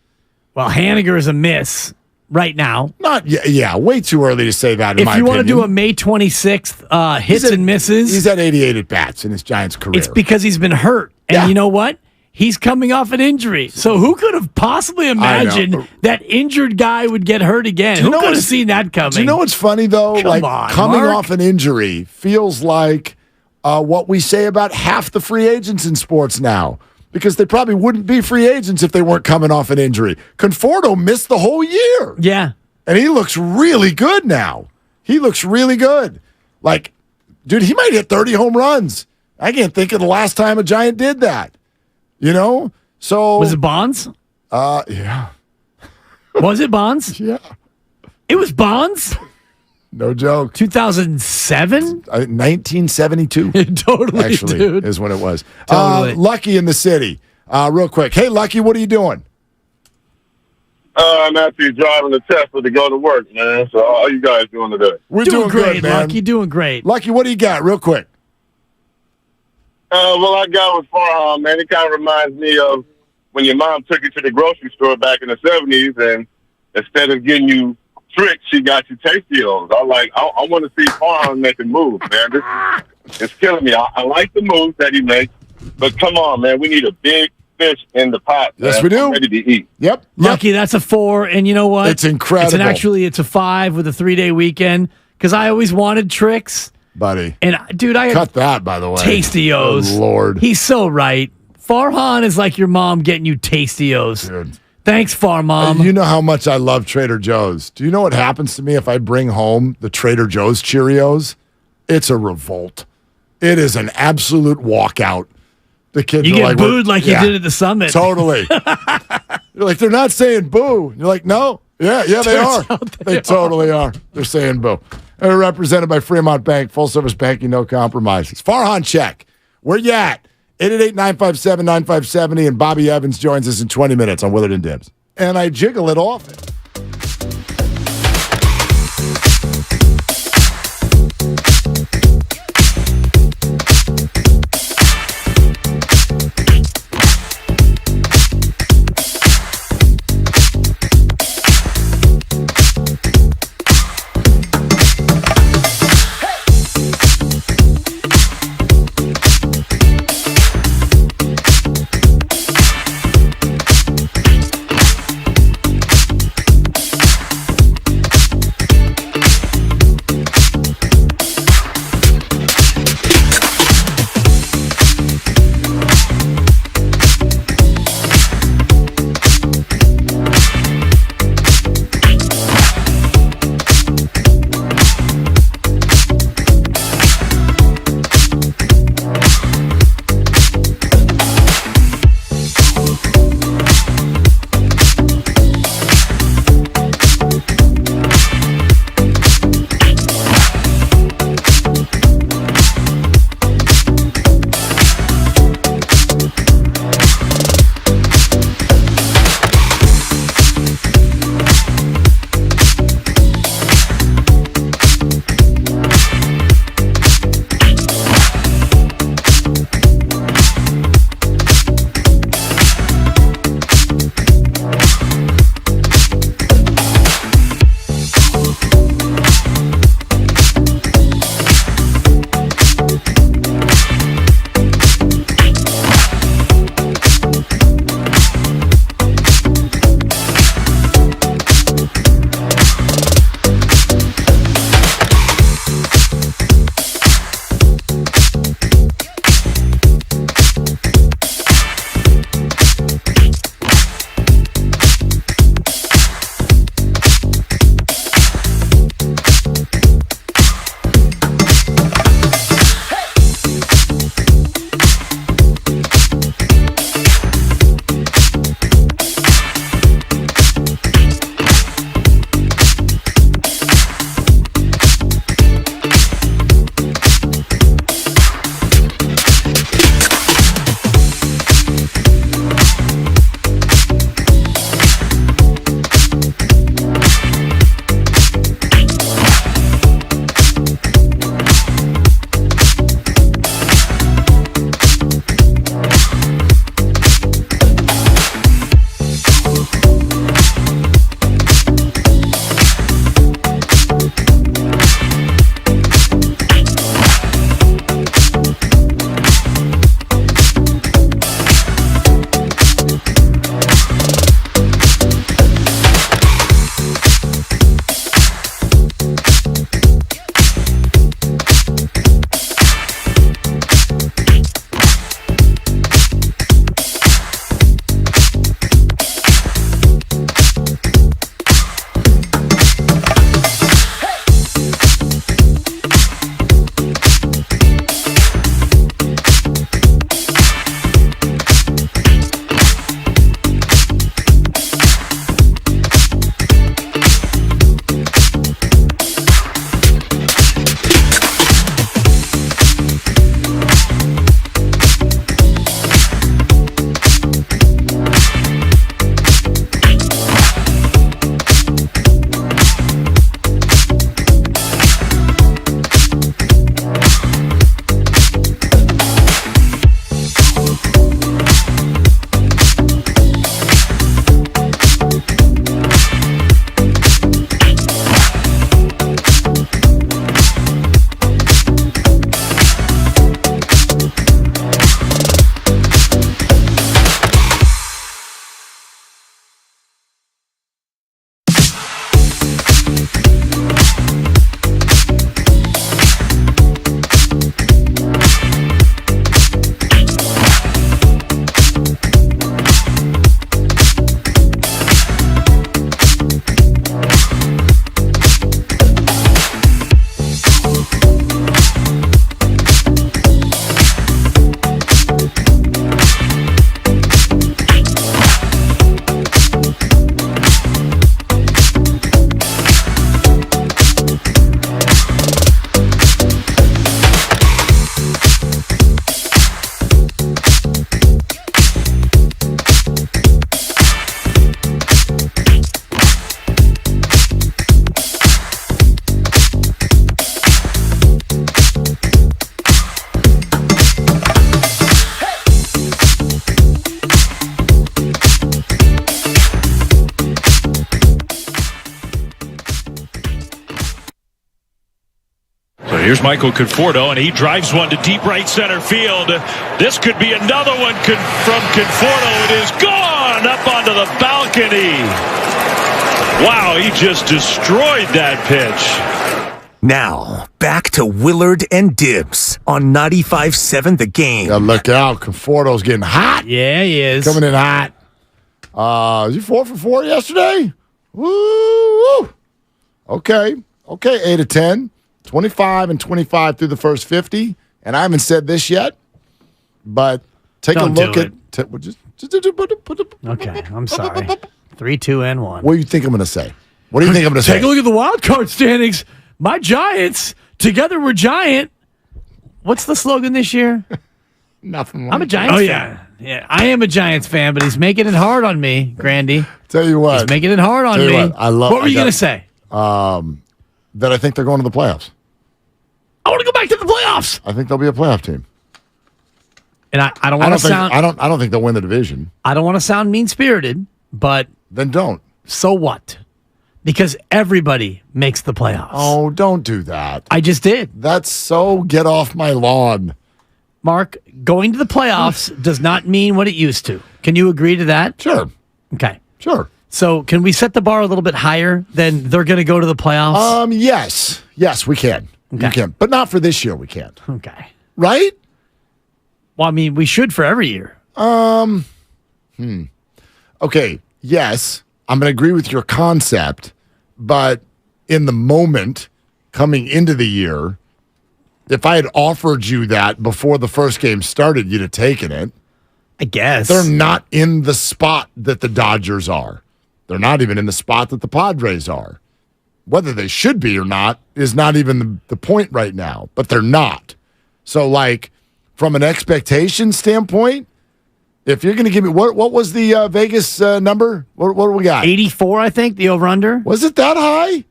Well, Haniger is a miss. Right now. Way too early to say that, in my opinion. If you want to do a May 26th hits and misses. He's at 88 at-bats in his Giants career. It's because he's been hurt. And you know what? He's coming off an injury. So who could have possibly imagined that injured guy would get hurt again? Who could have seen that coming? Do you know what's funny, though? Coming off an injury feels like what we say about half the free agents in sports now. Because they probably wouldn't be free agents if they weren't coming off an injury. Conforto missed the whole year. Yeah. And he looks really good now. He looks really good. Like, dude, he might hit 30 home runs. I can't think of the last time a Giant did that. You know? So was it Bonds? Yeah. Was it Bonds? Yeah. It was Bonds? No joke. 2007? 1972. Totally, actually, dude. is when it was. Totally. Lucky in the city. Real quick. Hey, Lucky, what are you doing? I'm actually driving the Tesla to go to work, man. So how are you guys doing today? We're doing great, good, man. Lucky. Doing great. Lucky, what do you got? Real quick. Well, I got with Farhan, man. It kind of reminds me of when your mom took you to the grocery store back in the 70s, and instead of getting you tricks, she got you Tastios. I want to see Farhan making moves, man. It's killing me. I like the moves that he makes, but come on, man. We need a big fish in the pot. Yes, man. we do. I'm ready to eat. Yep. Lucky, that's a 4. And you know what? It's incredible. It's a 5 with a 3-day weekend because I always wanted tricks. Buddy. And, dude, I cut that, by the way. Tastios. Oh, Lord. He's so right. Farhan is like your mom getting you Tastios. Dude. Thanks, Far Mom. You know how much I love Trader Joe's. Do you know what happens to me if I bring home the Trader Joe's Cheerios? It's a revolt. It is an absolute walkout. The kids you are get like, booed like you did at the summit. Totally. You're like, they're not saying boo. You're like, no. Yeah, they are. They totally are. They're saying boo. And they're represented by Fremont Bank, full service banking, no compromises. Farhan Check. Where you at? 888-957-9570, and Bobby Evans joins us in 20 minutes on Willard and Dibs. And I jiggle it off. Here's Michael Conforto, and he drives one to deep right center field. This could be another one from Conforto. It is gone up onto the balcony. Wow, he just destroyed that pitch. Now, back to Willard and Dibbs on 95.7 The Game. Yeah, look out. Conforto's getting hot. Yeah, he is. Coming in hot. Was he 4 for 4 yesterday? Woo! Okay, 8 of 10. 25 and 25 through the first 50. And I haven't said this yet, but take a look at... Okay, I'm sorry. 3, 2, and 1. What do you think I'm going to say? What do you think I'm going to say? Take a look at the wild card standings. My Giants, together we're giant. What's the slogan this year? Nothing. I'm a Giants fan. Yeah, I am a Giants fan, but he's making it hard on me, Grandy. Tell you what. He's making it hard on me. What were you going to say? That I think they're going to the playoffs. I want to go back to the playoffs. I think they'll be a playoff team. And I don't want to sound... I don't think they'll win the division. I don't want to sound mean-spirited, but... Then don't. So what? Because everybody makes the playoffs. Oh, don't do that. I just did. That's so get off my lawn. Mark, going to the playoffs does not mean what it used to. Can you agree to that? Sure. Okay. Sure. So can we set the bar a little bit higher than they're going to go to the playoffs? Yes. Yes, we can. Okay. We can. But not for this year, we can't. Okay. Right? Well, I mean, we should for every year. Okay. Yes, I'm going to agree with your concept, but in the moment coming into the year, if I had offered you that before the first game started, you'd have taken it. I guess. They're not in the spot that the Dodgers are. They're not even in the spot that the Padres are. Whether they should be or not is not even the point right now, but they're not. So, like, from an expectation standpoint, if you're going to give me, what was the Vegas number? What do we got? 84, I think, the over-under. Was it that high?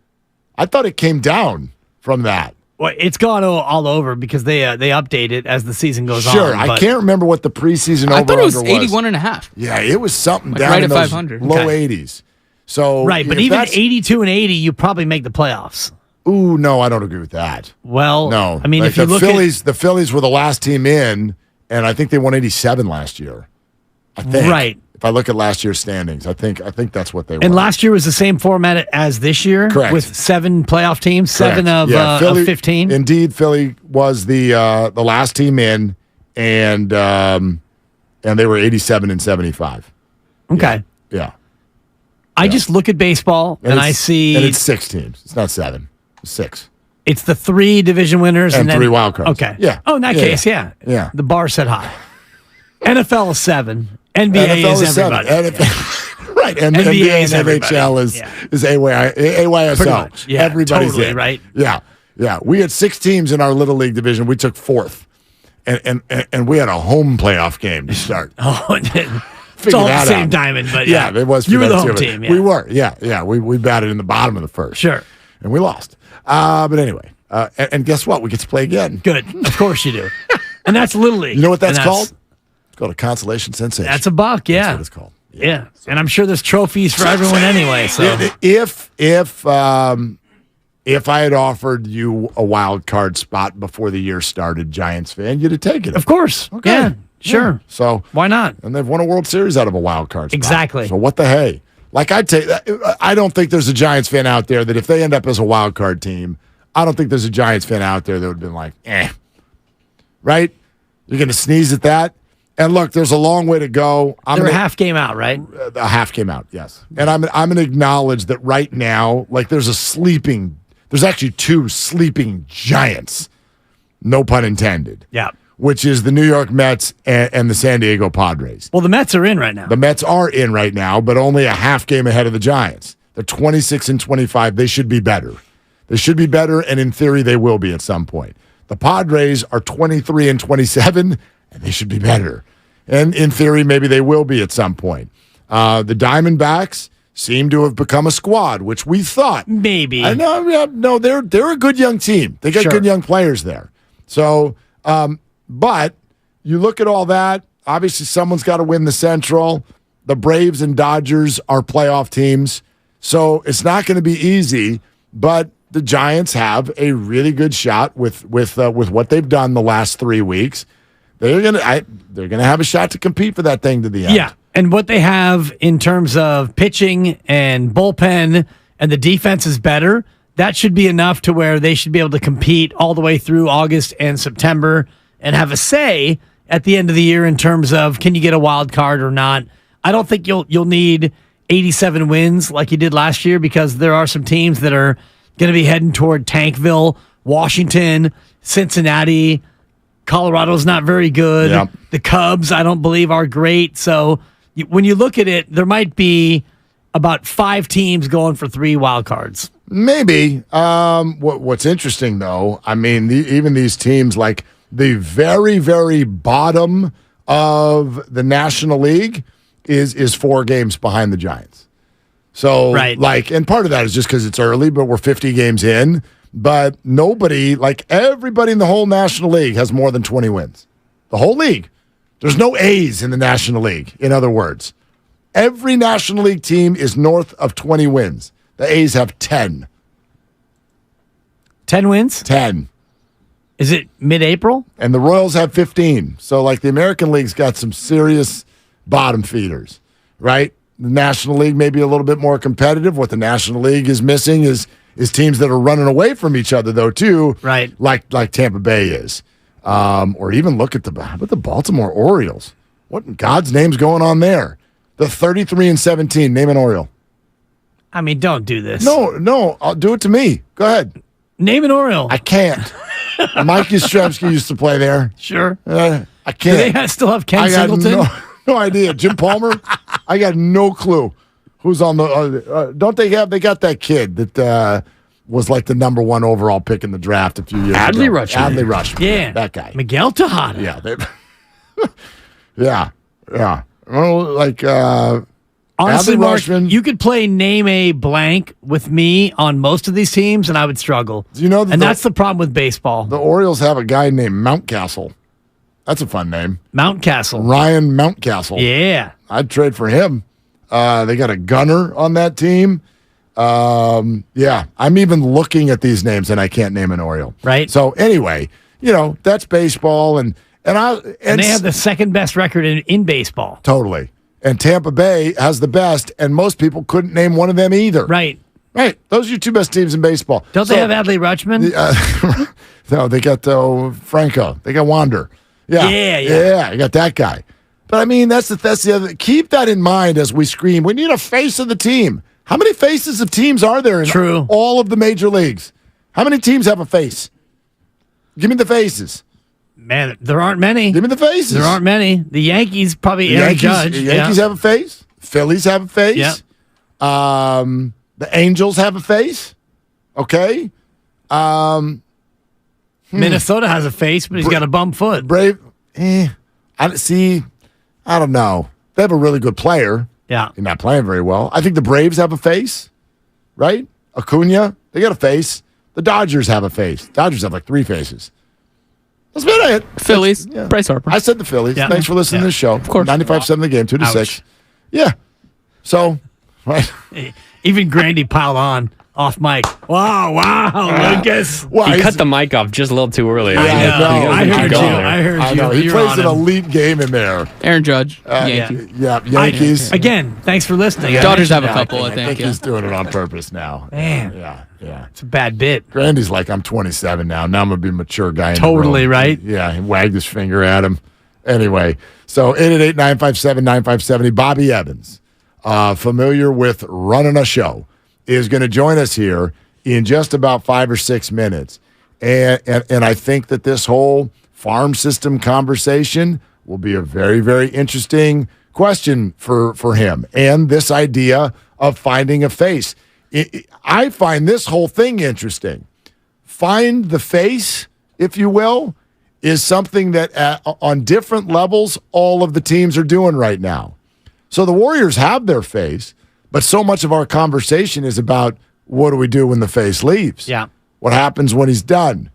I thought it came down from that. Well, it's gone all over because they update it as the season goes on. Sure, I can't remember what the preseason over-under was. I thought it was 81.5. Yeah, it was something like down right in at those 500. low 80s. So right, but even 82 and 80, you probably make the playoffs. Ooh, no, I don't agree with that. Well, no, I mean, like if you look the Phillies were the last team in, and I think they won 87 last year. I think. Right. If I look at last year's standings, I think that's what they were. And last year was the same format as this year, correct? With 7 playoff teams, Correct. 7 of, Philly, of 15. Indeed, Philly was the last team in, and they were 87 and 75. Okay. Yeah. I just look at baseball and I see, and it's 6 teams. It's not 7. It's 6. It's the 3 division winners and then 3 wild cards. Okay. Yeah. Oh, in that case, yeah. The bar set high. NFL is 7. NBA is everybody. Right. And NBA and NHL is AYSL. Pretty much. Yeah, everybody's totally, in. right? Yeah. Yeah. We had 6 teams in our Little League division. We took 4th. And we had a home playoff game to start. It's all the same diamond, but yeah, it was. You were the home team. Yeah. We were. Yeah. We batted in the bottom of the first. Sure. And we lost. But anyway, and guess what? We get to play again. Good. Of course you do. And that's Little League. You know what that's called? It's called a consolation sensation. That's a buck, yeah. That's what it's called. Yeah. And I'm sure there's trophies for everyone anyway. So if I had offered you a wild card spot before the year started, Giants fan, you'd have taken it. Of course. Okay. Yeah. Sure. Yeah. So why not? And they've won a World Series out of a wild card spot. Exactly. So what the hey? Like I don't think there's a Giants fan out there that if they end up as a wild card team, I don't think there's a Giants fan out there that would have been like, right? You're going to sneeze at that? And look, there's a long way to go. They're a half game out, right? A half game out, yes. And I'm going to acknowledge that right now, like there's actually 2 sleeping giants, no pun intended. Yeah. Which is the New York Mets and the San Diego Padres. Well, the Mets are in right now. The Mets are in right now, but only a half game ahead of the Giants. They're 26 and 25. They should be better. They should be better, and in theory, they will be at some point. The Padres are 23 and 27, and they should be better. And in theory, maybe they will be at some point. The Diamondbacks seem to have become a squad, which we thought. Maybe. I know. No, they're a good young team. They got good young players there. So, but you look at all that, obviously someone's got to win the Central. The Braves and Dodgers are playoff teams. So it's not going to be easy, but the Giants have a really good shot with what they've done the last 3 weeks. They're gonna have a shot to compete for that thing to the end. Yeah, and what they have in terms of pitching and bullpen and the defense is better. That should be enough to where they should be able to compete all the way through August and September and have a say at the end of the year in terms of can you get a wild card or not. I don't think you'll need 87 wins like you did last year because there are some teams that are going to be heading toward Tankville, Washington, Cincinnati. Colorado's not very good. Yep. The Cubs, I don't believe, are great. So when you look at it, there might be about 5 teams going for 3 wild cards. Maybe. What's interesting, though, I mean, even these teams like the very, very bottom of the National League is 4 games behind the Giants. So, and part of that is just because it's early, but we're 50 games in. But everybody in the whole National League has more than 20 wins. The whole league. There's no A's in the National League, in other words. Every National League team is north of 20 wins. The A's have 10. 10 wins? 10. Is it mid-April? And the Royals have 15. So, the American League's got some serious bottom feeders, right? The National League may be a little bit more competitive. What the National League is missing is teams that are running away from each other, though, too. Right. Like Tampa Bay is. Or even look at the Baltimore Orioles. What in God's name's going on there? The 33-17. Name an Oriole. I mean, don't do this. No. I'll do it to me. Go ahead. Name an Oriole. I can't. Mike Yastrzemski used to play there. Sure. I can't. Do they still have Ken Singleton? No idea. Jim Palmer? I got no clue who's on the don't they got that kid that was like the number 1 overall pick in the draft a few years ago. Adley Rutschman. Yeah. That guy. Miguel Tejada. Yeah. Yeah. Well, honestly, Adley Mark, Rutschman, you could play name a blank with me on most of these teams, and I would struggle. Do you know that's the problem with baseball. The Orioles have a guy named Mountcastle. That's a fun name. Mountcastle. Ryan Mountcastle. Yeah. I'd trade for him. They got a gunner on that team. Yeah, I'm even looking at these names and I can't name an Oriole. Right. So anyway, that's baseball, and they have the second best record in baseball. Totally. And Tampa Bay has the best, and most people couldn't name one of them either. Right. Right. Those are your 2 best teams in baseball. Don't they have Adley Rutschman? No, they got Franco. They got Wander. Yeah. You got that guy. But I mean, that's the other. Keep that in mind as we scream. We need a face of the team. How many faces of teams are there in all of the major leagues? How many teams have a face? Give me the faces. Man, there aren't many. Give me the faces. There aren't many. The Yankees probably Aaron Judge. The Yankees have a face. Phillies have a face. Yeah. The Angels have a face. Okay. Minnesota has a face, but he's got a bum foot. Brave. I don't know. They have a really good player. Yeah. He's not playing very well. I think the Braves have a face, right? Acuna, they got a face. The Dodgers have a face. Dodgers have 3 faces. That's about it. Phillies. Bryce Harper. I said the Phillies. Yeah. Thanks for listening to the show. Of course. 95-7 the game, 2-6. Yeah. So, right. Even Grandy piled on off mic. Wow, Lucas. Well, he cut the mic off just a little too early. I heard you. He plays an elite game in there. Aaron Judge. Yankees. Yankees. Again, thanks for listening. Dodgers have a couple, I think. He's doing it on purpose now. Man. Yeah. It's a bad bit. Grandy's like, I'm 27 now. Now I'm going to be a mature guy. Totally, right? Yeah, he wagged his finger at him. Anyway, so 888-957-9570. Bobby Evans, familiar with running a show, is going to join us here in just about 5 or 6 minutes. And I think that this whole farm system conversation will be a very, very interesting question for him. And this idea of finding a face. I find this whole thing interesting. Find the face, if you will, is something that on different levels, all of the teams are doing right now. So the Warriors have their face, but so much of our conversation is about what do we do when the face leaves? Yeah. What happens when he's done?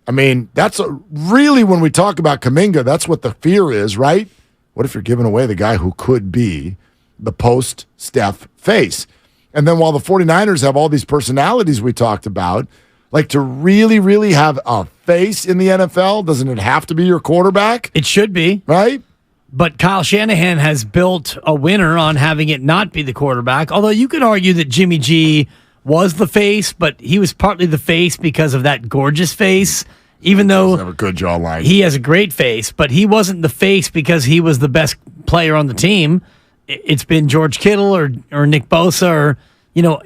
I mean, that's really when we talk about Kuminga, that's what the fear is, right? What if you're giving away the guy who could be the post-Steph face? And then while the 49ers have all these personalities we talked about, like to really, really have a face in the NFL, doesn't it have to be your quarterback? It should be. Right? But Kyle Shanahan has built a winner on having it not be the quarterback. Although you could argue that Jimmy G was the face, but he was partly the face because of that gorgeous face. Even though have a good jawline. He has a great face, but he wasn't the face because he was the best player on the team. It's been George Kittle or Nick Bosa or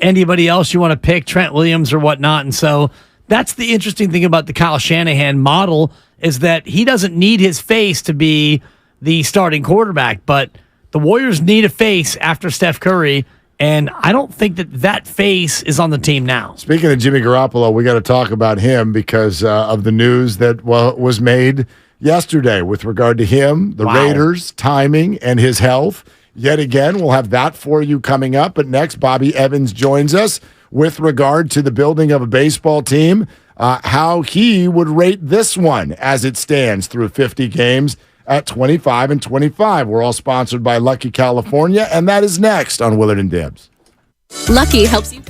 anybody else you want to pick, Trent Williams or whatnot. And so that's the interesting thing about the Kyle Shanahan model is that he doesn't need his face to be the starting quarterback, but the Warriors need a face after Steph Curry, and I don't think that face is on the team now. Speaking of Jimmy Garoppolo, we got to talk about him because of the news that was made yesterday with regard to him, the Raiders, timing, and his health. Yet again, we'll have that for you coming up. But next, Bobby Evans joins us with regard to the building of a baseball team, how he would rate this one as it stands through 50 games at 25-25. We're all sponsored by Lucky California, and that is next on Willard and Dibs. Lucky helps you.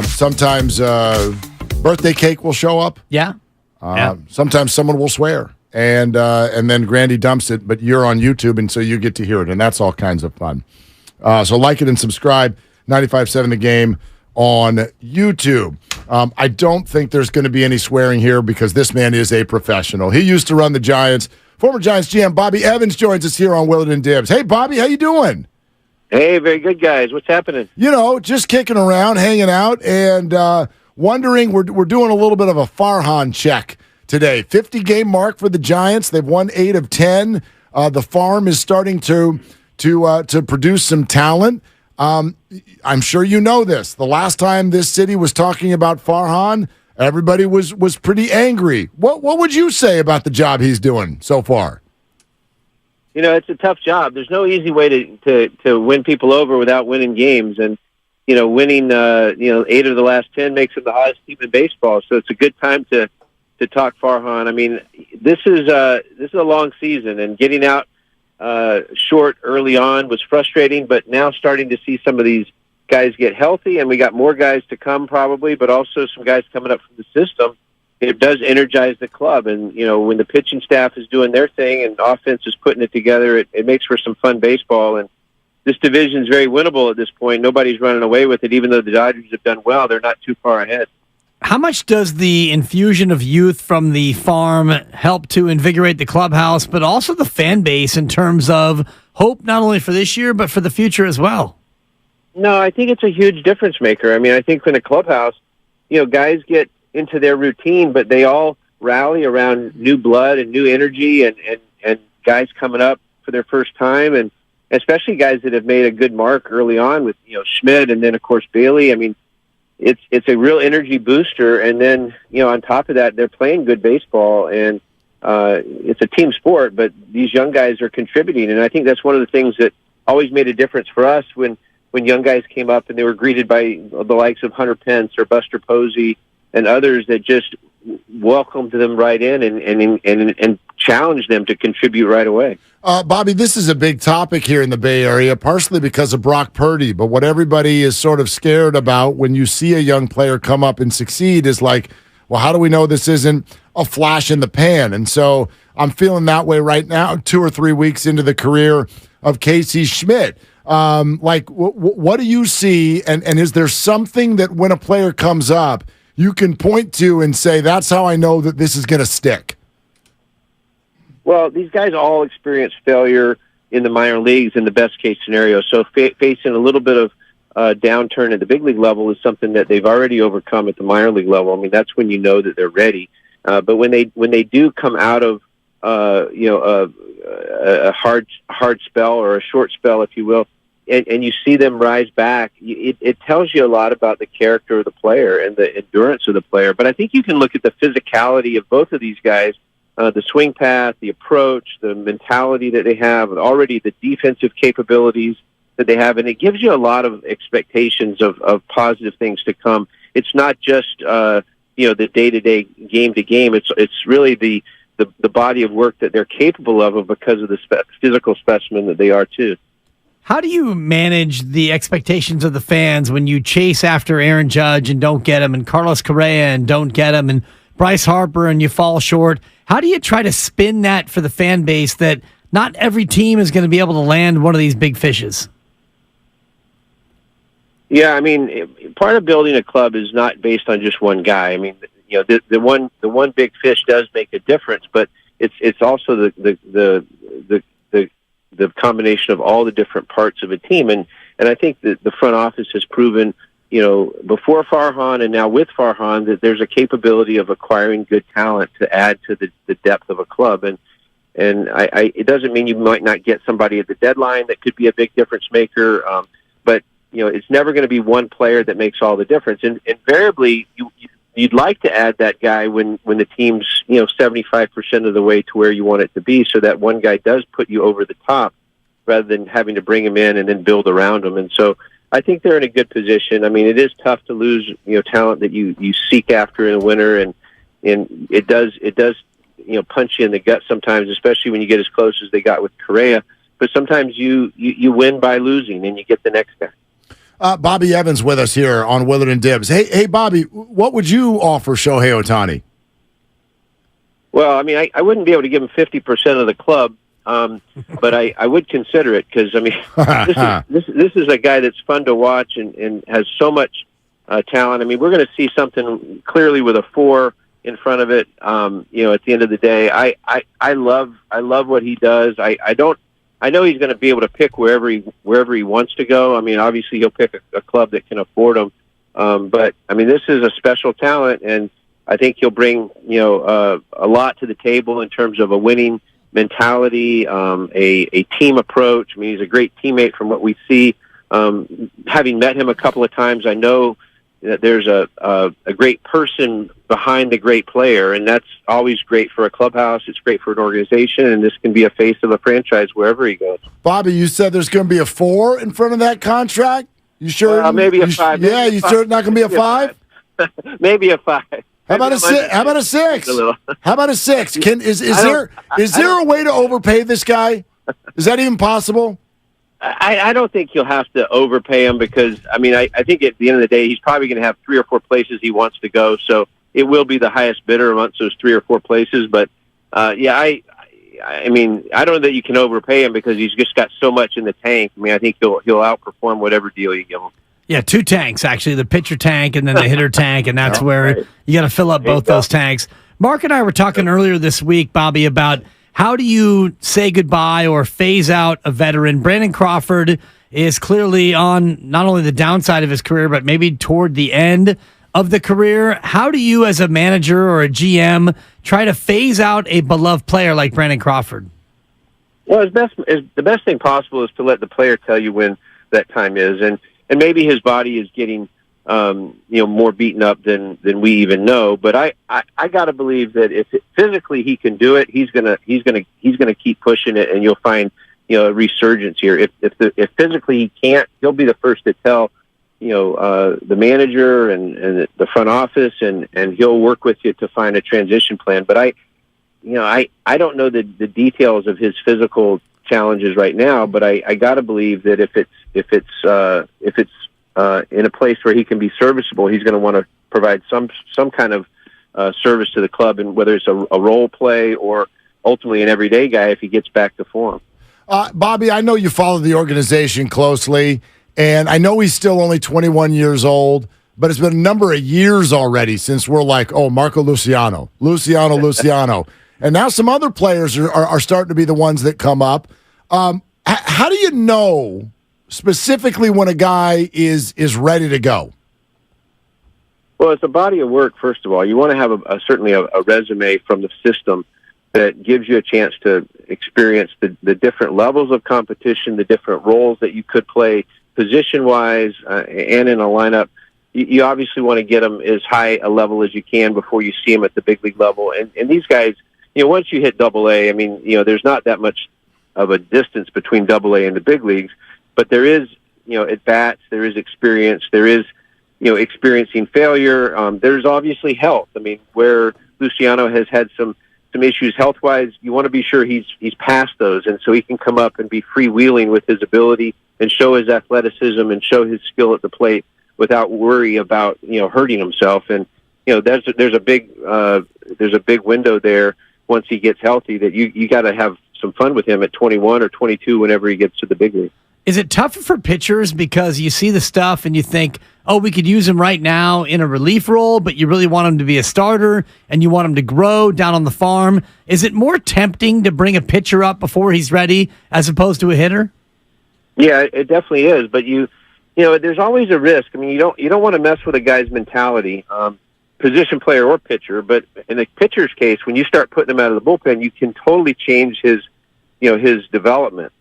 Sometimes birthday cake will show up. Yeah. Sometimes someone will swear, and then Grandy dumps it, but you're on YouTube, and so you get to hear it, and that's all kinds of fun. So like it and subscribe, 95.7 The Game on YouTube. I don't think there's going to be any swearing here because this man is a professional. He used to run the Giants. Former Giants GM Bobby Evans joins us here on Willard and Dibs. Hey, Bobby, how you doing? Hey, very good, guys. What's happening? Just kicking around, hanging out, and wondering, we're doing a little bit of a Farhan check today. 50-game mark for the Giants. They've won 8 of 10. The farm is starting to produce some talent. I'm sure you know this. The last time this city was talking about Farhan, everybody was pretty angry. What would you say about the job he's doing so far? It's a tough job. There's no easy way to win people over without winning games. And, winning, 8 of the last 10 makes him the hottest team in baseball. So it's a good time to talk Farhan. I mean, this is a long season, and getting out short early on was frustrating, but now starting to see some of these guys get healthy, and we got more guys to come probably, but also some guys coming up from the system. It does energize the club, and when the pitching staff is doing their thing and offense is putting it together, it makes for some fun baseball. And this division is very winnable at this point. Nobody's running away with it, even though the Dodgers have done well. They're not too far ahead. How much does the infusion of youth from the farm help to invigorate the clubhouse, but also the fan base in terms of hope not only for this year, but for the future as well? No, I think it's a huge difference maker. I mean, I think in the clubhouse, guys get into their routine, but they all rally around new blood and new energy and guys coming up for their first time, and especially guys that have made a good mark early on with, Schmidt and then, of course, Bailey. I mean, it's a real energy booster, and then, on top of that, they're playing good baseball, and it's a team sport, but these young guys are contributing, and I think that's one of the things that always made a difference for us when young guys came up and they were greeted by the likes of Hunter Pence or Buster Posey and others that just welcomed them right in and challenged them to contribute right away. Bobby, this is a big topic here in the Bay Area, partially because of Brock Purdy, but what everybody is sort of scared about when you see a young player come up and succeed is like, well, how do we know this isn't a flash in the pan? And so I'm feeling that way right now, 2 or 3 weeks into the career of Casey Schmidt. What do you see, and is there something that when a player comes up, you can point to and say, that's how I know that this is going to stick? Well, these guys all experience failure in the minor leagues in the best case scenario. So facing a little bit of downturn at the big league level is something that they've already overcome at the minor league level. I mean, that's when you know that they're ready. But when they do come out of a hard spell or a short spell, if you will, and you see them rise back, it tells you a lot about the character of the player and the endurance of the player. But I think you can look at the physicality of both of these guys, the swing path, the approach, the mentality that they have, and already the defensive capabilities that they have, and it gives you a lot of expectations of positive things to come. It's not just the day-to-day, game-to-game. It's really the body of work that they're capable of because of the physical specimen that they are too. How do you manage the expectations of the fans when you chase after Aaron Judge and don't get him, and Carlos Correa and don't get him, and Bryce Harper and you fall short? How do you try to spin that for the fan base that not every team is going to be able to land one of these big fishes? Yeah, I mean, part of building a club is not based on just one guy. I mean, the one big fish does make a difference, but it's also the combination of all the different parts of a team. And I think that the front office has proven, before Farhan and now with Farhan, that there's a capability of acquiring good talent to add to the depth of a club. And it doesn't mean you might not get somebody at the deadline that could be a big difference maker. But it's never going to be one player that makes all the difference. And invariably, you'd like to add that guy when the team's 75% of the way to where you want it to be, so that one guy does put you over the top, rather than having to bring him in and then build around him. And so I think they're in a good position. I mean, it is tough to lose talent that you seek after in the winter, and it does punch you in the gut sometimes, especially when you get as close as they got with Correa. But sometimes you win by losing, and you get the next guy. Bobby Evans with us here on Willard and Dibbs. Hey, Bobby, what would you offer Shohei Ohtani? Well, I mean, I wouldn't be able to give him 50% of the club, but I would consider it because, I mean, this is a guy that's fun to watch and has so much talent. I mean, we're going to see something clearly with a 4 in front of it. At the end of the day, I love what he does. I know he's going to be able to pick wherever he wants to go. I mean, obviously he'll pick a club that can afford him. But I mean, this is a special talent, and I think he'll bring a lot to the table in terms of a winning mentality, a team approach. I mean, he's a great teammate from what we see. Having met him a couple of times, I know that there's a great person behind the great player, and that's always great for a clubhouse. It's great for an organization, and this can be a face of a franchise wherever he goes. Bobby, you said there's going to be a 4 in front of that contract? You sure? Maybe a 5. Yeah, you sure it's not going to be a 5? Maybe a 5. How about a 6? How about a 6? How about a 6? Is there a way to overpay this guy? Is that even possible? I don't think you'll have to overpay him because, I mean, I think at the end of the day, he's probably going to have 3 or 4 places he wants to go. So it will be the highest bidder amongst those 3 or 4 places. But, I mean, I don't know that you can overpay him because he's just got so much in the tank. I mean, I think he'll outperform whatever deal you give him. Yeah, 2 tanks, actually, the pitcher tank and then the hitter tank, and that's where you got to fill up both those tanks. Mark and I were talking earlier this week, Bobby, about how do you say goodbye or phase out a veteran? Brandon Crawford is clearly on not only the downside of his career, but maybe toward the end of the career. How do you, as a manager or a GM, try to phase out a beloved player like Brandon Crawford? Well, the best thing possible is to let the player tell you when that time is, and maybe his body is getting more beaten up than we even know. But I got to believe that if physically he can do it, he's gonna keep pushing it, and you'll find a resurgence here. If physically he can't, he'll be the first to tell the manager and the front office, and he'll work with you to find a transition plan. But I don't know the details of his physical challenges right now, but I got to believe that if it's in a place where he can be serviceable, he's going to want to provide some kind of service to the club, and whether it's a role play or ultimately an everyday guy if he gets back to form. Bobby, I know you follow the organization closely, and I know he's still only 21 years old, but it's been a number of years already since we're like, oh, Marco Luciano. And now some other players are starting to be the ones that come up. How do you know specifically when a guy is ready to go? Well, it's a body of work, first of all. You want to have certainly a resume from the system that gives you a chance to experience the different levels of competition, the different roles that you could play position-wise and in a lineup. You obviously want to get them as high a level as you can before you see them at the big league level. And these guys, once you hit AA, I mean, there's not that much of a distance between AA and the big leagues, but there is, at bats, there is experience, there is, experiencing failure. There's obviously health. I mean, where Luciano has had some issues health-wise, you want to be sure he's past those, and so he can come up and be freewheeling with his ability and show his athleticism and show his skill at the plate without worry about hurting himself. And there's a big window there once he gets healthy that you got to have some fun with him at 21 or 22 whenever he gets to the big league. Is it tougher for pitchers because you see the stuff and you think, oh, we could use him right now in a relief role, but you really want him to be a starter and you want him to grow down on the farm? Is it more tempting to bring a pitcher up before he's ready as opposed to a hitter? Yeah, it definitely is. But there's always a risk. I mean, you don't want to mess with a guy's mentality, position player or pitcher. But in the pitcher's case, when you start putting him out of the bullpen, you can totally change his development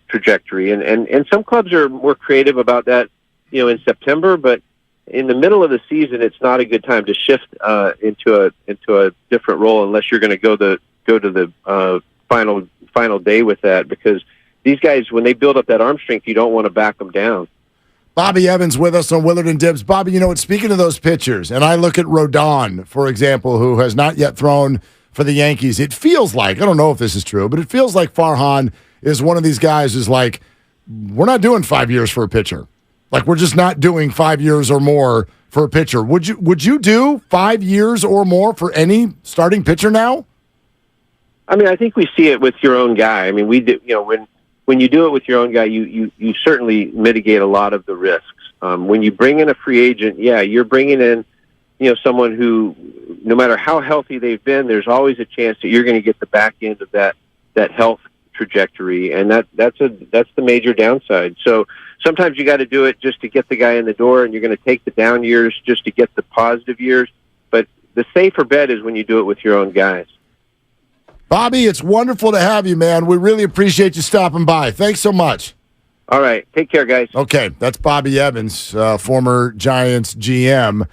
trajectory. And some clubs are more creative about that, in September. But in the middle of the season, it's not a good time to shift into a different role unless you're going to go to the final day with that, because these guys, when they build up that arm strength, you don't want to back them down. Bobby Evans with us on Willard and Dibbs. Bobby, speaking of those pitchers, and I look at Rodon, for example, who has not yet thrown for the Yankees. It feels like, I don't know if this is true, but it feels like Farhan is one of these guys who's like, we're not doing 5 years for a pitcher. Like, we're just not doing 5 years or more for a pitcher. Would you do 5 years or more for any starting pitcher now? I mean, I think we see it with your own guy. I mean, we do, when you do it with your own guy, you certainly mitigate a lot of the risks. When you bring in a free agent, you're bringing in, someone who, no matter how healthy they've been, there's always a chance that you're going to get the back end of that health trajectory, and that's the major downside. So sometimes you got to do it just to get the guy in the door, and you're going to take the down years just to get the positive years. But the safer bet is when you do it with your own guys. Bobby, it's wonderful to have you, man. We really appreciate you stopping by. Thanks so much. All right. Take care, guys. Okay, that's Bobby Evans, former Giants GM,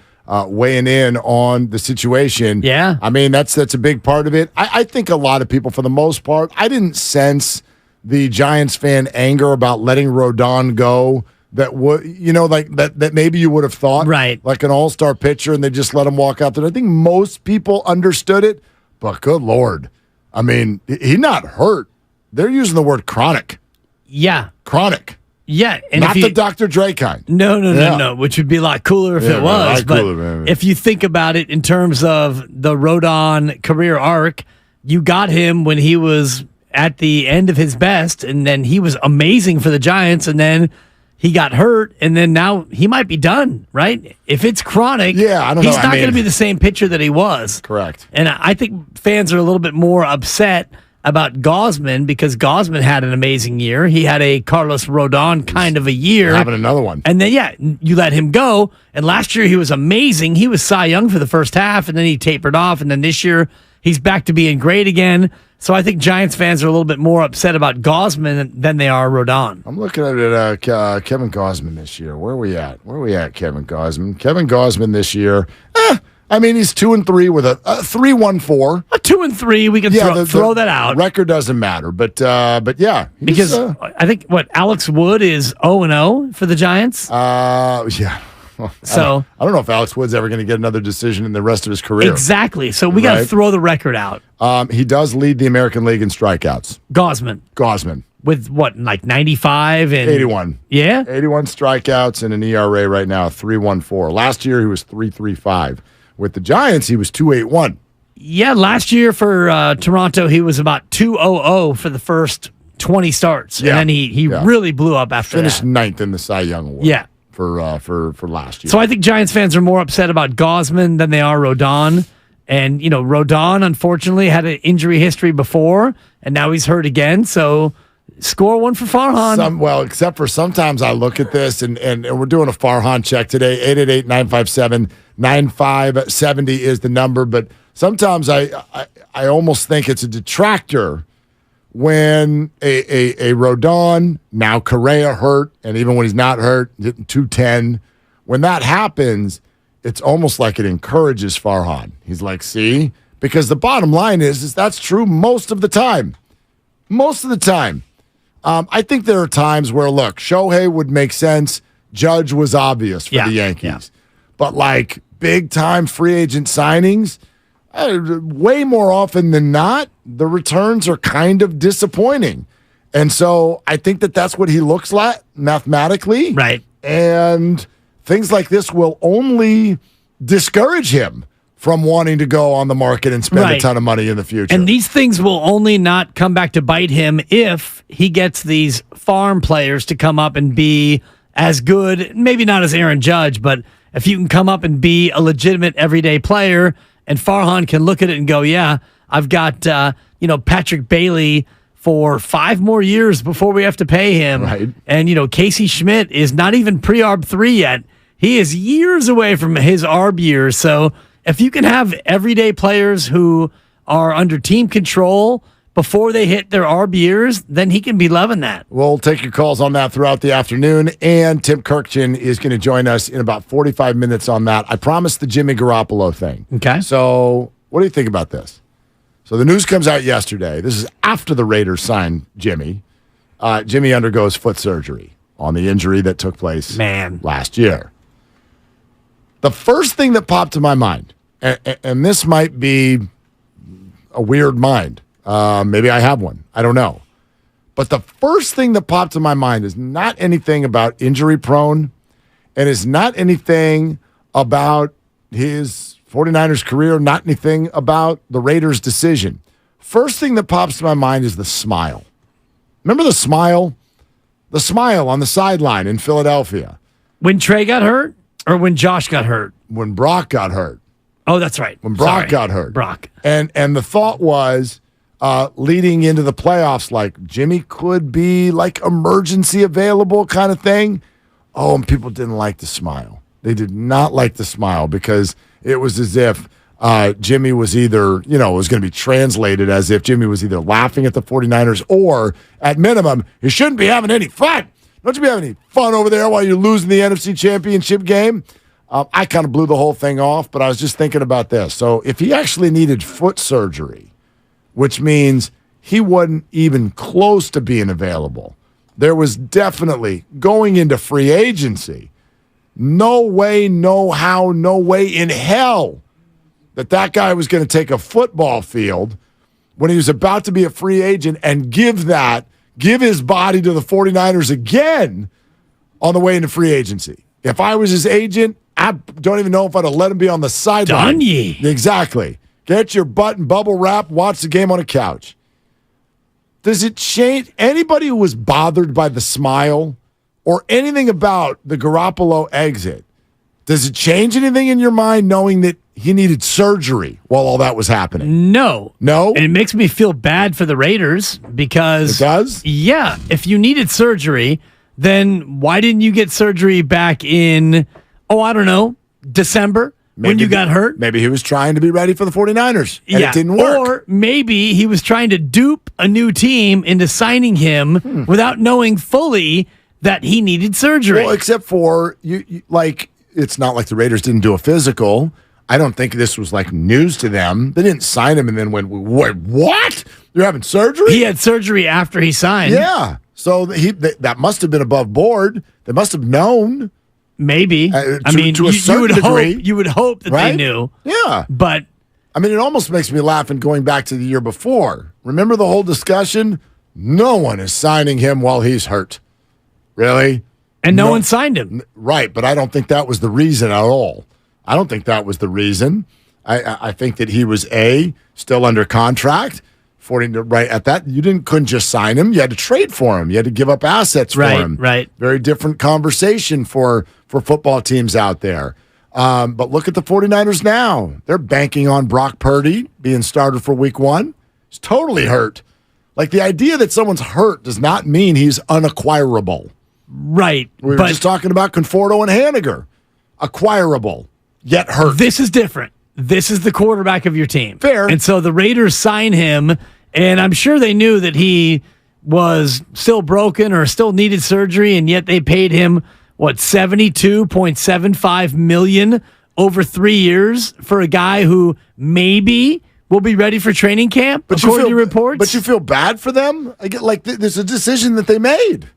weighing in on the situation. Yeah. I mean, that's a big part of it. I think a lot of people, for the most part, I didn't sense the Giants fan anger about letting Rodon go that would, that maybe you would have thought. Right. Like an all-star pitcher, and they just let him walk out there. I think most people understood it, but good Lord. I mean, he's not hurt. They're using the word chronic. Yeah. Chronic. Yeah. And not the Dr. Dre kind. No, which would be a lot cooler if it was. But if you think about it in terms of the Rodon career arc, you got him when he was at the end of his best, and then he was amazing for the Giants, and then he got hurt, and then now he might be done, right? If it's chronic, I don't know. He's not going to be the same pitcher that he was. Correct. And I think fans are a little bit more upset about Gausman because Gausman had an amazing year. He had a Carlos Rodon kind of a year. Having another one. And then, you let him go, and last year he was amazing. He was Cy Young for the first half, and then he tapered off, and then this year he's back to being great again. So I think Giants fans are a little bit more upset about Gausman than they are Rodon. I'm looking at it, Kevin Gausman this year. Where are we at? Kevin Gausman? Kevin Gausman this year. I mean, he's 2-3 with a 3.14. A 2-3, we can throw that out. Record doesn't matter, but yeah, because I think Alex Wood is 0-0 for the Giants. Yeah. So I don't know if Alex Wood's ever going to get another decision in the rest of his career. Exactly. So we got to throw the record out. He does lead the American League in strikeouts. Gausman. With what, like 95 and 81. Yeah, 81 strikeouts and an ERA right now 3.14. Last year he was 3.35. With the Giants, he was 2.81. Yeah, last year for Toronto, he was about 2.00 for the first 20 starts, and then he really blew up after Finished that. ninth in the Cy Young Award. Yeah. For last year. So I think Giants fans are more upset about Gausman than they are Rodon. And, Rodon, unfortunately, had an injury history before, and now he's hurt again. So score one for Farhan. Except for sometimes I look at this, and we're doing a Farhan check today. 888-957-9570 is the number. But sometimes I almost think it's a detractor when a Rodon, now Correa hurt, and even when he's not hurt, hitting 210, when that happens, it's almost like it encourages Farhan. He's like, see? Because the bottom line is that's true most of the time. Most of the time. I think there are times where, look, Shohei would make sense. Judge was obvious for the Yankees. Yeah. But like big-time free agent signings, way more often than not, the returns are kind of disappointing. And so I think that's what he looks like mathematically. Right. And things like this will only discourage him from wanting to go on the market and spend a ton of money in the future. And these things will only not come back to bite him if he gets these farm players to come up and be as good, maybe not as Aaron Judge, but if you can come up and be a legitimate everyday player, and Farhan can look at it and go, yeah, I've got Patrick Bailey for 5 more years before we have to pay him. Right. And, Casey Schmidt is not even pre-ARB 3 yet. He is years away from his ARB years. So if you can have everyday players who are under team control before they hit their ARB years, then he can be loving that. We'll take your calls on that throughout the afternoon, and Tim Kirkchin is going to join us in about 45 minutes on that. I promised the Jimmy Garoppolo thing. Okay. So what do you think about this? So the news comes out yesterday. This is after the Raiders signed Jimmy. Jimmy undergoes foot surgery on the injury that took place last year. The first thing that popped to my mind, and this might be a weird mind, maybe I have one, I don't know. But the first thing that popped to my mind is not anything about injury prone. and is not anything about his 49ers career, not anything about the Raiders' decision. First thing that pops to my mind is the smile. Remember the smile? The smile on the sideline in Philadelphia. When Trey got hurt or when Josh got hurt? When Brock got hurt. Oh, that's right. When Brock got hurt. Brock. And the thought was leading into the playoffs, like Jimmy could be like emergency available kind of thing. Oh, and people didn't like the smile. They did not like the smile because it was as if Jimmy was either, it was going to be translated as if Jimmy was either laughing at the 49ers or, at minimum, he shouldn't be having any fun. Don't you be having any fun over there while you're losing the NFC Championship game? I kind of blew the whole thing off, but I was just thinking about this. So if he actually needed foot surgery, which means he wasn't even close to being available, there was definitely, going into free agency, no way, no how, no way in hell that guy was going to take a football field when he was about to be a free agent and give his body to the 49ers again on the way into free agency. If I was his agent, I don't even know if I'd have let him be on the sideline. Done ye. Exactly. Get your butt in bubble wrap, watch the game on a couch. Does it change anybody who was bothered by the smile or anything about the Garoppolo exit? Does it change anything in your mind knowing that he needed surgery while all that was happening? No. No? And it makes me feel bad for the Raiders because... It does? Yeah. If you needed surgery, then why didn't you get surgery back in, I don't know, December when you got hurt? Maybe he was trying to be ready for the 49ers, and it didn't work. Or maybe he was trying to dupe a new team into signing him without knowing fully that he needed surgery. Well, except for, it's not like the Raiders didn't do a physical. I don't think this was like news to them. They didn't sign him and then went, wait, what? You're having surgery? He had surgery after he signed. Yeah. So that must have been above board. They must have known. Maybe. To a certain degree. You would hope that they knew. Yeah. But it almost makes me laugh and going back to the year before. Remember the whole discussion? No one is signing him while he's hurt. Really? And no one signed him. Right, but I don't think that was the reason at all. I don't think that was the reason. I think that he was still under contract. Right at that, you couldn't just sign him. You had to trade for him. You had to give up assets for him. Right. Very different conversation for football teams out there. But look at the 49ers now. They're banking on Brock Purdy being started for week 1. He's totally hurt. Like, the idea that someone's hurt does not mean he's unacquirable. Right. We were just talking about Conforto and Haniger. Acquirable, yet hurt. This is different. This is the quarterback of your team. Fair. And so the Raiders sign him, and I'm sure they knew that he was still broken or still needed surgery, and yet they paid him, $72.75 million over 3 years for a guy who maybe will be ready for training camp, according to reports. But you feel bad for them? I get there's a decision that they made.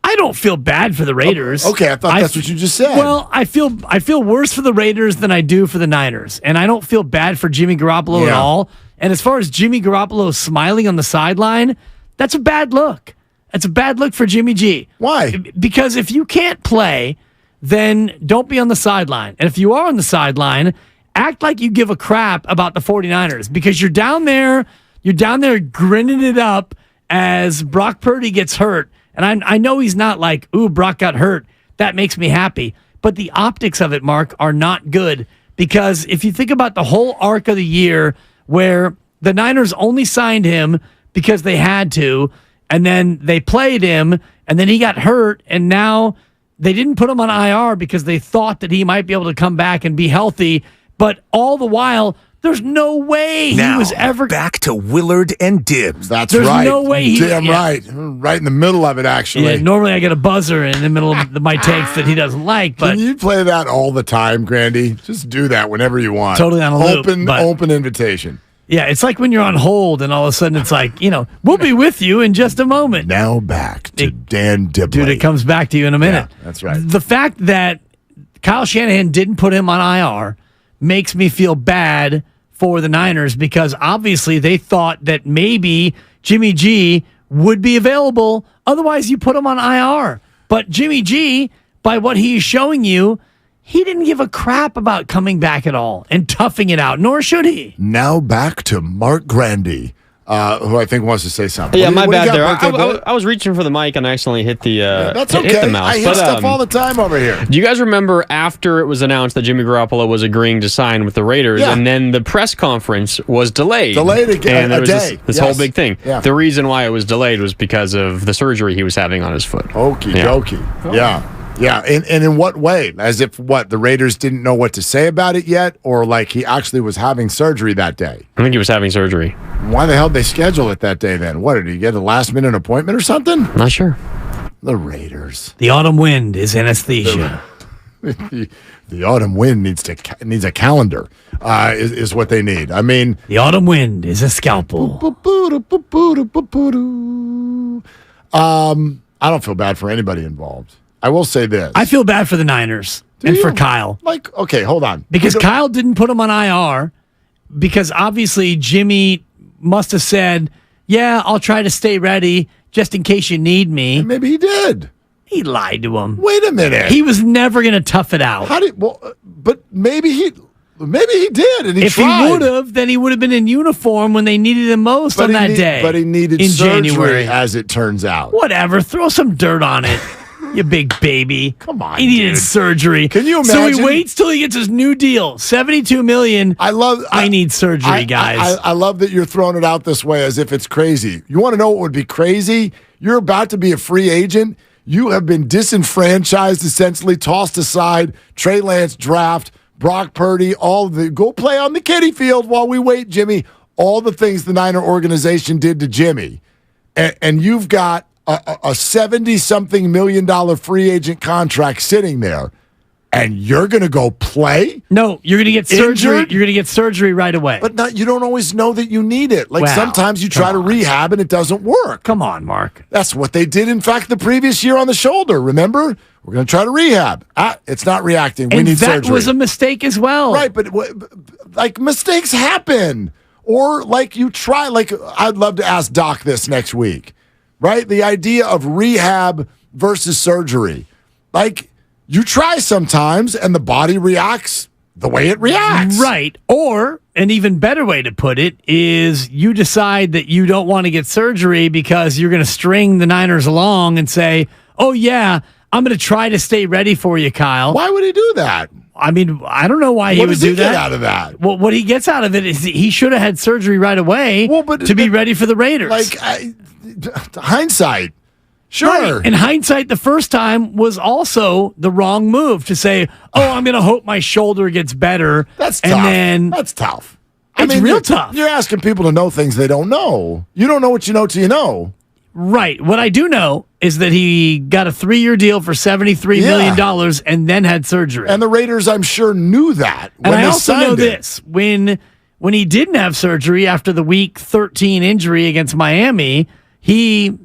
I don't feel bad for the Raiders. Okay, I thought that's what you just said. Well, I feel worse for the Raiders than I do for the Niners, and I don't feel bad for Jimmy Garoppolo at all. And as far as Jimmy Garoppolo smiling on the sideline, that's a bad look. That's a bad look for Jimmy G. Why? Because if you can't play, then don't be on the sideline. And if you are on the sideline, act like you give a crap about the 49ers because you're down there grinning it up as Brock Purdy gets hurt. And I know he's not like, ooh, Brock got hurt. That makes me happy. But the optics of it, Mark, are not good. Because if you think about the whole arc of the year where the Niners only signed him because they had to, and then they played him, and then he got hurt, and now they didn't put him on IR because they thought that he might be able to come back and be healthy. But all the while, there's no way now, he was ever back to Willard and Dibs. That's There's right. no way he. Damn right. Right in the middle of it, actually. Yeah, normally I get a buzzer in the middle of my takes that he doesn't like. But can you play that all the time, Grandy? Just do that whenever you want. Totally on a loop. Open invitation. Yeah, it's like when you're on hold and all of a sudden it's like, we'll be with you in just a moment. Now back to Dan Dibley. Dude, it comes back to you in a minute. Yeah, that's right. The fact that Kyle Shanahan didn't put him on IR makes me feel bad for the Niners because obviously they thought that maybe Jimmy G would be available. Otherwise, you put him on IR. But Jimmy G by what he's showing you, he didn't give a crap about coming back at all and toughing it out, nor should he. Now back to Mark Grandy, who I think wants to say something. Yeah, my bad there. I was reaching for the mic and I accidentally hit the that's okay. hit the mouse. I hit stuff all the time over here. Do you guys remember after it was announced that Jimmy Garoppolo was agreeing to sign with the Raiders, and then the press conference was delayed? Delayed again, and there was day. This whole big thing. Yeah. The reason why it was delayed was because of the surgery he was having on his foot. Okie dokie. Yeah. Yeah, and in what way? As if the Raiders didn't know what to say about it yet, or like he actually was having surgery that day? I think he was having surgery. Why the hell did they schedule it that day then? What, did he get a last-minute appointment or something? Not sure. The Raiders. The autumn wind is anesthesia. The autumn wind needs a calendar, is what they need. I mean... The autumn wind is a scalpel. I don't feel bad for anybody involved. I will say this. I feel bad for the Niners and for Kyle. Okay, hold on. Because Kyle didn't put him on IR because obviously Jimmy must have said, yeah, I'll try to stay ready just in case you need me. And maybe he did. He lied to him. Wait a minute. He was never going to tough it out. But maybe he did, and he if tried. He would have, then he would have been in uniform when they needed him most on that day. But he needed in surgery, January, as it turns out. Whatever. Throw some dirt on it. You big baby. Come on, he needed surgery. Can you imagine? So he waits till he gets his new deal, $72 million. I need surgery, guys. I love that you're throwing it out this way as if it's crazy. You want to know what would be crazy? You're about to be a free agent. You have been disenfranchised, essentially tossed aside. Trey Lance draft, Brock Purdy, go play on the kiddie field while we wait, Jimmy. All the things the Niner organization did to Jimmy, and you've got a $70-something million free agent contract sitting there, and you're going to go play? No, you're going to get surgery. You're going to get surgery right away. But you don't always know that you need it. Sometimes you try to rehab and it doesn't work. Come on, Mark. That's what they did, in fact, the previous year on the shoulder. Remember? We're going to try to rehab. It's not reacting. We need surgery. That was a mistake as well. Right, but mistakes happen. Or you try, I'd love to ask Doc this next week. Right? The idea of rehab versus surgery. You try sometimes and the body reacts the way it reacts. Right. Or an even better way to put it is you decide that you don't want to get surgery because you're going to string the Niners along and say, oh, yeah, I'm going to try to stay ready for you, Kyle. Why would he do that? I mean, I don't know why he would do that. What does he get out of that? Well, what he gets out of it is he should have had surgery right away to be ready for the Raiders. Hindsight. Sure. Right. In hindsight, the first time was also the wrong move to say, oh, I'm going to hope my shoulder gets better. That's tough. That's tough. It's real tough. You're asking people to know things they don't know. You don't know what you know till you know. Right. What I do know is that he got a 3-year deal for $73 million and then had surgery. And the Raiders, I'm sure, knew that when and I they also signed know it. this. When he didn't have surgery after the Week 13 injury against Miami, he,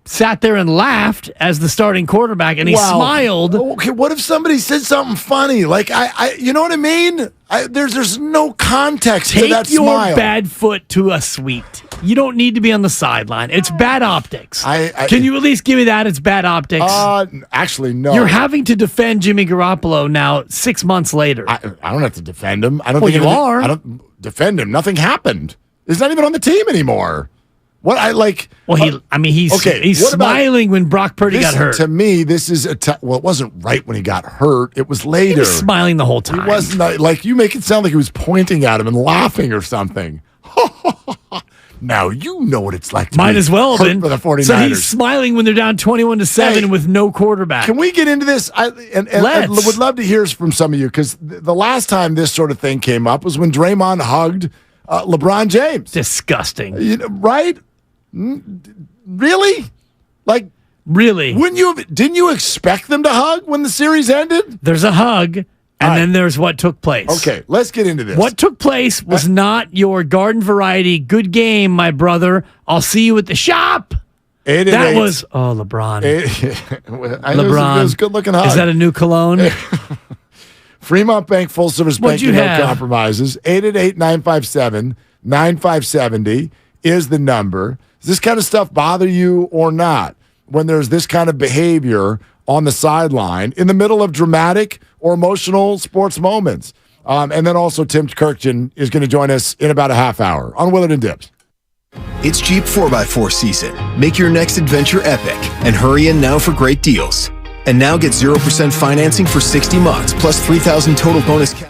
sat there and laughed as the starting quarterback, and he smiled. Okay, what if somebody said something funny? You know what I mean? There's no context to that smile. Take your bad foot to a suite. You don't need to be on the sideline. It's bad optics. Can you at least give me that? It's bad optics. Actually, no. You're having to defend Jimmy Garoppolo now 6 months later. I don't have to defend him. I don't think you are. I don't defend him. Nothing happened. He's not even on the team anymore. What I like? Well, he's smiling when Brock Purdy got hurt. To me, this is it wasn't right when he got hurt. It was later. He was smiling the whole time. He wasn't you make it sound like he was pointing at him and laughing or something. Now you know what it's like to Might as well have been for the 49ers. So he's smiling when they're down 21-7 with no quarterback. Can we get into this? I would love to hear from some of you because the last time this sort of thing came up was when Draymond hugged LeBron James. Disgusting. Right? Really? Really? Didn't you expect them to hug when the series ended? There's a hug, and then there's what took place. Okay, let's get into this. What took place was not your garden variety, good game, my brother. I'll see you at the shop. That was, LeBron. LeBron. It was a good-looking hug. Is that a new cologne? Fremont Bank, full-service banking, no compromises. 888-957-9570 is the number. Does this kind of stuff bother you or not? When there's this kind of behavior on the sideline in the middle of dramatic or emotional sports moments. And then also Tim Kirkjian is going to join us in about a half hour on Willard and Dips. It's Jeep 4x4 season. Make your next adventure epic and hurry in now for great deals. And now get 0% financing for 60 months plus $3,000 total bonus cash.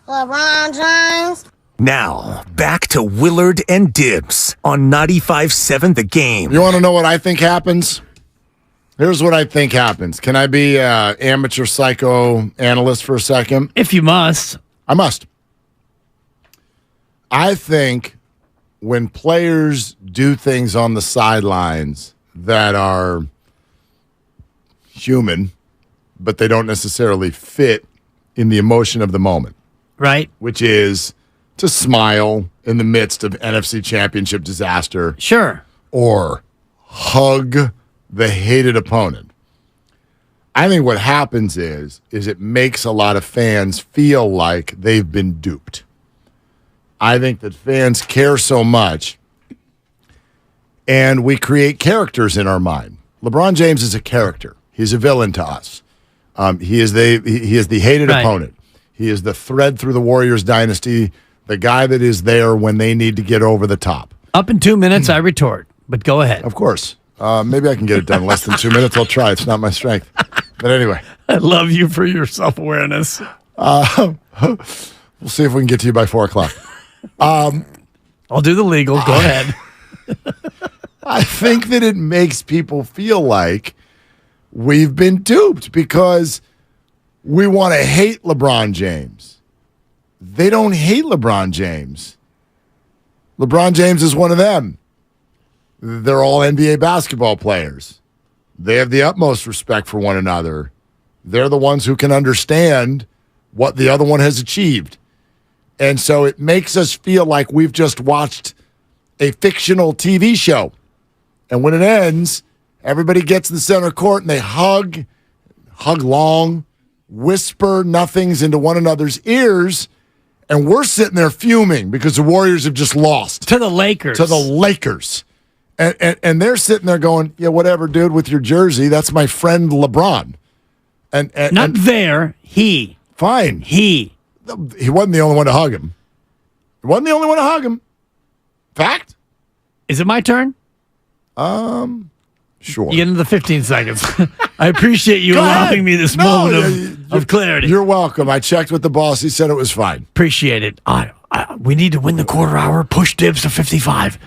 LeBron James. Now, back to Willard and Dibs on 95.7 The Game. You want to know what I think happens? Here's what I think happens. Can I be an amateur psychoanalyst for a second? If you must. I must. I think when players do things on the sidelines that are human, but they don't necessarily fit in the emotion of the moment. Right. Which is to smile in the midst of NFC Championship disaster. Sure. Or hug the hated opponent. I think what happens is it makes a lot of fans feel like they've been duped. I think that fans care so much, and we create characters in our mind. LeBron James is a character. He's a villain to us. He is the hated opponent. He is the thread through the Warriors dynasty, the guy that is there when they need to get over the top. Up in 2 minutes, I retort, but go ahead. Of course. Maybe I can get it done in less than 2 minutes. I'll try. It's not my strength. But anyway. I love you for your self-awareness. We'll see if we can get to you by 4 o'clock. I'll do the legal. Go ahead. I think that it makes people feel like we've been duped because we want to hate LeBron James. They don't hate LeBron James. LeBron James is one of them. They're all NBA basketball players. They have the utmost respect for one another. They're the ones who can understand what the other one has achieved. And so it makes us feel like we've just watched a fictional TV show. And when it ends, everybody gets in the center court and they hug long, whisper nothings into one another's ears, and we're sitting there fuming because the Warriors have just lost. To the Lakers. And they're sitting there going, yeah, whatever, dude, with your jersey, that's my friend LeBron. He. Fine. He wasn't the only one to hug him. Fact. Is it my turn? Sure. You get into the 15 seconds. I appreciate you allowing me this moment of clarity. You're welcome. I checked with the boss. He said it was fine. Appreciate it. We need to win the quarter hour. Push Dibs to 55.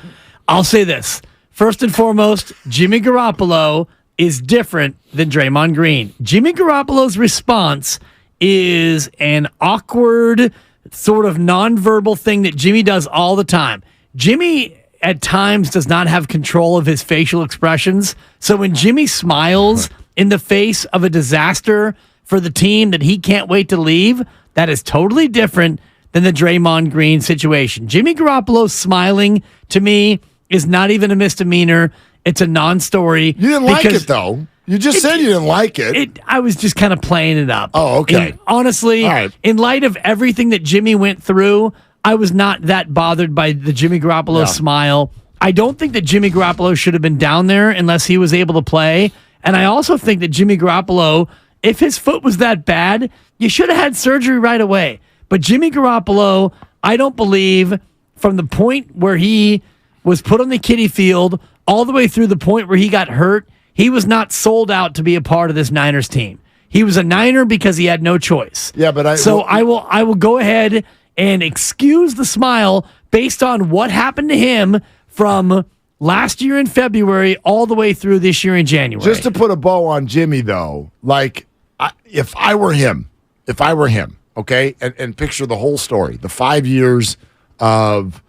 I'll say this. First and foremost, Jimmy Garoppolo is different than Draymond Green. Jimmy Garoppolo's response is an awkward, sort of nonverbal thing that Jimmy does all the time. Jimmy at times does not have control of his facial expressions. So when Jimmy smiles in the face of a disaster for the team that he can't wait to leave, that is totally different than the Draymond Green situation. Jimmy Garoppolo smiling, to me, is not even a misdemeanor. It's a non-story. You didn't like it, though. You just said you didn't like it. I was just kind of playing it up. Oh, okay. And honestly, in light of everything that Jimmy went through, I was not that bothered by the Jimmy Garoppolo smile. I don't think that Jimmy Garoppolo should have been down there unless he was able to play. And I also think that Jimmy Garoppolo, if his foot was that bad, you should have had surgery right away. But Jimmy Garoppolo, I don't believe from the point where he was put on the kiddie field all the way through the point where he got hurt, he was not sold out to be a part of this Niners team. He was a Niner because he had no choice. Yeah, but I will go ahead and excuse the smile based on what happened to him from last year in February all the way through this year in January. Just to put a bow on Jimmy, though, like if I were him, okay, and picture the whole story, the 5 years of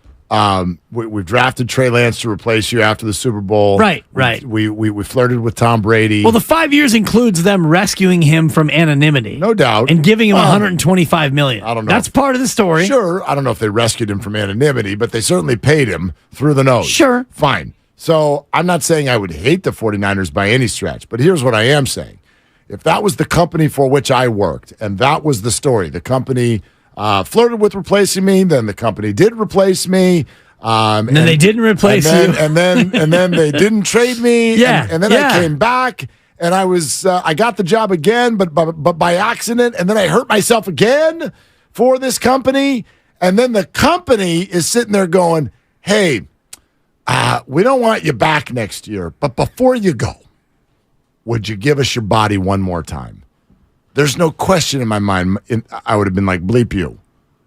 we've drafted Trey Lance to replace you after the Super Bowl. Right. We flirted with Tom Brady. Well, the 5 years includes them rescuing him from anonymity. No doubt. And giving him $125 million. I don't know. That's part of the story. Sure. I don't know if they rescued him from anonymity, but they certainly paid him through the nose. Sure. Fine. So I'm not saying I would hate the 49ers by any stretch, but here's what I am saying. If that was the company for which I worked, and that was the story, the company flirted with replacing me, then the company did replace me. And then they didn't replace you. And then they didn't trade me. Yeah. And then I came back and I got the job again, but by accident. And then I hurt myself again for this company. And then the company is sitting there going, hey, we don't want you back next year. But before you go, would you give us your body one more time? There's no question in my mind. I would have been like, bleep you.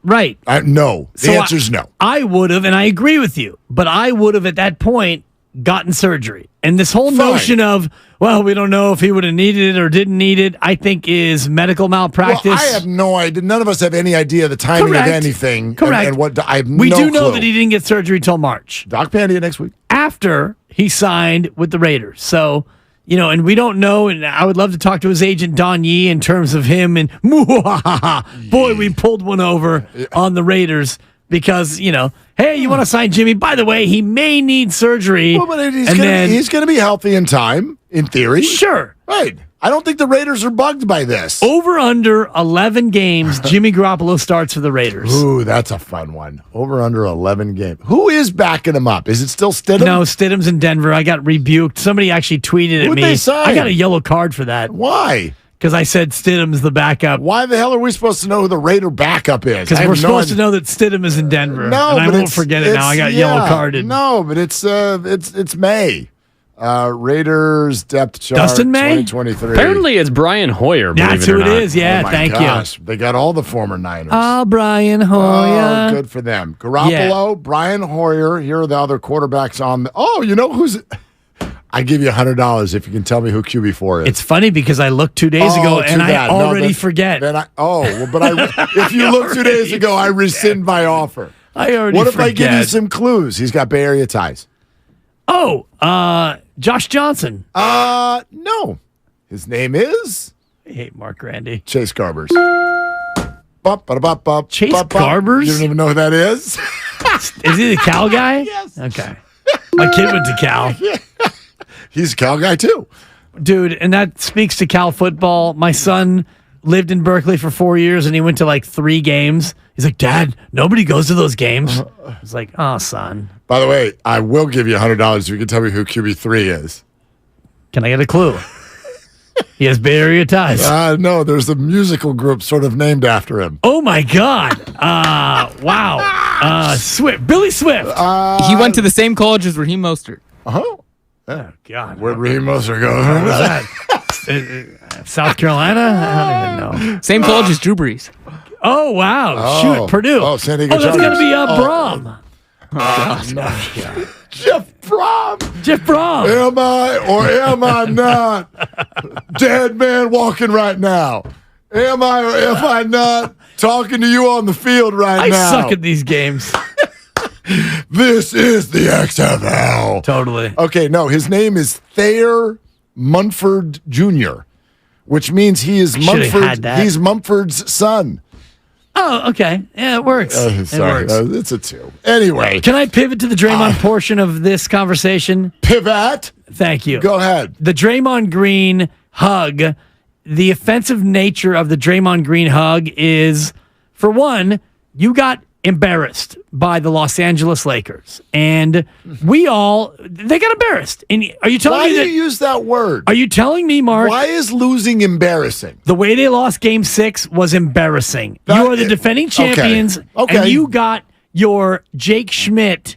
Right. No. The answer's no. I would have, and I agree with you, but I would have at that point gotten surgery. And this whole notion of, well, we don't know if he would have needed it or didn't need it, I think is medical malpractice. Well, I have no idea. None of us have any idea the timing of anything. Correct. And what I have we no do know clue. that he didn't get surgery till March. Doc Pandia next week. After he signed with the Raiders. So, and we don't know, and I would love to talk to his agent, Don Yee, in terms of him, and boy, we pulled one over on the Raiders because, hey, you want to sign Jimmy? By the way, he may need surgery. Well, but he's going to be healthy in time, in theory. Sure. Right. I don't think the Raiders are bugged by this. Over under 11 games, Jimmy Garoppolo starts for the Raiders. Ooh, that's a fun one. Over under 11 games. Who is backing him up? Is it still Stidham? No, Stidham's in Denver. I got rebuked. Somebody actually tweeted at Who'd me. they sign? I got a yellow card for that. Why? Because I said Stidham's the backup. Why the hell are we supposed to know who the Raider backup is? Because we're supposed to know that Stidham is in Denver. No, and I won't forget it now. I got yellow carded. No, but it's May. Raiders depth chart. Dustin May? 2023. Apparently it's Brian Hoyer. That's who it is. Yeah, oh gosh. They got all the former Niners. Brian Hoyer. Oh, good for them. Garoppolo, Brian Hoyer. Here are the other quarterbacks on the. You know who's. I give you $100 if you can tell me who QB4 is. It's funny because I looked 2 days ago and I already forget. If you looked 2 days ago, I rescind my offer. I already What if forget. I give you some clues? He's got Bay Area ties. Josh Johnson. No. His name is? I hate Mark Randy. Chase Garbers. Chase Garbers? You don't even know who that is? Is he the Cal guy? Yes. Okay. My kid went to Cal. He's a Cal guy, too. Dude, and that speaks to Cal football. My son lived in Berkeley for 4 years, and he went to like 3 games. He's like, Dad, nobody goes to those games. I was like, oh, son. By the way, I will give you $100 if you can tell me who QB3 is. Can I get a clue? He has Bay Area ties. No, there's a musical group sort of named after him. Oh, my God. Wow. Swift. Billy Swift. He went to the same college as Raheem Mostert. Oh, God. Where'd Raheem Mostert go? What was that? South Carolina? I don't even know. Same college as Drew Brees. Oh, wow. Shoot, Purdue. Oh, San Diego that's going to be Chargers. Brom. No. Jeff Brom. Jeff Brom. Am I or am I not? Dead man walking right now. Am I or am I not talking to you on the field right now? I suck at these games. This is the XFL. Totally. Okay, no, his name is Thayer Munford Jr., which means he is he's Mumford's son. Oh, okay. Yeah, it works. Sorry, it works. It's a 2. Anyway. Can I pivot to the Draymond portion of this conversation? Pivot? Thank you. Go ahead. The Draymond Green hug, the offensive nature of the Draymond Green hug is, for one, you got embarrassed by the Los Angeles Lakers. And they got embarrassed. And are you telling me that? Why do you use that word? Are you telling me, Mark? Why is losing embarrassing? The way they lost Game 6 was embarrassing. You are the defending champions, Okay. and you got your Jake Schmidt,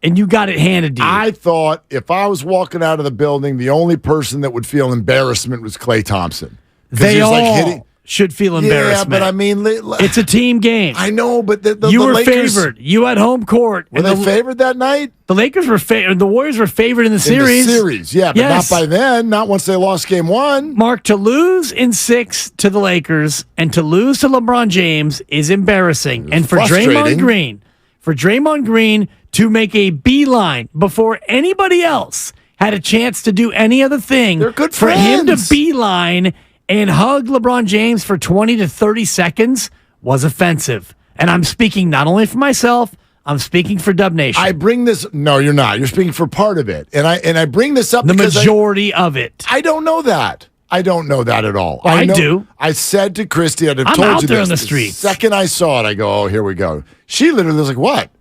and you got it handed to you. I thought if I was walking out of the building, the only person that would feel embarrassment was Klay Thompson. They all should feel embarrassment. Yeah, but I mean, it's a team game. I know, but you the were Lakers, favored. You had home court. Were they favored that night? The Lakers were favored. The Warriors were favored in the series. In the series, yeah, but not by then. Not once they lost Game 1. Mark, to lose in 6 to the Lakers and to lose to LeBron James is embarrassing. And for Draymond Green to make a beeline before anybody else had a chance to do any other thing, they're good for him to friends. beeline and hug LeBron James for 20 to 30 seconds was offensive. And I'm speaking not only for myself, I'm speaking for Dub Nation. I bring this. No, you're not. You're speaking for part of it, and I bring this up the because majority of it. I don't know that. I don't know that at all. Well, I do. I said to Christy, I'd have I'm told out you there this. on the streets. Second I saw it, I go, oh, here we go. She literally was like, what?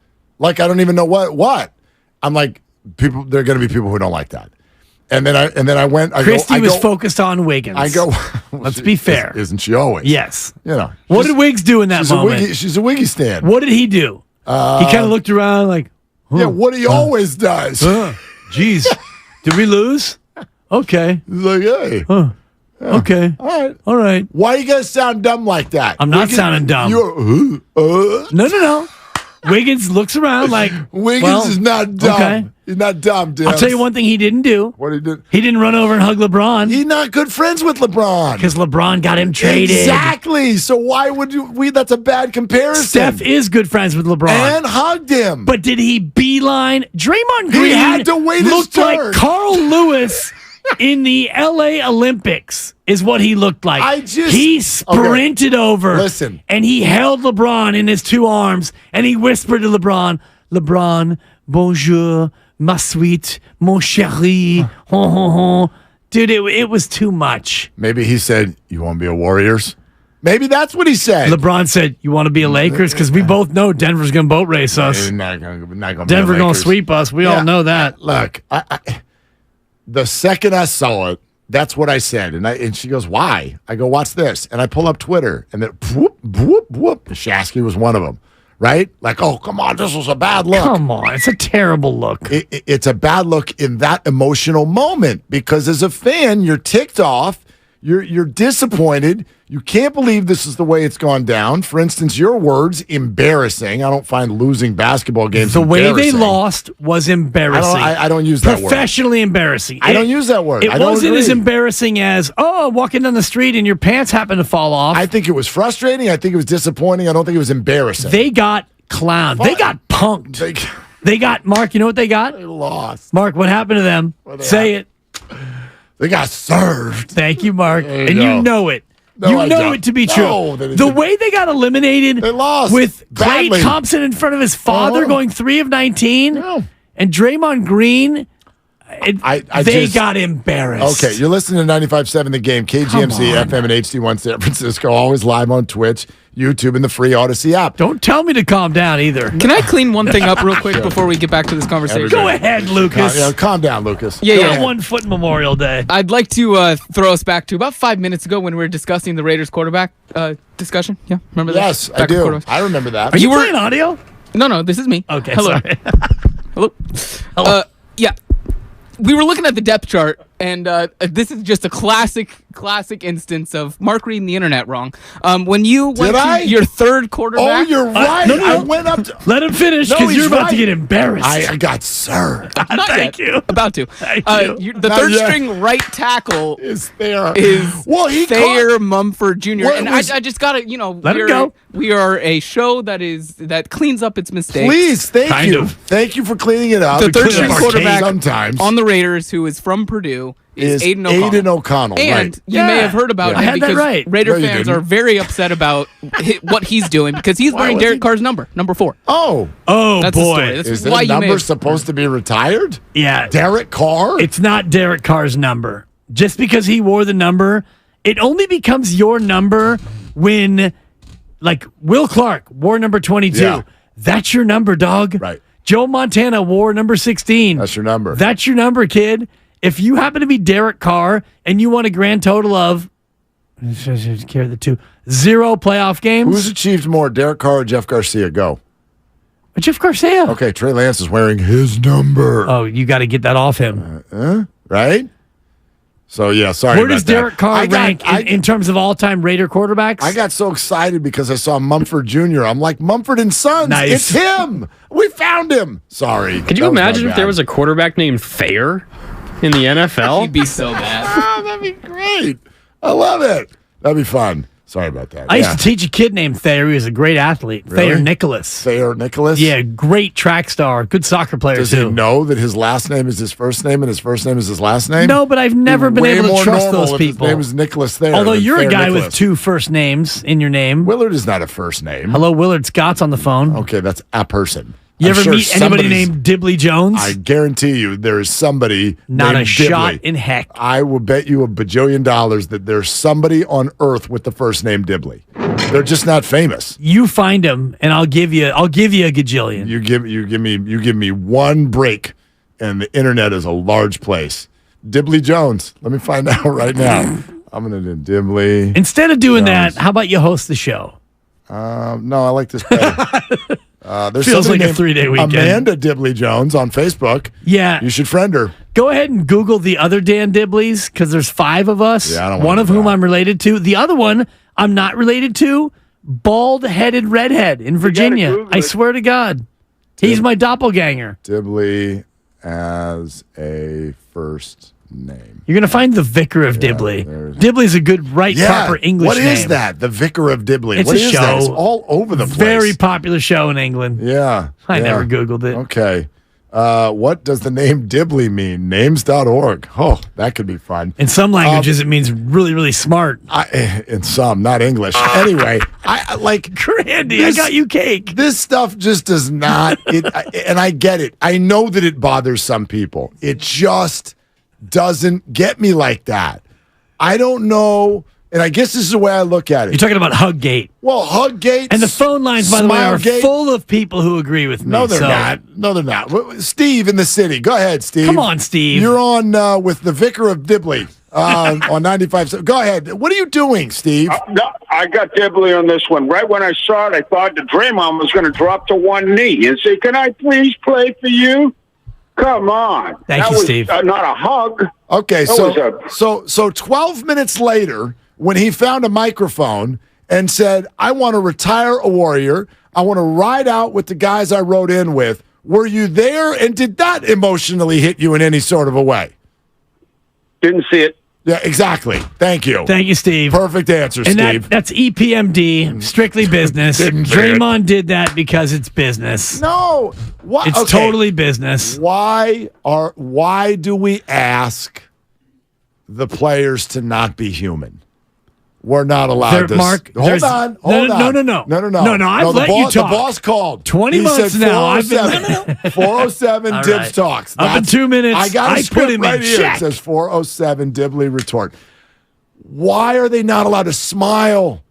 Like, I don't even know what. I'm like, people. There are going to be people who don't like that. And then I went. Christy was focused on Wiggins. I go. Let's be fair. Isn't she always? Yes. You know. What did Wiggs do in that moment? She's a Wiggy stand. What did he do? He kind of looked around like. Yeah, what he always does. Jeez, did we lose? Okay. He's like, hey. Yeah. Okay. All right. Why you guys sound dumb like that? I'm not sounding dumb. No. Wiggins looks around like Wiggins is not dumb. Okay. He's not dumb, dude. I'll tell you one thing he didn't do. What he did? He didn't run over and hug LeBron. He's not good friends with LeBron. Because LeBron got him traded. Exactly. So why would we? That's a bad comparison. Steph is good friends with LeBron. And hugged him. But did he beeline? Draymond Green He had to wait his looked turn. like Carl Lewis in the LA Olympics is what he looked like. He sprinted over. Listen. And he held LeBron in his two arms and he whispered to LeBron, "LeBron, bonjour, ma suite, mon chéri, hon, hon, hon." Dude, it was too much. Maybe he said, "You want to be a Warriors?" Maybe that's what he said. LeBron said, "You want to be a Lakers?" Because we both know Denver's going to boat race us. Not gonna Denver be going to sweep us. We all know that. Look, the second I saw it, that's what I said. And she goes, "Why?" I go, "Watch this." And I pull up Twitter, and then whoop, whoop, whoop. Shasky was one of them, right? Like, oh, come on, this was a bad look. Come on, it's a terrible look. It's a bad look in that emotional moment because as a fan, you're ticked off. You're disappointed. You can't believe this is the way it's gone down. For instance, your words, embarrassing. I don't find losing basketball games The way they embarrassing. lost was embarrassing. I don't use that word. Professionally embarrassing. I don't use that word. It I don't wasn't agree. as embarrassing as, walking down the street and your pants happen to fall off. I think it was frustrating. I think it was disappointing. I don't think it was embarrassing. They got clowned. They got punked. They got, Mark, you know what they got? They lost. Mark, what happened to them? Say it. They got served. Thank you, Mark. There you And go. you know it. No, you I know don't. it to be No, true. they The didn't. way they got eliminated They lost with Klay badly. Thompson in front of his father going 3 of 19 and Draymond Green, they got embarrassed. Okay, you're listening to 95.7 The Game, KGMC, FM, and HD1 San Francisco. Always live on Twitch, YouTube, and the free Odyssey app. Don't tell me to calm down either. Can I clean one thing up real quick before we get back to this conversation? Go ahead, Lucas. Calm down, Lucas. Yeah. 1 foot Memorial Day. I'd like to throw us back to about 5 minutes ago when we were discussing the Raiders quarterback discussion. Yeah, remember that? Yes, I do. I remember that. Are you playing audio? No, this is me. Okay, Hello. sorry. Hello. Yeah. We were looking at the depth chart, and this is just a classic instance of Mark reading the internet wrong. When you went to your third quarterback. Oh, you're right. no. I went up to... Let him finish No, because he's you're about right. to get embarrassed. I got served. Thank you. About to. Thank you. The Not third yet. string right tackle is there. Is he Thayer Mumford Jr. What And was- I just got to, Let him go. We are a show that cleans up its mistakes. Please, thank you. Thank you for cleaning it up. The third because string quarterback sometimes on the Raiders, who is from Purdue, is Aiden O'Connell. Aiden O'Connell, And right. you may have heard about I him had that because right. Raider No, you fans didn't. are very upset about what he's doing because he's Why wearing was Derek he- Carr's number 4. Oh, That's the boy. story. That's is why that you may number have- supposed to be retired? Yeah. Derek Carr? It's not Derek Carr's number. Just because he wore the number, it only becomes your number when, like, Will Clark wore number 22. Yeah. That's your number, dog. Right. Joe Montana wore number 16. That's your number. That's your number, kid. If you happen to be Derek Carr and you want a grand total of carry the 0 playoff games, Who's achieved more, Derek Carr or Jeff Garcia? Go. Jeff Garcia. Okay, Trey Lance is wearing his number. Oh, you got to get that off him. Right? So, yeah, sorry Where about does that. Derek Carr rank in terms of all-time Raider quarterbacks? I got so excited because I saw Mumford Jr. I'm like, Mumford and Sons. Nice. It's him. We found him. Sorry. Could you imagine if there was a quarterback named Thayer in the NFL? He'd be so bad. Oh, that'd be great. I love it. That'd be fun. Sorry about that. I used to teach a kid named Thayer. He was a great athlete. Really? Thayer Nicholas. Thayer Nicholas? Yeah, great track star. Good soccer player, Does too. he know that his last name is his first name and his first name is his last name? No, but I've never been Way able to more trust normal those if people. His name is Nicholas Thayer. Although than you're a Thayer guy Nicholas. with 2 first names in your name. Willard is not a first name. Hello, Willard Scott's on the phone. Okay, that's a person. You I'm ever sure meet anybody somebody's- named Dibley Jones? I guarantee you there is somebody Not named a shot Dibley. in heck. I will bet you $1 bajillion that there's somebody on earth with the first name Dibley. They're just not famous. You find him, and I'll give you a gajillion. You give me one break, and the internet is a large place. Dibley Jones. Let me find out right now. I'm gonna do Dibley. Instead of doing that, how about you host the show? No, I like this better. There's Feels somebody like a named 3-day weekend. Amanda Dibley Jones on Facebook. Yeah. You should friend her. Go ahead and Google the other Dan Dibleys, because there's 5 of us, one of whom I'm related to. The other one I'm not related to, bald-headed redhead in Virginia. I swear to God. He's my doppelganger. Dibley as a first name. You're going to find the Vicar of Dibley. Dibley's a good, proper English name. What is that? The Vicar of Dibley. It's What a is show. that? It's all over the place. Very popular show in England. Yeah. I never Googled it. Okay. What does the name Dibley mean? Names.org. Oh, that could be fun. In some languages, it means really, really smart. In some, not English. Anyway, I like Grandy, I got you cake. This stuff just does not. And I get it. I know that it bothers some people. It just doesn't get me like that. I don't know. And I guess this is the way I look at it. You're talking about Huggate. Well, Huggate. And the phone lines, by the way, are full of people who agree with me. No, they're not. No, they're not. Steve in the city. Go ahead, Steve. Come on, Steve. You're on with the Vicar of Dibley on 95.7. Go ahead. What are you doing, Steve? I got Dibley on this one. Right when I saw it, I thought the Draymond was going to drop to one knee and say, "Can I please play for you?" Come on. Thank you, Steve. Not a hug. Okay, so 12 minutes later, when he found a microphone and said, "I want to retire a Warrior. I want to ride out with the guys I rode in with." Were you there, and did that emotionally hit you in any sort of a way? Didn't see it. Yeah, exactly. Thank you. Thank you, Steve. Perfect answer, and Steve. That's EPMD, strictly business. Draymond did that because it's business. No. What? It's totally business. Why do we ask the players to not be human? We're not allowed to. Mark, hold on. No. I've let you talk. The boss called. 20 months now. I've been 407 All Dibs right. talks. Up in 2 minutes. I got a script put him right in here. check. It says 407 Dibley retort. Why are they not allowed to smile?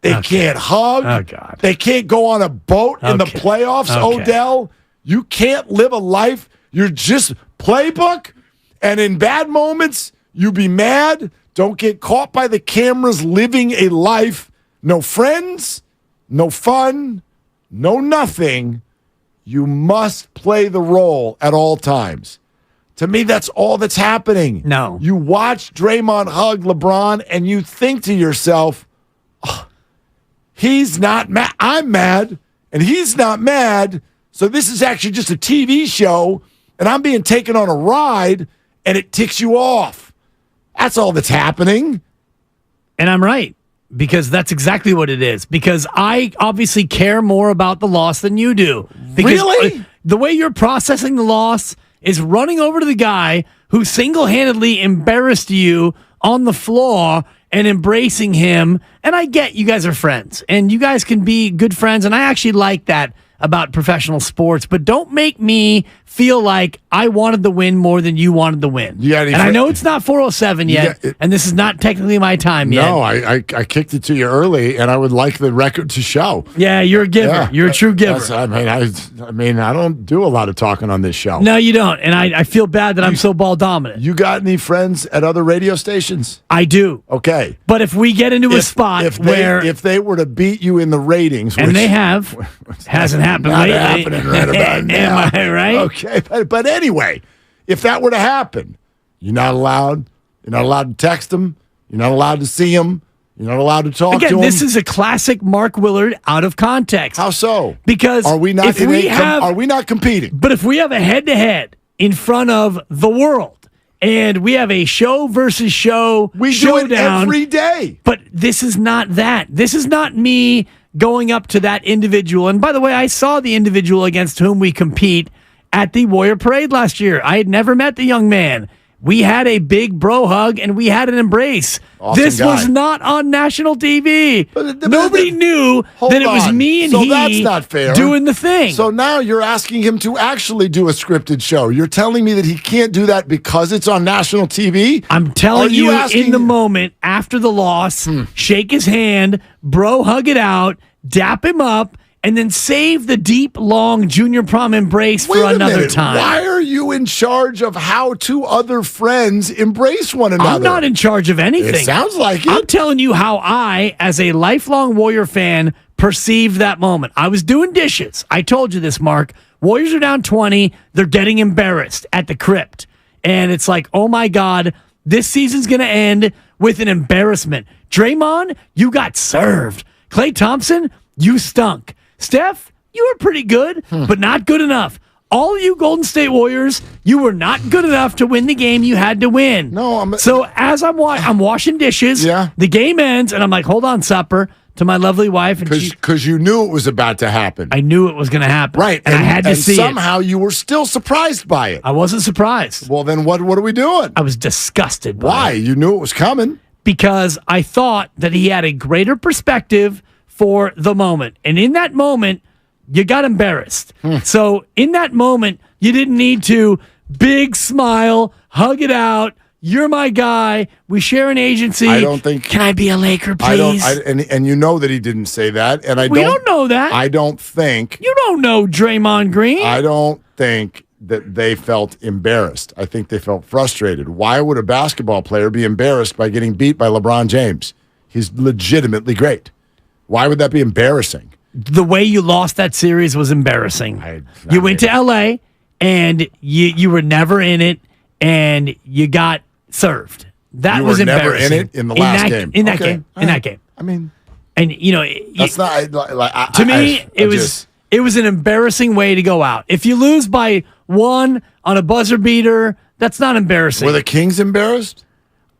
They can't hug. Oh, God. They can't go on a boat in the playoffs, Odell. You can't live a life. You're just playbook. And in bad moments, you be mad. Don't get caught by the cameras living a life. No friends, no fun, no nothing. You must play the role at all times. To me, that's all that's happening. No. You watch Draymond hug LeBron and you think to yourself, oh, he's not mad. I'm mad and he's not mad. So this is actually just a TV show and I'm being taken on a ride and it ticks you off. That's all that's happening. And I'm right, because that's exactly what it is. Because I obviously care more about the loss than you do. Because really? The way you're processing the loss is running over to the guy who single-handedly embarrassed you on the floor and embracing him. And I get you guys are friends, and you guys can be good friends, and I actually like that about professional sports, but don't make me feel like I wanted the win more than you wanted the win. And I know it's not 407 yet, and this is not technically my time yet. No, I kicked it to you early, and I would like the record to show. Yeah, you're a giver. Yeah, you're a true giver. I mean, I don't do a lot of talking on this show. No, you don't, and I feel bad that I'm so ball dominant. You got any friends at other radio stations? I do. Okay. But if we get into a spot where... If they were to beat you in the ratings... And they have. Hasn't happened lately. Happening right about now. Am I right? Okay, but anyway, if that were to happen, you're not allowed to text them, you're not allowed to see them, you're not allowed to talk to them. Again, this is a classic Mark Willard out of context. How so? Because are we not competing? But if we have a head-to-head in front of the world, and we have a show versus show showdown do it every day. But this is not that. This is not me going up to that individual. And by the way, I saw the individual against whom we compete at the Warrior Parade last year. I had never met the young man. We had a big bro hug and we had an embrace. Awesome this guy. was not on national TV. Nobody knew that it was me and so he that's not fair. doing the thing. So now you're asking him to actually do a scripted show. You're telling me that he can't do that because it's on national TV? I'm telling you in the moment after the loss, shake his hand, bro hug it out, dap him up, and then save the deep, long junior prom embrace for another time. Why are you in charge of how two other friends embrace one another? I'm not in charge of anything. It sounds like it. I'm telling you how I, as a lifelong Warrior fan, perceived that moment. I was doing dishes. I told you this, Mark. Warriors are down 20. They're getting embarrassed at the crypt. and it's like, oh my God, this season's going to end with an embarrassment. Draymond, you got served. Klay Thompson, you stunk. Steph, you were pretty good, but not good enough. All you Golden State Warriors, you were not good enough to win the game you had to win. So as I'm washing dishes, the game ends, and I'm like, hold on, supper, to my lovely wife. Because you knew it was about to happen. I knew it was going to happen. Right. And I had to see somehow you were still surprised by it. I wasn't surprised. Well, then what are we doing? I was disgusted by Why? it. You knew it was coming. Because I thought that he had a greater perspective for the moment. And in that moment, you got embarrassed. So in that moment, you didn't need to big smile, hug it out. You're my guy. We share an agency. I don't think. Can I be a Laker, please? And you know that he didn't say that. And we don't know that. I don't think. You don't know Draymond Green. I don't think that they felt embarrassed. I think they felt frustrated. Why would a basketball player be embarrassed by getting beat by LeBron James? He's legitimately great. Why would that be embarrassing? The way you lost that series was embarrassing. You went to L.A., and you were never in it, and you got served. That was embarrassing. Never in it in the last game. In that game. In that game. I mean, and that's not like to me. It was an embarrassing way to go out. If you lose by 1 on a buzzer beater, that's not embarrassing. Were the Kings embarrassed?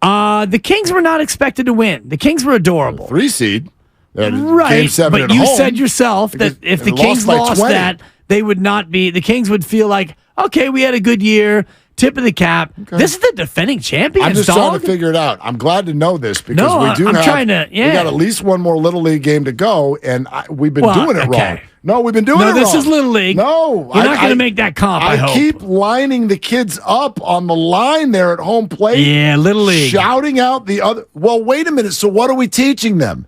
The Kings were not expected to win. The Kings were adorable. 3 seed. Right, Game 7 but at you home, said yourself that if the Kings lost that, they would not be. The Kings would feel like, okay, we had a good year, tip of the cap. Okay. This is the defending champions. I'm just trying to figure it out. I'm glad to know this because we got at least one more Little League game to go, and we've been doing it wrong. No, we've been doing it wrong. No, this is Little League. No, you're not going to make that comp. I hope. Keep lining the kids up on the line there at home plate. Yeah, Little League. Shouting out the other. Well, wait a minute. So what are we teaching them?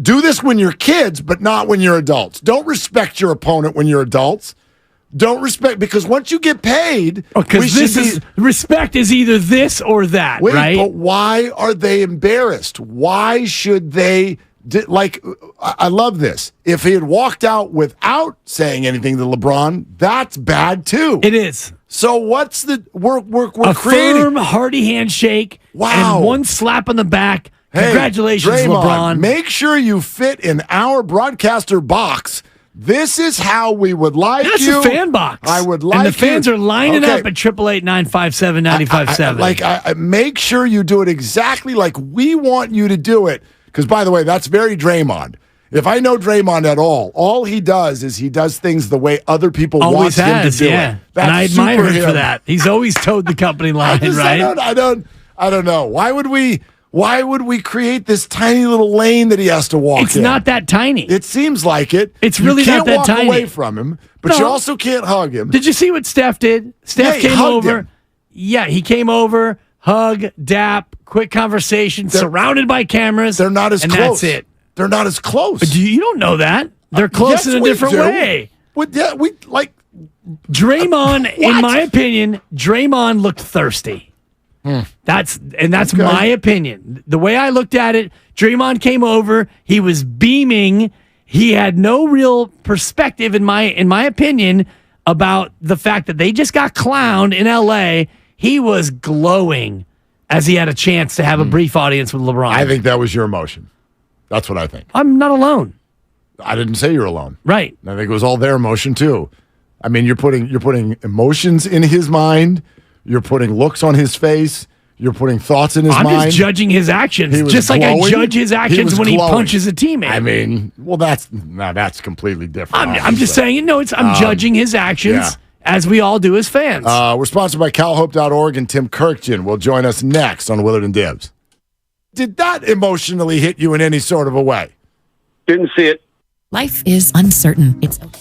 Do this when you're kids, but not when you're adults. Don't respect your opponent when you're adults. Don't respect, because once you get paid, respect is either this or that, right? But why are they embarrassed? Why should they? I love this. If he had walked out without saying anything to LeBron, that's bad too. It is. So what's the we're creating firm, hearty handshake? Wow, and one slap on the back. Congratulations, Draymond, LeBron. Make sure you fit in our broadcaster box. This is how we would like That's you. That's a fan box. I would like you. And the fans are lining up at 888-957-957. Make sure you do it exactly like we want you to do it. Because, by the way, that's very Draymond. If I know Draymond at all he does is he does things the way other people want him to do it. That's and I admire him for that. He's always towed the company line, right? I don't know. Why would we create this tiny little lane that he has to walk in? It's not that tiny. It seems like it. It's really not that tiny. You can't walk away from him, but you also can't hug him. Did you see what Steph did? Steph came over. Yeah, he came over, hug, dap, quick conversation, surrounded by cameras. They're not as close. And that's it. They're not as close. But you don't know that. They're close in a different way. Draymond, in my opinion, Draymond looked thirsty. That's my opinion. The way I looked at it, Draymond came over. He was beaming. He had no real perspective, in my opinion, about the fact that they just got clowned in L.A. He was glowing as he had a chance to have a brief audience with LeBron. I think that was your emotion. That's what I think. I'm not alone. I didn't say you're alone. Right. I think it was all their emotion too. I mean, you're putting emotions in his mind. You're putting looks on his face. You're putting thoughts in his mind. I'm just judging his actions, just like I judge his actions when he punches a teammate. I mean, well, that's completely different. I'm just saying, I'm judging his actions as we all do as fans. We're sponsored by CalHope.org, and Tim Kirkjian will join us next on Willard and Dibs. Did that emotionally hit you in any sort of a way? Didn't see it. Life is uncertain. It's okay.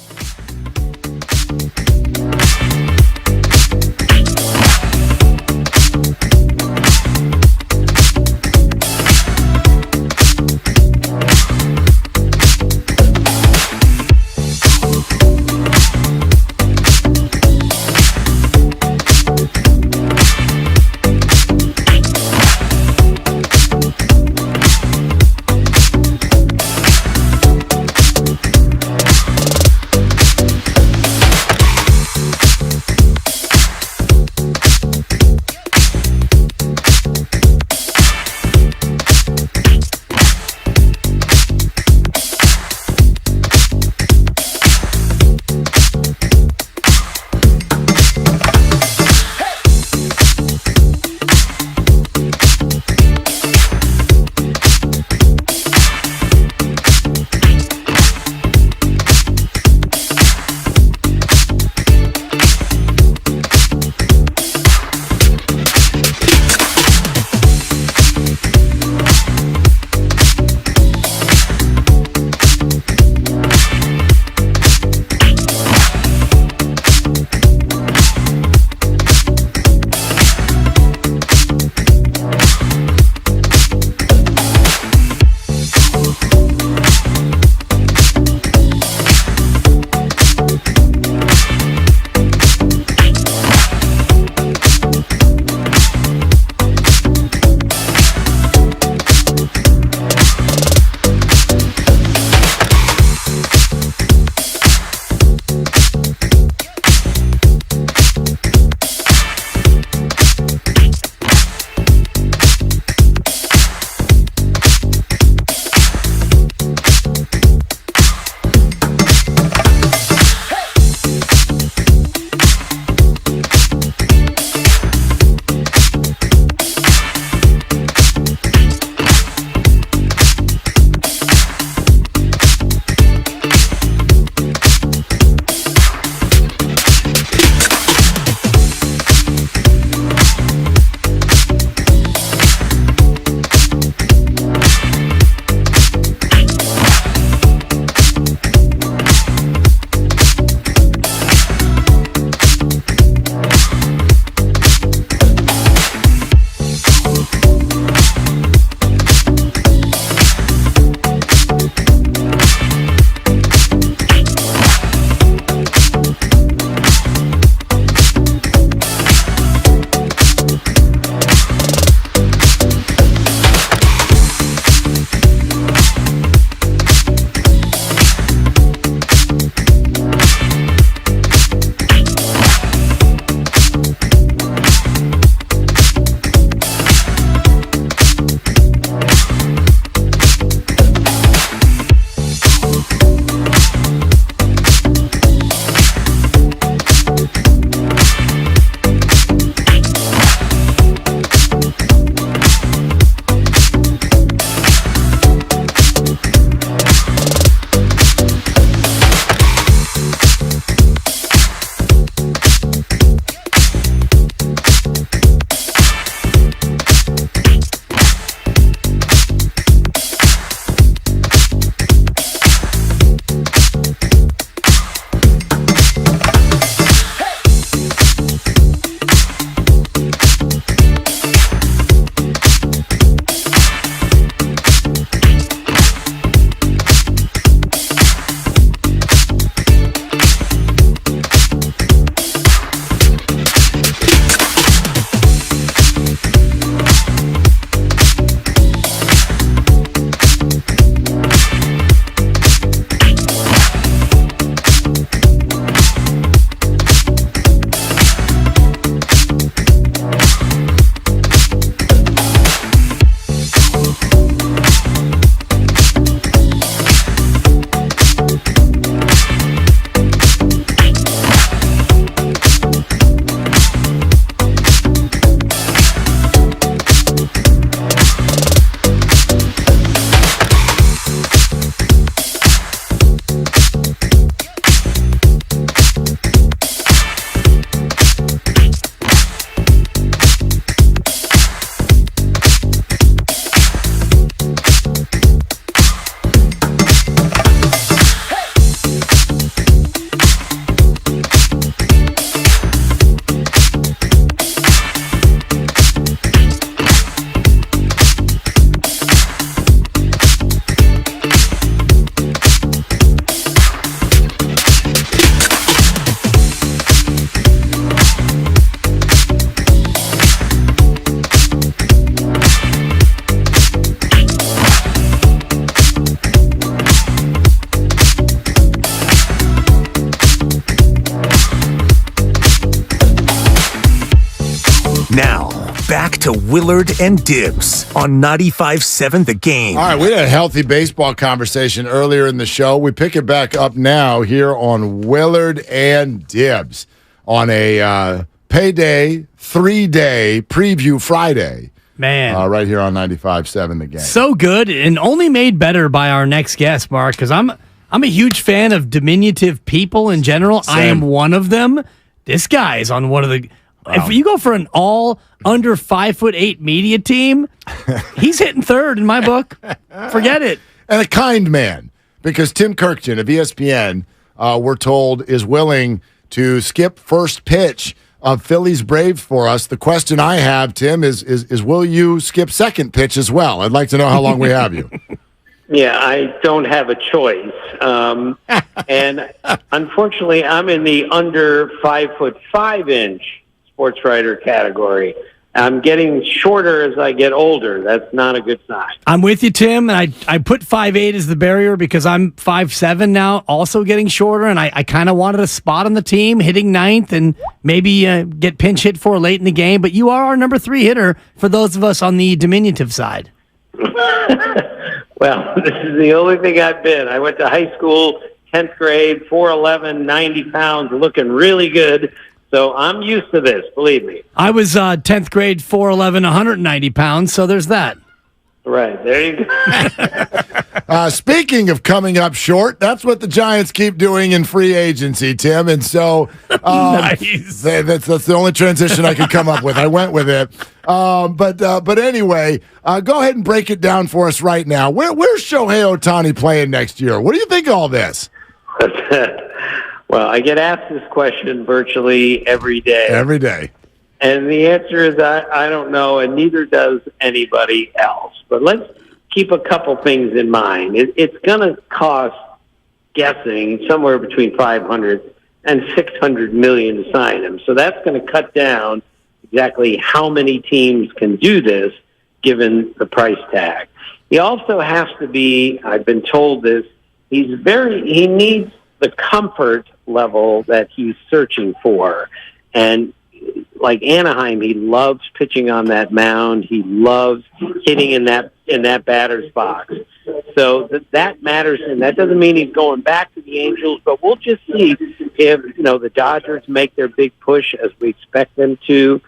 Willard and Dibs on 95.7 The Game. All right, we had a healthy baseball conversation earlier in the show. We pick it back up now here on Willard and Dibs on a payday 3-day preview Friday. Man. Right here on 95.7 The Game. So good, and only made better by our next guest, Mark, because I'm a huge fan of diminutive people in general. Same. I am one of them. This guy is on one of the... If you go for an all under 5'8" media team, he's hitting third in my book. Forget it. And a kind man, because Tim Kirkjian of ESPN, we're told, is willing to skip first pitch of Phillies Braves for us. The question I have, Tim, is will you skip second pitch as well? I'd like to know how long we have you. Yeah, I don't have a choice. And unfortunately, I'm in the under 5'5" sports writer category. I'm getting shorter as I get older. That's not a good sign. I'm with you, Tim, and I put 5'8" as the barrier because I'm 5'7" now, also getting shorter, and I kind of wanted a spot on the team, hitting ninth, and maybe get pinch hit for late in the game. But you are our number 3 hitter for those of us on the diminutive side. Well, this is the only thing I've been. I went to high school, 10th grade, 4'11", 90 pounds, looking really good. So I'm used to this, believe me. I was 10th grade, 4'11", 190 pounds, so there's that. Right, there you go. Speaking of coming up short, that's what the Giants keep doing in free agency, Tim. And so nice. That's the only transition I could come up with. I went with it. But anyway, go ahead and break it down for us right now. Where's Shohei Ohtani playing next year? What do you think of all this? Well, I get asked this question virtually every day. Every day. And the answer is I don't know, and neither does anybody else. But let's keep a couple things in mind. It's going to cost, guessing, somewhere between $500 and $600 million to sign him. So that's going to cut down exactly how many teams can do this, given the price tag. He also has to be, I've been told this, he needs the comfort level that he's searching for. And like Anaheim, he loves pitching on that mound. He loves hitting in that batter's box. So that matters, and that doesn't mean he's going back to the Angels, but we'll just see if the Dodgers make their big push as we expect them to.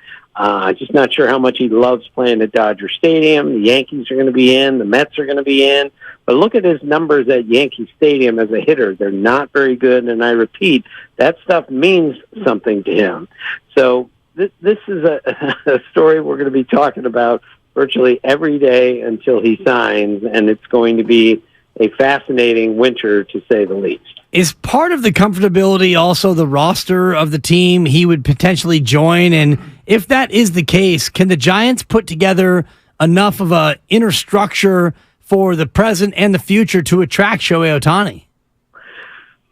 Just not sure how much he loves playing at Dodger Stadium. The Yankees are going to be in. The Mets are going to be in. But look at his numbers at Yankee Stadium as a hitter. They're not very good, and I repeat, that stuff means something to him. So this is a story we're going to be talking about virtually every day until he signs, and it's going to be a fascinating winter, to say the least. Is part of the comfortability also the roster of the team he would potentially join? And if that is the case, can the Giants put together enough of a inner structure for the present and the future to attract Shohei Ohtani?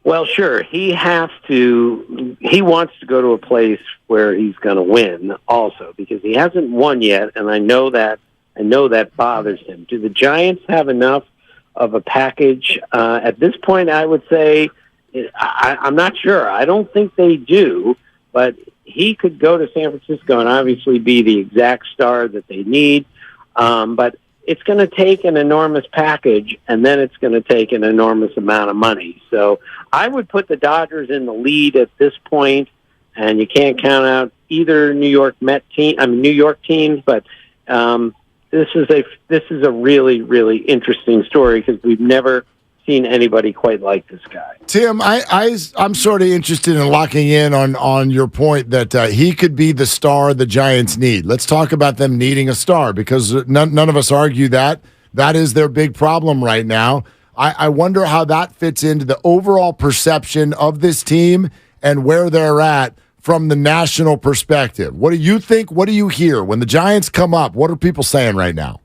Well, sure. He wants to go to a place where he's going to win also, because he hasn't won yet, and I know that bothers him. Do the Giants have enough of a package? At this point, I would say I'm not sure. I don't think they do, but he could go to San Francisco and obviously be the exact star that they need. But it's going to take an enormous package, and then it's going to take an enormous amount of money. So I would put the Dodgers in the lead at this point, and you can't count out either New York teams, but this is a really, really interesting story because we've never seen anybody quite like this guy. Tim, I'm sort of interested in locking in on your point that he could be the star the Giants need. Let's talk about them needing a star, because none of us argue that. That is their big problem right now. I wonder how that fits into the overall perception of this team and where they're at from the national perspective. What do you think? What do you hear? When the Giants come up, what are people saying right now?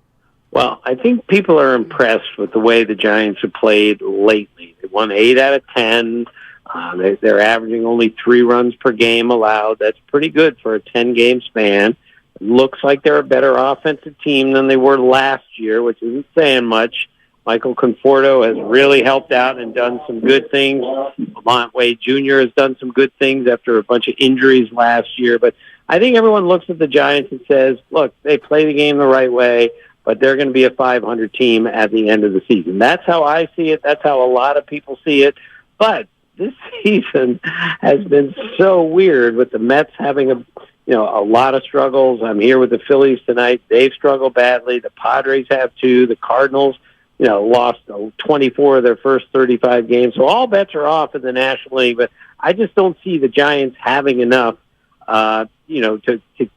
Well, I think people are impressed with the way the Giants have played lately. They won 8 out of 10. They're averaging only 3 runs per game allowed. That's pretty good for a 10-game span. It looks like they're a better offensive team than they were last year, which isn't saying much. Michael Conforto has really helped out and done some good things. Lamont Wade Jr. has done some good things after a bunch of injuries last year. But I think everyone looks at the Giants and says, look, they play the game the right way, but they're going to be a 500 team at the end of the season. That's how I see it. That's how a lot of people see it. But this season has been so weird with the Mets having a lot of struggles. I'm here with the Phillies tonight. They've struggled badly. The Padres have too. The Cardinals, lost 24 of their first 35 games. So all bets are off in the National League, but I just don't see the Giants having enough to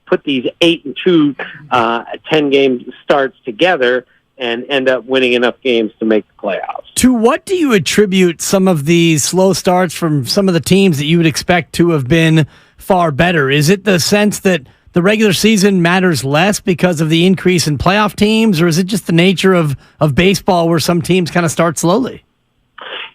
put these 8-2 10-game starts together and end up winning enough games to make the playoffs. To what do you attribute some of these slow starts from some of the teams that you would expect to have been far better? Is it the sense that the regular season matters less because of the increase in playoff teams, or is it just the nature of baseball where some teams kind of start slowly?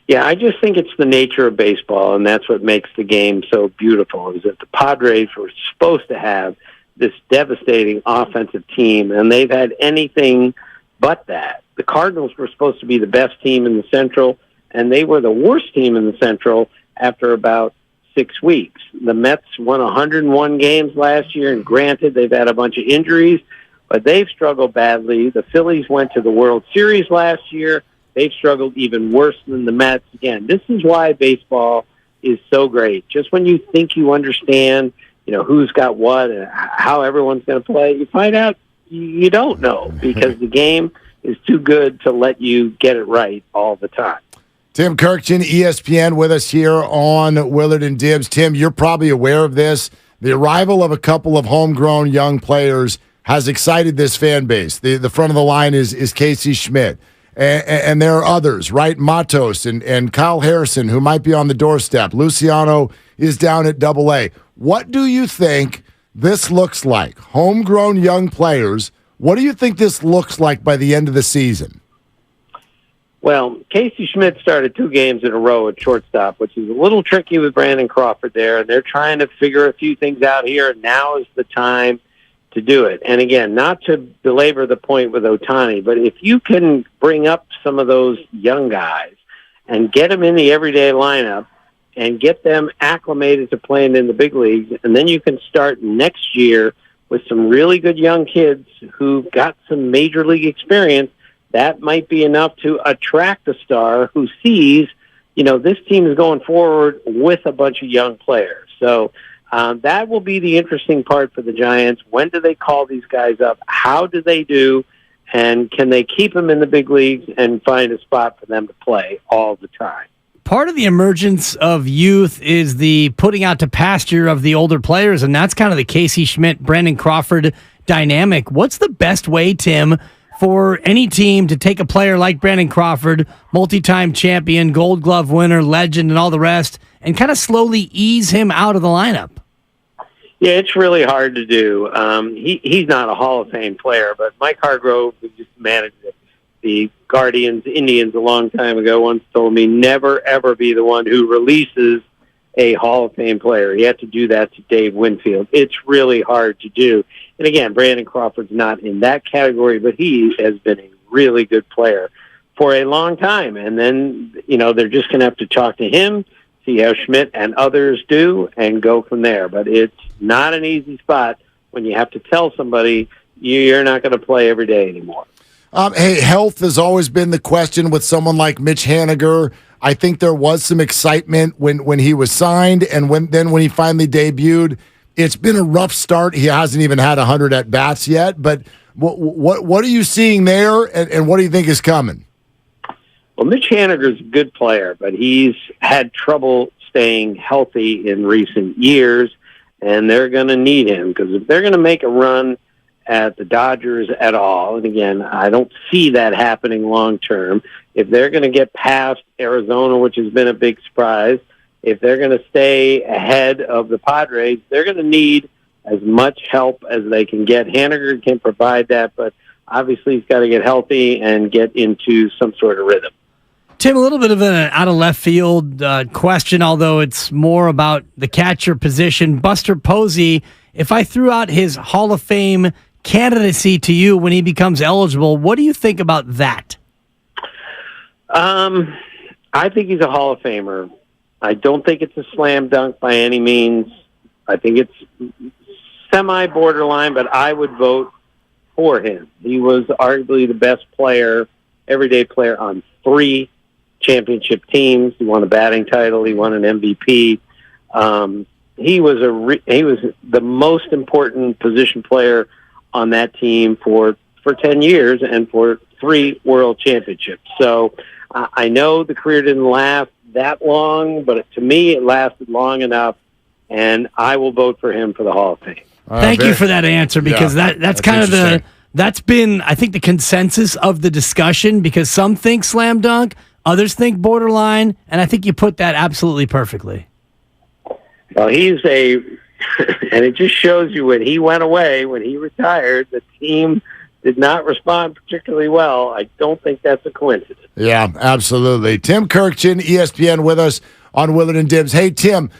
Yeah, I just think it's the nature of baseball, and that's what makes the game so beautiful, is that the Padres were supposed to have this devastating offensive team, and they've had anything but that. The Cardinals were supposed to be the best team in the Central, and they were the worst team in the Central after about 6 weeks. The Mets won 101 games last year, and granted, they've had a bunch of injuries, but they've struggled badly. The Phillies went to the World Series last year. They've struggled even worse than the Mets. Again, this is why baseball is so great. Just when you think you understand, who's got what and how everyone's going to play, you find out you don't know, because the game is too good to let you get it right all the time. Tim Kirkchin, ESPN, with us here on Willard and Dibs. Tim, you're probably aware of this. The arrival of a couple of homegrown young players has excited this fan base. The front of the line is Casey Schmidt. And there are others, right? Matos and Kyle Harrison, who might be on the doorstep. Luciano is down at AA. What do you think this looks like? Homegrown young players. What do you think this looks like by the end of the season? Well, Casey Schmidt started 2 games in a row at shortstop, which is a little tricky with Brandon Crawford there, and they're trying to figure a few things out here, and now is the time to do it. And again, not to belabor the point with Ohtani, but if you can bring up some of those young guys and get them in the everyday lineup and get them acclimated to playing in the big leagues, and then you can start next year with some really good young kids who've got some major league experience, that might be enough to attract a star who sees, this team is going forward with a bunch of young players. So that will be the interesting part for the Giants. When do they call these guys up? How do they do? And can they keep them in the big leagues and find a spot for them to play all the time? Part of the emergence of youth is the putting out to pasture of the older players, and that's kind of the Casey Schmidt, Brandon Crawford dynamic. What's the best way, Tim, for any team to take a player like Brandon Crawford, multi-time champion, Gold Glove winner, legend, and all the rest, and kind of slowly ease him out of the lineup? Yeah, it's really hard to do. He's not a Hall of Fame player, but Mike Hargrove, who just managed the Guardians Indians a long time ago, once told me never, ever be the one who releases a Hall of Fame player. He had to do that to Dave Winfield. It's really hard to do. And again, Brandon Crawford's not in that category, but he has been a really good player for a long time. And then, they're just going to have to talk to him, see how Schmidt and others do, and go from there. But it's not an easy spot when you have to tell somebody you're not going to play every day anymore. Hey, health has always been the question with someone like Mitch Haniger. I think there was some excitement when he was signed, and when he finally debuted. It's been a rough start. He hasn't even had 100 at-bats yet. But what are you seeing there, and what do you think is coming? Well, Mitch Haniger's a good player, but he's had trouble staying healthy in recent years, and they're going to need him, because if they're going to make a run at the Dodgers at all, and again, I don't see that happening long term, if they're going to get past Arizona, which has been a big surprise, if they're going to stay ahead of the Padres, they're going to need as much help as they can get. Haniger can provide that, but obviously he's got to get healthy and get into some sort of rhythm. Tim, a little bit of an out-of-left-field question, although it's more about the catcher position. Buster Posey, if I threw out his Hall of Fame candidacy to you when he becomes eligible, what do you think about that? I think he's a Hall of Famer. I don't think it's a slam dunk by any means. I think it's semi-borderline, but I would vote for him. He was arguably the best player, everyday player on 3 championship teams. He won a batting title. He won an MVP. He was the most important position player on that team for 10 years and for 3 world championships. So I know the career didn't last that long, but to me it lasted long enough, and I will vote for him for the Hall of Fame. Thank you for that answer, because that's kind of that's been, I think, the consensus of the discussion, because some think slam dunk, others think borderline, and I think you put that absolutely perfectly. Well, and it just shows you when he went away, when he retired, the team did not respond particularly well. I don't think that's a coincidence. Yeah, absolutely. Tim Kirkchin, ESPN, with us on Willard and Dibs. Hey, Tim,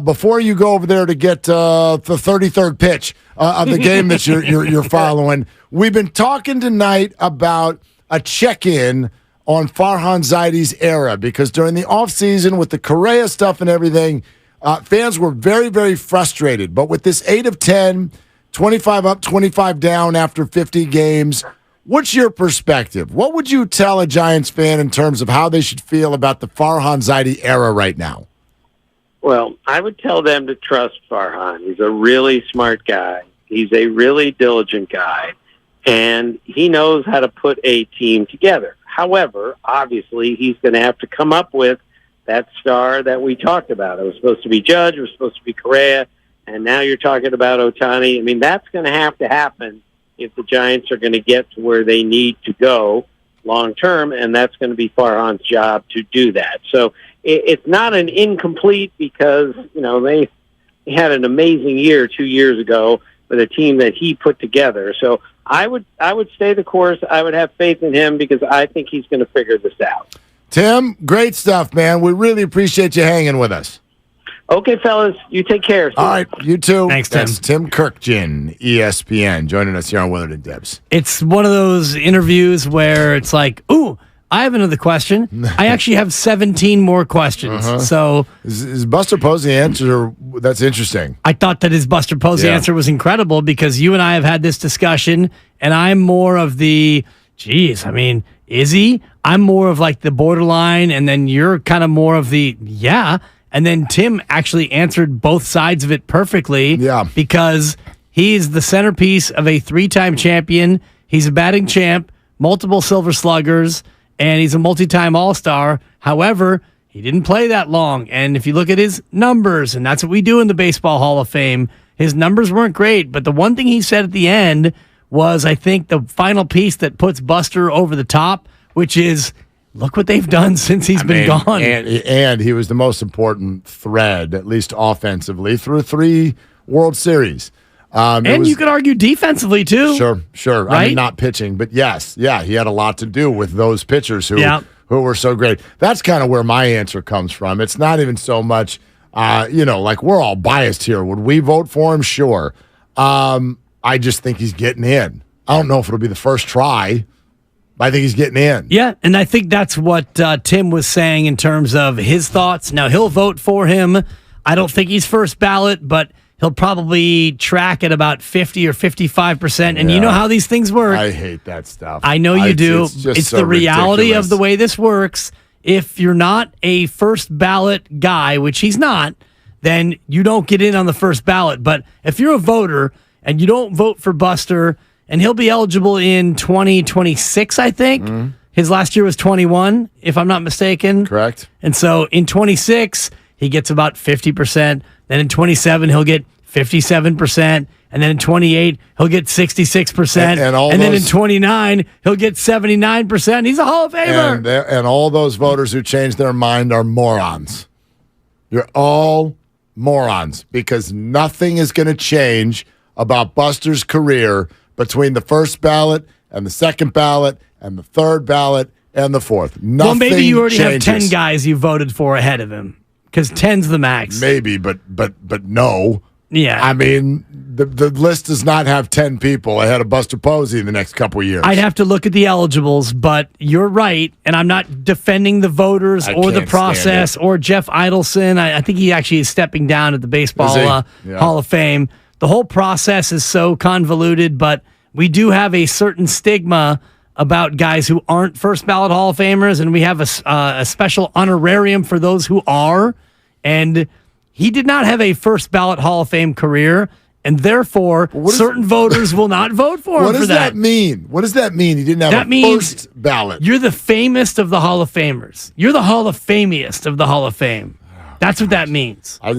before you go over there to get the 33rd pitch of the game that you're following, we've been talking tonight about a check-in on Farhan Zaidi's era, because during the offseason with the Correa stuff and everything, fans were very, very frustrated. But with this 8 of 10, 25 up, 25 down after 50 games, what's your perspective? What would you tell a Giants fan in terms of how they should feel about the Farhan Zaidi era right now? Well, I would tell them to trust Farhan. He's a really smart guy. He's a really diligent guy, and he knows how to put a team together. However, obviously, he's going to have to come up with that star that we talked about. It was supposed to be Judge, it was supposed to be Correa, and now you're talking about Ohtani. I mean, that's going to have to happen if the Giants are going to get to where they need to go long term, and that's going to be Farhan's job to do that. So it's not an incomplete, because they had an amazing year 2 years ago with a team that he put together. So I would stay the course. I would have faith in him, because I think he's going to figure this out. Tim, great stuff, man. We really appreciate you hanging with us. Okay, fellas, you take care. All right, you too. Thanks, Tim. That's Tim Kirkchin, ESPN, joining us here on Willard and Dibs. It's one of those interviews where it's like, ooh, I have another question. I actually have 17 more questions. So is Buster Posey answer? That's interesting. I thought that his Buster Posey answer was incredible, because you and I have had this discussion, and I'm more of the, is he? I'm more of like the borderline, and then you're kind of more of the, yeah. And then Tim actually answered both sides of it perfectly. Yeah. Because he's the centerpiece of a 3-time champion. He's a batting champ, multiple Silver Sluggers, and he's a multi-time All-Star. However, he didn't play that long. And if you look at his numbers, and that's what we do in the Baseball Hall of Fame, his numbers weren't great. But the one thing he said at the end was, I think, the final piece that puts Buster over the top, which is, look what they've done since he's been gone. And he was the most important thread, at least offensively, through 3 World Series. You could argue defensively, too. Sure. Right? I mean, not pitching, but yes. Yeah, he had a lot to do with those pitchers who were so great. That's kind of where my answer comes from. It's not even so much, like we're all biased here. Would we vote for him? Sure. I just think he's getting in. I don't know if it'll be the first try, but I think he's getting in. Yeah, and I think that's what Tim was saying in terms of his thoughts. Now, he'll vote for him. I don't think he's first ballot, but he'll probably track at about 50 or 55%. And you know how these things work. I hate that stuff. I know you do. It's so the reality ridiculous. of the way this works. If you're not a first ballot guy, which he's not, then you don't get in on the first ballot. But if you're a voter and you don't vote for Buster, and he'll be eligible in 2026, I think. His last year was 21, if I'm not mistaken. Correct. And so in 26, he gets about 50%. Then in 27, he'll get 57%. And then in 28, he'll get 66%. And then in 29, he'll get 79%. He's a Hall of Famer. And all those voters who change their mind are morons. You're all morons, because nothing is going to change about Buster's career between the first ballot and the second ballot and the third ballot and the fourth. Nothing Well, maybe you already changes. have 10 guys you voted for ahead of him, because 10's the max. Maybe, but no. Yeah. I mean, the list does not have 10 people ahead of Buster Posey in the next couple of years. I'd have to look at the eligibles, but you're right, and I'm not defending the voters or the process or Jeff Idelson. I think he actually is stepping down at the Baseball Hall of Fame. the whole process is so convoluted, but we do have a certain stigma about guys who aren't first ballot Hall of Famers, and we have a special honorarium for those who are. And he did not have a first ballot Hall of Fame career, and therefore certain voters will not vote for him. What does that mean? What does that mean? He didn't have first ballot. You're the famous of the Hall of Famers. You're the Hall of Famiest of the Hall of Fame. That's what that means. I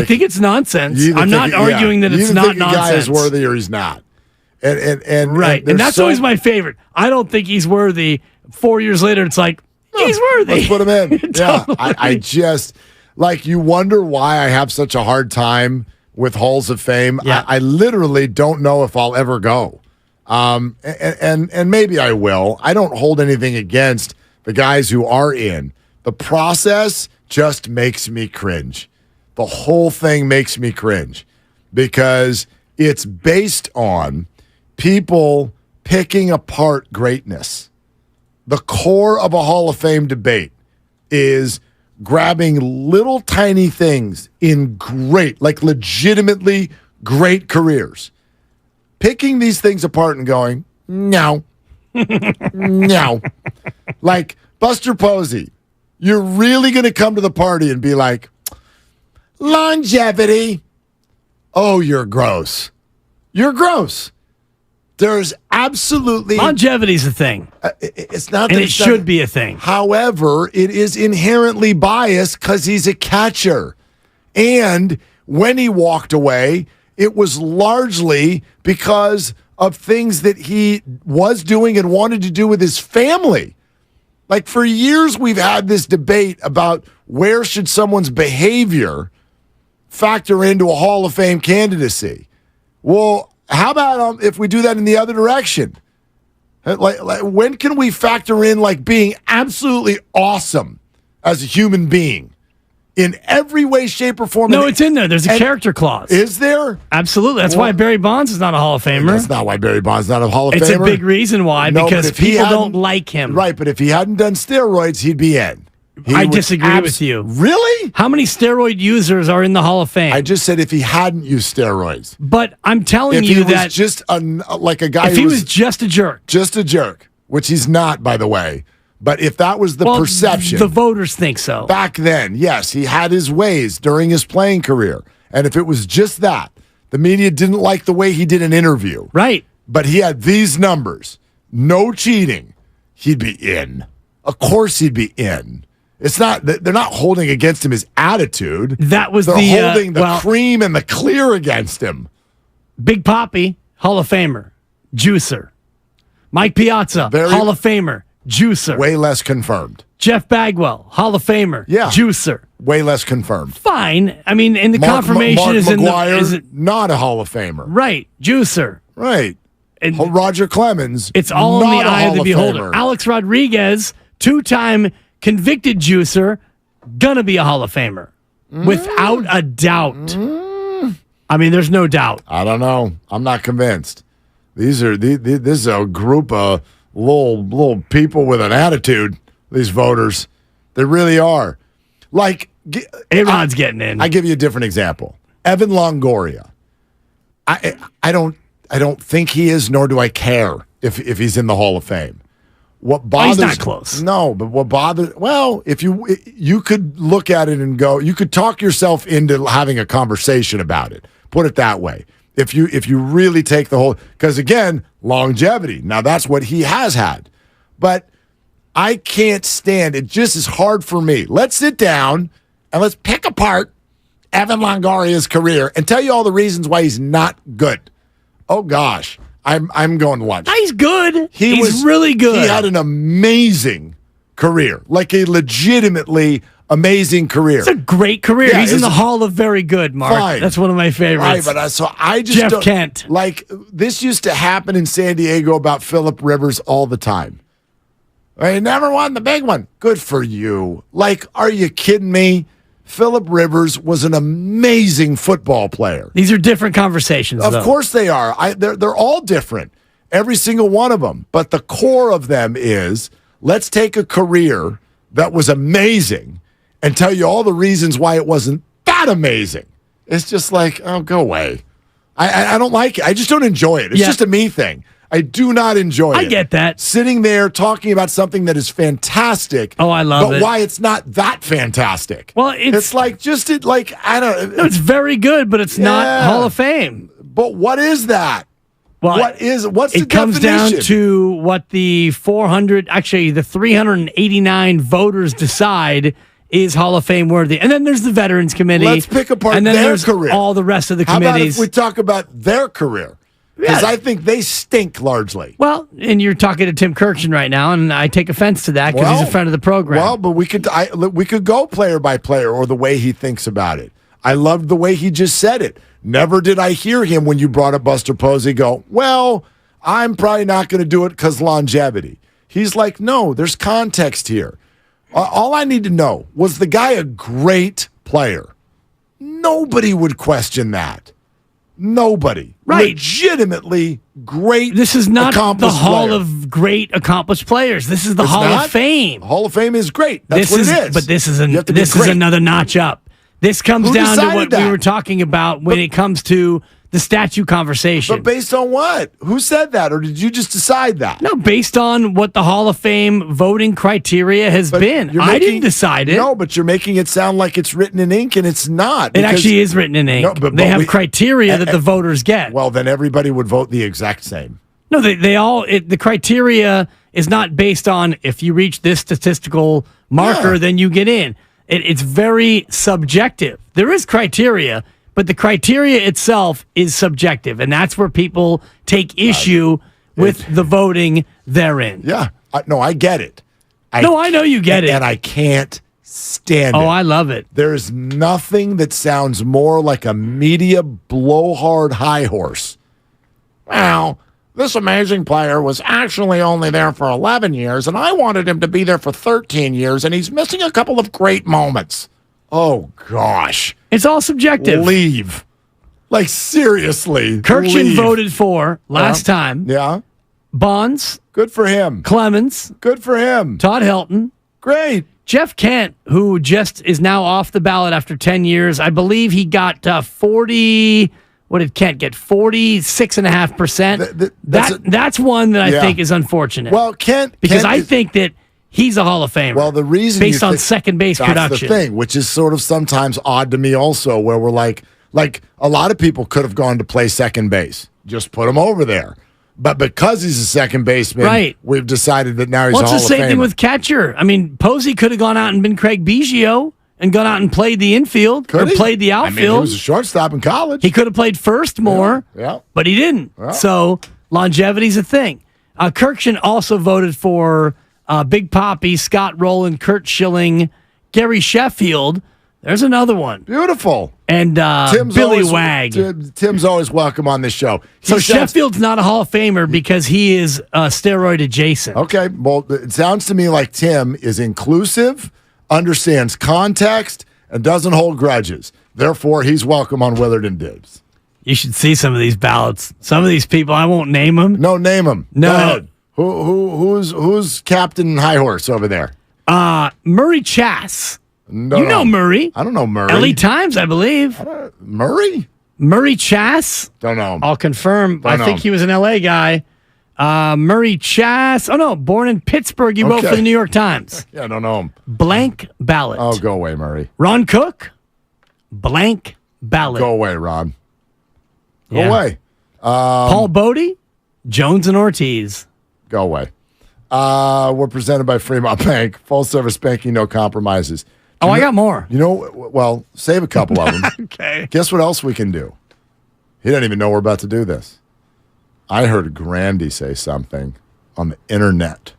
think it's nonsense. I'm not arguing that it's not nonsense. A guy is worthy or he's not. And that's always my favorite. I don't think he's worthy. 4 years later, it's like, he's worthy. Let's put him in. Totally. Yeah, I just, you wonder why I have such a hard time with Halls of Fame. Yeah. I literally don't know if I'll ever go. And maybe I will. I don't hold anything against the guys who are in. The process just makes me cringe. The whole thing makes me cringe because it's based on people picking apart greatness. The core of a Hall of Fame debate is grabbing little tiny things in legitimately great careers, picking these things apart and going, no, no. Like Buster Posey, you're really going to come to the party and be like, longevity. Oh, you're gross. You're gross. There's absolutely... Longevity's a thing. It's not, and it should be a thing. However, it is inherently biased because he's a catcher. And when he walked away, it was largely because of things that he was doing and wanted to do with his family. Like for years, we've had this debate about where should someone's behavior factor into a Hall of Fame candidacy. Well, how about if we do that in the other direction? Like when can we factor in being absolutely awesome as a human being in every way, shape, or form? No, it's in there. There's a character clause. Is there? Absolutely. That's why Barry Bonds is not a Hall of Famer. That's not why Barry Bonds is not a Hall of Famer. It's a big reason why, because people don't like him. Right, but if he hadn't done steroids, he'd be in. I disagree with you. Really? How many steroid users are in the Hall of Fame? I just said if he hadn't used steroids. But I'm telling you that... If he was just a guy if he was just a jerk. Just a jerk, which he's not, by the way. But if that was the perception... The voters think so. Back then, yes, he had his ways during his playing career. And if it was just that, the media didn't like the way he did an interview. Right. But he had these numbers. No cheating. He'd be in. Of course he'd be in. It's not. They're not holding against him his attitude. They're holding the cream and the clear against him. Big Papi, Hall of Famer, juicer. Mike Piazza, Hall of Famer, juicer. Way less confirmed. Jeff Bagwell, Hall of Famer, juicer. Way less confirmed. Fine. I mean, and the confirmation Mark is McGwire, in the not a Hall of Famer. Right, juicer. Right. And Roger Clemens. It's all in the eye of the beholder. Alex Rodriguez, 2-time convicted juicer, gonna be a Hall of Famer without a doubt. I mean, there's no doubt. I don't know. I'm not convinced. This is a group of little people with an attitude. These voters, they really are. Like A-Rod's getting in. I give you a different example. Evan Longoria. I don't think he is, nor do I care if he's in the Hall of Fame. What bothers? He's not close. No, but what bothers? Well, if you could look at it and go, you could talk yourself into having a conversation about it. Put it that way. If you really take the whole, because again, longevity. Now that's what he has had, but I can't stand it. Just is hard for me. Let's sit down and let's pick apart Evan Longoria's career and tell you all the reasons why he's not good. Oh gosh. I'm going to lunch. He's good. He's really good. He had an amazing career, like a legitimately amazing career. It's a great career. Yeah, he's in the Hall of Very Good, Mark. Fine. That's one of my favorites. Right, but I just Jeff Kent. Like this used to happen in San Diego about Phillip Rivers all the time. He never won the big one. Good for you. Like, are you kidding me? Phillip Rivers was an amazing football player. These are different conversations, Of course they are. They're all different, every single one of them. But the core of them is, let's take a career that was amazing and tell you all the reasons why it wasn't that amazing. It's just like, oh, go away. I don't like it. I just don't enjoy it. It's just a me thing. I do not enjoy it. I get that. Sitting there talking about something that is fantastic. Oh, I love it. But why it's not that fantastic. Well, it's like I don't. No, it's very good, but it's not Hall of Fame. But what is that? Well, what's the it comes definition? down to what the 389 voters decide is Hall of Fame worthy. And then there's the Veterans Committee. Let's pick apart and then their there's career. all the rest of the How committees. about if we talk about their career? Because I think they stink largely. Well, and you're talking to Tim Kirkshin right now, and I take offense to that because he's a friend of the program. Well, but we could go player by player or the way he thinks about it. I loved the way he just said it. Never did I hear him when you brought up Buster Posey go, well, I'm probably not going to do it because longevity. He's like, no, there's context here. All I need to know, was the guy a great player? Nobody would question that. Nobody. Right. Legitimately great. This is not the Hall player. of Great Accomplished Players. This is the Hall of Fame. Hall of Fame is great. That's what it is. But this is another notch up. This comes Who down to decided what that? we were talking about when it comes to the statue conversation. But based on what? Who said that? Or did you just decide that? No, based on what the Hall of Fame voting criteria has been. I didn't decide it. No, but you're making it sound like it's written in ink, and it's not. It actually is written in ink. No, but they have criteria that the voters get. Well, then everybody would vote the exact same. No, they all. The criteria is not based on if you reach this statistical marker, then you get in. It's very subjective. There is criteria, but the criteria itself is subjective, and that's where people take issue with the voting therein. Yeah. I get it. I know you get it. And I can't stand it. Oh, I love it. There's nothing that sounds more like a media blowhard high horse. Well, this amazing player was actually only there for 11 years, and I wanted him to be there for 13 years, and he's missing a couple of great moments. Oh, gosh. It's all subjective. Leave. Like, seriously. Kirkshin voted for last time. Yeah. Bonds. Good for him. Clemens. Good for him. Todd Helton. Great. Jeff Kent, who just is now off the ballot after 10 years. I believe he got 40... What did Kent get? 46.5%. That's one that I think is unfortunate. Well, because I think that he's a Hall of Famer. Well, the reason based on second base production. That's the thing, which is sort of sometimes odd to me also, where we're like a lot of people could have gone to play second base. Just put him over there. But because he's a second baseman, we've decided that now he's a Hall of Famer. It's the same thing with catcher. I mean, Posey could have gone out and been Craig Biggio and gone out and played the infield played the outfield. I mean, he was a shortstop in college. He could have played first more, but he didn't. Yeah. So longevity's a thing. Kirkshin also voted for Big Papi, Scott Rowland, Kurt Schilling, Gary Sheffield. There's another one. Beautiful. And Billy Wag. Tim's always welcome on this show. Sheffield's not a Hall of Famer because he is steroid adjacent. Okay. Well, it sounds to me like Tim is inclusive, understands context, and doesn't hold grudges. Therefore, he's welcome on Willard and Dibs. You should see some of these ballots. Some of these people, I won't name them. No, name them. No. Who's Captain High Horse over there? Murray Chass. No, you know Murray. I don't know Murray. LA Times, I believe. Murray? Murray Chass. Don't know. I'll confirm. I think he was an LA guy. Murray Chass. Oh, no. Born in Pittsburgh. He wrote for the New York Times. Yeah, I don't know him. Blank ballot. Oh, go away, Murray. Ron Cook. Blank ballot. Go away, Ron. Go away. Paul Bodie. Jones and Ortiz. Go away. We're presented by Fremont Bank. Full service banking, no compromises. I got more. You know, well, save a couple of them. Okay. Guess what else we can do? He doesn't even know we're about to do this. I heard Grandy say something on the internet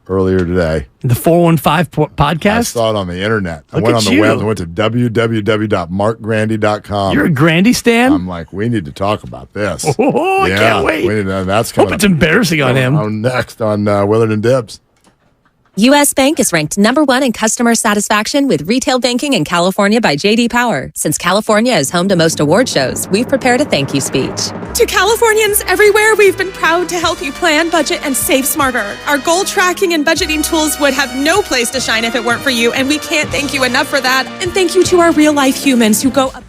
earlier today. The 415 podcast? I saw it on the internet. I Look went at on the you. web. I went to www.markgrandy.com. You're a Grandy stan? I'm like, we need to talk about this. Oh, I can't wait. We need to, that's Hope coming it's up. embarrassing on him. Next on Willard and Dibs. U.S. Bank is ranked #1 in customer satisfaction with retail banking in California by J.D. Power. Since California is home to most award shows, we've prepared a thank you speech. To Californians everywhere, we've been proud to help you plan, budget, and save smarter. Our goal tracking and budgeting tools would have no place to shine if it weren't for you, and we can't thank you enough for that. And thank you to our real-life humans who go up.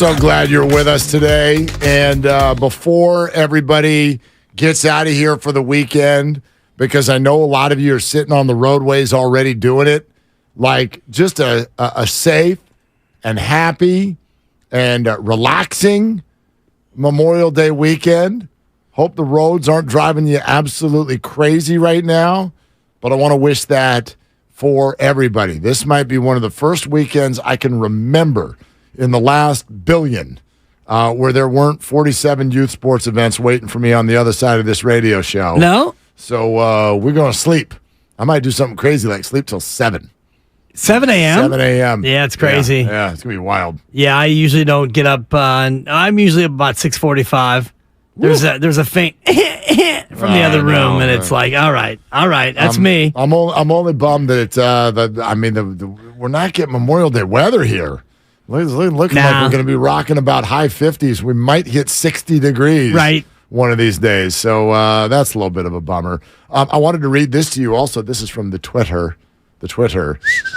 so glad you're with us today. And before everybody gets out of here for the weekend, because I know a lot of you are sitting on the roadways already doing it, like just a safe and happy and relaxing Memorial Day weekend. Hope the roads aren't driving you absolutely crazy right now, but I want to wish that for everybody. This might be one of the first weekends I can remember in the last billion where there weren't 47 youth sports events waiting for me on the other side of this radio show. No? So we're going to sleep. I might do something crazy like sleep till 7. 7 a.m.? 7 a.m. Yeah, it's crazy. Yeah, it's going to be wild. Yeah, I usually don't get up. I'm usually up about 6:45. There's a faint from the other room, and it's like, all right, that's me. I'm only bummed that it's we're not getting Memorial Day weather here. Looking like we're going to be rocking about high 50s. We might hit 60 degrees one of these days. So that's a little bit of a bummer. I wanted to read this to you also. This is from the Twitter.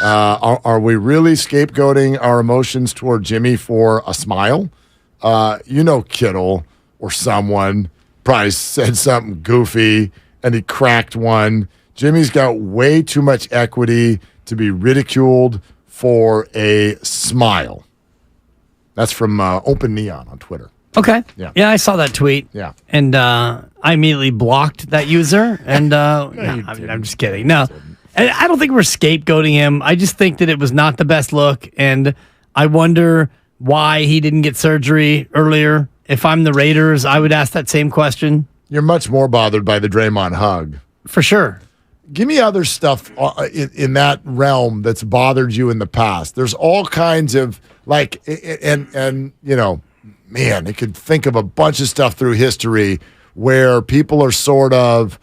Are we really scapegoating our emotions toward Jimmy for a smile? Kittle or someone probably said something goofy and he cracked one. Jimmy's got way too much equity to be ridiculed for a smile. That's from Open Neon on Twitter. Okay. Yeah, I saw that tweet. Yeah. And I immediately blocked that user. And I'm just kidding. No, and I don't think we're scapegoating him. I just think that it was not the best look. And I wonder why he didn't get surgery earlier. If I'm the Raiders, I would ask that same question. You're much more bothered by the Draymond hug. For sure. Give me other stuff in that realm that's bothered you in the past. There's all kinds of man, it could think of a bunch of stuff through history where people are sort of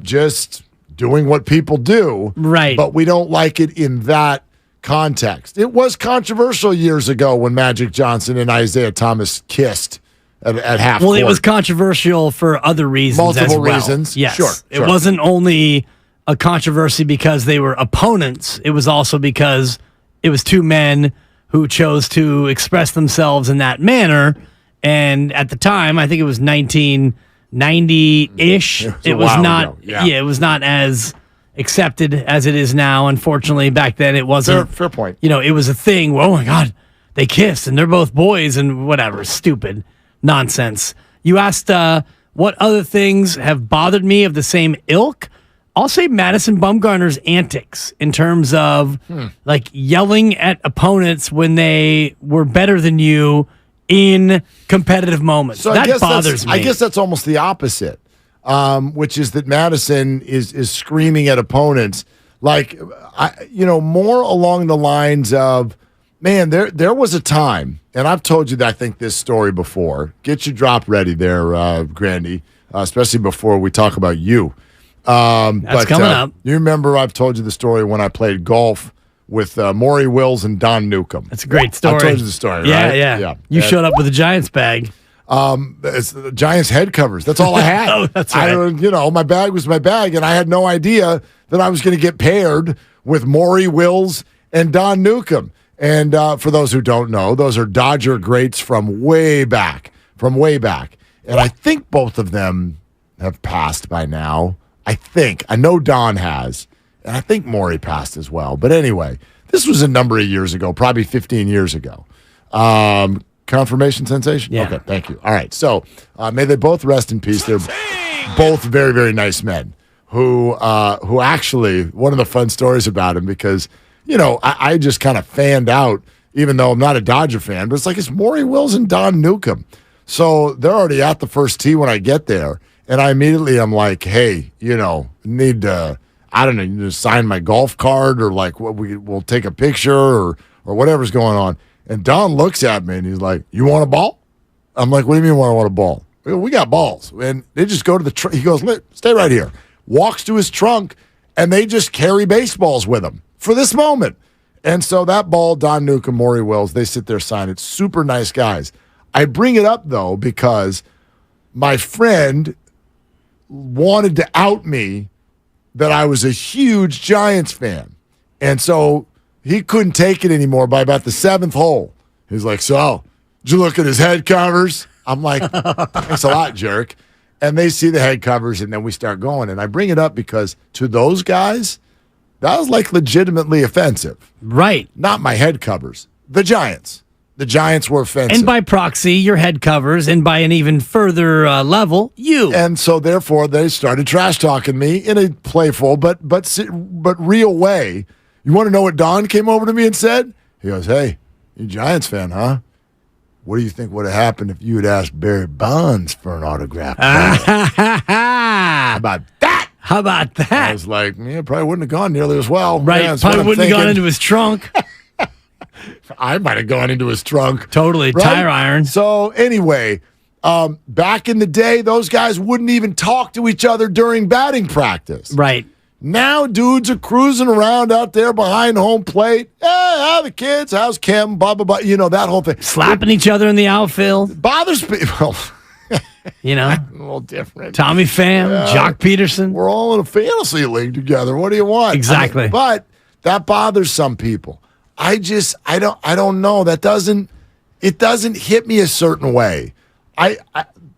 just doing what people do. Right. But we don't like it in that context. It was controversial years ago when Magic Johnson and Isaiah Thomas kissed at half Well, court. it was controversial for other reasons Multiple as well. reasons. Yes. Sure. It wasn't only a controversy because they were opponents. It was also because it was two men who chose to express themselves in that manner. And at the time, I think it was 1990-ish. It was not. It was not as accepted as it is now. Unfortunately, back then it wasn't. Fair point. It was a thing where, oh my God, they kissed and they're both boys and whatever. Stupid nonsense. You asked what other things have bothered me of the same ilk. I'll say Madison Bumgarner's antics in terms of like yelling at opponents when they were better than you in competitive moments. So that bothers me. I guess that's almost the opposite, which is that Madison is screaming at opponents like, more along the lines of, man, there was a time, and I've told you that I think this story before. Get your drop ready there, Grandy, especially before we talk about you. That's coming up. You remember I've told you the story when I played golf with Maury Wills and Don Newcomb. That's a great story. I told you the story, yeah, right? Yeah. You showed up with a Giants bag. It's the Giants head covers. That's all I had. Oh, that's right. My bag was my bag, and I had no idea that I was going to get paired with Maury Wills and Don Newcomb. And for those who don't know, those are Dodger greats from way back. And I think both of them have passed by now. I know Don has, and I think Maury passed as well. But anyway, this was a number of years ago, probably 15 years ago. Confirmation sensation? Yeah. Okay, thank you. All right, so may they both rest in peace. They're both very, very nice men who actually, one of the fun stories about him, because, I just kind of fanned out, even though I'm not a Dodger fan, but it's Maury Wills and Don Newcomb. So they're already at the first tee when I get there. And I immediately am like, hey, need to, I don't know, you just sign my golf card or we'll take a picture or whatever's going on. And Don looks at me and he's like, you want a ball? I'm like, what do you mean I want a ball? We got balls. And they just go to the trunk. He goes, stay right here. Walks to his trunk and they just carry baseballs with him for this moment. And so that ball, Don Newcomb, Maury Wills, they sit there, sign it. Super nice guys. I bring it up, though, because my friend wanted to out me that I was a huge Giants fan. And so he couldn't take it anymore by about the 7th hole. He's like, so Did you look at his head covers? I'm like, thanks a lot, jerk. And they see the head covers, and then we start going. And I bring it up because to those guys, that was like legitimately offensive. Right. Not my head covers. The Giants. The Giants were offensive. And by proxy, your head covers, and by an even further level, you. And so, therefore, they started trash talking me in a playful but real way. You want to know what Don came over to me and said? He goes, "Hey, you a Giants fan, huh? What do you think would have happened if you had asked Barry Bonds for an autograph?" How about that? How about that? I was like, yeah, probably wouldn't have gone nearly as well. Right, Yeah, probably wouldn't have gone into his trunk. I might have gone into his trunk. Totally, right? tire iron. So anyway, back in the day, those guys wouldn't even talk to each other during batting practice. Right. Now dudes are cruising around out there behind home plate. Hey, how the kids? How's Kim? Blah, blah, blah. You know, that whole thing. Slapping each other in the outfield. Bothers people. You know? A little different. Tommy Pham, Jock Peterson. We're all in a fantasy league together. What do you want? Exactly. I mean, but that bothers some people. I don't know. It doesn't hit me a certain way.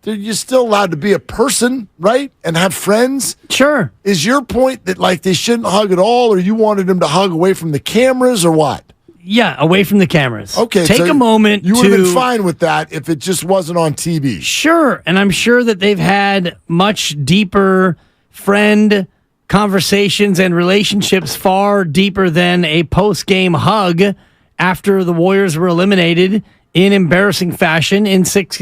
You're still allowed to be a person, right? And have friends. Sure. Is your point that like they shouldn't hug at all, or you wanted them to hug away from the cameras, or what? Yeah, away from the cameras. Okay. Take a moment You would have been fine with that if it just wasn't on TV. Sure. And I'm sure that they've had much deeper friend conversations and relationships, far deeper than a post-game hug after the Warriors were eliminated in embarrassing fashion in six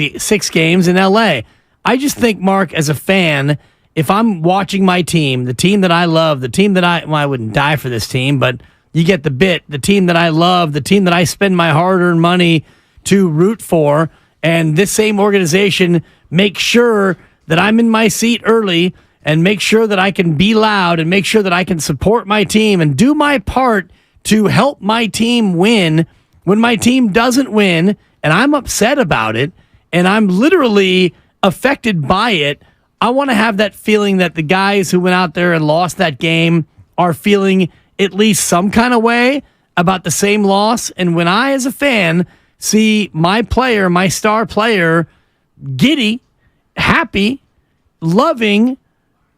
games in LA. I just think, Mark, as a fan, if I'm watching my team, the team that I love, the team that I wouldn't die for this team, but you get the bit, the team that I love, the team that I spend my hard-earned money to root for, and this same organization makes sure that I'm in my seat early and make sure that I can be loud and make sure that I can support my team and do my part to help my team win. When my team doesn't win and I'm upset about it and I'm literally affected by it, I want to have that feeling that the guys who went out there and lost that game are feeling at least some kind of way about the same loss. And when I, as a fan, see my player, my star player, giddy, happy, loving,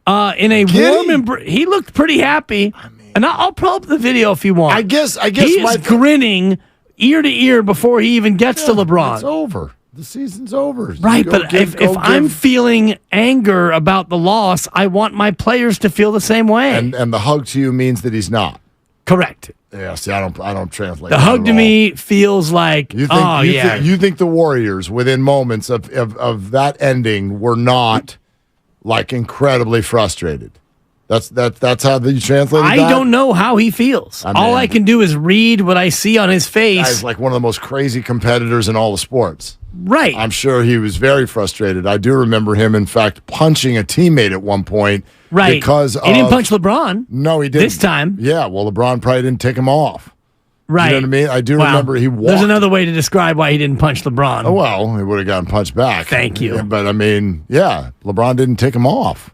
in a warm embrace. He looked pretty happy. And I'll pull up the video if you want. I guess he's grinning ear to ear before he even gets to LeBron. It's over. The season's over. Right, but if I'm feeling anger about the loss, I want my players to feel the same way. And the hug to you means that he's not. Correct. Yeah, see, I don't translate. The hug to me feels like, you think the Warriors, within moments of that ending, were not like incredibly frustrated. That's how you translate it. I don't know how he feels. All I can do is read what I see on his face. Guy's like one of the most crazy competitors in all the sports. Right. I'm sure he was very frustrated. I do remember him, in fact, punching a teammate at one point. Right. Because he didn't punch LeBron. No, he didn't. This time. Yeah, well, LeBron probably didn't take him off. Right. You know what I mean? I do remember he walked. There's another way to describe why he didn't punch LeBron. Oh, well, he would have gotten punched back. Thank you. Yeah, but, I mean, yeah, LeBron didn't take him off.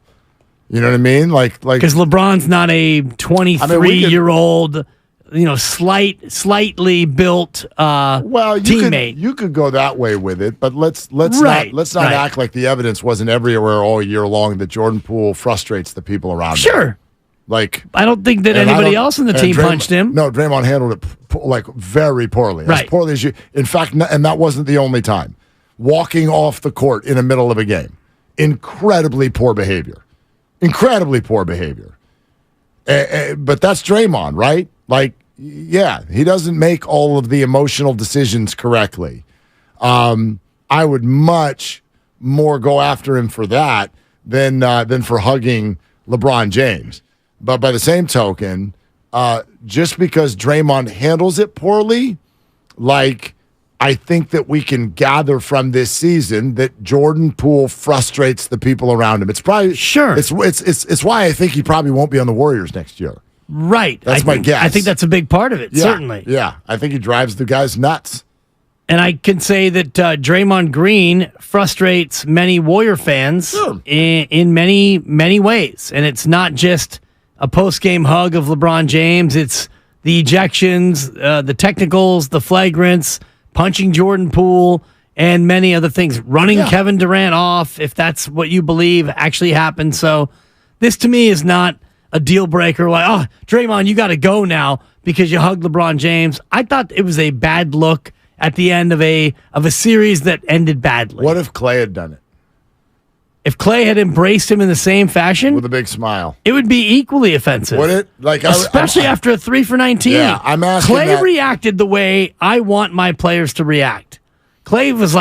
You know what I mean? Like because LeBron's not a 23-year-old, slightly built teammate. You could go that way with it, but let's not act like the evidence wasn't everywhere all year long that Jordan Poole frustrates the people around him. Sure. Like, I don't think that anybody else in the team punched him. No, Draymond handled it very poorly. Right. As poorly as you. In fact, and that wasn't the only time. Walking off the court in the middle of a game. Incredibly poor behavior. Incredibly poor behavior. But that's Draymond, right? Like, yeah, he doesn't make all of the emotional decisions correctly. I would much more go after him for that than for hugging LeBron James. But by the same token, just because Draymond handles it poorly, like, I think that we can gather from this season that Jordan Poole frustrates the people around him. It's probably It's why I think he probably won't be on the Warriors next year. Right. That's my guess. I think that's a big part of it. Yeah, certainly. Yeah, I think he drives the guys nuts. And I can say that Draymond Green frustrates many Warrior fans in many, many ways. And it's not just a post-game hug of LeBron James. It's the ejections, the technicals, the flagrants, punching Jordan Poole, and many other things. Running Kevin Durant off, if that's what you believe actually happened. So this to me is not a deal breaker. Like, oh, Draymond, you got to go now because you hugged LeBron James. I thought it was a bad look at the end of a series that ended badly. What if Clay had done it? If Clay had embraced him in the same fashion with a big smile, it would be equally offensive. Would it? Like, especially after a 3 for 19. Yeah, I'm asking. Clay reacted the way I want my players to react. Clay was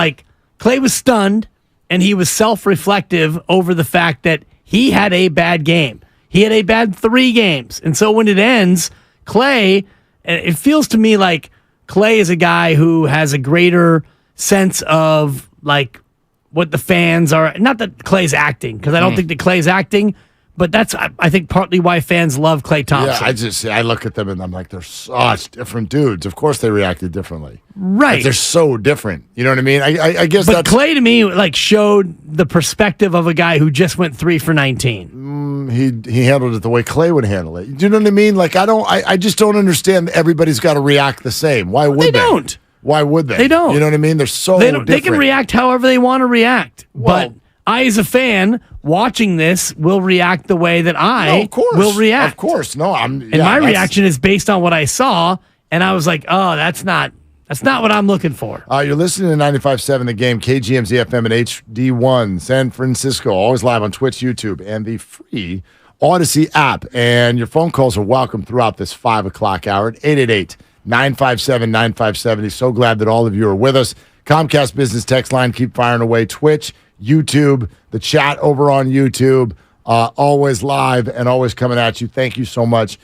stunned, and he was self-reflective over the fact that he had a bad game. He had a bad 3 games, and so when it ends, Clay, it feels to me like Clay is a guy who has a greater sense of like what the fans are. Not that Clay's acting, because I don't think that Clay's acting, but that's, I think, partly why fans love Klay Thompson. Yeah, I look at them and I'm like, they're such different dudes. Of course they reacted differently. Right. Like, they're so different. You know what I mean? I guess but Klay, to me, like, showed the perspective of a guy who just went 3 for 19. He handled it the way Klay would handle it. Do you know what I mean? Like, I just don't understand everybody's got to react the same. Why would they? Don't. Why would they? They don't. You know what I mean? They're so different. They can react however they want to react. Well, but I, as a fan, watching this, will react the way that I will react. Of course. No, my reaction is based on what I saw, and I was like, oh, that's not what I'm looking for. You're listening to 95.7 The Game, KGMZ FM and HD1, San Francisco, always live on Twitch, YouTube, and the free Odyssey app. And your phone calls are welcome throughout this 5 o'clock hour at 888-957-9570. So glad that all of you are with us. Comcast Business Text Line, keep firing away. Twitch, YouTube, the chat over on YouTube, always live and always coming at you. Thank you so much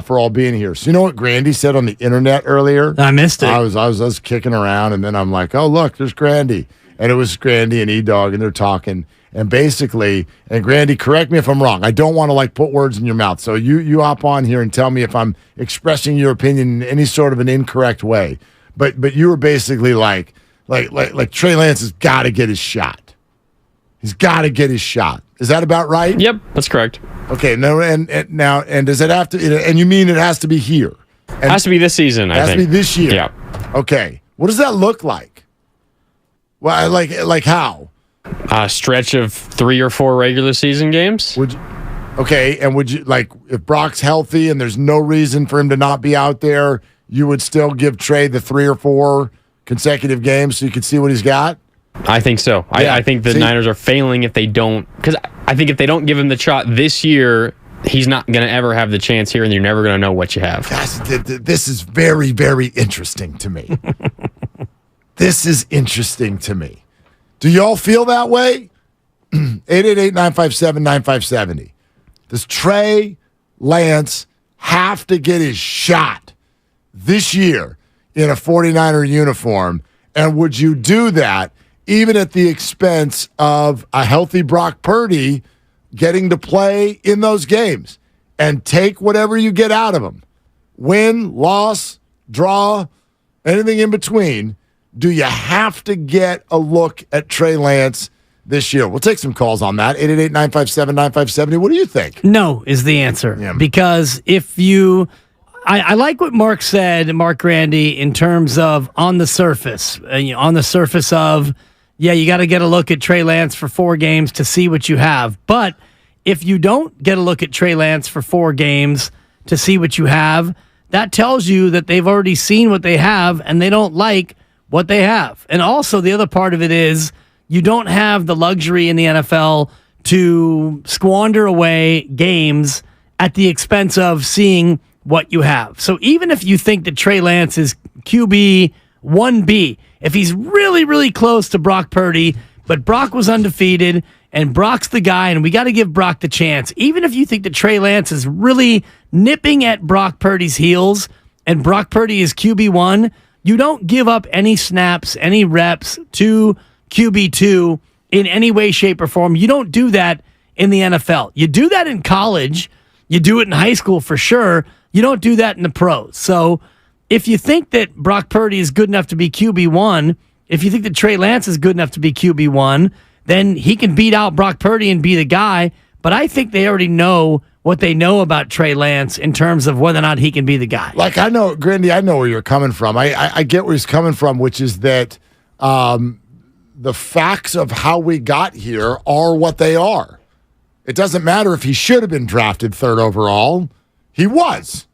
for all being here. So you know what Grandy said on the internet earlier? I missed it. I was kicking around, and then I'm like, oh, look, there's Grandy. And it was Grandy and E-Dog, and they're talking. And basically, and Grandy, correct me if I'm wrong. I don't want to like put words in your mouth. So you hop on here and tell me if I'm expressing your opinion in any sort of an incorrect way. But you were basically like Trey Lance has got to get his shot. He's got to get his shot. Is that about right? Yep, that's correct. Okay, no, and does it have to? And you mean it has to be here? It has to be this season. It has to be this year. Yeah. Okay. What does that look like? Well, like how? A stretch of 3 or 4 regular season games. Would you like if Brock's healthy and there's no reason for him to not be out there, you would still give Trey the 3 or 4 consecutive games so you could see what he's got? I think so. Yeah. I think the Niners are failing if they don't, because I think if they don't give him the shot this year, he's not going to ever have the chance here, and you're never going to know what you have. This is very, very interesting to me. This is interesting to me. Do y'all feel that way? 888-957-9570. Does Trey Lance have to get his shot this year in a 49er uniform? And would you do that even at the expense of a healthy Brock Purdy getting to play in those games and take whatever you get out of him? Win, loss, draw, anything in between. Do you have to get a look at Trey Lance this year? We'll take some calls on that. 888-957-9570. What do you think? No is the answer. Yeah. Because if you... I like what Mark said, Mark Grandy, in terms of on the surface. On the surface of, you got to get a look at Trey Lance for 4 games to see what you have. But if you don't get a look at Trey Lance for 4 games to see what you have, that tells you that they've already seen what they have and they don't like what they have. And also the other part of it is you don't have the luxury in the NFL to squander away games at the expense of seeing what you have. So even if you think that Trey Lance is QB 1B, if he's really, really close to Brock Purdy, but Brock was undefeated and Brock's the guy and we got to give Brock the chance, even if you think that Trey Lance is really nipping at Brock Purdy's heels and Brock Purdy is QB1, you don't give up any snaps, any reps to QB2 in any way, shape, or form. You don't do that in the NFL. You do that in college. You do it in high school for sure. You don't do that in the pros. So if you think that Brock Purdy is good enough to be QB1, if you think that Trey Lance is good enough to be QB1, then he can beat out Brock Purdy and be the guy. But I think they already know what they know about Trey Lance in terms of whether or not he can be the guy. Like, I know, Grandy, I know where you're coming from. I get where he's coming from, which is that the facts of how we got here are what they are. It doesn't matter if he should have been drafted 3rd overall. He was.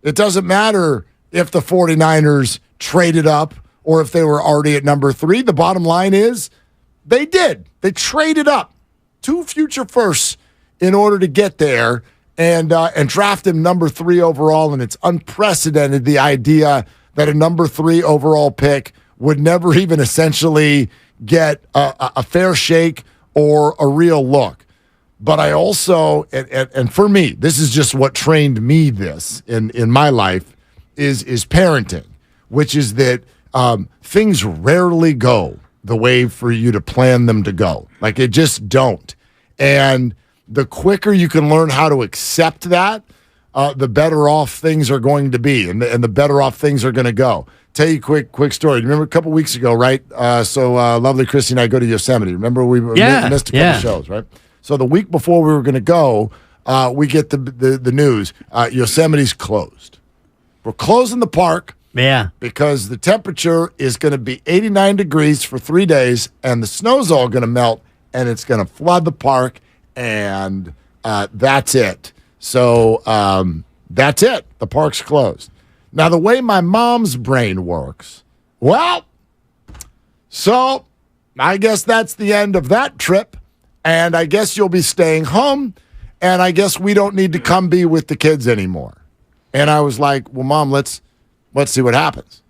It doesn't matter if the 49ers traded up or if they were already at number 3. The bottom line is they did. They traded up 2 future firsts in order to get there and draft him number 3 overall. And it's unprecedented, the idea that a number 3 overall pick would never even essentially get a fair shake or a real look. But I also, and for me, this is just what trained me this in my life, is parenting, which is that things rarely go the way for you to plan them to go. Like, it just don't. And the quicker you can learn how to accept that, the better off things are going to be, and the better off things are going to go. Tell you a quick story. Remember a couple weeks ago, right? Lovely Christy and I go to Yosemite. Remember we missed a couple shows, right? So the week before we were going to go, we get the news. Yosemite's closed. We're closing the park. Yeah. Because the temperature is going to be 89 degrees for 3 days, and the snow's all going to melt, and it's going to flood the park, and that's it. So that's it. The park's closed. Now, the way my mom's brain works, well, so I guess that's the end of that trip, and I guess you'll be staying home, and I guess we don't need to come be with the kids anymore. And I was like, well, Mom, let's see what happens.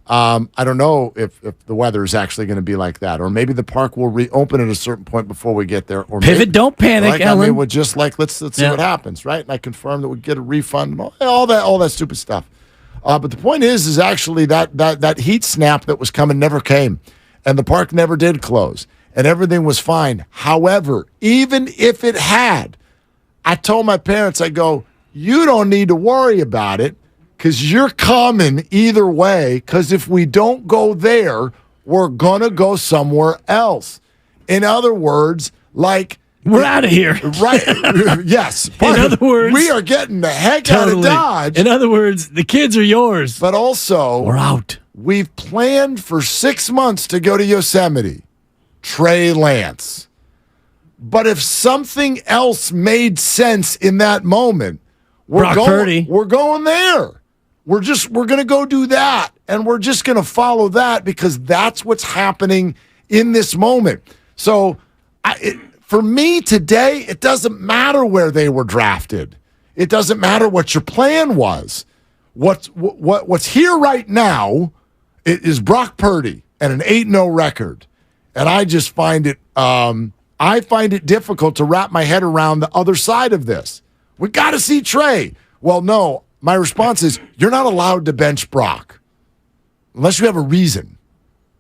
I don't know if the weather is actually going to be like that, or maybe the park will reopen at a certain point before we get there. Or Pivot, maybe, don't panic, Ellen. I mean, we're just like, let's see what happens, right? And I confirmed that we get a refund and all that stupid stuff. But the point is actually that heat snap that was coming never came, and the park never did close, and everything was fine. However, even if it had, I told my parents, I go, you don't need to worry about it, because you're coming either way, because if we don't go there, we're going to go somewhere else. In other words, like, we're out of here. Right. Yes. In other words, we are getting the heck out of Dodge. In other words, the kids are yours. But also, we're out. We've planned for 6 months to go to Yosemite. Trey Lance. But if something else made sense in that moment, we're going there. We're going to go do that, and we're just going to follow that because that's what's happening in this moment. So, for me today, it doesn't matter where they were drafted. It doesn't matter what your plan was. What's here right now is Brock Purdy and an 8-0 record, and I just find it difficult to wrap my head around the other side of this. We got to see Trey. Well, no. My response is, you're not allowed to bench Brock unless you have a reason.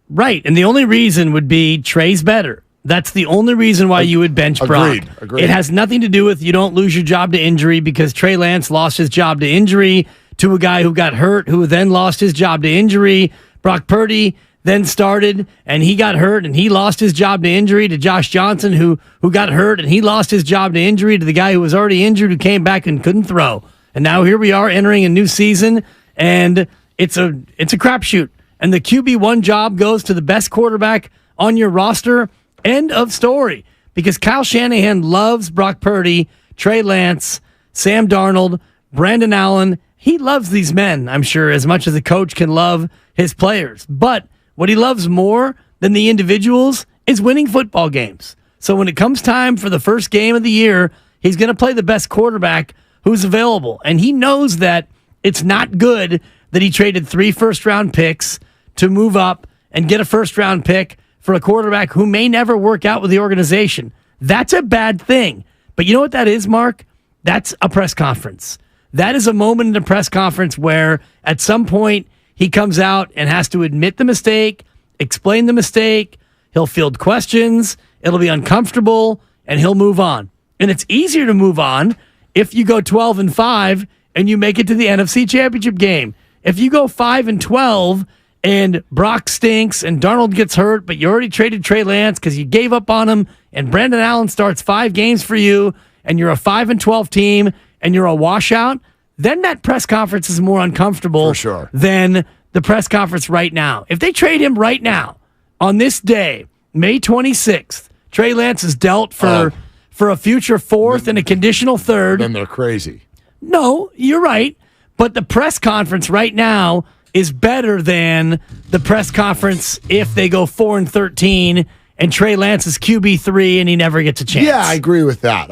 Right, and the only reason would be Trey's better. That's the only reason why you would bench Brock. Agreed. It has nothing to do with you don't lose your job to injury, because Trey Lance lost his job to injury to a guy who got hurt, who then lost his job to injury. Brock Purdy then started, and he got hurt, and he lost his job to injury to Josh Johnson, who got hurt, and he lost his job to injury to the guy who was already injured, who came back and couldn't throw. And now here we are entering a new season, and it's a crapshoot. And the QB1 job goes to the best quarterback on your roster. End of story. Because Kyle Shanahan loves Brock Purdy, Trey Lance, Sam Darnold, Brandon Allen. He loves these men, I'm sure, as much as a coach can love his players. But what he loves more than the individuals is winning football games. So when it comes time for the first game of the year, he's going to play the best quarterback who's available. And he knows that it's not good that he traded 3 first-round picks to move up and get a first-round pick for a quarterback who may never work out with the organization. That's a bad thing. But you know what that is, Mark? That's a press conference. That is a moment in a press conference where at some point he comes out and has to admit the mistake, explain the mistake, he'll field questions, it'll be uncomfortable, and he'll move on. And it's easier to move on if you go 12-5 and you make it to the NFC Championship game. If you go 5-12 and Brock stinks and Darnold gets hurt, but you already traded Trey Lance because you gave up on him, and Brandon Allen starts 5 games for you, and you're a 5-12 team, and you're a washout, then that press conference is more uncomfortable for sure than the press conference right now. If they trade him right now, on this day, May 26th, Trey Lance is dealt for a future fourth and a conditional third. Then they're crazy. No, you're right. But the press conference right now is better than the press conference if they go 4-13 and Trey Lance is QB3 and he never gets a chance. Yeah, I agree with that.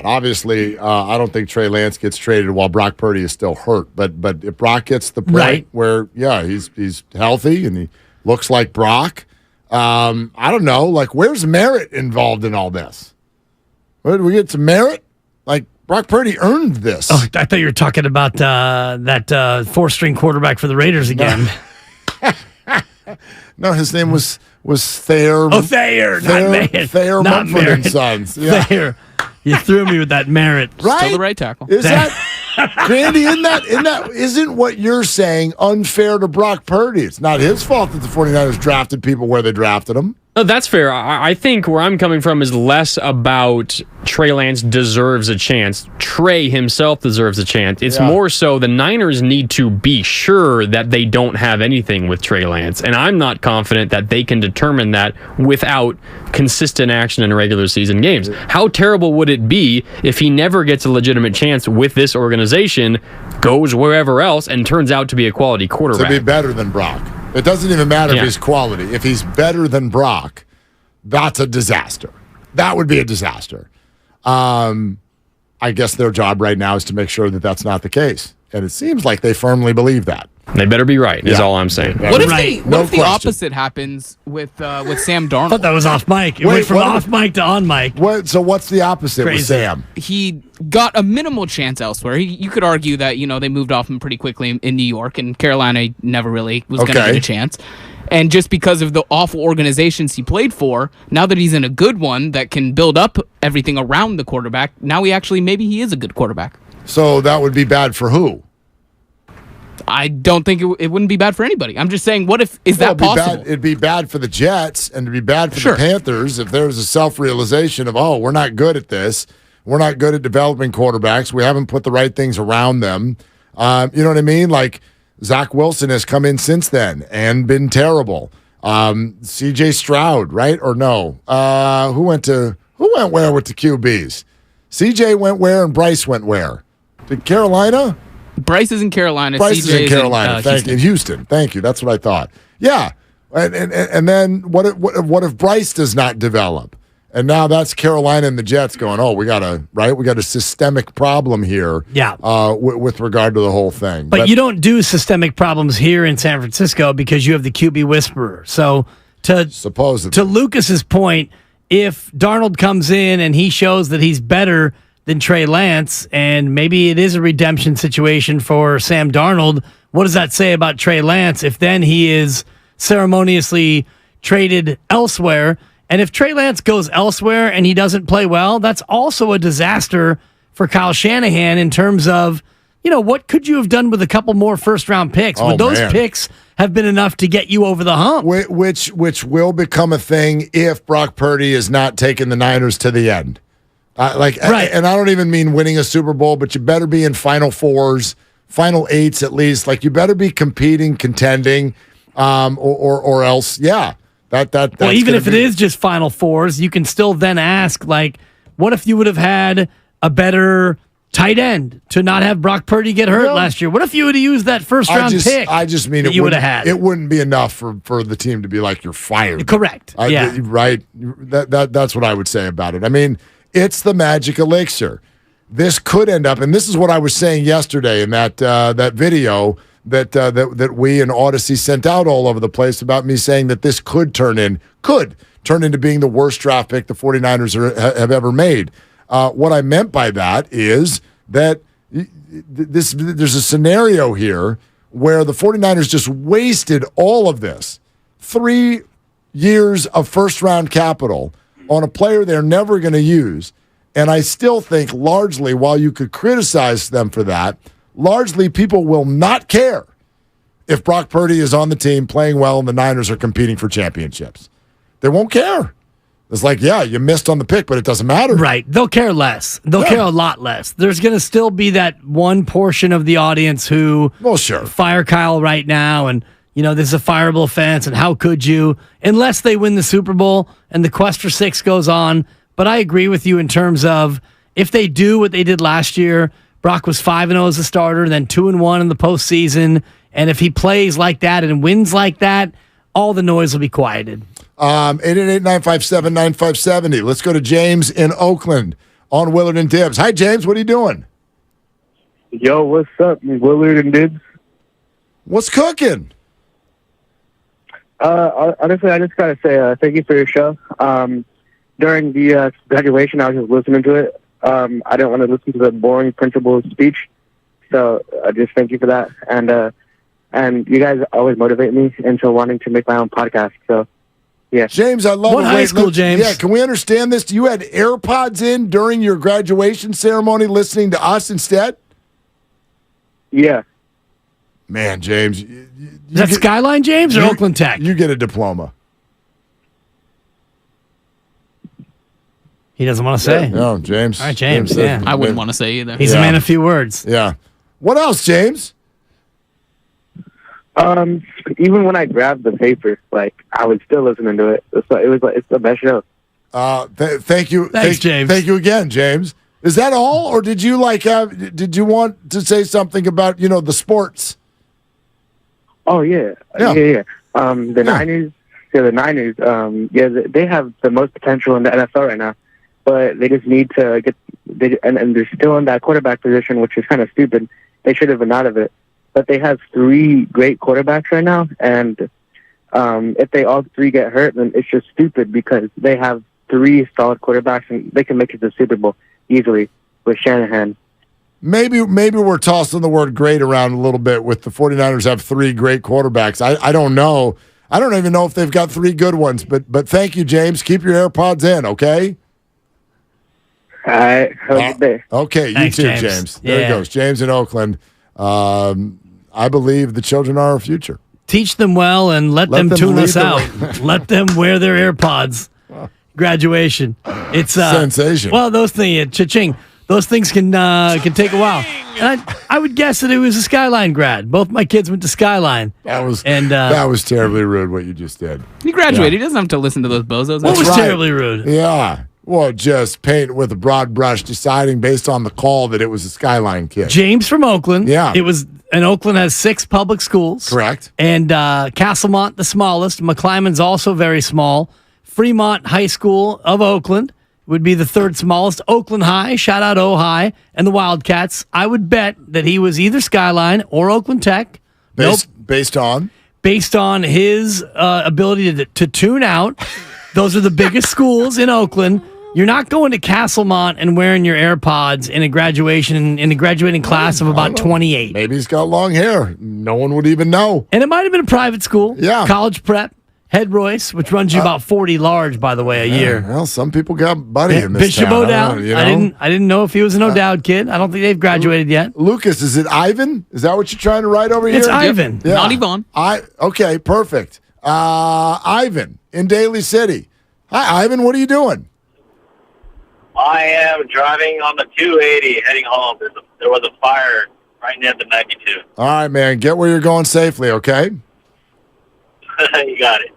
Obviously, I don't think Trey Lance gets traded while Brock Purdy is still hurt. But if Brock gets the point where, he's healthy and he looks like Brock, I don't know. Like, where's merit involved in all this? Where do we get some merit? Like, Brock Purdy earned this. Oh, I thought you were talking about that four-string quarterback for the Raiders again. No, his name was Thayer. Oh, Thayer, not Mayer. Thayer Not Mumford Merritt. and Sons. Yeah. Thayer. You threw me with that merit. Right? Still the right tackle. Is that Grandy, isn't what you're saying unfair to Brock Purdy? It's not his fault that the 49ers drafted people where they drafted them. No, that's fair. I think where I'm coming from is less about Trey Lance deserves a chance. Trey himself deserves a chance. It's more so the Niners need to be sure that they don't have anything with Trey Lance. And I'm not confident that they can determine that without consistent action in regular season games. How terrible would it be if he never gets a legitimate chance with this organization, goes wherever else, and turns out to be a quality quarterback? To be better than Brock. It doesn't even matter if he's quality. If he's better than Brock, that's a disaster. That would be a disaster. I guess their job right now is to make sure that that's not the case. And it seems like they firmly believe that. They better be right, is all I'm saying. What if the opposite happens with Sam Darnold? I thought that was off mic. It went from off mic to on mic. So what's the opposite with Sam? He got a minimal chance elsewhere. You could argue that, they moved off him pretty quickly in New York, and Carolina never really was going to get a chance. And just because of the awful organizations he played for, now that he's in a good one that can build up everything around the quarterback, now maybe he is a good quarterback. So that would be bad for who? I don't think it wouldn't be bad for anybody. I'm just saying, is that possible? It'd be bad for the Jets, and it'd be bad for the Panthers if there's a self-realization of, we're not good at this. We're not good at developing quarterbacks. We haven't put the right things around them. You know what I mean? Like, Zach Wilson has come in since then and been terrible. C.J. Stroud, right? Or no? Who went where with the QBs? C.J. went where and Bryce went where? To Carolina? Bryce is in Carolina. Bryce is in Carolina. Thank you. In Houston. Thank you. That's what I thought. Yeah. And then what if Bryce does not develop? And now that's Carolina and the Jets going, we got a systemic problem here. Yeah. With regard to the whole thing. But you don't do systemic problems here in San Francisco because you have the QB whisperer. So to Lucas's point, if Darnold comes in and he shows that he's better than Trey Lance, and maybe it is a redemption situation for Sam Darnold, what does that say about Trey Lance if then he is ceremoniously traded elsewhere? And if Trey Lance goes elsewhere and he doesn't play well, that's also a disaster for Kyle Shanahan in terms of, what could you have done with a couple more first-round picks? Would those picks have been enough to get you over the hump? Which will become a thing if Brock Purdy is not taking the Niners to the end. And I don't even mean winning a Super Bowl, but you better be in Final Fours, Final Eights at least. Like, you better be competing, contending, or else, That's even if it is just Final Fours, you can still then ask, what if you would have had a better tight end to not have Brock Purdy get hurt last year? What if you would have used that first-round pick? I just mean you would have had. It wouldn't be enough for the team to be like, you're fired. Correct. Right. That's what I would say about it. I mean, it's the magic elixir. This could end up, and this is what I was saying yesterday in that video that we and Odyssey sent out all over the place about me saying that this could turn into being the worst draft pick the 49ers have ever made. What I meant by that is that there's a scenario here where the 49ers just wasted all of this. 3 years of first-round capital on a player they're never going to use. And I still think largely, while you could criticize them for that, largely people will not care if Brock Purdy is on the team playing well and the Niners are competing for championships. They won't care. It's like, you missed on the pick, but it doesn't matter. Right. They'll care less. They'll care a lot less. There's going to still be that one portion of the audience who sure, fire Kyle right now and this is a fireable offense, and how could you? Unless they win the Super Bowl and the quest for 6 goes on. But I agree with you in terms of if they do what they did last year, Brock was 5-0 as a starter, then 2-1 in the postseason. And if he plays like that and wins like that, all the noise will be quieted. 888-957-9570. Let's go to James in Oakland on Willard and Dibbs. Hi, James. What are you doing? Yo, what's up, Willard and Dibbs? What's cooking? Honestly, I just gotta say thank you for your show. During the graduation, I was just listening to it. I didn't want to listen to the boring principal speech, so I just thank you for that. And you guys always motivate me into wanting to make my own podcast. So, yeah. James, I love what high school, James? Yeah, can we understand this? You had AirPods in during your graduation ceremony, listening to us instead? Yeah. Man, James. Is that Skyline, James, or Oakland Tech? You get a diploma. He doesn't want to say. No, James. All right, James. Yeah. I wouldn't want to say either. He's a man of few words. Yeah. What else, James? Even when I grabbed the paper, I was still listening to it. It's the best show. Thank you. Thanks, James. Thank you again, James. Is that all, or did you did you want to say something about the sports? Oh yeah. The Niners. Yeah, the Niners. They have the most potential in the NFL right now, but they just need to get. And they're still in that quarterback position, which is kind of stupid. They should have been out of it. But they have 3 great quarterbacks right now, and if they all 3 get hurt, then it's just stupid because they have 3 solid quarterbacks, and they can make it to the Super Bowl easily with Shanahan. Maybe we're tossing the word great around a little bit with the 49ers have 3 great quarterbacks. I don't know. I don't even know if they've got 3 good ones, but thank you, James. Keep your AirPods in, okay? All right. Have a good day. Okay, Thanks, you too, James. James. There he goes. James in Oakland. I believe the children are our future. Teach them well and let them tune us lead out. Let them wear their AirPods. Graduation. It's sensation. Well, those things, cha-ching. Those things can take a while. And I would guess that it was a Skyline grad. Both my kids went to Skyline. That was terribly rude what you just did. He graduated. He doesn't have to listen to those bozos. What was terribly rude? Yeah. Well, just paint with a broad brush, deciding based on the call that it was a Skyline kid. James from Oakland. Yeah. It was, and Oakland has 6 public schools. Correct. And Castlemont, the smallest. McClymon's also very small. Fremont High School of Oakland would be the 3rd smallest. Oakland High, shout out O-High, and the Wildcats. I would bet that he was either Skyline or Oakland Tech. Based on his ability to tune out. Those are the biggest schools in Oakland. You're not going to Castlemont and wearing your AirPods in a graduating class of about 28. Maybe he's got long hair. No one would even know. And it might have been a private school. Yeah. College prep. Head Royce, which runs you about 40 large, by the way, a year. Well, some people got buddy in this Bishop town. O'Dowd. I didn't know if he was an O'Dowd kid. I don't think they've graduated yet. Lucas, is it Ivan? Is that what you're trying to write over here? It's Ivan. Yeah. Not Yvonne. Okay, perfect. Ivan in Daly City. Hi, Ivan. What are you doing? I am driving on the 280 heading home. There was a fire right near the 92. All right, man. Get where you're going safely, okay? You got it.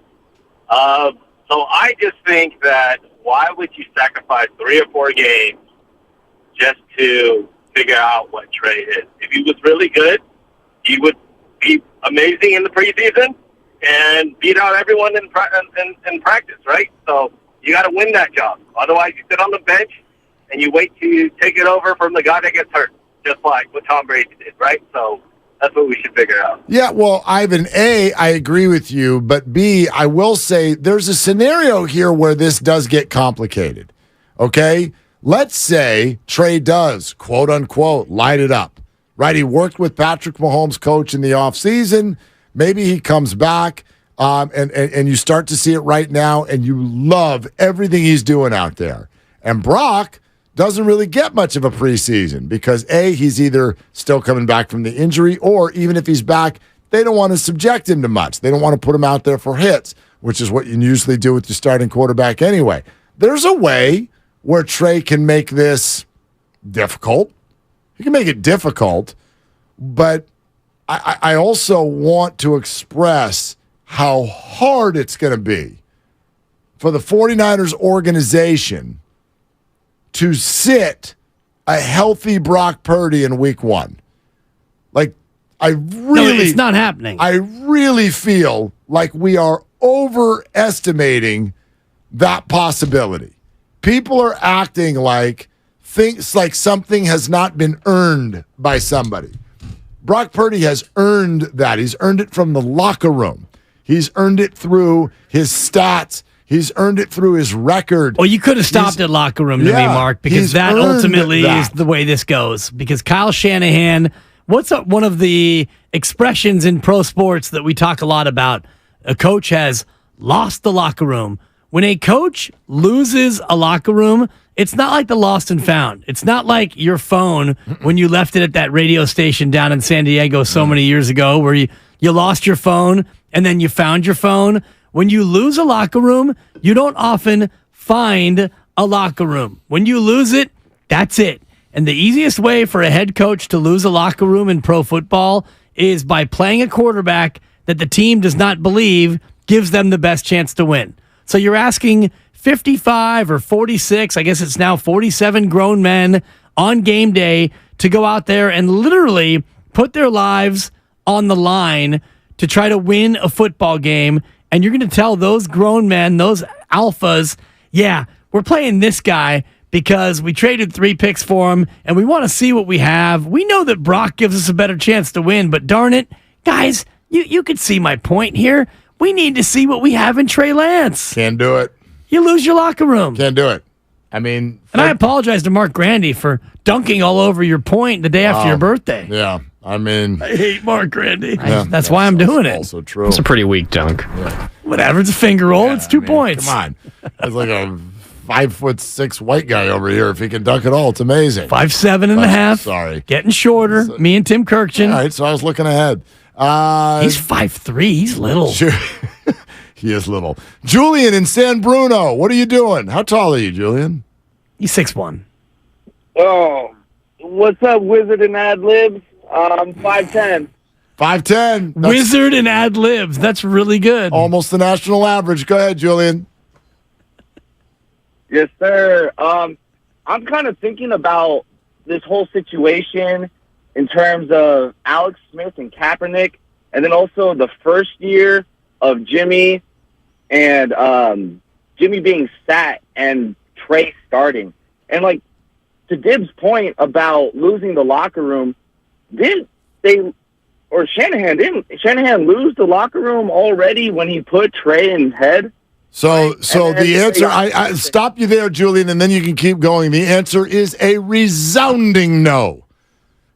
So I just think that why would you sacrifice 3 or 4 games just to figure out what Trey is? If he was really good, he would be amazing in the preseason and beat out everyone in practice, right? So you got to win that job. Otherwise, you sit on the bench and you wait till you take it over from the guy that gets hurt, just like what Tom Brady did, right? So that's what we should figure out. Yeah, well, Ivan, A, I agree with you, but B, I will say there's a scenario here where this does get complicated, okay? Let's say Trey does, quote unquote, light it up, right? He worked with Patrick Mahomes' coach in the offseason. Maybe he comes back, and you start to see it right now, and you love everything he's doing out there. And Brock doesn't really get much of a preseason because, A, he's either still coming back from the injury, or even if he's back, they don't want to subject him to much. They don't want to put him out there for hits, which is what you usually do with your starting quarterback anyway. There's a way where Trey can make this difficult. He can make it difficult, but I also want to express how hard it's going to be for the 49ers organization to sit a healthy Brock Purdy in week 1. Like, it's not happening. I really feel like we are overestimating that possibility. People are acting like something has not been earned by somebody. Brock Purdy has earned that. He's earned it from the locker room. He's earned it through his stats. He's earned it through his record. Well, you could have stopped at locker room to me, Mark, because that ultimately is the way this goes. Because Kyle Shanahan, what's one of the expressions in pro sports that we talk a lot about? A coach has lost the locker room. When a coach loses a locker room, it's not like the lost and found. It's not like your phone when you left it at that radio station down in San Diego so many years ago where you lost your phone and then you found your phone. When you lose a locker room, you don't often find a locker room. When you lose it, that's it. And the easiest way for a head coach to lose a locker room in pro football is by playing a quarterback that the team does not believe gives them the best chance to win. So you're asking 55 or 46, I guess it's now 47 grown men on game day to go out there and literally put their lives on the line to try to win a football game. And you're going to tell those grown men, those alphas, yeah, we're playing this guy because we traded 3 picks for him and we want to see what we have. We know that Brock gives us a better chance to win, but darn it, guys, you could see my point here. We need to see what we have in Trey Lance. Can't do it. You lose your locker room. Can't do it. I mean... And I apologize to Mark Grandy for dunking all over your point the day after your birthday. Yeah, I mean... I hate Mark Grandy. Yeah, that's why I'm doing it. Also true. It's a pretty weak dunk. Yeah. Whatever, it's a finger roll. It's 2 points. Come on. That's like a 5'6" white guy over here. If he can dunk it all, it's amazing. 5'7" and a half. Sorry. Getting shorter. Me and Tim Kirkchin. All right, so I was looking ahead. He's 5'3". He's little. He is little. Julian in San Bruno, what are you doing? How tall are you, Julian? He's 6'1". Oh, what's up, Wizard and Ad Libs? 5'10". 5'10". Wizard and Ad Libs. That's really good. Almost the national average. Go ahead, Julian. Yes, sir. I'm kind of thinking about this whole situation in terms of Alex Smith and Kaepernick, and then also the first year of Jimmy and Jimmy being sat and Trey starting. And, like, to Dib's point about losing the locker room, didn't Shanahan lose the locker room already when he put Trey in his head? So the answer, I stop you there, Julian, and then you can keep going. The answer is a resounding no.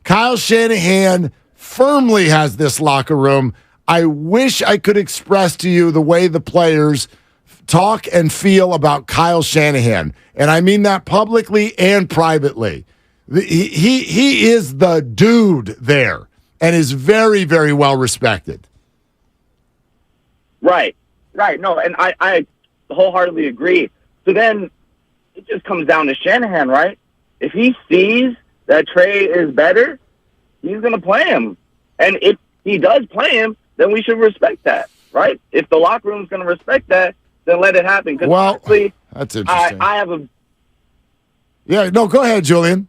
Kyle Shanahan firmly has this locker room. I wish I could express to you the way the players talk and feel about Kyle Shanahan. And I mean that publicly and privately. He is the dude there and is very, very well respected. Right. No, and I wholeheartedly agree. So then it just comes down to Shanahan, right? If he sees that Trey is better, he's going to play him. And if he does play him, then we should respect that, right? If the locker room's going to respect that, then let it happen. Because honestly, that's interesting. I have a... Yeah, no, go ahead, Julian.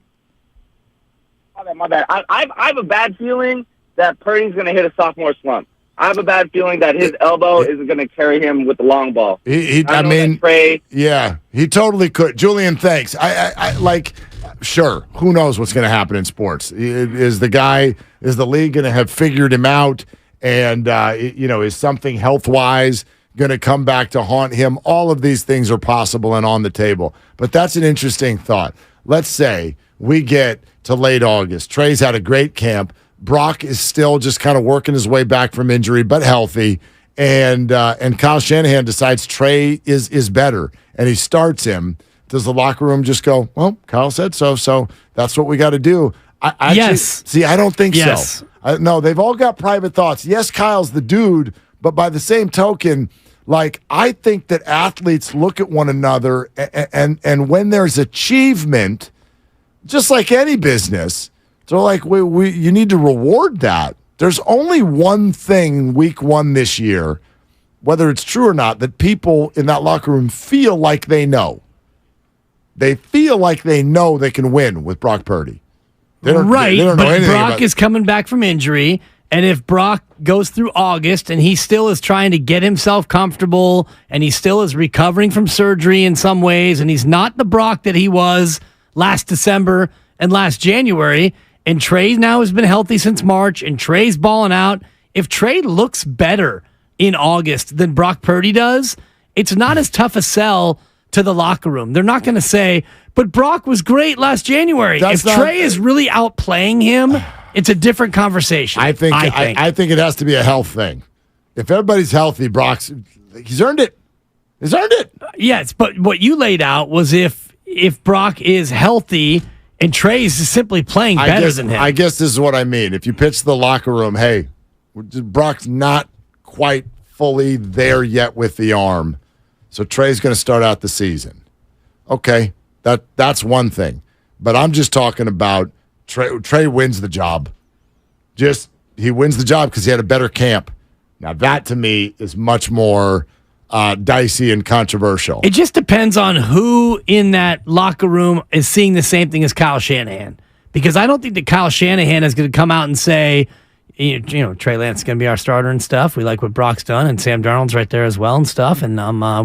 My bad. I have a bad feeling that Purdy's going to hit a sophomore slump. I have a bad feeling that his elbow isn't going to carry him with the long ball. I mean, Trey, yeah, he totally could. Julian, thanks. I like, sure, who knows what's going to happen in sports? Is the league going to have figured him out? And, is something health-wise going to come back to haunt him? All of these things are possible and on the table. But that's an interesting thought. Let's say we get to late August. Trey's had a great camp. Brock is still just kind of working his way back from injury, but healthy. And Kyle Shanahan decides Trey is better, and he starts him. Does the locker room just go, well, Kyle said so that's what we got to do? Yes. See, I don't think yes. so. No, they've all got private thoughts. Yes, Kyle's the dude, but by the same token, like, I think that athletes look at one another, and when there's achievement, just like any business, they're like, you need to reward that. There's only one thing week 1 this year, whether it's true or not, that people in that locker room feel like they know. They feel like they know they can win with Brock Purdy. They don't know anything Brock about is coming back from injury, and if Brock goes through August and he still is trying to get himself comfortable and he still is recovering from surgery in some ways, and he's not the Brock that he was last December and last January, and Trey now has been healthy since March, and Trey's balling out. If Trey looks better in August than Brock Purdy does, it's not as tough a sell to the locker room. They're not going to say, but Brock was great last January. If Trey is really outplaying him, it's a different conversation. I think it has to be a health thing. If everybody's healthy, he's earned it. He's earned it. Yes, but what you laid out was if Brock is healthy and Trey is simply playing better than him. I guess this is what I mean. If you pitch to the locker room, hey, Brock's not quite fully there yet with the arm, so Trey's going to start out the season. Okay, that's one thing. But I'm just talking about Trey wins the job. He wins the job because he had a better camp. Now that to me is much more dicey and controversial. It just depends on who in that locker room is seeing the same thing as Kyle Shanahan. Because I don't think that Kyle Shanahan is going to come out and say, Trey Lance is going to be our starter and stuff. We like what Brock's done, and Sam Darnold's right there as well and stuff. And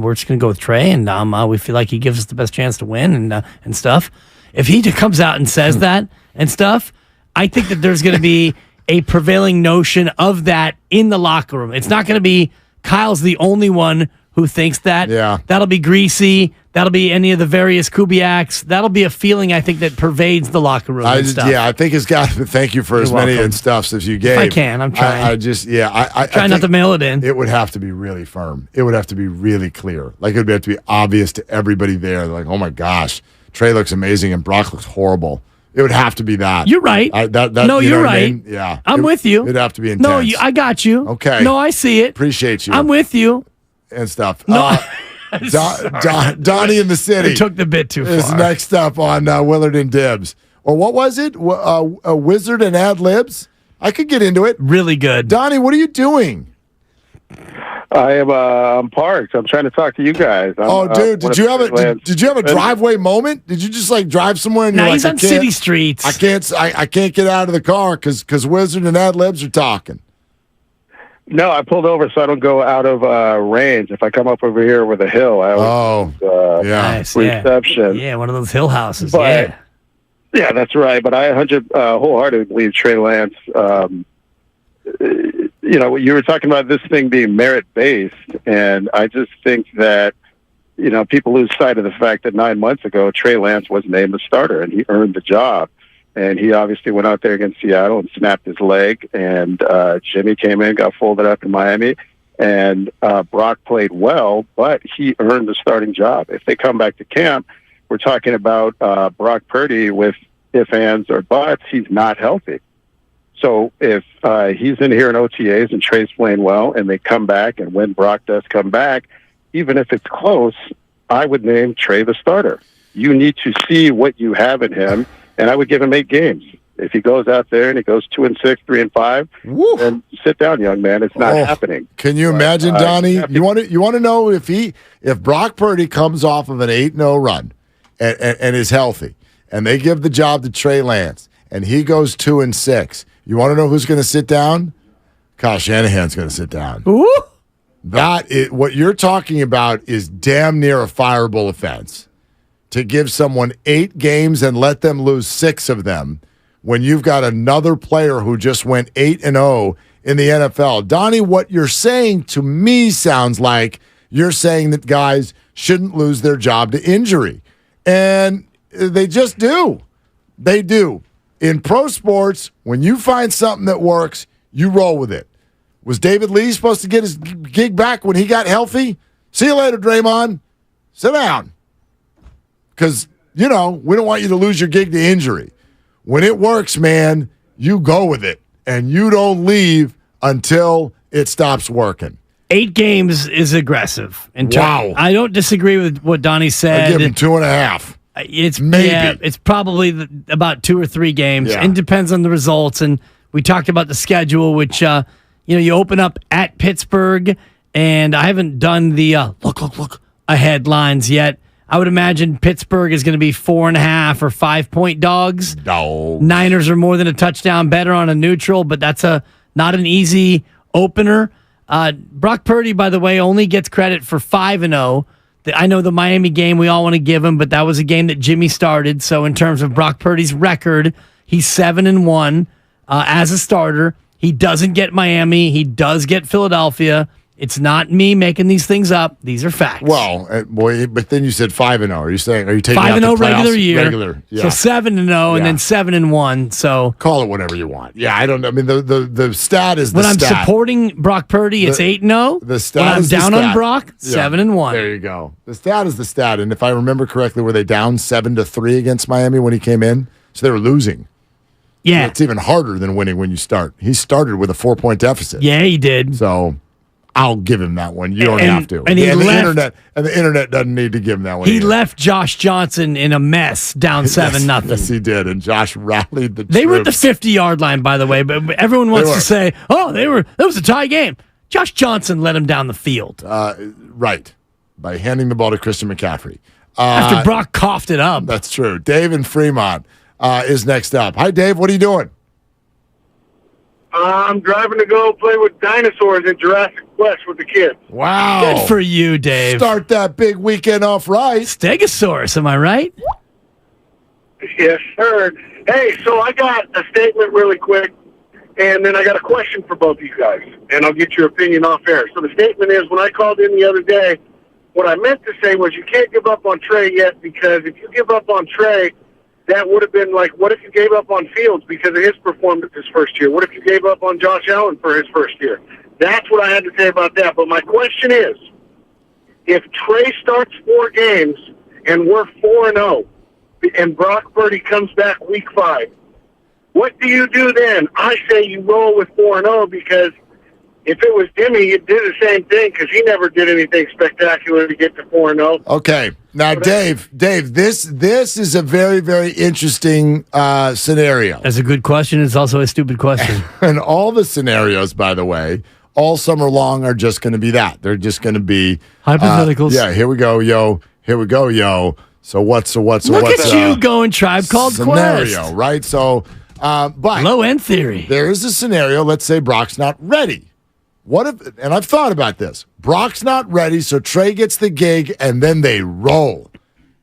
we're just going to go with Trey, and we feel like he gives us the best chance to win and stuff. If he comes out and says that and stuff, I think that there's going to be a prevailing notion of that in the locker room. It's not going to be Kyle's the only one who thinks that. Yeah. That'll be Greasy. That'll be any of the various Kubiaks. That'll be a feeling, I think, that pervades the locker room and stuff. Yeah, I think it's got to. Thank you for as many and stuffs as you gave. If I can, I'm trying. I try not to mail it in. It would have to be really firm. It would have to be really clear. Like, it would have to be obvious to everybody there. They're like, oh my gosh, Trey looks amazing and Brock looks horrible. It would have to be that. You're right. You're right. I mean? Yeah. I'm with you. It'd have to be intense. No, I got you. Okay. No, I see it. Appreciate you. I'm with you. And stuff. No. Donnie in the City. I took the bit too far. Is next up on Willard and Dibs. Or what was it? A Wizard and Ad Libs? I could get into it. Really good. Donnie, what are you doing? I am I'm parked. I'm trying to talk to you guys. Dude, did you have a driveway moment? Did you just drive somewhere and you're he's on city streets. I can't get out of the car because Wizard and Ad Libs are talking. No, I pulled over so I don't go out of range. If I come up over here with a hill, I always nice, reception. Yeah, one of those hill houses. But, yeah, that's right. But I wholeheartedly believe Trey Lance. You were talking about this thing being merit-based, and I just think that, people lose sight of the fact that 9 months ago, Trey Lance was named the starter, and he earned the job. And he obviously went out there against Seattle and snapped his leg, and Jimmy came in, got folded up in Miami, and Brock played well, but he earned the starting job. If they come back to camp, we're talking about Brock Purdy with ifs, ands, or buts. He's not healthy. So if he's in here in OTAs and Trey's playing well and they come back, and when Brock does come back, even if it's close, I would name Trey the starter. You need to see what you have in him, and I would give him 8 games. If he goes out there and he goes 2-6, 3-5, then sit down, young man. It's not happening. Can you imagine, Donnie? You want to know if Brock Purdy comes off of an 8-0 run and is healthy, and they give the job to Trey Lance, and he goes 2-6. You want to know who's going to sit down? Kyle Shanahan's going to sit down. Ooh. What you're talking about is damn near a fireable offense. To give someone 8 games and let them lose 6 of them when you've got another player who just went 8-0 in the NFL. Donnie, what you're saying to me sounds like you're saying that guys shouldn't lose their job to injury. And they just do. They do. In pro sports, when you find something that works, you roll with it. Was David Lee supposed to get his gig back when he got healthy? See you later, Draymond. Sit down. Because, we don't want you to lose your gig to injury. When it works, man, you go with it. And you don't leave until it stops working. 8 games is aggressive. Wow. I don't disagree with what Donnie said. I give him 2.5. It's maybe. It's probably about 2 or 3 games. Yeah. And depends on the results. And We talked about the schedule, which you open up at Pittsburgh, and I haven't done the look ahead lines yet. I would imagine Pittsburgh is going to be 4.5 or 5 point dogs. No. Niners are more than a touchdown better on a neutral, but that's not an easy opener. Brock Purdy, by the way, only gets credit for 5-0. I know the Miami game we all want to give him, but that was a game that Jimmy started. So in terms of Brock Purdy's record, he's 7-1 as a starter. He doesn't get Miami. He does get Philadelphia. It's not me making these things up. These are facts. Well, but then you said 5-0. Are you taking 5-0 regular year? Regular, yeah. So 7-0 and then 7-1. So call it whatever you want. Yeah, I don't know. I mean, the stat is when I'm supporting Brock Purdy, it's 8-0. The stat when I'm is down the stat. on Brock, 7-1. There you go. The stat is the stat. And if I remember correctly, were they down 7-3 against Miami when he came in? So they were losing. Yeah, so it's even harder than winning when you start. He started with a 4-point deficit. Yeah, he did. So I'll give him that one. You don't have to. And the internet doesn't need to give him that one. He left Josh Johnson in a mess, down 7-0. Yes, he did. And Josh rallied the They troops. were at the 50-yard line, by the way, but everyone wants to say, that was a tie game. Josh Johnson led him down the field. Right. By handing the ball to Christian McCaffrey. After Brock coughed it up. That's true. Dave in Fremont is next up. Hi, Dave. What are you doing? I'm driving to go play with dinosaurs in Jurassic Quest with the kids. Wow. Good for you, Dave. Start that big weekend off right. Stegosaurus, am I right? Yes, sir. Hey, so I got a statement really quick, and then I got a question for both of you guys, and I'll get your opinion off air. So the statement is, when I called in the other day, what I meant to say was you can't give up on Trey yet, because if you give up on Trey, that would have been like, what if you gave up on Fields because of his performance his first year? What if you gave up on Josh Allen for his first year? That's what I had to say about that. But my question is, if Trey starts 4 games and we're 4-0 and Brock Purdy comes back week 5, what do you do then? I say you roll with 4-0, because if it was Jimmy, you'd do the same thing, because he never did anything spectacular to get to 4-0. Okay. Now, Dave, this is a very, very interesting scenario. That's a good question. It's also a stupid question. And all the scenarios, by the way, all summer long are just going to be that. They're just going to be hypotheticals. Yeah, here we go, yo. Here we go, yo. So what's Look at you going Tribe Called scenario, Quest. right? So, but low end theory. There is a scenario. Let's say Brock's not ready. What if, and I've thought about this, Brock's not ready, so Trey gets the gig, and then they roll.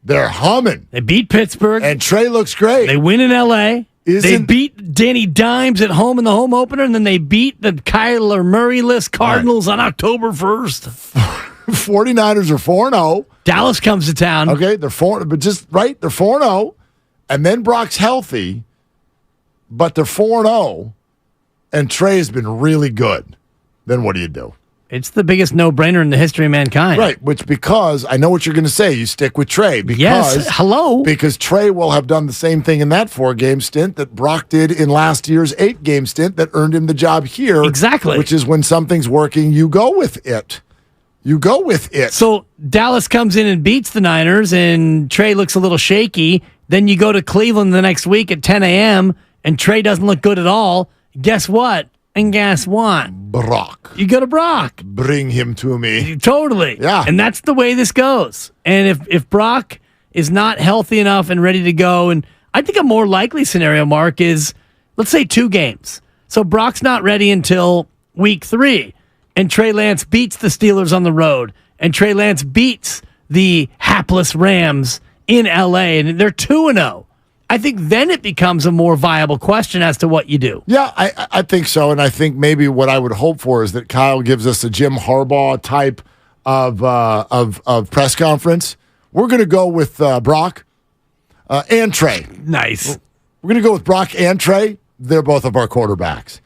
They're humming. They beat Pittsburgh. And Trey looks great. They win in L.A. They beat Danny Dimes at home in the home opener, and then they beat the Kyler Murray-less Cardinals on October 1st. 49ers are 4-0. Dallas comes to town. Okay, they're 4, but just right, they're 4-0, and then Brock's healthy, but they're 4-0, and Trey has been really good. Then what do you do? It's the biggest no-brainer in the history of mankind. Right, which because I know what you're going to say. You stick with Trey. Because, yes, hello. Because Trey will have done the same thing in that 4-game stint that Brock did in last year's 8-game stint that earned him the job here. Exactly. Which is when something's working, you go with it. You go with it. So Dallas comes in and beats the Niners, and Trey looks a little shaky. Then you go to Cleveland the next week at 10 a.m., and Trey doesn't look good at all. Guess what? And guess what? Brock. You go to Brock. Bring him to me. Totally. Yeah. And that's the way this goes. And if Brock is not healthy enough and ready to go, and I think a more likely scenario, Mark, is let's say 2 games. So Brock's not ready until week 3, and Trey Lance beats the Steelers on the road, and Trey Lance beats the hapless Rams in L.A., and they're 2-0. I think then it becomes a more viable question as to what you do. Yeah, I think so. And I think maybe what I would hope for is that Kyle gives us a Jim Harbaugh type of press conference. We're going to go with Brock and Trey. Nice. We're going to go with Brock and Trey. They're both of our quarterbacks.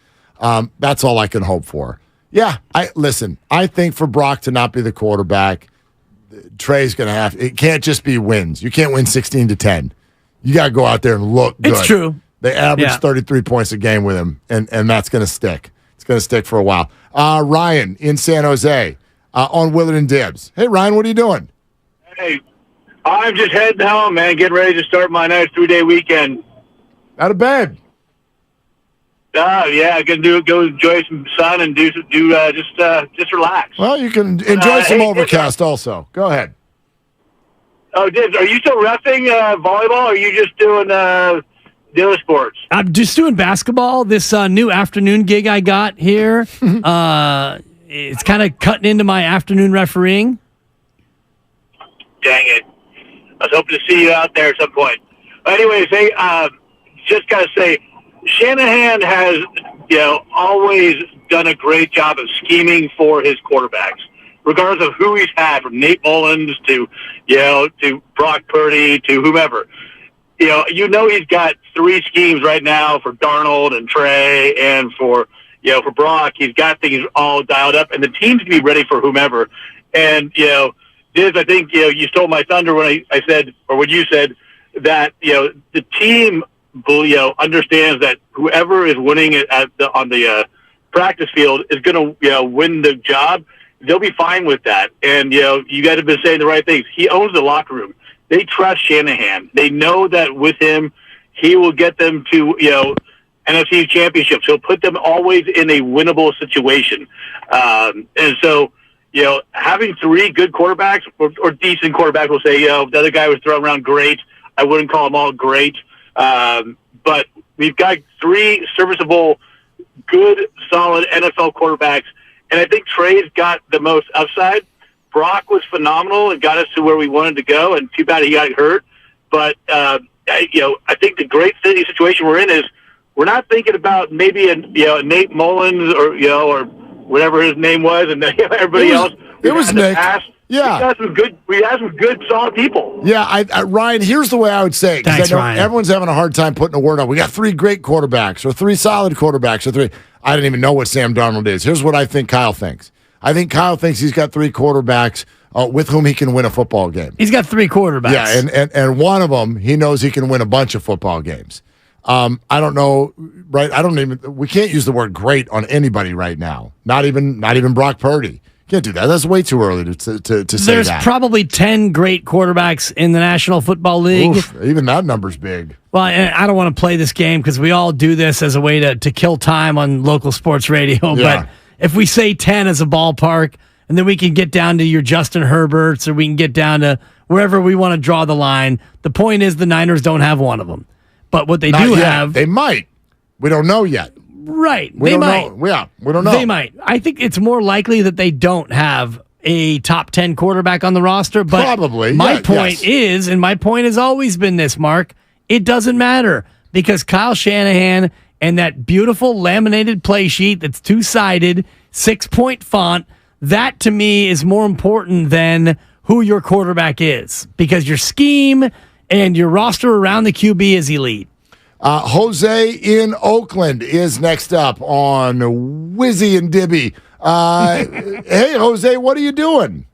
That's all I can hope for. Yeah, I think for Brock to not be the quarterback, Trey's going to have – it can't just be wins. You can't win 16-10. You got to go out there and look good. It's true. They average 33 points a game with him, and that's going to stick. It's going to stick for a while. Ryan in San Jose on Willard and Dibbs. Hey, Ryan, what are you doing? Hey, I'm just heading home, man, getting ready to start my nice 3-day weekend. Out of bed. Yeah, go enjoy some sun and just relax. Well, you can enjoy some overcast also. Go ahead. Oh, are you still refing volleyball, or are you just doing the other sports? I'm just doing basketball. This new afternoon gig I got here, it's kind of cutting into my afternoon refereeing. Dang it. I was hoping to see you out there at some point. Anyways, hey, just got to say, Shanahan has, always done a great job of scheming for his quarterbacks, regardless of who he's had, from Nate Mullins to Brock Purdy to whomever. He's got 3 schemes right now for Darnold and Trey, and for Brock. He's got things all dialed up, and the team's going to be ready for whomever. And, Diz, I think, you stole my thunder when I said, or when you said that, the team, understands that whoever is winning it on the practice field is going to, win the job. They'll be fine with that. And, you guys have been saying the right things. He owns the locker room. They trust Shanahan. They know that with him, he will get them to, NFC championships. He'll put them always in a winnable situation. And so, having 3 good quarterbacks or decent quarterbacks, will say, the other guy was throwing around great. I wouldn't call them all great. But we've got 3 serviceable, good, solid NFL quarterbacks. And I think Trey's got the most upside. Brock was phenomenal and got us to where we wanted to go, and too bad he got hurt. But, I think the great situation we're in is we're not thinking about maybe a Nate Mullins or whatever his name was, and everybody else. It was Nick. Yeah, we have some good, solid people. Yeah, Ryan. Here's the way I would say it, because I know Ryan. everyone's having a hard time putting a word on. We got 3 great quarterbacks, or 3 solid quarterbacks, or 3. I don't even know what Sam Darnold is. Here's what I think Kyle thinks. I think Kyle thinks he's got 3 quarterbacks with whom he can win a football game. He's got 3 quarterbacks. Yeah, and one of them, he knows he can win a bunch of football games. I don't know, right? We can't use the word great on anybody right now. Not even Brock Purdy. Can't do that. That's way too early to say There's that. probably 10 great quarterbacks in the National Football League. Oof, even that number's big. Well, I don't want to play this game because we all do this as a way to kill time on local sports radio. Yeah. But if we say 10 as a ballpark, and then we can get down to your Justin Herberts, or we can get down to wherever we want to draw the line. The point is the Niners don't have one of them. But what they do have... They might. We don't know yet. Right. We don't know. Yeah, we don't know. They might. I think it's more likely that they don't have a top 10 quarterback on the roster. But probably. My point is, and my point has always been this, Mark, it doesn't matter, because Kyle Shanahan and that beautiful laminated play sheet that's 2-sided, 6-point font, that to me is more important than who your quarterback is, because your scheme and your roster around the QB is elite. Jose in Oakland is next up on Wizzy and Dibby. Hey, Jose, what are you doing?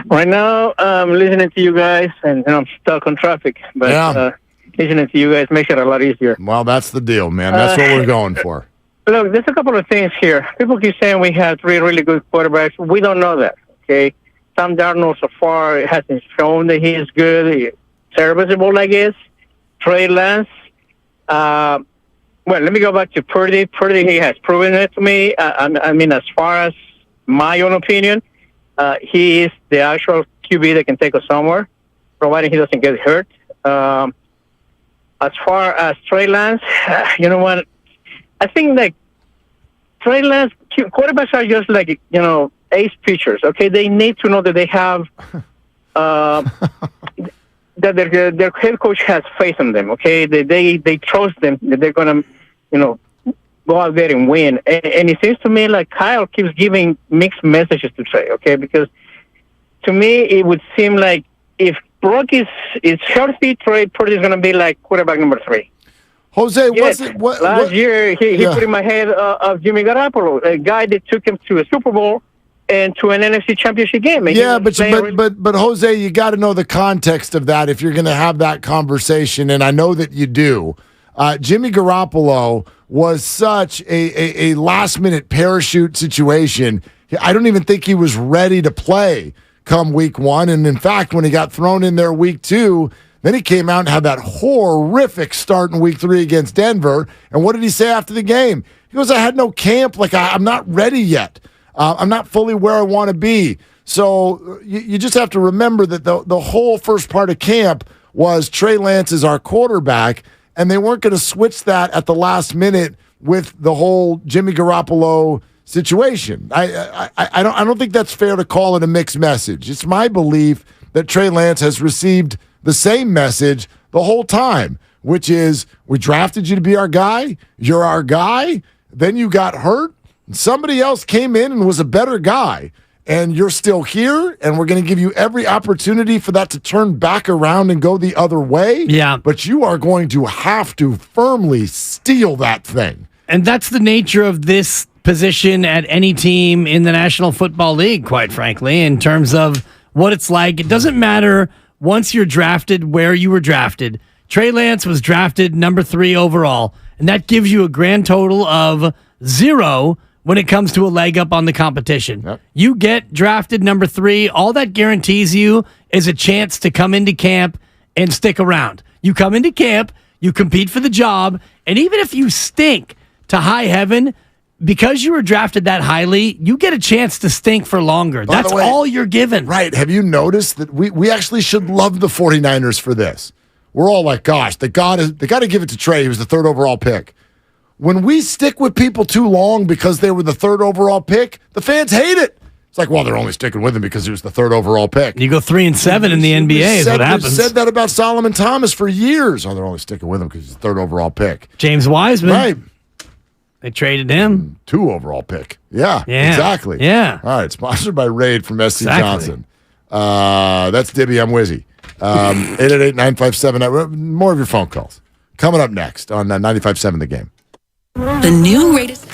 Right now, I'm listening to you guys, and I'm stuck on traffic. But listening to you guys makes it a lot easier. Well, that's the deal, man. That's what we're going for. Look, there's a couple of things here. People keep saying we have 3 really good quarterbacks. We don't know that, okay? Sam Darnold so far hasn't shown that he is good, serviceable, I guess. Trey Lance, well, let me go back to Purdy. Purdy, he has proven it to me. I mean, as far as my own opinion, he is the actual QB that can take us somewhere, providing he doesn't get hurt. As far as Trey Lance, you know what? I think that Trey Lance, quarterbacks are just like, ace pitchers, okay? They need to know that they have... that their head coach has faith in them, okay? They trust them that they're going to, go out there and win. And it seems to me like Kyle keeps giving mixed messages to Trey, okay? Because to me, it would seem like if Brock is healthy, Trey Purdy is going to be like quarterback number 3. Jose, last year, he put in my head of Jimmy Garoppolo, a guy that took him to a Super Bowl and to an NFC Championship game. But Jose, you got to know the context of that if you're going to have that conversation, and I know that you do. Jimmy Garoppolo was such a last-minute parachute situation. I don't even think he was ready to play come week 1, and in fact, when he got thrown in there week 2, Then he came out and had that horrific start in week 3 against Denver. And what did he say after the game? He goes, I had no camp. Like, I'm not ready yet. I'm not fully where I want to be. So you just have to remember that the whole first part of camp was Trey Lance is our quarterback, and they weren't going to switch that at the last minute with the whole Jimmy Garoppolo situation. I don't think that's fair to call it a mixed message. It's my belief that Trey Lance has received the same message the whole time, which is we drafted you to be our guy. You're our guy. Then you got hurt. Somebody else came in and was a better guy. And you're still here, and we're going to give you every opportunity for that to turn back around and go the other way. Yeah. But you are going to have to firmly steal that thing. And that's the nature of this position at any team in the National Football League, quite frankly, in terms of what it's like. It doesn't matter once you're drafted where you were drafted. Trey Lance was drafted number 3 overall, and that gives you a grand total of 0 when it comes to a leg up on the competition. Yep. You get drafted number 3, all that guarantees you is a chance to come into camp and stick around. You come into camp, you compete for the job, and even if you stink to high heaven, because you were drafted that highly, you get a chance to stink for longer. That's all you're given. Right. Have you noticed that we actually should love the 49ers for this? We're all like, gosh, they got to give it to Trey. He was the 3rd overall pick. When we stick with people too long because they were the 3rd overall pick, the fans hate it. It's like, well, they're only sticking with him because he was the 3rd overall pick. You go 3-7 in the NBA is what happens. Said that about Solomon Thomas for years. Oh, they're only sticking with him because he's the 3rd overall pick. James Wiseman. Right. They traded him. 2 overall pick. Yeah, exactly. Yeah. All right, sponsored by Raid from SC Johnson. That's Dibby. I'm Wizzy. 888-957. More of your phone calls. Coming up next on 95.7 The Game. The new greatest.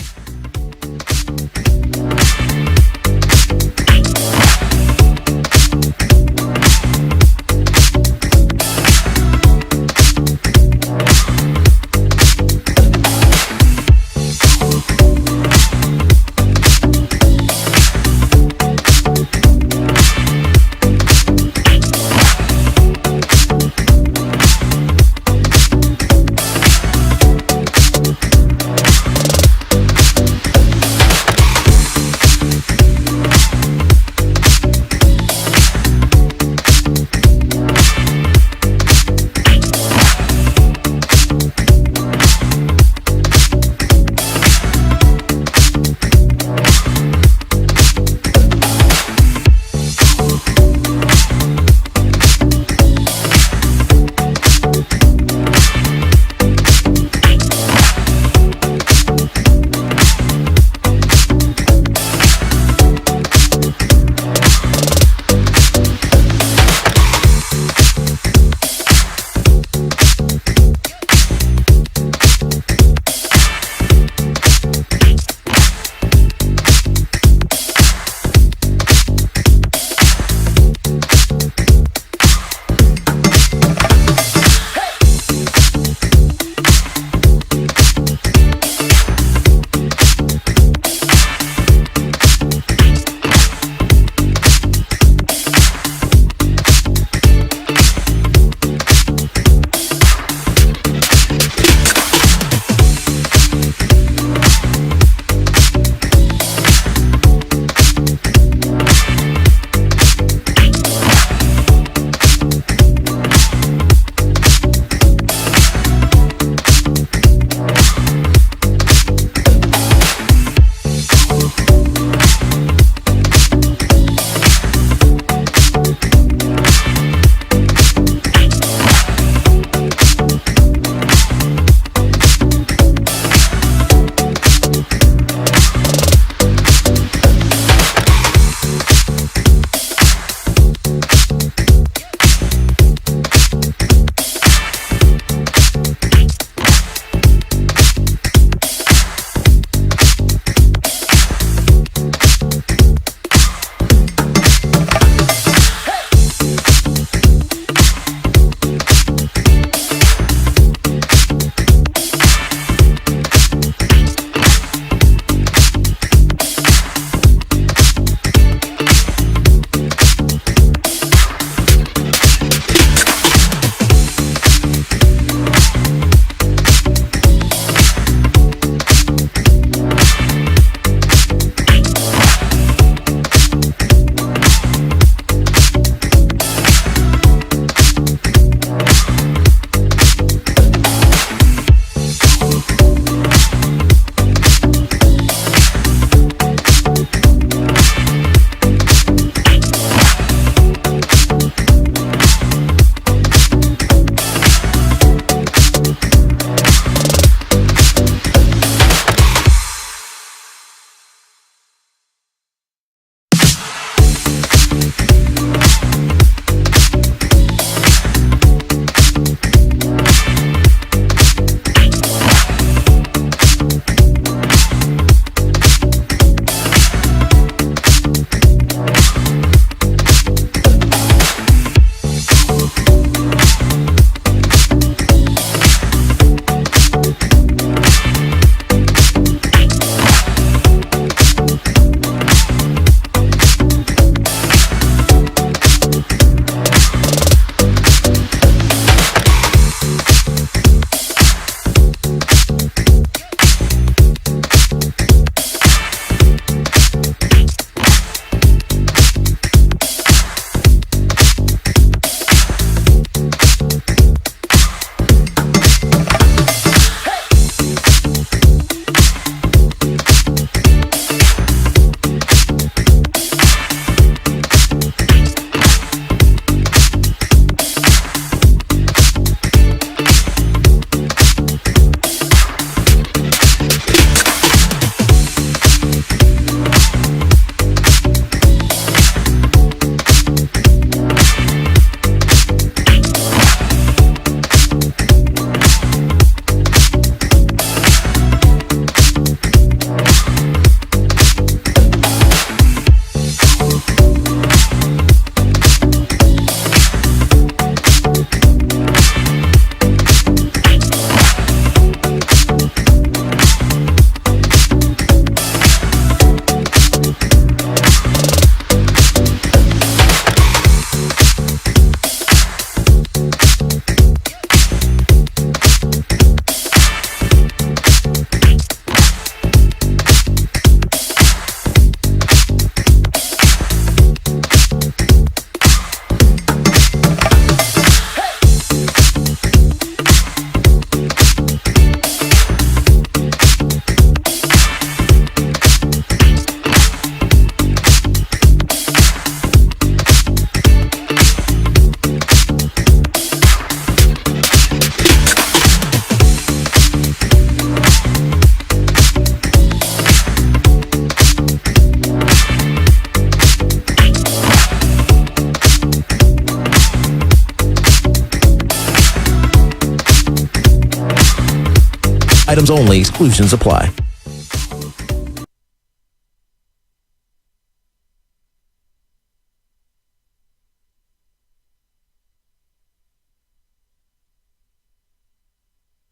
Items only. Exclusions apply.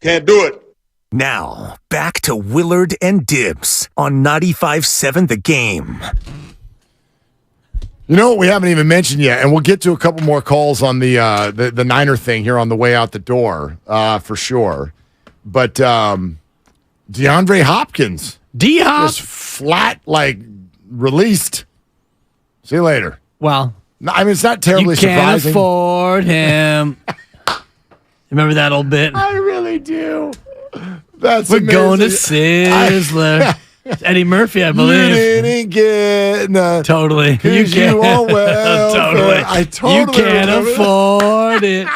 Can't do it. Now, back to Willard and Dibs on 95.7 The Game. You know what we haven't even mentioned yet, and we'll get to a couple more calls on the Niner thing here on the way out the door, for sure. But DeAndre Hopkins, D-Hop, just flat, released. See you later. Well, I mean, it's not terribly you can't surprising. afford him. Remember that old bit? I really do. That's We're amazing. going to Sizzler. Eddie Murphy, I believe. You didn't get totally. You are well. Totally. I totally You can't remember afford it.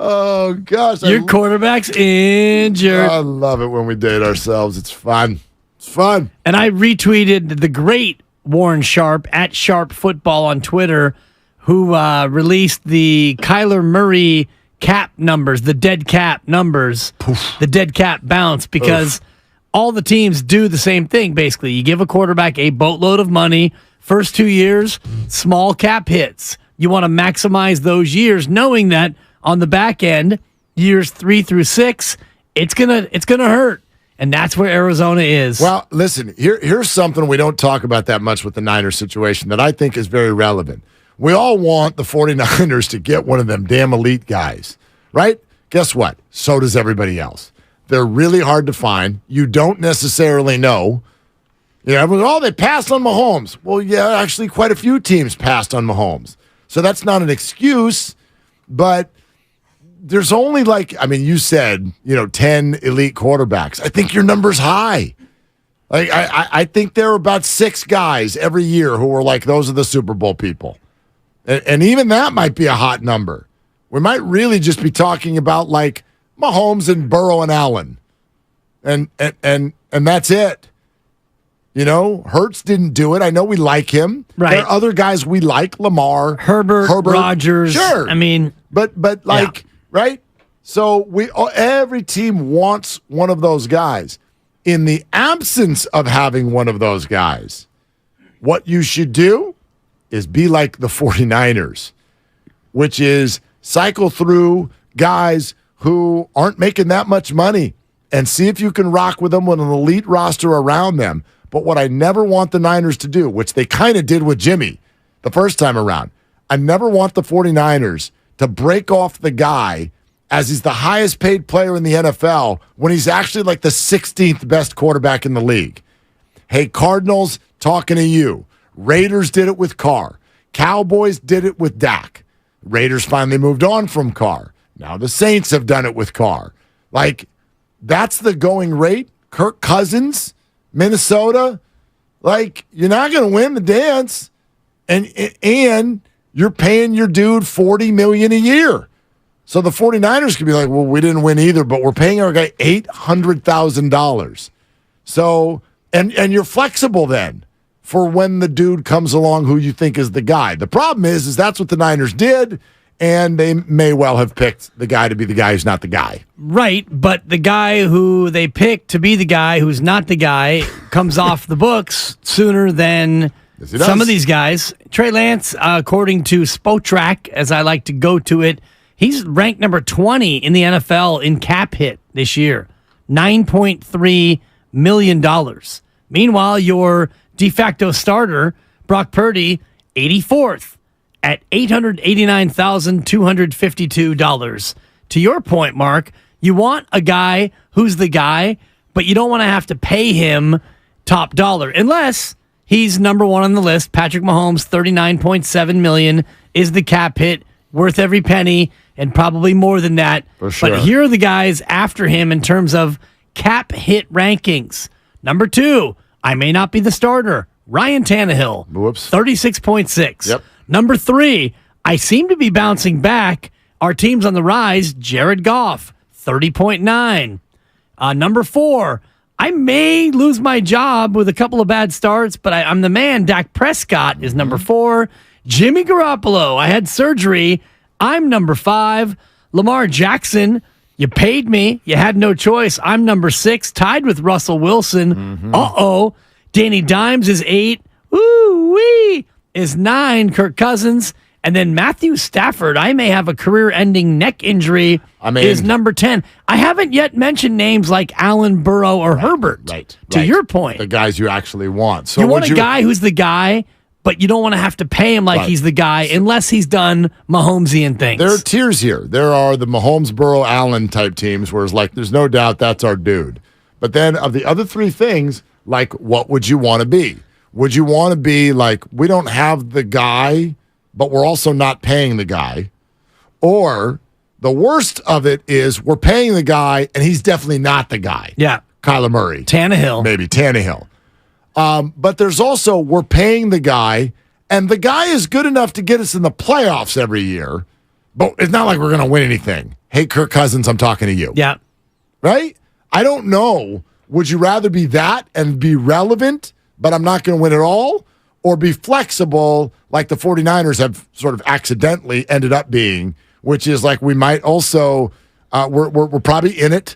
Oh gosh, Your quarterback's injured. I love it when we date ourselves. It's fun. It's fun. And I retweeted the great Warren Sharp at Sharp Football on Twitter, who released the Kyler Murray cap numbers, the dead cap numbers, the dead cap bounce, because all the teams do the same thing, basically. You give a quarterback a boatload of money. First 2 years, small cap hits. You want to maximize those years, knowing that on the back end, years 3 through 6, it's gonna hurt. And that's where Arizona is. Well, listen, here's something we don't talk about that much with the Niners situation that I think is very relevant. We all want the 49ers to get one of them damn elite guys, right? Guess what? So does everybody else. They're really hard to find. You don't necessarily know. You know, everyone, they passed on Mahomes. Well, yeah, actually quite a few teams passed on Mahomes. So that's not an excuse, but there's only you said, 10 elite quarterbacks. I think your number's high. I think there are about 6 guys every year who are those are the Super Bowl people. And even that might be a hot number. We might really just be talking about Mahomes and Burrow and Allen. And that's it. Hurts didn't do it. I know we like him. Right. There are other guys we like, Lamar, Herbert, Rodgers. Sure. I mean, but right? So every team wants one of those guys. In the absence of having one of those guys, what you should do is be like the 49ers, which is cycle through guys who aren't making that much money and see if you can rock with them with an elite roster around them. But what I never want the Niners to do, which they kind of did with Jimmy the first time around, I never want the 49ers to break off the guy as he's the highest paid player in the NFL when he's actually the 16th best quarterback in the league. Hey, Cardinals, talking to you. Raiders did it with Carr. Cowboys did it with Dak. Raiders finally moved on from Carr. Now the Saints have done it with Carr. That's the going rate. Kirk Cousins, Minnesota. You're not going to win the dance. And you're paying your dude $40 million a year. So the 49ers could be like, well, we didn't win either, but we're paying our guy $800,000. So, and you're flexible then for when the dude comes along who you think is the guy. The problem is that's what the Niners did, and they may well have picked the guy to be the guy who's not the guy. Right, but the guy who they picked to be the guy who's not the guy comes off the books sooner than some of these guys. Trey Lance, according to Spotrac, as I like to go to it, he's ranked number 20 in the NFL in cap hit this year, $9.3 million. Meanwhile, your de facto starter, Brock Purdy, 84th at $889,252. To your point, Mark, you want a guy who's the guy, but you don't want to have to pay him top dollar unless he's number one on the list. Patrick Mahomes, $39.7 million is the cap hit, worth every penny, and probably more than that. For sure. But here are the guys after him in terms of cap hit rankings. Number 2, I may not be the starter, Ryan Tannehill. Whoops. 36.6. Yep. Number 3, I seem to be bouncing back. Our team's on the rise, Jared Goff, 30.9. Number 4, I may lose my job with a couple of bad starts, but I'm the man. Dak Prescott is number 4. Jimmy Garoppolo, I had surgery. I'm number 5. Lamar Jackson, You paid me. You had no choice. I'm number 6, tied with Russell Wilson. Uh-oh. Danny Dimes is 8. Woo-wee is 9. Kirk Cousins. And then Matthew Stafford, I may have a career-ending neck injury, is number 10. I haven't yet mentioned names like Allen, Burrow, or Herbert. Right. To your point. The guys you actually want. So you want a guy who's the guy, but you don't want to have to pay him like he's the guy unless he's done Mahomesian things. There are tiers here. There are the Mahomes, Burrow, Allen type teams, whereas there's no doubt that's our dude. But then of the other 3 things, what would you want to be? Would you want to be we don't have the guy, but we're also not paying the guy? Or the worst of it is we're paying the guy and he's definitely not the guy. Yeah. Kyler Murray. Tannehill. Maybe Tannehill. But there's also we're paying the guy and the guy is good enough to get us in the playoffs every year, but it's not like we're going to win anything. Hey, Kirk Cousins, I'm talking to you. Yeah. Right? I don't know. Would you rather be that and be relevant, but I'm not going to win at all? Or be flexible like the 49ers have sort of accidentally ended up being, which is we might also, we're probably in it.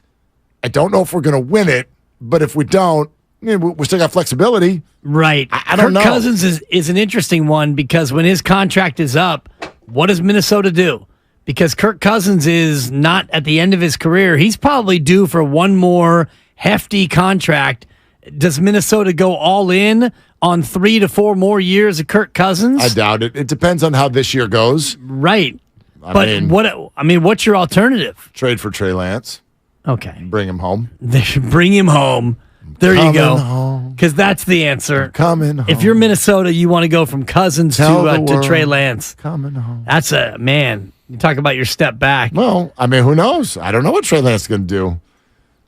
I don't know if we're going to win it, but if we don't, we still got flexibility. Right. I don't know. Kirk Cousins is an interesting one because when his contract is up, what does Minnesota do? Because Kirk Cousins is not at the end of his career. He's probably due for one more hefty contract. Does Minnesota go all in on 3 to 4 more years of Kirk Cousins? I doubt it. It depends on how this year goes. Right. What's your alternative? Trade for Trey Lance. Okay. Bring him home. They should bring him home. There you go. Because that's the answer. Coming home. If you're Minnesota, you want to go from Cousins to Trey Lance. Coming home. That's you talk about your step back. Well, who knows? I don't know what Trey Lance is going to do.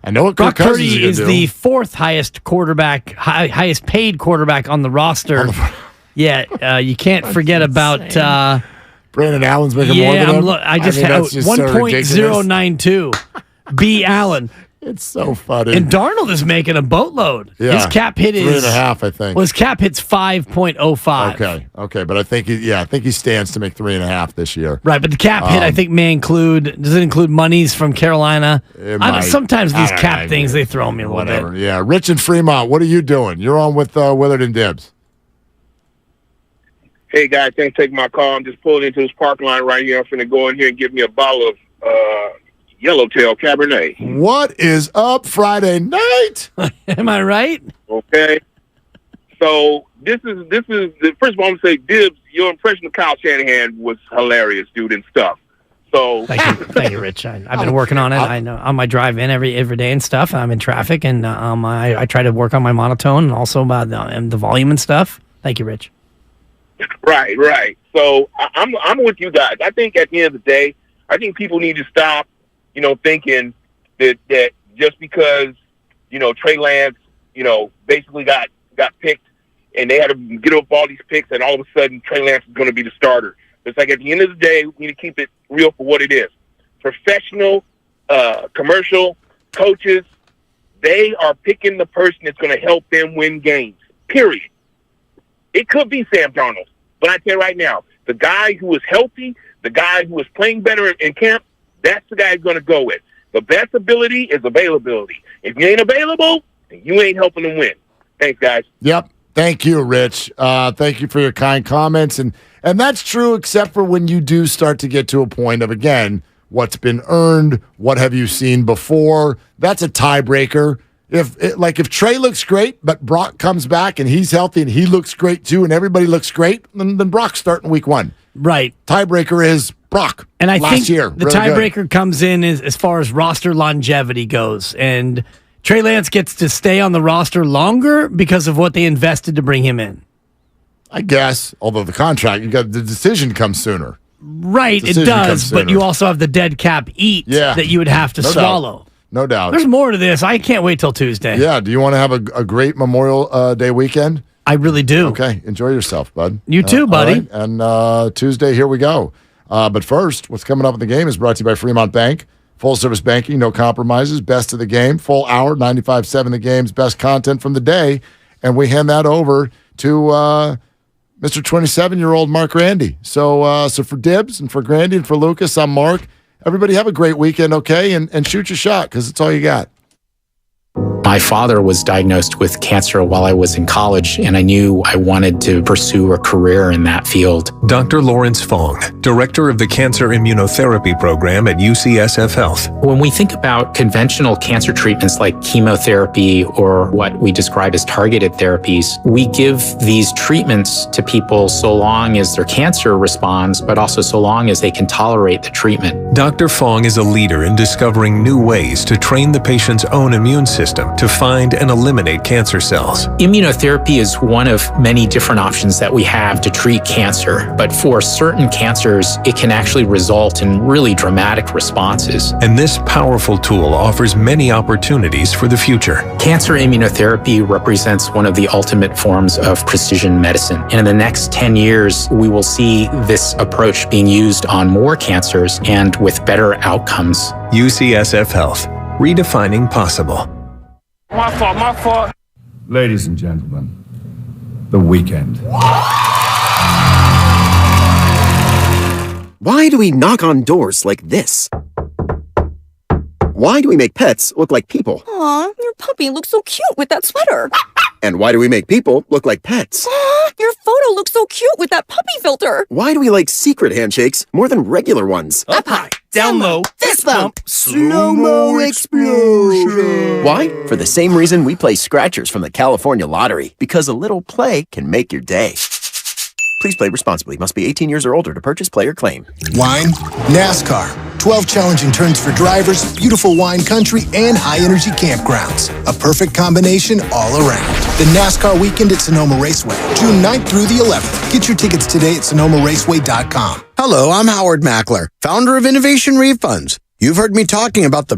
I know what Kirk Cousins Purdy is the 4th highest quarterback, highest paid quarterback on the roster. You can't forget about Brandon Allen's making more than him. I just had 1.092. B. Allen. It's so funny. And Darnold is making a boatload. Yeah. His cap hit is 3.5, I think. Well, his cap hit's 5.05. Okay, but I think he stands to make 3.5 this year. Right, but the cap hit I think may include. Does it include monies from Carolina? Sometimes these cap things they throw me a little bit. Yeah, Rich and Fremont, what are you doing? You're on with Willard and Dibbs. Hey guys, thanks for taking my call. I'm just pulling into this parking lot right here. I'm finna go in here and get me a bottle of Yellowtail Cabernet. What is up Friday night? Am I right? Okay. So this is first of all, I'm gonna say, Dibbs, your impression of Kyle Shanahan was hilarious, dude, and stuff. So thank you, Rich. I've been working on it. I know on my drive in every day and stuff. I'm in traffic, and I try to work on my monotone and also about the volume and stuff. Thank you, Rich. Right. So I'm with you guys. I think at the end of the day, I think people need to stop, thinking that just because, Trey Lance, basically got picked and they had to get up all these picks and all of a sudden Trey Lance is going to be the starter. It's at the end of the day, we need to keep it real for what it is. Professional, commercial coaches, they are picking the person that's going to help them win games, period. It could be Sam Darnold, but I tell you right now, the guy who is healthy, the guy who is playing better in camp, that's the guy he's going to go with. The best ability is availability. If you ain't available, then you ain't helping them win. Thanks, guys. Yep. Thank you, Rich. Thank you for your kind comments. And that's true, except for when you do start to get to a point of, again, what's been earned, what have you seen before. That's a tiebreaker. If Trey looks great, but Brock comes back and he's healthy and he looks great too, and everybody looks great, then Brock's starting week 1. Right. Tiebreaker is Brock. And I think year, the really tiebreaker comes in as far as roster longevity goes. And Trey Lance gets to stay on the roster longer because of what they invested to bring him in. I guess, although the contract, the decision comes sooner. Right, it does, but you also have the dead cap that you would have to swallow. Doubt. No doubt. There's more to this. I can't wait till Tuesday. Yeah. Do you want to have a great Memorial Day weekend? I really do. Okay. Enjoy yourself, bud. You too, buddy. Right. And Tuesday, here we go. But first, what's coming up in the game is brought to you by Fremont Bank. Full service banking, no compromises, best of the game, full hour, 95.7 the game's best content from the day. And we hand that over to Mr. 27-year-old Mark Grandy. So for Dibbs and for Grandy and for Lucas, I'm Mark. everybody have a great weekend, okay? And shoot your shot because it's all you got. My father was diagnosed with cancer while I was in college, and I knew I wanted to pursue a career in that field. Dr. Lawrence Fong, director of the Cancer Immunotherapy Program at UCSF Health. When we think about conventional cancer treatments like chemotherapy or what we describe as targeted therapies, we give these treatments to people so long as their cancer responds, but also so long as they can tolerate the treatment. Dr. Fong is a leader in discovering new ways to train the patient's own immune system to find and eliminate cancer cells. Immunotherapy is one of many different options that we have to treat cancer, but for certain cancers, it can actually result in really dramatic responses. And this powerful tool offers many opportunities for the future. Cancer immunotherapy represents one of the ultimate forms of precision medicine. And in the next 10 years, we will see this approach being used on more cancers and with better outcomes. UCSF Health, redefining possible. My fault. Ladies and gentlemen, The Weekend. Why do we knock on doors like this? Why do we make pets look like people? Aw, your puppy looks so cute with that sweater. And why do we make people look like pets? Aw, your photo looks so cute with that puppy filter. Why do we like secret handshakes more than regular ones? Up high, down low, fist bump, slow-mo explosion. Why? For the same reason we play scratchers from the California Lottery. Because a little play can make your day. Please play responsibly. Must be 18 years or older to purchase, play, or claim. Wine, NASCAR, 12 challenging turns for drivers, beautiful wine country, and high-energy campgrounds. A perfect combination all around. The NASCAR weekend at Sonoma Raceway, June 9th through the 11th. Get your tickets today at SonomaRaceway.com. Hello, I'm Howard Mackler, founder of Innovation Refunds. You've heard me talking about the